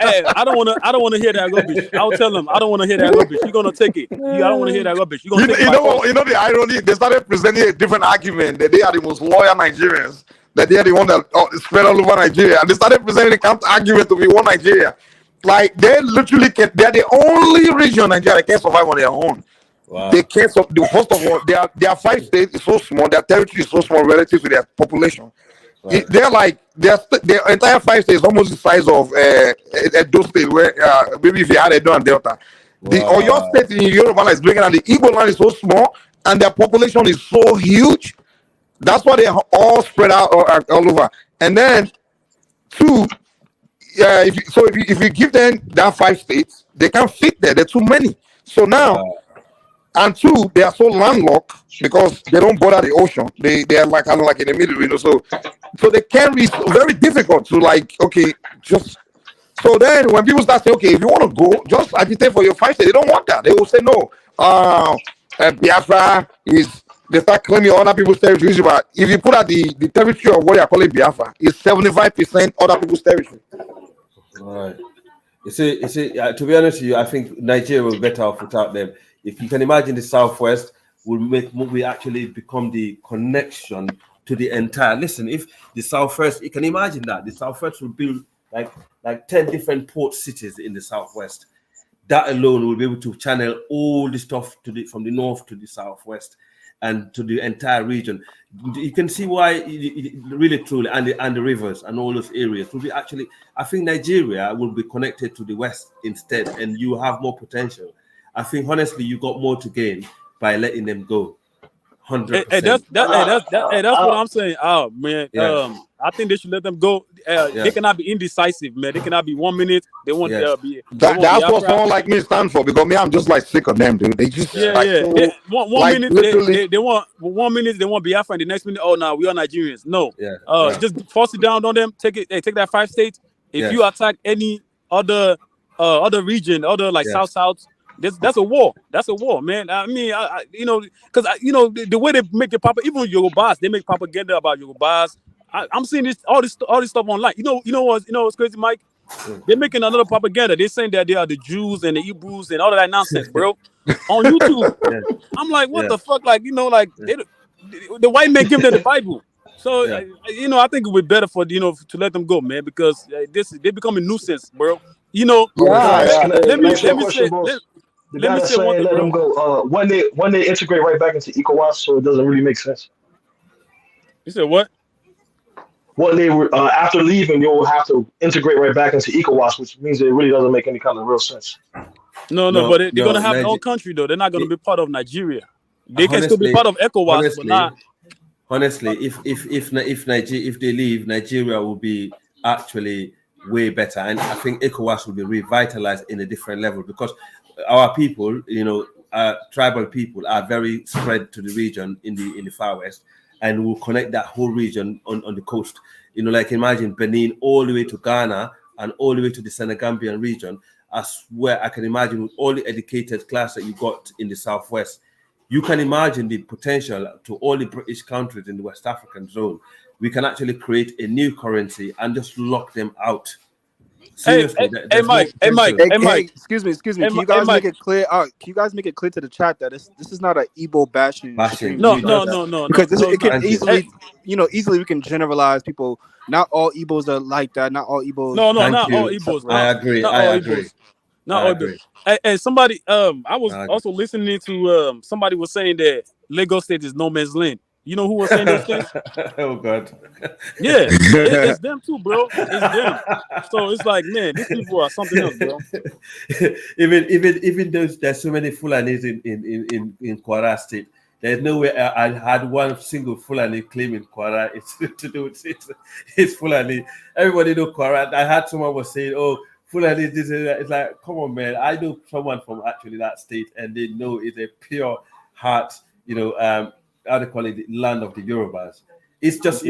Hey, I don't want to hear that rubbish. I'll tell them I don't want to hear that rubbish. You're gonna take it. I don't want to hear that rubbish. You're gonna take it. You know the irony. They started presenting a different argument that they are the most loyal Nigerians. That they are the one that spread all over Nigeria, and they started presenting a counter argument to be one Nigeria. Like they literally they're the only region in Nigeria that can survive on their own. Wow. They can't. First of all, their 5 states is so small. Their territory is so small relative to their population. Right. They're like their entire 5 states is almost the size of Edo State, where maybe if you had Edo and Delta. Wow. The Oyo State in Yoruba is bigger, and the Igbo land is so small, and their population is so huge. That's why they're all spread out all over. And then 2. If you give them that 5 states, they can't fit there. They're too many. So now, and 2, they are so landlocked because they don't border the ocean. They are like kind of like in the middle, you know. So they can be very difficult to just. So then when people start saying, okay, if you want to go, just agitate for your 5 states. They don't want that. They will say no. Biafra is. They start claiming other people's territories, but if you put out the territory of what they are calling Biafra, it's 75% other people's territory. Right. You see, to be honest with you, I think Nigeria will be better off without them. If you can imagine, the Southwest will actually become the connection to the entire. Listen, if the Southwest, you can imagine that the Southwest will build like 10 different port cities in the Southwest. That alone will be able to channel all the stuff from the north to the Southwest and to the entire region. You can see why really truly, and the rivers and all those areas will be actually. I think Nigeria will be connected to the West instead, and you have more potential. I think honestly, you got more to gain by letting them go. 100%. That's what I'm saying. Oh man, yeah. I think they should let them go. They cannot be indecisive, man. They cannot be 1 minute. They want be. That's what someone like me stand for, because me, I'm just like sick of them, dude. They just like so, One like, minute literally. they want 1 minute they want Biafra, and the next minute, oh no, we are Nigerians. No, just force it down on them. Take it. Hey, take that 5 states. If you attack any other region, like South, that's a war. That's a war, man. I mean, because the way they make it even Yorubas, they make propaganda about Yorubas. I'm seeing all this stuff online. You know what's crazy, Mike? They're making another propaganda. They're saying that they are the Jews and the Hebrews and all of that nonsense, bro. On YouTube, I'm like, what the fuck? Like, the white man give them the Bible. So I think it would be better for to let them go, man, because they become a nuisance, bro. Let me say one thing, let bro. them go. When they integrate right back into ECOWAS, so it doesn't really make sense. You said what? When they were after leaving, you'll have to integrate right back into ECOWAS, which means it really doesn't make any kind of real sense. No, but they're gonna have their own country though. They're not gonna be part of Nigeria. They can still be part of ECOWAS, but not. Honestly, if they leave, Nigeria will be actually way better, and I think ECOWAS will be revitalized in a different level, because our people, tribal people, are very spread to the region in the far west, and will connect that whole region on the coast. Like imagine Benin all the way to Ghana and all the way to the Senegambian region. I swear, I can imagine with all the educated class that you got in the southwest. You can imagine the potential to all the British countries in the West African zone. We can actually create a new currency and just lock them out. Seriously, Mike. Excuse me. Can you guys make it clear? Can you guys make it clear to the chat that this is not an Igbo bashing? No. Because it can easily, easily we can generalize people. Not all Igbos are like that. Not all Igbos. No, not all Igbos. I agree. Not all Igbos. And somebody, I was also listening to somebody was saying that Lagos State is no man's land. You know who was saying those things? Oh God. Yeah, it's them too, bro. It's them. So it's like, man, these people are something else, bro. even though there's so many Fulanis in Kwara State, there's no way I had one single Fulani claim in Kwara. It's to do with it's Fulani. Everybody know Kwara. I had someone was saying, oh, Fulani this and that. It's like, come on, man. I know someone from actually that state, and they know it's a pure heart, how they call it, the land of the Yorubas. It's just,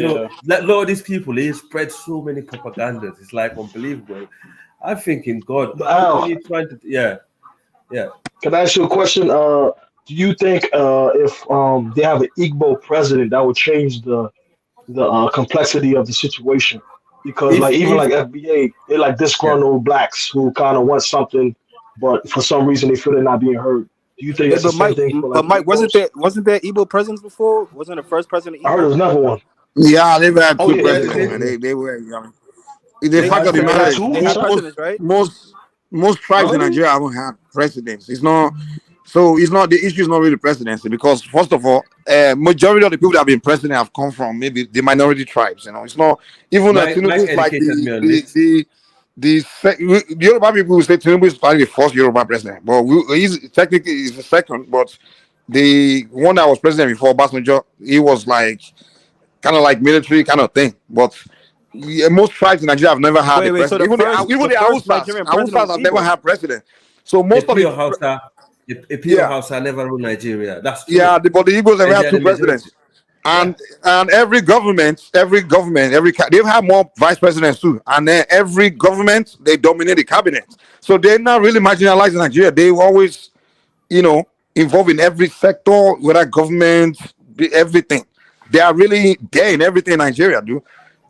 let all these people, they spread so many propagandas. It's like unbelievable. I'm thinking, God, how are you trying to, yeah. Can I ask you a question? Do you think if they have an Igbo president, that would change the complexity of the situation? Because even FBA, they're like disgruntled blacks who kind of want something, but for some reason they feel they're not being heard. Do you think it's the same thing for but Mike, wasn't there Igbo presidents before? Wasn't the first president Igbo? I heard there was never one. Yeah, they've had two presidents, man. They were the fact of the matter is most tribes in Nigeria haven't had presidents. It's not the issue is not really presidency, because first of all, majority of the people that have been president have come from maybe the minority tribes. It's not even Tinubu like the Yoruba people will say Tinubu is probably the first Yoruba president, but technically he's the second. But the one that was president before, Obasanjo, he was like kind of like military kind of thing. But most tribes in Nigeria have never had a president. So even the Houthis have never had president. So most of the pure Hausa never ruled Nigeria. That's true. Yeah, but the Igbos have had two presidents. And every government, they've had more vice presidents too. And then every government, they dominate the cabinet. So they're not really marginalized in Nigeria. They always, involved in every sector, whether government, everything. They are really there in everything in Nigeria, dude.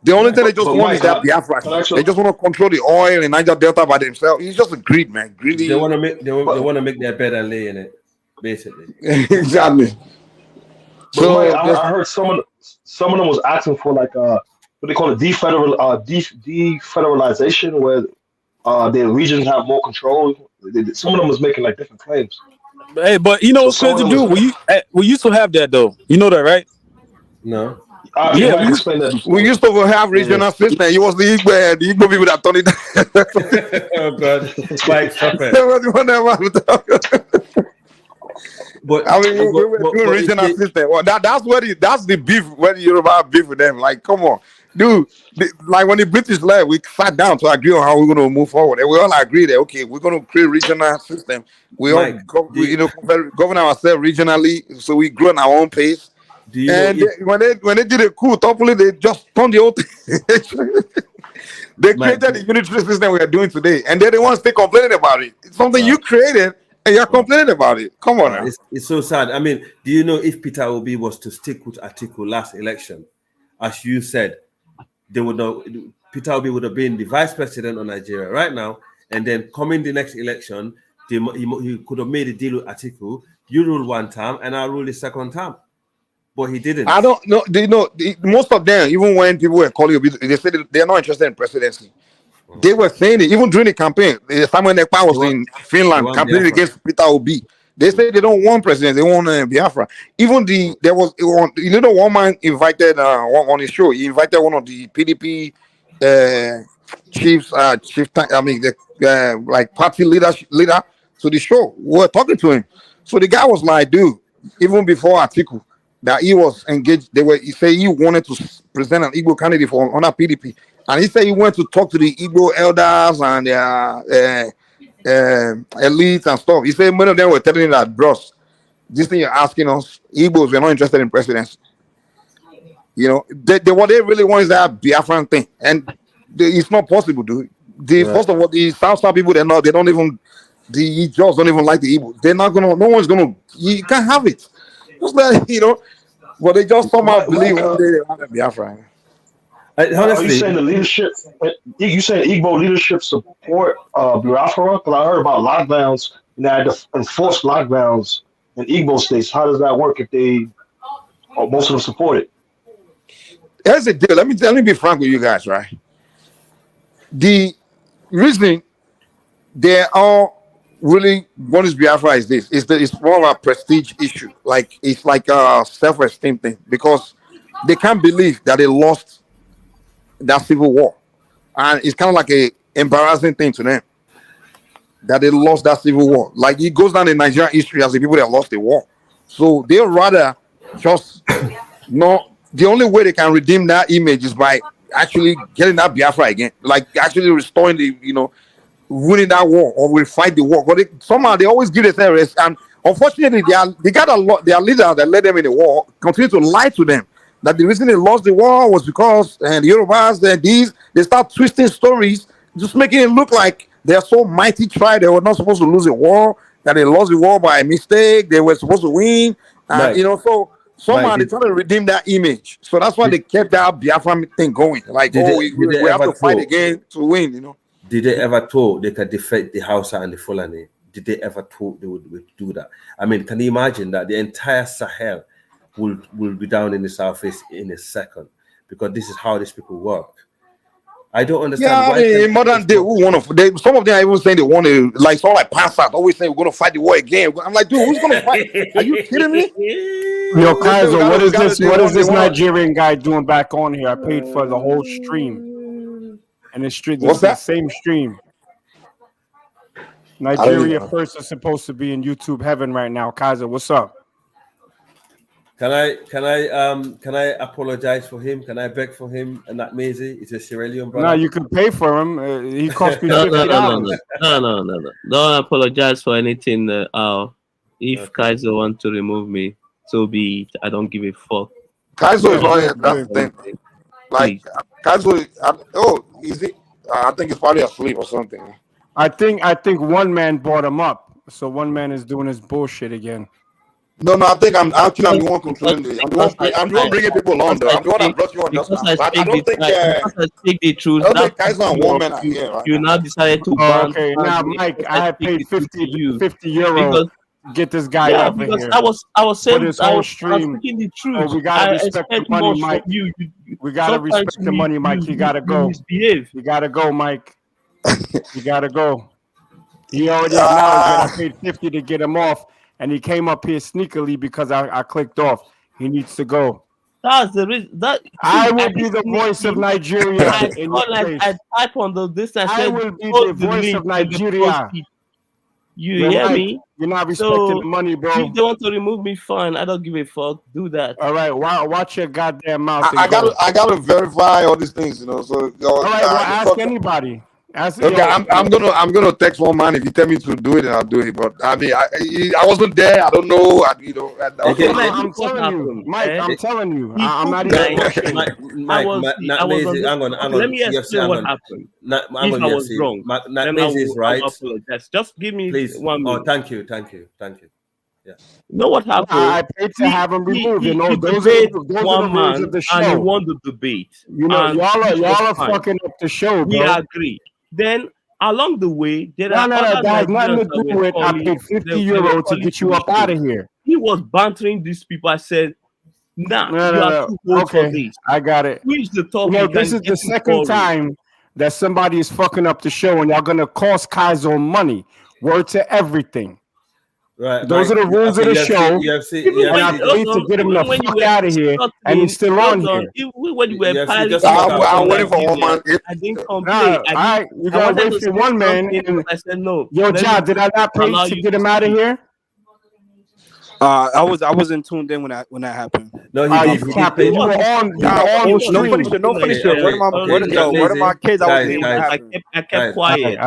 The only thing they just want is that Biafra. They just want to control the oil in Niger Delta by themselves. It's just a greed, man. Greedy. They want to make their bed and lay in it, basically. Exactly. So I heard some of them was asking for like what they call it defederalization, where the regions have more control. Some of them was making like different claims. Hey, but what's crazy, dude? We used to have that though. You know that, right? No. We used to have regional system. It was the Igbo people that turned it. Oh God, Spike, stop it. But I mean, we were doing regional system. Well, that's the beef when Yoruba beef with them. Like, come on, Dude, like when the British left, we sat down to agree on how we're going to move forward, and we all agreed that okay, we're going to create regional system. We all, Mike, govern ourselves regionally, so we grow in our own pace. Do you know And if when they did a coup, totally they just turned the whole thing. They Mike, created the unitary system we are doing today, and they're the ones still complaining about it. It's something Wow. you created, and you're complaining about it. Come on now. It's so sad. I mean, do you know if Peter Obi was to stick with Atiku last election, as you said, they would not. Peter Obi would have been the vice president of Nigeria right now, and then coming the next election, he could have made a deal with Atiku. You rule one term, and I rule the second term, but he didn't. I don't know. Most of them, even when people were calling Obi, they said they're not interested in presidency. They were saying it even during the campaign. Samuel Nekpa was in Finland campaigning against Peter Obi. They say they don't want president, they want Biafra. Even one man invited on his show. He invited one of the PDP chiefs, like party leader to the show. We were talking to him. So the guy was like, dude, even before Atiku, that he was engaged. He said he wanted to present an Igbo candidate for under PDP, and he said he went to talk to the Igbo elders and elites and stuff. He said many of them were telling him that, bros, this thing you're asking us, Igbos, we're not interested in presidency. You know, what they really want is that Biafran thing, and it's not possible, dude. First of all, the South people, they don't even, the Ijaws don't even like the Igbo. They're not gonna, no one's gonna, you can't have it. Just like, but they just somehow believe one day they want to Biafra. Are you saying the leadership? You saying Igbo leadership support Biafra? Because I heard about lockdowns and they had to enforce lockdowns in Igbo states. How does that work if they, most of them support it? Here's the deal. Let me be frank with you guys, right? The reason they all really what is Biafra is this: it's more of a prestige issue. Like it's like a self-esteem thing because they can't believe that they lost that civil war, and it's kind of like a embarrassing thing to them that they lost that civil war. Like it goes down in Nigerian history as the people that lost the war. So they rather just not. The only way they can redeem that image is by actually getting that Biafra again, like actually restoring the, winning that war or we fight the war. But somehow they always give themselves rest, and unfortunately, they got a lot. Their leader that led them in the war continue to lie to them that the reason they lost the war was because the Yorubas they start twisting stories, just making it look like they're so mighty tribe they were not supposed to lose the war, that they lost the war by mistake, they were supposed to win, and so. Somehow they try to redeem that image, so that's why they kept that Biafra thing going. Like, we have to fight again to win. Did they ever thought they could defeat the Hausa and the Fulani? Did they ever thought they would do that? I mean, can you imagine that the entire Sahel will be down in the southeast in a second? Because this is how these people work. I don't understand. Yeah, why in modern day, some of them are even saying they want to, like, someone like Passat always saying we're going to fight the war again. I'm like, dude, who's going to fight? Are you kidding me? Yo, Kaiser, what is this? What is this Nigerian guy doing back on here? I paid for the whole stream, and this stream, this is the same stream. Nigeria first is supposed to be in YouTube heaven right now. Kaiser, what's up? Can I apologize for him? Can I beg for him? And that Maisie, it's a Sierra Leone brother. No, you can pay for him. He cost me $50. No. Don't apologize for anything. If Kaiser want to remove me, so be it. I don't give a fuck. Kaiser is like that thing. Like Kaiser, is it? I think he's probably asleep or something. I think one man brought him up, so one man is doing his bullshit again. No, I think I'm the one controlling it. I'm the one bringing people on. I'm the one that brought you on this one. But I don't think because I speak the truth. I don't think Kaiser and one man are here. Right? You now decided to ban. Okay, now Mike, I have paid 50 euros. Get this guy out of here. I was saying I was speaking the truth. We gotta respect the money, Mike. We gotta respect the money, Mike. You gotta go. You gotta go, Mike. You gotta go. He already acknowledged that I paid 50 to get him off, and he came up here sneakily because I clicked off. He needs to go. That's the reason. I will be the voice of Nigeria. I type on the distance. I will be the voice of Nigeria. You hear me? You're not respecting So the money, bro. if they want to remove me, fine. I don't give a fuck. Do that. All right, watch your goddamn mouth. I gotta verify all these things, you know. So all right, well, ask anybody. Okay, I'm gonna text one man if you tell me to do it, and I'll do it. But I mean, I wasn't there. I don't know. I'm telling you, Mike. I'm telling you. I'm not even. Hang on. Let me explain what happened. If I was wrong, then I will apologize. Just give me 1 minute. Oh, thank you. Yeah. You know what happened? I paid to have him removed. You know, those are the rules of the show. And he won the debate. You know, y'all are fucking up the show, bro. We agree. Then along the way, there are that has nothing to do with. I paid 50 euro to get you up out of here. He was bantering these people. I said, "Nah, you are too old for this." I got it. Which the topic? You know, this is the second time that somebody is fucking up the show, and y'all gonna cost Kaizo money. Word to everything. Right. Those are the rules of the show. And I paid to get him the fuck out of here, and he's still on here. When you were piling, I'm waiting for one man. I didn't complain. All right, you gotta wait for one man. I said no. Yo, John, did I not pay to get him out of here? I wasn't tuned in when that happened. No, he did. You were on. No finish it. Where are my kids? I kept quiet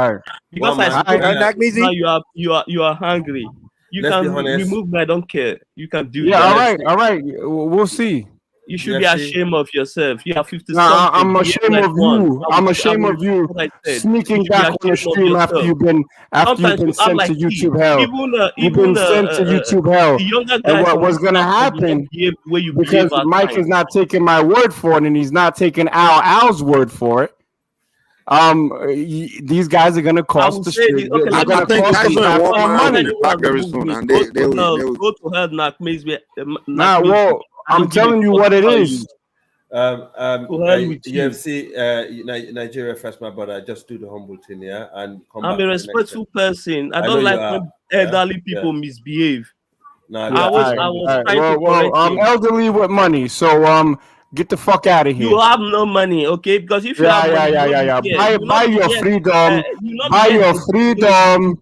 because I now you are hungry. You can remove me. I don't care. You can do that. All right. We'll see. You should be ashamed of yourself. You have 50 something. I'm ashamed of you. I'm ashamed of you sneaking back on the stream after you've been sent to YouTube hell. You've been sent to YouTube hell. And what was gonna happen? Because Mike is not taking my word for it, and he's not taking Al's word for it. These guys are gonna cost the street. They're gonna cost the money. Go to hell, knock me. Nah, well, I'm telling you what it is. UFC, Nigeria first, my brother. Just do the humble thing, yeah, and I'm a respectful person. I don't like when elderly people misbehave. No, I was trying to I'm elderly with money, so get the fuck out of here. You have no money, okay? Because if you have money, buy your freedom. Buy your freedom.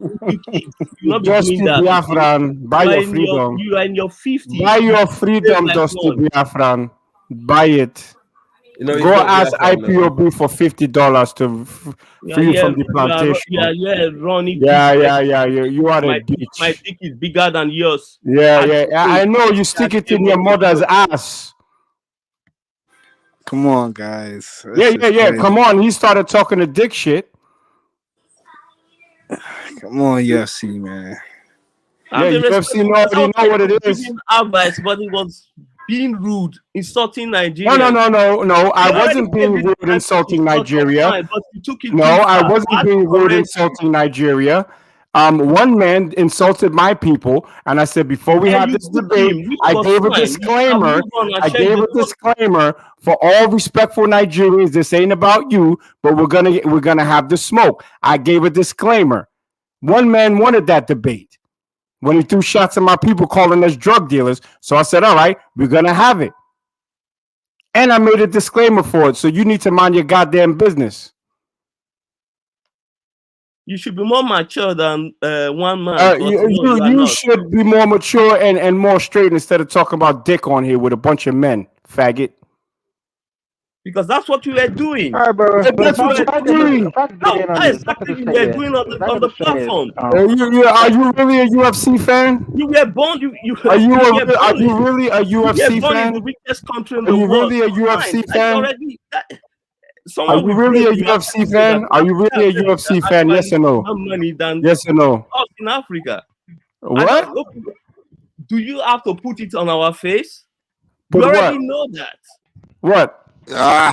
Dusty Biafran. Buy your freedom. You are in your 50s. Buy your freedom, Dusty Biafran. Buy it. Go ask IPOB for $50 to free you from the plantation. Ronnie. You are a bitch. My dick is bigger than yours. I know you stick it in your mother's ass. Come on, guys. Come on. He started talking to dick shit. Come on, UFC, man. UFC already know what it is. Advice, but it was being rude, insulting Nigeria. No. I wasn't being rude, insulting Nigeria. I wasn't being rude, insulting Nigeria. One man insulted my people, and I said before we have this debate, I gave a disclaimer. I gave a disclaimer for all respectful Nigerians. This ain't about you, but we're gonna have the smoke. I gave a disclaimer. One man wanted that debate when he threw shots at my people, calling us drug dealers. So I said, all right, we're gonna have it, and I made a disclaimer for it. So you need to mind your goddamn business. You should be more mature than one man. You should be more mature and more straight instead of talking about dick on here with a bunch of men, faggot. Because that's what you were doing. All right, bro. That's what you're doing. Exactly you were doing on the platform. Are you really a UFC fan? You were born. Are you really a UFC fan? In the richest country in Are the you world. really a UFC fan? Are you really a UFC fan? Are you really a UFC fan? Yes or no? Yes or no? Us in Africa. What? Do you have to put it on our face? Put you already what? know that. What? All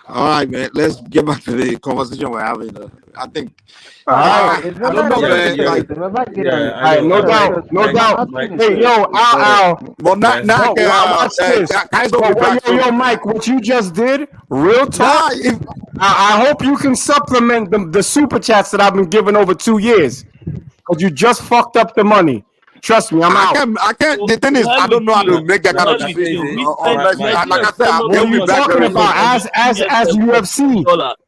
right, man. Let's get back to the conversation we're having. I think. I don't know, man. No doubt. Hey, yo, Al. Well, not. Watch this. Yo, Mike, what you just did, real talk. I hope you can supplement the super chats that I've been giving over 2 years, because you just fucked up the money. Trust me, I'm out. I can't. The thing is, I don't know how to make that kind of decision. Unless, like I said, what are you talking about? As UFC,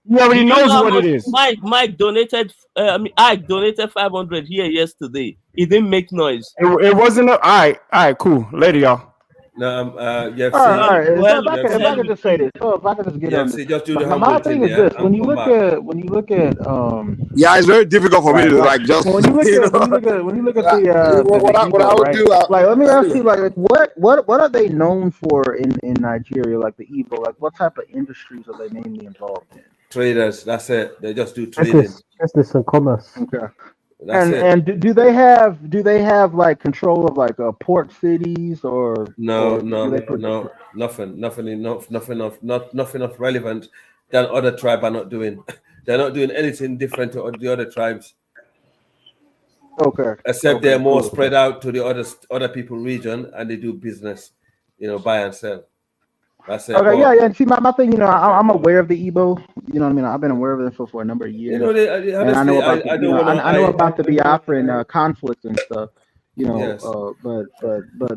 he already knows what it is. Mike donated. Ike donated 500 here yesterday. He didn't make noise. It wasn't. All right, cool. Later, y'all. No, UFC. All right. If Well, I could just say this, if I could just get on UFC, this. just do the My humble thing thing, is this: yeah, when and you come look back. at yeah, it's very difficult for me to like just when you look at what I would right? do. Like, let me ask you, like, what are they known for in Nigeria? Like the Igbo, like what type of industries are they mainly involved in? Traders, that's it. They just do trading. Business and commerce. Okay. That's it. And do they have like control of like port cities or No, nothing of relevant that other tribe are not doing. They're not doing anything different to the other tribes. Okay. Except they're more spread out to the other people region, and they do business, buy and sell. That's it. Okay, yeah. See, my thing, I'm aware of the Igbo. You know what I mean? I've been aware of them for a number of years. Honestly, and I know about I know about the Biafran conflict and stuff. Yes. But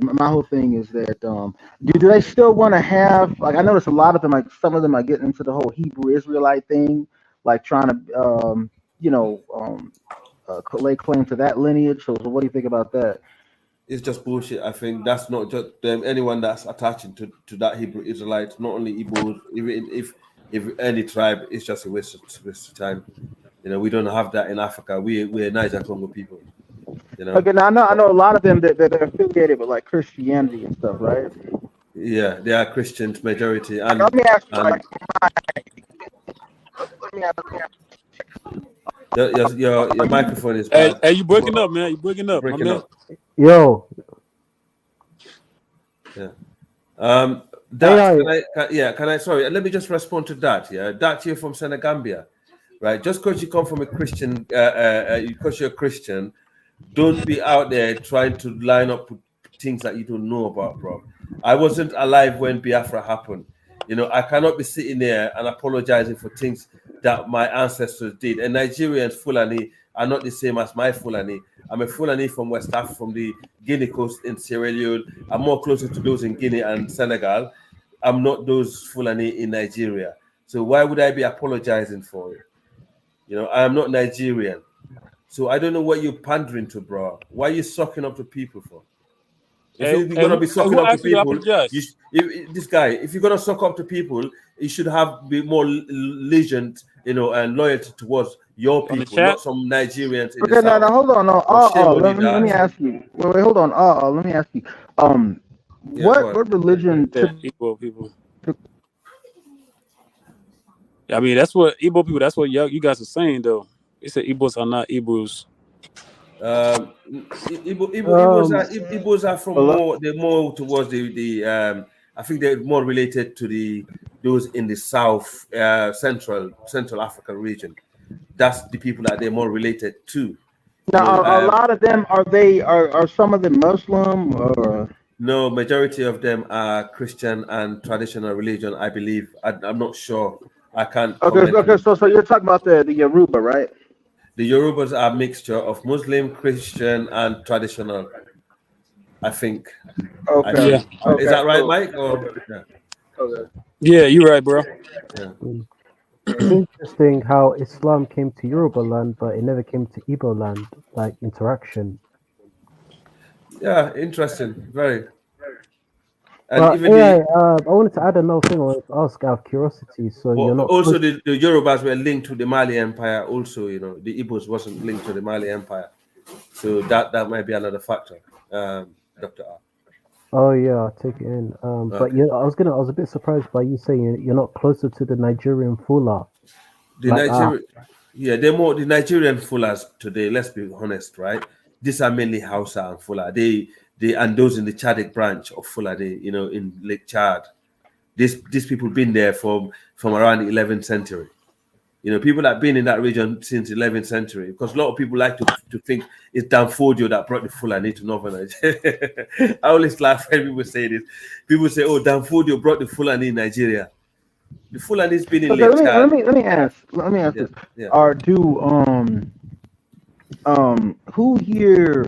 my whole thing is that do they still want to have, like, I notice a lot of them, like some of them are getting into the whole Hebrew Israelite thing, like trying to lay claim to that lineage. So what do you think about that? It's just bullshit. I think that's not just them. Anyone that's attaching to that Hebrew Israelite, not only Igbos, even if any tribe, it's just a waste of time. We don't have that in Africa. We're Niger Congo people. Okay, now I know a lot of them that they're affiliated with like Christianity and stuff, right? Yeah, they are Christians majority. And let me ask you, your microphone is Hey, bad. hey, you breaking up, man? You breaking up, my man? Yo. Yeah. Can I? Sorry, let me just respond to that. Yeah, that here from Senegambia, right? Just because you come from a Christian, because you're a Christian, don't be out there trying to line up things that you don't know about, bro. I wasn't alive when Biafra happened. I cannot be sitting there and apologizing for things that my ancestors did. And Nigerians, Fulani, are not the same as my Fulani. I'm a Fulani from West Africa, from the Guinea coast in Sierra Leone. I'm more closer to those in Guinea and Senegal. I'm not those Fulani in Nigeria. So why would I be apologizing for it? I am not Nigerian. So I don't know what you're pandering to, bro. Why are you sucking up to people for? If you're gonna be sucking up to people, if you're gonna suck up to people, you should be more legend, and loyalty towards your people, not some Nigerians. Okay, now hold on. Let me ask you. Wait, hold on. Let me ask you. What religion? Igbo people. I mean, that's what Igbo people. That's what you guys are saying, though. They say Igbos are not Igbos. Igbos are from more. They're more towards the. I think they're more related to those in the South, Central African region. That's the people that they're more related to. Now, a lot of them are some of them Muslim or? No, majority of them are Christian and traditional religion. I believe. I'm not sure. I can't. Okay. So you're talking about the Yoruba, right? The Yorubas are a mixture of Muslim, Christian, and traditional. I think. Okay. Yeah. Is that right, Mike? Or okay. Yeah, you're right, bro. Yeah. It's interesting how Islam came to Yoruba land, but it never came to Igbo land, like interaction. Yeah, interesting. Very. And I wanted to add another thing. I wanted to ask out of curiosity. So you're not also the Yorubas were linked to the Mali Empire. Also, the Igbos wasn't linked to the Mali Empire, so that might be another factor. Dr. R. Oh yeah, I'll take it in. But I was a bit surprised by you saying you're not closer to the Nigerian Fula. They're more the Nigerian Fulas today. Let's be honest, right? These are mainly Hausa and Fula. They and those in the Chadic branch of Fula, in Lake Chad. These people been there from around the 11th century. People that have been in that region since the 11th century, because a lot of people like to think it's Danfodio that brought the Fulani to Northern Nigeria. I always laugh when people say this. People say, "Oh, Danfodio brought the Fulani in Nigeria." The Fulani's been in Lake Chad. Let me ask this. Yeah. Who here?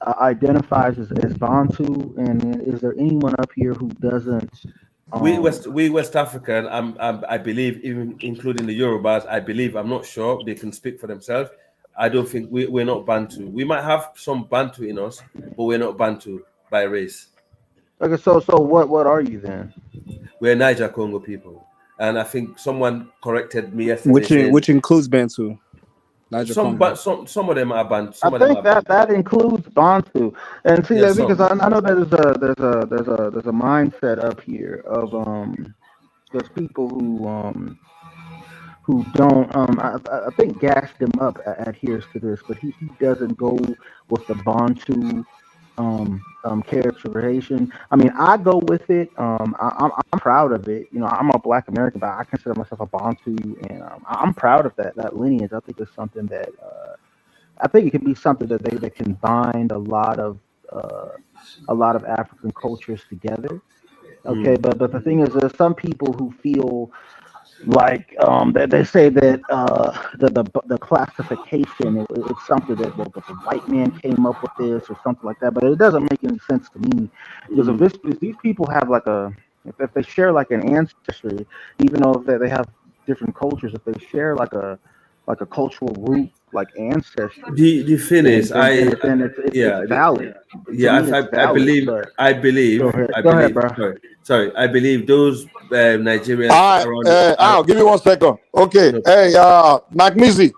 identifies as Bantu, and is there anyone up here who doesn't? We West African, I believe, even including the Yorubas, I believe, I'm not sure, they can speak for themselves. I don't think we're not Bantu. We might have some Bantu in us, but we're not Bantu by race. Okay, so what are you then? We're Niger Congo people, and I think someone corrected me yesterday. Which includes Bantu. Niger Some of them are Bantu. I think that includes Bantu, and see Yeah, that because I know there's a mindset up here of there's people who don't I think gassed him up adheres to this, but he doesn't go with the Bantu characterization. I mean, I go with it. I'm proud of it. You know, I'm a Black American, but I consider myself a Bantu, and I'm proud of that lineage. I think it's something that I think it can be something that can bind a lot of African cultures together. Okay, but the thing is, there's some people who feel like they say that the classification it's something that the white man came up with this or something like that, but it doesn't make any sense to me because if these people have like if they share like an ancestry, even though if they have different cultures, if they share like a cultural root like ancestry, the thing is, then it's valid. I believe. Go ahead, bro. Sorry, I believe those Nigerians I'll give you 1 second. Okay. Hey, Nakmizi.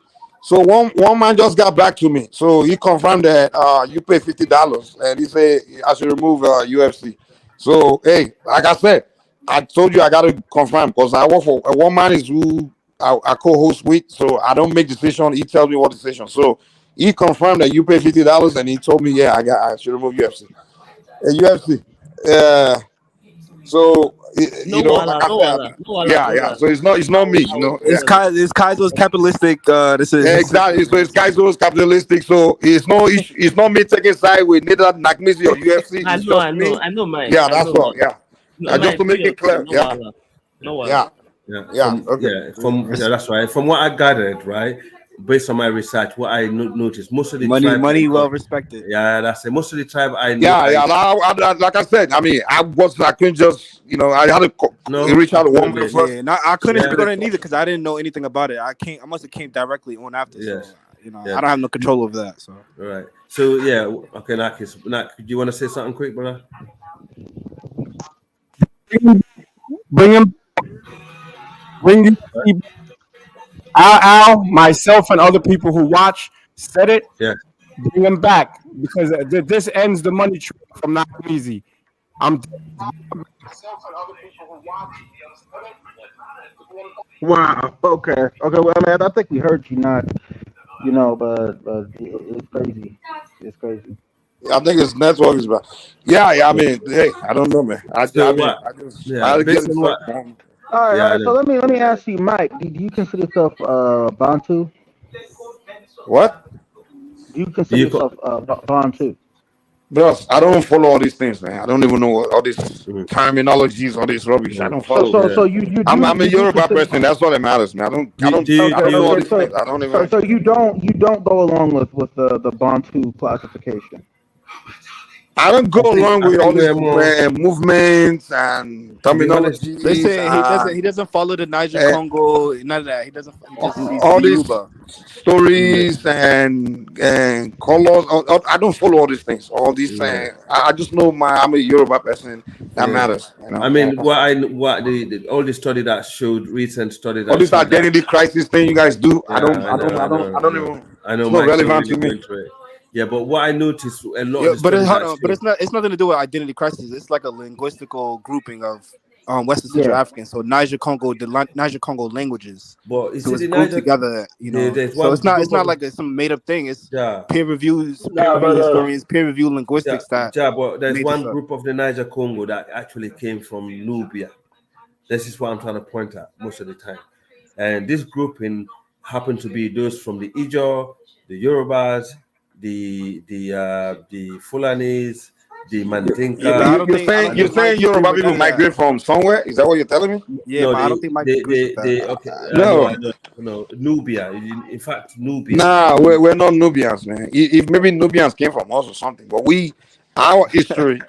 So one man just got back to me. So he confirmed that you pay $50 and he said I should remove UFC. So hey, like I said, I told you I gotta confirm because I work for one man is who I co-host with, so I don't make decision. He tells me what decision. So he confirmed that you pay $50 and he told me, yeah, I should remove UFC. UFC. So you know, like I said, yeah. So it's not me, you know. It's Kaizo's capitalistic. This is exactly. So it's Kaizo's capitalistic. So it's not me taking side with neither Nakmizi or UFC. I It's know, just I me. know, I know, Mike. Yeah, I that's know, all. Yeah. No, Just to make it clear. no Yeah. wahala. No wahala. Yeah. Yeah, Okay. That's right. From what I gathered, right, based on my research, what I noticed, most of the money well respected. Yeah, that's it. Most of the tribe I know. Yeah. Like I said, I mean, I couldn't just, you know, I had to reach out to one man first. Yeah, I couldn't speak on it neither because I didn't know anything about it. I must have came directly on after. Yes. So, you know, I don't have no control over that. So. Right. So yeah. Okay, Nak, do you want to say something quick, brother? Bring him. Al, myself, and other people who watch said it. Yeah. Bring him back because this ends the money tree from Not Easy. Wow. Okay. Well, man, I think we heard you not, you know, but it's crazy. It's crazy. I think his network is bad. Yeah. I mean, hey, I don't know, man. I get it. All right. So let me ask you, Mike. Do you consider yourself Bantu? What? Do you consider yourself Bantu? Bro, I don't follow all these things, man. I don't even know all these terminologies, all this rubbish. I don't follow. So you I'm a Yoruba person. That's all that matters, man. I don't know all these things. I don't even. So you don't go along with the Bantu classification. I don't go along with all these movements and terminology. They say he doesn't follow the Niger Congo, none of that. He doesn't. He just sees all the these Yuba. stories and colors. I don't follow all these things. All these I just know I'm a Yoruba person. That matters. You know? I mean, all the study that showed recent study that all this identity crisis thing you guys do. I don't even. I know. It's not relevant to me. Yeah, but what I noticed a lot. Of but it's nothing to do with identity crisis. It's like a linguistical grouping of Western Central African. So Niger Congo, the Niger Congo languages. But so it's grouped together, you know. So it's not like some made up thing. It's peer reviews, peer review historians, peer review linguistics. But there's one group of the Niger Congo that actually came from Nubia. This is what I'm trying to point at most of the time. And this grouping happened to be those from the Ijaw, the Yorubas, the Fulanis, the Mandinka. Yeah, but I don't think You're saying Mike Yoruba agree with people none of that. migrate from somewhere? Is that what you're telling me? Yeah, No, but I don't think Mike agrees with that. okay. No. I know. No, Nubia. In fact, Nubia. Nah, we're not Nubians, man. If maybe Nubians came from us or something, but our history,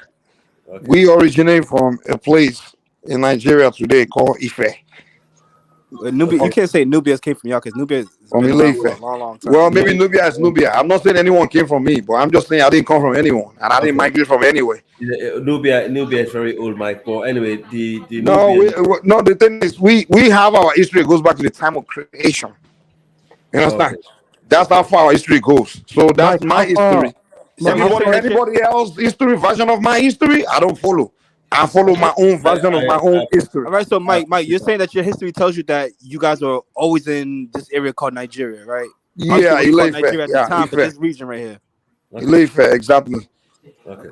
we originate from a place in Nigeria today called Ife. Nubia, you can't say Nubians came from y'all because Nubia has From been around for a Ife. long, long time. Well, maybe Nubia is Nubia. I'm not saying anyone came from me, but I'm just saying I didn't come from anyone, and I didn't migrate from anywhere. Nubia is very old, Mike. But anyway, the No, Nubian. the thing is, we have our history. It goes back to the time of creation. You understand? That's how far our history goes. So that's Mike, my history. Mike, Anybody else history version of my history, I don't follow. I follow my own version of my own history. All right, so Mike, you're saying that your history tells you that you guys were always in this area called Nigeria, right? Yeah, it was called Ife. Nigeria at the Yeah, time, but Ife. this region right here. Ife, exactly. Okay.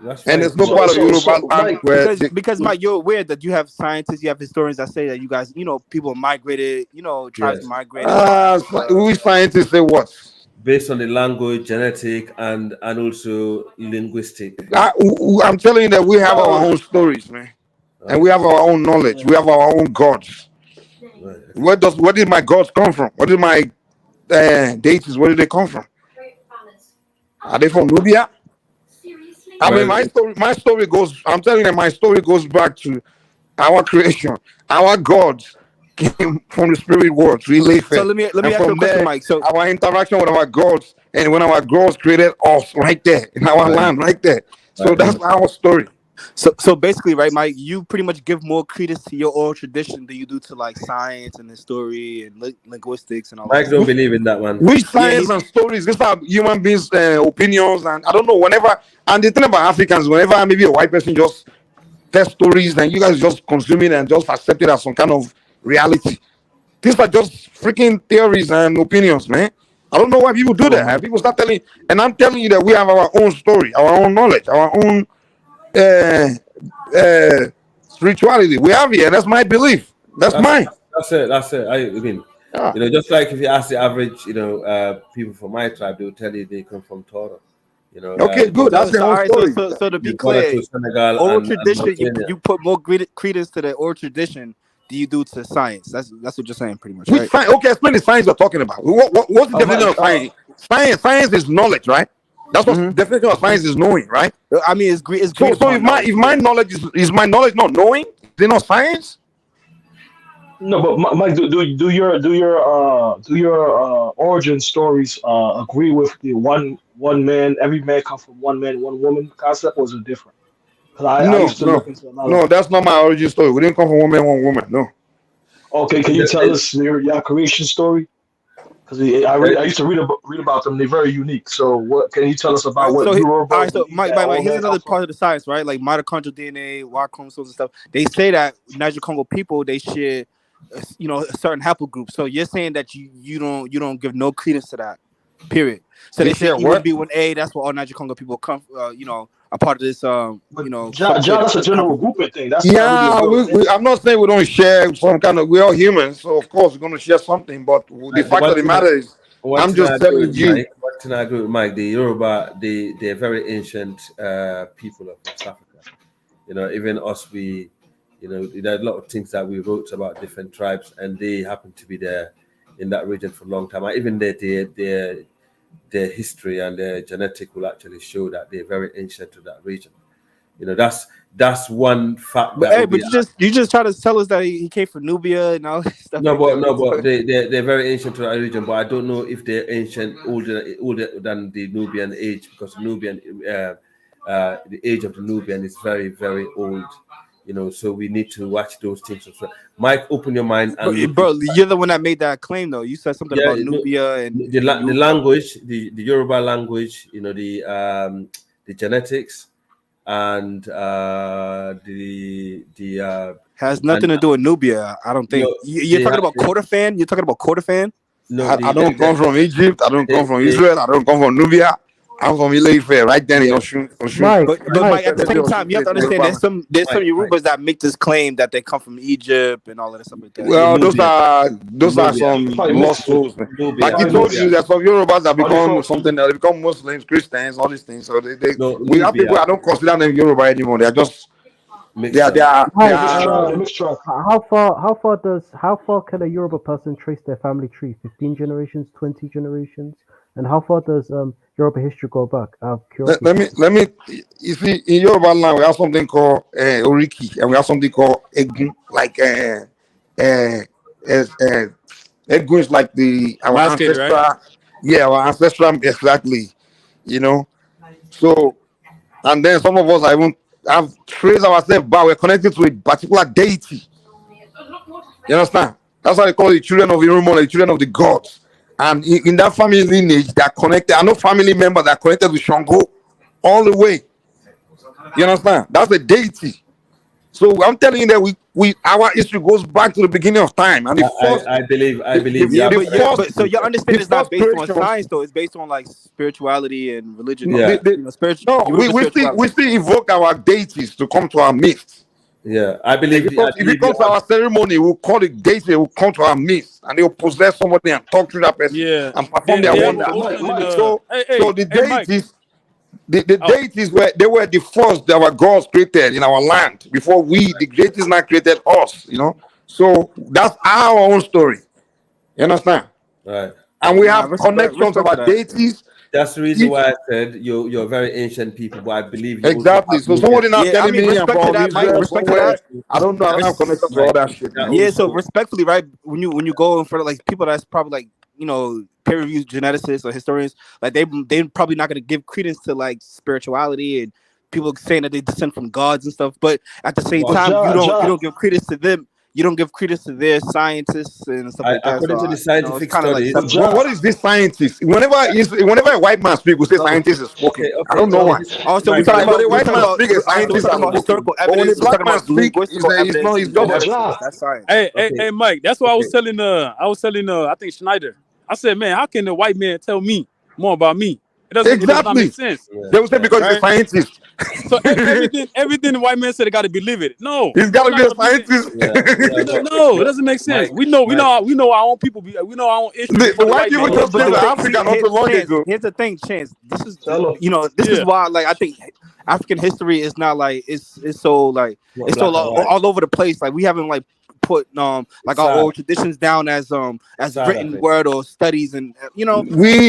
That's And fine. there's no part of Yoruba land where Because Mike, you're aware that you have scientists, you have historians that say that you guys, people migrated, tribes Yes. migrated. we scientists say what? Based on the language, genetic, and also linguistic. I'm telling you that we have our own stories, man, and we have our own knowledge. We have our own gods. Where did my gods come from? Where did my deities? Where did they come from? Are they from Nubia? I mean, my story goes. I'm telling you, my story goes back to our creation. Our gods came from the spirit world, really. So let me ask you a question, Mike. So our interaction with our gods, and when our gods created us, right there in our land, right there. So that's our story. So basically, right, Mike, you pretty much give more credence to your oral tradition than you do to like science and history and linguistics and all Mike that. don't believe in that, man. Which science and stories? These are human beings' opinions, and I don't know. And the thing about Africans, whenever maybe a white person just tells stories, and you guys just consume it and just accept it as some kind of reality. These are just freaking theories and opinions, man. I don't know why people do that. And people start telling, and I'm telling you that we have our own story, our own knowledge, our own spirituality. We have it, and that's my belief. That's mine. That's it. I mean, just like if you ask the average, people from my tribe, they will tell you they come from Torah. Okay, good. That's the whole story. So to be clear, oral tradition, you put more credence to the oral tradition than you do to science. That's what you're saying, pretty much, right? Which science? Okay, explain the science you're talking about. What's the definition of science? Science is knowledge, right? That's what the definition of science is, knowing, right? I mean, it's great. So if my knowledge is my knowledge not knowing? Is it not science? No, but Mike, do your origin stories agree with the one man, every man comes from one man, one woman concept, or is it different? Because I used to look into a lot No, that's not my origin story. We didn't come from one man, one woman. No. Okay, can you tell us your creation story? Because I used to read about them. They're very unique. So what can you tell us about what you wrote about? All right, so Mike, here's another part of the science, right? Like mitochondrial DNA, Y chromosomes and stuff. They say that Niger Congo people, they share, a certain haplogroup. So you're saying that you don't give no credence to that, period. So they say E1B1A. That's what all Niger Congo people come, a part of this. John, that's a general grouping thing. That's I'm not saying we don't share some kind of. We're all humans, so of course we're going to share something. But the fact of the matter is, I'm just telling you. What can I agree with Mike? The Yoruba, they're very ancient people of West Africa. Even us, there are a lot of things that we wrote about different tribes, and they happen to be there in that region for a long time. Even their history and their genetic will actually show that they're very ancient to that region. That's one fact. But you just try to tell us that he came from Nubia and all that stuff. But they're very ancient to that region. But I don't know if they're ancient older than the Nubian age, because Nubian the age of the Nubian is very, very old. So we need to watch those things. Mike, open your mind. And bro, you're the one that made that claim, though. You said something about Nubia and the language, the Yoruba language. The genetics and the has nothing to do with Nubia. I don't think you're talking about Kordofan. You're talking about Kordofan. No, I don't come from Egypt. I don't come from Israel. I don't come from Nubia. I'm from Ile-Ife, right then in Oshun. Mike, But Mike, at the same time, you have to understand there's some Yorubas that make this claim that they come from Egypt and all of that stuff like that. Well, those are some lost souls, man. Like he told you, there's some Yorubas that become something, that they become Muslims, Christians, all these things. So we have people that don't consider them Yoruba anymore. They're just Mike, how far can a Yoruba person trace their family tree? 15 generations, 20 generations, and how far does Yoruba history go back? Out of curiosity. let me. You see, in Yoruba land, we have something called Oriki, and we have something called Egun. Like Egun is like our ancestral, right? Yeah, our ancestral, exactly. You know, so and then some of us have traced ourselves back. We're connected to a particular deity. You understand? That's why they call the children of Irumon, the children of the gods. And in that family lineage, they're connected. I know family members that are connected with Shango all the way. You understand? That's the deity. So I'm telling you that our history goes back to the beginning of time. And I believe. So your understanding is not based on science, though. It's based on like spirituality and religion. Yeah. We still evoke our deities to come to our midst. Yeah, I believe. If it comes to our ceremony, we'll call the deity, will come to our midst, and they'll possess somebody and talk to that person and perform their wonder. So the deities, the deities were the first that our gods created in our land before the deities now created us. You know, so that's our own story. You understand? Right. And we have connections of our deities. That's the reason why I said you're very ancient people, but I believe you exactly. So somebody not telling me respect to that, Mike, respect to that. I don't know. I don't have connections to all that shit. Yeah, so respectfully, right? When you go in front of like people that's probably like peer-reviewed geneticists or historians, like they probably not gonna give credence to like spirituality and people saying that they descend from gods and stuff. But at the same time, you don't give credence to them. You don't give credence to their scientists and stuff like that. According to the scientific studies, what is this scientist? Whenever a white man speaks, we say scientist is spoken. I don't know why. Also, we talk about the white man speak as scientist about historical evidence. When the black man speaks, he's just that's science. Hey, Mike. That's what I was telling. I think Schneider. I said, man, how can the white man tell me more about me? It does not make sense. They will say because he's a scientist. So everything the white man said, they got to believe it. No, he's got to be a scientist. No, it doesn't make sense. We know our own people. We know our own issues. The white people just live in Africa not so long ago. Here's the thing, Chance. This is is why like I think African history is not like it's so like it's so all over the place. Like we haven't like put like our old traditions down as written word or studies, and we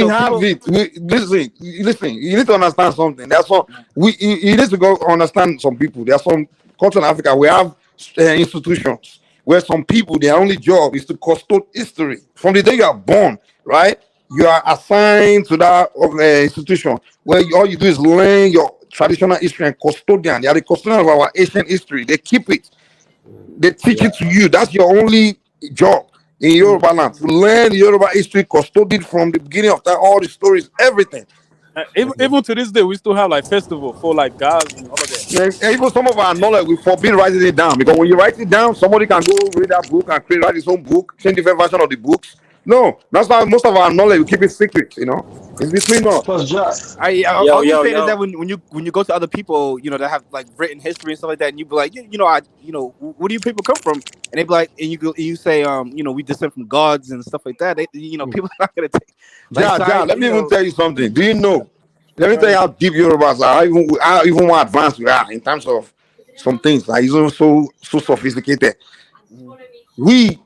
have it. Listen, you need to understand something. That's what you need to go understand some people. There's some culture in Africa. We have institutions where some people, their only job is to custode history from the day you are born, right? You are assigned to that institution where all you do is learn your traditional history and custodian. They are the custodian of our ancient history. They keep it. They teach it to you. That's your only job in Yoruba land. To learn Yoruba history, custodied from the beginning of time, all the stories, everything. Even to this day, we still have like festival for like gods and all of that. And even some of our knowledge, we forbid writing it down, because when you write it down, somebody can go read that book and write his own book, change different version of the books. No, that's why most of our knowledge we keep it secret. It's between us. All you saying is that when you go to other people, that have like written history and stuff like that, and you be like, where do you people come from? And they be like, and you say, we descend from gods and stuff like that. People are not gonna take. Let me even tell you something. Do you know? Let me tell you how deep Yorubas are. How even more advanced we are in terms of some things. Like it's so sophisticated. We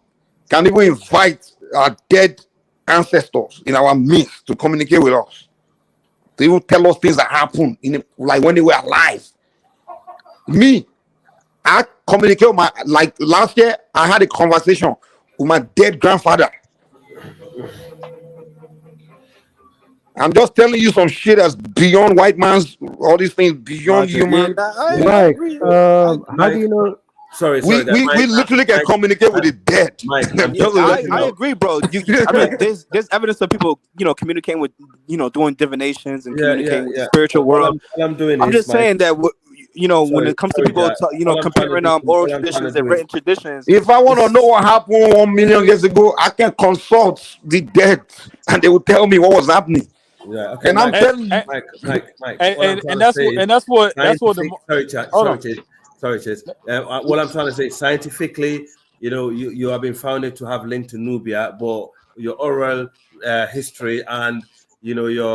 can even invite our dead ancestors in our midst to communicate with us. They even tell us things that happened like when they were alive. I communicate with last year, I had a conversation with my dead grandfather. I'm just telling you some shit that's beyond white man's, all these things beyond human. Mike, how do you know? Sorry. We literally can communicate with the dead. Mike, I agree, bro. There's evidence of people, communicating with, doing divinations and communicating with the spiritual world. I'm just saying that, when it comes to people, comparing oral traditions and written traditions. If I want to know what happened 1 million years ago, I can consult the dead, and they will tell me what was happening. Yeah. Okay, And I'm Mike. telling you, Mike. And that's what the sorry, Chase. What I'm trying to say, scientifically, you have been founded to have linked to Nubia, but your oral history and your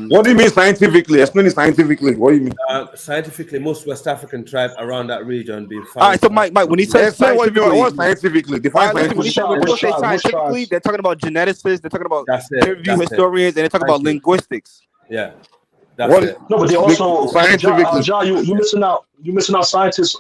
what do you mean scientifically? Explain it scientifically. What do you mean? Scientifically, most West African tribe around that region being All right, found. so Mike, when he says Explain what you mean. scientifically, What scientifically? Define all right, listen, scientifically. when people say Which scientifically, tribes? they're talking about geneticists, they're talking about That's peer it. review That's it. historians, and they're talking Thank about you. linguistics. Yeah, that's What it. No, but they also scientifically? John, you missing out. You missing out. Scientists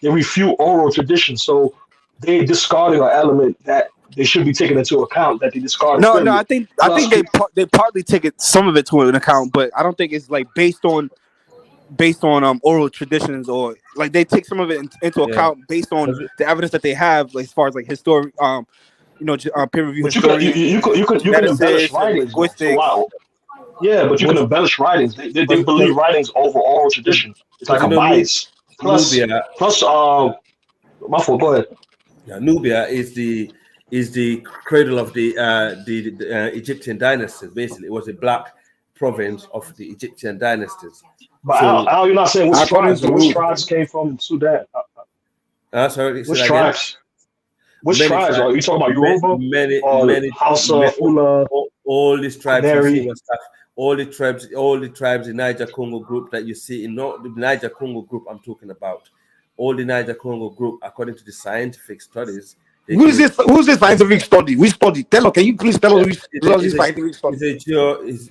they refute oral tradition, so they discarding an element that they should be taken into account that they discarded. No, Period. I think Plus, they partly take it some of it to an account, but I don't think it's like based on oral traditions, or like they take some of it into account based on the evidence that they have, like, as far as like peer review but historians, you can embellish geneticists, and writings though. So linguistics. wow. Yeah, but you can embellish writings. They believe writings over oral tradition. It's like a bias. Plus, Nubia, my fault. Go ahead. yeah, Nubia is the cradle of the Egyptian dynasties. Basically, it was a black province of the Egyptian dynasties. But So, Al, you're not saying which according tribes. to Which who? tribes came from Sudan? sorry, say Which that again. tribes? Which tribes? Are you talking about Yoruba or Hausa, Fula, all these tribes you see Canary? in West Africa, all the tribes in Niger Congo group that you see in the Niger Congo group I'm talking about, all the Niger Congo group, according to the scientific studies. Who's this scientific study? Which study? Tell us. Can you please tell us which scientific study?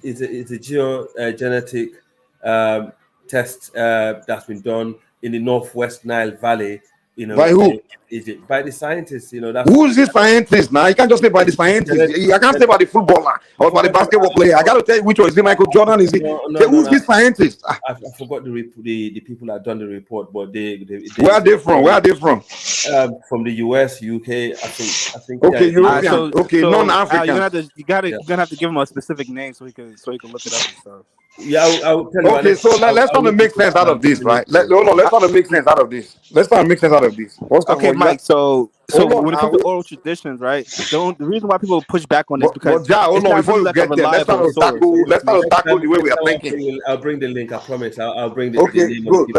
It's a genetic test that's been done in the Northwest Nile Valley. By who? Egypt, by the scientists. That's Who's the scientist now? You can't just say by the scientist. I can't say by the footballer or by the basketball player. I got to tell you which one. Is it Michael Jordan? Is it? Who's this scientist? I forgot the people that done the report, but they Where are they from? Where are they from? From the US, UK. I think. Okay, yeah. European. Okay, non-African. You're gonna have to give him a specific name so he can look it up and stuff. Yeah, I'll tell you. Okay, so let's try to make sense out of this, right? Let's try to make sense out of this. Okay, Mike. So when it comes to oral traditions, right? The reason why people push back on this because hold on, before really you get there, let's try to tackle the way we are thinking. I'll bring the link. I promise. I'll bring the Okay, name. good.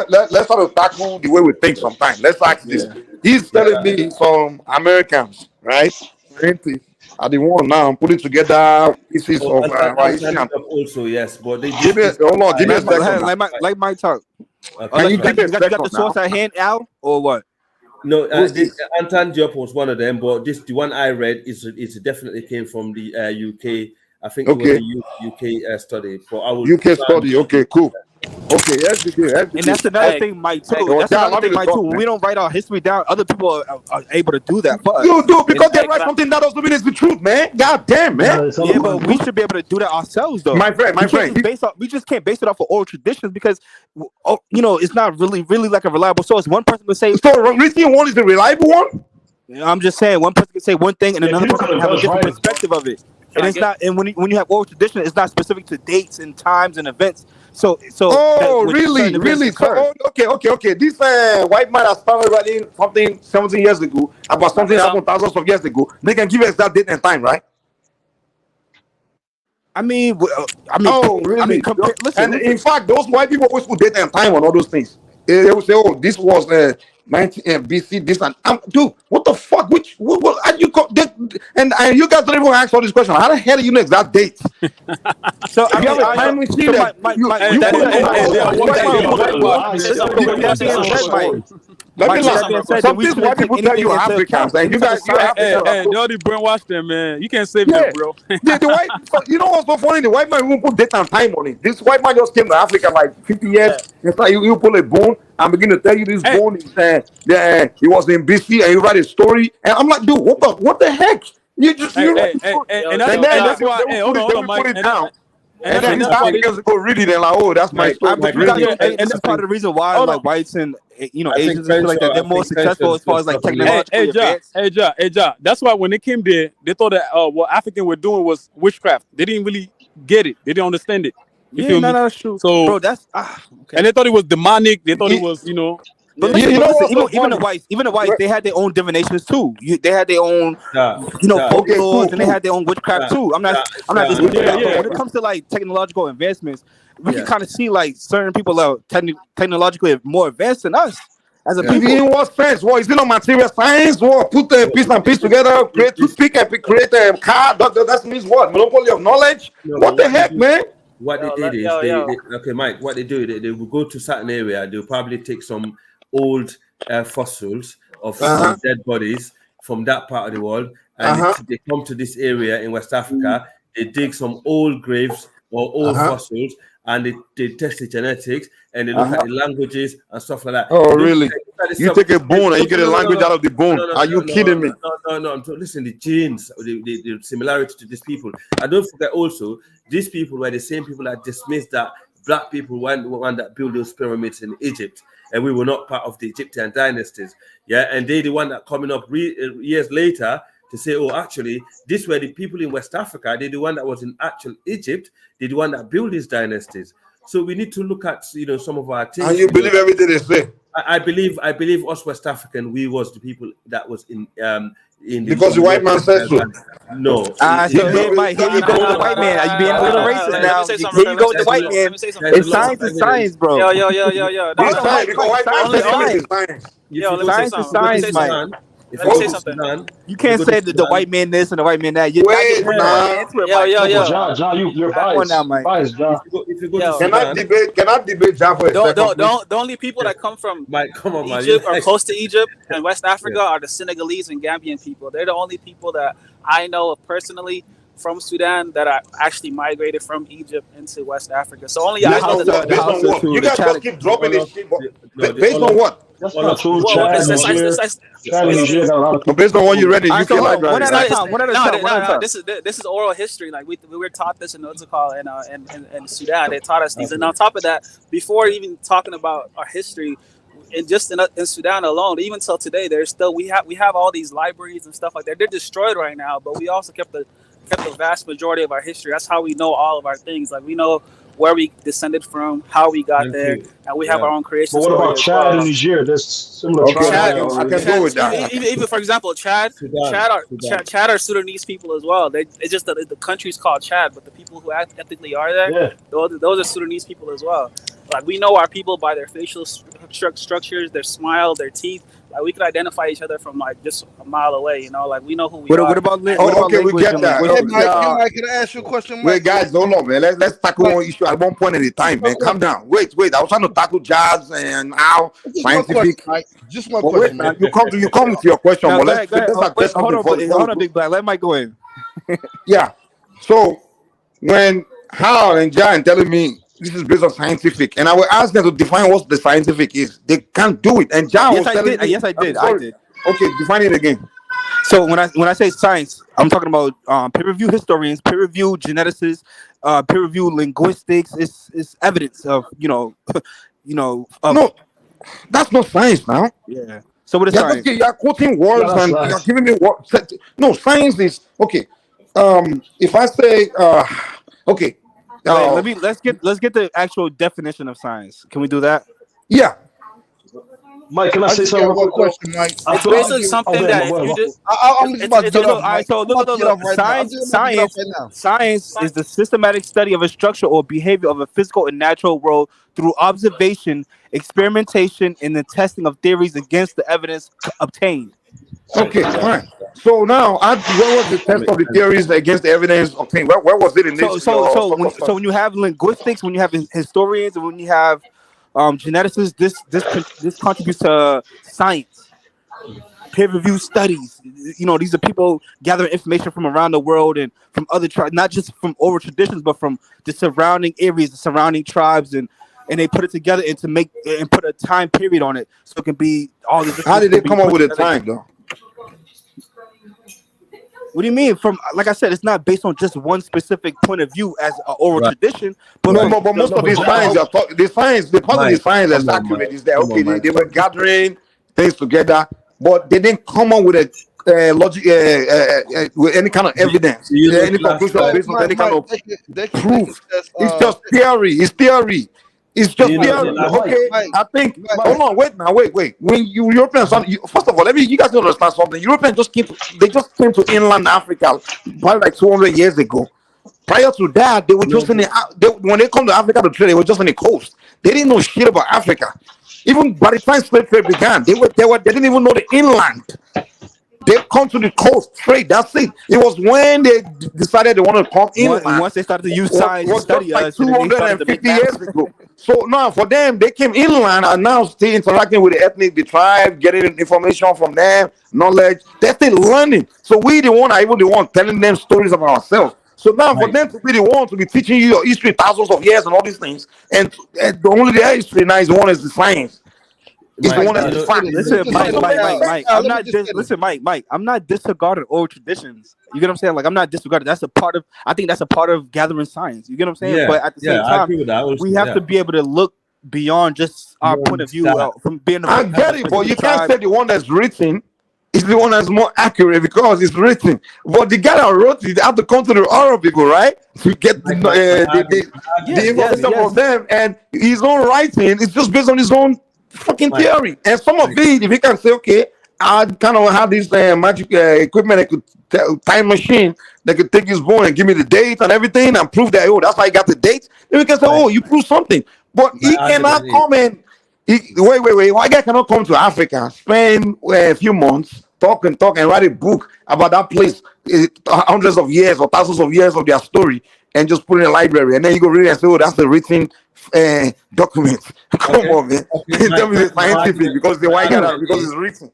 Let's try to tackle the way we think sometimes. Let's ask this. He's telling me some Americans, right? Are the one now putting together pieces of also, yes, but they give me a second. Let Mike talk. Can you got the source at hand, Al, or what? No, Anton Diop was one of them, but the one I read is definitely came from the UK. I think it was a UK study. But I will UK study. Okay, cool. Okay, and that's another thing, Mike. Too. That's another thing, Mike. Too. When we don't write our history down, other people are able to do that for us. You do because they write something that doesn't mean it's the truth, man. God damn, man. Yeah, but we should be able to do that ourselves, though. My friend. We just can't base it off of oral traditions because, it's not really like a reliable source. One person would say, so written one is the reliable one. I'm just saying, one person can say one thing and another person can have a different perspective of it. And it's not. And when you have oral tradition, it's not specific to dates and times and events. So. Really? So, okay. This white man has started writing something 17 years ago about something that happened thousands of years ago. They can give us that date and time, right? I mean, really? Listen. And in fact, those white people always put date and time on all those things. They will say, "Oh, this was 19 BC." This and dude, what the fuck? What and you and you guys don't even ask all these questions. How the hell do you know exact date? So you have a time machine. Some things white people tell you Africans, and you guys, they already brainwashed them, man. You can't save them, bro. The white, you know what's so funny? The white man won't put date and time on it. This white man just came to Africa like 50 years. It's like you pull a bone and begin to tell you this bone is he was in BC, and you write a story, and I'm like, dude, what the heck? You just and that's why. Hold on, Mike. Put it down. And then these Africans go read it and like, oh, that's my story. And that's part of the reason why like whites and Asians and stuff like that, they're more successful as far as like technological advance. Hey, Ja. That's why when they came there, they thought that what African were doing was witchcraft. They didn't really get it. They didn't understand it. You feel me? That's true. So, bro, that's and they thought it was demonic. They thought it was, But You listen, know listen, what's so even the funny? whites, they had their own divinations too. They had their own, Okay, folklores, cool, and they had their own witchcraft too. I'm not disputing that. But when it comes to like technological advancements, we can kind of see like certain people are technologically more advanced than us as a people. In what sense? What is it not material science? What put the piece and piece together, create toothpick and create a car? That means what? Monopoly of knowledge? No, What but the heck, man? what they did is okay, Mike. What they do, they will go to certain area. They'll probably take some old fossils of some dead bodies from that part of the world, and they come to this area in West Africa. They dig some old graves or old fossils, and they test the genetics and they look at the languages and stuff like that. Oh, really? You take a bone and you get a language out of the bone. Are you kidding me? No. Listen, the genes, the similarity to these people. And don't forget also, these people were the same people that dismissed that black people were the one that built those pyramids in Egypt, and we were not part of the Egyptian dynasties. Yeah, and they the one that coming up years later to say, oh, actually, these were the people in West Africa. They're the one that was in actual Egypt. They're the one that built these dynasties. So we need to look at some of our things. And you believe everything they say? I believe us West African, we was the people that was in because the white man said so. No. So here, Mike, here you go with the white man. Are you being a little racist now? Here you go with the white man. It's science is science, bro. Yo. Science is science, Mike. Let me say something. You can't say that the white man this and the white man that. You're Wait, John, you're biased. Now, Mike. Biased, John. Can I debate John for a second? The only people that come from Egypt or close to Egypt and West Africa are the Senegalese and Gambian people. They're the only people that I know of personally from Sudan that are actually migrated from Egypt into West Africa. So only I know that. Based on what? You guys just keep dropping this shit. Based on what? That's not true. Based on what you read in UK library. One at a time. This is oral history. Like we were taught this in what's it called in Sudan. They taught us these, and on top of that, before even talking about our history, and just in Sudan alone, even till today, there's still we have all these libraries and stuff like that. They're destroyed right now, but we also kept the vast majority of our history. That's how we know all of our things. Like we know where we descended from, how we got there, and we have our own creation. But what about Chad and Niger? There's similar tribes. I can go with that. Even for example, Chad are Sudanese people as well. It's just that the country's called Chad, but the people who ethnically are there, those are Sudanese people as well. Like we know our people by their facial structures, their smile, their teeth. Like we could identify each other from like just a mile away. Like we know who we are. What about we get that. Mike, can I ask you a question? Wait, guys, hold on, man. Let's tackle one issue at one point at a time, man. Calm down. Wait. I was trying to tackle jazz and how scientific. Just one question. Man. You come with your question, but let's hold on, Big Black. Let Mike go in. Yeah. So when Hal and Jan telling me this is based on scientific, and I will ask them to define what the scientific is. They can't do it. And John was telling me. Yes, I did. I did. Okay, define it again. So when I say science, I'm talking about peer-reviewed historians, peer-reviewed geneticists, peer-reviewed linguistics. It's evidence of No, that's not science now. Yeah. So what is science? You're quoting words and you're giving me what? No, science is okay. If I say okay. Let's get the actual definition of science. Can we do that? Yeah. Mike, can I say something? One question, Mike. It's basically something that you just. I'm just about to get off. Mike. So look. Science is the systematic study of a structure or behavior of a physical and natural world through observation, experimentation, and the testing of theories against the evidence obtained. Okay, all right. So now, where was the test of the theories against the evidence obtained? Where was it in this? So when you have linguistics, when you have historians, and when you have geneticists, this contributes to science. Peer-reviewed studies. These are people gathering information from around the world and from other tribes, not just from oral traditions, but from the surrounding areas, the surrounding tribes, and they put it together and put a time period on it, so it can be all the. How did they come up with a time, though? What do you mean? From like I said, it's not based on just one specific point of view as an oral tradition. But most of these science, the part of the science that's accurate is that they were gathering things together, but they didn't come up with a logic, with any kind of evidence, any conclusion based on any kind of proof. It's just theory. It's theory. It's just theory. Okay, I think. Hold on, wait now, wait. When you Europeans, first of all, you guys don't understand something. Europeans just came to inland Africa probably like 200 years ago. Prior to that, they were just in when they come to Africa to trade, they were just on the coast. They didn't know shit about Africa. Even by the time slave trade began, they didn't even know the inland. They come to the coast trade. That's it. It was when they decided they want to come inland. Once they started to use science to study like us, and then they started to make 250 years ago. So now for them, they came inland and now still interacting with the tribe, getting information from them, knowledge. They're still learning. So we the one telling them stories about ourselves. So now for them to be the one to be teaching you your history, thousands of years and all these things, and the only their history now is the science. It's the one that's the fact. Listen, Mike. I'm not disregarding old traditions. You get what I'm saying? Like I'm not disregarding. I think that's a part of gathering science. You get what I'm saying? Yeah, but at the same I agree with that. time, we have to be able to look beyond just our point of view from being. I get it, but you can't say the one that's written is the one that's more accurate because it's written. But the guy that wrote it had to come to the Arab people, right? To get the information from them, and his own writing is just based on his own fucking theory. And some of it, if you can say, okay, I kind of have this magic equipment, I could time machine that could take his bone and give me the date and everything and prove that, oh, that's how I got the date. Then we can say, oh, you proved something. But he cannot come and wait. Why guy cannot come to Africa, spend a few months, talk and write a book about that place, hundreds of years or thousands of years of their story, and just put it in a library, and then you go read it and say, oh, that's a written document. Come on, man. Tell me it's scientific because the white guy because it's written.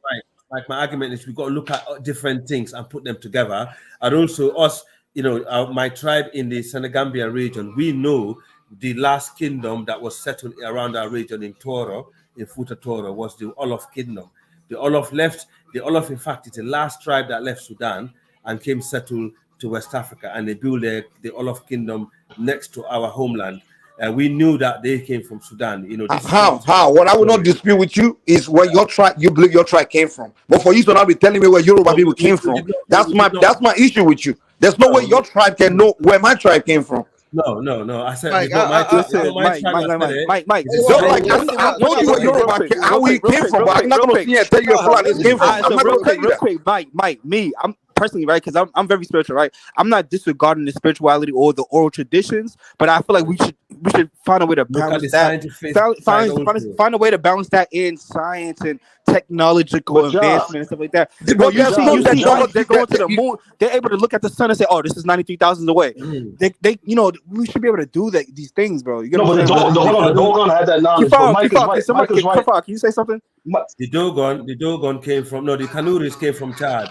Like my argument is, we've got to look at different things and put them together. And also us, my tribe in the Senegambia region, we know the last kingdom that was settled around our region in Toro, in Futa Toro, was the Olof kingdom. The Olof, in fact, is the last tribe that left Sudan and came settled to West Africa, and they built the Olof kingdom next to our homeland. And we knew that they came from Sudan. How? What I will not dispute with you is where your tribe, you believe your tribe came from. But for you to not be telling me where Yoruba people came from, that's my issue with you. There's no way your tribe can know where my tribe came from. No. I said, Mike. I told you where Yoruba how we came from, but I'm not going to see and tell you where it came from. I'm not going to tell you that. Mike, I'm personally, right, because I'm very spiritual, right? I'm not disregarding the spirituality or the oral traditions, but I feel like we should find a way to balance that. Find a way to balance that in science and technological advancement and stuff like that. But you see, they're going to the moon. They're able to look at the sun and say, "Oh, this is 93,000 away." They, we should be able to do these things, bro. You know, but Dogon had that knowledge. Can you say something? The Dogon came from the Kanuris came from Chad.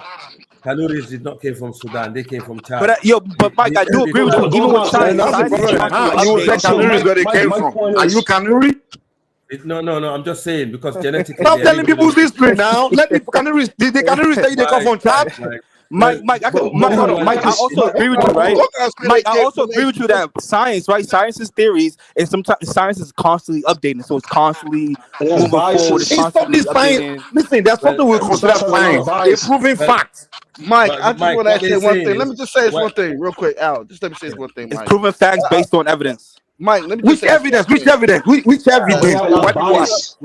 Kanuris did not came from Sudan; they came from Chad. But Mike, I do agree with you. Even with science, you would say Kanuris where they came from. Are you Kanuri? No. I'm just saying because genetically. Stop telling people history now. Let the Kanuris. Did the Kanuris say they come from Chad? Mike, I also agree with you, right? Mike, I also agree with you that science, right? Science's theories, and sometimes science is constantly updating, so it's constantly moving forward. It's constantly updating. Listen, there's something we consider science. It's proven facts. Mike, I just want to say one thing. Let me just say this one thing real quick, Al. Just let me say this one thing, Mike. It's proven facts based on evidence. Mike, let me which evidence? Which evidence? Which evidence? Evidence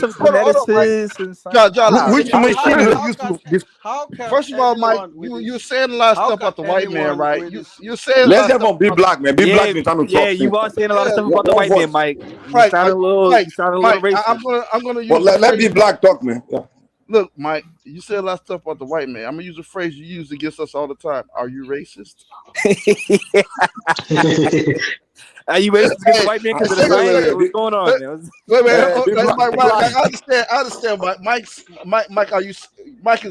of geneticists and which machine is used to? First of all, Mike, you're saying a lot of stuff about the white man, right? You're saying. Let's have on Big Black man. Big Black been trying to talk. Yeah, you are saying a lot of stuff about the white man, Mike. You sound a little racist. I'm gonna use. Well, let Big Black talk, man. Yeah. Look, Mike, you say a lot of stuff about the white man. I'm gonna use a phrase you use against us all the time. Are you racist? Are you racist against the white man because of the science? What's going on? Wait, I understand. Mike, Mike is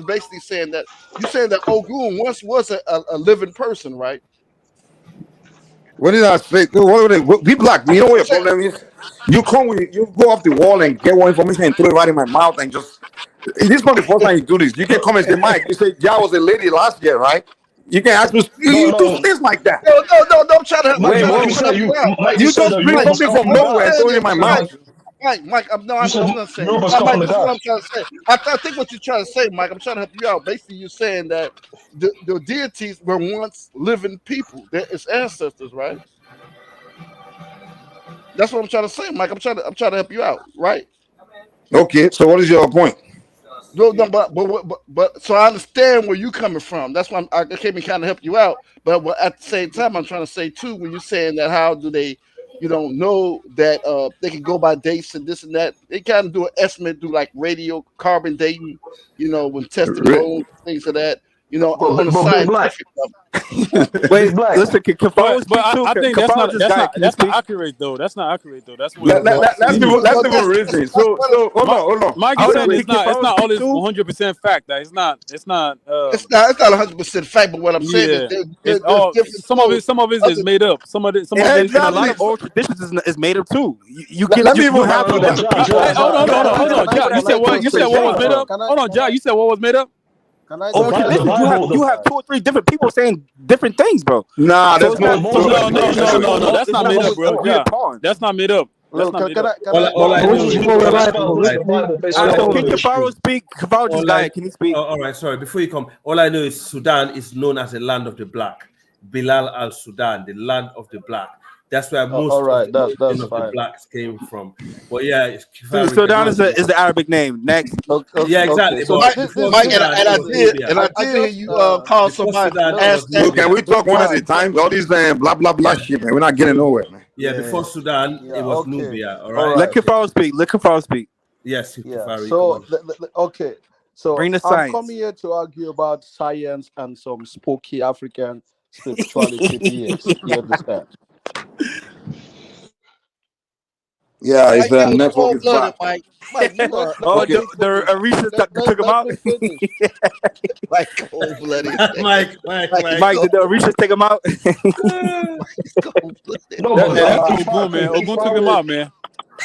basically saying that you're saying that Ogun once was a living person, right? What did I say? Be Black. You know what your problem is? You go off the wall and get one information and throw it right in my mouth and just. This is not the first time you do this. You can come and say, Mike, you say, Ja was a lady last year, right? You can ask me, you do things like that. No, don't try to. You just bring something from nowhere and throw it in my mouth. Mike, I'm going to say. I think what you're trying to say, Mike, I'm trying to help you out. Basically, you're saying that the deities were once living people. They're its ancestors, right? That's what I'm trying to say, Mike. I'm trying to help you out, right? Okay, so what is your point? No, but so I understand where you coming from. That's why I came and kind of help you out. But at the same time, I'm trying to say too, when you're saying that, how do they, know that they can go by dates and this and that? They kind of do an estimate, do like radiocarbon dating, when testing bones, things of that, on the Big Black, scientific level. Big Black. Listen, can Kafaro But speak too? I think that's Kafaro not just got. Can he that's not speak? accurate though. That's not accurate though. That's what Let's give a reason. So hold on. Mike is saying it's not always 100% fact. That it's not. It's not 100% fact, but what I'm saying Yeah, is it's there's all different some of it is made up. Some of it And a lot of old traditions is made up too. You get Let me you even have hold different on. people. Hold on, Jack. You said what? You said what was made up? Can I? Hold on, Jack. You said what was made up? Can I Old just traditions. You have 2 or 3 different people saying different things, bro. Nah, So that's it's not. No. That's not made up, bro. agreed Yeah, upon. that's not made up. That's look? not made up. All I know Who's is the Bible? Who's the Bible based on Can history? Kafaro speak? Kafaro just died. Can he speak? all right, sorry. Before you come, all I know is Sudan is known as the land of the black. Bilal al-Sudan, the land of the black. That's where most all right, of the origin that's of the fine. blacks came from. But yeah, Sudan is the Arabic name. Next. Yeah, exactly. So But Mike, before and I Sudan, it was did Nubia. and I did hear you call Before somebody Sudan, it ask was that. So can Nubia. we talk one at a time? All these blah blah blah shit, man. We're not getting nowhere, man. Yeah, before Sudan, it was Okay. Nubia. All All right. Let right. Kafaro speak. Let Kafaro speak. Yes, Yeah. Kifari, come So on. okay. So Bring the I'm science. coming here to argue about science and some spooky African spirituality BS. You understand? Yeah, his Mike, that was network cold is blooded, bad. Mike. Mike, you are Oh, Okay. the Arisha took him Let out. me finish. like cold blooded. Mike. Mike, did the Arisha take him out? No, Hey, but that's Kafaro, Ogun, man. Ogun took him Kafaro, out, man.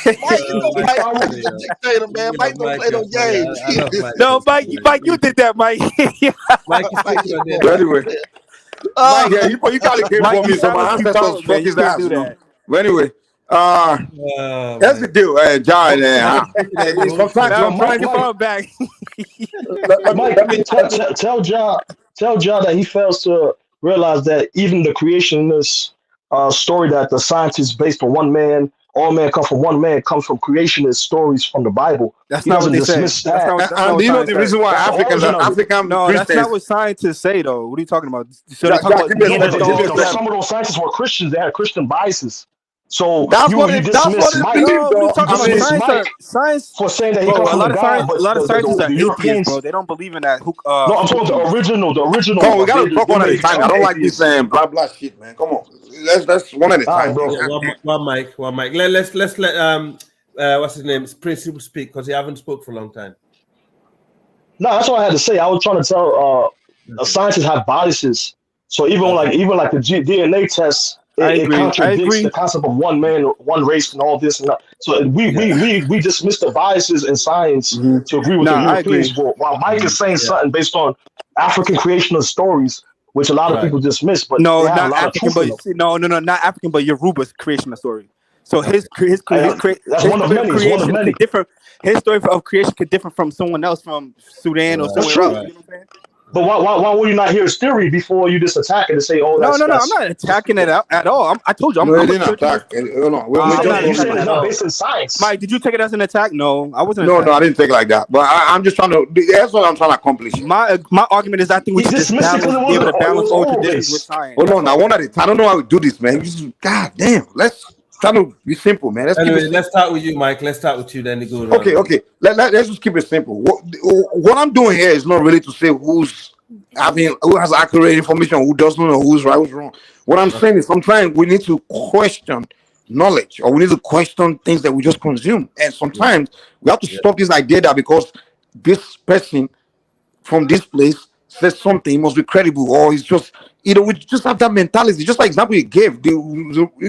Mike, Mike, Mike is a dictator, man. Mike don't Mike, play no you're funny. games. I love Mike. No, Mike, you did that, Mike. Mike is Mike taking is on there. So anyway, oh, Mike, yeah, you probably came Mike, for you me, so challenged my Kafaro, ancestors man. fuck You his can't ass, do you know. that. But anyway, that's the Man. deal, John. Mike is taking on the whole Sometimes, show. now, Bring Mike, Kafaro back. Mike, tell Ja that he fails to realize that even the creationist story that the science is based on one man, all men come from one man, comes from creationist stories from the Bible. That's He not what doesn't they say. dismiss that. That's not and what you know science the says. reason why That's the origin of it. African No, that's not Christians. what scientists say, though. What are you talking about? So they talk about Give me a No, but second. Give me a but second. some of those scientists were Christians. They had Christian biases. So That's what you they dismiss Mike. believe, No, what are you though. talking You I about? mean, dismiss Mike Science, for saying that he bro. comes A from lot the of God, but scientists are the atheists, bro. Europeans. They don't believe in that. No, I'm talking Houthis. the come on, original. we gotta talk They one at may a time. I become don't like this atheists. blah blah shit, man. Come on, let's one at a All right, time. bro. One mic. Let's let what's his name? Principal speak because he haven't spoke for a long time. No, that's what I had to say. I was trying to tell Okay. scientists have biases. So even Okay. like the DNA test, I it agree. contradicts the concept of one man, one race, and all this and that. So we dismiss the biases in science Mm-hmm. to agree with the Nah, I agree. Europeans. While Mike is saying Yeah. something based on African creationist stories, which a lot of Right. people dismiss, but No, they have a not lot of African, truth in but them. no, not African, but Yoruba's creation of story. So Okay. his That's one of story of many. It's one of creation many. could differ. His story of creation could differ from someone else from Sudan or Right. That's somewhere else. true. You know what I'm saying? But why would you not hear his theory before you just attack it and say, oh, No. I'm that's not attacking it at all. I told you, No, he I'm a didn't spiritualist. attack. Hold on, we I'm just not you talking. attacking saying it's at not all. based in science. Mike, did you take it as an attack? No, I wasn't No, I attacking. didn't take it like that. But I'm just trying to. That's what I'm trying to accomplish here. My argument is I think we He should just dismissed it because be able to it balance was old oral traditions with based. science. Hold That's on, now all. one at a time. I don't know how we do this, man. God damn. Let's try to be simple, man. Let's keep Anyway, it simple. let's start with you, Mike. Let's start with you, then go around. Okay. Let's just keep it simple. What I'm doing here is not really to say who has accurate information, who doesn't know who's right, who's wrong. What I'm saying is we need to question knowledge, or we need to question things that we just consume. And sometimes we have to stop this idea that because this person from this place says something, it must be credible, or it's just, we just have that mentality. Just like example you gave,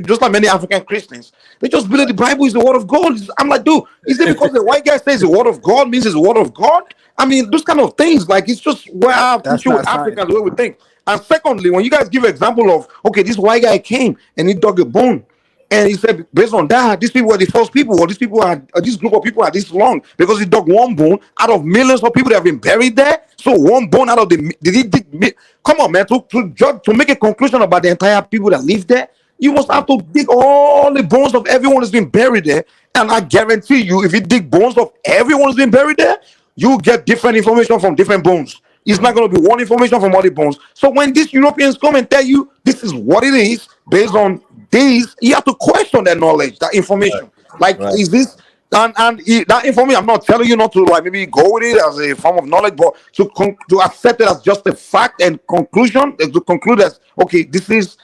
just like many African Christians, they just believe the Bible is the word of God. I'm like, dude, is it because the white guy says the word of God means it's the word of God? I mean, those kind of things, like, it's just where our That's culture with not science. Africans, the way we think. And secondly, when you guys give an example of, okay, this white guy came and he dug a bone, and he said, based on that, these people were the first people, or these people are, this group of people are this long because he dug one bone out of millions of people that have been buried there. So one bone out of come on, man, to make a conclusion about the entire people that live there, You must have to dig all the bones of everyone who's been buried there. And I guarantee you, if you dig bones of everyone who's been buried there, you get different information from different bones. It's not going to be one information from all the bones. So when these Europeans come and tell you this is what it is based on this, you have to question that knowledge, that information. Like, is this that information? I'm not telling you not to like maybe go with it as a form of knowledge, but to accept it as just a fact and conclusion, to conclude as okay, this is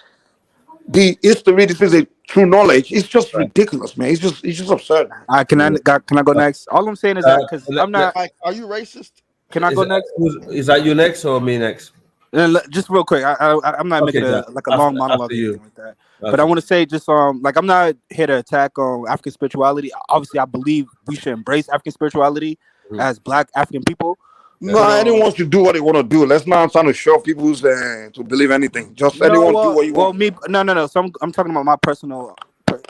the history, this is a true knowledge. It's just ridiculous, man. It's just absurd. Can I go next? All I'm saying is that because I'm not. Mike, are you racist? Can I go next? Is that you next or me next? Just real quick, I'm not making a long monologue or anything like that. But I want to say just like I'm not here to attack African spirituality. Obviously, I believe we should embrace African spirituality as Black African people. No, anyone should do what they want to do. Let's not try to show people to believe anything. Just anyone do what you want. No. So I'm talking about my personal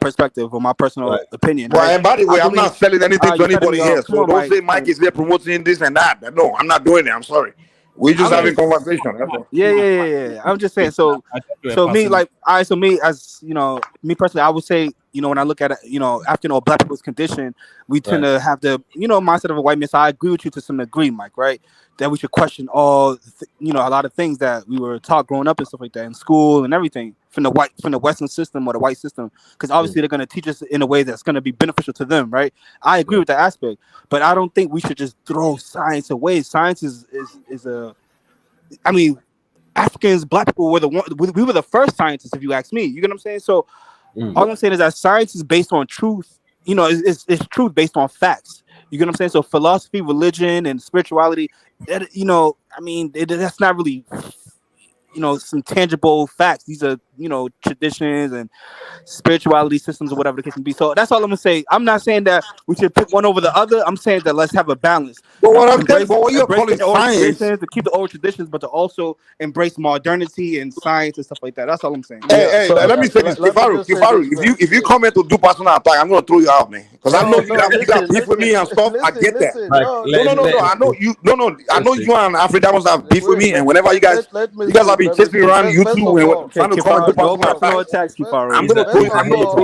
perspective or my personal opinion. Well, and by the way, I'm not selling anything to anybody here. So don't say Mike is there promoting this and that. No, I'm not doing it. I'm sorry. We're just having conversation. Yeah. I'm just saying. So me, like, so me as me personally, I would say, when I look at African or Black people's condition, we tend to have the mindset of a white man. So I agree with you to some degree, Mike. Right? That we should question all, a lot of things that we were taught growing up and stuff like that in school and everything from the Western system or the white system, because obviously they're going to teach us in a way that's going to be beneficial to them, right? I agree with that aspect, but I don't think we should just throw science away. Science is Africans, Black people we were the first scientists, if you ask me. You get what I'm saying? So all I'm saying is that science is based on truth. It's truth based on facts. You get what I'm saying? So philosophy, religion, and spirituality, that's not really, some tangible facts. These are, traditions and spirituality systems or whatever the case may be. So that's all I'm gonna say. I'm not saying that we should pick one over the other. I'm saying that let's have a balance. But what you're calling science, to keep the old traditions, but to also embrace modernity and science and stuff like that. That's all I'm saying. Hey, let me say this, Kifaru. If you come here to do personal attack, I'm gonna throw you out, man. Because I know you got beef with me and stuff. I get that. No. I know you and Africans have beef with me, and whenever you guys have been chasing me around YouTube and trying to come and do personal attacks, I'm gonna throw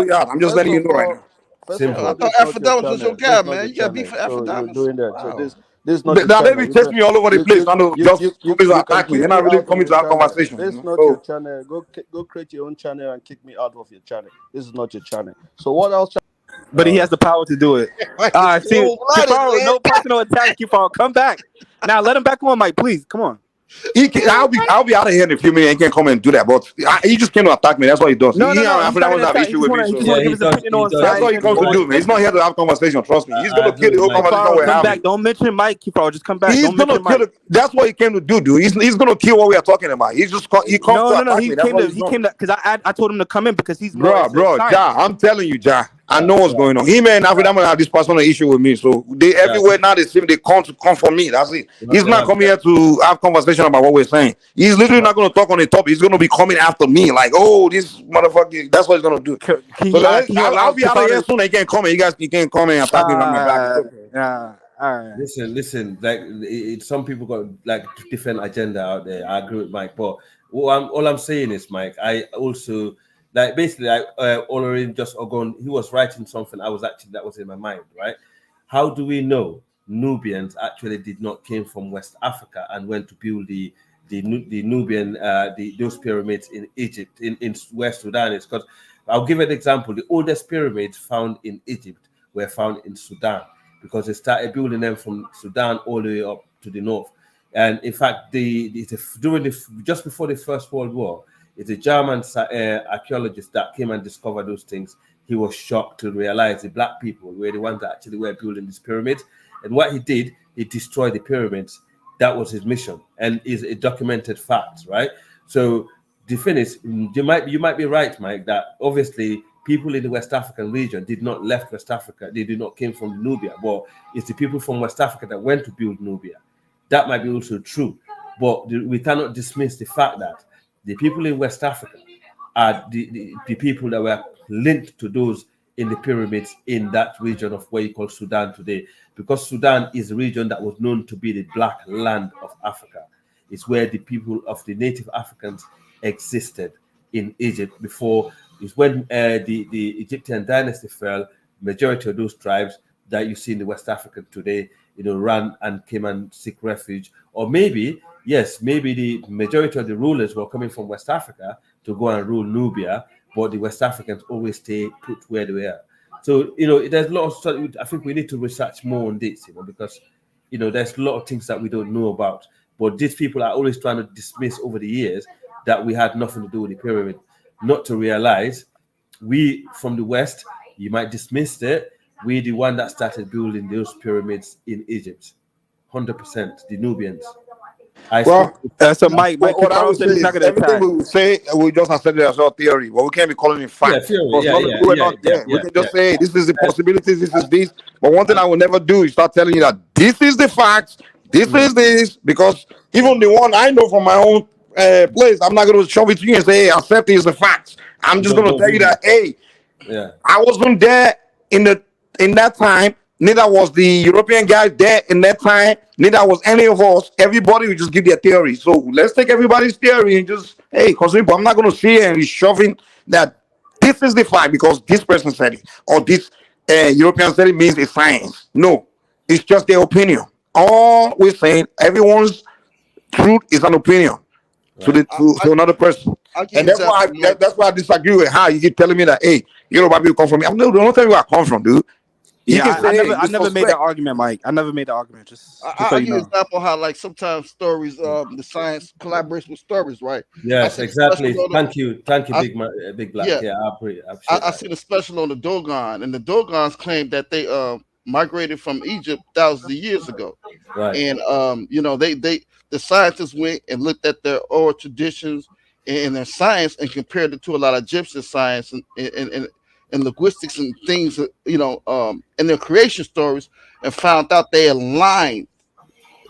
you out. I'm just letting you know right now. Simple. I thought Afrodamus was your guy, man. You got beef with Afrodamus. Doing that. Wow. So this is not. Now they be chasing me all over the place. I know just to attack me. They're not really coming to have conversation. This is not your channel. Go create your own channel and kick me out of your channel. This is not your channel. So what else? But he has the power to do it. See, Kifaru, no personal attack, Kifaru. Come back. Now let him back on, Mike, please. Come on. I'll be out of here in a few minutes. He can't come and do that, but he just came to attack me. That's what he does. No. Have issue with me. That's what he comes to do, man. He's not here to have conversation. Trust me. He's gonna kill the whole conversation we're having. Back. Don't mention Mike, Kifaru. Just come back. He's gonna kill it. That's what he came to do, dude. He's gonna kill what we are talking about. He comes to attack me. He came to because I told him to come in because he's bro. Ja, I'm telling you, Ja. I know what's going on. He and African have this personal issue with me, so they everywhere now they seem they come for me. That's it. He's not coming here to have conversation about what we're saying. He's literally not going to talk on the topic. He's going to be coming after me, like, oh, this motherfucker. That's what he's going to do. I'll be out of here soon. He can't come. You can't come and attack me from my back. All right. Listen. Like, some people got like different agenda out there. I agree with Mike, but all I'm saying is, Mike, I also. Like basically, Olorin just Ogon, he was writing something. That was in my mind, right? How do we know Nubians actually did not came from West Africa and went to build the Nubian those pyramids in Egypt in West Sudan? Is because I'll give an example. The oldest pyramids found in Egypt were found in Sudan because they started building them from Sudan all the way up to the north. And in fact, just before the First World War. It's a German archaeologist that came and discovered those things. He was shocked to realize the Black people were the ones that actually were building these pyramids. And what he did, he destroyed the pyramids. That was his mission, and is a documented fact, right? So the thing is, you might be right, Mike, that obviously people in the West African region did not left West Africa. They did not came from Nubia, but it's the people from West Africa that went to build Nubia. That might be also true, but we cannot dismiss the fact that the people in West Africa are the people that were linked to those in the pyramids in that region of what you call Sudan today, because Sudan is a region that was known to be the Black land of Africa. It's where the people of the native Africans existed. in Egypt before. Is when the Egyptian dynasty fell. Majority of those tribes that you see in the West Africa today, ran and came and seek refuge. Or maybe, yes, maybe the majority of the rulers were coming from West Africa to go and rule Nubia, but the West Africans always stay put where they were. So, there's a lot of, I think we need to research more on this, because, there's a lot of things that we don't know about. But these people are always trying to dismiss over the years that we had nothing to do with the pyramid, not to realize we from the West, you might dismiss it, we're the one that started building those pyramids in Egypt. 100%, the Nubians. So Mike what I would say said he's not is going to everything attack. we would say, we just accept it as our theory, but we can't be calling it fact. theory. We can just say this is the possibilities, this is this. But one thing I will never do is start telling you that this is the facts, this is this, because even the one I know from my own place, I'm not going to show it to you and say, hey, accept it as a fact. I'm just going to tell you that, hey, I wasn't there in that time. Neither was the European guys there in that time. Neither was any of us. Everybody will just give their theory. So let's take everybody's theory and just, hey, because I'm not going to see and be shoving that this is the fact because this person said it or this European said it means it's science. No, it's just their opinion. All we're saying, everyone's truth is an opinion to another person. And that's why I disagree with how you keep telling me that, hey, people come from me. Don't tell me where I come from, dude. I never made that argument, Mike. I never made that argument. Just so I'll you give you an know. example how like sometimes stories, the science collaborates with stories, right? Yes, exactly. Thank you, Big Black. Yeah, Yeah, I appreciate I seen a special on the Dogon, and the Dogons claimed that they migrated from Egypt thousands of years ago. Right. And the scientists went and looked at their oral traditions and their science and compared it to a lot of Egyptian science and linguistics and things, in their creation stories, and found out they aligned.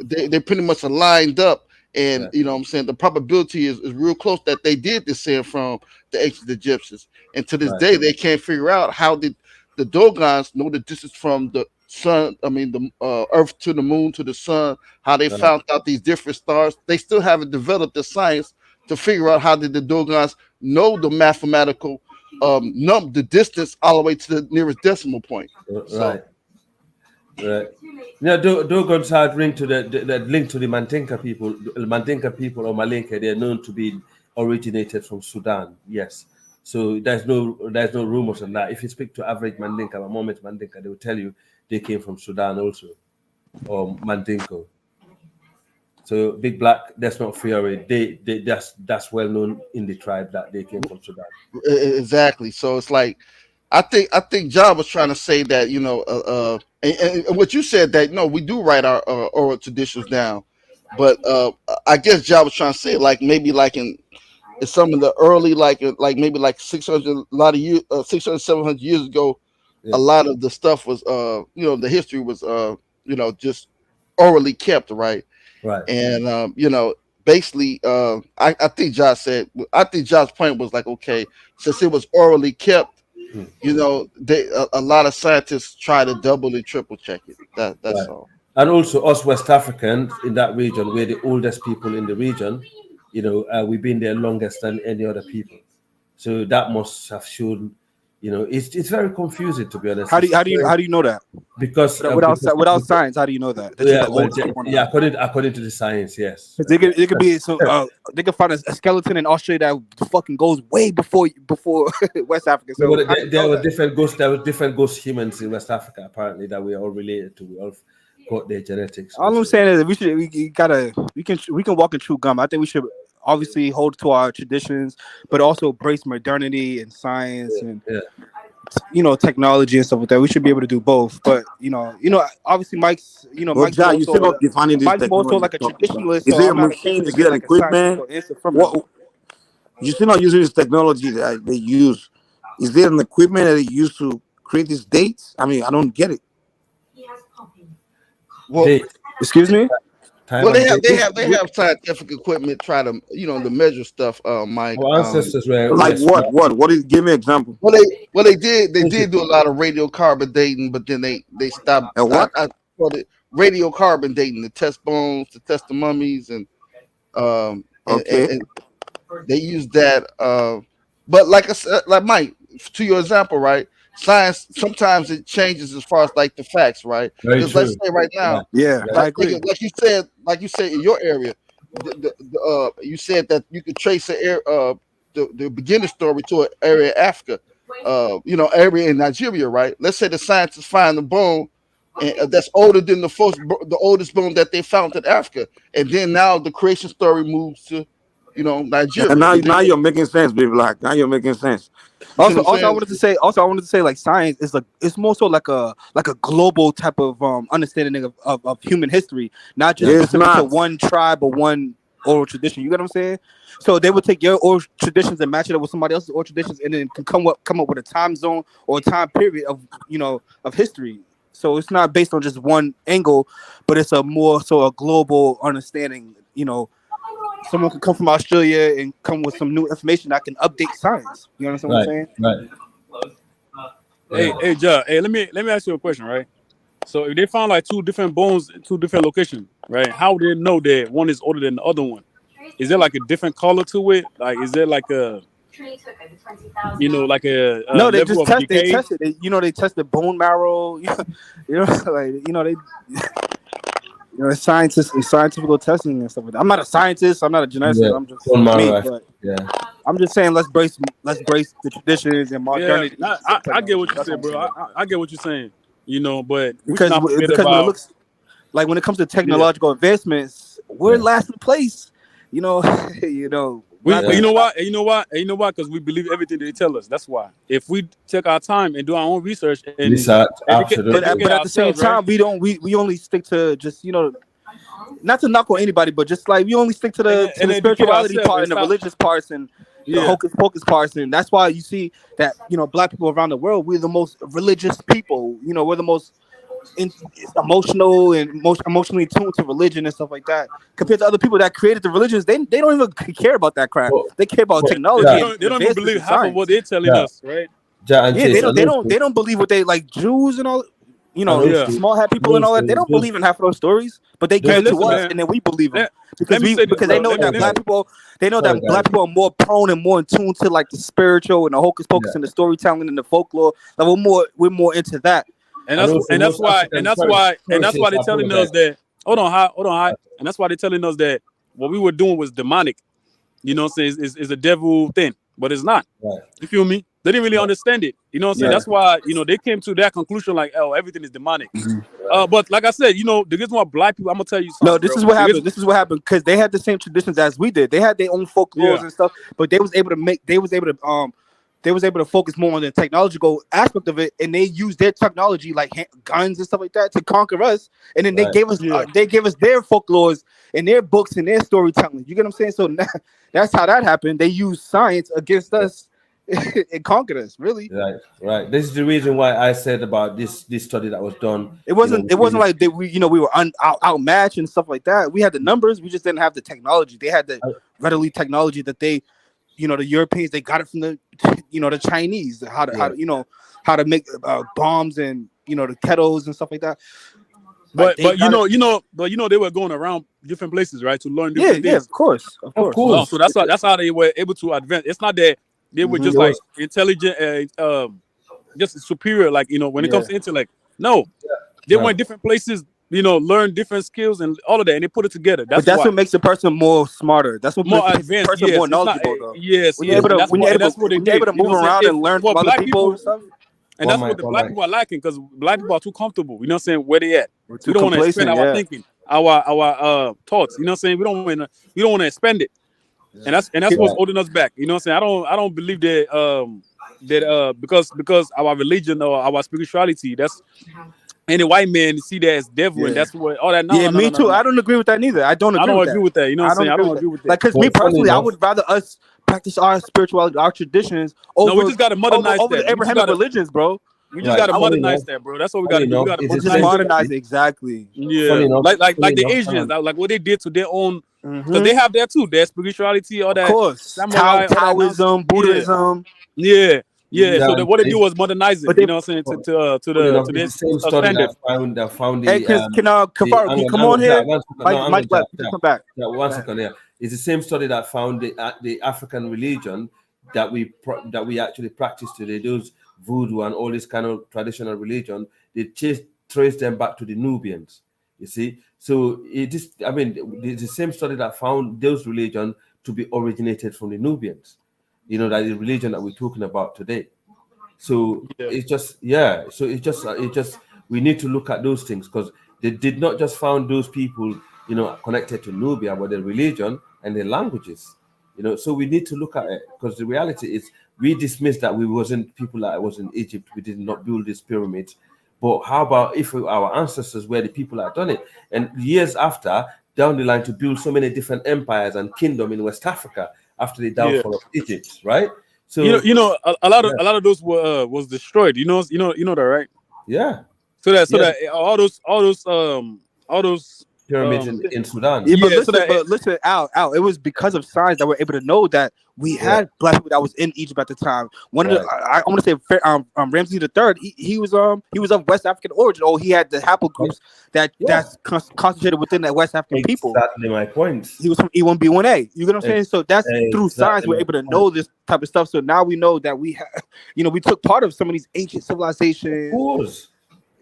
They pretty much aligned up, and you know what I'm saying, the probability is real close that they did descend from the ancient Egyptians. And to this day, they can't figure out how did the Dogons know the distance from the sun, the Earth to the moon to the sun, how they found out these different stars. They still haven't developed the science to figure out how did the Dogons know the mathematical the distance all the way to the nearest decimal point. Right. Dogons had link to the link to the Mandinka people. Mandinka people or Malinka, they are known to be originated from Sudan. Yes. So there's no rumors on that. If you speak to average Mandinka, a moment Mandinka, they will tell you they came from Sudan also, or Mandinko. So Big Black, that's not theory. That's well known in the tribe that they came from Sudan. Exactly. So it's like I think John was trying to say that, and what you said that we do write our oral traditions down, but I guess John was trying to say like maybe like in some of the early like maybe like 600 a lot of years 600 700 years ago, a lot of the stuff was the history was just orally kept, right? And basically I think Josh's point was like, okay, since it was orally kept, a lot of scientists try to double and triple check it. That's all. And also us West Africans in that region, we're the oldest people in the region. We've been there longest than any other people. So that must have shown, it's very confusing, to be honest. How do you know that? Because without science, how do you know that? According to the science, yes. They could be they could find a skeleton in Australia that fucking goes way before West Africa. So there were different ghost humans in West Africa apparently that we are all related to. We all got their genetics. All I'm saying is we can walk in true gum. I think we should obviously hold to our traditions, but also embrace modernity and science and technology and stuff like that. We should be able to do both. But obviously Mike's Mike's John, you still not defining this Mike's more so technology. like a traditionalist. Is So it a I'm not machine? Is like it an a science equipment? What You still not using this technology that they use? Is there an equipment that they use to create these dates? I mean, I don't get it. Well, excuse me. Well, they have scientific equipment try to to measure stuff. Mike, our ancestors were like what? What is? Give me an example. Well, they did do a lot of radiocarbon dating, but then they stopped. What? Radiocarbon dating, to test bones, to test the mummies, and Okay. and they used that But like I said, like Mike, to your example, right? Science sometimes it changes as far as like the facts, right? Very Because let's true. say right now, Yeah, I agree. like you said in your area, you said that you could trace the beginning story to an area in Africa, area in Nigeria, right? Let's say the scientists find the bone, and that's older than the oldest bone that they found in Africa, and then now the creation story moves to, And Nigeria, now, and then you're making sense, Big Black. Now you're making sense. you see what I'm Also, I saying? wanted to say. Also, I wanted to say, like, science is it's more so like a global type of understanding of human history, not just It's specific to not. one tribe or one oral tradition. You get what I'm saying? So they would take your oral traditions and match it up with somebody else's oral traditions, and then can come up with a time zone or a time period of history. So it's not based on just one angle, but it's a more so a global understanding. Someone could come from Australia and come with some new information that can update science. You understand what I'm Right, saying? right. Hey, Joe. Hey, let me ask you a question, right? So if they found like two different bones in two different locations, right? How would they know that one is older than the other one? Is there like a different color to it? Like, is there like a, like a No, they level just of they decay? tested. They tested bone marrow. Scientists and scientific testing and stuff like that. I'm not a scientist. I'm not a geneticist. Yeah, I'm just bone marrow. me. But Yeah. I'm just saying, let's brace the traditions and Yeah, modernity. I get what you That's what said, I'm bro. saying. I get what you're saying. But we should Because not forget when it about looks like when it comes to yeah. technological advancements, we're last in place. But you black know people. what? And you know what? And you know what? Because we believe everything they tell us. That's why. If we take our time and do our own research and Research, But absolutely. at the same ourselves, right? time, we only stick to just not to knock on anybody, but just like we only stick to And, the and educate spirituality ourselves part and and the stop. religious parts and the Yeah. hocus pocus parts, and that's why you see that black people around the world, we're the most religious people. We're the most emotional and most emotionally tuned to religion and stuff like that. Compared to other people that created the religions, they don't even care about that crap. They care about technology They and don't even advancements believe in half of what science. they're telling us, right? And Yeah, Chase, they don't believe what they like Jews and all. Yeah. Small hat people and all that. They don't believe in half of those stories, but they give Hey, it to listen, us, man. and then we believe them Let me say this, because they bro. know that black people. They know that black people are more prone and more in tune to like the spiritual and the hocus pocus and the storytelling and the folklore. Like we're more into that. And that's why they're telling us that. Hold on, hi. And that's why they're telling us that what we were doing was demonic. You know what I'm saying? Is a devil thing, but it's not. Right. You feel me? They didn't really understand it. You know what I'm saying? Yeah. That's why they came to that conclusion like, oh, everything is demonic. But like I said, the reason why black people, I'm gonna tell you something. No, this is what happened. This is what happened because they had the same traditions as we did. They had their own folklores and stuff, but they was able to focus more on the technological aspect of it, and they used their technology like guns and stuff like that to conquer us. And then they gave us their folklores and their books and their storytelling. You get what I'm saying? So that's how that happened. They used science against us and conquered us. Really? Right. This is the reason why I said about this study that was done. It wasn't like that. We were outmatched and stuff like that. We had the numbers. We just didn't have the technology. They had the readily technology that they. The Europeans, they got it from the Chinese, how to make bombs and the kettles and stuff like that. But they were going around different places, right, to learn different things. Yeah, of course. So that's how they were able to advance. It's not that they were just like intelligent, just superior, like when it comes to intellect. No, they went different places. Learn different skills and all of that, and they put it together. That's what makes a person more smarter. That's what more makes advanced. a person more knowledgeable, though. Yes, when you're able to move around and learn from other people and stuff. And that's what the black people are lacking, because black people are too comfortable. You know what I'm saying? Where they at? We don't want to expand our thinking, our thoughts. You know what I'm saying? We don't want to expand it, and that's what's holding us back. You know what I'm saying? I don't believe that because our religion or our spirituality, that's any white man see that as devil, and that's what all that. Me too. I don't agree with that neither. I don't agree with that. You know what I'm saying? I don't agree with that. Like, because me personally, I would rather us practice our spirituality, our traditions over. No, we just gotta modernize over that. the Abrahamic religions, bro. We just gotta modernize that, bro. That's what we gotta do. We gotta modernize it, exactly. Yeah, like the Asians, like what they did to their own, because they have that too. Their spirituality, all that. Of course, Taoism, Buddhism. Yeah. So what they do was modernize it. You know what I'm saying? To their same study standard. that found the. Hey, Kafaru, can you come on here? Mike, come back. One second. Yeah, it's the same study that found the African religion that we actually practice today, those voodoo and all this kind of traditional religion, they trace them back to the Nubians. You see, so it is. I mean, it's the same study that found those religions to be originated from the Nubians. You know, that the religion that we're talking about today. So it's just So it's just we need to look at those things, because they did not just found those people, you know, connected to Nubia, but their religion and their languages. You know, so we need to look at it, because the reality is we dismiss that we wasn't people that was in Egypt. We did not build this pyramid. But how about if our ancestors were the people that done it, and years after, down the line, to build so many different empires and kingdom in West Africa after the downfall of Egypt, right? So a lot of those were was destroyed. You know that, right? Yeah. So that all those pyramids in Sudan. Yeah, but listen, Al, it was because of signs that we're able to know that we had black people that was in Egypt at the time. One of the I want to say Ramses III, he was of West African origin, or he had the haplogroups that's concentrated within that West African people. Exactly my point. He was from E1B1A. You get what I'm saying? So that's through signs we're able to know this type of stuff. So now we know that we have, we took part of some of these ancient civilizations. Of course.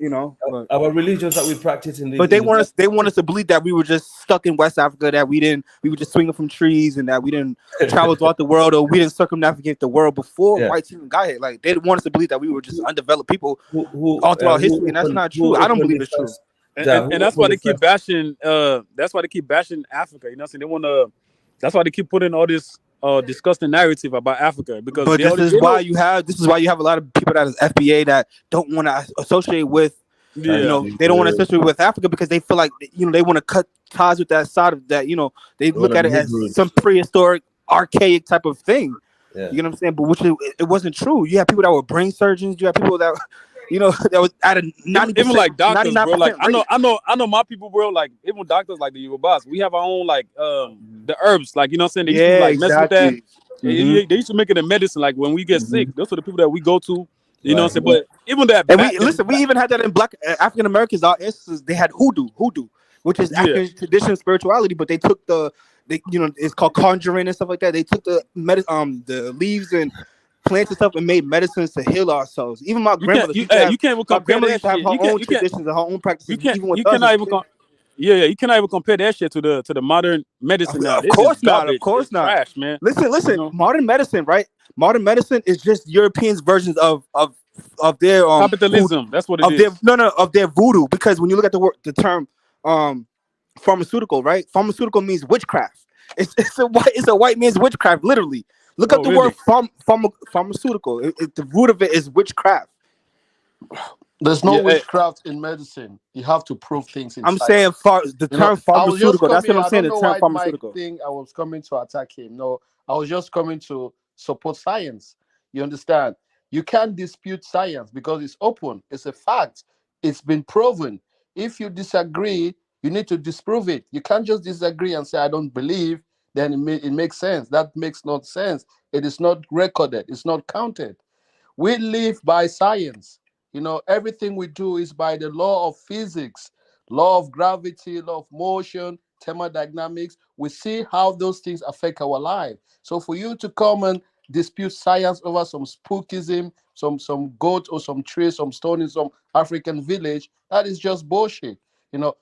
Our religions that we practice in the. But they want us to believe that we were just stuck in West Africa, that we were just swinging from trees, and that we didn't travel throughout the world, or we didn't circumnavigate the world before whites even got here. Like, they want us to believe that we were just undeveloped people all throughout history, and that's not true. I don't believe it's true. And that's why they keep bashing. That's why they keep bashing Africa. You know what I'm saying? They want to. That's why they keep putting all this disgusting narrative about Africa, because this is why you have a lot of people that is FBA that don't want to associate with they don't want to associate with Africa, because they feel like they want to cut ties with that side of that, they look at it as some prehistoric, archaic type of thing. You know what I'm saying? But it wasn't true. You had people that were brain surgeons, you had people that that was at a 90%, even like doctors, bro. Like rate. I know my people, bro. Like even doctors, like the Yorubas, we have our own like the herbs, like, you know what I'm saying? They used to like mess with that. They used to make it a medicine. Like when we get sick, those are the people that we go to. You know what I'm saying? But even that, and we even had that in Black African Americans. Our ancestors, they had hoodoo, which is African tradition spirituality, but they took it's called conjuring and stuff like that. They took the leaves and plants and stuff and made medicines to heal ourselves. Even my grandmother, you can't even compare that have shit. her own traditions and her own practices. You cannot even compare that shit to the modern medicine now. Of course not. Of course not. Trash, man. Listen. Modern medicine, right? Modern medicine is just Europeans' versions of their capitalism. Voodoo, that's what it is. Of their voodoo. Because when you look at the term pharmaceutical, right? Pharmaceutical means witchcraft. It's a white man's witchcraft, literally. Look up the word pharmaceutical. The root of it is witchcraft. There's no witchcraft in medicine. You have to prove things in I'm science. saying the term pharmaceutical. That's what I'm saying. The term pharmaceutical. I was coming to attack him. No, I was just coming to support science. You understand? You can't dispute science because it's open. It's a fact. It's been proven. If you disagree, you need to disprove it. You can't just disagree and say, I don't believe. Then it makes sense. That makes no sense. It is not recorded. It's not counted. We live by science. Everything we do is by the law of physics, law of gravity, law of motion, thermodynamics. We see how those things affect our life. So for you to come and dispute science over some spookism, some goat or some tree, some stone in some African village, that is just bullshit.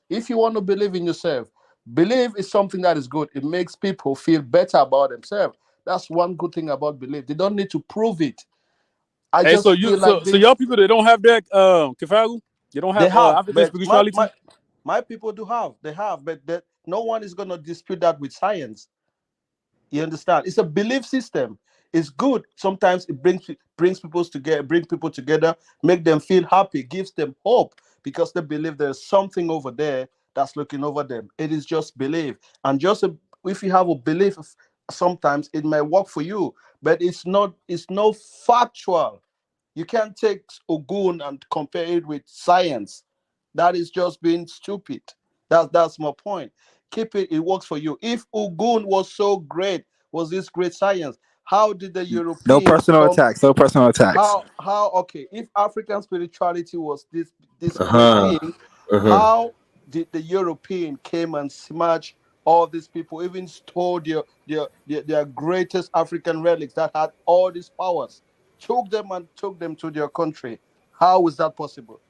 If you want to believe in yourself, belief is something that is good. It makes people feel better about themselves. That's one good thing about belief. They don't need to prove it. So y'all people that don't have that Kefagu, you don't have African spirituality. My people do have. They have, but no one is going to dispute that with science. You understand? It's a belief system. It's good. Sometimes it brings people together, make them feel happy, gives them hope, because they believe there's something over there that's looking over them. It is just belief. And if you have a belief, sometimes it may work for you, but it's not factual. You can't take Ogun and compare it with science. That is just being stupid. That's my point. Keep it. It works for you. If Ogun was so great, was this great science? How did the Europeans? No personal attacks. No personal attacks. How? Okay. If African spirituality was this great thing, how did the European came and smash all these people even stole their greatest African relics that had all these powers, took them and took them to their country. How is that possible?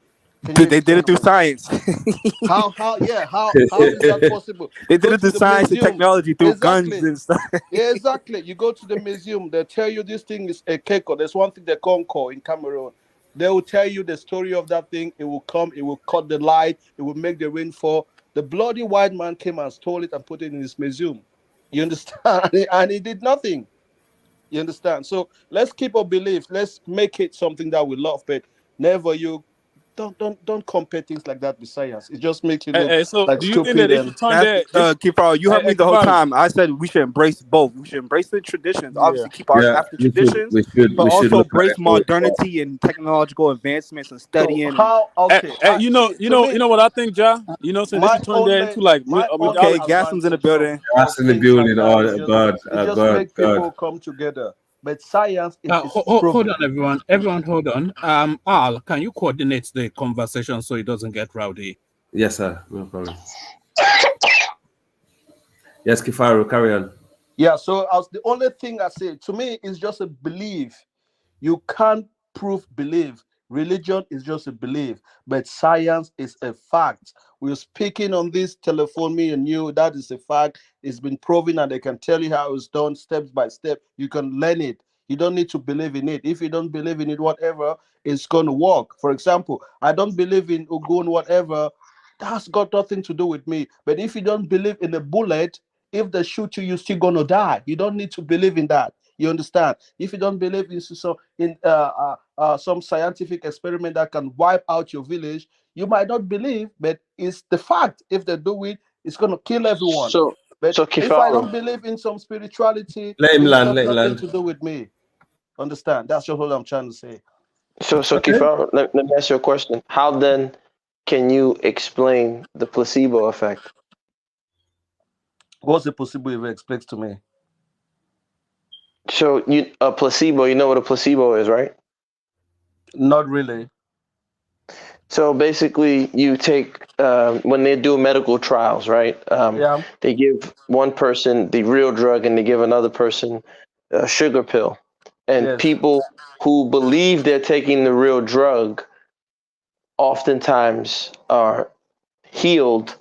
Can you They did explain it through to me? science. How is that possible? They You did go it to through the science and museum. technology, through guns Exactly. and stuff. Exactly. You go to the museum, they tell you this thing is a keko. There's one thing they call in Cameroon. They will tell you the story of that thing. It will come, it will cut the light, it will make the rain fall. The bloody white man came and stole it and put it in his museum. You understand? And he did nothing. You understand? So let's keep our beliefs. Let's make it something that we love, but never you don't compare things like that with science. It just makes you look So like do you think that stupid they should and turn their Kifaro, you heard me the whole Kifaru? time. I said we should embrace both. We should embrace the traditions, Yeah. obviously keep our Yeah, African traditions, but we should also look at embrace it both. modernity and technological advancements and so studying. And how okay. You See, to me, know what I think, Ja? You know, so they my should turn that only into like my only okay, mythology. Gaslam's in the advantage building. of That's in the things like building. that Oh God, is just God, make God. people come together. But science is Hold proven. on, everyone. Everyone, hold on. Al, can you coordinate the conversation so it doesn't get rowdy? Yes, sir. No problem. Yes, Kifaru, carry on. Yeah, so as the only thing I say to me is just a belief. You can't prove belief. Religion is just a belief, but science is a fact. We're speaking on this telephone, me and you. That is a fact. It's been proven, and they can tell you how it's done step by step. You can learn it. You don't need to believe in it. If you don't believe in it, whatever, it's going to work. For example, I don't believe in Ogun, whatever. That's got nothing to do with me. But if you don't believe in a bullet, if they shoot you, you're still going to die. You don't need to believe in that. You understand? If you don't believe in some scientific experiment that can wipe out your village, you might not believe, but it's the fact. If they do it, it's going to kill everyone. So But if I don't Kifaru. believe in some spirituality, Let him it's land. got Let him nothing land. to do with me. Understand? That's just what I'm trying to say. So Kifaru, let me ask you a question. How then can you explain the placebo effect? What's the possible effect? Explain to me. So a placebo, you know what a placebo is, right? Not really. So basically, you take when they do medical trials, right? Yeah. They give one person the real drug and they give another person a sugar pill. And Yes. people who believe they're taking the real drug oftentimes are healed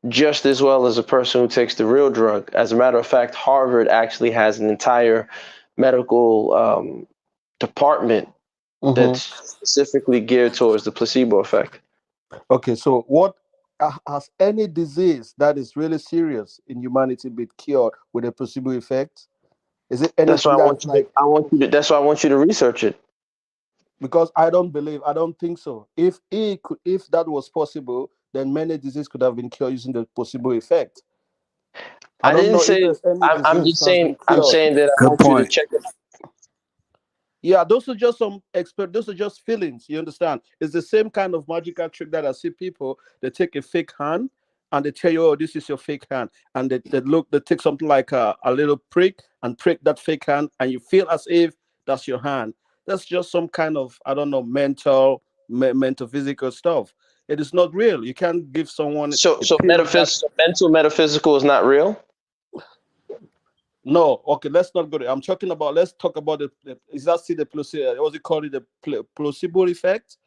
just as well as a person who takes the real drug. As a matter of fact, Harvard actually has an entire medical department that's specifically geared towards the placebo effect. Okay, so what has any disease that is really serious in humanity been cured with a placebo effect? Is it That's why anything I want that's you to, like? that's why I want you to research it. Because I don't think so. If that was possible, then many diseases could have been cured using the placebo effect. I I don't didn't know if say. there's any I'm disease just that's been saying. I'm cured. saying that I Good want you to point. check it. Yeah, those are just some expert. Those are just feelings. You understand? It's the same kind of magical trick that I see people. They take a fake hand and they tell you, "Oh, this is your fake hand," and they take something like a little prick and prick that fake hand, and you feel as if that's your hand. That's just some kind of, I don't know, mental physical stuff. It is not real. You can't give someone So a pill that. mental metaphysical is not real. No, okay, let's not go there. I'm talking about. Let's talk about is that still the placebo? What's it called? The placebo effect.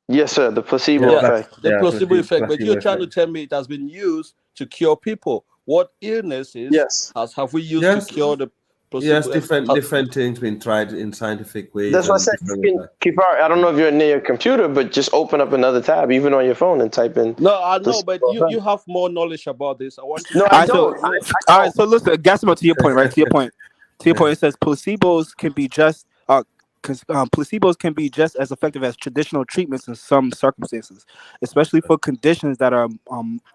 Yes, sir. The placebo Yeah, effect. the placebo effect. But Placebo you're trying to effect. tell me it has been used to cure people. What illnesses Yes. have we used to Yes, cure the yes. placebo? Different things been tried in scientific ways That's what I and said. different. You can, Kifar, I don't know if you're near your computer, but just open up another tab, even on your phone, and type in No, I know, but placebo you effect. you have more knowledge about this. I want you No, to I All right, explain so don't. to me. all right, so listen, Gasma, to your point, right? To your point, it says placebos can be just placebos can be just as effective as traditional treatments in some circumstances, especially for conditions that are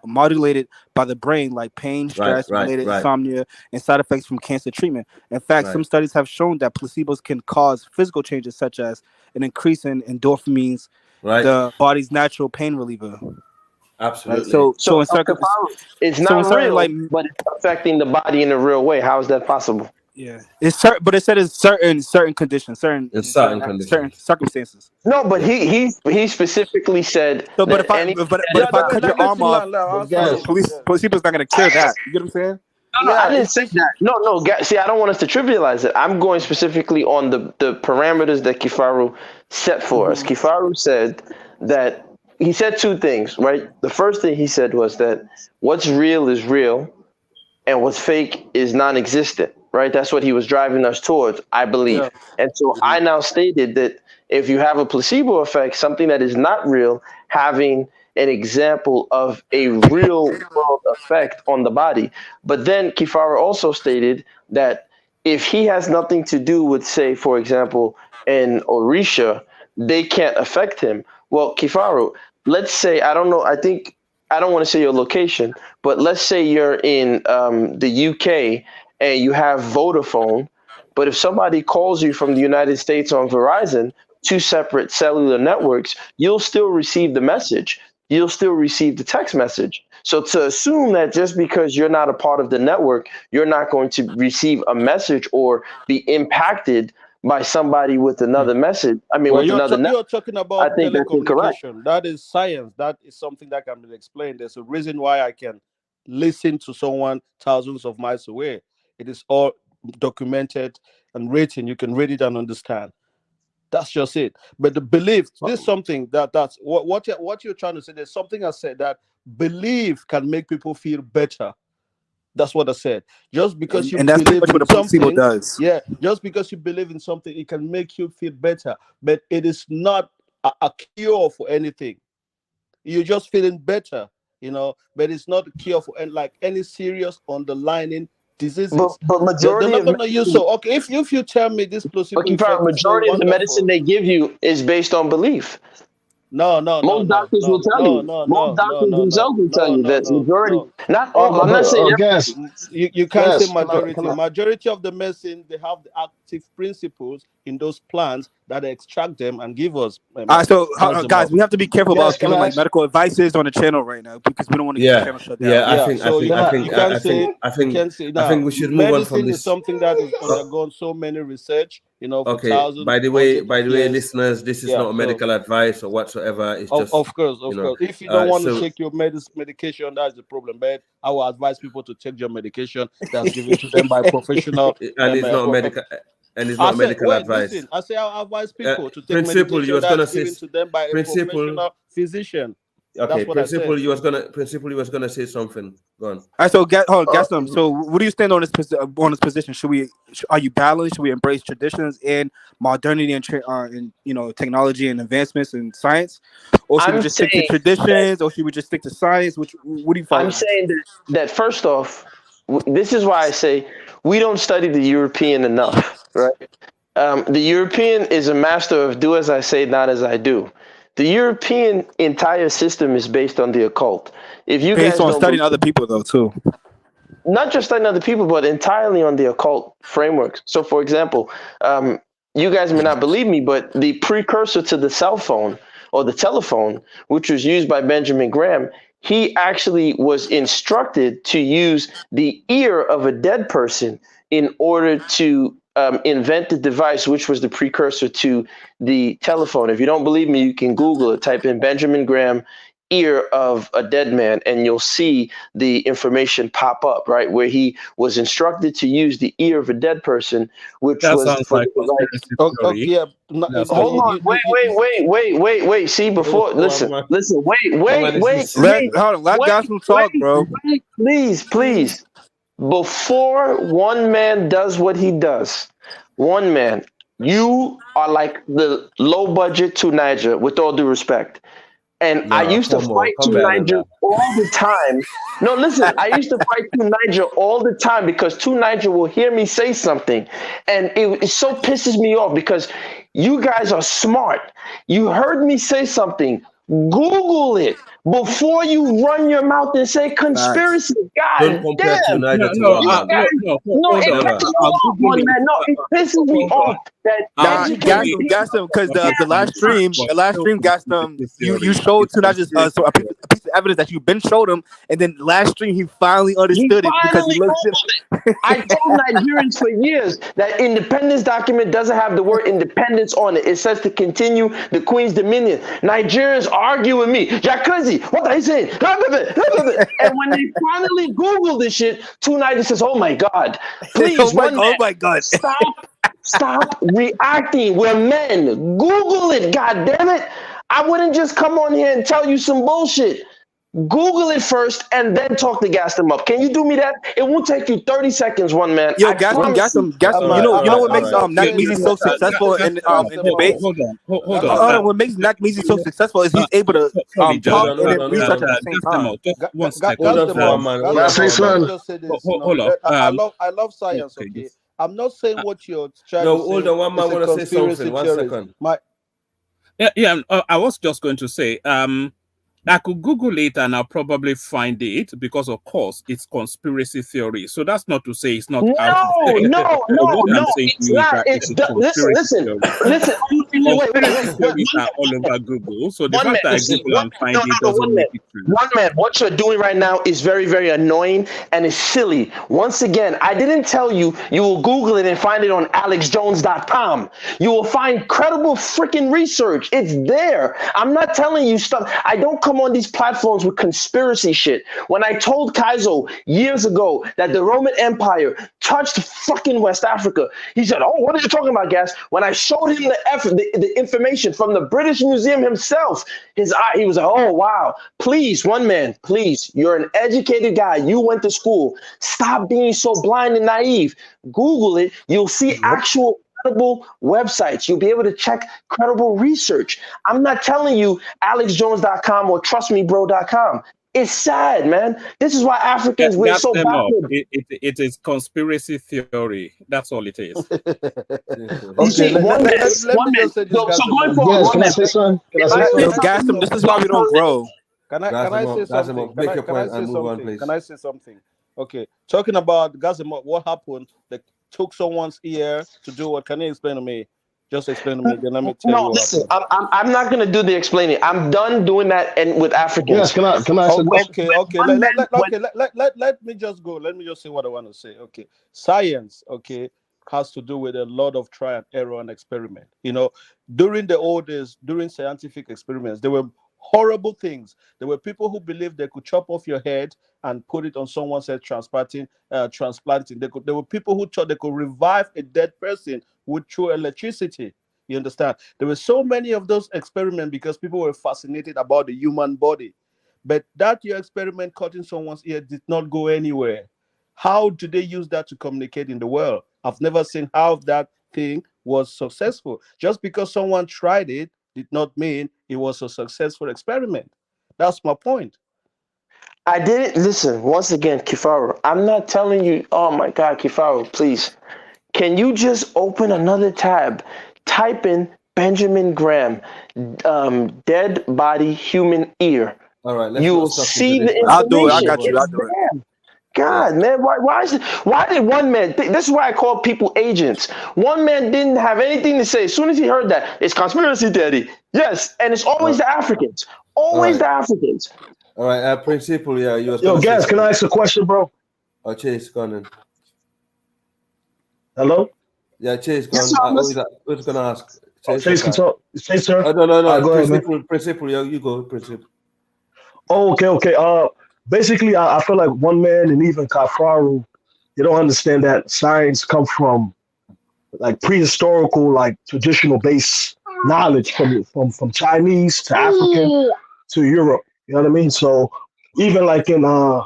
modulated by the brain, like pain, stress, related Right, insomnia, and side effects from cancer treatment. In fact, right. some studies have shown that placebos can cause physical changes, such as an increase in endorphins, Right. the body's natural pain reliever. Right. Absolutely. So Kifar, it's so in not certain real, like but it's affecting the body in a real way. How is that possible? Yeah, it's certain, but it said it's certain conditions, certain circumstances. No, but Yeah. he specifically said So, but that if any. I cut your arm off, police people's not gonna cure that. You get what I'm saying? No, I didn't say that. No. See, I don't want us to trivialize it. I'm going specifically on the parameters that Kifaru set for us. Kifaru said that he said two things, right? The first thing he said was that what's real is real, and what's fake is non-existent, right? That's what he was driving us towards, I believe. And so I now stated that if you have a placebo effect, something that is not real, having an example of a real world effect on the body. But then Kifara also stated that if he has nothing to do with, say, for example, an Orisha, they can't affect him. Well, Kifaru, let's say, I don't know, I don't want to say your location, but let's say you're in the UK and you have Vodafone, but if somebody calls you from the United States on Verizon, two separate cellular networks, you'll still receive the message. You'll still receive the text message. So to assume that just because you're not a part of the network, you're not going to receive a message or be impacted by somebody with another message, Well, with another network, you're talking I about think that's incorrect. telecommunication. That is science. That is something that can be explained. There's a reason why I can listen to someone thousands of miles away. It is all documented and written. You can read it and understand. That's just it. But the belief, this is something that's what you're trying to say. There's something I said that belief can make people feel better. That's what I said. Just because you And that's pretty believe much what in a placebo something, does. yeah, just because you believe in something, it can make you feel better. But it is not a cure for anything. You're just feeling better, but it's not a cure for like any serious underlying diseases. But They're majority not of going to use. medicine, So, okay, if you tell me this but placebo you effect found is so majority of the medicine wonderful, they give you is based on belief. no, Most doctors will tell you. Most doctors themselves will tell you that majority, not all. I'm not saying Gas, you can't say gas. Can majority. I? Majority of the medicine, they have the active principles in those plants that extract them and give us All right, so punch them guys, up. we have to be careful Gas, about can giving I like ask? medical advices on the channel right now because we don't want to get the channel shut down. I Yeah, think so Can I? you can't say you can't say I think now. we should move on from Medicine is this. something that has undergone so many research, for Okay. thousands, By hundreds of the way, years. listeners, this is Yeah, not a so medical advice or whatsoever. It's of, just of course, you of know. course. If you don't want to So take your medication, that's the problem. But I will advise people to take your medication that's given to them by professional. and it's not medical I said, medical wait, advice. listen. I say I advise people to take Principle, you medication was gonna that's say given to them by a principle. professional physician. Okay, That's what I said. principle you was gonna say something. Go on. All right, so Gaston. So, what do you stand on this position? Are you balanced? Should we embrace traditions and modernity and technology and advancements in science, or should we I'm just stick to saying that traditions, or should we just stick to science? What do you follow? I'm saying that first off, this is why I say we don't study the European enough, right? The European is a master of do as I say, not as I do. The European entire system is based on the occult. If you Based guys on don't studying believe, other people, though, too. not just studying other people, but entirely on the occult frameworks. So, for example, you guys may not believe me, but the precursor to the cell phone or the telephone, which was used by Benjamin Graham, he actually was instructed to use the ear of a dead person in order to invent the device, which was the precursor to the telephone. If you don't believe me, you can Google it, type in Benjamin Graham ear of a dead man, and you'll see the information pop up, right? Where he was instructed to use the ear of a dead person, which That was sounds for like the device. conspiracy theory. Yeah. Hold on, wait. See, before, listen, Let Gaston talk, bro. wait, please. Before one man does what he does, one man, you are like the low budget to Niger, with all due respect. And I No, used to come on, fight come to better than Niger that. all the time. No, listen, I used to fight to Niger all the time because to Niger will hear me say something. And it so pisses me off because you guys are smart. You heard me say something. Google it. before you run your mouth and say conspiracy. Don't God compare damn. United to No, one man. it pisses me off, one man. No, it pisses me off that Nah, educated gas them, because people the last stream, gas them. You showed to not just a piece of evidence that you've been showed him, and then last stream he finally understood it because he finally looked it. Googled it. I told Nigerians for years that independence document doesn't have the word independence on it. It says to continue the Queen's dominion. Nigerians argue with me. Jacuzzi, what are you saying? And when they finally Google this shit, 290 says, "Oh my God, please, oh my God, stop reacting. We're men. Google it, God damn it. I wouldn't just come on here and tell you some bullshit. Google it first and then talk to gas them up. Can you do me that? It won't take you 30 seconds, one man. Yo, I gas them. promise You know what makes Nakmeezy so successful in debates? Hold on. What makes Nakmeezy so successful is he's able to talk and then research at the same time. Just one second. Can I just say this? Hold on. I love science. Okay, I'm not saying what you're trying No, to say. hold on. One man is a want to say conspiracy something. 1 theorist. second. I was just going to say, I could Google it and I'll probably find it because, of course, it's conspiracy theory. So that's not to say it's not out there. No, I'm saying it's to you is not. that It's it's a listen. Wait. conspiracy theories are all over Google. So the fact that I Google and find it doesn't make it true. One man, what you're doing right now is very, very annoying and it's silly. Once again, I didn't tell you you will Google it and find it on alexjones.com. You will find credible freaking research. It's there. I'm not telling you stuff. I don't come on these platforms with conspiracy shit. When I told Kaizo years ago that the Roman Empire touched fucking West Africa, he said, "Oh, what are you talking about, Gas?" When I showed him the information from the British Museum himself, his eye, he was like, "Oh, wow. Please, one man, please, you're an educated guy. You went to school. Stop being so blind and naive. Google it. You'll see actual credible websites. You'll be able to check credible research. I'm not telling you alexjones.com or trustmebro.com. It's sad, man. This is why Africans, we're so backward. It is conspiracy theory. That's all it is. You see, one man. So going forward, can I say something? Gas them. This is why we don't grow. Can I say something? Can I say something? Okay, talking about Gazimov, what happened? They took someone's ear to do what? Can you explain to me? Just explain to me. Then let me tell you. No, listen. I'm not gonna do the explaining. I'm done doing that and with Africans. Yes, can I Okay. Let me just go. Let me just say what I want to say. Okay, science. Okay, has to do with a lot of try and error and experiment. You know, during the old days, during scientific experiments, there were horrible things. There were people who believed they could chop off your head and put it on someone's head, transplanting. There were people who thought they could revive a dead person with through electricity. You understand? There were so many of those experiments because people were fascinated about the human body. But that your experiment cutting someone's ear did not go anywhere. How do they use that to communicate in the world? I've never seen how that thing was successful. Just because someone tried it did not mean it was a successful experiment. That's my point. I didn't listen. Once again, Kifaru, I'm not telling you. Oh my God, Kifaru, please. Can you just open another tab? Type in Benjamin Graham, dead body human ear. All right, you will see the information. I'll do it. I got you. I'll do it. God, man, why did one man this is why I call people agents. One man didn't have anything to say. As soon as he heard that, it's conspiracy theory. Yes, and it's always the Africans. Always the Africans. All right, principle, yeah. Yo, Gas, can I ask a question, bro? Oh, Chase, go on then. Hello? Yeah, Chase, go on. Who's going to ask? Chase can talk. Chase, sir? Oh, no. Go ahead, Principle, yeah, you go, principle. Oh, okay. Basically, I feel like one man and even Kafaru, they don't understand that science comes from like prehistorical, like traditional base knowledge from Chinese to African to Europe. You know what I mean? So even like in the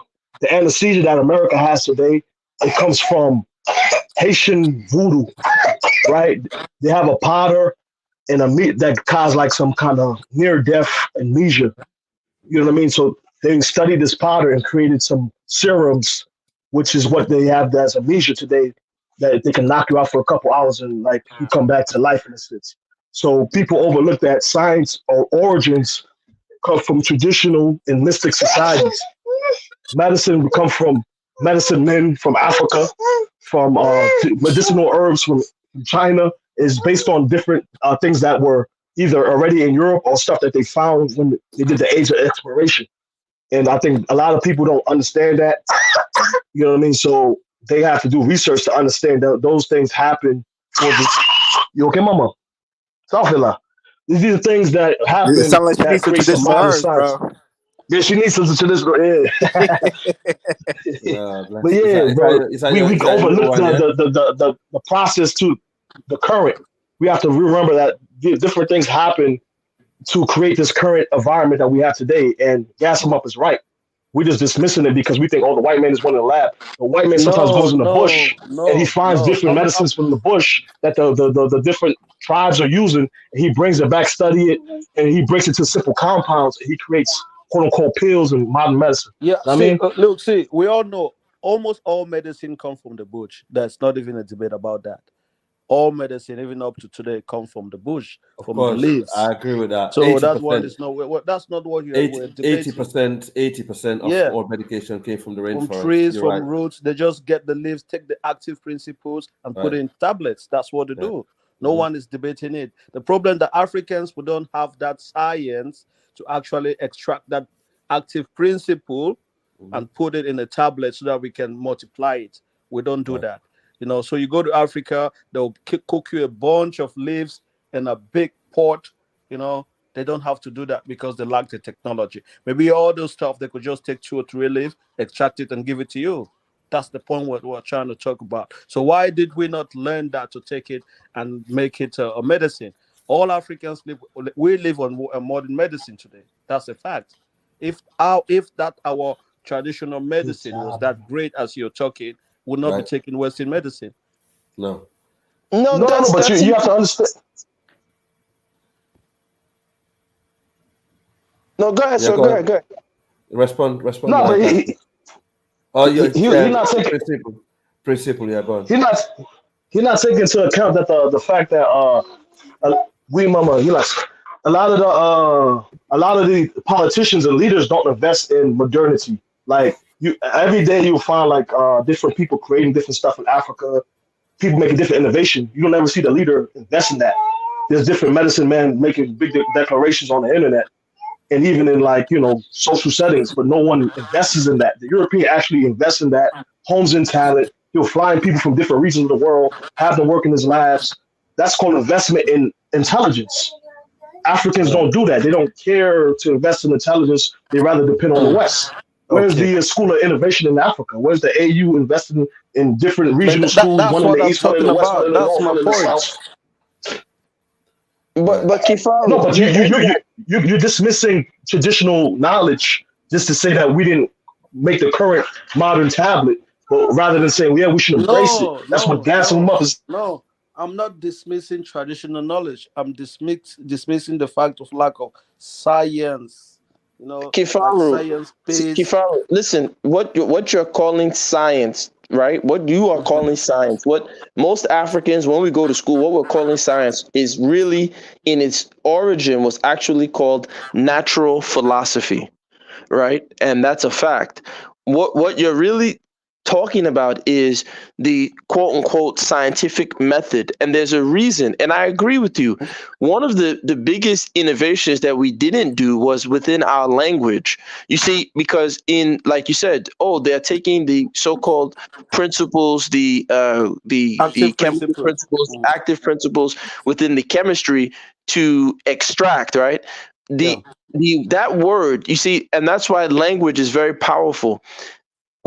anesthesia that America has today, it comes from Haitian voodoo, right? They have a powder and a meat that causes like some kind of near-death amnesia. You know what I mean? So they studied this powder and created some serums, which is what they have as amnesia today, that they can knock you out for a couple hours and like you come back to life in a sense. So people overlook that science or origins come from traditional and mystic societies. Medicine would come from medicine men from Africa, from medicinal herbs from China. Is based on different things that were either already in Europe or stuff that they found when they did the age of exploration. And I think a lot of people don't understand that. You know what I mean? So they have to do research to understand that those things happen for the. You okay, mama? Southvilla. These are things that It happen sounds like she that needs some create some traditional modern herbs, science. bro. Yeah, she needs some traditional. Yeah. But yeah, bro, we overlook the process to the current. We have to remember that different things happen to create this current environment that we have today. And gas them up is right. We're just dismissing it because we think, oh, the white man is one in the lab. The white man sometimes No, goes in the bush and he no, finds no. different medicines from the bush that the different tribes are using, and he brings it back, study it, and he breaks it to simple compounds, and he creates quote unquote pills and modern medicine. Yeah, You know what I see, mean? look, see, we all know almost all medicine come from the bush. There's not even a debate about that. All medicine, even up to today, come from the bush, Of from the course, leaves. I agree with that. So that one 80%. is not that's not what we're debating. 80% of Yeah, all medication came from the from rainforest. trees, You're from right. roots. They just get the leaves, take the active principles, and put Right. it in tablets. That's what they Yeah. do. No one is debating it. The problem that Africans, we don't have that science to actually extract that active principle and put it in a tablet so that we can multiply it. We don't do Right. that. You know, so you go to Africa, they'll cook you a bunch of leaves in a big pot. You know, they don't have to do that because they lack the technology. Maybe all those stuff they could just take 2 or 3 leaves, extract it, and give it to you. That's the point what we're trying to talk about. So why did we not learn that to take it and make it a medicine? All Africans we live on a modern medicine today. That's a fact. If our traditional medicine was that great as you're talking, would not be Right. taking Western medicine. No. No, No, that's but you have to understand. No, go ahead, Yeah, sir. go Go ahead. ahead. Go ahead. Respond. No, but Oh, yeah. he's not taking. Principle. Yeah, go on. He's not taking into account that the fact that we mama, you like a lot of the politicians and leaders don't invest in modernity. Like you, every day you'll find like different people creating different stuff in Africa. People making different innovation. You don't ever see the leader invest in that. There's different medicine men making big declarations on the internet and even in like social settings, but no one invests in that. The European actually invests in that, homes in talent. He'll fly in people from different regions of the world, have them work in his labs. That's called investment in intelligence. Africans don't do that. They don't care to invest in intelligence. They rather depend on the West. Where's the School of Innovation in Africa? Where's the AU investing in different regional schools, That's one in what the I'm East, one in talking the West, one about. in the That's North, my one in the point. South? But Kifaru, No, but you're dismissing traditional knowledge just to say that we didn't make the current modern tablet, but rather than saying, yeah, we should embrace it. That's what gassing them up is. No. I'm not dismissing traditional knowledge. I'm dismissing the fact of lack of science. Like Kifaru, science-based. Kifaru, listen, what you're calling science, right? What you are calling science, what most Africans, when we go to school, what we're calling science is really, in its origin, was actually called natural philosophy, right? And that's a fact. What you're really talking about is the quote unquote scientific method. And there's a reason. And I agree with you. One of the biggest innovations that we didn't do was within our language. You see, because like you said, they're taking the so-called principles, the chemical principles, active principles within the chemistry to extract, right? That word, you see, and that's why language is very powerful.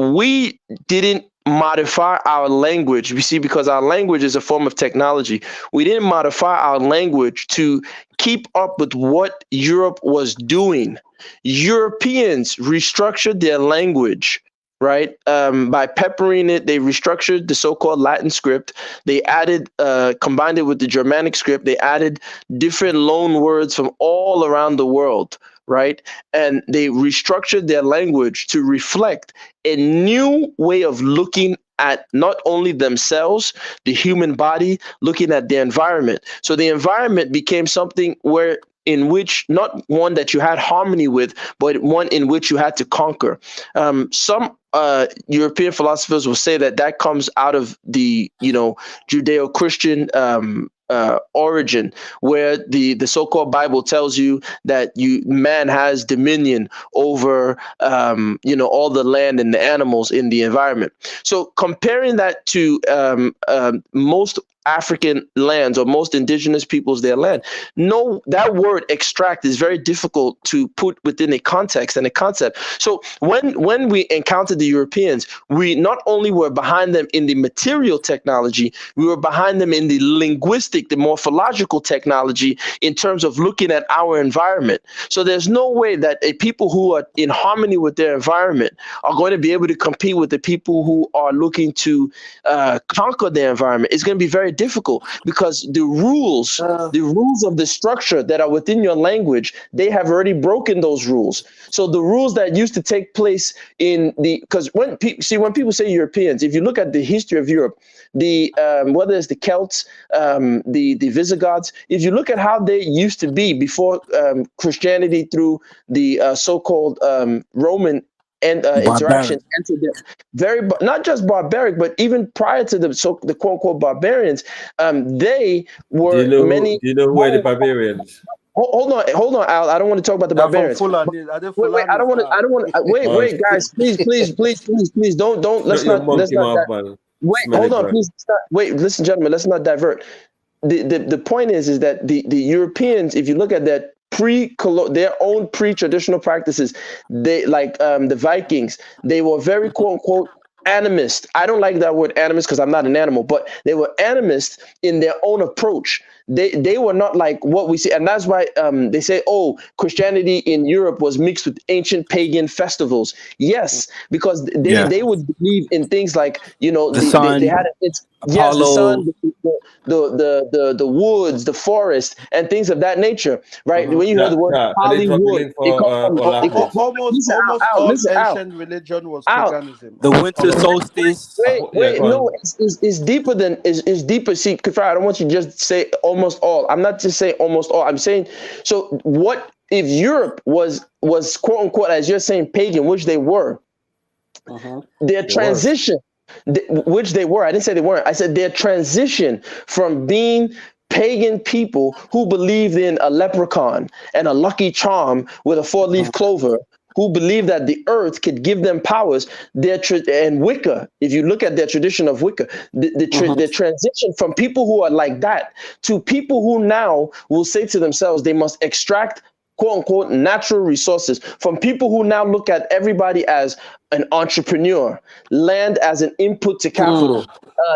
We didn't modify our language, you see, because our language is a form of technology. We didn't modify our language to keep up with what Europe was doing. Europeans restructured their language, right? By peppering it, they restructured the so-called Latin script. They added, combined it with the Germanic script. They added different loan words from all around the world, right? And they restructured their language to reflect a new way of looking at not only themselves, the human body, looking at the environment. So the environment became something where in which, not one that you had harmony with, but one in which you had to conquer. Some European philosophers will say that comes out of the Judeo-Christian origin, where the so-called Bible tells you that man has dominion over all the land and the animals in the environment. So comparing that to most African lands or most indigenous peoples, their land, no, that word extract is very difficult to put within a context and a concept. So when we encountered the Europeans, we not only were behind them in the material technology, we were behind them in the linguistic, the morphological technology in terms of looking at our environment. So there's no way that a people who are in harmony with their environment are going to be able to compete with the people who are looking to conquer their environment. It's going to be very difficult, because the rules of the structure that are within your language, they have already broken those rules. So the rules that used to take place because when people say Europeans, if you look at the history of Europe, whether it's the Celts, the Visigoths, if you look at how they used to be before Christianity through the so-called Roman and interaction entered them, not just barbaric, but even prior to the quote unquote barbarians, they were Do many. you know who are the barbarians? Hold on, Al. I don't want to talk about the barbarians. Wait, I don't want to. Wait, guys, please, don't. Let's not. Wait, hold on, please. Wait, listen, gentlemen. Let's not divert. The point is that the Europeans, if you look at that their own pre-traditional practices, they the Vikings, they were very quote unquote animist. I don't like that word animist because I'm not an animal, but they were animist in their own approach. They were not like what we see, and that's why they say, oh, Christianity in Europe was mixed with ancient pagan festivals. Yes, because they would believe in things like the sun, they had Apollo, the sun, the woods, the forest, and things of that nature. Right? When you hear the word Hollywood, almost all ancient religion was paganism. The winter solstice. Wait, no, it's deeper than is deeper. See, Kafar, I don't want you to just say almost all. I'm not just saying almost all. I'm saying, so what if Europe was quote unquote, as you're saying, pagan, which they were, their transition, which they were. I didn't say they weren't. I said their transition from being pagan people who believed in a leprechaun and a lucky charm with a 4-leaf clover, who believed that the earth could give them powers, and Wicca, if you look at their tradition of Wicca, the transition from people who are like that to people who now will say to themselves they must extract quote unquote natural resources, from people who now look at everybody as an entrepreneur, land as an input to capital,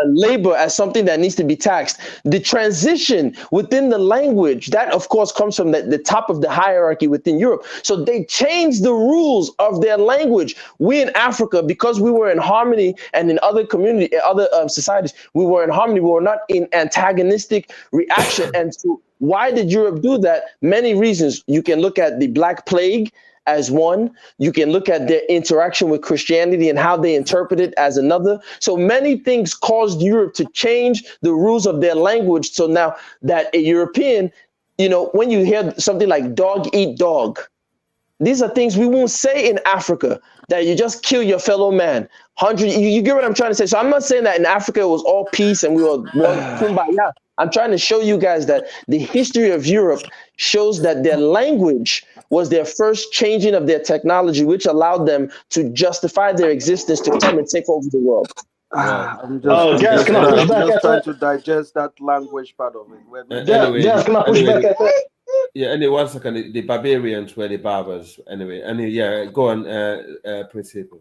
labor as something that needs to be taxed. The transition within the language, that of course comes from the top of the hierarchy within Europe. So they changed the rules of their language. We in Africa, because we were in harmony, and in other community, other societies, we were in harmony. We were not in antagonistic reaction. And so why did Europe do that? Many reasons. You can look at the Black Plague as one. You can look at their interaction with Christianity and how they interpret it as another. So many things caused Europe to change the rules of their language. So now that a European, when you hear something like dog eat dog, these are things we won't say in Africa, that you just kill your fellow man. You get what I'm trying to say? So I'm not saying that in Africa it was all peace and we were kumbaya. I'm trying to show you guys that the history of Europe shows that their language was their first changing of their technology, which allowed them to justify their existence to come and take over the world. I'm just trying to digest that language part of it. Can I push back at that? Yeah, anyway, 1 second. The barbarians were the barbers. Anyway, go on, Principal.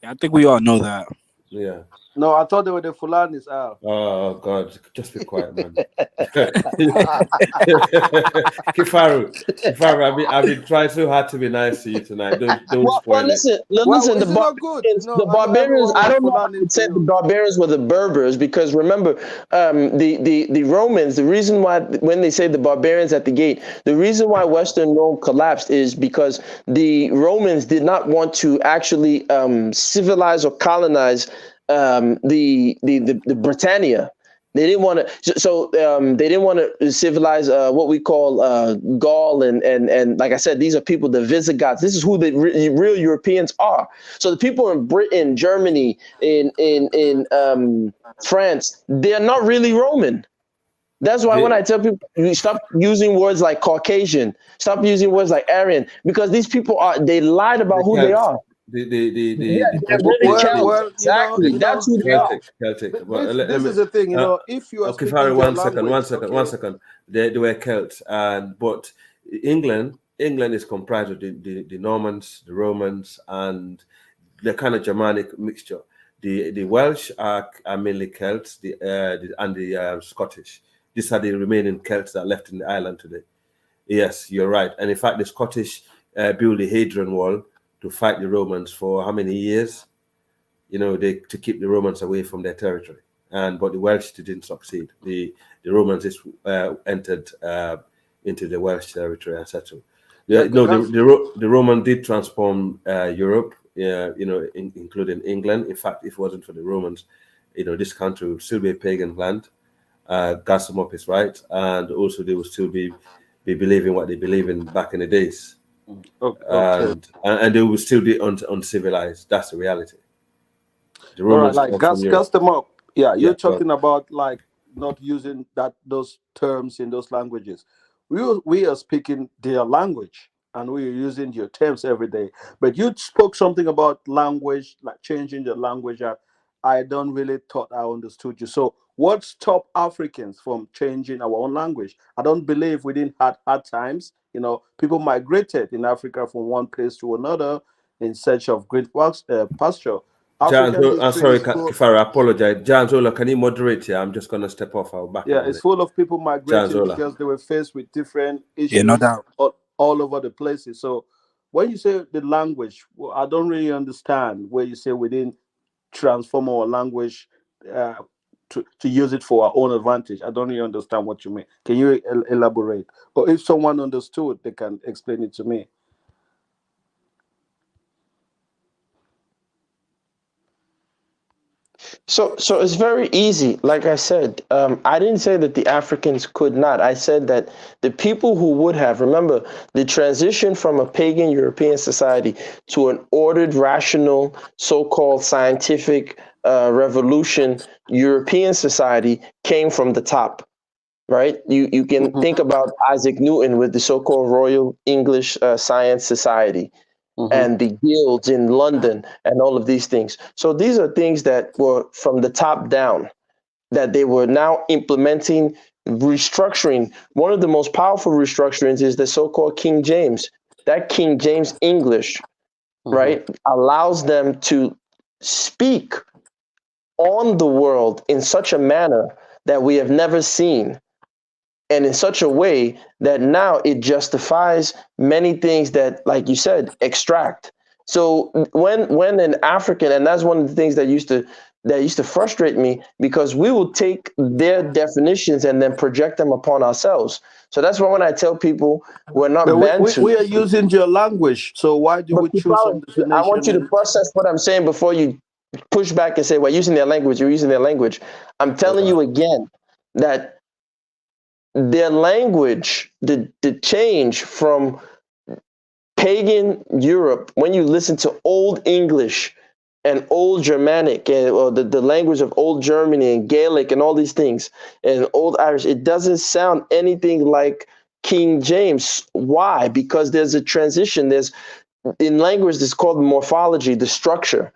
I think we all know that. Yeah. No, I thought they were the Fulanis. Oh God, just be quiet, man. Kifaru, I've been trying so hard to be nice to you tonight. Don't spoil listen, it. Listen, the barbarians. I don't know how to say the barbarians were the Berbers, because remember, the Romans. The reason why, when they say the barbarians at the gate, the reason why Western Rome collapsed is because the Romans did not want to actually civilize or colonize the Britannia. They didn't want to. So they didn't want to civilize what we call Gaul and like I said, these are people, the Visigoths. This is who the real Europeans are. So the people in Britain, Germany, in France, they're not really Roman. That's why when I tell people, you stop using words like Caucasian, stop using words like Aryan, because these people they lied about who they are. Yeah, they're really Celts. Exactly. That's who they are. Celtic. This is the thing, if you are okay, speaking Farrell, their one language, second. They were Celts, but England is comprised of the Normans, the Romans, and the kind of Germanic mixture. The Welsh are mainly Celts, and the Scottish. These are the remaining Celts that are left in the island today. Yes, you're right. And in fact, the Scottish built the Hadrian Wall to fight the Romans for how many years? To keep the Romans away from their territory. But the Welsh didn't succeed. The Romans just entered into the Welsh territory and settled. The Roman did transform Europe, including England. In fact, if it wasn't for the Romans, this country would still be a pagan land. Gassamop is right, and also they will still be believing what they believe in back in the days, and they will still be uncivilized. That's the reality. The Romans, all right, like Gastamop, you're talking about like not using those terms in those languages. We are speaking their language and we are using your terms every day. But you spoke something about language, like changing the language. That I don't really thought I understood you. So what stopped Africans from changing our own language? I don't believe we didn't have hard times. People migrated in Africa from one place to another in search of great pasture. I'm sorry, Kifara, I apologize. Jan Zola, can you moderate here? I'm just going to step off. I'll back. Yeah, it's full of people migrating because they were faced with different issues. Yeah, no doubt. All over the places. So when you say the language, I don't really understand where you say we didn't transform our language to use it for our own advantage. I don't really understand what you mean. Can you elaborate? Or if someone understood, they can explain it to me. So it's very easy. Like I said, I didn't say that the Africans could not. I said that the people who would have, remember, the transition from a pagan European society to an ordered, rational, so-called scientific revolution European society came from the top, right? You can think about Isaac Newton with the so-called Royal English Science Society. And the guilds in London and all of these things. So these are things that were from the top down, that they were now implementing, restructuring. One of the most powerful restructurings is the so-called King James. That King James English, right, allows them to speak on the world in such a manner that we have never seen. And in such a way that now it justifies many things that, like you said, extract. So when an African, and that's one of the things that used to frustrate me, because we will take their definitions and then project them upon ourselves. So that's why when I tell people we're not Bantu, we are using your language. So why do we choose some definition? I want you to process what I'm saying before you push back and say we're using their language. You're using their language. I'm telling you again that their language, the change from pagan Europe, when you listen to Old English and Old Germanic, or the language of Old Germany and Gaelic and all these things, and Old Irish, it doesn't sound anything like King James. Why? Because there's a transition. In language, it's called morphology, the structure.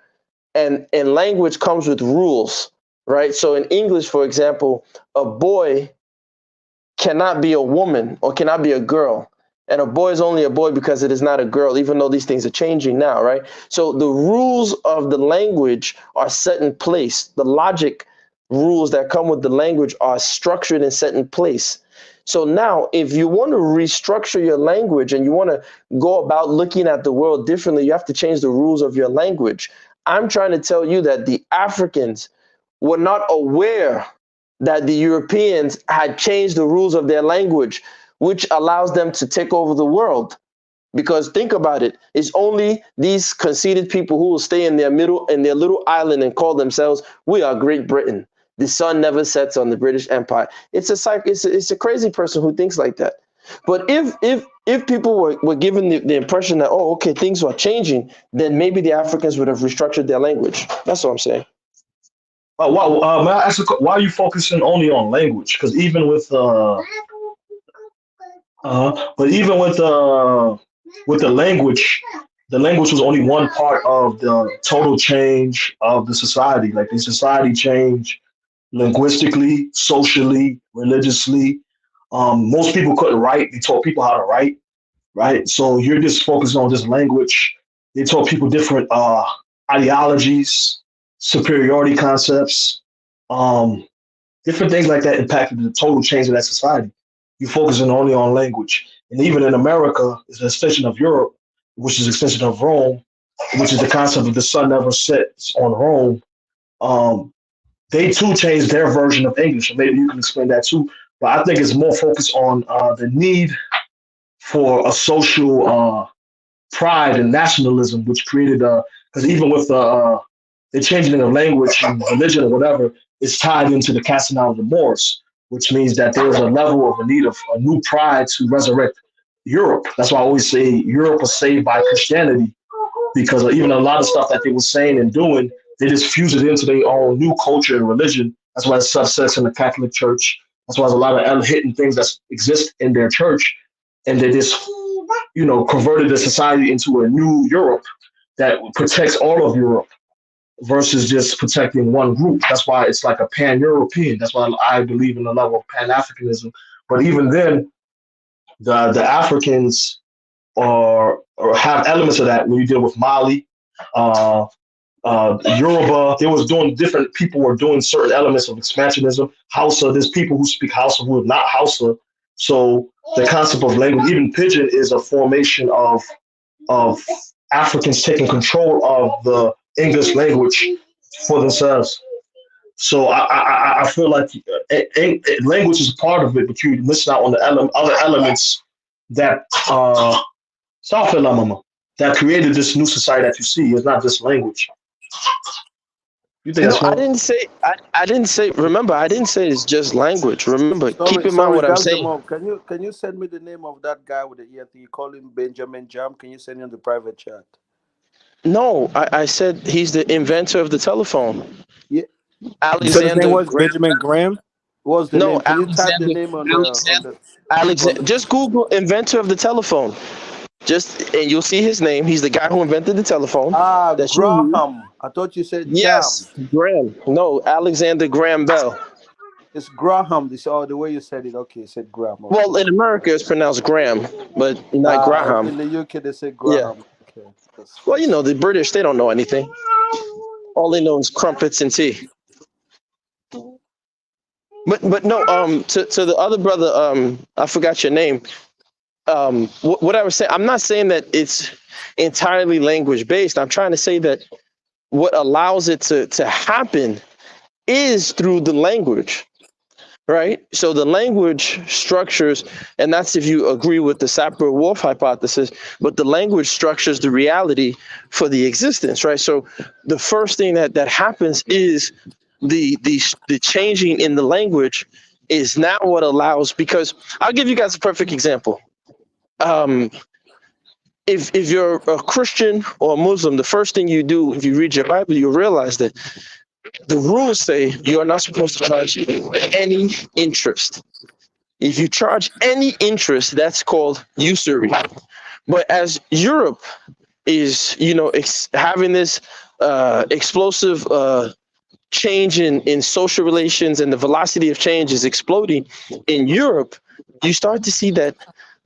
And language comes with rules, right? So in English, for example, a boy cannot be a woman or cannot be a girl. And a boy is only a boy because it is not a girl, even though these things are changing now, right? So the rules of the language are set in place. The logic rules that come with the language are structured and set in place. So now, if you want to restructure your language and you want to go about looking at the world differently, you have to change the rules of your language. I'm trying to tell you that the Africans were not aware that the Europeans had changed the rules of their language, which allows them to take over the world. Because think about it, it's only these conceited people who will stay in their little island and call themselves, we are Great Britain. The sun never sets on the British Empire. It's a crazy person who thinks like that. But if people were given the impression that, oh, okay, things are changing, then maybe the Africans would have restructured their language. That's what I'm saying. May I ask why are you focusing only on language? Because even with but even with the language was only one part of the total change of the society. Like the society changed linguistically, socially, religiously. Most people couldn't write. They taught people how to write, right? So you're just focusing on this language. They taught people different ideologies, superiority concepts, different things like that impacted the total change of that society. You're focusing only on language. And even in America, it's an extension of Europe, which is an extension of Rome, which is the concept of the sun never sets on Rome. They too changed their version of English. And maybe you can explain that too. But I think it's more focused on the need for a social pride and nationalism, which created because even with the changing of language and religion or whatever, it's tied into the casting out of the Moors, which means that there's a level of a need of a new pride to resurrect Europe. That's why I always say Europe was saved by Christianity, because even a lot of stuff that they were saying and doing, they just fused it into their own new culture and religion. That's why it's subsects in the Catholic Church. That's why there's a lot of hidden things that exist in their church, and they just, converted the society into a new Europe that protects all of Europe versus just protecting one group. That's why it's like a pan-European. That's why I believe in the level of Pan-Africanism. But even then, the Africans or have elements of that when you deal with Mali, Yoruba. People were doing certain elements of expansionism. Hausa, there's people who speak Hausa who are not Hausa. So the concept of language, even Pidgin, is a formation of Africans taking control of the English language for themselves. So I feel like language is a part of it, but you're missing out on the other elements that that created this new society that you see. It's not just language. You think that's I didn't say. I didn't say. Remember, I didn't say it's just language. Remember, keep in mind what I'm saying. Can you send me the name of that guy with the ear thing? You call him Benjamin Jam. Can you send him the private chat? No, I said he's the inventor of the telephone. Yeah. You said his name Alexander was Graham. Benjamin Graham? What's the No, name? Can you type the name on the Alexander. Just Google inventor of the telephone. And you'll see his name. He's the guy who invented the telephone. Graham. I thought you said yes, Jam. Graham. No, Alexander Graham Bell. It's Graham. The way you said it. Okay, you said Graham. Okay. Well, in America, it's pronounced Graham, but not Graham. In the UK, they say Graham. Yeah. Okay. Well, the British, they don't know anything. All they know is crumpets and tea. But no, to the other brother, I forgot your name. What I was saying, I'm not saying that it's entirely language based. I'm trying to say that what allows it to happen is through the language, right? So the language structures, and that's if you agree with the Sapir-Whorf hypothesis, but the language structures the reality for the existence, right? So the first thing that happens is the changing in the language is now what allows, because I'll give you guys a perfect example. If you're a Christian or a Muslim, the first thing you do if you read your Bible, you realize that the rules say you are not supposed to charge any interest. If you charge any interest, that's called usury. But as Europe is, having this explosive change in social relations, and the velocity of change is exploding in Europe, you start to see that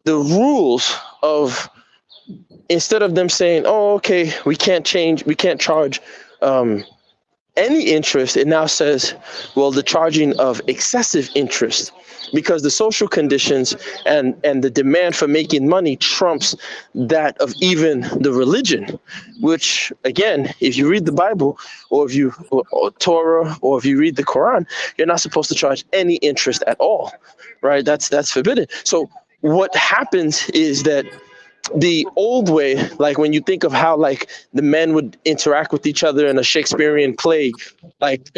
the rules of, instead of them saying, oh, okay, we can't charge any interest, it now says, well, the charging of excessive interest, because the social conditions and the demand for making money trumps that of even the religion, which, again, if you read the Bible or Torah, or if you read the Quran, you're not supposed to charge any interest at all, right? That's forbidden. So what happens is that the old way, like when you think of how like the men would interact with each other in a Shakespearean play, like,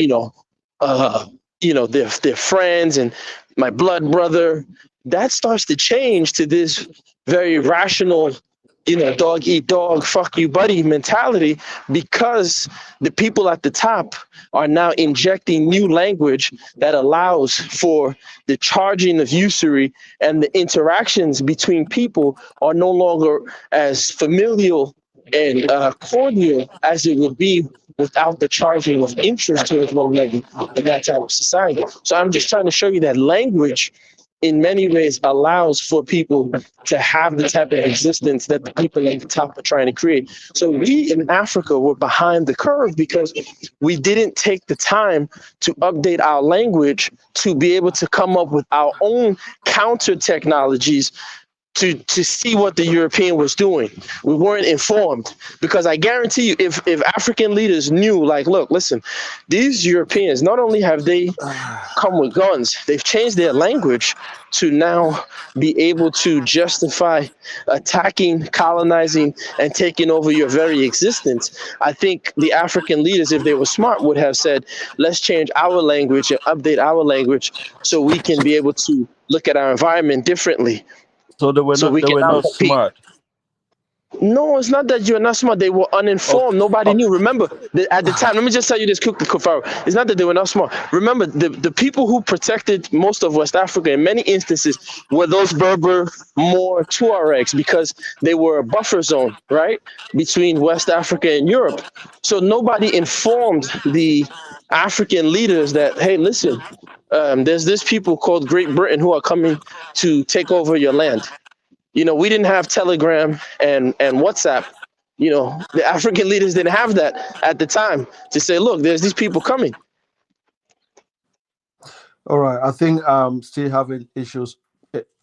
their friends and my blood brother. That starts to change to this very rational, dog eat dog, fuck you buddy mentality, because the people at the top are now injecting new language that allows for the charging of usury, and the interactions between people are no longer as familial and cordial as it would be without the charging of interest towards one another in that type of society. So I'm just trying to show you that language in many ways allows for people to have the type of existence that the people at the top are trying to create. So we in Africa were behind the curve because we didn't take the time to update our language to be able to come up with our own counter technologies to see what the European was doing. We weren't informed, because I guarantee you, if African leaders knew, like, look, listen, these Europeans, not only have they come with guns, they've changed their language to now be able to justify attacking, colonizing, and taking over your very existence. I think the African leaders, if they were smart, would have said, let's change our language and update our language so we can be able to look at our environment differently. So they were not compete. smart. No, it's not that you're not smart. They were uninformed. Nobody knew. Remember, at the time, let me just tell you this quickly, Kufaro. It's not that they were not smart. Remember, the people who protected most of West Africa in many instances were those Berber, more Tuaregs, because they were a buffer zone, right, between West Africa and Europe. So nobody informed the African leaders that, hey, listen, there's this people called Great Britain who are coming to take over your land. We didn't have Telegram and WhatsApp. The African leaders didn't have that at the time to say, look, there's these people coming. All right, I think I'm still having issues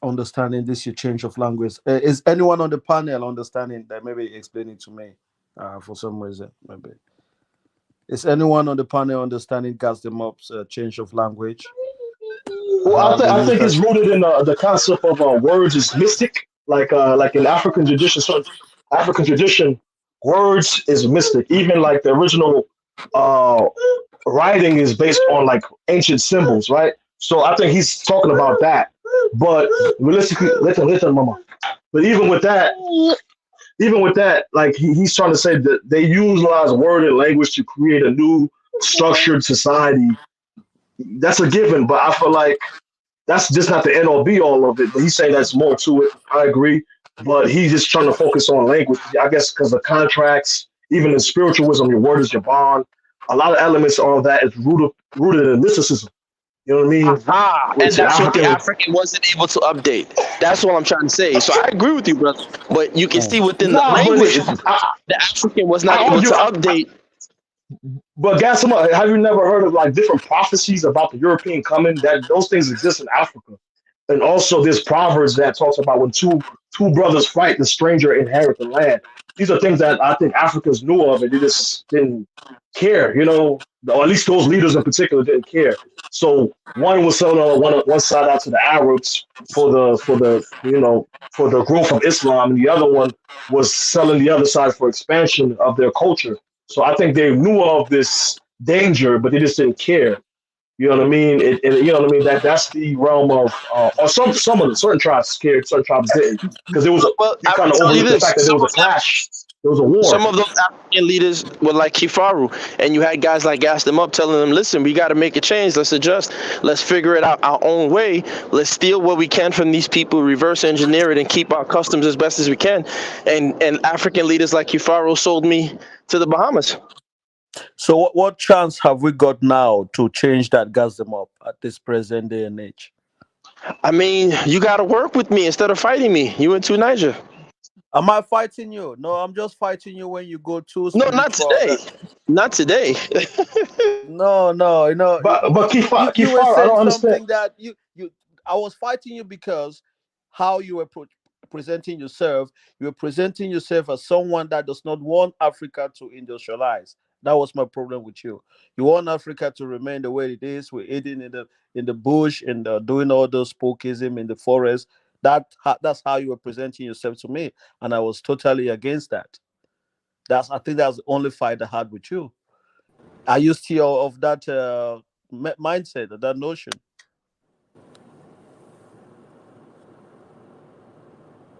understanding this your change of language. Is anyone on the panel understanding that? Maybe explain it to me for some reason. Maybe. Is anyone on the panel understanding Gas them Up's change of language? Well, I think it's rooted in the concept of words is mystic, like in African tradition. So African tradition, words is mystic. Even like the original writing is based on like ancient symbols, right? So I think he's talking about that. But realistically, listen, mama. But even with that, like he's trying to say that they utilize word and language to create a new structured society. That's a given, but I feel like that's just not the end all be all of it. But he's saying there's more to it. I agree, but he's just trying to focus on language. I guess because the contracts, even in spiritualism, your word is your bond. A lot of elements of that is rooted in mysticism. You know what I mean? And that's what the African wasn't able to update. That's what I'm trying to say. So I agree with you, brother. But you can see within the language, the African was not able to update. But guess what? Have you never heard of like different prophecies about the European coming? That those things exist in Africa, and also there's proverbs that talks about when two brothers fight, the stranger inherit the land. These are things that I think Africans knew of, and they just didn't care, or at least those leaders in particular didn't care. So one was selling one side out to the Arabs for the growth of Islam, and the other one was selling the other side for expansion of their culture. So I think they knew of this danger, but they just didn't care. You know what I mean? You know what I mean? That's the realm of, or some of the certain tribes cared, certain tribes didn't, because there was you kind of overlooked the fact that there was a clash, there was a war. Some of those African leaders were like Kifaru, and you had guys like Gas them Up telling them, listen, we got to make a change. Let's adjust. Let's figure it out our own way. Let's steal what we can from these people, reverse engineer it, and keep our customs as best as we can. And African leaders like Kifaru sold me to the Bahamas. So what chance have we got now to change that, Gas them Up, at this present day and age? I mean, you got to work with me instead of fighting me. You went to Niger. Am I fighting you? No, I'm just fighting you when you go too spiritual. No, not today. Not today. No, But you Kifar, were saying I don't something understand. that I was fighting you because how you were presenting yourself. You were presenting yourself as someone that does not want Africa to industrialize. That was my problem with you. You want Africa to remain the way it is. We're eating in the bush and doing all those spookism in the forest. That's how you were presenting yourself to me, and I was totally against that. I think that's the only fight I had with you. Are you still of that mindset or that notion.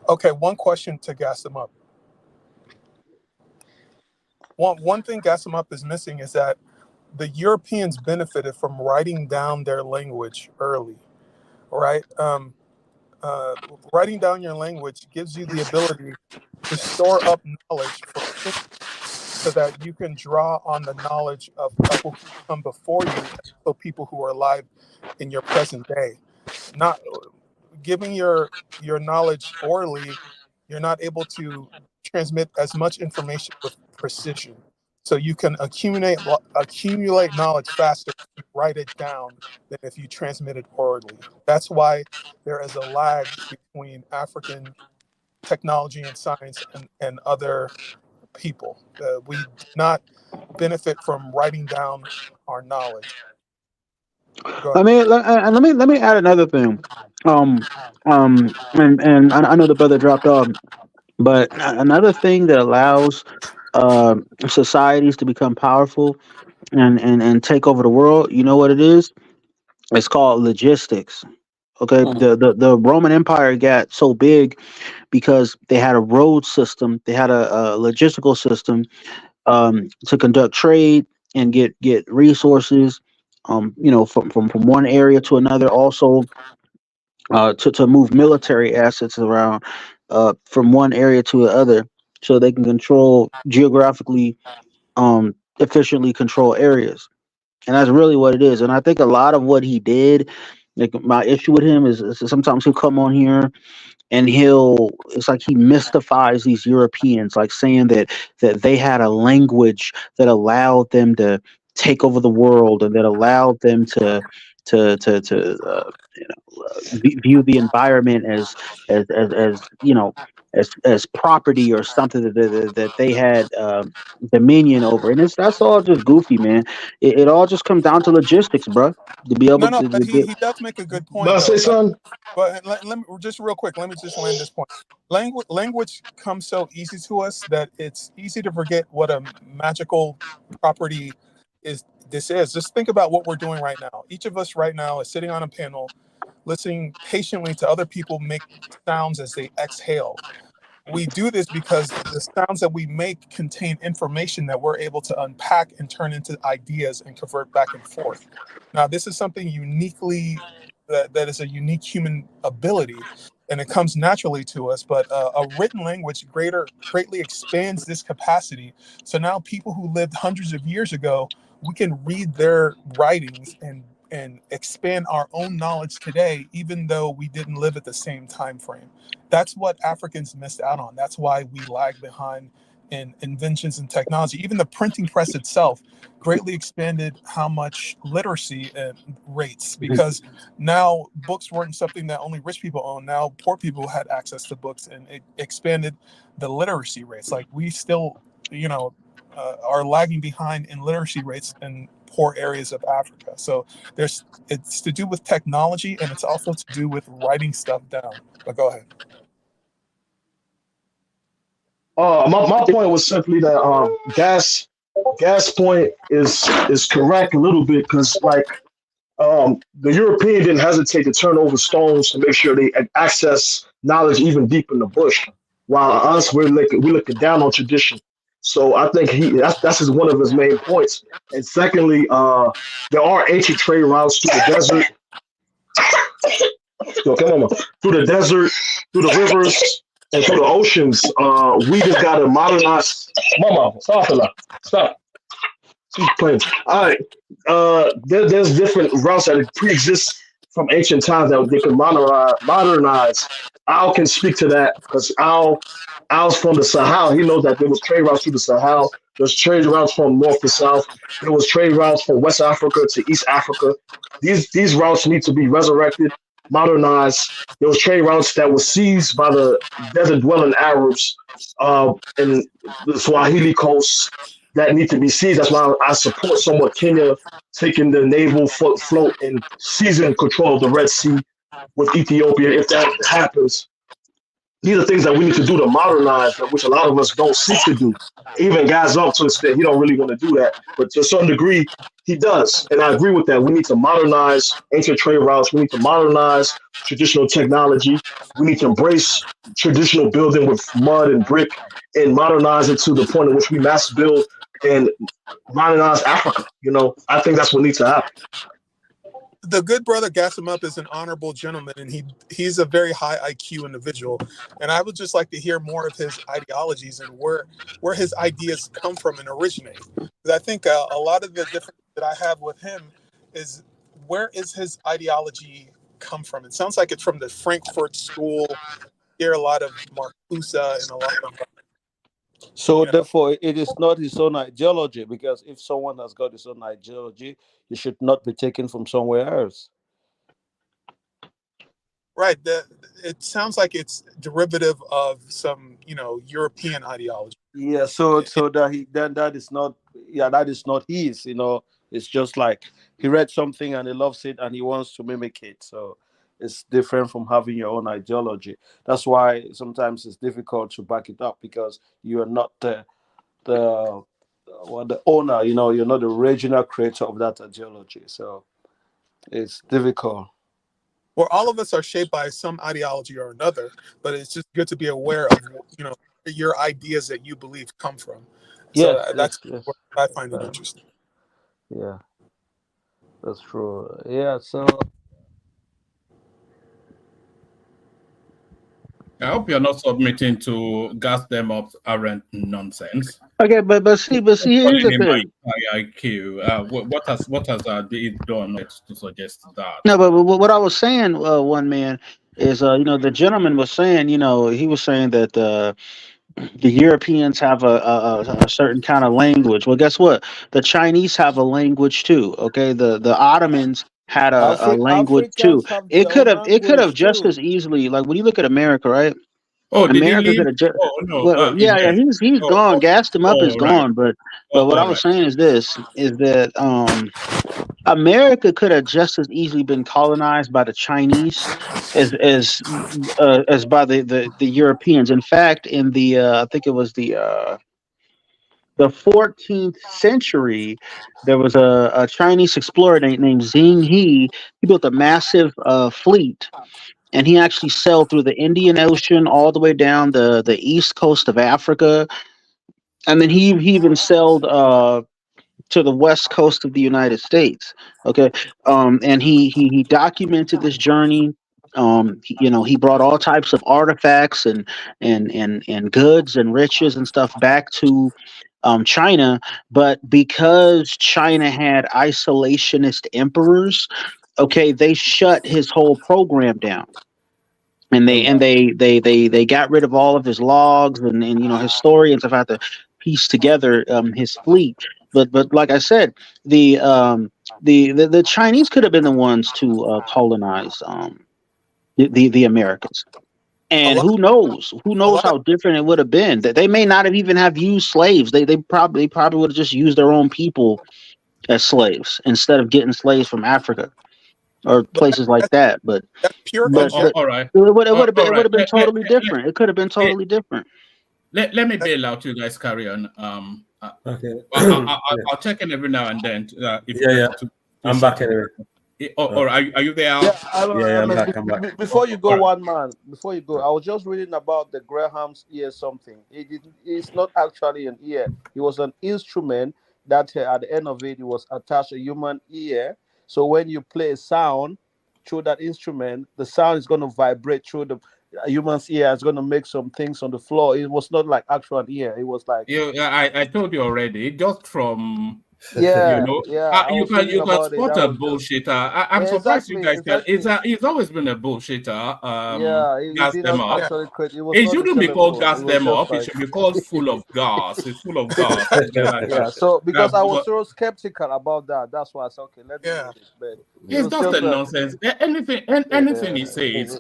Okay, one question to gas them up. One thing gas them up is missing is that the Europeans benefited from writing down their language early, right? Writing down your language gives you the ability to store up knowledge for so that you can draw on the knowledge of people who come before you, so people who are alive in your present day. Not giving your knowledge orally, you're not able to transmit as much information with precision. So you can accumulate knowledge faster if you write it down than if you transmit it orally. That's why there is a lag between African technology and science and other people. We do not benefit from writing down our knowledge. Go ahead. Let me add another thing. And I know the brother dropped off, but another thing that allows societies to become powerful and take over the world. You know what it is? It's called logistics. Okay, the Roman Empire got so big because they had a road system, they had a logistical system to conduct trade and get resources, from one area to another. Also, to move military assets around from one area to the other, so they can control geographically, efficiently control areas. And that's really what it is. And I think a lot of what he did, like my issue with him is sometimes he'll come on here and it's like he mystifies these Europeans, like saying that they had a language that allowed them to take over the world and that allowed them to view the environment as property or something that they had dominion over. And that's all just goofy, man. It all just comes down to logistics, bro. To be able No, to, but he does make a good point, But I say though. something. But let me just real quick. Let me just land this point. Language comes so easy to us that it's easy to forget what a magical property this is. Just think about what we're doing right now. Each of us right now is sitting on a panel, listening patiently to other people make sounds as they exhale. We do this because the sounds that we make contain information that we're able to unpack and turn into ideas and convert back and forth. Now, this is something uniquely that is a unique human ability, and it comes naturally to us. But a written language greatly expands this capacity. So now, people who lived hundreds of years ago, we can read their writings and expand our own knowledge today, even though we didn't live at the same time frame. That's what Africans missed out on. That's why we lag behind in inventions and technology. Even the printing press itself greatly expanded how much literacy rates, because now books weren't something that only rich people owned. Now poor people had access to books, and it expanded the literacy rates. Like we still, are lagging behind in literacy rates in poor areas of Africa. So it's to do with technology, and it's also to do with writing stuff down. But go ahead. My point was simply that gas point is correct a little bit because the European didn't hesitate to turn over stones to make sure they access knowledge even deep in the bush, while us we're looking down on tradition. So I think that's just one of his main points. And secondly, there are ancient trade routes through the desert. Yo, come on, man. Through the desert, through the rivers, and through the oceans. We just gotta modernize. Mama, stop it, stop. Keep playing. All right. There's different routes that pre-exist from ancient times that they can modernize. Al can speak to that because Al's from the Sahel. He knows that there was trade routes through the Sahel. There's trade routes from north to south. There was trade routes from West Africa to East Africa. These routes need to be resurrected, modernized. There was trade routes that were seized by the desert-dwelling Arabs in the Swahili coast that need to be seized. That's why I support somewhat Kenya taking the naval float and seizing control of the Red Sea with Ethiopia. If that happens, these are things that we need to do to modernize, which a lot of us don't seek to do. Even guys up to an extent, he don't really want to do that, but to a certain degree, he does. And I agree with that. We need to modernize ancient trade routes. We need to modernize traditional technology. We need to embrace traditional building with mud and brick and modernize it to the point at which we mass build and modernize Africa. I think that's what needs to happen. The good brother Gassim is an honorable gentleman, and he's a very high IQ individual. And I would just like to hear more of his ideologies and where his ideas come from and originate. Because I think a lot of the difference that I have with him is where is his ideology come from? It sounds like it's from the Frankfurt School. Hear a lot of Marcuse and a lot of. So therefore, it is not his own ideology, because if someone has got his own ideology, it should not be taken from somewhere else. Right. It sounds like it's derivative of some, European ideology. Yeah. So that is not. Yeah, that is not his. It's just like he read something and he loves it and he wants to mimic it. So it's different from having your own ideology. That's why sometimes it's difficult to back it up, because you are not the owner. You're not the original creator of that ideology. So it's difficult. Well, all of us are shaped by some ideology or another, but it's just good to be aware of, your ideas that you believe come from. So that's what I find it interesting. Yeah, that's true. Yeah, so I hope you're not submitting to gas them up errant nonsense. Okay, but see, here's the thing. IQ. What has it done to suggest that? No, but what I was saying, one man, is the gentleman was saying, he was saying that the Europeans have a certain kind of language. Well, guess what? The Chinese have a language too. Okay, the Ottomans had a language too. Africans have It their could own have language just too. as easily, like when you look at America, right? Oh, did he America leave? could have just. Oh no. Well, yeah, he's gone. Gassed him up is Right. gone. But what I was saying is this: is that America could have just as easily been colonized by the Chinese as by the Europeans. In fact, in the I think it was the 14th century, there was a Chinese explorer named Xing He. He built a massive fleet, and he actually sailed through the Indian Ocean all the way down the east coast of Africa, and then he even sailed to the west coast of the United States. Okay, and he documented this journey. He brought all types of artifacts and goods and riches and stuff back to China, but because China had isolationist emperors, okay, they shut his whole program down. And they got rid of all of his logs, and historians have had to piece together his fleet. But like I said, the Chinese could have been the ones to colonize the Americas. And who knows how different it would have been. That they may not have even have used slaves. They probably would have just used their own people as slaves instead of getting slaves from Africa or places like that. But all right. It would have been totally different. It could have been totally different. Let me bail out. You guys carry on. Okay. I'll check in every now and then. I'm back anyway. Or are you there? I'm back. Before you go, one man. Before you go, I was just reading about the Graham's ear. Something. It's not actually an ear. It was an instrument that at the end of it was attached a human ear. So when you play a sound through that instrument, the sound is going to vibrate through the human's ear. It's going to make some things on the floor. It was not like actual ear. It was like I told you already. Just from you can spot a bullshitter. I'm surprised you guys can. It's always been a bullshitter. Gas them up. It shouldn't be called gas them up. It should be called full of gas. It's full of gas. So because I was so skeptical about that, that's why I said, okay, let's do this. But it's just a nonsense. Anything he says,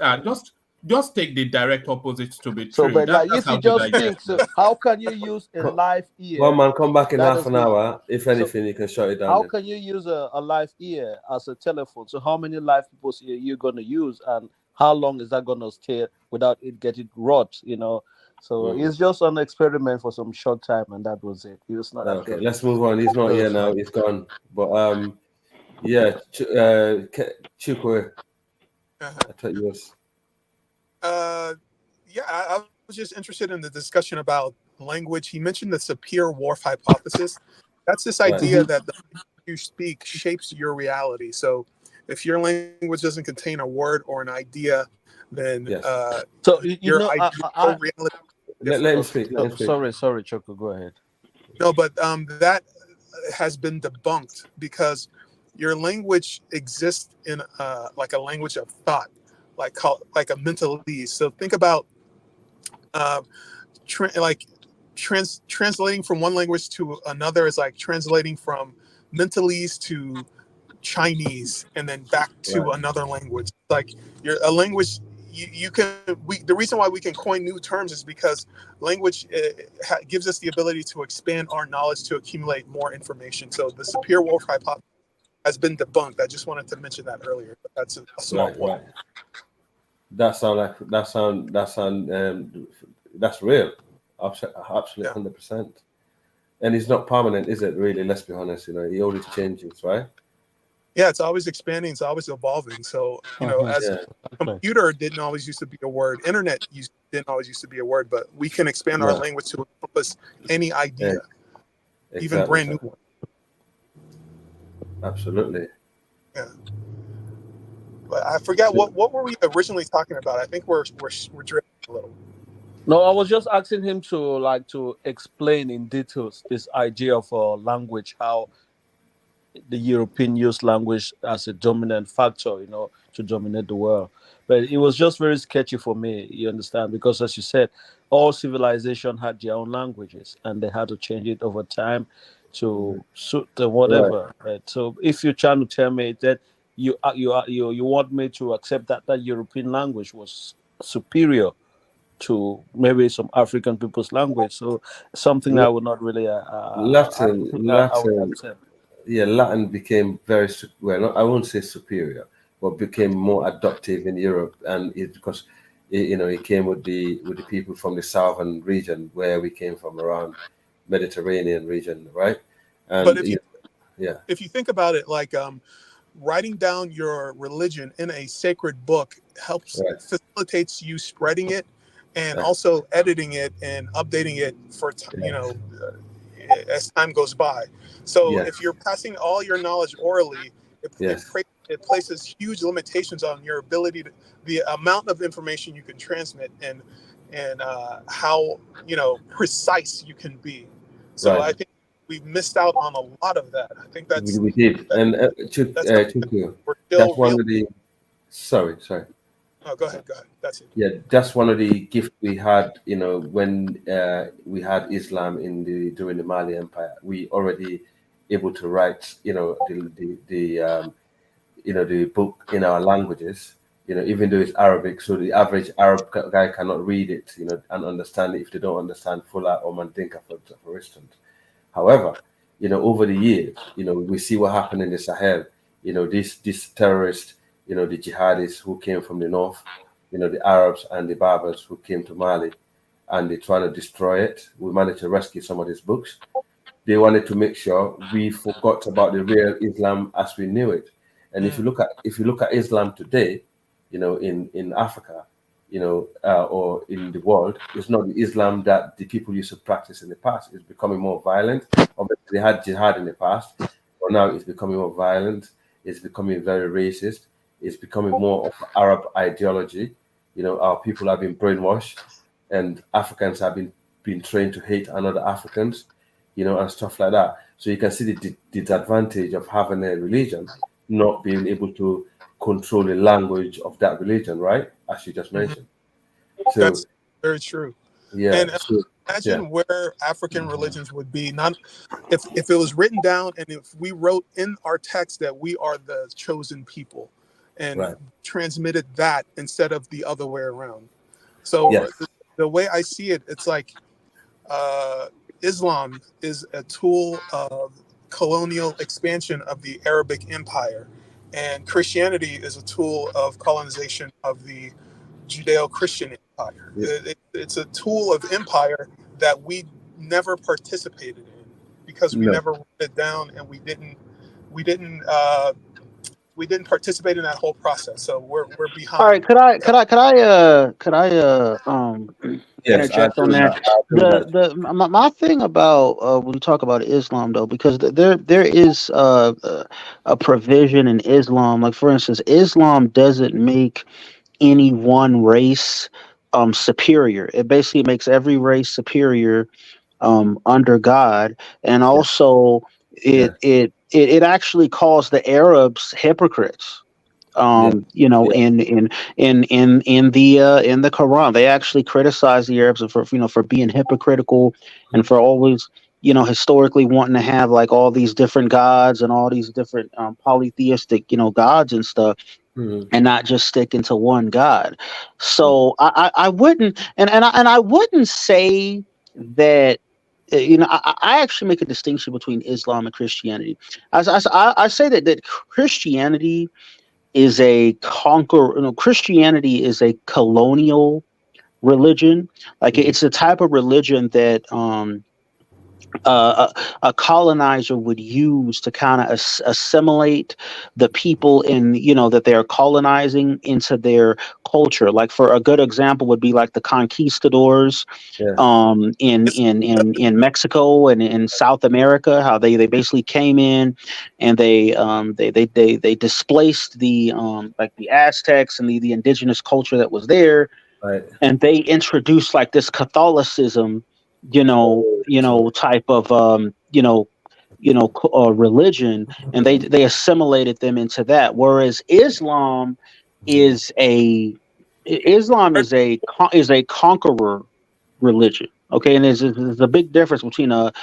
just take the direct opposite to be true. But like, if you just think, so how can you use a live ear? One man, come back in half an hour. If anything, you can shut it down. How can you use a live ear as a telephone? So how many live people's ear you're going to use? And how long is that gonna stay without it getting rot? So it's just an experiment for some short time, and that was it. It was not Okay, actually. let's move on. He's not here now. He's gone. But yeah, Chukwe, I thought you was. Yeah, I was just interested in the discussion about language. He mentioned the Sapir-Whorf hypothesis. That's this idea that the language you speak shapes your reality. So if your language doesn't contain a word or an idea, then So your whole reality is different. Let him speak. Let him speak. Sorry, Choco, go ahead. No, but that has been debunked because your language exists in like a language of thought, like a mentalese. So think about translating from one language to another is like translating from mentalese to Chinese and then back to another language. Like a language, the reason why we can coin new terms is because language gives us the ability to expand our knowledge to accumulate more information. So the Sapir-Whorf hypothesis has been debunked. I just wanted to mention that earlier. But that's a small point. That's real. Absolutely 100%. And it's not permanent, is it? Really, let's be honest. It always changes, right? Yeah, it's always expanding. It's always evolving. So, as computer didn't always used to be a word, internet didn't always used to be a word, but we can expand our language to encompass any idea, even brand new one. Absolutely. Yeah. But I forgot what were we originally talking about? I think we're drifting a little. No, I was just asking him to explain in details this idea of language, how the European used language as a dominant factor, to dominate the world. But it was just very sketchy for me, you understand, because as you said, all civilization had their own languages and they had to change it over time to suit the whatever. Right? So if you're trying to tell me that you want me to accept that European language was superior to maybe some African people's language, so something I would not really Latin. Yeah, Latin became very I won't say superior, but became more adoptive in Europe, and because it came with the people from the southern region where we came from, around Mediterranean region, right? And but if you think about it, like writing down your religion in a sacred book facilitates you spreading it, and also editing it and updating it for as time goes by. So if you're passing all your knowledge orally, it places huge limitations on your ability to the amount of information you can transmit and how precise you can be. So I think we've missed out on a lot of that. I think we did. And that's one of the. Sorry. Oh, go ahead. That's it. Yeah, that's one of the gifts we had. When we had Islam during the Mali Empire, we already able to write. The book in our languages. Even though it's Arabic, so the average Arab guy cannot read it. And understand it if they don't understand Fula or Mandinka, for instance. However, over the years, we see what happened in the Sahel. These terrorists. The jihadis who came from the north, the Arabs and the Berbers who came to Mali, and they're trying to destroy it. We managed to rescue some of these books. They wanted to make sure we forgot about the real Islam as we knew it. And if you look at Islam today, in Africa, or in the world, it's not the Islam that the people used to practice in the past. It's becoming more violent. Obviously, they had jihad in the past, but now it's becoming more violent. It's becoming very racist. It's becoming more of Arab ideology. Our people have been brainwashed, and Africans have been trained to hate another Africans, and stuff like that. So you can see the disadvantage of having a religion, not being able to control the language of that religion, right? As you just mentioned. So that's very true. Yeah. And imagine where African religions would be, not if it was written down and if we wrote in our text that we are the chosen people and transmitted that instead of the other way around. So the way I see it, it's like Islam is a tool of colonial expansion of the Arabic Empire. and Christianity is a tool of colonization of the Judeo-Christian empire. It's a tool of empire that we never participated in because we never wrote it down, and we didn't participate in that whole process. So we're behind. All right, could I Yes, I interject agree on with that? that. I agree with that. My thing about when we talk about Islam though, because there is a provision in Islam, like for instance, Islam doesn't make any one race superior. It basically makes every race superior under God, and also it actually calls the Arabs hypocrites. You know, in the Quran, they actually criticize the Arabs for for being hypocritical and for always historically wanting to have like all these different gods and all these different polytheistic gods and stuff, and not just sticking to one God. So I wouldn't, and I wouldn't say that. I actually make a distinction between Islam and Christianity. I say that Christianity is a Christianity is a colonial religion. Like it's the type of religion that a colonizer would use to kind of assimilate the people in that they're colonizing into their culture. Like for a good example would be like the conquistadors in Mexico and in South America, how they basically came in and they displaced the like the Aztecs and the indigenous culture that was there, and they introduced like this Catholicism, type of religion, and they assimilated them into that. Whereas is a Islam is a conqueror religion. Okay, and there's a big difference between a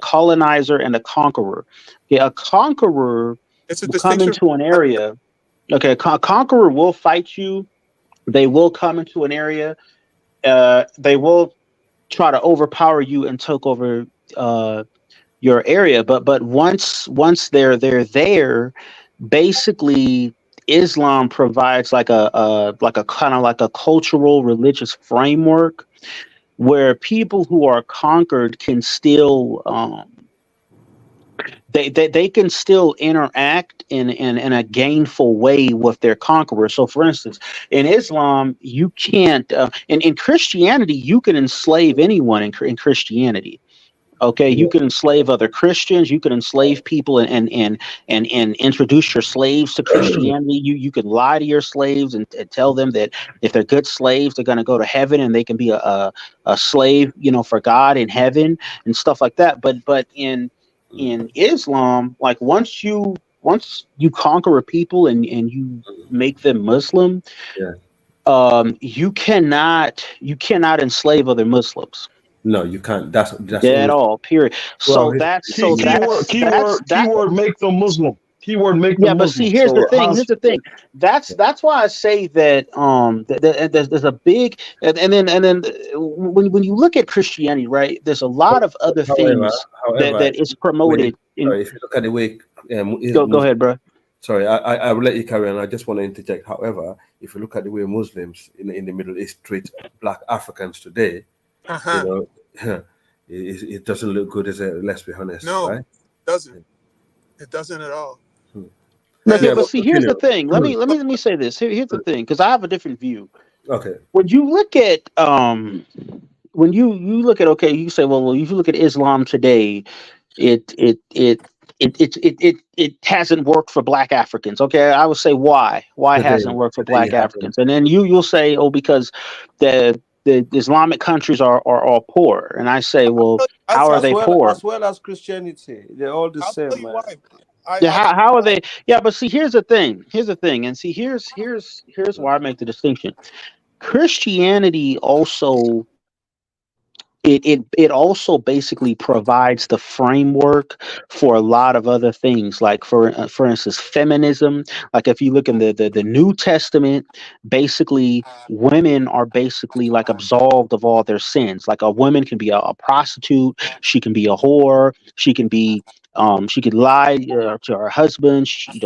colonizer and a conqueror. Okay, a conqueror will come into an area. Okay, a conqueror will fight you. They will come into an area. They will try to overpower you and take over your area. But once they're there, basically Islam provides like a kind of like a cultural religious framework where people who are conquered can still they can still interact in a gainful way with their conqueror. So, for instance, in Islam, you can't. In Christianity, you can enslave anyone in Christianity. Okay, you can enslave other Christians. You can enslave people and introduce your slaves to Christianity. You can lie to your slaves and tell them that if they're good slaves, they're going to go to heaven and they can be a slave, for God in heaven and stuff like that. But in Islam, like once you conquer a people and you make them Muslim, you cannot enslave other Muslims. No, you can't. That's at all. Period. So keyword make them Muslim. Keyword make them yeah, but Muslim. see, here's the So thing. Here's the thing. That's why I say that there's a big and then when you look at Christianity, right? There's a lot of other things that is promoted. If you look at the way, go ahead, bro. Sorry, I will let you carry on. I just want to interject. However, if you look at the way Muslims in the Middle East treat Black Africans today, it doesn't look good, is it? Let's be honest. No, right? it doesn't. It doesn't at all. Okay, but see, here's the thing. Let me say this. Here's the thing, because I have a different view. Okay. When you look at when you look at you say, well, if you look at Islam today, it hasn't worked for Black Africans. Okay, I would say why it hasn't worked for Black Africans, and then you'll say, oh, because the Islamic countries are all poor, and I say, well, how are they poor? As well as Christianity, they're all the same. How are they? Yeah, but see, here's the thing, and see, here's why I make the distinction. Christianity also it also basically provides the framework for a lot of other things, like for instance, feminism. Like if you look in the New Testament, basically women are basically like absolved of all their sins. Like a woman can be a prostitute, she can be a whore, she can be She could lie to her husband. She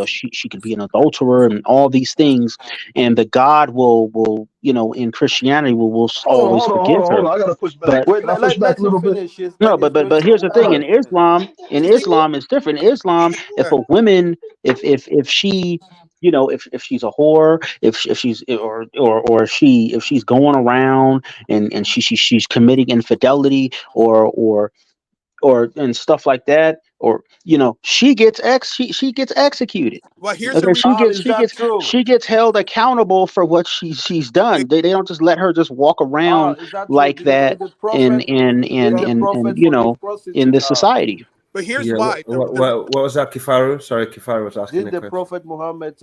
could be an adulterer and all these things, and the God will in Christianity will always forgive Hold her. on. I gotta push back. But Can I push back Let a him little bit? finish. He's no, making but straight here's the point. thing. Let him finish. In Islam it's different. In Islam, if a woman, if she, if she's a whore, if she's or if she's going around and she's committing infidelity or and stuff like that, or she gets she gets executed. Well, here's the Okay, reason. Is that true? she gets held accountable for what she's done. They don't just let her just walk around Is that true? like that Did the prophet forgive in prostitute? this society. But here's Yeah. why. What was that, Kifaru? Sorry, Kifaru was asking Did a the question. Prophet Muhammad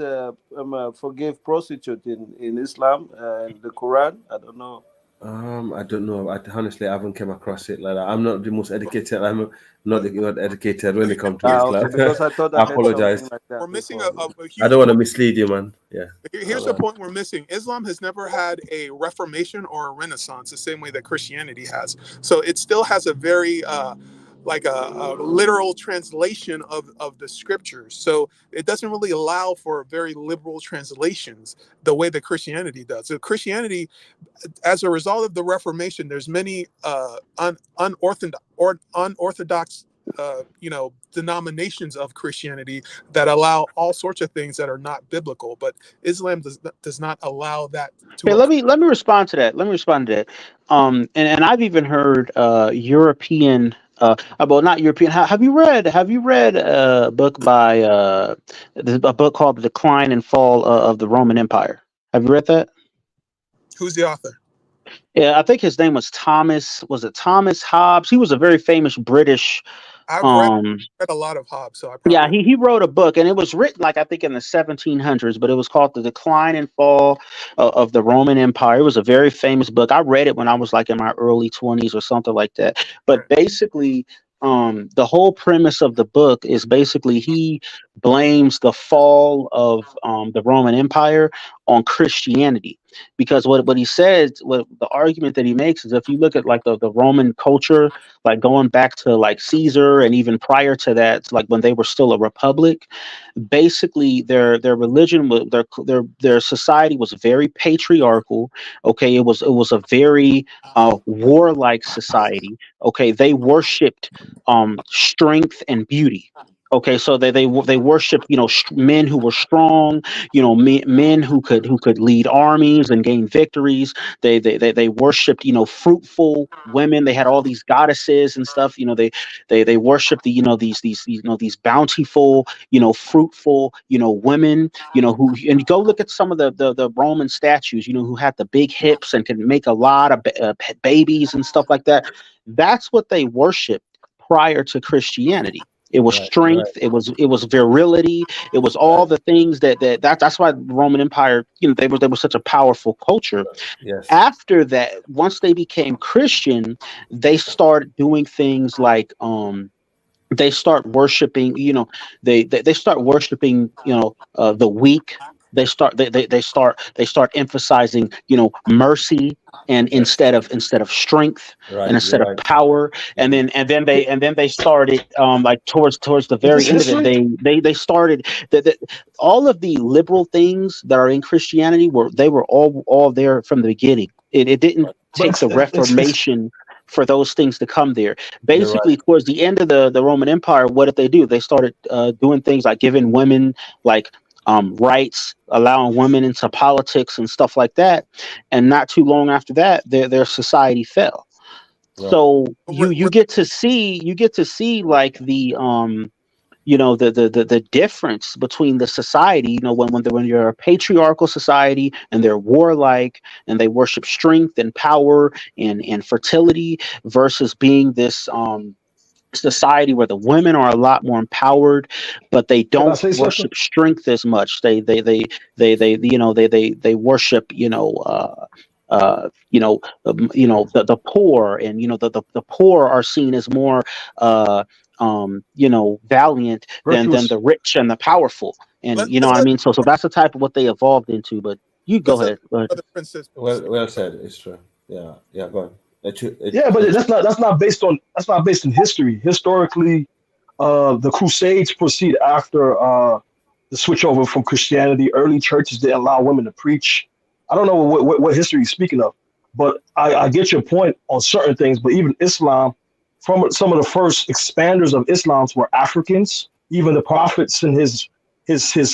forgive prostitute in Islam and the Quran? I don't know. I don't know. Honestly, I haven't come across it like that. I'm not the most educated. I'm not educated when it comes to Islam. Okay, because I thought I I heard apologize. something like that. We're missing before. a huge I don't want to point. mislead you, man. Yeah. Here's the point we're missing. Islam has never had a reformation or a renaissance the same way that Christianity has. So it still has a very like a literal translation of the scriptures. So it doesn't really allow for very liberal translations the way that Christianity does. So Christianity, as a result of the Reformation, there's many unorthodox denominations of Christianity that allow all sorts of things that are not biblical, but Islam does not allow that to Okay, occur. let me respond to that. And I've even heard European, well, not European. Have you read a book by a book called The Decline and Fall of the Roman Empire? Have you read that? Who's the author? Yeah, I think his name was Thomas. Was it Thomas Hobbes? He was a very famous British. I've read a lot of Hobbes, so I probably Yeah, he wrote a book, and it was written like I think in the 1700s, but it was called The Decline and Fall of the Roman Empire. It was a very famous book. I read it when I was like in my early 20s or something like that. But basically, the whole premise of the book is basically he blames the fall of the Roman Empire on Christianity. Because what he says, what the argument that he makes is if you look at like the Roman culture, like going back to like Caesar and even prior to that, like when they were still a republic, basically their religion was their society was very patriarchal. Okay, it was a very warlike society. Okay, they worshipped strength and beauty. Okay, so they worshipped men who were strong, men who could lead armies and gain victories. They worshipped fruitful women. They had all these goddesses and stuff. They worshipped these bountiful fruitful women who, and you go look at some of the Roman statues who had the big hips and could make a lot of babies and stuff like that. That's what they worshipped prior to Christianity. It was strength. It was virility. It was all the things that's why the Roman Empire, they were such a powerful culture. Yes. After that, once they became Christian, they started doing things like they start worshiping, they start worshiping, the weak. They start emphasizing, mercy and instead of strength and instead of power. And then they started like towards the Is this very end of it, history? they started that all of the liberal things that are in Christianity were all there from the beginning. It didn't But take the it's Reformation for those things to come there. Basically, towards the end of the Roman Empire, what did they do? They started doing things like giving women like rights, allowing women into politics and stuff like that. And not too long after that, their society fell. So you get to see like the the difference between the society, when you're a patriarchal society and they're warlike and they worship strength and power and fertility versus being this society where the women are a lot more empowered, but they Can I don't say something? worship strength as much. They worship the poor, and the poor are seen as more valiant than Virtuous. the rich and the powerful, and you know let's what I let mean. So that's the type of what they evolved into. But you go let's let ahead. Go ahead. Brother Princess. Well said. It's true. Yeah. Go on. Yeah, but that's not based on history. Historically, the Crusades proceed after the switch over from Christianity. Early churches didn't allow women to preach. I don't know what history you're speaking of, but I get your point on certain things. But even Islam, from some of the first expanders of Islam were Africans. Even the prophets and his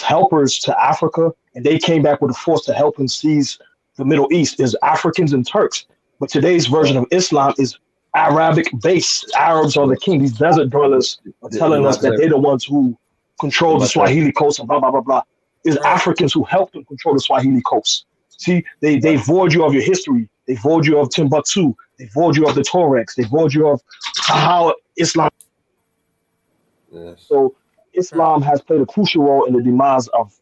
helpers to Africa, and they came back with a force to help him seize the Middle East, is Africans and Turks. But today's version of Islam is Arabic based. Arabs are the king. These desert dwellers are telling us that they're the ones who control the Swahili coast and blah blah blah blah. It's Africans who helped them control the Swahili coast. See, they void you of your history. They void you of Timbuktu. They void you of the Tuaregs. They void you of how Islam. Yes. So Islam has played a crucial role in the demise of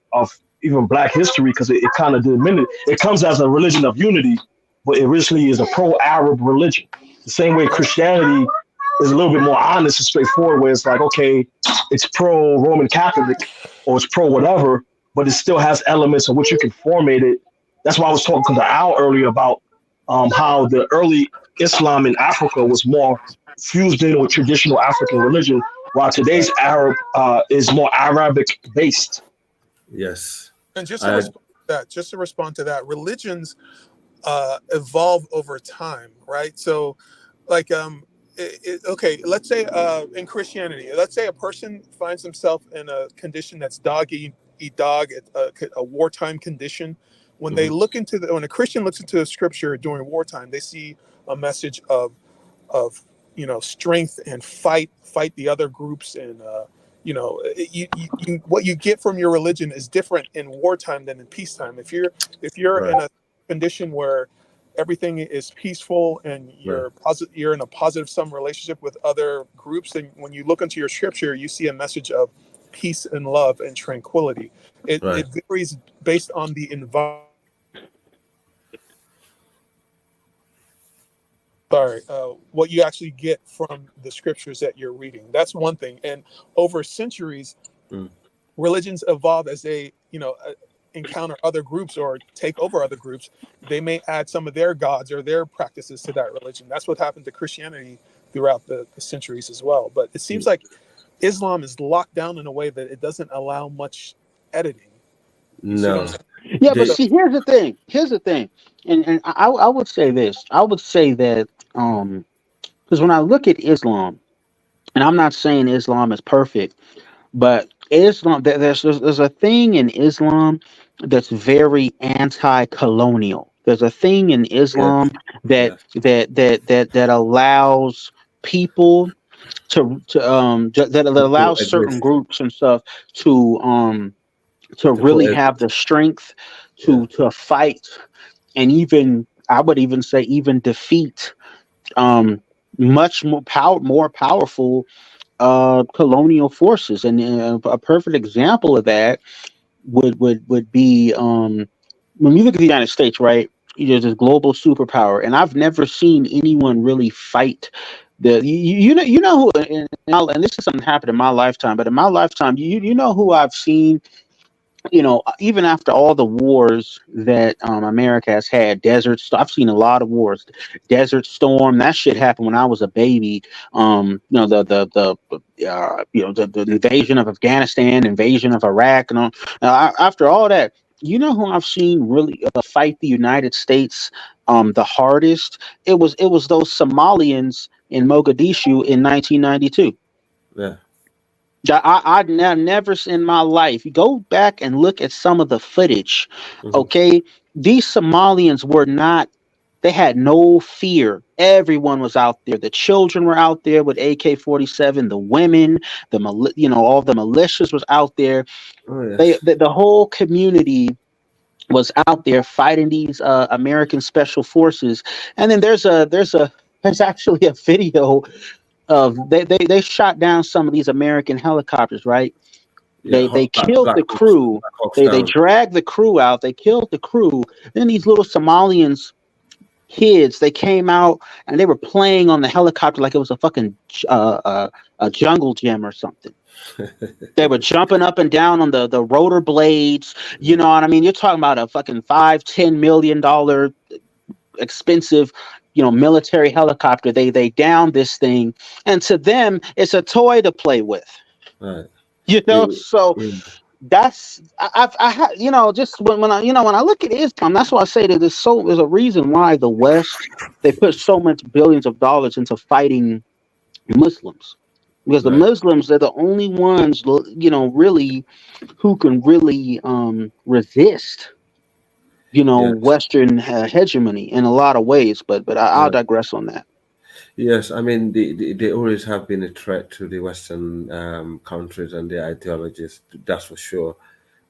even Black history because it kind of diminished. It comes as a religion of unity, but it originally is a pro-Arab religion. The same way Christianity is a little bit more honest and straightforward, where it's like, okay, it's pro-Roman Catholic or it's pro-whatever, but it still has elements of which you can formate it. That's why I was talking to Al earlier about how the early Islam in Africa was more fused in with traditional African religion, while today's Arab is more Arabic based. Yes. And just to respond to that, religions evolve over time, right? So, like, okay, let's say in Christianity, let's say a person finds himself in a condition that's dog eat dog, a wartime condition. When they look into when a Christian looks into the scripture during wartime, they see a message of strength and fight the other groups, and what you get from your religion is different in wartime than in peacetime. If you're in a condition where everything is peaceful and you're in a positive sum relationship with other groups, and when you look into your scripture, you see a message of peace and love and tranquility. It varies based on the environment. What you actually get from the scriptures that you're reading. That's one thing. And over centuries, religions evolve as they, encounter other groups or take over other groups. They may add some of their gods or their practices to that religion. That's what happened to Christianity throughout the centuries as well. But it seems like Islam is locked down in a way that it doesn't allow much editing. No. Yeah, but see, here's the thing. And I would say this. I would say that because when I look at Islam, and I'm not saying Islam is perfect, but Islam, there's a thing in Islam that's very anti-colonial. There's a thing in Islam that allows people that allows certain groups and stuff to really have the strength to fight, and even I would even say even defeat much more powerful colonial forces. And a perfect example of that would be when you look at the United States, right? There's this global superpower, and I've never seen anyone really fight you know who, and this is something that happened in my lifetime, but in my lifetime, you know who I've seen, even after all the wars that America has had, I've seen a lot of wars. Desert Storm, that shit happened when I was a baby. The invasion of Afghanistan, invasion of Iraq, and all. After all that, you know who I've seen really fight the United States the hardest? It was those Somalians in Mogadishu in 1992. Yeah. I've never in my life. You go back and look at some of the footage. Okay, these Somalians were not. They had no fear. Everyone was out there. The children were out there with AK-47. The women, all the militias was out there. Oh, yes. The whole community was out there fighting these American special forces. And then there's actually a video of they shot down some of these American helicopters, right? They killed the crew. They dragged the crew out. They killed the crew. Then these little Somalians kids, they came out and they were playing on the helicopter like it was a fucking a jungle gym or something. They were jumping up and down on the rotor blades. You know what I mean? You're talking about a fucking $5-10 million expensive military helicopter. They down this thing, and to them, it's a toy to play with. Right. So that's just when I look at Islam, that's why I say that there's a reason why the West, they put so much billions of dollars into fighting Muslims, because the Muslims, they're the only ones really who can really resist Western hegemony in a lot of ways. But I'll digress on that. Yes, I mean they always have been a threat to the Western countries and their ideologies. That's for sure.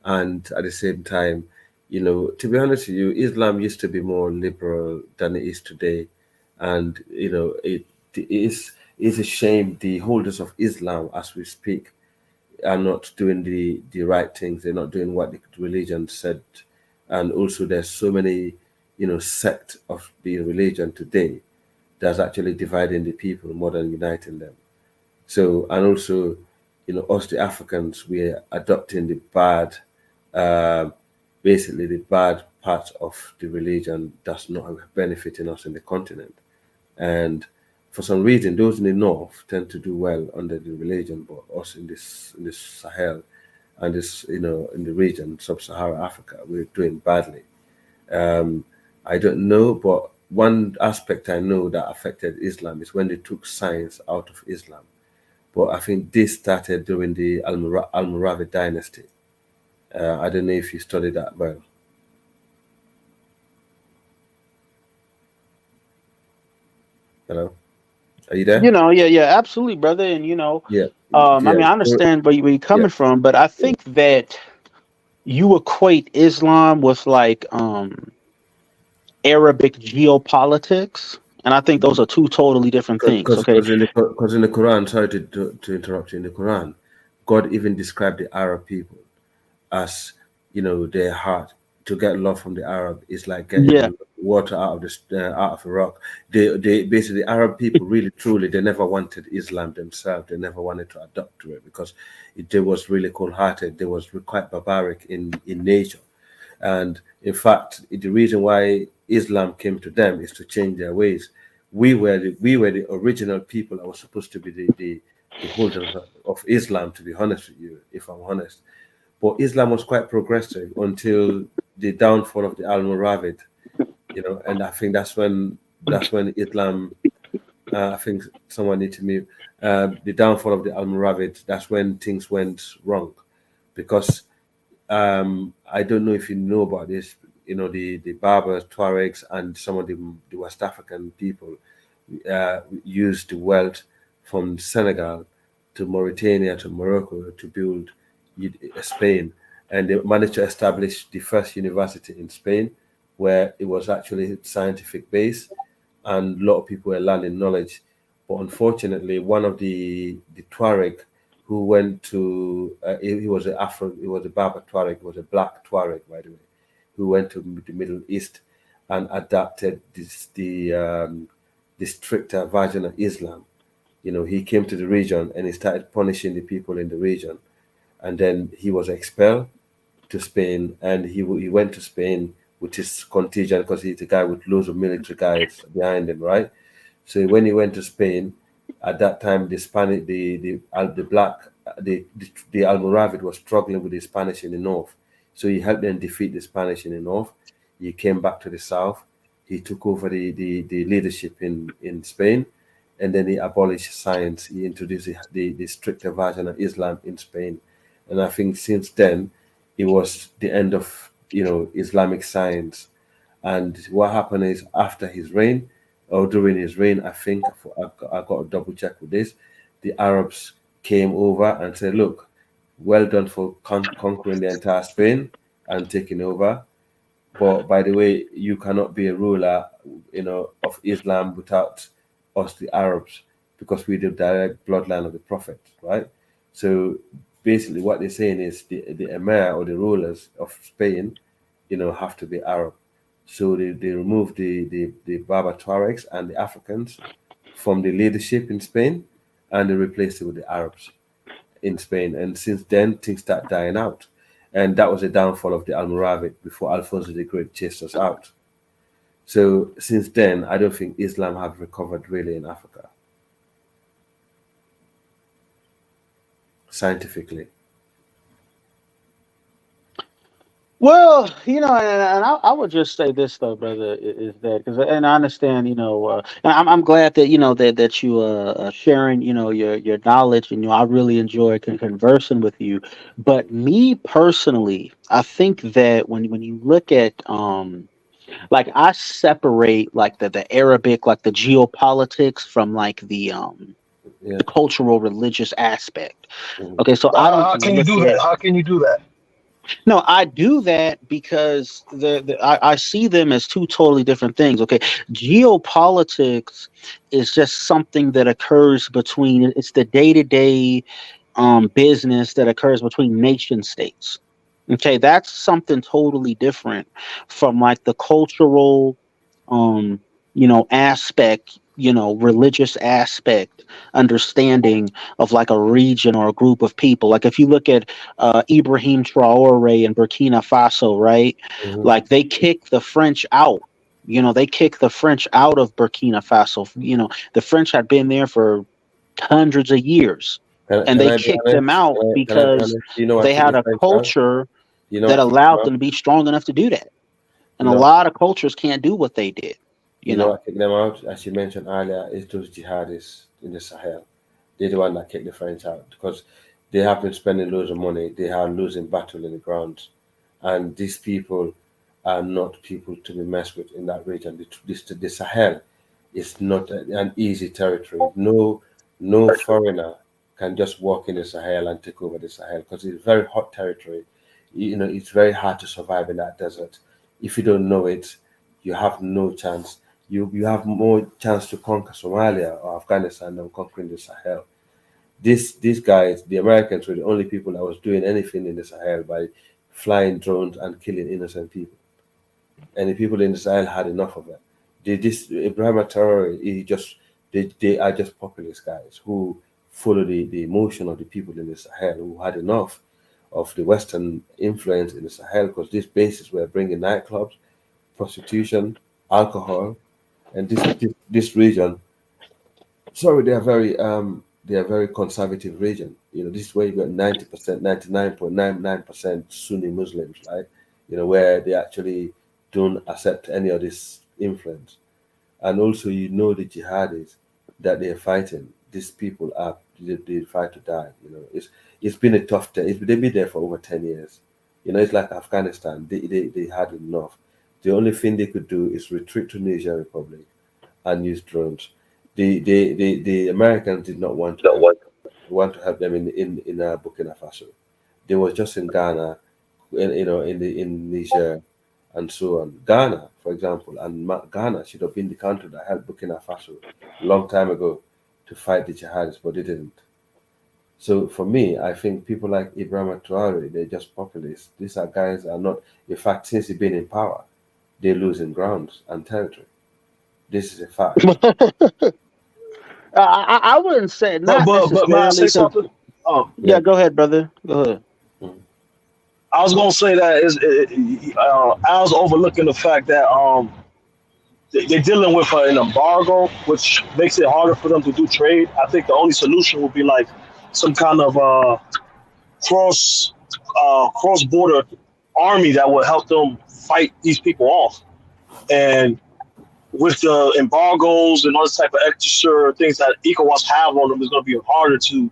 And at the same time, to be honest with you, Islam used to be more liberal than it is today, and it's a shame the holders of Islam, as we speak, are not doing the right things. They're not doing what the religion said, and also there's so many sect of the religion today that's actually dividing the people more than uniting them. So, and also, us the Africans, we're adopting the bad, basically the bad part of the religion that's not benefiting us in the continent. And for some reason, those in the north tend to do well under the religion, but us in this Sahel and this, in the region, sub-Saharan Africa, we're doing badly. I don't know, but one aspect I know that affected Islam is when they took science out of Islam. But I think this started during the Almoravid dynasty. I don't know if you studied that well. Hello? Are you there? Yeah, absolutely, brother. And I mean, I understand where you're coming from, but I think that you equate Islam with like Arabic geopolitics, and I think those are two totally different things. Okay, because in the Quran, sorry to interrupt you, in the Quran, God even described the Arab people as their heart. To get love from the Arab is like getting water out of a rock. They basically, the Arab people really truly, they never wanted Islam themselves. They never wanted to adopt to it because they was really cold-hearted. They was quite barbaric in nature. And in fact, the reason why Islam came to them is to change their ways. We were the original people that were supposed to be the holders of Islam, to be honest with you, if I'm honest. But Islam was quite progressive until the downfall of the Almoravid, and I think that's when Islam, I think someone need to mute, the downfall of the Almoravid, that's when things went wrong, because I don't know if you know about this, the Berbers, Tuaregs, and some of the West African people used the wealth from Senegal to Mauritania to Morocco to build Spain, and they managed to establish the first university in Spain, where it was actually scientific based, and a lot of people were learning knowledge. But unfortunately, one of the Tuareg who went to he was a Berber Tuareg, he was a black Tuareg, by the way, who went to the Middle East and adapted the stricter version of Islam. He came to the region and he started punishing the people in the region, and then he was expelled to Spain, and he went to Spain with his contingent because he's a guy with loads of military guys behind him, right? So when he went to Spain, at that time the Spanish, the Almoravid was struggling with the Spanish in the north, so he helped them defeat the Spanish in the north. He came back to the south. He took over the leadership in Spain, and then he abolished science. He introduced the stricter version of Islam in Spain. And I think since then, it was the end of Islamic science. And what happened is after his reign, or during his reign, I think I got to double check with this. The Arabs came over and said, "Look, well done for conquering the entire Spain and taking over. But by the way, you cannot be a ruler, of Islam without us, the Arabs, because we're the direct bloodline of the Prophet, right?" So basically, what they're saying is the Emir or the rulers of Spain, have to be Arab. So they removed the Berber Tuaregs and the Africans from the leadership in Spain, and they replaced it with the Arabs in Spain. And since then, things start dying out. And that was the downfall of the Almoravid before Alfonso the Great chased us out. So since then, I don't think Islam have recovered really in Africa, scientifically. Well, and I would just say this though, brother, is that because, and I understand, and I'm glad that that you sharing, your knowledge, and I really enjoy conversing with you. But me personally, I think that when you look at like I separate like the Arabic, like the geopolitics from like Yeah. the cultural religious aspect. Mhm. Okay, so But I don't how can you look do at that? How can you do that? no, I do that because I see them as two totally different things. Okay, geopolitics is just something that occurs between. It's the day to day business that occurs between nation states. Okay, that's something totally different from like the cultural, um, aspect, religious aspect, understanding of like a region or a group of people. Like if you look at Ibrahim Traore in Burkina Faso, right? Mhm. Like they kicked the French out. They kicked the French out of Burkina Faso. The French had been there for hundreds of years, and Can they I be kicked them honest? out Can I be because honest? You know what they kicked had the a French out? culture You know that what kicked them allowed out? them to be strong enough to do that. And You a know, lot of cultures can't do what they did. you know what kicked them out? As you mentioned earlier, is those jihadists in the Sahel. They're the one that kicked the French out because they have been spending loads of money. They are losing battle in the ground, and these people are not people to be messed with in that region. The Sahel is not an easy territory. No foreigner can just walk in the Sahel and take over the Sahel because it's very hot territory. It's very hard to survive in that desert. If you don't know it, you have no chance. You have more chance to conquer Somalia or Afghanistan than conquering the Sahel. These guys, the Americans, were the only people that was doing anything in the Sahel by flying drones and killing innocent people. And the people in the Sahel had enough of it. This Ibrahim Traore, they are just populist guys who follow the emotion of the people in the Sahel who had enough of the Western influence in the Sahel because these bases were bringing nightclubs, prostitution, alcohol, and this region. Sorry, they are very conservative region. This is where you got 90%, 99.99% Sunni Muslims, right? Where they actually don't accept any of this influence. And also the jihadis that they're fighting, these people are they fight to die. It's been a tough day. They've been there for over 10 years. It's like Afghanistan. They had enough. The only thing they could do is retreat to Niger Republic and use drones. The Americans did not want to help them in Burkina Faso. They were just in Ghana, in Niger, and so on. Ghana, for example, and Ghana should have been the country that helped Burkina Faso a long time ago to fight the jihadists, but they didn't. So for me, I think people like Ibrahim Traore, they're just populists. These are guys that are not. In fact, since he's been in power, they're losing grounds and territory. This is a fact. I wouldn't say not But may I necessarily say because something? Oh, yeah, go ahead, brother. Go ahead. I was gonna say that I was overlooking the fact that they're dealing with an embargo, which makes it harder for them to do trade. I think the only solution would be like some kind of cross border army that would help them fight these people off. And with the embargoes and all this type of extra things that ECOWAS have on them, it's going to be harder to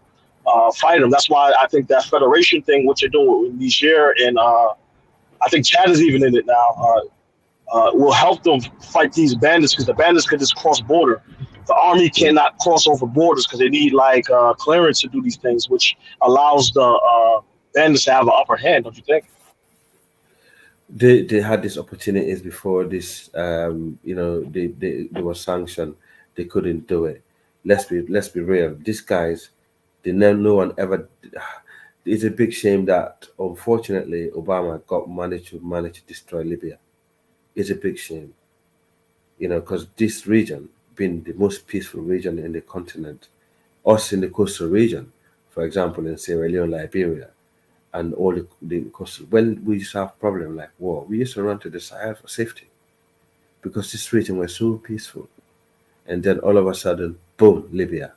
fight them. That's why I think that federation thing, what you're doing with Niger and I think Chad is even in it now, will help them fight these bandits because the bandits could just cross border. The army cannot cross over borders because they need like clearance to do these things, which allows the bandits to have an upper hand. Don't you think? They had these opportunities before this. They were sanctioned. They couldn't do it. Let's be real. These guys, no one ever. It's a big shame that unfortunately Obama managed to destroy Libya. It's a big shame, because this region been the most peaceful region in the continent. Us in the coastal region, for example, in Sierra Leone, Liberia, and all the coastal. When we used to have problem like war, we used to run to the Sahel for safety because this region was so peaceful. And then all of a sudden, boom, Libya,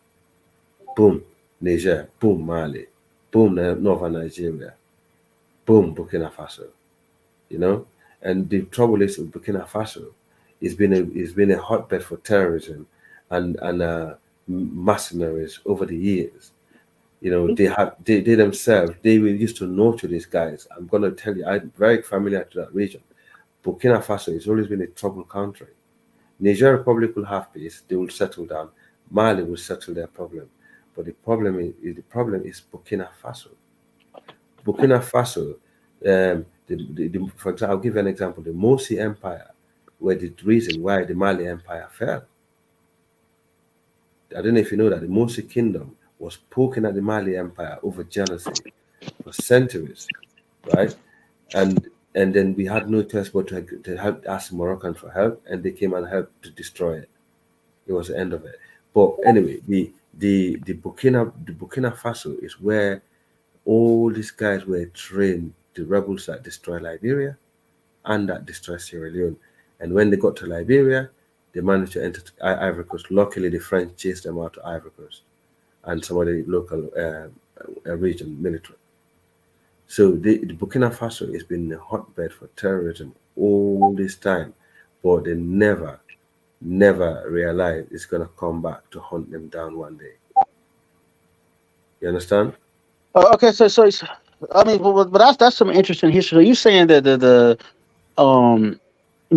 boom, Niger, boom, Mali, boom, Northern Nigeria, boom, Burkina Faso. You know, and the trouble is with Burkina Faso, it's been a hotbed for terrorism and mercenaries over the years. You know, they themselves they were used to nurture these guys. I'm gonna tell you, I'm very familiar to that region. Burkina Faso has always been a troubled country. Niger Republic will have peace, they will settle down. Mali will settle their problem. But the problem is Burkina Faso. Burkina Faso, for example, I'll give you an example. The Mosi Empire were the reason why the Mali Empire fell. I don't know if you know that the Mosi Kingdom was poking at the Mali Empire over jealousy for centuries, right? And and then we had no choice but to help ask Moroccan for help, and they came and helped to destroy it. It was the end of it. But anyway, the Burkina Faso is where all these guys were trained, the rebels that destroyed Liberia and that destroyed Sierra Leone. And when they got to Liberia, they managed to enter Ivory Coast. Luckily, the French chased them out to Ivory Coast and some of the local region military. So the Burkina Faso has been a hotbed for terrorism all this time, but they never realized it's going to come back to hunt them down one day. You understand? Okay, so it's, I mean, but that's some interesting history. Are you saying that um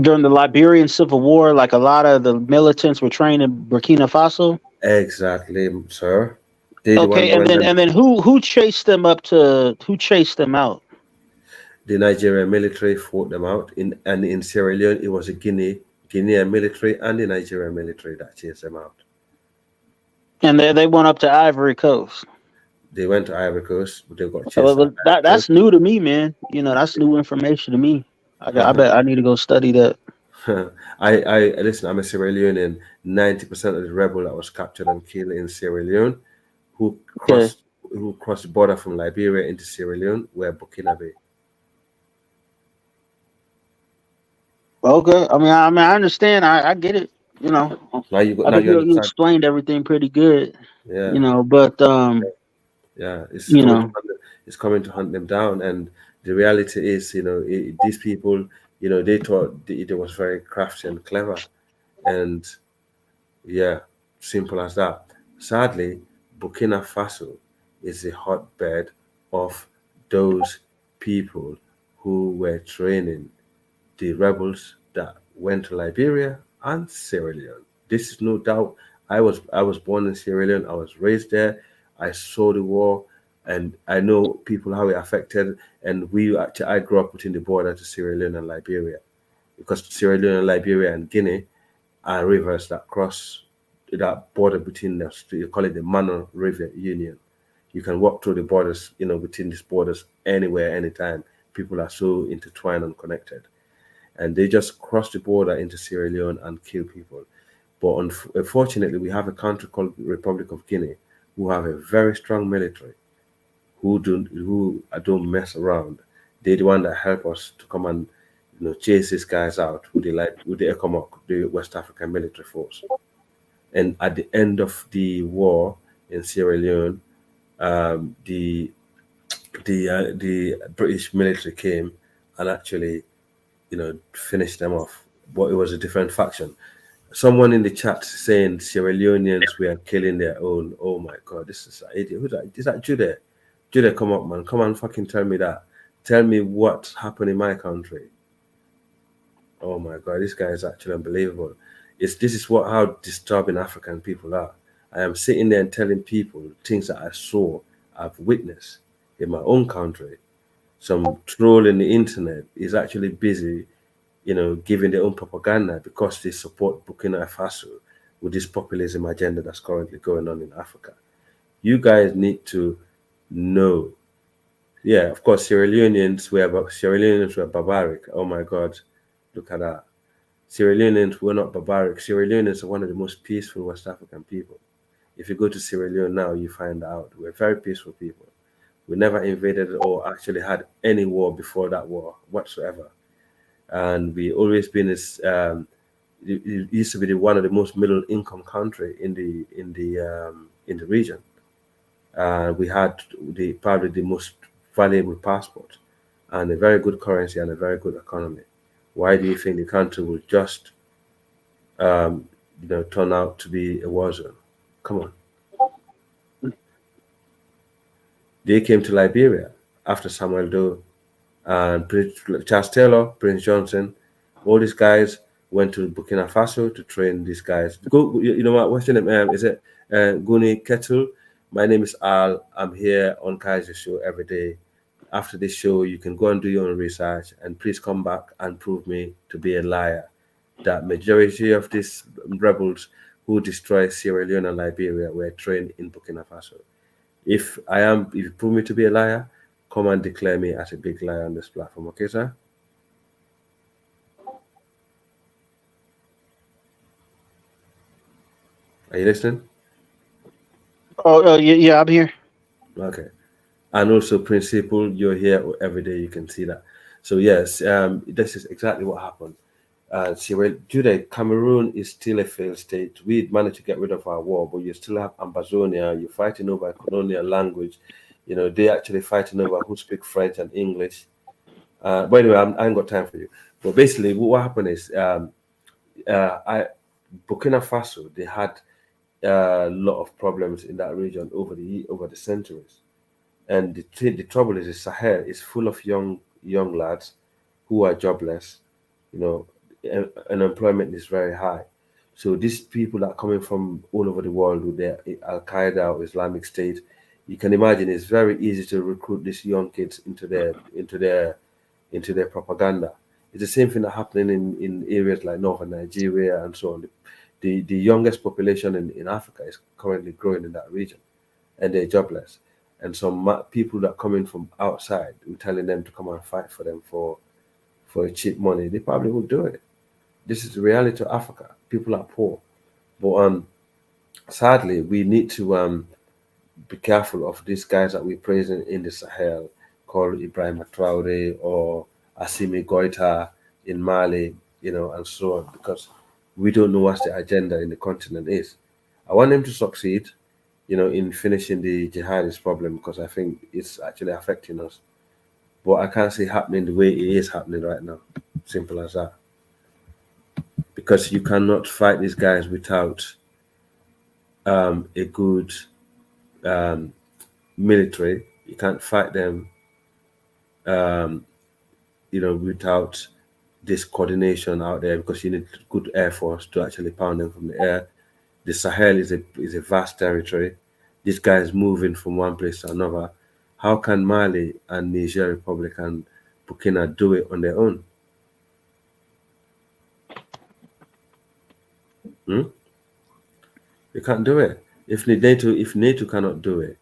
during the Liberian Civil War, like a lot of the militants were trained in Burkina Faso? Exactly, sir. They the one Okay, that and went then them. who chased them up to who chased them out? The Nigerian military fought them out. In Sierra Leone, it was the Guinean military and the Nigerian military that chased them out. And they went up to Ivory Coast. They went to Ivory Coast, but they got Well, chased out of Ivory that's Coast. new to me, man. You know, that's new information to me. I bet I need to go study that. I listen. I'm a Sierra Leonean. 90% of the rebel that was captured and killed in Sierra Leone, who Okay. crossed the border from Liberia into Sierra Leone, were Burkinabe. Okay. I understand. I get it. You know, I Now think you you understand. explained everything pretty good. Yeah, You know, but yeah. It's you coming to know, it's coming to hunt them down, and the reality is, these people, they thought they was very crafty and clever, and yeah, simple as that. Sadly, Burkina Faso is a hotbed of those people who were training the rebels that went to Liberia and Sierra Leone. This is no doubt. I was born in Sierra Leone. I was raised there. I saw the war, and I know people how it affected. And I grew up between the border to Sierra Leone and Liberia, because Sierra Leone and Liberia and Guinea are rivers that cross that border between us. You call it the Mano River Union. You can walk through the borders, between these borders anywhere, anytime. People are so intertwined and connected, and they just cross the border into Sierra Leone and kill people. But unfortunately, we have a country called Republic of Guinea, who have a very strong military, who don't mess around. They're the one that help us to come and chase these guys out with the ECOMOG, the West African Military Force. And at the end of the war in Sierra Leone, the the British military came and actually finished them off. But it was a different faction. Someone in the chat saying Sierra Leoneans were killing their own. Oh my God, this is an idiot. Who's that? Is that Jude? Jude, come up, man. Come on, fucking tell me that. Tell me what happened in my country. Oh my God, this guy is actually unbelievable. This is how disturbing African people are. I am sitting there and telling people things that I saw, I've witnessed in my own country. Some troll in the internet is actually busy, giving their own propaganda because they support Burkina Faso with this populism agenda that's currently going on in Africa. You guys need to know. Yeah, of course, Sierra Leoneans were barbaric. Oh my God, look at that. Sierra Leoneans were not barbaric. Sierra Leoneans are one of the most peaceful West African people. If you go to Sierra Leone now, you find out we're very peaceful people. We never invaded or actually had any war before that war whatsoever. And we always been it used to be one of the most middle income country in the region. We had probably the most valuable passport and a very good currency and a very good economy. Why do you think the country will just turn out to be a war zone? Come on. They came to Liberia after Samuel Doe and Charles Taylor, Prince Johnson. All these guys went to Burkina Faso to train these guys. Go, you know what? What's your name? Is it Guni Kettle? My name is Al. I'm here on Kaiser Show every day. After this show, you can go and do your own research and please come back and prove me to be a liar. That majority of these rebels who destroyed Sierra Leone and Liberia were trained in Burkina Faso. If you prove me to be a liar, come and declare me as a big liar on this platform, okay, sir? Are you listening? Oh, yeah, I'm here. Okay. And also, Principal, you're here every day. You can see that. So yes, this is exactly what happened. Today, Cameroon is still a failed state. We managed to get rid of our war, but you still have Ambazonia. You're fighting over colonial language. They actually fighting over who speak French and English. But anyway, I ain't got time for you. But basically, what happened is, Burkina Faso, they had a lot of problems in that region over the centuries. And the trouble is, the Sahel is full of young lads who are jobless. Unemployment is very high. So these people are coming from all over the world with their Al Qaeda or Islamic State. You can imagine it's very easy to recruit these young kids into their propaganda. It's the same thing that happening in areas like northern Nigeria and so on. The youngest population in Africa is currently growing in that region, and they're jobless. And some people that come in from outside, we're telling them to come and fight for them for a cheap money. They probably will do it. This is the reality of Africa. People are poor, but sadly, we need to be careful of these guys that we praise in the Sahel, called Ibrahim Traore or Assimi Goita in Mali, and so on, because we don't know what the agenda in the continent is. I want them to succeed, in finishing the jihadist problem, because I think it's actually affecting us. But I can't see it happening the way it is happening right now. Simple as that. Because you cannot fight these guys without a good military. You can't fight them, without this coordination out there, because you need good air force to actually pound them from the air. The Sahel is a vast territory. These guys moving from one place to another. How can Mali and Niger Republic and Burkina do it on their own? You can't do it. If NATO cannot do it,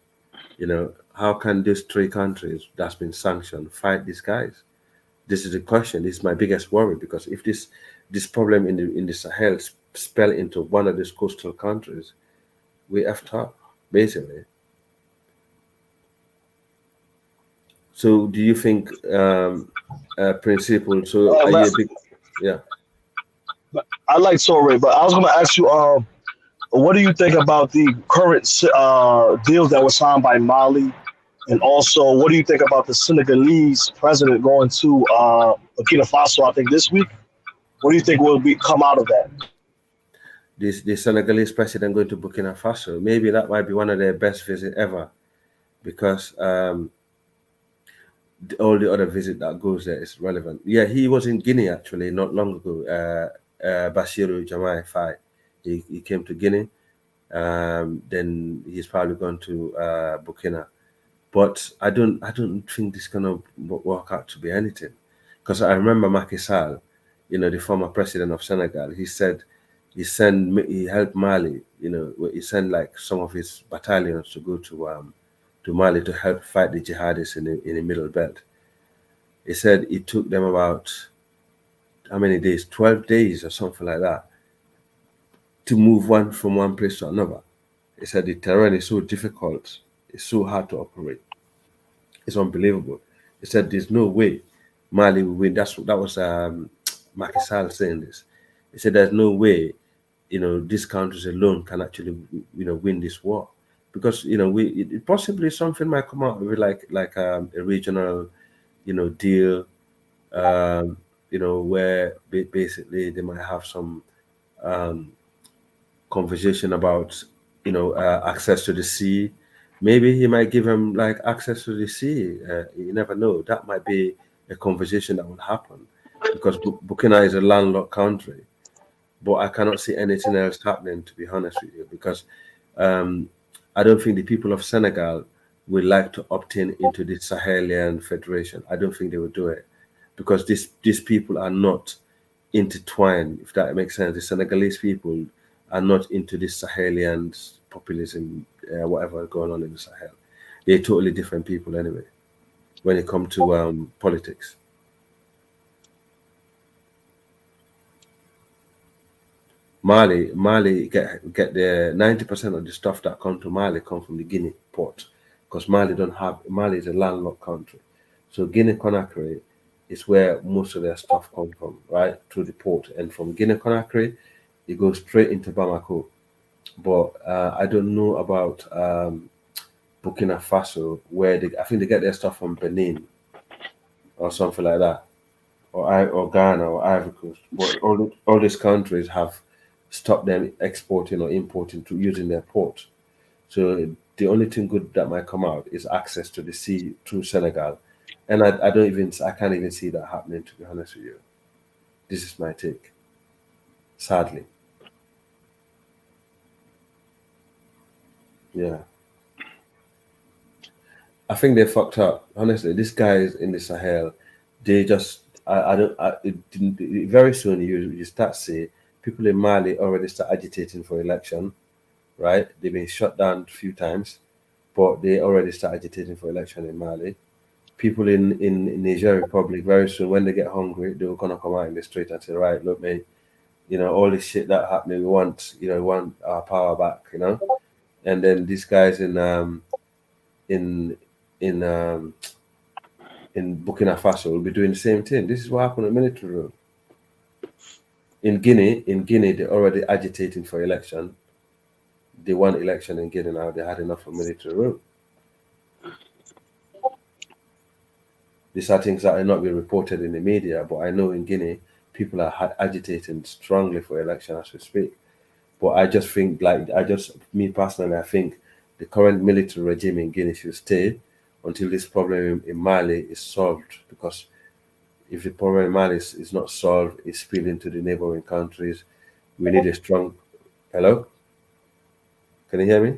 how can these three countries that's been sanctioned fight these guys? This is the question. This is my biggest worry, because if this problem in the Sahel spell into one of these coastal countries, we effed up, basically. So do you think, Principal, so are you a big, yeah? I like Torre, but I was going to ask you, what do you think about the current deals that were signed by Mali? And also, what do you think about the Senegalese president going to Burkina Faso, I think, this week? What do you think will come out of that? The Senegalese president going to Burkina Faso, maybe that might be one of their best visits ever, because all the other visit that goes there is relevant. Yeah, he was in Guinea actually not long ago. Bassirou Diomaye Faye, he came to Guinea. Then he's probably gone to Burkina, but I don't think this is gonna work out to be anything, because I remember Macky Sall, the former president of Senegal. He said he helped Mali. He sent like some of his battalions to go to Mali to help fight the jihadists in the Middle Belt. He said it took them about how many days? 12 days or something like that to move from one place to another. He said the terrain is so difficult, it's so hard to operate. It's unbelievable. He said there's no way Mali will win. That was Macky Sall saying this. He said there's no way, these countries alone can actually, win this war, because possibly something might come out with like a regional, deal, where basically they might have some conversation about, access to the sea. Maybe he might give him like access to the sea. You never know. That might be a conversation that will happen, because Burkina is a landlocked country. But I cannot see anything else happening, to be honest with you, because I don't think the people of Senegal would like to opt in into the Sahelian Federation. I don't think they would do it, because these people are not intertwined, if that makes sense. The Senegalese people are not into this Sahelian populism, whatever going on in the Sahel. They're totally different people anyway, when it comes to politics. Mali get the 90% of the stuff that come to Mali come from the Guinea port, because Mali is a landlocked country. So Guinea Conakry is where most of their stuff come from, right, through the port. And from Guinea Conakry, it goes straight into Bamako. But I don't know about Burkina Faso, where I think they get their stuff from Benin or something like that, or Ghana or Ivory Coast. But all these countries have stopped them exporting or importing to using their port. So the only thing good that might come out is access to the sea through Senegal. And I can't even see that happening, to be honest with you. This is my take, sadly. Yeah. I think they fucked up. Honestly, these guys in the Sahel, they just, very soon you start seeing people in Mali already start agitating for election, right? They've been shut down a few times, but they already start agitating for election in Mali. People in Niger Republic, very soon, when they get hungry, they're gonna come out in the street and say, right, look, mate, all this shit that happening, we want our power back, And then these guys in Burkina Faso will be doing the same thing. This is what happened in military rule. In Guinea, they're already agitating for election. They want election in Guinea now. They had enough of military rule. These are things that are not being reported in the media, but I know in Guinea, people are agitating strongly for election as we speak. But I just think, me personally, I think the current military regime in Guinea should stay until this problem in Mali is solved. Because if the problem in Mali is not solved, it's spilling to the neighboring countries. We need a strong. Hello? Can you hear me?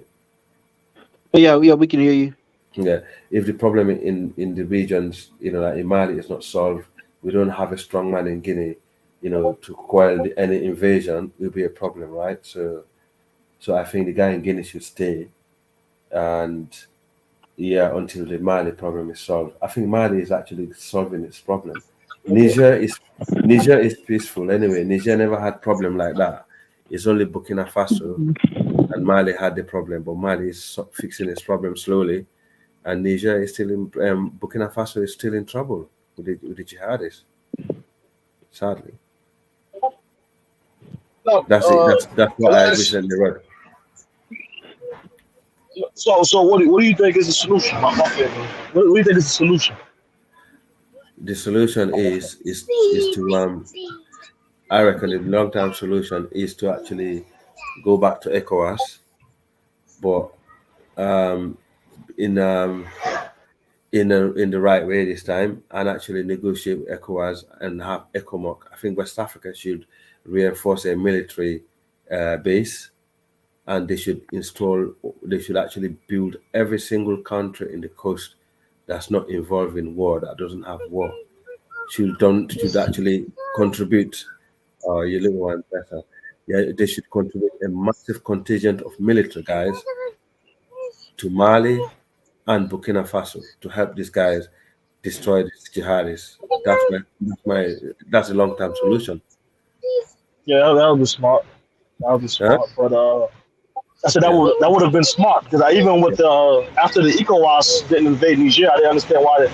Yeah, we can hear you. Yeah. If the problem in the regions, like in Mali is not solved, we don't have a strong man in Guinea, to quell any invasion, will be a problem, right? So I think the guy in Guinea should stay, and until the Mali problem is solved. I think Mali is actually solving its problem. Niger is peaceful anyway. Niger never had problem like that. It's only Burkina Faso and Mali had the problem, but Mali is fixing its problem slowly, and Niger is still in. Burkina Faso is still in trouble with the jihadists, sadly. No, That's it. That's what I recently read. So what do you think is the solution? My favorite. What do you think is the solution? The solution is to I reckon the long-term solution is to actually go back to ECOWAS, but in the right way this time, and actually negotiate with ECOWAS and have ECOMOC. I think West Africa should reinforce a military base, and they should actually build every single country in the coast that's not involved in war, that doesn't have war, should actually contribute. Your little one better. Yeah, they should contribute a massive contingent of military guys to Mali and Burkina Faso to help these guys destroy these jihadis. That's a long-term solution. Yeah, that would be smart. That would be smart. Huh? But I said that would have been smart, because even with after the ECOWAS didn't invade Niger, I didn't understand why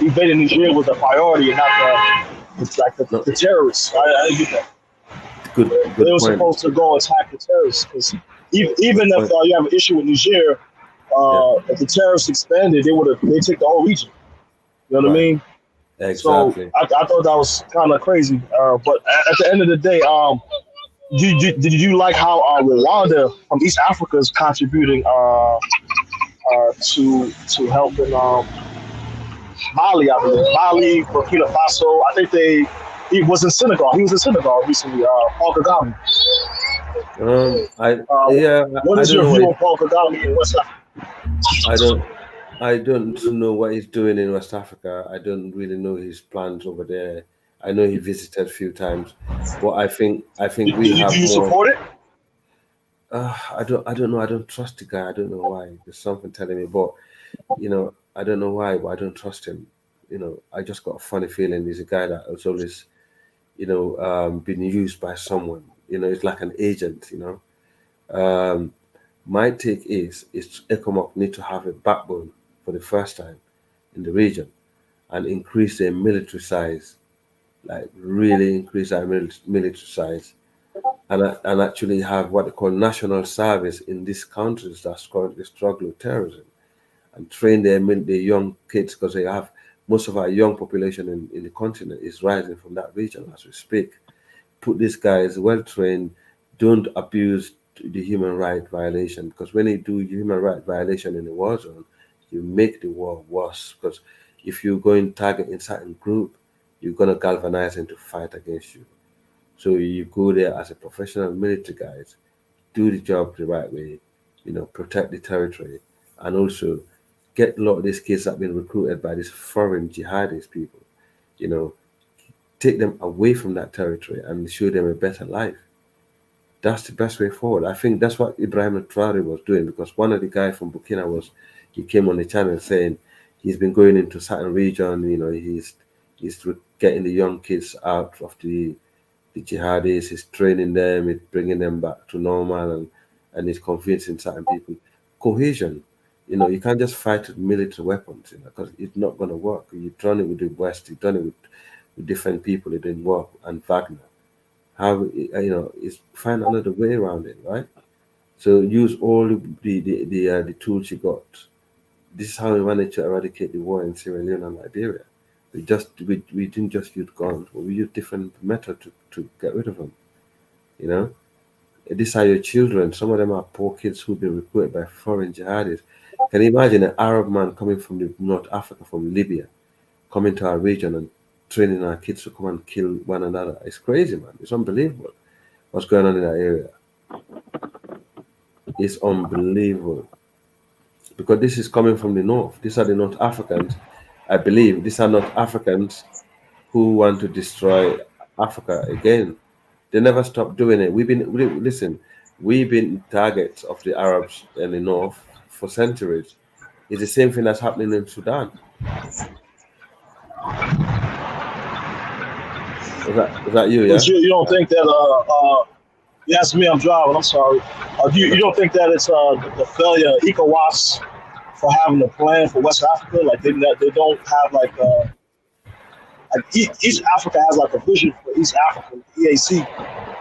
invading Niger was a priority and not the terrorists. I didn't get that. Good They were point. supposed to go attack the terrorists because even if you have an issue with Niger, if the terrorists expanded, they take the whole region. You know what I mean? Exactly. So I thought that was kind of crazy. But at the end of the day, did you like how Rwanda from East Africa is contributing to helping Mali? I believe Mali, Burkina Faso. I think he was in Senegal. He was in Senegal recently. Paul Kagame. What I is don't your know view on Paul Kagame in West Africa? I don't know what he's doing in West Africa. I don't really know his plans over there. I know he visited a few times, but I think we have Do you more. support it? I don't know. I don't trust the guy. I don't know why. There's something telling me, but I don't know why, but I don't trust him. I just got a funny feeling he's a guy that has always, been used by someone. It's like an agent. My take is ECOMOG need to have a backbone for the first time in the region and increase their military size, like really increase our military size, and actually have what they call national service in these countries that currently struggle with terrorism, and train their young kids, because they have most of our young population in the continent is rising from that region as we speak. Put these guys well trained, don't abuse the human right violation, because when you do human right violation in the war zone, you make the war worse, because if you go in target in certain group, you're going to galvanize them to fight against you. So you go there as a professional military guys, do the job the right way, protect the territory, and also get a lot of these kids that have been recruited by these foreign jihadist people, take them away from that territory and show them a better life. That's the best way forward. I think that's what Ibrahim Traore was doing, because one of the guys from Burkina he came on the channel saying he's been going into certain region, he's getting the young kids out of the jihadis, he's training them, he's bringing them back to normal, and he's convincing certain people. Cohesion, you can't just fight with military weapons, because it's not going to work. You've done it with the West, you've done it with different people, it didn't work, and Wagner. How is find another way around it, right? So use all the tools you got. This is how we managed to eradicate the war in Sierra Leone and Liberia. We didn't just use guns, but we used different methods to get rid of them. These are your children. Some of them are poor kids who've been recruited by foreign jihadis. Can you imagine an Arab man coming from the North Africa, from Libya, coming to our region and training our kids to come and kill one another? It's crazy, man. It's unbelievable what's going on in that area. It's unbelievable, because this is coming from the north. These are the North Africans, I believe. These are North Africans who want to destroy Africa again. They never stop doing it. We've been targets of the Arabs in the north for centuries. It's the same thing that's happening in Sudan. Was that you? Yeah. You don't think that? Yes, me. I'm driving. I'm sorry. You don't think that it's the failure of ECOWAS for having a plan for West Africa? Like they don't have like East Africa has like a vision for East Africa, EAC.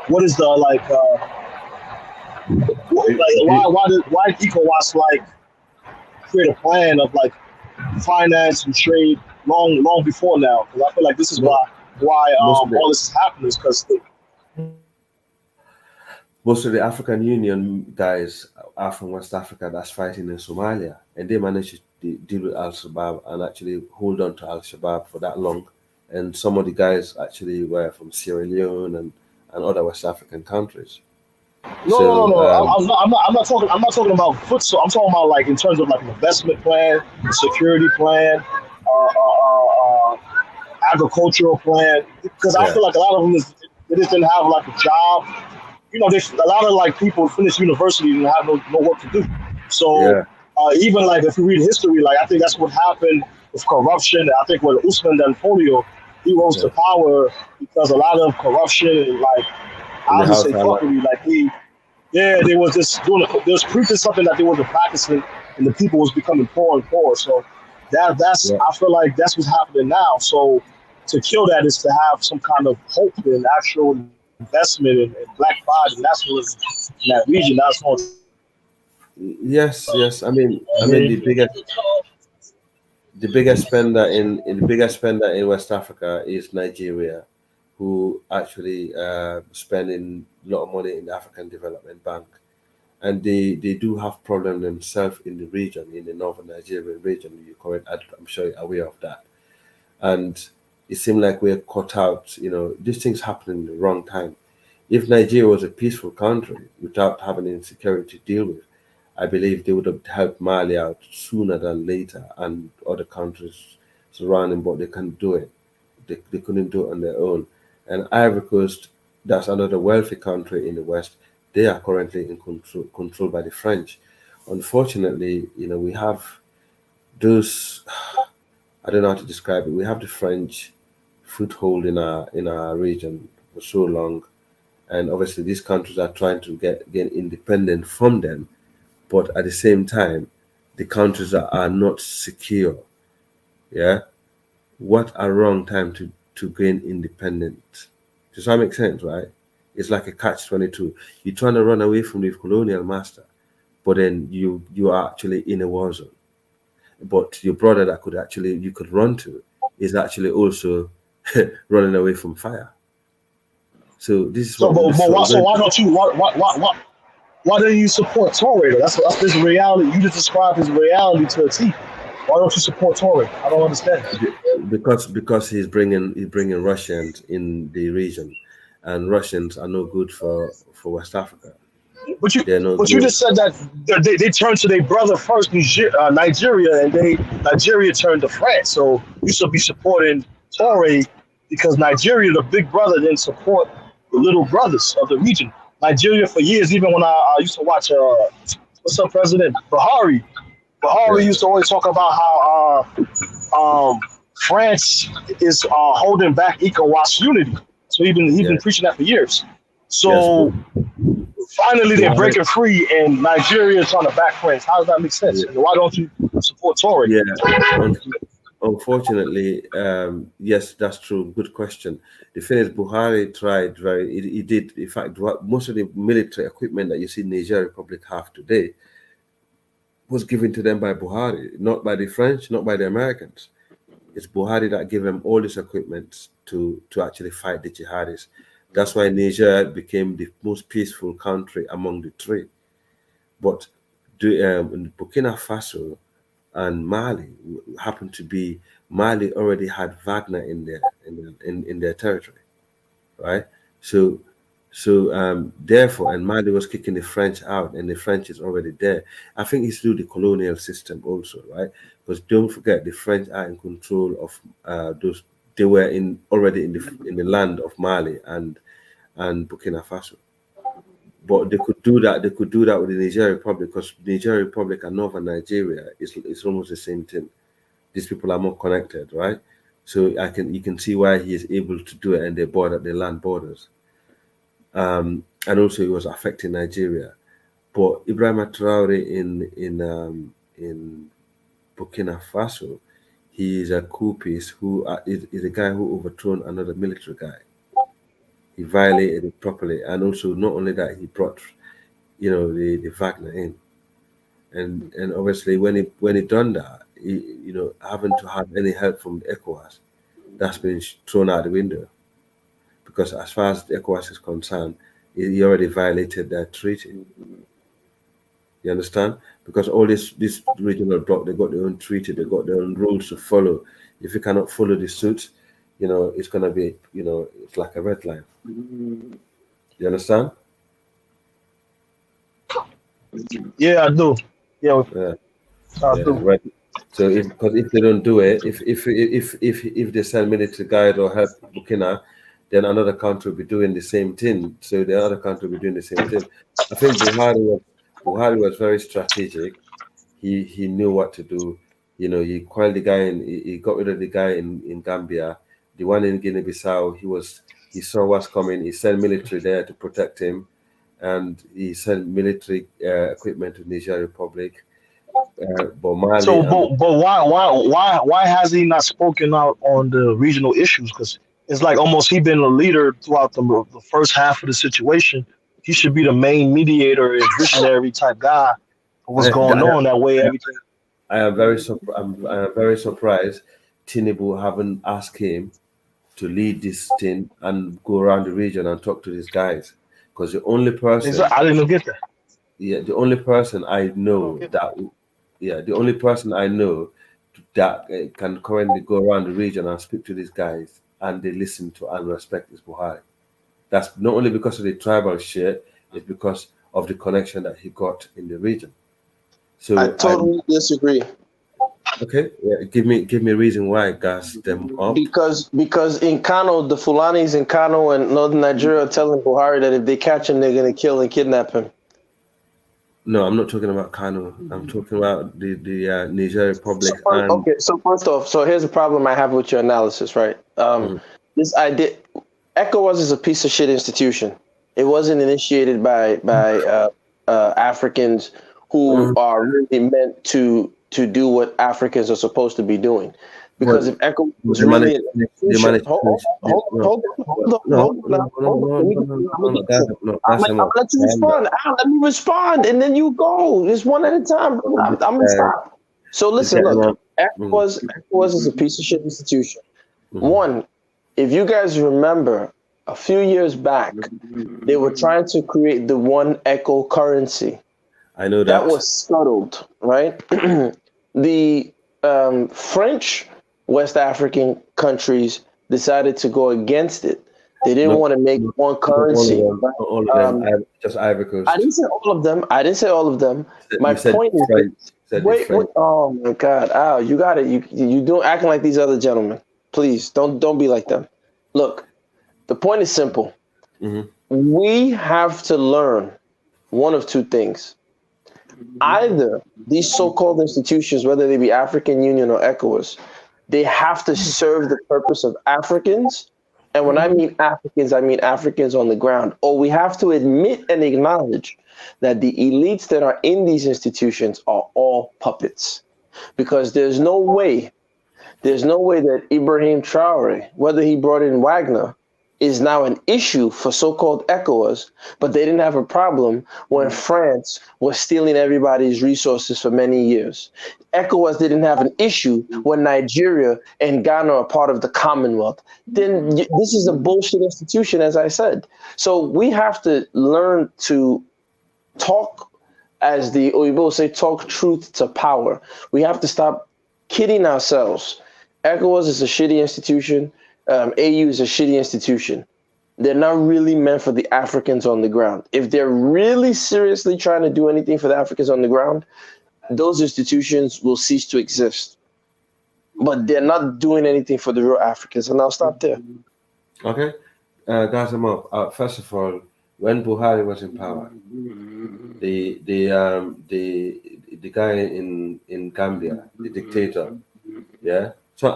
What is the why did ECOWAS create a plan of finance and trade long before now? Because I feel like this is why all this is happening, is because most of the African Union guys are from West Africa that's fighting in Somalia, and they managed to deal with Al-Shabaab and actually hold on to Al-Shabaab for that long. And some of the guys actually were from Sierra Leone and other West African countries. No. I'm not talking about foot. So I'm talking about in terms of an investment plan, security plan, agricultural plan. Because I feel like a lot of them they just didn't have a job. A lot of people finish university and have no work to do. So even if you read history, I think that's what happened with corruption. I think with Usman Dan Fodio, he rose to power because a lot of corruption and I would say fuckery. They was just doing it. They was preaching something that they wasn't practicing, and the people was becoming poor and poor. So that's I feel like that's what's happening now. So to kill that is to have some kind of hope and actual investment and black pride and nationalism in that region. That's going. Yes. I mean the biggest spender in West Africa is Nigeria, who actually spending a lot of money in the African Development Bank, and they do have problem themselves in the region, in the northern Nigerian region. You correct? I'm sure you're aware of that, and it seemed like we're caught out. These things happen in the wrong time. If Nigeria was a peaceful country without having insecurity to deal with, I believe they would have helped Mali out sooner than later and other countries surrounding, but they couldn't do it. They couldn't do it on their own. And Ivory Coast, that's another wealthy country in the West, they are currently in control by the French. Unfortunately, we have those, I don't know how to describe it. We have the French foothold in our region for so long, and obviously these countries are trying to get independent from them, but at the same time, the countries that are not secure. Yeah, what a wrong time to gain independence. Does that make sense, right? It's like a catch-22. You're trying to run away from the colonial master, but then you are actually in a war zone. But your brother that you could run to is actually also running away from fire. So this is So, what. why don't you? Why don't you support Torre? That's this reality. You just described his reality to a T. Why don't you support Torre? I don't understand. Because he's bringing Russians in the region, and Russians are no good for West Africa. But you just said that they turned to their brother first, Nigeria, and Nigeria turned to France. So you should be supporting Torre because Nigeria, the big brother, didn't support the little brothers of the region. Nigeria for years, even when I used to watch what's up, President Buhari. Buhari used to always talk about how France is holding back ECOWAS unity. So he's been preaching that for years. So finally they're breaking free, and Nigeria is trying to back France. How does that make sense? Why don't you support Torre? Yeah. Unfortunately, yes, that's true. Good question. The thing is, Buhari tried he did. In fact, most of the military equipment that you see Niger Republic have today was given to them by Buhari, not by the French, not by the Americans. It's Buhari that gave them all this equipment to actually fight the jihadis. That's why Niger became the most peaceful country among the three. But Burkina Faso and Mali happened to be, Mali already had Wagner in their territory, right? So therefore, and Mali was kicking the French out, and the French is already there. I think it's through the colonial system also, right? Because don't forget, the French are in control of those. They were already in the land of Mali and Burkina Faso. But they could do that. They could do that with the Niger Republic, because Niger Republic and Northern Nigeria is almost the same thing. These people are more connected, right? So you can see why he is able to do it, and they land borders. And also it was affecting Nigeria. But Ibrahim Traore in Burkina Faso, he is a coup piece who is a guy who overthrown another military guy. He violated it properly, and also not only that, he brought the Wagner in, and obviously when he done that, having to have any help from the ECOWAS, that's been thrown out the window, because as far as the ECOWAS is concerned, he already violated that treaty. You understand? Because all this regional bloc, they got their own treaty, they got their own rules to follow. If you cannot follow the suit, it's gonna be, it's like a red line. You understand? Yeah, I do. Yeah. I do. Right. So if they don't do it, if they send military guide or help Burkina, then another country will be doing the same thing. So the other country will be doing the same thing. I think Buhari was very strategic. He knew what to do. He quelled the guy he got rid of the guy in Gambia. The one in Guinea-Bissau, he saw what's coming. He sent military there to protect him, and he sent military equipment to Niger Republic. But Mali. So, but why has he not spoken out on the regional issues? Because it's like almost he been a leader throughout the first half of the situation. He should be the main mediator and visionary type guy for what's going on. That way, everything. I am very surprised Tinubu haven't asked him to lead this thing and go around the region and talk to these guys, because the only person I didn't get that. Yeah, the only person I know that can currently go around the region and speak to these guys and they listen to and respect is Buhari. That's not only because of the tribal shit, it's because of the connection that he got in the region. So I totally disagree. Okay, give me a reason why gas them up. Because in Kano, the Fulanis in Kano and northern Nigeria are telling Buhari that if they catch him, they're gonna kill and kidnap him. No, I'm not talking about Kano. I'm talking about the Niger Republic. So first off, so here's the problem I have with your analysis, right? This idea, ECOWAS is a piece of shit institution. It wasn't initiated by Africans who are really meant to do what Africans are supposed to be doing. Because if ECOWAS was really an institution, hold on. I'm gonna let you respond. Let me respond, and then you go. Just one at a time. I'm gonna stop. So listen, look, ECOWAS is a piece of shit institution. One, if you guys remember, a few years back, they were trying to create the one ECO currency. I know that was scuttled, right? The French West African countries decided to go against it. They didn't want to make one currency. All of them, just Ivory Coast. I didn't say all of them. My point is, wait, oh my God, Al, you got it. You don't acting like these other gentlemen. Please don't be like them. Look, the point is simple. We have to learn one of two things. Either these so-called institutions, whether they be African Union or ECOWAS, they have to serve the purpose of Africans. And when I mean Africans, I mean Africans on the ground. Or we have to admit and acknowledge that the elites that are in these institutions are all puppets. Because there's no way that Ibrahim Traore, whether he brought in Wagner, is now an issue for so-called ECOWAS, but they didn't have a problem when France was stealing everybody's resources for many years. ECOWAS didn't have an issue when Nigeria and Ghana are part of the Commonwealth. Then this is a bullshit institution, as I said. So we have to learn to talk, as the Oyibo say, talk truth to power. We have to stop kidding ourselves. ECOWAS is a shitty institution. AU is a shitty institution. They're not really meant for the Africans on the ground. If they're really seriously trying to do anything for the Africans on the ground, those institutions will cease to exist. But they're not doing anything for the real Africans, and I'll stop there. Okay, guys, I'm up. First of all, when Buhari was in power, the guy in Gambia, the dictator, yeah. So,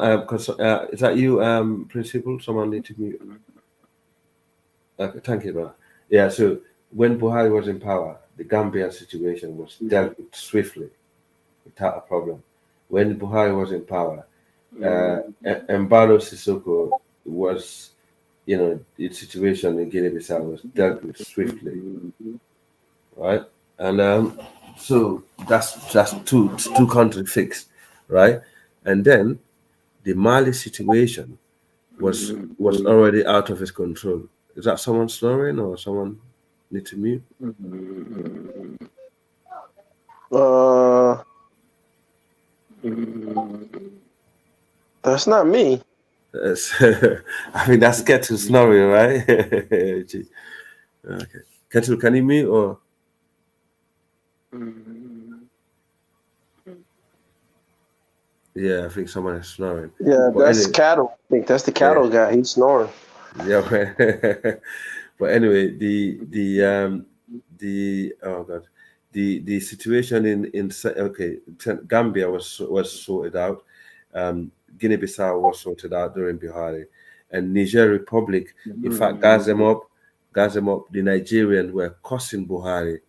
is that you, Principal? Someone need to mute. Okay, thank you, brother. Yeah. So when Buhari was in power, the Gambia situation was dealt with swiftly, without a problem. When Buhari was in power, Embalo Sissoko was, the situation in Guinea-Bissau was dealt with swiftly, right? And so that's two country fixed, right? And then the Mali situation was already out of his control. Is that someone snoring or someone need to mute? That's not me. I mean, that's Ketu snoring, right? Okay. Ketu, can you mute or? Yeah, I think someone is snoring. Yeah, that's cattle. I think that's the cattle guy. He's snoring. Yeah, but anyway, the situation in Gambia was sorted out. Guinea-Bissau was sorted out during Buhari, and Niger Republic, in fact, gas them up. The Nigerians were cursing Buhari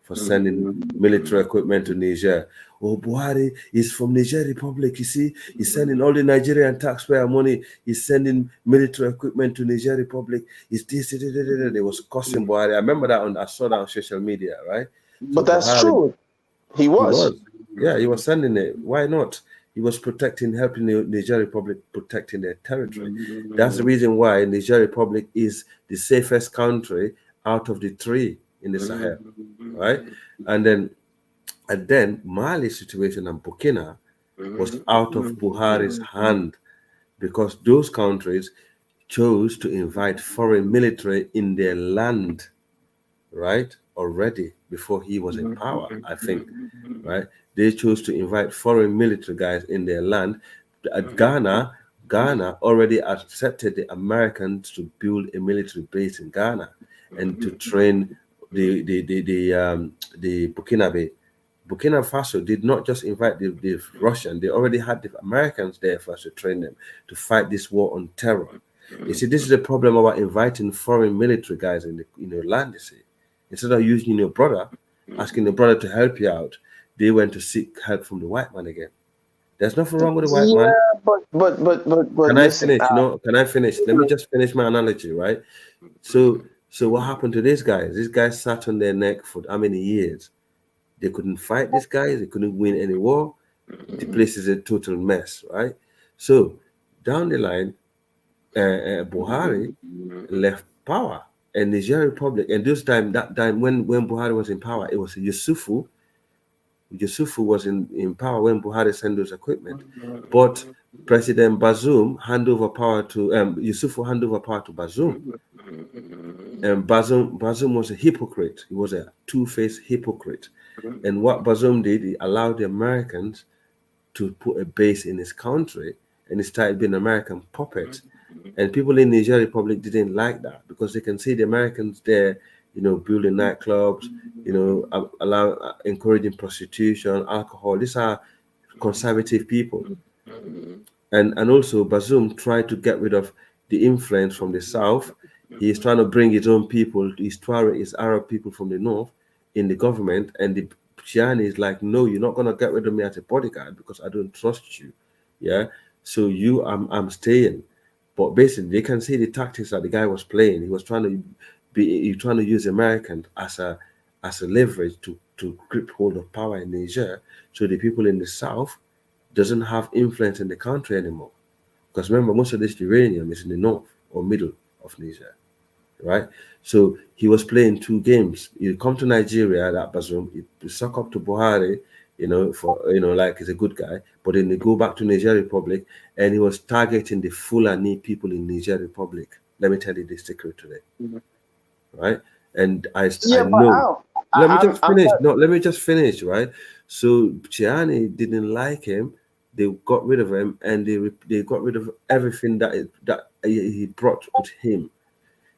for sending military equipment to Niger. Oh, Buhari is from Niger Republic. You see, he's sending all the Nigerian taxpayer money. He's sending military equipment to Niger Republic. He's this. They was cussing Buhari. I remember that I saw that on social media, right? So But that's Buhari, true. He was. Yeah, he was sending it. Why not? He was helping the Niger Republic protecting their territory. That's the reason why Niger Republic is the safest country out of the three in the Sahel, right? And then Mali's situation and Burkina was out of Buhari's hand because those countries chose to invite foreign military in their land, right? Already before he was in power, I think, right? They chose to invite foreign military guys in their land. Ghana already accepted the Americans to build a military base in Ghana and to train the Burkina Faso did not just invite the Russian; they already had the Americans there first to train them to fight this war on terror. You see, this is the problem about inviting foreign military guys in the land. You see, instead of using your brother, asking the brother to help you out, they went to seek help from the white man again. There's nothing wrong with the white man. But Can I finish? No, can I finish? Let me just finish my analogy, right? So what happened to these guys? These guys sat on their neck for how many years? They couldn't fight these guys. They couldn't win any war. The place is a total mess, right? So down the line, Buhari left power and Niger Republic. And that time when Buhari was in power, it was Yusufu. Yusufu was in power when Buhari sent those equipment. But President Bazoum handed over power to Yusufu handed over power to Bazoum. And Bazoum was a hypocrite. He was a two-faced hypocrite. And what Bazoum did, he allowed the Americans to put a base in his country, and he started being an American puppet. And people in Niger Republic didn't like that because they can see the Americans there, building nightclubs, encouraging prostitution, alcohol. These are conservative people. And also Bazoum tried to get rid of the influence from the south. He's trying to bring his own people, his Arab people from the north in the government, and the Chiani is like, no, you're not gonna get rid of me as a bodyguard because I don't trust you. Yeah. So I'm staying. But basically they can see the tactics that the guy was playing. He was trying to use Americans as a leverage to grip hold of power in Niger, so the people in the south doesn't have influence in the country anymore. Because remember, most of this uranium is in the north or middle of Niger, right? So he was playing two games. You come to Nigeria, that Bazoum, you suck up to Buhari, like he's a good guy, but then they go back to Niger Republic, and he was targeting the Fulani people in Niger Republic. Let me tell you the secret today, right? And I know. Let me just finish. No, let me just finish, right? So Chiani didn't like him. They got rid of him, and they got rid of everything that he brought with him.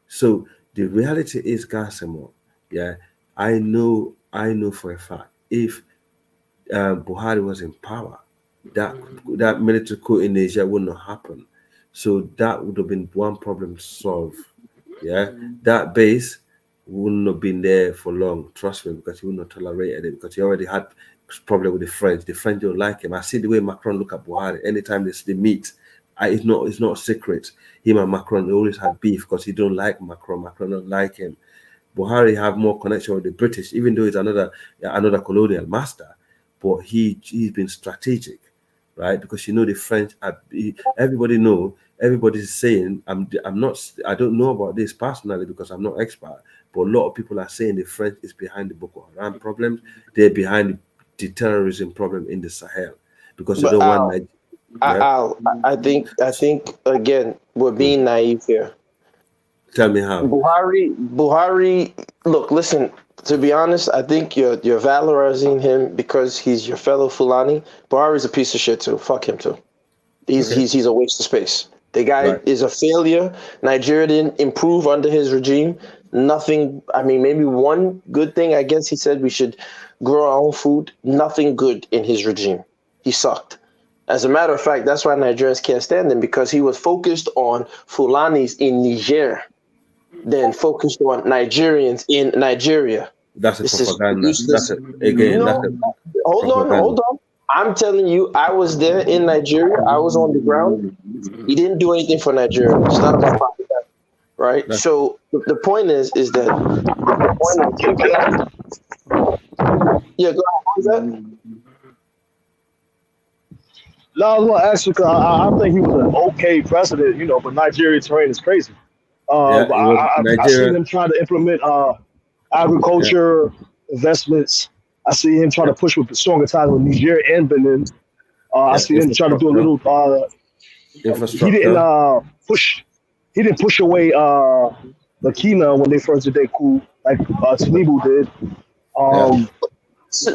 So the reality is, Gassamo, yeah, I know for a fact, if Buhari was in power, that military coup in Niger would not happen. So that would have been one problem solved. Yeah, that base wouldn't have been there for long. Trust me, because he would not tolerate it, because he already had problem with the French. The French don't like him. I see the way Macron look at Buhari. Anytime they meet, it's not a secret. Him and Macron, they always had beef because he don't like Macron. Macron don't like him. Buhari have more connection with the British, even though he's another colonial master. But he's been strategic, right? Because the French. Everybody's saying I don't know about this personally because I'm not expert, but a lot of people are saying the French is behind the Boko Haram problems. They're behind the terrorism problem in the Sahel because they don't want. I think again we're being naive here. Tell me how. Buhari. Look, listen. To be honest, I think you're valorizing him because he's your fellow Fulani. Buhari's a piece of shit too. Fuck him too. He's a waste of space. The guy is a failure. Nigeria didn't improve under his regime. Nothing. I mean, maybe one good thing. I guess he said we should grow our own food. Nothing good in his regime. He sucked. As a matter of fact, that's why Nigerians can't stand him, because he was focused on Fulanis in Niger, then focused on Nigerians in Nigeria. That's a This is propaganda. useless. That's a Hold propaganda. on. I'm telling you, I was there in Nigeria. I was on the ground. He didn't do anything for Nigeria. It's not about propaganda, right? So the point is that the point is, yeah, go ahead. What was that? No, I was going to ask you because I think he was an okay president, but Nigerian terrain is crazy. Yeah, it was I seen Nigeria. him trying to implement agriculture investments. I see him trying to push with stronger ties with Niger and Benin. I see him trying to do a little. He didn't Infrastructure. push. He didn't push away Burkina when they first did their coup, like Tinubu did.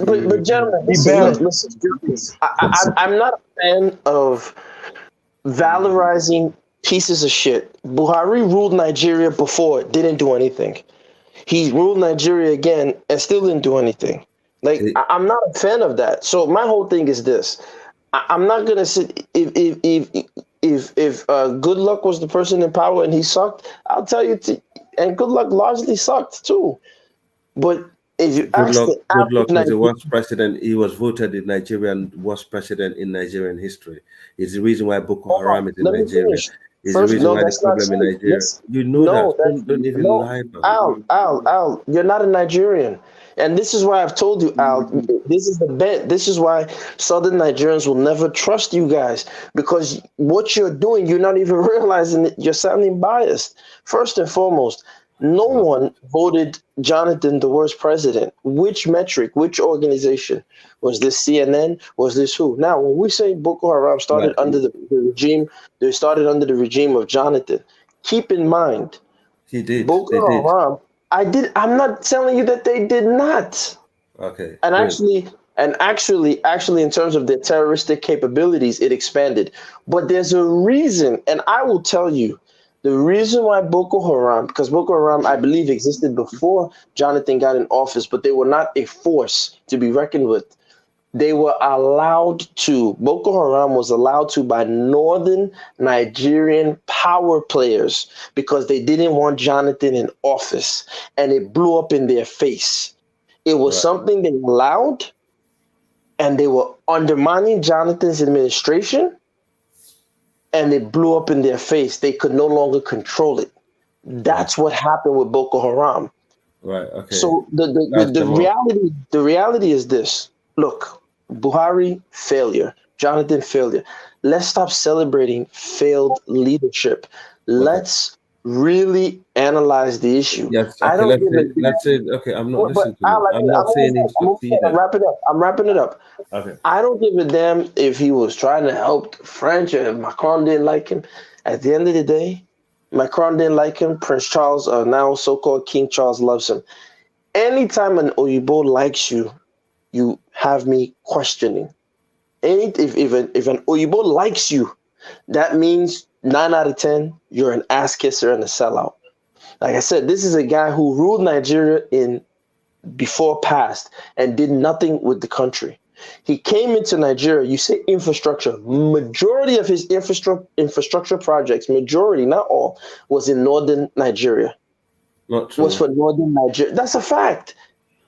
But gentlemen, he listen, banned. listen. I'm not a fan of valorizing pieces of shit. Buhari ruled Nigeria before, didn't do anything. He ruled Nigeria again and still didn't do anything. Like I'm not a fan of that. So my whole thing is this: I'm not gonna sit if Good Luck was the person in power and he sucked. I'll tell you, and Good Luck largely sucked too. But if you ask the Good luck average was the Nigerian, worst president. He was voted the Nigerian worst president in Nigerian history. It's the reason why Boko Haram is in let me Nigeria. finish. It's the First, reason no, why the that's not problem in true. Nigeria. You know No, that. Don't even lie, bro. Al, you're not a Nigerian. And this is why I've told you, Al, this is the bet. This is why Southern Nigerians will never trust you guys because what you're doing, you're not even realizing it. You're sounding biased. First and foremost, no one voted Jonathan the worst president. Which metric, which organization? Was this CNN? Was this who? Now, when we say Boko Haram started under the regime, they started under the regime of Jonathan. Keep in mind, he did. Boko They did. Haram. I'm not telling you that they did not. Okay. And good. actually, in terms of their terroristic capabilities, it expanded. But there's a reason, and I will tell you, the reason why Boko Haram, because Boko Haram, I believe, existed before Jonathan got in office, but they were not a force to be reckoned with. They were allowed to, Boko Haram was allowed to by northern Nigerian power players because they didn't want Jonathan in office, and it blew up in their face. It was something they allowed, and they were undermining Jonathan's administration, and it blew up in their face. They could no longer control it. That's what happened with Boko Haram. Right. Okay. So the reality is this. Look, Buhari failure, Jonathan failure. Let's stop celebrating failed leadership. Let's really analyze the issue. Yes. I Okay. don't give a Let's say. Okay. I'm not listening to you. I'm I'm not saying he succeeded. I'm wrapping it up. Okay. I don't give a damn if he was trying to help the French or if Macron didn't like him. At the end of the day, Macron didn't like him. Prince Charles, now so-called King Charles, loves him. Anytime an Oyibo likes you, you have me questioning. If an Oyibo likes you, that means 9 out of 10, you're an ass kisser and a sellout. Like I said, this is a guy who ruled Nigeria in before past and did nothing with the country. He came into Nigeria, you say infrastructure, majority of his infrastructure projects, majority, not all, was in northern Nigeria. Not true. Was for northern Nigeria. That's a fact.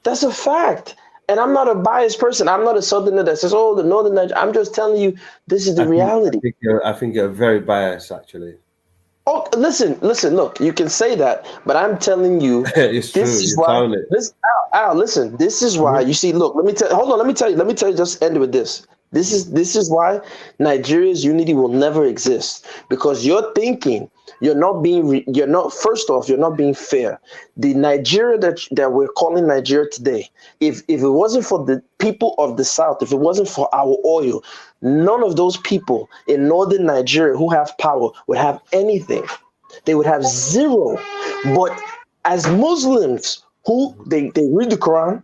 That's a fact. And I'm not a biased person. I'm not a southerner that says, oh, the northern Nigeria. I'm just telling you, this is the reality. I think you're very biased, actually. Oh, listen, look, you can say that, but I'm telling you, it's this true. is You why. found it. Al, listen, this is why. You see, look, let me tell you, just end with this. This is why Nigeria's unity will never exist because you're thinking you're not being first off, you're not being fair. The Nigeria that we're calling Nigeria today, if it wasn't for the people of the South, if it wasn't for our oil, none of those people in northern Nigeria who have power would have anything. They would have zero. But as Muslims who they read the Quran,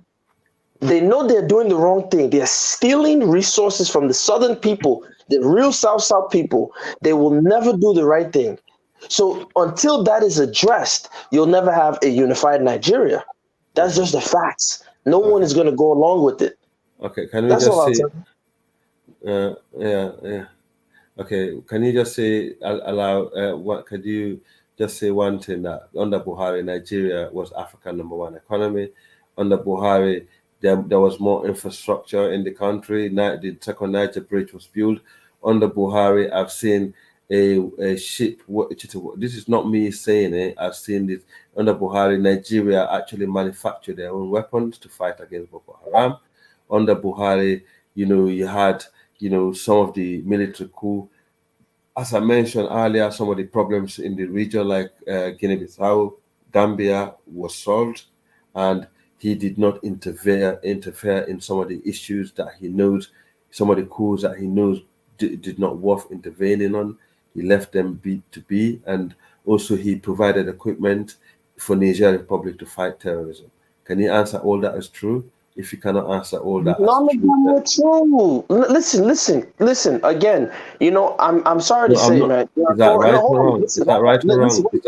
they know they're doing the wrong thing. They're stealing resources from the southern people, the real South people. They will never do the right thing. So until that is addressed, you'll never have a unified Nigeria. That's just the facts. No one is going to go along with it. Okay, can we That's just all I'll say? tell you. Yeah. Okay, can you just say what? Could you just say one thing that under Buhari, Nigeria was Africa #1 economy. under Buhari, there was more infrastructure in the country. The second Niger Bridge was built. Under Buhari, I've seen a ship. This is not me saying it. I've seen this. Under Buhari, Nigeria actually manufactured their own weapons to fight against Boko Haram. Under Buhari, you had, some of the military coup. As I mentioned earlier, some of the problems in the region, like Guinea-Bissau, Gambia, was solved, and he did not interfere in some of the issues that he knows, some of the coups that he knows did not worth intervening on. He left them to be, and also he provided equipment for Niger Republic to fight terrorism. Can you answer all that as true? If you cannot answer all that, none of them are true. Listen. Again, I'm sorry to say, man. Is that right or wrong? Is that right or wrong? Is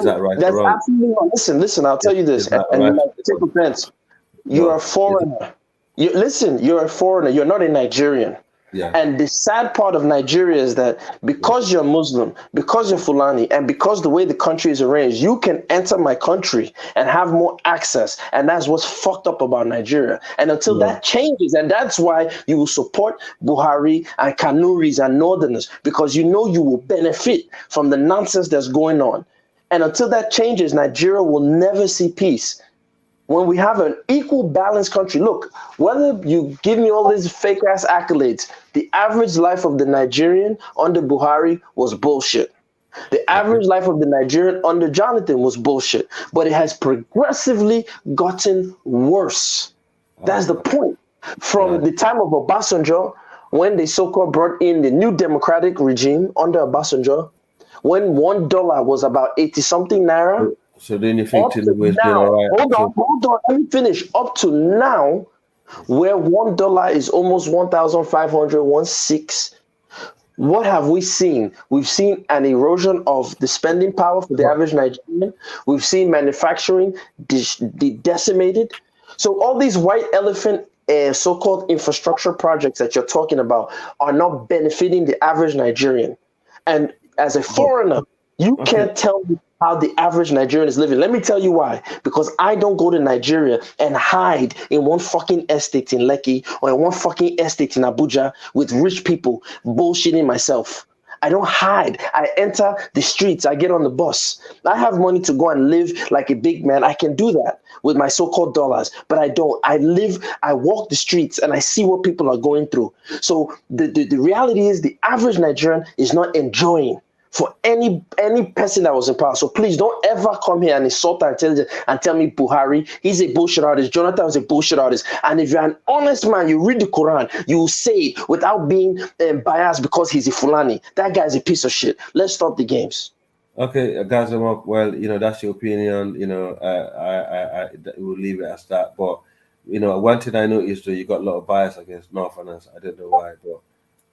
that right or That's wrong? absolutely wrong. Listen. I'll tell you this, and you might take offense. You're a foreigner. You're a foreigner. You're not a Nigerian. Yeah. And the sad part of Nigeria is that because you're Muslim, because you're Fulani, and because the way the country is arranged, you can enter my country and have more access. And that's what's fucked up about Nigeria. And until that changes, and that's why you will support Buhari and Kanuris and Northerners, because you know you will benefit from the nonsense that's going on. And until that changes, Nigeria will never see peace. When we have an equal balanced country, look, whether you give me all these fake ass accolades, the average life of the Nigerian under Buhari was bullshit. The average life of the Nigerian under Jonathan was bullshit, but it has progressively gotten worse. That's the point. From the time of Obasanjo, when they so-called brought in the new democratic regime under Obasanjo, when $1 was about 80-something naira. So then you think Tinubu is doing all right? Hold on, let me finish. Up to now, where $1 is almost 1,500, 16. What have we seen? We've seen an erosion of the spending power for the average Nigerian. We've seen manufacturing decimated. So all these white elephant so-called infrastructure projects that you're talking about are not benefiting the average Nigerian. And as a foreigner, you can't tell me how the average Nigerian is living. Let me tell you why. Because I don't go to Nigeria and hide in one fucking estate in Lekki or in one fucking estate in Abuja with rich people bullshitting myself. I don't hide. I enter the streets. I get on the bus. I have money to go and live like a big man. I can do that with my so-called dollars, but I don't. I walk the streets and I see what people are going through. So the reality is the average Nigerian is not enjoying for any person that was in power. So please don't ever come here and insult our intelligence and tell me Buhari, he's a bullshit artist, Jonathan is a bullshit artist. And if you're an honest man, you read the Quran, you will say it without being biased because he's a Fulani. That guy's a piece of shit. Let's stop the games. Okay, guys, well, that's your opinion. I will leave it as that. But, one thing I noticed, you got a lot of bias against Northerners. I don't know why, but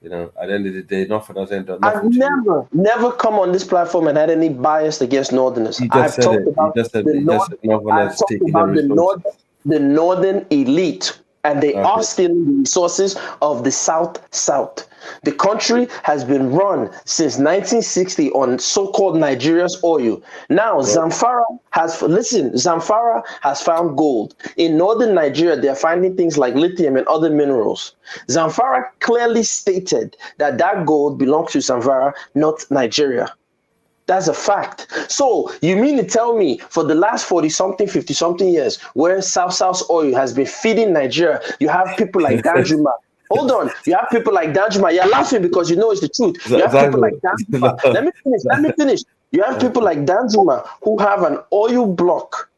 at the end of the day, Northerners ain't done nothing. I've never come on this platform and had any bias against Northerners. I've talked about the Northern elite, and they are stealing the resources of the South. The country has been run since 1960 on so-called Nigeria's oil. Now, Zamfara has found gold. In northern Nigeria, they're finding things like lithium and other minerals. Zamfara clearly stated that gold belongs to Zamfara, not Nigeria. That's a fact. So you mean to tell me for the last 40-something, 50-something years, where South oil has been feeding Nigeria, you have people like Danjuma. Hold on. You have people like Danjuma. You're laughing because you know it's the truth. You have people like Danjuma. Let me finish. You have people like Danjuma who have an oil block.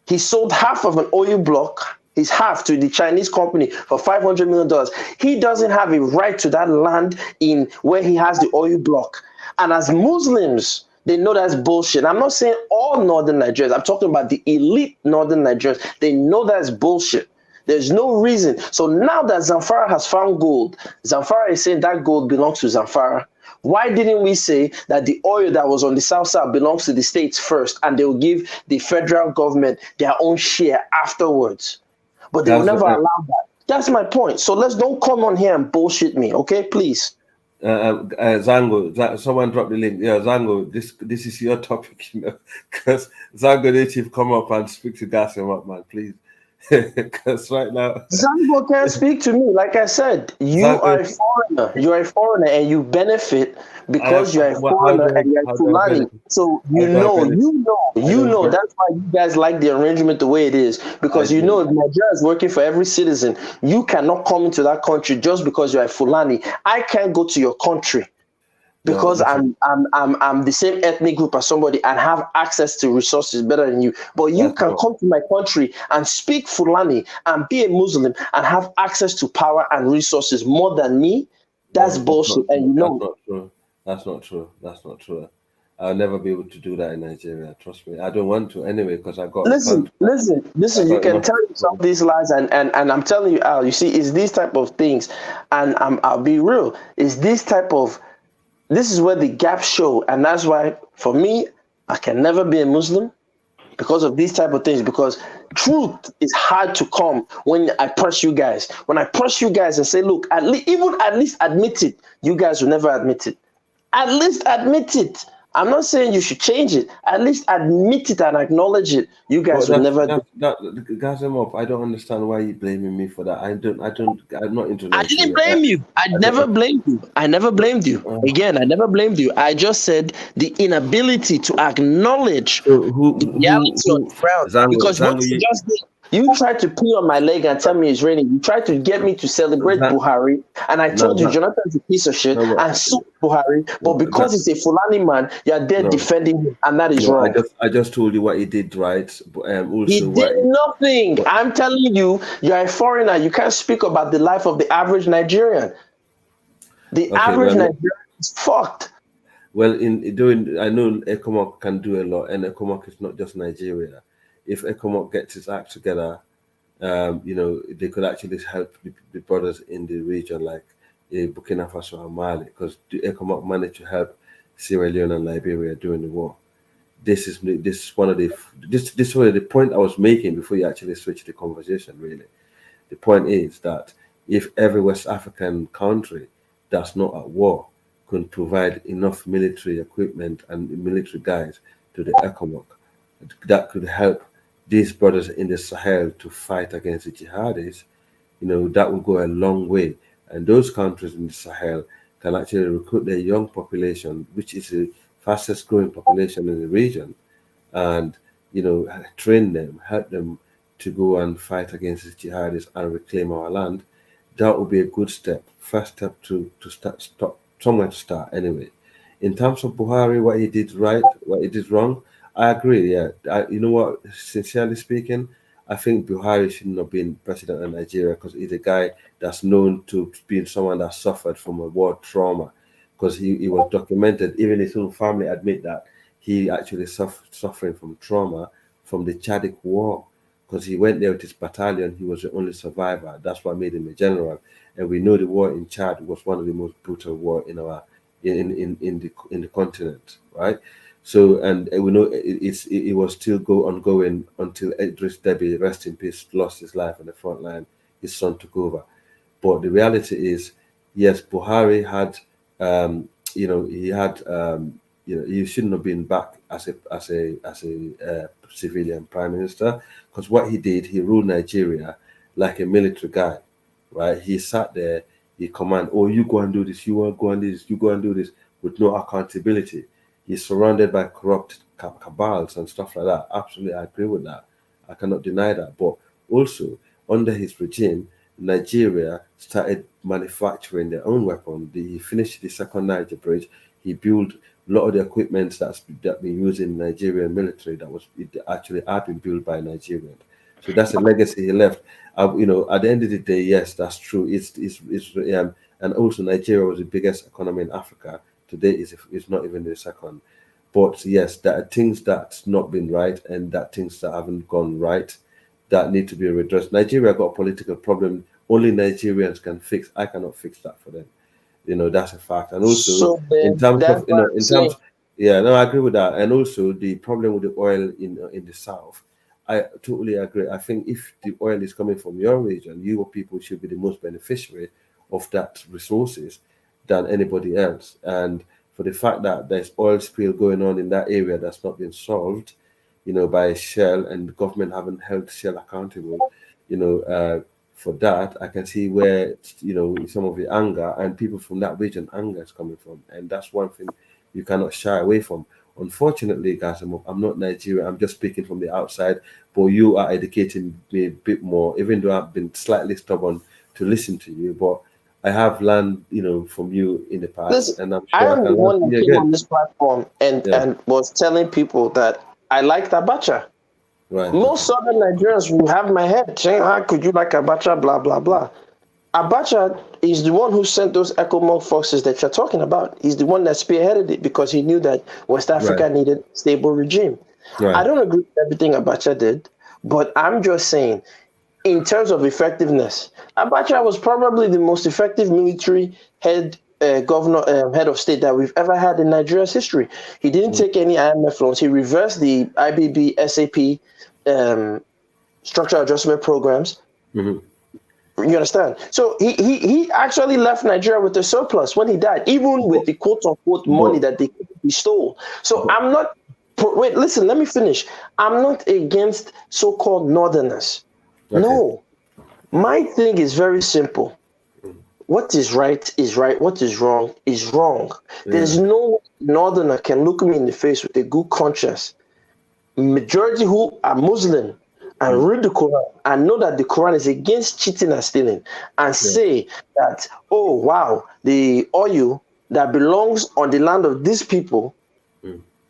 He sold half of an oil block, his half, to the Chinese company for $500 million. He doesn't have a right to that land in where he has the oil block. And as Muslims, they know that's bullshit. I'm not saying all northern Nigerians. I'm talking about the elite northern Nigerians. They know that's bullshit. There's no reason. So now that Zamfara has found gold, Zamfara is saying that gold belongs to Zamfara. Why didn't we say that the oil that was on the South belongs to the states first, and they will give the federal government their own share afterwards? But they will never allow that. That's my point. So don't come on here and bullshit me, okay? Please. Zango, someone dropped the link. Yeah, Zango, this is your topic, because Zango Native come up and speak to Gassem up, man, please. Because right now, Zango can't speak to me. Like I said, you are a foreigner. You are a foreigner, and you benefit because you are a foreigner and you are how do I Fulani. benefit? So How do I benefit? you know. That's why you guys like the arrangement the way it is. Because you know, if Nigeria is working for every citizen, you cannot come into that country just because you are a Fulani. I can't go to your country because I'm the same ethnic group as somebody and have access to resources better than you. But you can come to my country and speak Fulani and be a Muslim and have access to power and resources more than me. That's bullshit. And you know, that's not true. That's not true. That's not true. I'll never be able to do that in Nigeria. Trust me. I don't want to anyway because I got listen. You can tell yourself these lies, and I'm telling you, Al. You see, it's these type of things, and I'll be real. It's this type of. This is where the gaps show, and that's why, for me, I can never be a Muslim because of these type of things. Because truth is hard to come when I press you guys. When I press you guys and say, look, at least admit it. You guys will never admit it. At least admit it. I'm not saying you should change it. At least admit it and acknowledge it. You guys will never do. Gas him up. I don't understand why you're blaming me for that. I'm not into I didn't blame you. I never blamed you. I never blamed you. Again, I never blamed you. I just said the inability to acknowledge the reality on the ground. Because what you just did, you tried to pee on my leg and tell me it's raining. You tried to get me to celebrate Buhari, and I told you Jonathan's a piece of shit and so Buhari. But because he's a Fulani man, you're there defending him, and that is wrong. I just told you what he did, right? Also, he did nothing. I'm telling you, you're a foreigner. You can't speak about the life of the average Nigerian. The average Nigerian is fucked. Well, I know ECOMOG can do a lot, and ECOMOG is not just Nigeria. If ECOMOG gets its act together, they could actually help the brothers in the region, like Burkina Faso and Mali, because the ECOMOG managed to help Sierra Leone and Liberia during the war. This is one of the point I was making before you actually switched the conversation. Really, the point is that if every West African country that's not at war could provide enough military equipment and military guys to the ECOMOG, that could help these brothers in the Sahel to fight against the jihadis, that will go a long way. And those countries in the Sahel can actually recruit their young population, which is the fastest growing population in the region, and train them, help them to go and fight against the jihadis and reclaim our land. That would be a good step, first step to stop somewhere to start anyway. In terms of Buhari, what he did right, what he did wrong, I agree. Yeah, you know what? Sincerely speaking, I think Buhari shouldn't have been president of Nigeria because he's a guy that's known to being someone that suffered from a war trauma. Because he was documented, even his own family admit that he actually suffering from trauma from the Chadic War. Because he went there with his battalion, he was the only survivor. That's what made him a general. And we know the war in Chad was one of the most brutal war in the continent, right? So, and we know it was still ongoing until Idris Deby, rest in peace, lost his life on the front line. His son took over. But the reality is, yes, Buhari had, he shouldn't have been back as a civilian prime minister, because what he did, he ruled Nigeria like a military guy, right? He sat there, he commanded, oh, you go and do this, you want to go and do this, you go and do this, with no accountability. He's surrounded by corrupt cabals and stuff like that. Absolutely, I agree with that. I cannot deny that. But also, under his regime, Nigeria started manufacturing their own weapons. He finished the second Niger bridge. He built a lot of the equipment that's been used in the Nigerian military actually have been built by Nigerians. So that's a legacy he left. At the end of the day, yes, that's true. And also Nigeria was the biggest economy in Africa. Today is not even the second. But yes, there are things that's not been right and that things that haven't gone right that need to be redressed. Nigeria got a political problem only Nigerians can fix. I cannot fix that for them. That's a fact. And also in terms of I agree with that. And also the problem with the oil in the south, I totally agree. I think if the oil is coming from your region, your people should be the most beneficiary of that resources than anybody else. And for the fact that there's oil spill going on in that area that's not been solved, by Shell, and the government haven't held Shell accountable, for that, I can see where some of the anger and people from that region anger is coming from, and that's one thing you cannot shy away from. Unfortunately, guys, I'm not Nigerian. I'm just speaking from the outside, but you are educating me a bit more. Even though I've been slightly stubborn to listen to you, but I have learned, from you in the past, Listen, and I'm I sure I am the can learn one from that you came on again. this platform and was telling people that I liked Abacha. Right. Most Southern Nigerians will have my head saying, "How could you like Abacha?" Blah blah blah. Abacha is the one who sent those ECOMOG forces that you're talking about. He's the one that spearheaded it because he knew that West Africa Right. needed a stable regime. Right. I don't agree with everything Abacha did, but I'm just saying, in terms of effectiveness, Abacha was probably the most effective military head head of state that we've ever had in Nigeria's history. He didn't take any IMF loans. He reversed the IBB, SAP structural adjustment programs. Mm-hmm. You understand? So he actually left Nigeria with a surplus when he died, even with the quote unquote money that he stole. So I'm not. Wait, listen. Let me finish. I'm not against so-called northerners. Okay. No, my thing is very simple. What is right is right. What is wrong is wrong. There's no northerner can look me in the face with a good conscience. Majority who are Muslim and read the Quran and know that the Quran is against cheating and stealing and say that, oh wow, the oil that belongs on the land of these people,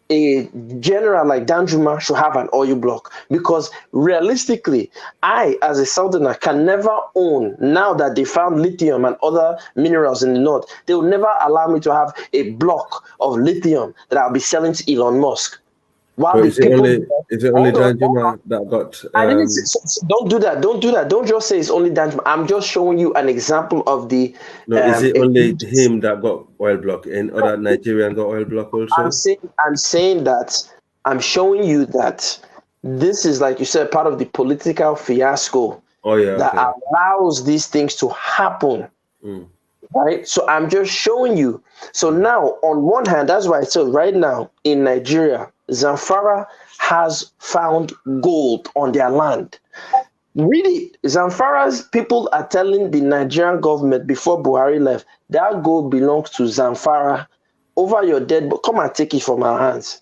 a general like Danjuma should have an oil block, because realistically, I as a southerner can never own, now that they found lithium and other minerals in the north, they will never allow me to have a block of lithium that I'll be selling to Elon Musk. While But is it only Danjuma that got? I didn't don't do that. Don't do that. Don't just say it's only Danjuma. I'm just showing you an example of the. No, is it only him that got oil block, and other Nigerian got oil block also? I'm saying that I'm showing you that this is, like you said, part of the political fiasco that allows these things to happen. Right? So I'm just showing you. So now, on one hand, that's why I said right now in Nigeria, Zamfara has found gold on their land. Really, Zamfara's people are telling the Nigerian government before Buhari left, that gold belongs to Zamfara. Over your dead, but come and take it from our hands.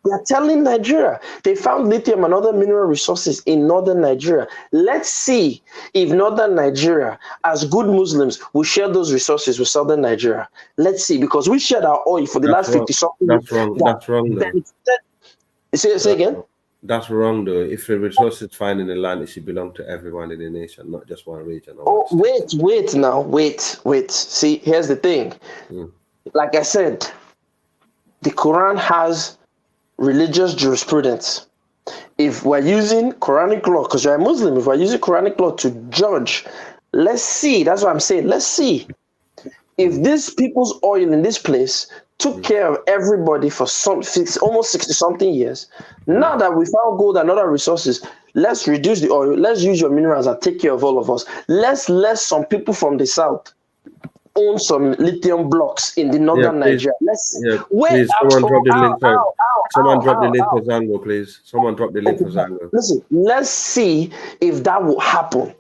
They are telling Nigeria they found lithium and other mineral resources in northern Nigeria. Let's see if northern Nigeria, as good Muslims, will share those resources with southern Nigeria. Let's see, because we shared our oil for the last 50-something years. That's wrong. Say again? That's wrong, though. If the resources found in the land, it should belong to everyone in the nation, not just one region. Oh, wait. See, here's the thing. Like I said, the Quran has religious jurisprudence. If we're using Quranic law, because you're a Muslim, if we're using Quranic law to judge, let's see. That's what I'm saying. Let's see if these people's oil in this place took care of everybody for almost 60-something years. Now that we found gold and other resources, let's reduce the oil. Let's use your minerals and take care of all of us. Let's let some people from the south own some lithium blocks in the northern Nigeria. Please, someone drop the link. Someone drop the link for Zango, please. Someone drop the link for Zango. Listen, let's see if that will happen.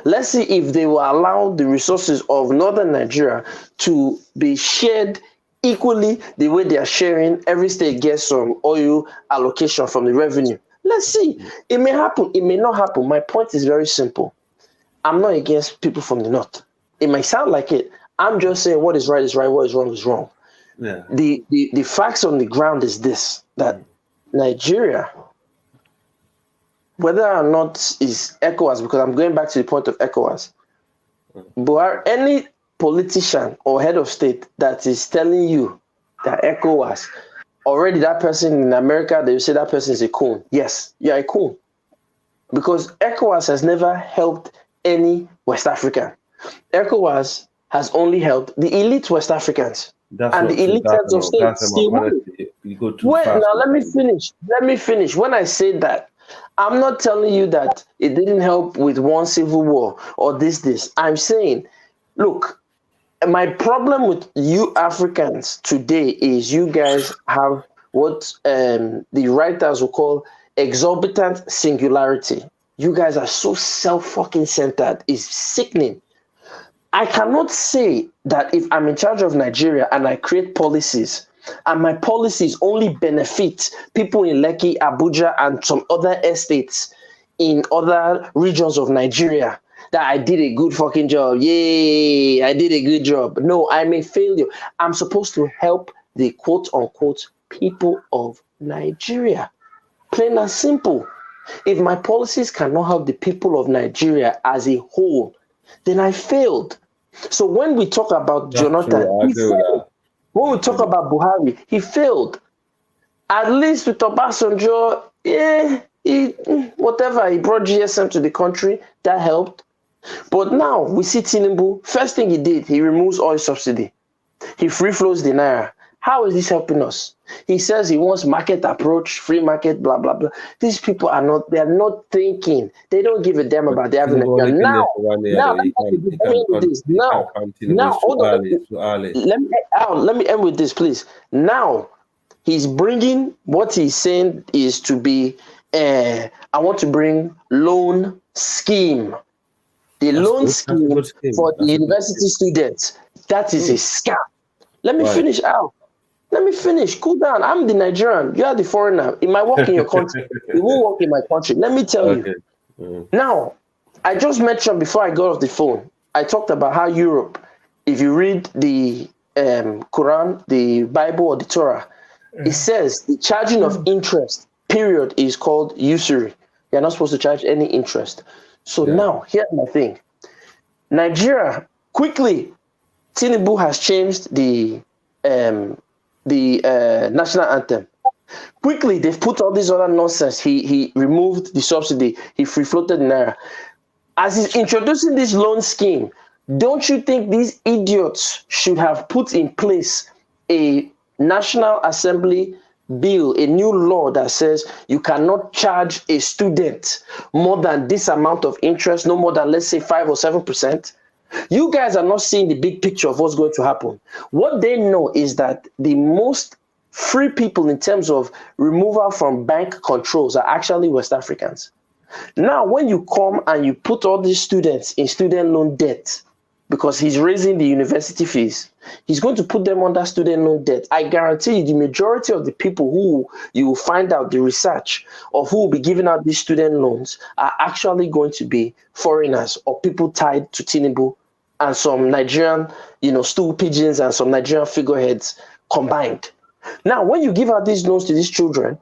Let's see if they will allow the resources of northern Nigeria to be shared equally the way they are sharing. Every state gets some oil allocation from the revenue. Let's see. It may happen. It may not happen. My point is very simple. I'm not against people from the north. It might sound like it. I'm just saying what is right is right, what is wrong is wrong. Yeah. The facts on the ground is this, that Nigeria, whether or not is ECOWAS, because I'm going back to the point of ECOWAS, but any politician or head of state that is telling you that ECOWAS, already that person in America, they will say that person is a coon. Yes, you're a coon. Because ECOWAS has never helped any West African. ECOWAS has only helped the elite West Africans. And the elite heads of state still wait, now let me finish. When I say that, I'm not telling you that it didn't help with one civil war or this. I'm saying, look, my problem with you Africans today is you guys have what the writers will call exorbitant singularity. You guys are so self-fucking centered. It's sickening. I cannot say that if I'm in charge of Nigeria and I create policies and my policies only benefit people in Lekki, Abuja, and some other estates in other regions of Nigeria, that I did a good fucking job. Yay, I did a good job. No, I'm a failure. I'm supposed to help the quote unquote people of Nigeria. Plain and simple. If my policies cannot help the people of Nigeria as a whole, then I failed. So when we talk about Jonathan, he failed. When we talk about Buhari, he failed. At least with Obasanjo, whatever, he brought GSM to the country, that helped. But now we see Tinubu, first thing he did, he removes oil subsidy. He free flows the Naira. How is this helping us? He says he wants market approach, free market, blah, blah, blah. These people are not thinking. They don't give a damn about the average. Now, let me end with this, please. Now, he's bringing, what he's saying is to be, I want to bring loan scheme. The loan scheme for the university students. That is a scam. Let me finish out. Let me finish. Cool down. I'm the Nigerian. You are the foreigner. It might work in your country. It won't work in my country. Let me tell you. Now, I just mentioned before I got off the phone, I talked about how Europe, if you read the Quran, the Bible, or the Torah, it says the charging of interest, period, is called usury. You're not supposed to charge any interest. So now, here's my thing. Nigeria, quickly, Tinubu has changed the national anthem. Quickly, they've put all this other nonsense. He removed the subsidy. He free floated Naira. As he's introducing this loan scheme, don't you think these idiots should have put in place a National Assembly bill, a new law that says you cannot charge a student more than this amount of interest, no more than, let's say, 5 or 7%? You guys are not seeing the big picture of what's going to happen. What they know is that the most free people in terms of removal from bank controls are actually West Africans. Now, when you come and you put all these students in student loan debt, because he's raising the university fees, he's going to put them under student loan debt. I guarantee you the majority of the people who you will find out the research of who will be giving out these student loans are actually going to be foreigners or people tied to Tinubu and some Nigerian, stool pigeons and some Nigerian figureheads combined. Now, when you give out these loans to these children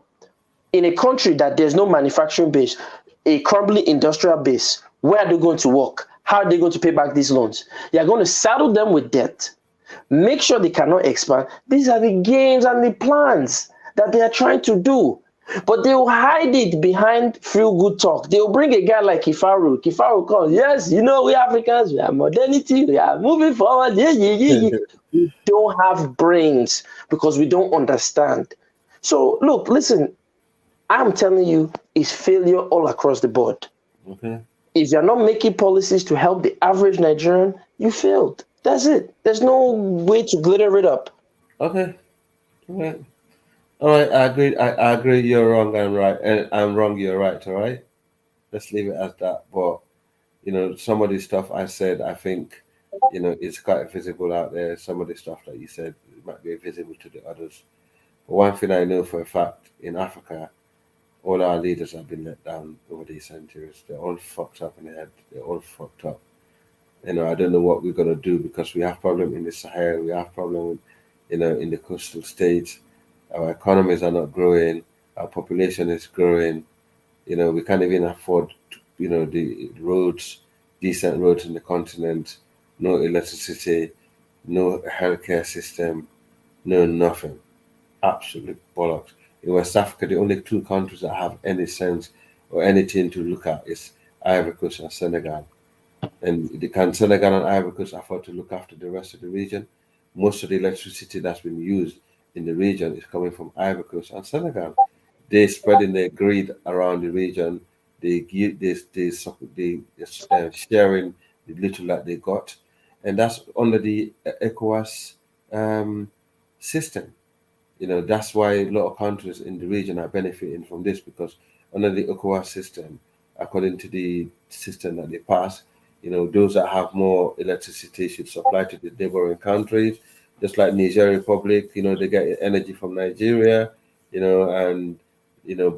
in a country that there's no manufacturing base, a crumbling industrial base, where are they going to work? How are they going to pay back these loans? You're going to saddle them with debt, make sure they cannot expand. These are the games and the plans that they are trying to do. But they will hide it behind feel good talk. They will bring a guy like Kifaru. Kifaru comes, yes, we Africans, we are modernity, we are moving forward. We don't have brains because we don't understand. So look, listen, I'm telling you, it's failure all across the board. Okay. If you're not making policies to help the average Nigerian, you failed. That's it. There's no way to glitter it up. Okay. All right. I agree. I agree. You're wrong. I'm right. And I'm wrong. You're right. All right. Let's leave it as that. But some of the stuff I said, I think, it's quite visible out there. Some of the stuff that you said might be visible to the others. But one thing I know for a fact, in Africa, all our leaders have been let down over these centuries. They're all fucked up in the head. They're all fucked up. I don't know what we're gonna do because we have problem in the Sahel. We have problem, in the coastal states. Our economies are not growing. Our population is growing. We can't even afford, the roads, decent roads in the continent. No electricity, no healthcare system, no nothing. Absolute bollocks. In West Africa, the only two countries that have any sense or anything to look at is Ivory Coast and Senegal. And Senegal and Ivory Coast afford to look after the rest of the region. Most of the electricity that's been used in the region is coming from Ivory Coast and Senegal. They're spreading their greed around the region. They sharing the little that they got, and that's under the ECOWAS system. That's why a lot of countries in the region are benefiting from this, because under the ECOWAS system, according to the system that they pass. You know, those that have more electricity should supply to the neighboring countries, just like Niger Republic. You know, they get energy from Nigeria. You know, and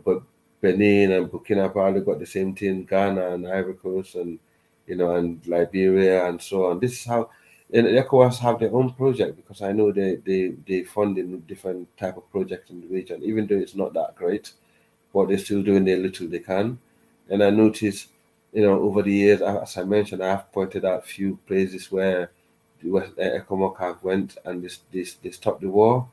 but Benin and Burkina Faso got the same thing. Ghana and Ivory Coast and and Liberia and so on. This is how. And ECOWAS have their own project because I know they fund in different type of projects in the region, even though it's not that great, but they're still doing the little they can. And I noticed, over the years, as I mentioned, I have pointed out a few places where the ECOMOC have went and they stopped the war,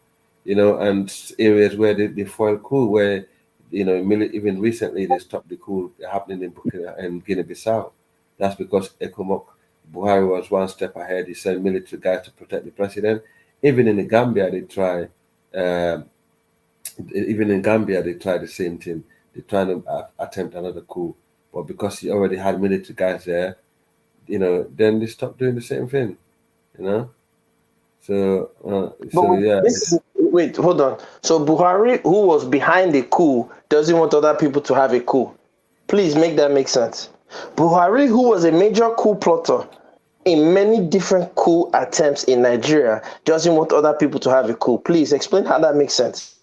and areas where they foil coup, where even recently they stopped the coup happening in Burkina and Guinea-Bissau. That's because ECOMOC Buhari was one step ahead. He sent military guys to protect the president. Even in the Gambia, they try. Even in Gambia, they tried the same thing. They tried to attempt another coup, but because he already had military guys there, then they stopped doing the same thing. Wait, hold on. So Buhari, who was behind the coup, doesn't want other people to have a coup. Please make that make sense. Buhari, who was a major coup plotter in many different coup attempts in Nigeria, doesn't want other people to have a coup. Please explain how that makes sense.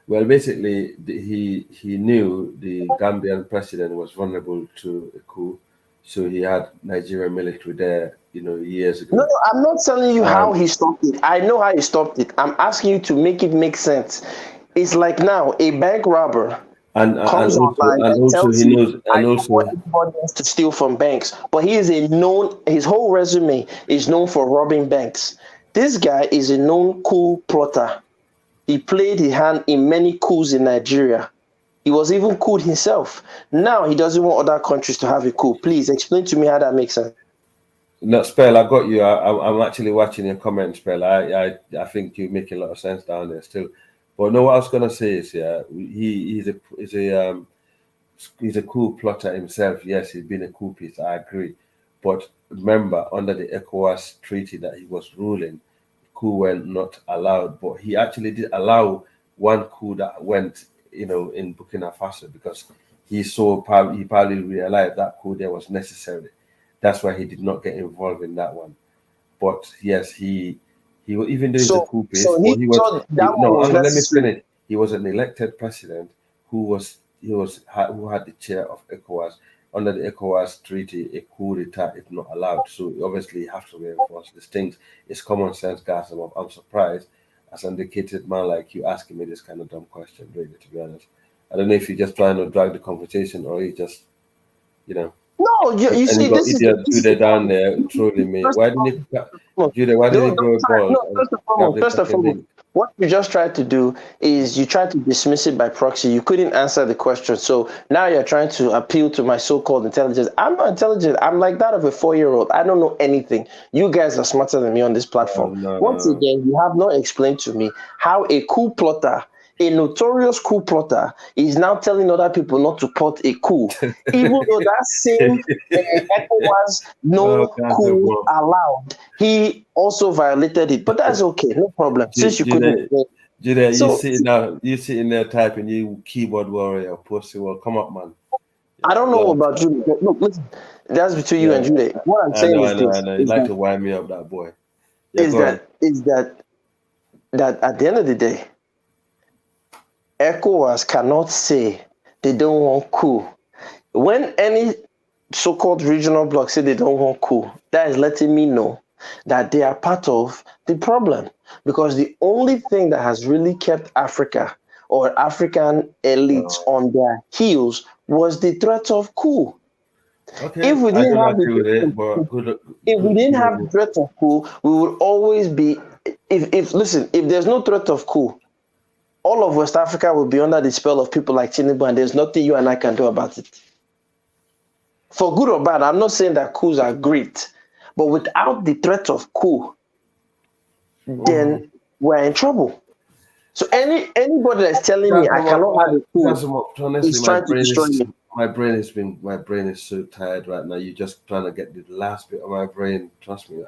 Well, basically, he knew the Gambian president was vulnerable to a coup, so he had Nigerian military there, years ago. No, I'm not telling you how he stopped it. I know how he stopped it. I'm asking you to make it make sense. It's like now a bank robber comes online and tells you, I don't want anybody else to steal from banks. But he is his whole resume is known for robbing banks. This guy is a known coup plotter. He played his hand in many coups in Nigeria. He was even couped himself. Now he doesn't want other countries to have a coup. Please explain to me how that makes sense. No, Spell, I got you. I'm actually watching your comments, Spell. I think you make a lot of sense down there still. But no, what I was gonna say is, he's a coup plotter himself. Yes, he's been a coupist. I agree. But remember, under the ECOWAS treaty that he was ruling, coup were not allowed. But he actually did allow one coup that went, in Burkina Faso because he probably realized that coup there was necessary. That's why he did not get involved in that one. But yes, he even though he's a coup based, let me finish. He was an elected president who had the chair of ECOWAS. Under the ECOWAS treaty, a coup d'etat is not allowed. So obviously you have to reinforce these things. It's common sense, guys. I'm surprised as an educated man like you asking me this kind of dumb question, really, to be honest. I don't know if you're just trying to drag the conversation or you just, No, you see, this is Judah down there trolling me. Why didn't he grow balls? First of all, what you just tried to do is you tried to dismiss it by proxy. You couldn't answer the question. So now you're trying to appeal to my so-called intelligence. I'm not intelligent. I'm like that of a 4-year-old. I don't know anything. You guys are smarter than me on this platform. Once again, you have not explained to me how a coup plotter, a notorious coup plotter, is now telling other people not to plot a coup, even though that same ECOWAS coup allowed, he also violated it. But that's okay, no problem. Since you couldn't. Judah, you sitting there typing, you keyboard warrior, pussy. Well, come up, man. I don't know about Judah. Look, listen, that's between you and Judah. What I'm saying is this: I know. You like to wind me up, that boy. Is that at the end of the day, ECOWAS cannot say they don't want coup. When any so-called regional bloc say they don't want coup, that is letting me know that they are part of the problem. Because the only thing that has really kept Africa or African elites on their heels was the threat of coup. Okay. If we didn't have the threat of coup, we would always be. If there's no threat of coup, all of West Africa will be under the spell of people like Tinubu, and there's nothing you and I can do about it. For good or bad, I'm not saying that coups are great, but without the threat of coup, then we're in trouble. So anybody that's telling me I cannot have a coup is trying to destroy me. My brain is so tired right now. You're just trying to get the last bit of my brain. Trust me,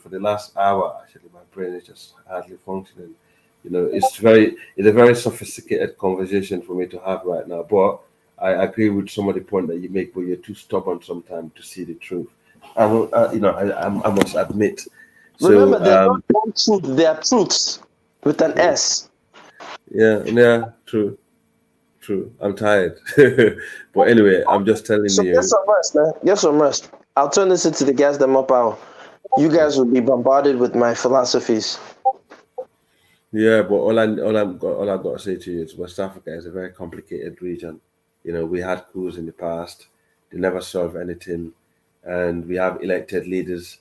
for the last hour, actually, my brain is just hardly functioning. It's a very sophisticated conversation for me to have right now. But I agree with some of the point that you make, but you're too stubborn sometimes to see the truth. I will, I must admit. Remember, So, there's not one truth. There are truths with an S. yeah, true. I'm tired, but anyway, I'm just telling So you. get some rest, man. Get some rest. I'll turn this into the gas them up hour. You guys will be bombarded with my philosophies. Yeah, but all I've got to say to you is West Africa is a very complicated region. We had coups in the past; they never solved anything, and we have elected leaders,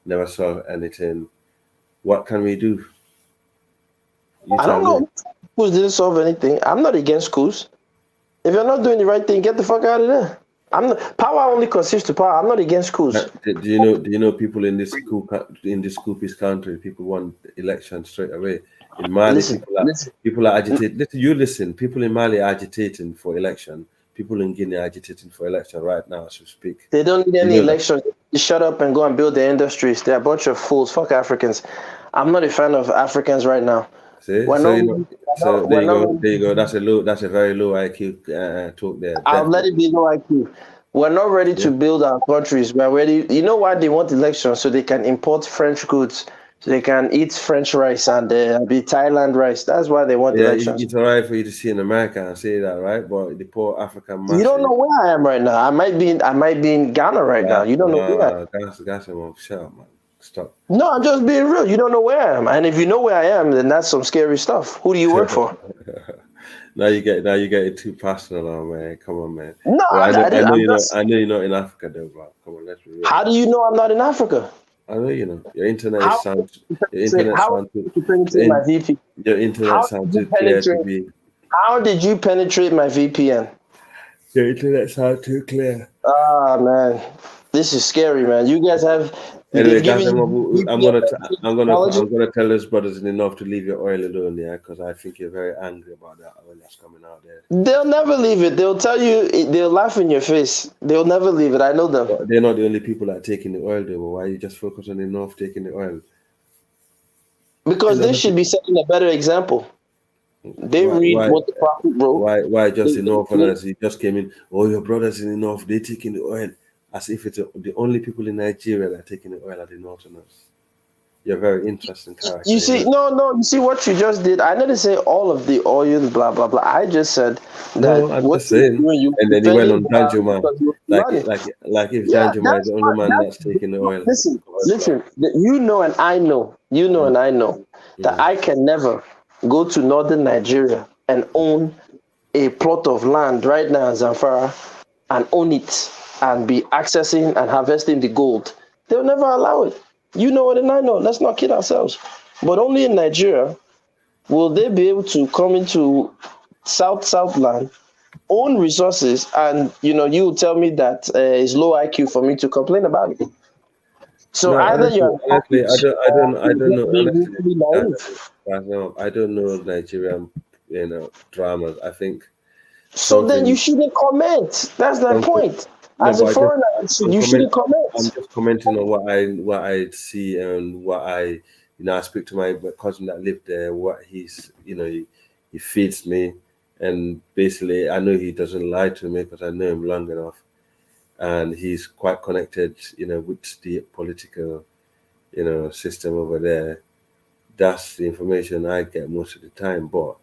never solved anything. What can we do? You I tell don't me. know. Coups didn't solve anything. I'm not against coups. If you're not doing the right thing, get the fuck out of there. Power only consists of power. I'm not against coups. Do you know people in this coupist country? People want election straight away. In Mali, people are agitating. Listen. People in Mali are agitating for election. People in Guinea are agitating for election right now as we speak. They don't need any election. Just shut up and go and build their industries. They're a bunch of fools. Fuck Africans. I'm not a fan of Africans right now. See, there you go. That's a very low IQ talk there. I'll let it be low IQ. We're not ready to build our countries. We're ready. You know why they want elections? So they can import French goods. So they can eat French rice and be Thailand rice. That's why they want elections. It's all right for you to see in America and say that, right? But the poor African masses. You don't know where I am right now. I might be in Ghana right now. You don't know where I am. That's shut up, man. Stop. No, I'm just being real. You don't know where I am. And if you know where I am, then that's some scary stuff. Who do you work for? Now you get it too personal, now, man. Come on, man. No, well, I know you're not in Africa, though, bro. Come on, let's be real. How do you know I'm not in Africa? I know you know. Your internet sounds too clear to be. How did you penetrate my VPN? Your internet sounds too clear. Ah, man, this is scary, man. You guys have. Anyway, guys, I'm gonna tell those brothers in the north to leave your oil alone, yeah, because I think you're very angry about that oil that's coming out there. They'll never leave it. They'll tell you. They'll laugh in your face. They'll never leave it. I know them. But they're not the only people that are taking the oil, though. But why you just focus on the north taking the oil? Because they should be setting a better example. They read what the prophet wrote. Why just the northerners? He just came in. Oh, your brothers in the north, they taking the oil. As if it's the only people in Nigeria that are taking the oil are the northerners. You're a very interesting character. You see, no. You see what you just did. I didn't say all of the oil, blah blah blah. I just said that. No, I'm just saying. And then you went on Danjuma, like if Danjuma is the only man that's taking the oil. Listen. You know, and I know. You know, and I know that I can never go to northern Nigeria and own a plot of land right now in Zamfara and own it and be accessing and harvesting the gold. They'll never allow it. You know it and I know. Let's not kid ourselves. But only in Nigeria will they be able to come into Southland, own resources, and you tell me that it's low IQ for me to complain about it. So either you're honestly, I don't know. I don't know Nigerian dramas. I think. So then you shouldn't comment. That's the point. As a foreigner, you shouldn't comment. I'm just commenting on what I see and what I speak to my cousin that lived there. What he's he feeds me, and basically I know he doesn't lie to me because I know him long enough, and he's quite connected with the political system over there. That's the information I get most of the time. But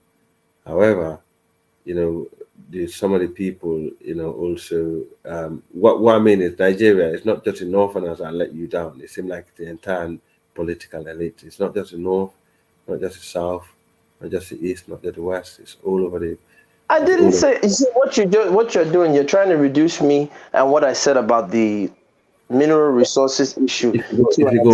however, some of the people, also what I mean is Nigeria. It's not just the northerners that let you down. It seems like the entire political elite. It's not just the north, not just the south, not just the east, not just the west. It's all over the. I didn't say. You see what you're doing. You're trying to reduce me and what I said about the mineral resources issue. If you go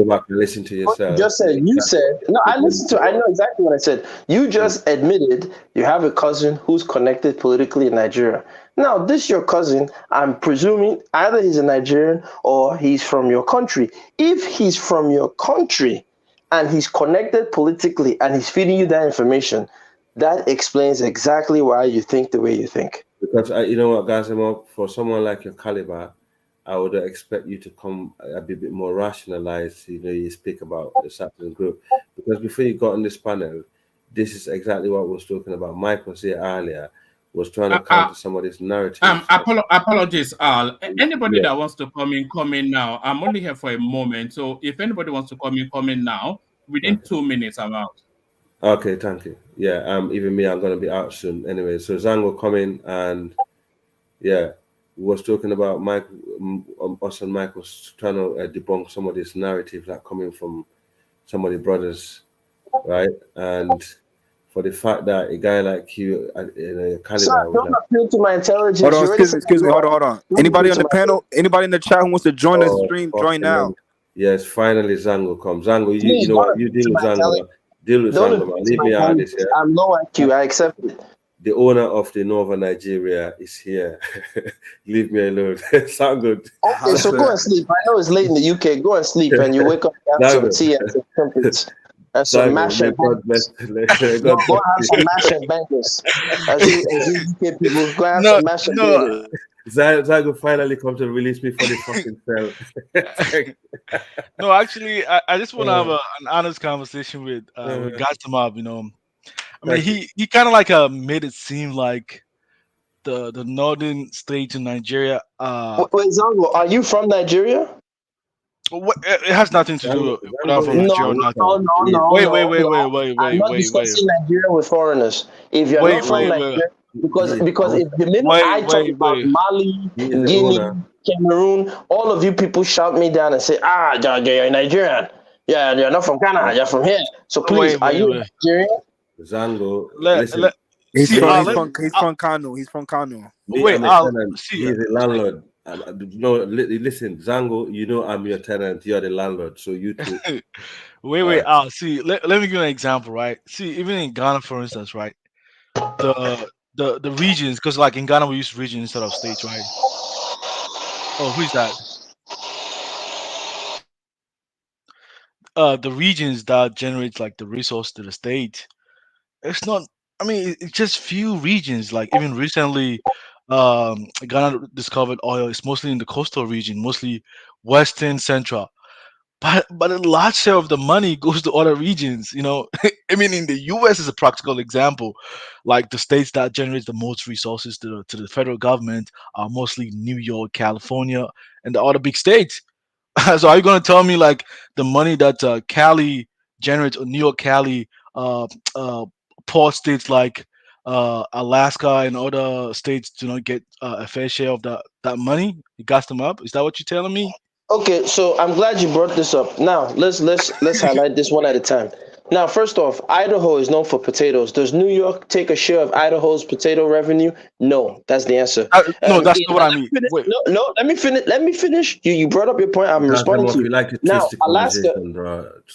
back and listen to yourself. You said no. I listened to. I know exactly what I said. You just admitted you have a cousin who's connected politically in Nigeria. Now, this your cousin. I'm presuming either he's a Nigerian or he's from your country. If he's from your country and he's connected politically and he's feeding you that information, that explains exactly why you think the way you think. Because you know what, guys, for someone like your caliber, I would expect you to come a bit more rationalized. You speak about the certain group, because before you got on this panel, this is exactly what we was talking about. Mike was here earlier was trying to counter some of this narrative. Apologies, Al. Anybody Yeah. that wants to come in now. I'm only here for a moment, so if anybody wants to come in now. Within 2 minutes, I'm out. Okay, thank you. Yeah, even me, I'm gonna be out soon. Anyway, so Zango coming and yeah, we was talking about Mike. Us and Mike was trying to debunk some of this narrative that coming from some of the brothers, right? And for the fact that a guy like you, Canada, Sorry, don't appeal to my intelligence. Hold on, You already excuse me. said Hold on. Don't Anybody appeal on to the my panel? Anybody in the chat who wants to join the stream? Join fucking hell. now. Yes, finally Zango comes. Zango, you Please know don't what? You appeal deal to with my Zango. intelligence. Deal with Don't Zango, appeal man. to Leave my me out of this, intelligence. yeah? I'm low IQ. I accept it. The owner of the Northern Nigeria is here. Leave me alone. Sound good. Okay, so go and sleep. I know it's late in the UK. Go and sleep, and you wake up and have some tea and some crumpets and some mash and bangers. Go have some mash and bangers. As you UK people, go have some mash and bangers. Zago finally come to release me for the fucking cell. No, actually, I just want to have an honest conversation with Gatamab. I mean, he kind of like made it seem like the northern states in Nigeria. Wait, Zango, are you from Nigeria? It has nothing to do with whether I'm from Nigeria or not. No. Wait. I'm not discussing Nigeria with foreigners. If you're not from Nigeria, because if the minute I talk about Mali, Guinea, Cameroon, all of you people shout me down and say, you're Nigerian. Yeah, you're not from Ghana, you're from here. So please, are you Nigerian? Zango, listen. He's from Kano. He's from Kano. He's a landlord. No, listen, Zango, you know I'm your tenant. You're the landlord, so you too. Wait. See, let me give you an example, right? See, even in Ghana, for instance, right? The regions, because like in Ghana we use regions instead of states, right? Oh, who's that? The regions that generates like the resource to the state. It's not. I mean, it's just few regions. Like even recently, Ghana discovered oil. It's mostly in the coastal region, mostly Western Central. But a large share of the money goes to other regions. I mean, in the U.S. is a practical example. Like the states that generate the most resources to the federal government are mostly New York, California, and the other big states. So are you going to tell me like the money that Cali generates, or New York, Cali, uh, poor states like Alaska and other states do not get a fair share of that money? You gas them up? Is that what you're telling me? Okay, so I'm glad you brought this up. Now let's highlight this one at a time. Now, first off, Idaho is known for potatoes. Does New York take a share of Idaho's potato revenue? No, that's the answer. No, that's not what I mean. No, let me finish. Let me finish. You brought up your point. I'm responding to you. Now, Alaska.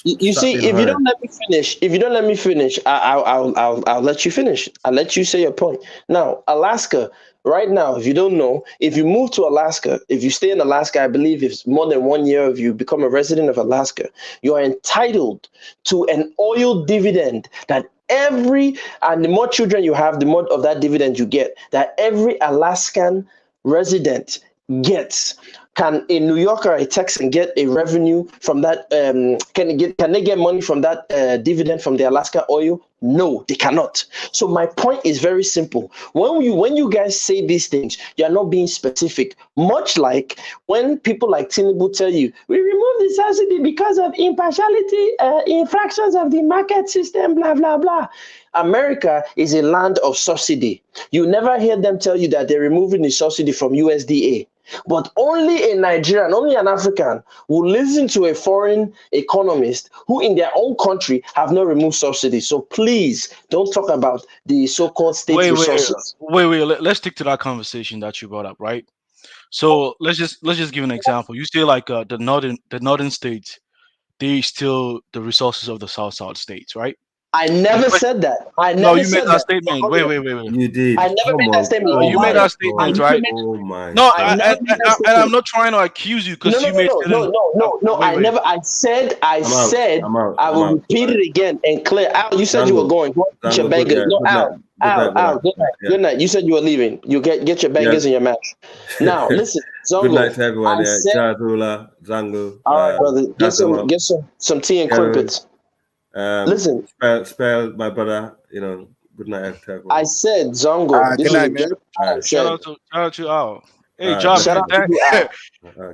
You see, if you don't let me finish, I'll let you finish. I'll let you say your point. Now, Alaska. Right now, if you don't know, if you move to Alaska, if you stay in Alaska, I believe if it's more than 1 year of you become a resident of Alaska, you are entitled to an oil dividend that and the more children you have, the more of that dividend you get, that every Alaskan resident gets. Can a New Yorker or a Texan get a revenue from that? Can they get money from that dividend from the Alaska oil? No, they cannot. So my point is very simple. When you guys say these things, you are not being specific. Much like when people like Tinubu tell you, we remove the subsidy because of impartiality, infractions of the market system, blah blah blah. America is a land of subsidy. You never hear them tell you that they're removing the subsidy from USDA. But only a Nigerian, only an African will listen to a foreign economist who in their own country have not removed subsidies. So please don't talk about the so-called state resources. Wait. Let's stick to that conversation that you brought up, right? So let's just give an example. You say like the northern states, they steal the resources of the south states, right? I never said that. No, you made that statement. Wait. You did. I never made that statement. No, you made that statement, right? No, I'm not trying to accuse you because you made. No. I said I will repeat it again and clear. Al, you said you were going. Go get your bangers. No, Al. Good night. You said you were leaving. You get your bangers in your match. Now listen, Zongo. Good night to everyone. Zango. All right, brother. Get some tea and crumpets. Listen, spell my brother. Good night, everyone. I said, Zongo, this Good is night, exactly man. what I Shout said. out to Al. Hey, Alright, Ja, Shout man. out to you, Al.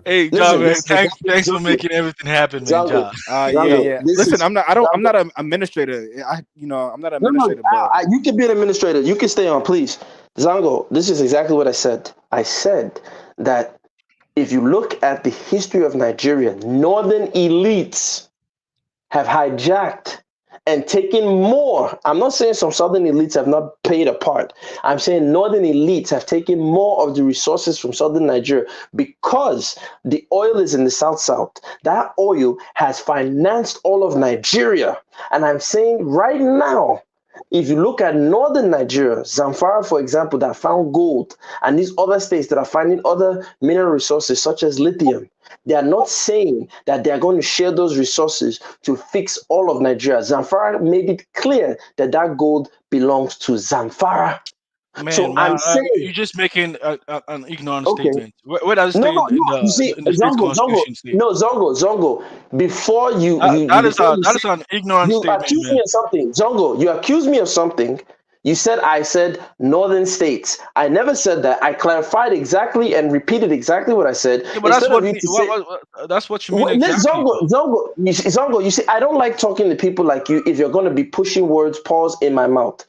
Hey, Ja, Listen, man. this is Thanks for exactly making everything happen, man, Zongo. Ja. Zongo, this Listen, is I'm Zongo. not an administrator. I'm not an No, administrator, but you can be an administrator. You can stay on, please. Zongo, this is exactly what I said. I said that if you look at the history of Nigeria, northern elites have hijacked and taken more. I'm not saying some southern elites have not paid a part. I'm saying northern elites have taken more of the resources from southern Nigeria because the oil is in the south. That oil has financed all of Nigeria. And I'm saying right now, if you look at northern Nigeria, Zamfara, for example, that found gold, and these other states that are finding other mineral resources such as lithium, they are not saying that they are going to share those resources to fix all of Nigeria. Zamfara made it clear that that gold belongs to Zamfara. So I'm saying, you're just making an ignorant okay. statement. Where does it No, stay no, no. You see, in the state's Zongo. constitution state? No, Zongo. Before That is an ignorant you statement, accuse man. me of something, Zongo. You accuse me of something. You said I said northern states. I never said that. I clarified exactly and repeated exactly what I said. Yeah, but Instead of you to say, that's what you mean exactly. Zongo, you see, I don't like talking to people like you if you're going to be pushing words, pause in my mouth.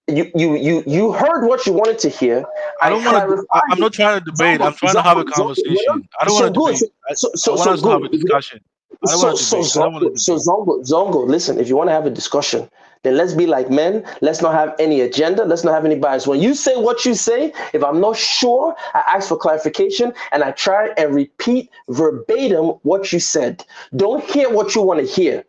You heard what you wanted to hear. I I don't want to. clarified I'm it. not trying to debate. I'm trying to have a We're conversation. not, I don't so want to good. debate. I want So us to have a good. discussion. I don't want to debate. I don't want to debate. Zongo, listen, if you want to have a discussion, then let's be like men. Let's not have any agenda. Let's not have any bias. When you say what you say, if I'm not sure, I ask for clarification and I try and repeat verbatim what you said. Don't hear what you want to hear.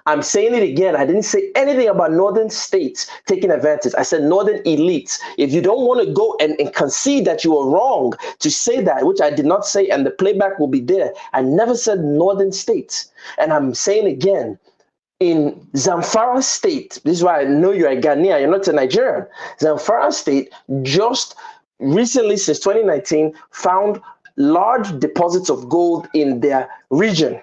I'm saying it again. I didn't say anything about northern states taking advantage. I said northern elites. If you don't want to go and concede that you were wrong to say that, which I did not say, and the playback will be there, I never said northern states. And I'm saying again, in Zamfara state, this is why I know you're a Ghanaian, you're not a Nigerian. Zamfara state just recently, since 2019, found large deposits of gold in their region.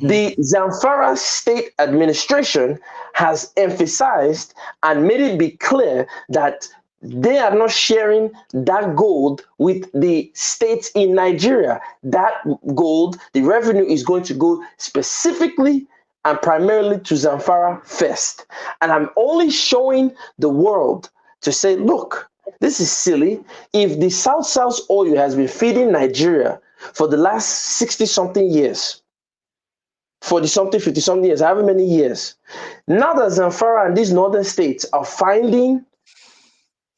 The Zamfara state administration has emphasized and made it be clear that they are not sharing that gold with the states in Nigeria. That gold, the revenue is going to go specifically and primarily to Zamfara first. And I'm only showing the world to say, look, this is silly. If the South oil has been feeding Nigeria for the last 60 something years, 40 something, 50 something years, however many years. Now that Zamfara and these northern states are finding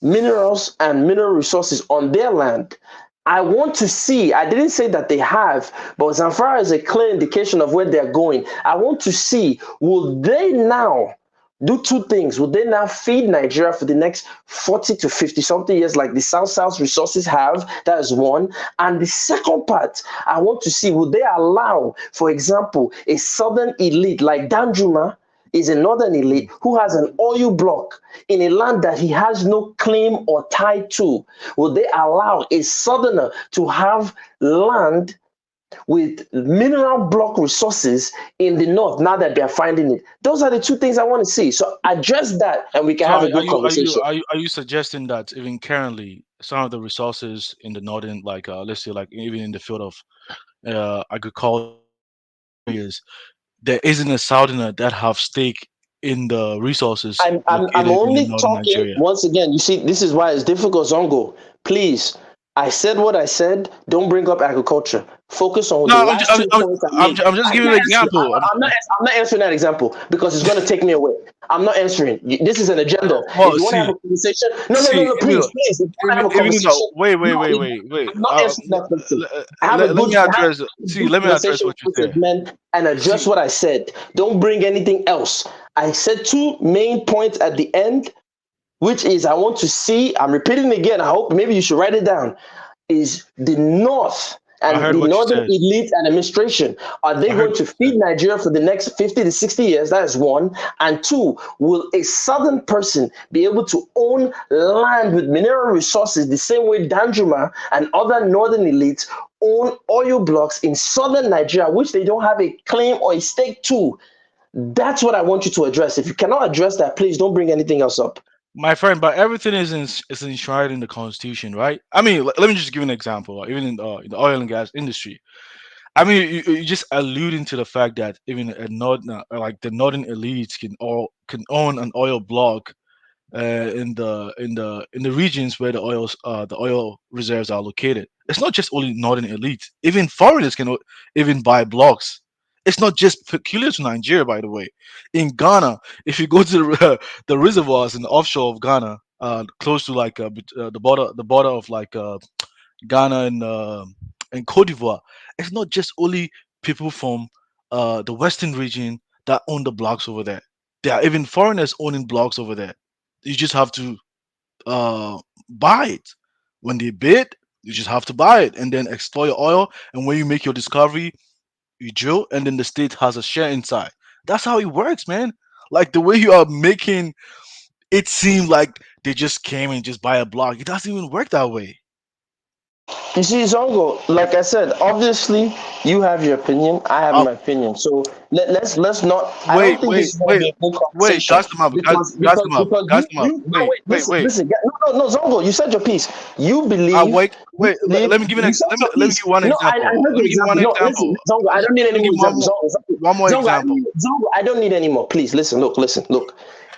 minerals and mineral resources on their land, I want to see, I didn't say that they have, but Zamfara is a clear indication of where they're going. I want to see, will they now do two things? Will they now feed Nigeria for the next 40 to 50 something years like the South resources have? That is one. And the second part, I want to see, will they allow, for example, a southern elite like Danjuma is a northern elite who has an oil block in a land that he has no claim or tie to? Will they allow a southerner to have land with mineral block resources in the north now that they're finding it? Those are the two things I want to see. So address that and we can So have a good conversation. are you suggesting that even currently some of the resources in the northern, like let's say, like even in the field of agriculture areas, there isn't a southerner that have stake in the resources I'm located in the only northern talking, Nigeria? once again, you see, this is why it's difficult, Zongo. Please, I said what I said. Don't bring up agriculture. Focus on the No, last 2 points I made. I'm just I giving can't an answer. example. I'm not answering that example because it's going to take me away. I'm not answering. This is an agenda. If Well, you want to have see, a conversation, no, please. If you want to have a even though, conversation, wait. I'm not answering that question. Let me address. See, let me address Conversation what you with said. men and address See, what I said. Don't bring anything else. I said two main points at the end, which is I want to see, I'm repeating again, I hope maybe you should write it down, is the North I and heard the what you Northern said. elite and administration. Are they I heard going what to you feed said. Nigeria for the next 50 to 60 years? That is one. And two, will a Southern person be able to own land with mineral resources the same way Danjuma and other Northern elites own oil blocks in Southern Nigeria, which they don't have a claim or a stake to? That's what I want you to address. If you cannot address that, please don't bring anything else up. my friend, but everything is enshrined in the constitution, right? I mean, let me just give an example. Even in the oil and gas industry, I mean, you just alluding to the fact that even a northern, like the northern elites can own an oil block in the regions where the oil reserves are located. It's not just only northern elites. Even foreigners can even buy blocks. It's not just peculiar to Nigeria, by the way. In Ghana, if you go to the reservoirs in the offshore of Ghana, close to like the border of like Ghana and Cote d'Ivoire, it's not just only people from the western region that own the blocks over there. There are even foreigners owning blocks over there. You just have to uh, buy it. When they bid, you just have to buy it and then explore your oil. And when you make your discovery, you drill, and then the state has a share inside. That's how it works, man. Like the way you are making it seem like they just came and just buy a block. It doesn't even work that way. You see, Zongo, like I said, obviously you have your opinion, I have my opinion. So let's not. I don't Wait, think wait, this is going to wait, be a good wait, conversation customer, because customer. you no Wait, wait wait, listen wait. listen no Zongo, you said your piece. Wait, You wait. believe Let me give you said your let me piece. give one No, I example. heard Let the me give one example. No, listen, example. Zongo, I don't need Let any me more give examples. one more example. Zongo, I don't need any more. Please listen. Look.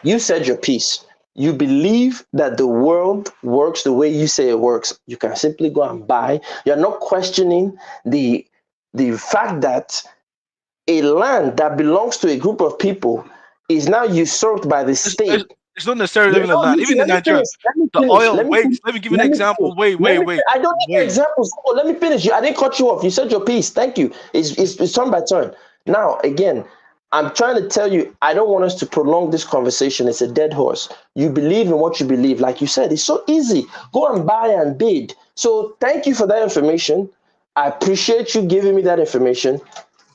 You said your piece. You believe that the world works the way you say it works. You can simply go and buy. You're not questioning the fact that a land that belongs to a group of people is now usurped by the state. It's not necessarily even a No, land. listen, Even in let me Nigeria, finish. Let me the finish. oil. Let me Wait, finish. let me give you an Let me example. finish. Let me finish. I don't need your Wait. examples. Oh, let me finish. I didn't cut you off. You said your piece. Thank you. It's turn by turn. Now, again, I'm trying to tell you, I don't want us to prolong this conversation. It's a dead horse. You believe in what you believe. Like you said, it's so easy. Go and buy and bid. So thank you for that information. I appreciate you giving me that information.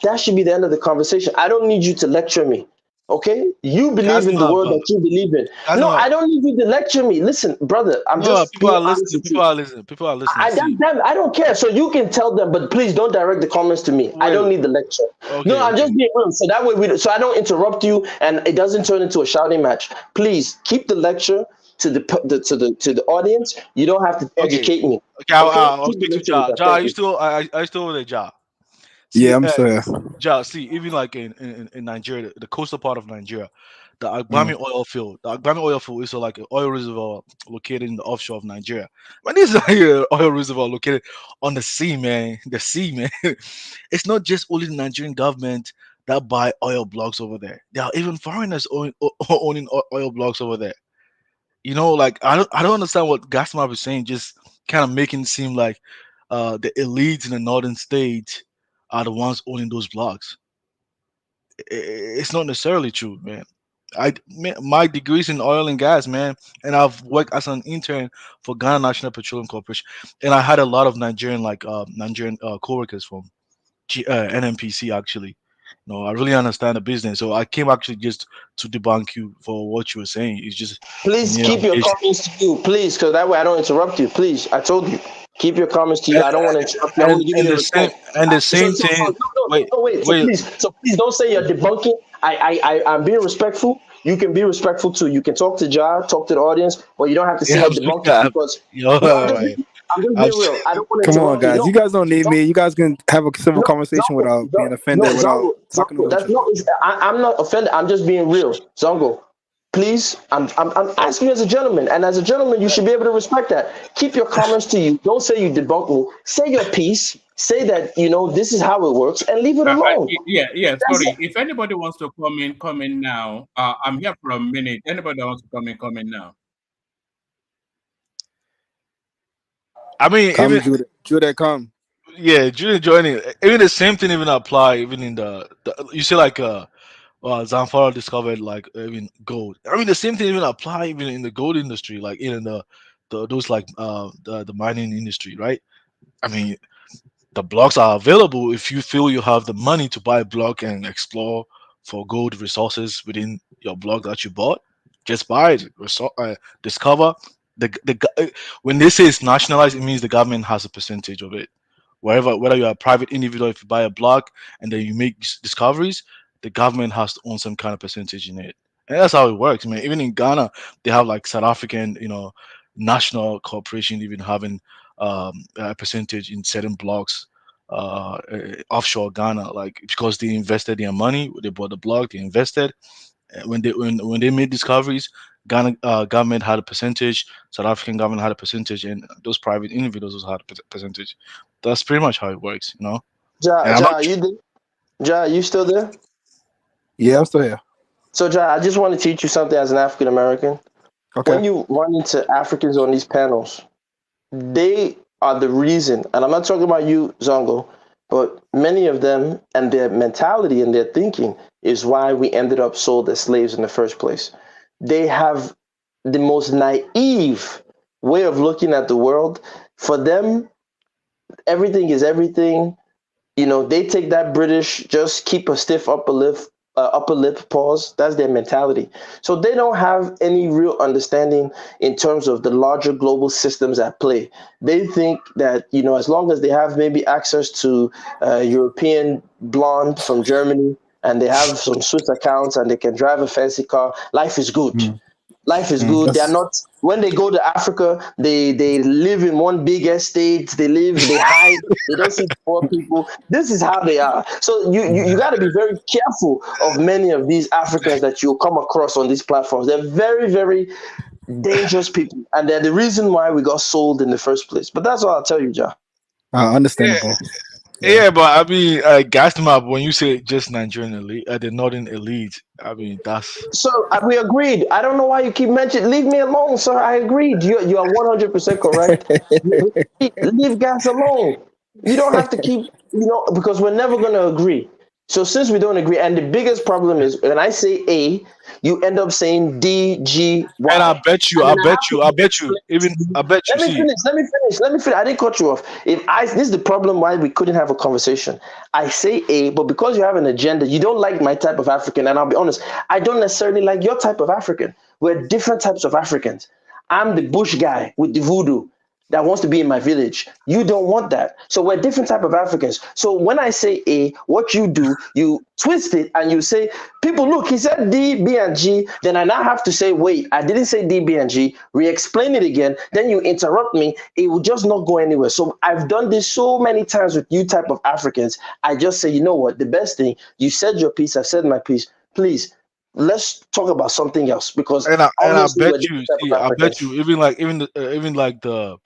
That should be the end of the conversation. I don't need you to lecture me. Okay? You believe in the Customer, word that you believe in. No, customer. I don't need you to lecture me. Listen, brother, I'm No, just people being are honest listening. with you. People are listening. People are listening. See, I don't care. So you can tell them, but please don't direct the comments to me. I wait. don't need the lecture. No, Okay, I'm okay. just being honest. So that way so I don't interrupt you and it doesn't turn into a shouting match. Please keep the lecture to the audience. You don't have to Okay, educate me. okay. Okay? I'll Keep the speak to lecture with Ja. that. Ja, Thank are you you. still? Are you still with the Ja? See, Yeah, I'm sorry. Ja. See, even like in Nigeria, the coastal part of Nigeria, Mm. The Agbami oil field is like an oil reservoir located in the offshore of Nigeria. Man, this is like an oil reservoir located on the sea, man. The sea, man. It's not just only the Nigerian government that buy oil blocks over there. There are even foreigners owning oil blocks over there. You know, like I don't understand what Gasmar was saying, just kind of making it seem like the elites in the northern states are the ones owning those blocks. It's not necessarily true, man. My degrees in oil and gas, man, and I've worked as an intern for Ghana National Petroleum Corporation, and I had a lot of Nigerian coworkers from NMPC actually. No, I really understand the business, so I came actually just to debunk you for what you were saying. It's just Please mere keep your allegation. comments to you, please, because that way I don't interrupt you. Please, I told you, keep your comments to you. and I don't want to interrupt you. I want to give you and the the same respect. and the same thing. Wait, No, wait. wait. So please don't say you're debunking. I'm being respectful. You can be respectful too. You can talk to Jar, talk to the audience, but you don't have to say Yeah, you're debunking because yo, no, I'm just I'm, being real. I don't want to Come on, interrupt you. guys. No, You guys don't need no, me. You guys can have a civil no, conversation Zongo, without being No, offended, without talking Zongo, over each that's other. not. I'm not offended. I'm just being real, Zongo. Please, I'm asking you as a gentleman, and as a gentleman, you should be able to respect that. Keep your comments to you. Don't say you debunk me. Say your piece. Say that this is how it works, and leave it alone. Yeah. That's it. Sorry. If anybody wants to come in now. I'm here for a minute. Anybody that wants to come in now. I mean, Come, even Judah, come. yeah, Julian joining. Even the same thing even apply even in the you see like Zamfara discovered like even gold. I mean the same thing even apply even in the gold industry, like in the those like the mining industry, right? I mean the blocks are available if you feel you have the money to buy a block and explore for gold resources within your block that you bought. Just buy it, discover. When they say it's nationalized, it means the government has a percentage of it. Whether you're a private individual, if you buy a block and then you make discoveries, the government has to own some kind of percentage in it. And that's how it works, man. Even in Ghana, they have like South African, national corporation even having a percentage in certain blocks offshore Ghana, like because they invested their money, they bought the block, they invested. When they made discoveries, Ghana government had a percentage, South African government had a percentage, and those private individuals also had a percentage. That's pretty much how it works, you know. And I'm not. You there? Ja, you still there? Yeah, I'm still here. So, Ja, I just want to teach you something as an African American. Okay. When you run into Africans on these panels, they are the reason, and I'm not talking about you, Zongo, but many of them and their mentality and their thinking is why we ended up sold as slaves in the first place. They have the most naive way of looking at the world. For them, everything is everything. They take that British just keep a stiff upper lip pause. That's their mentality. So they don't have any real understanding in terms of the larger global systems at play. They think that as long as they have maybe access to European blonde from Germany and they have some Swiss accounts and they can drive a fancy car, life is good. Life is good. They are not. When they go to Africa, they live in one big estate. They hide. They don't see poor people. This is how they are. So you got to be very careful of many of these Africans that you'll come across on these platforms. They're very, very dangerous people, and they're the reason why we got sold in the first place. But that's all I'll tell you, Ja. Understandable. Yeah, but I mean, gas them up when you say just Nigerian elite, the northern elite. I mean, that's So we agreed. I don't know why you keep mentioning. Leave me alone, sir. I agreed. You are 100% correct. Leave gas alone. You don't have to keep, because we're never going to agree. So since we don't agree, and the biggest problem is when I say A, you end up saying D, G, Y. and I bet you, And I then I bet have you, to I bet you, explain even to you. I bet you. Let me See, finish. Let me finish. I didn't cut you off. This is the problem why we couldn't have a conversation. I say A, but because you have an agenda, you don't like my type of African. And I'll be honest, I don't necessarily like your type of African. We're different types of Africans. I'm the bush guy with the voodoo that wants to be in my village. You don't want that. So we're different type of Africans. So when I say A, what you do, you twist it and you say, people, look, he said D, B, and G. Then I now have to say, wait, I didn't say D, B, and G. Re-explain it again. Then you interrupt me. It will just not go anywhere. So I've done this so many times with you type of Africans. I just say, you know what? The best thing, you said your piece, I've said my piece. Please, let's talk about something else because and I obviously bet we're you. different type See, of I bet Africans. you, even like the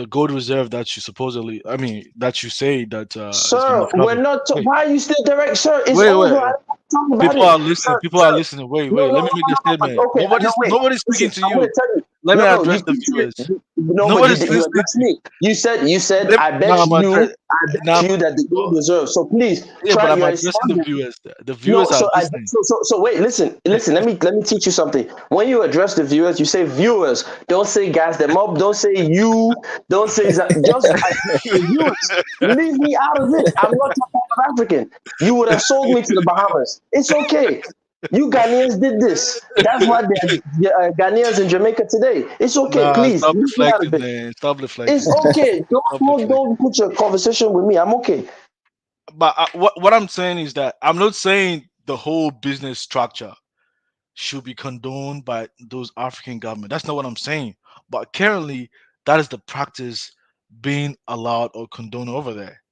gold reserve that you supposedly, I mean, that you say that is being Sir, we're discovered. not. Wait, Why are you still direct, sir? It's wait, over. wait. I don't want to talk about People it, are listening. sir. People are Sir, listening. Wait, no, wait. no, Let no, me make no, a no. But statement. okay, no, wait. Nobody's Listen, speaking to I'm going you. to tell you. Let me No, no, address you the keep saying viewers. no, but Nobody's you listening addressed to. me. You said, Let, I now bet I'm you, address. I Now, bet you that the gold reserve. So please yeah, try. but I'm You're addressing the responding. viewers. The No, viewers are listening. so wait, listen. Let me teach you something. When you address the viewers, you say viewers. Don't say gas them up. Don't say you. Don't say just address the viewers. Leave me out of it. I'm not your type of African. You would have sold me to the Bahamas. It's okay. You Ghanaians did this. That's why they're Ghanaians in Jamaica today. It's okay. Nah, Please stop leave me out of deflecting, it. man. Stop deflecting. It's okay. Stop deflecting. Don't put your conversation with me. I'm okay. But what I'm saying is that I'm not saying the whole business structure should be condoned by those African government. That's not what I'm saying. But currently, that is the practice being allowed or condoned over there.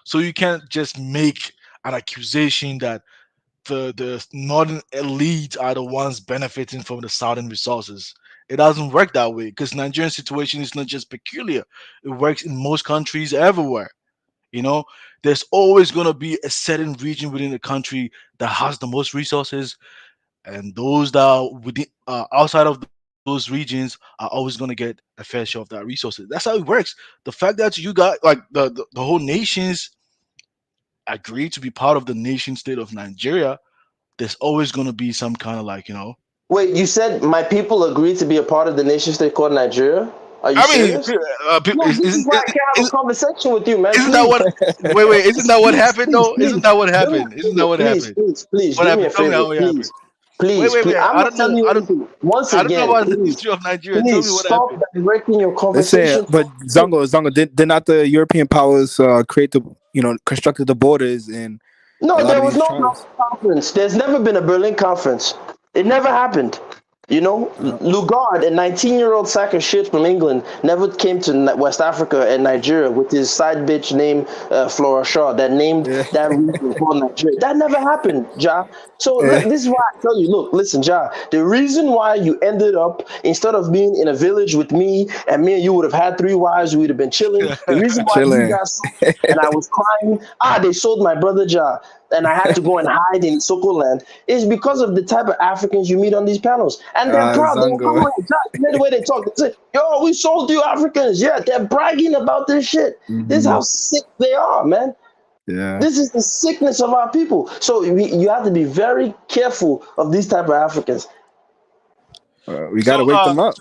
So you can't just make an accusation that the northern elite are the ones benefiting from the southern resources. It doesn't work that way because Nigerian situation is not just peculiar. It works in most countries everywhere. You know, there's always going to be a certain region within the country that has the most resources, and those that are within outside of those regions are always going to get a fair share of that resources. That's how it works. The fact that you got like the whole nations agree to be part of the nation state of Nigeria, there's always going to be some kind of Wait, you said my people agreed to be a part of the nation state called Nigeria? Are you I mean, serious? No, this is why I can't have a conversation with you, man. isn't that Please. what? Wait, isn't that what Please, happened please, though? Isn't please. that what Do me happened? a Isn't favor. that what Please, happened? please, please. What Do me a happened? Tell me favor. how it happened. Please. Please, Wait. please. I'm I not don't know. telling you anything. Once I don't know again, about the please, history of Nigeria. Tell please me what stop happened. directing your Listen, conversation. but Zongo, did not the European powers create constructed the borders and A No, lot there of was these no tribes. Berlin conference. There's never been a Berlin conference. It never happened. You know, Yeah. Lugard, a 19-year-old sack of shit from England, never came to West Africa and Nigeria with his side bitch named Flora Shaw that named Yeah. that region called Nigeria. That never happened, Ja. So Yeah. this is why I tell you, look, listen, Ja, the reason why you ended up, instead of being in a village with me and you would have had 3 wives, we would have been chilling. The reason why you Chilling. got sold and I was crying, they sold my brother Ja, and I had to go and hide in Soko land, is because of the type of Africans you meet on these panels. And they're proud. They're Zango. humble. The way they talk, they say, yo, we sold you Africans. Yeah, they're bragging about this shit. This is how sick they are, man. Yeah. This is the sickness of our people. So you have to be very careful of these type of Africans. We So, gotta wake them up.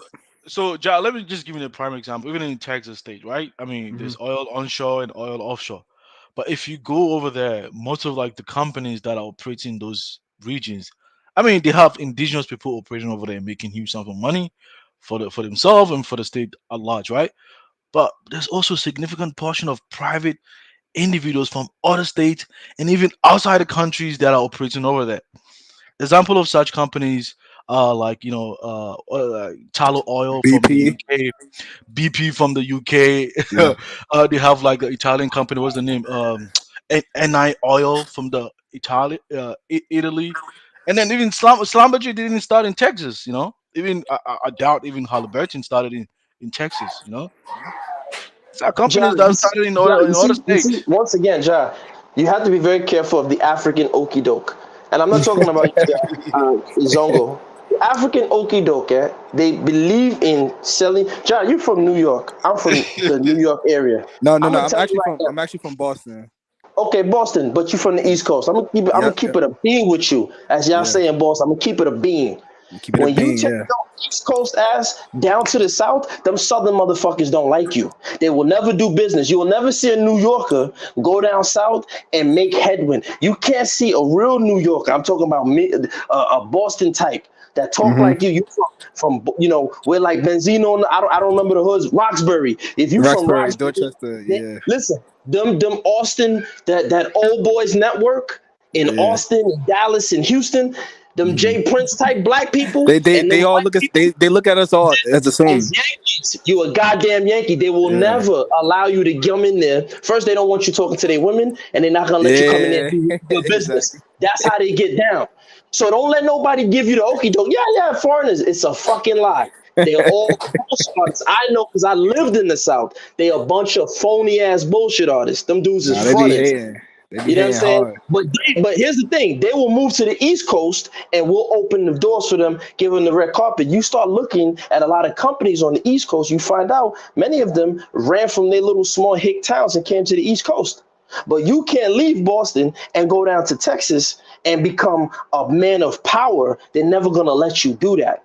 Ja, let me just give you a prime example. Even in Texas state, right? I mean, Hmm. there's oil onshore and oil offshore. But if you go over there, most of like the companies that are operating in those regions, I mean, they have indigenous people operating over there, making huge sums of money for themselves and for the state at large, right? But there's also a significant portion of private individuals from other states and even outside the countries that are operating over there. Example of such companies are like tallow oil from the BP. UK, BP from the UK. Yeah. They have like the Italian company. What's the name? NI Oil from the Italy, and then even Schlumberger didn't start in Texas. You know, even I doubt even Halliburton started in Texas. You know, it's our Ja, companies that started in other you see, states. once again, Ja, you have to be very careful of the African okey doke. And I'm not talking about Zongo. The African okey doke, they believe in selling. Ja, you're from New York. I'm from the New York area. No, no, I'm no. gonna tell you right now. I'm actually from Boston. Okay, Boston, but you're from the Yeah. East Coast. I'm gonna Yep. keep Yep. it a bean with you, as y'all Yeah. say in Boston. I'm gonna keep it a bean. Keep it a When you bean. take Yeah. your East Coast ass down to the South, them Southern motherfuckers don't like you. They will never do business. You will never see a New Yorker go down South and make headwind. You can't see a real New Yorker. I'm talking about a Boston type that talk Hmm. like you. You from we're like Benzino. I don't remember the hoods. Roxbury. If you from Roxbury, Roxbury, Dorchester. Yeah. listen. Them Austin, that old boys network in Yeah. Austin, Dallas, and Houston, them Hmm. Jay Prince type black people, They they and them they all white look at people they look at us all as the as same. Yankees. You a goddamn Yankee. They will Yeah. never allow you to come in there. First, they don't want you talking to their women, and they're not gonna let you come in there Yeah. and do your Exactly. business. That's how they get down. So don't let nobody give you the okey doke. Yeah, foreigners. It's a fucking lie. They're all bullshit artists. I know because I lived in the South. They a bunch of phony ass bullshit artists. Them dudes is Nah, they be fronted. hating. They be You know what I'm hating saying? hard. But here's the thing: they will move to the East Coast, and we'll open the doors for them, give them the red carpet. You start looking at a lot of companies on the East Coast, you find out many of them ran from their little small hick towns and came to the East Coast. But you can't leave Boston and go down to Texas and become a man of power. They're never gonna let you do that.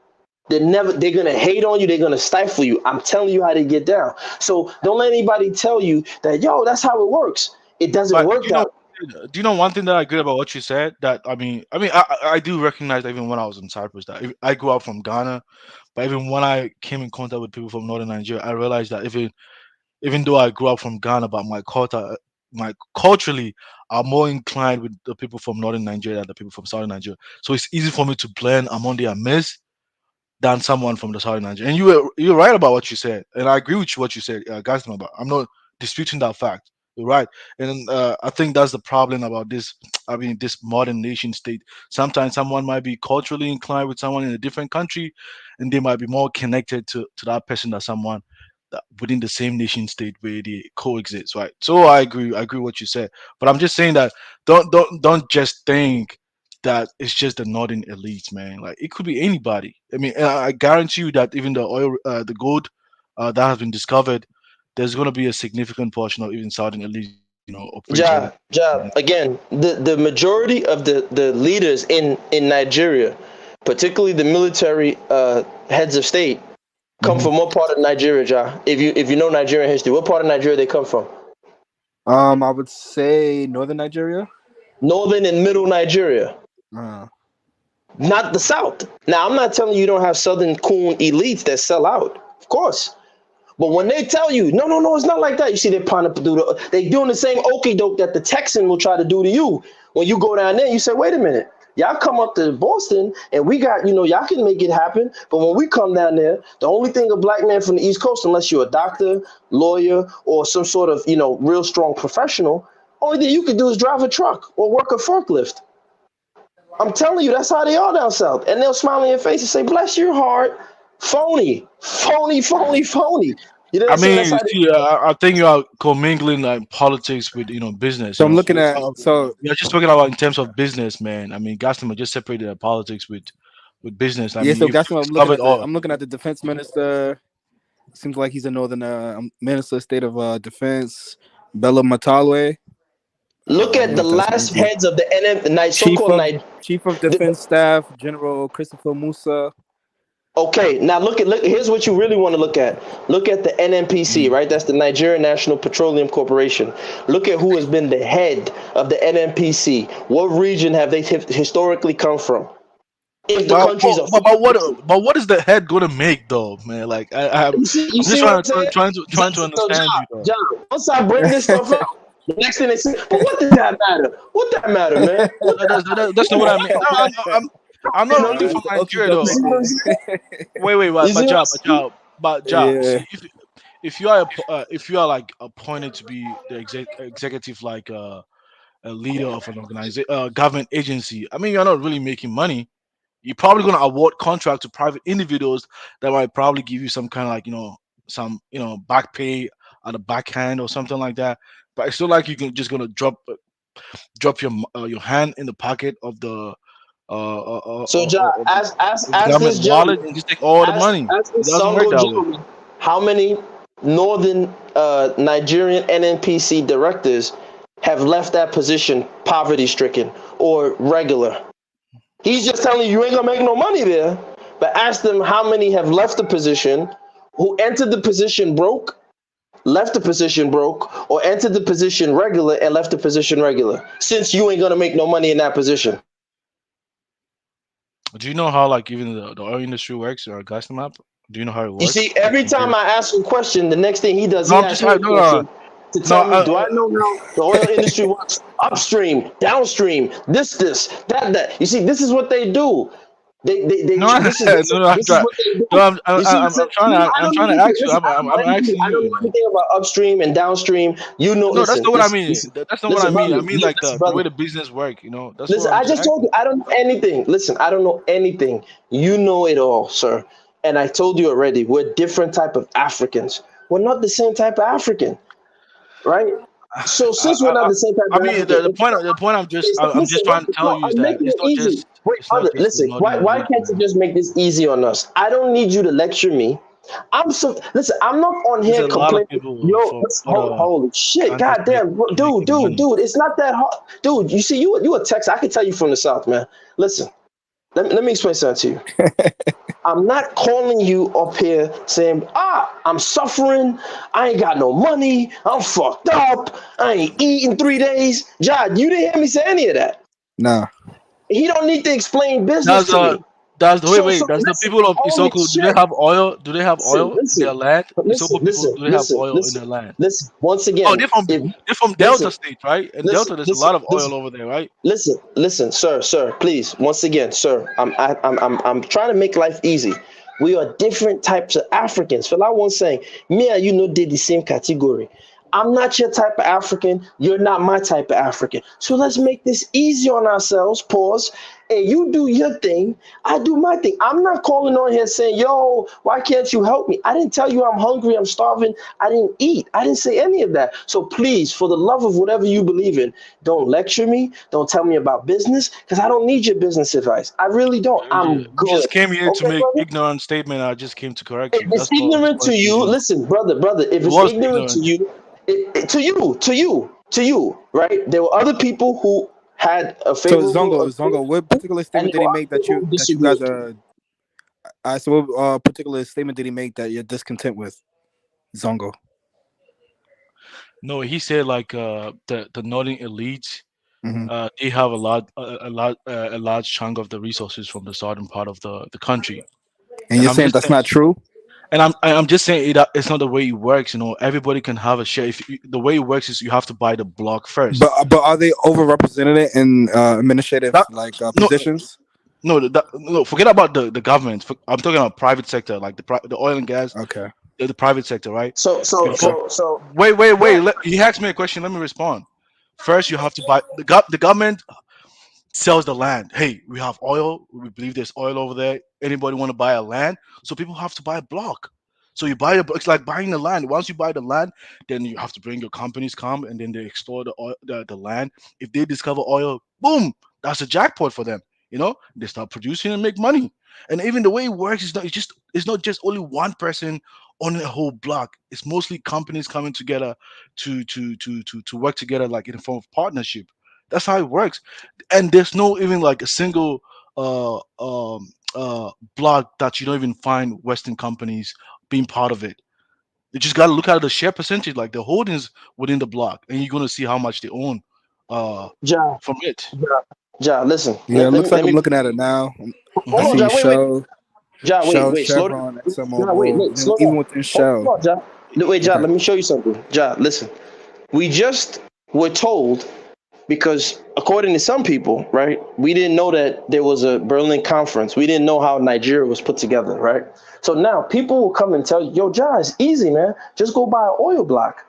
They're gonna hate on you, they're gonna stifle you. I'm telling you how they get down. So don't let anybody tell you that, yo, that's how it works. It doesn't But work that way. do you know one thing that I agree about what you said? That I do recognize that even when I was in Cyprus, that I grew up from Ghana, but even when I came in contact with people from northern Nigeria, I realized that even though I grew up from Ghana, but my culturally, I'm more inclined with the people from northern Nigeria than the people from southern Nigeria. So it's easy for me to blend among their midst than someone from the southern Nigeria. And you're right about what you said, and I agree with you what you said, guys. About I'm not disputing that fact. You're right, and I think that's the problem about this. I mean, this modern nation state. Sometimes someone might be culturally inclined with someone in a different country, and they might be more connected to that person than someone that within the same nation state where they coexist. Right. So I agree. I agree with what you said, but I'm just saying that don't just think that it's just the northern elites, man. Like it could be anybody. I mean, I guarantee you that even the oil, the gold that has been discovered, there's going to be a significant portion of even southern elites, operating over. Again, the majority of the leaders in Nigeria, particularly the military heads of state, come Hmm. from what part of Nigeria, Ja? If you know Nigerian history, what part of Nigeria they come from? I would say northern Nigeria. Northern and middle Nigeria, Uh, not the South. Now, I'm not telling you don't have Southern coon elites that sell out, of course. But when they tell you, no, no, no, it's not like that. You see, they're doing the same okey doke that the Texan will try to do to you. When you go down there, you say, wait a minute, y'all come up to Boston and we got, y'all can make it happen. But when we come down there, the only thing a black man from the East Coast, unless you're a doctor, lawyer, or some sort of, real strong professional, only thing you can do is drive a truck or work a forklift. I'm telling you, that's how they are down south. And they'll smile in your face and say, bless your heart. Phony, phony, phony, phony. You know what I I'm saying? mean, That's how they see, I think you are commingling like politics with business. So I'm looking at You're just talking about in terms of business, man. I mean, Gaston just separated politics with business. I yeah. mean, So if that's what it's covered all. I'm looking at the defense minister. Seems like he's a northern minister of state of defense, Bella Matalwe. look I don't at know the if that's last anything. heads of the Chief so-called of night. Chief of Defense Staff General Christopher Musa. Okay, now look. Here's what you really want to look at. Look at the NNPC, right? That's the Nigerian National Petroleum Corporation. Look at who has been the head of the NNPC. What region have they historically come from? If the countries are But what is the head going to make though, man? Like I'm you just see what I'm saying? trying to So understand you though. John, once I bring this stuff up, the next thing they say, but what does that matter? What that matter, man? What That's not what I mean. No, I'm not really from Nigeria though. Wait, but job. Yeah. See, if you are if you are like appointed to be the executive, like a leader of an organization, government agency, I mean, you're not really making money. You're probably going to award contract to private individuals that might probably give you some kind of like some back pay at the backhand or something like that. But it's not like you can just gonna drop your hand in the pocket of the So, John, ask government this wallet gentleman, and just take all the ask, money. ask It this doesn't work Songo that way. gentleman, how many northern Nigerian NNPC directors have left that position poverty-stricken or regular? He's just telling you ain't gonna make no money there. But ask them how many have left the position, who entered the position broke, left the position broke, or entered the position regular and left the position regular. Since you ain't gonna make no money in that position. Do you know how like even the oil industry works or gas map? Do you know how it You works? see, every time I ask him a question, the next thing he does, No, he I'm asks just me a no, no, question to no. tell me, do I know how the oil industry works? Upstream, downstream, this, that. You see, this is what they do. No, This is no, this is what they do. no, You see what I'm saying? I'm I don't trying know to anything. ask you. Listen, I'm asking I don't you. know anything about upstream and downstream. No, that's Listen, not what I listen, mean. listen, That's not what I listen, mean. brother. I mean like Listen, the brother. way the business work. That's what Listen, I'm I just just told asking. you I don't know anything. Listen, I don't know anything. You know it all, sir. And I told you already, we're different type of Africans. We're not the same type of African, right? So I, since we're not the same type I of mean African, the point. The point I'm listen, just trying to tell you is I'm that making it easy. Wait, it's not brother, just the listen. northern Why region. can't you just make this easy on us? I don't need you to lecture me. Listen. I'm not on There's here a lot of complaining. people Yo, from other holy shit, countries goddamn, dude, making money. it's not that hard, dude. You see, you a Texas. I can tell you from the South, man. Listen, let me explain something to you. I'm not calling you up here saying, I'm suffering. I ain't got no money. I'm fucked up. I ain't eating 3 days. John, you didn't hear me say any of that. Nah. He don't need to explain business to me. Does So the listen, people of holy Isoko, do they shit. have oil? Do they have oil in their Listen, land? listen, Isoko people, listen, do they have listen, oil in listen, their land? listen. Once Oh, again, they're from listen, Delta State, right? In listen, Delta, there's a listen, lot of listen, oil over there, right? listen, sir, please. Once again, sir, I'm trying to make life easy. We are different types of Africans. Feel I was saying, me and you know did the same category. I'm not your type of African. You're not my type of African. So let's make this easy on ourselves. Pause. And you do your thing. I do my thing. I'm not calling on here saying, yo, why can't you help me? I didn't tell you I'm hungry. I'm starving. I didn't eat. I didn't say any of that. So please, for the love of whatever you believe in, don't lecture me. Don't tell me about business because I don't need your business advice. I really don't. Yeah, I'm you good. just came here to Okay, make brother? ignorant statement. I just came to correct If you. it's That's all. ignorant to you, Doing. listen, brother, if It it's was ignorant to ignorant. you, to you, right? There were other people who had a So favorable Zongo, what particular and statement there did he were make other people who that you guys disagreed. are? So what particular statement did he make that you're discontent with, Zongo? No, he said like the northern elites, Mm-hmm. they have a large chunk of the resources from the southern part of the country, And and you're I'm saying just that's not true? And I'm just saying it's not the way it works. Everybody can have a share. The way it works is you have to buy the block first. But are they overrepresented in administrative That no positions? no, forget about the government. I'm talking about private sector, like the oil and gas, Okay. the private sector, right? So so Okay. so so Wait. He asked me a question. Let me respond. First, you have to buy the government sells the land. Hey, we have oil. We believe there's oil over there. Anybody want to buy a land? So people have to buy a block. So you buy it's like buying the land. Once you buy the land, then you have to bring your companies come and then they explore the oil, the land. If they discover oil, boom, that's a jackpot for them. They start producing and make money. And even the way it works is it's not just only one person on a whole block. It's mostly companies coming together to work together like in a form of partnership. That's how it works. And there's no even like a single uh block that you don't even find Western companies being part of it. You just got to look at the share percentage, like the holdings within the block, and you're gonna see how much they own Ja, from it. listen. Yeah, Let, it let me looks like let I'm me looking at it now. I hold on, Hmm. see Ja. Wait. Shell, Ja, Shell, wait. Slow Chevron, down. Ja, wait. ExxonMobil, then Slow even down. within Hold Shell. on, Ja. Wait, Ja. Okay. Let me show you something. Ja, listen. We just were told because according to some people, right, we didn't know that there was a Berlin conference. We didn't know how Nigeria was put together, right? So now people will come and tell you, yo, Ja, it's easy, man. Just go buy an oil block.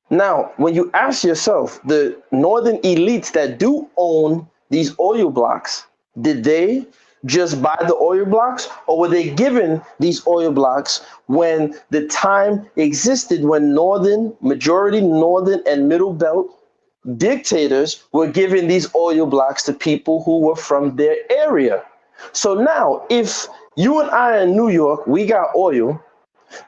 Now, when you ask yourself, the northern elites that do own these oil blocks, did they just buy the oil blocks or were they given these oil blocks when the time existed when majority northern and middle belt dictators were giving these oil blocks to people who were from their area? So now, if you and I in New York, we got oil,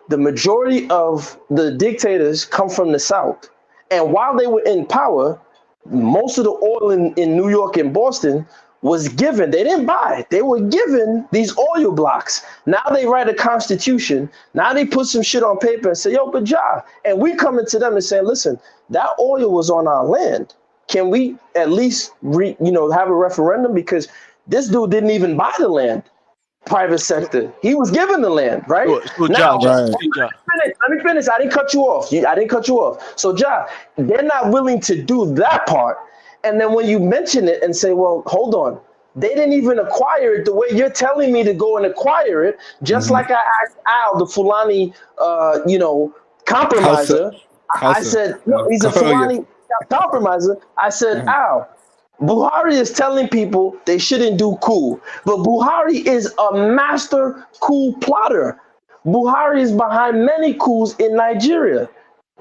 the majority of the dictators come from the South. And while they were in power, most of the oil in New York and Boston was given. They didn't buy it. They were given these oil blocks. Now they write a constitution. Now they put some shit on paper and say, yo, but ja. And we coming to them and saying, listen, that oil was on our land. Can we at least have a referendum? Because this dude didn't even buy the land. Private sector. He was given the land, right? So Now, Right. let me finish. I didn't cut you off. I didn't cut you off. So, Ja, they're not willing to do that part. And then when you mention it and say, well, hold on, they didn't even acquire it the way you're telling me to go and acquire it, just Mm-hmm. like I asked Al, the Fulani, House, compromiser. I House. said, no, he's a Oh yeah. Fulani compromiser. I said, Uh-huh. Al, Buhari is telling people they shouldn't do coup, but Buhari is a master coup plotter. Buhari is behind many coups in Nigeria.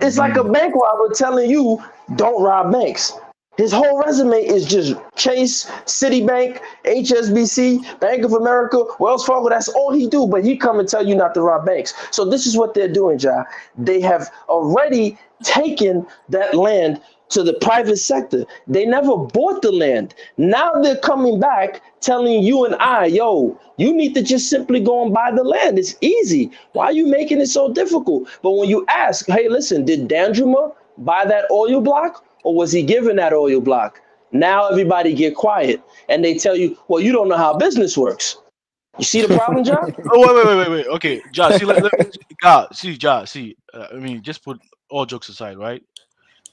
It's like a Mm. bank robber telling you don't rob banks. His whole resume is just Chase, Citibank, HSBC, Bank of America, Wells Fargo. That's all he do. But he come and tell you not to rob banks. So this is what they're doing, Ja. They have already taken that land to the private sector. They never bought the land. Now they're coming back telling you and I, yo, you need to just simply go and buy the land. It's easy. Why are you making it so difficult? But when you ask, hey, listen, did Dandruma buy that oil block or was he given that oil block? Now everybody get quiet and they tell you, well, you don't know how business works. You see the problem, John? Oh wait. Okay, Ja, see, Ja, see. I mean, just put all jokes aside, right?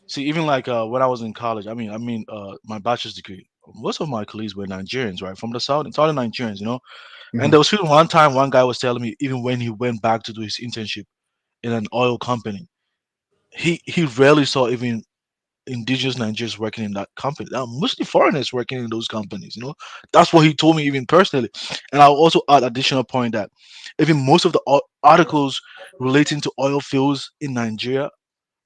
See, even like when I was in college, my bachelor's degree. Most of my colleagues were Nigerians, right, from the southern Nigerians, And Mhm. there was even one time, one guy was telling me, even when he went back to do his internship in an oil company, he rarely saw even indigenous Nigerians working in that company. There are mostly foreigners working in those companies. That's what he told me even personally. And I'll also add additional point that even most of the articles relating to oil fields in Nigeria,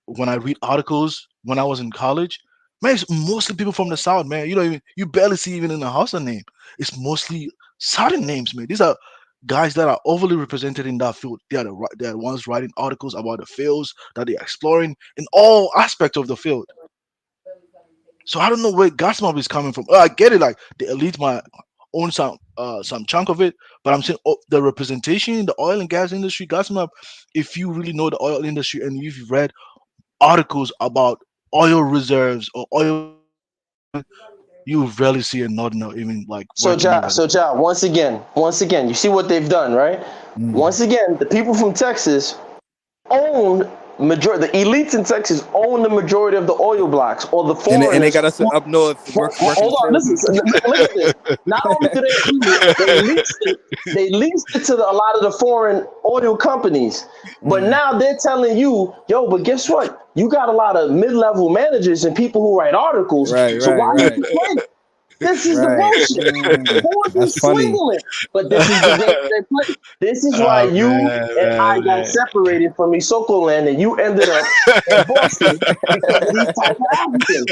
when I read articles when I was in college, man, it's mostly people from the south, man. You barely see even in the house a name. It's mostly southern names, man. These are guys that are overly represented in that field. They are the ones writing articles about the fields that they're exploring in all aspects of the field. So I don't know where Gasmop is coming from. I get it, like the elite might own some chunk of it, but I'm saying the representation in the oil and gas industry, Gasmop, if you really know the oil industry and if you've read articles about oil reserves or oil, you you rarely see a northerner even like So working Ja, there. once again, you see what they've done, right? Once again, the people from Texas own the elites in Texas own the majority of the oil blocks, or the And they foreigners. got us up north working Hold the on, fields. listen to this. Not only do they own it, they leased it to a lot of the foreign oil companies. But now they're telling you, yo, but guess what? You got a lot of mid-level managers and people who write articles. So why do you complain? This is the bullshit. Horses That's funny. swinging it. But this is the game they play. This is why Oh, you and I got separated from Isoko land and you ended up in Boston because of these type of Africans.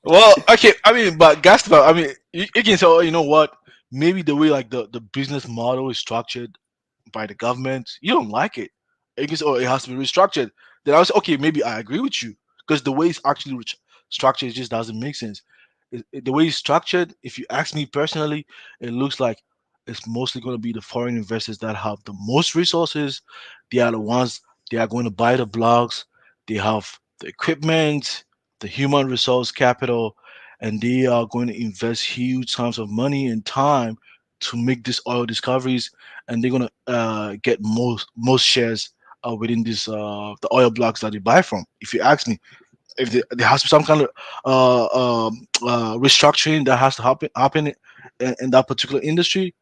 Well, okay. I mean, but Gaston, I mean, you can say, oh, you know what? Maybe the way like the business model is structured by the government, you don't like it. You can say, oh, it has to be restructured. Then I was okay. Maybe I agree with you because the way it's actually structured just doesn't make sense. The way it's structured, if you ask me personally, it looks like it's mostly going to be the foreign investors that have the most resources. They are the ones they are going to buy the blogs. They have the equipment, the human resource capital, and they are going to invest huge sums of money and time to make these oil discoveries, and they're going to get most shares within this the oil blocks that they buy from. If you ask me, if there has to be some kind of restructuring that has to happen in that particular industry,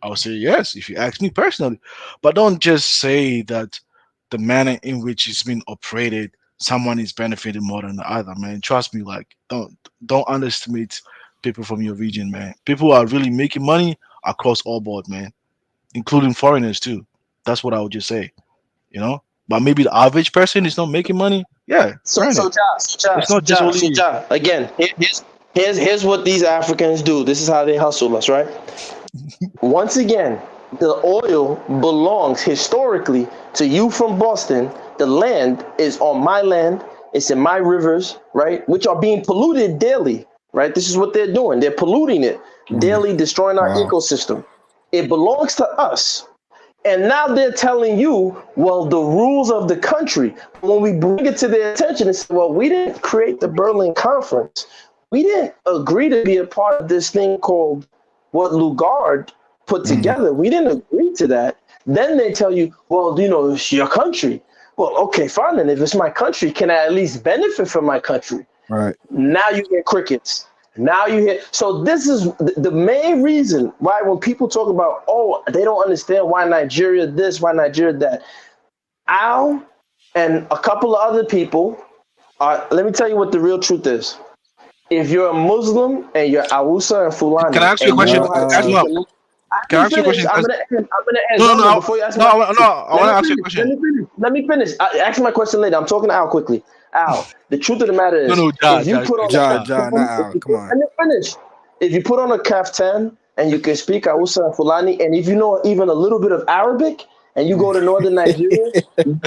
I would say yes, if you ask me personally. But don't just say that the manner in which it's been operated, someone is benefiting more than the other, man. Trust me, like don't underestimate people from your region, man. People are really making money across all board, man, including foreigners too. That's what I would just say, you know. But maybe the average person is not making money. Yeah, So, granted, it's not just only. Again, here's what these Africans do. This is how they hustle us, right? Once again, the oil belongs historically to you from Boston. The land is on my land. It's in my rivers, right? Which are being polluted daily, right? This is what they're doing. They're polluting it daily, destroying our ecosystem. It belongs to us. And now they're telling you, well, the rules of the country. When we bring it to their attention and say, well, we didn't create the Berlin Conference. We didn't agree to be a part of this thing called what Lugard put together. We didn't agree to that. Then they tell you, well, you know, it's your country. Well, okay, fine. And if it's my country, can I at least benefit from my country? Right. Now you hear crickets. Now you hear. So this is the main reason why when people talk about, oh, they don't understand why Nigeria this, why Nigeria that. Al and a couple of other people are. Let me tell you what the real truth is. If you're a Muslim and you're Hausa and Fulani, Can I ask you a and question? you know how to Can I ask you a question? I'm gonna end. No, Hold no, on, no, before you ask no, my no, question. I want to ask you a question. Let me finish. Ask my question later. I'm talking to Al quickly. Al, the truth of the matter No, is, no, if you put on a not Al. Come on. let me finish. If you put on a kaftan and you can speak Hausa and Fulani, and if you know even a little bit of Arabic, and you go to northern Nigeria, you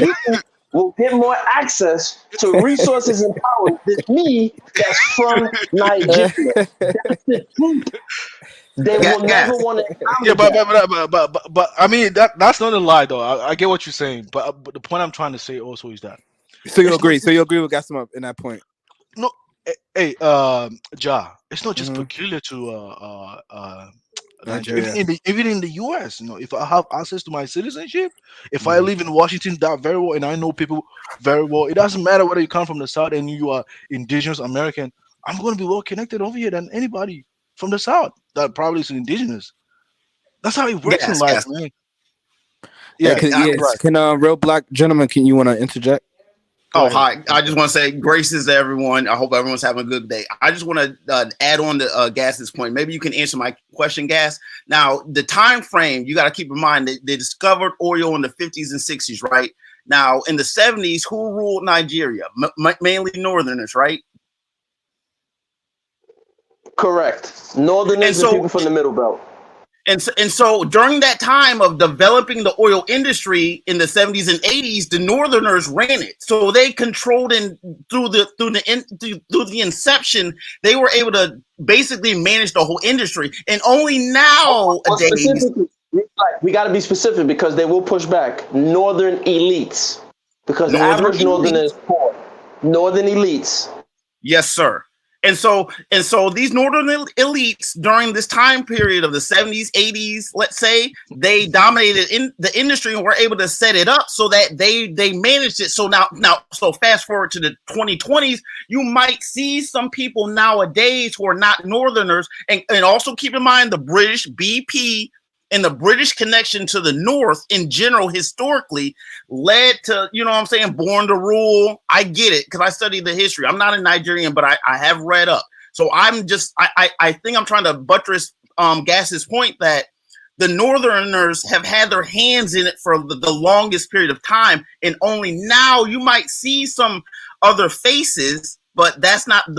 will get more access to resources and power than me that's from Nigeria. That's the truth. They will never want to Yeah, acknowledge that. but I mean that's not a lie though. I get what you're saying, but the point I'm trying to say also is that So you it's not agree? So you agree with Gaston in that point? no. Hey, Ja, it's not just peculiar to Nigeria. Nigeria. Even in the U.S., you know, if I have access to my citizenship, if I live in Washington that very well, and I know people very well, it doesn't matter whether you come from the South and you are indigenous American. I'm going to be well connected over here than anybody from the South that probably is indigenous. That's how it works in life, man. Yeah, Yeah, right. can real black gentleman? Can you want to interject? Go ahead. Hi. I just want to say graces to everyone. I hope everyone's having a good day. I just want to add on to Gas's point. Maybe you can answer my question, Gas. Now, the time frame, you got to keep in mind that they discovered oil in the 50s and 60s, right? Now, in the 70s, who ruled Nigeria? Mainly Northerners, right? Correct. Northerners and people from the Middle Belt. And so during that time of developing the oil industry in the 70s and 80s, the Northerners ran it. So they controlled through the inception, they were able to basically manage the whole industry. And only nowadays, we got to be specific because they will push back. Northern elites, because the average Northerner is poor. Northern elites. Yes, sir. And so these northern elites during this time period of the 70s, 80s, let's say, they dominated in the industry and were able to set it up so that they managed it. So now so fast forward to the 2020s, you might see some people nowadays who are not northerners, and also keep in mind the British BP and the British connection to the North in general historically led to, you know what I'm saying, born to rule. I get it because I studied the history. I'm not a Nigerian, but I have read up. So I'm just, I think I'm trying to buttress Gas's point that the Northerners have had their hands in it for the longest period of time. And only now you might see some other faces, but that's not, but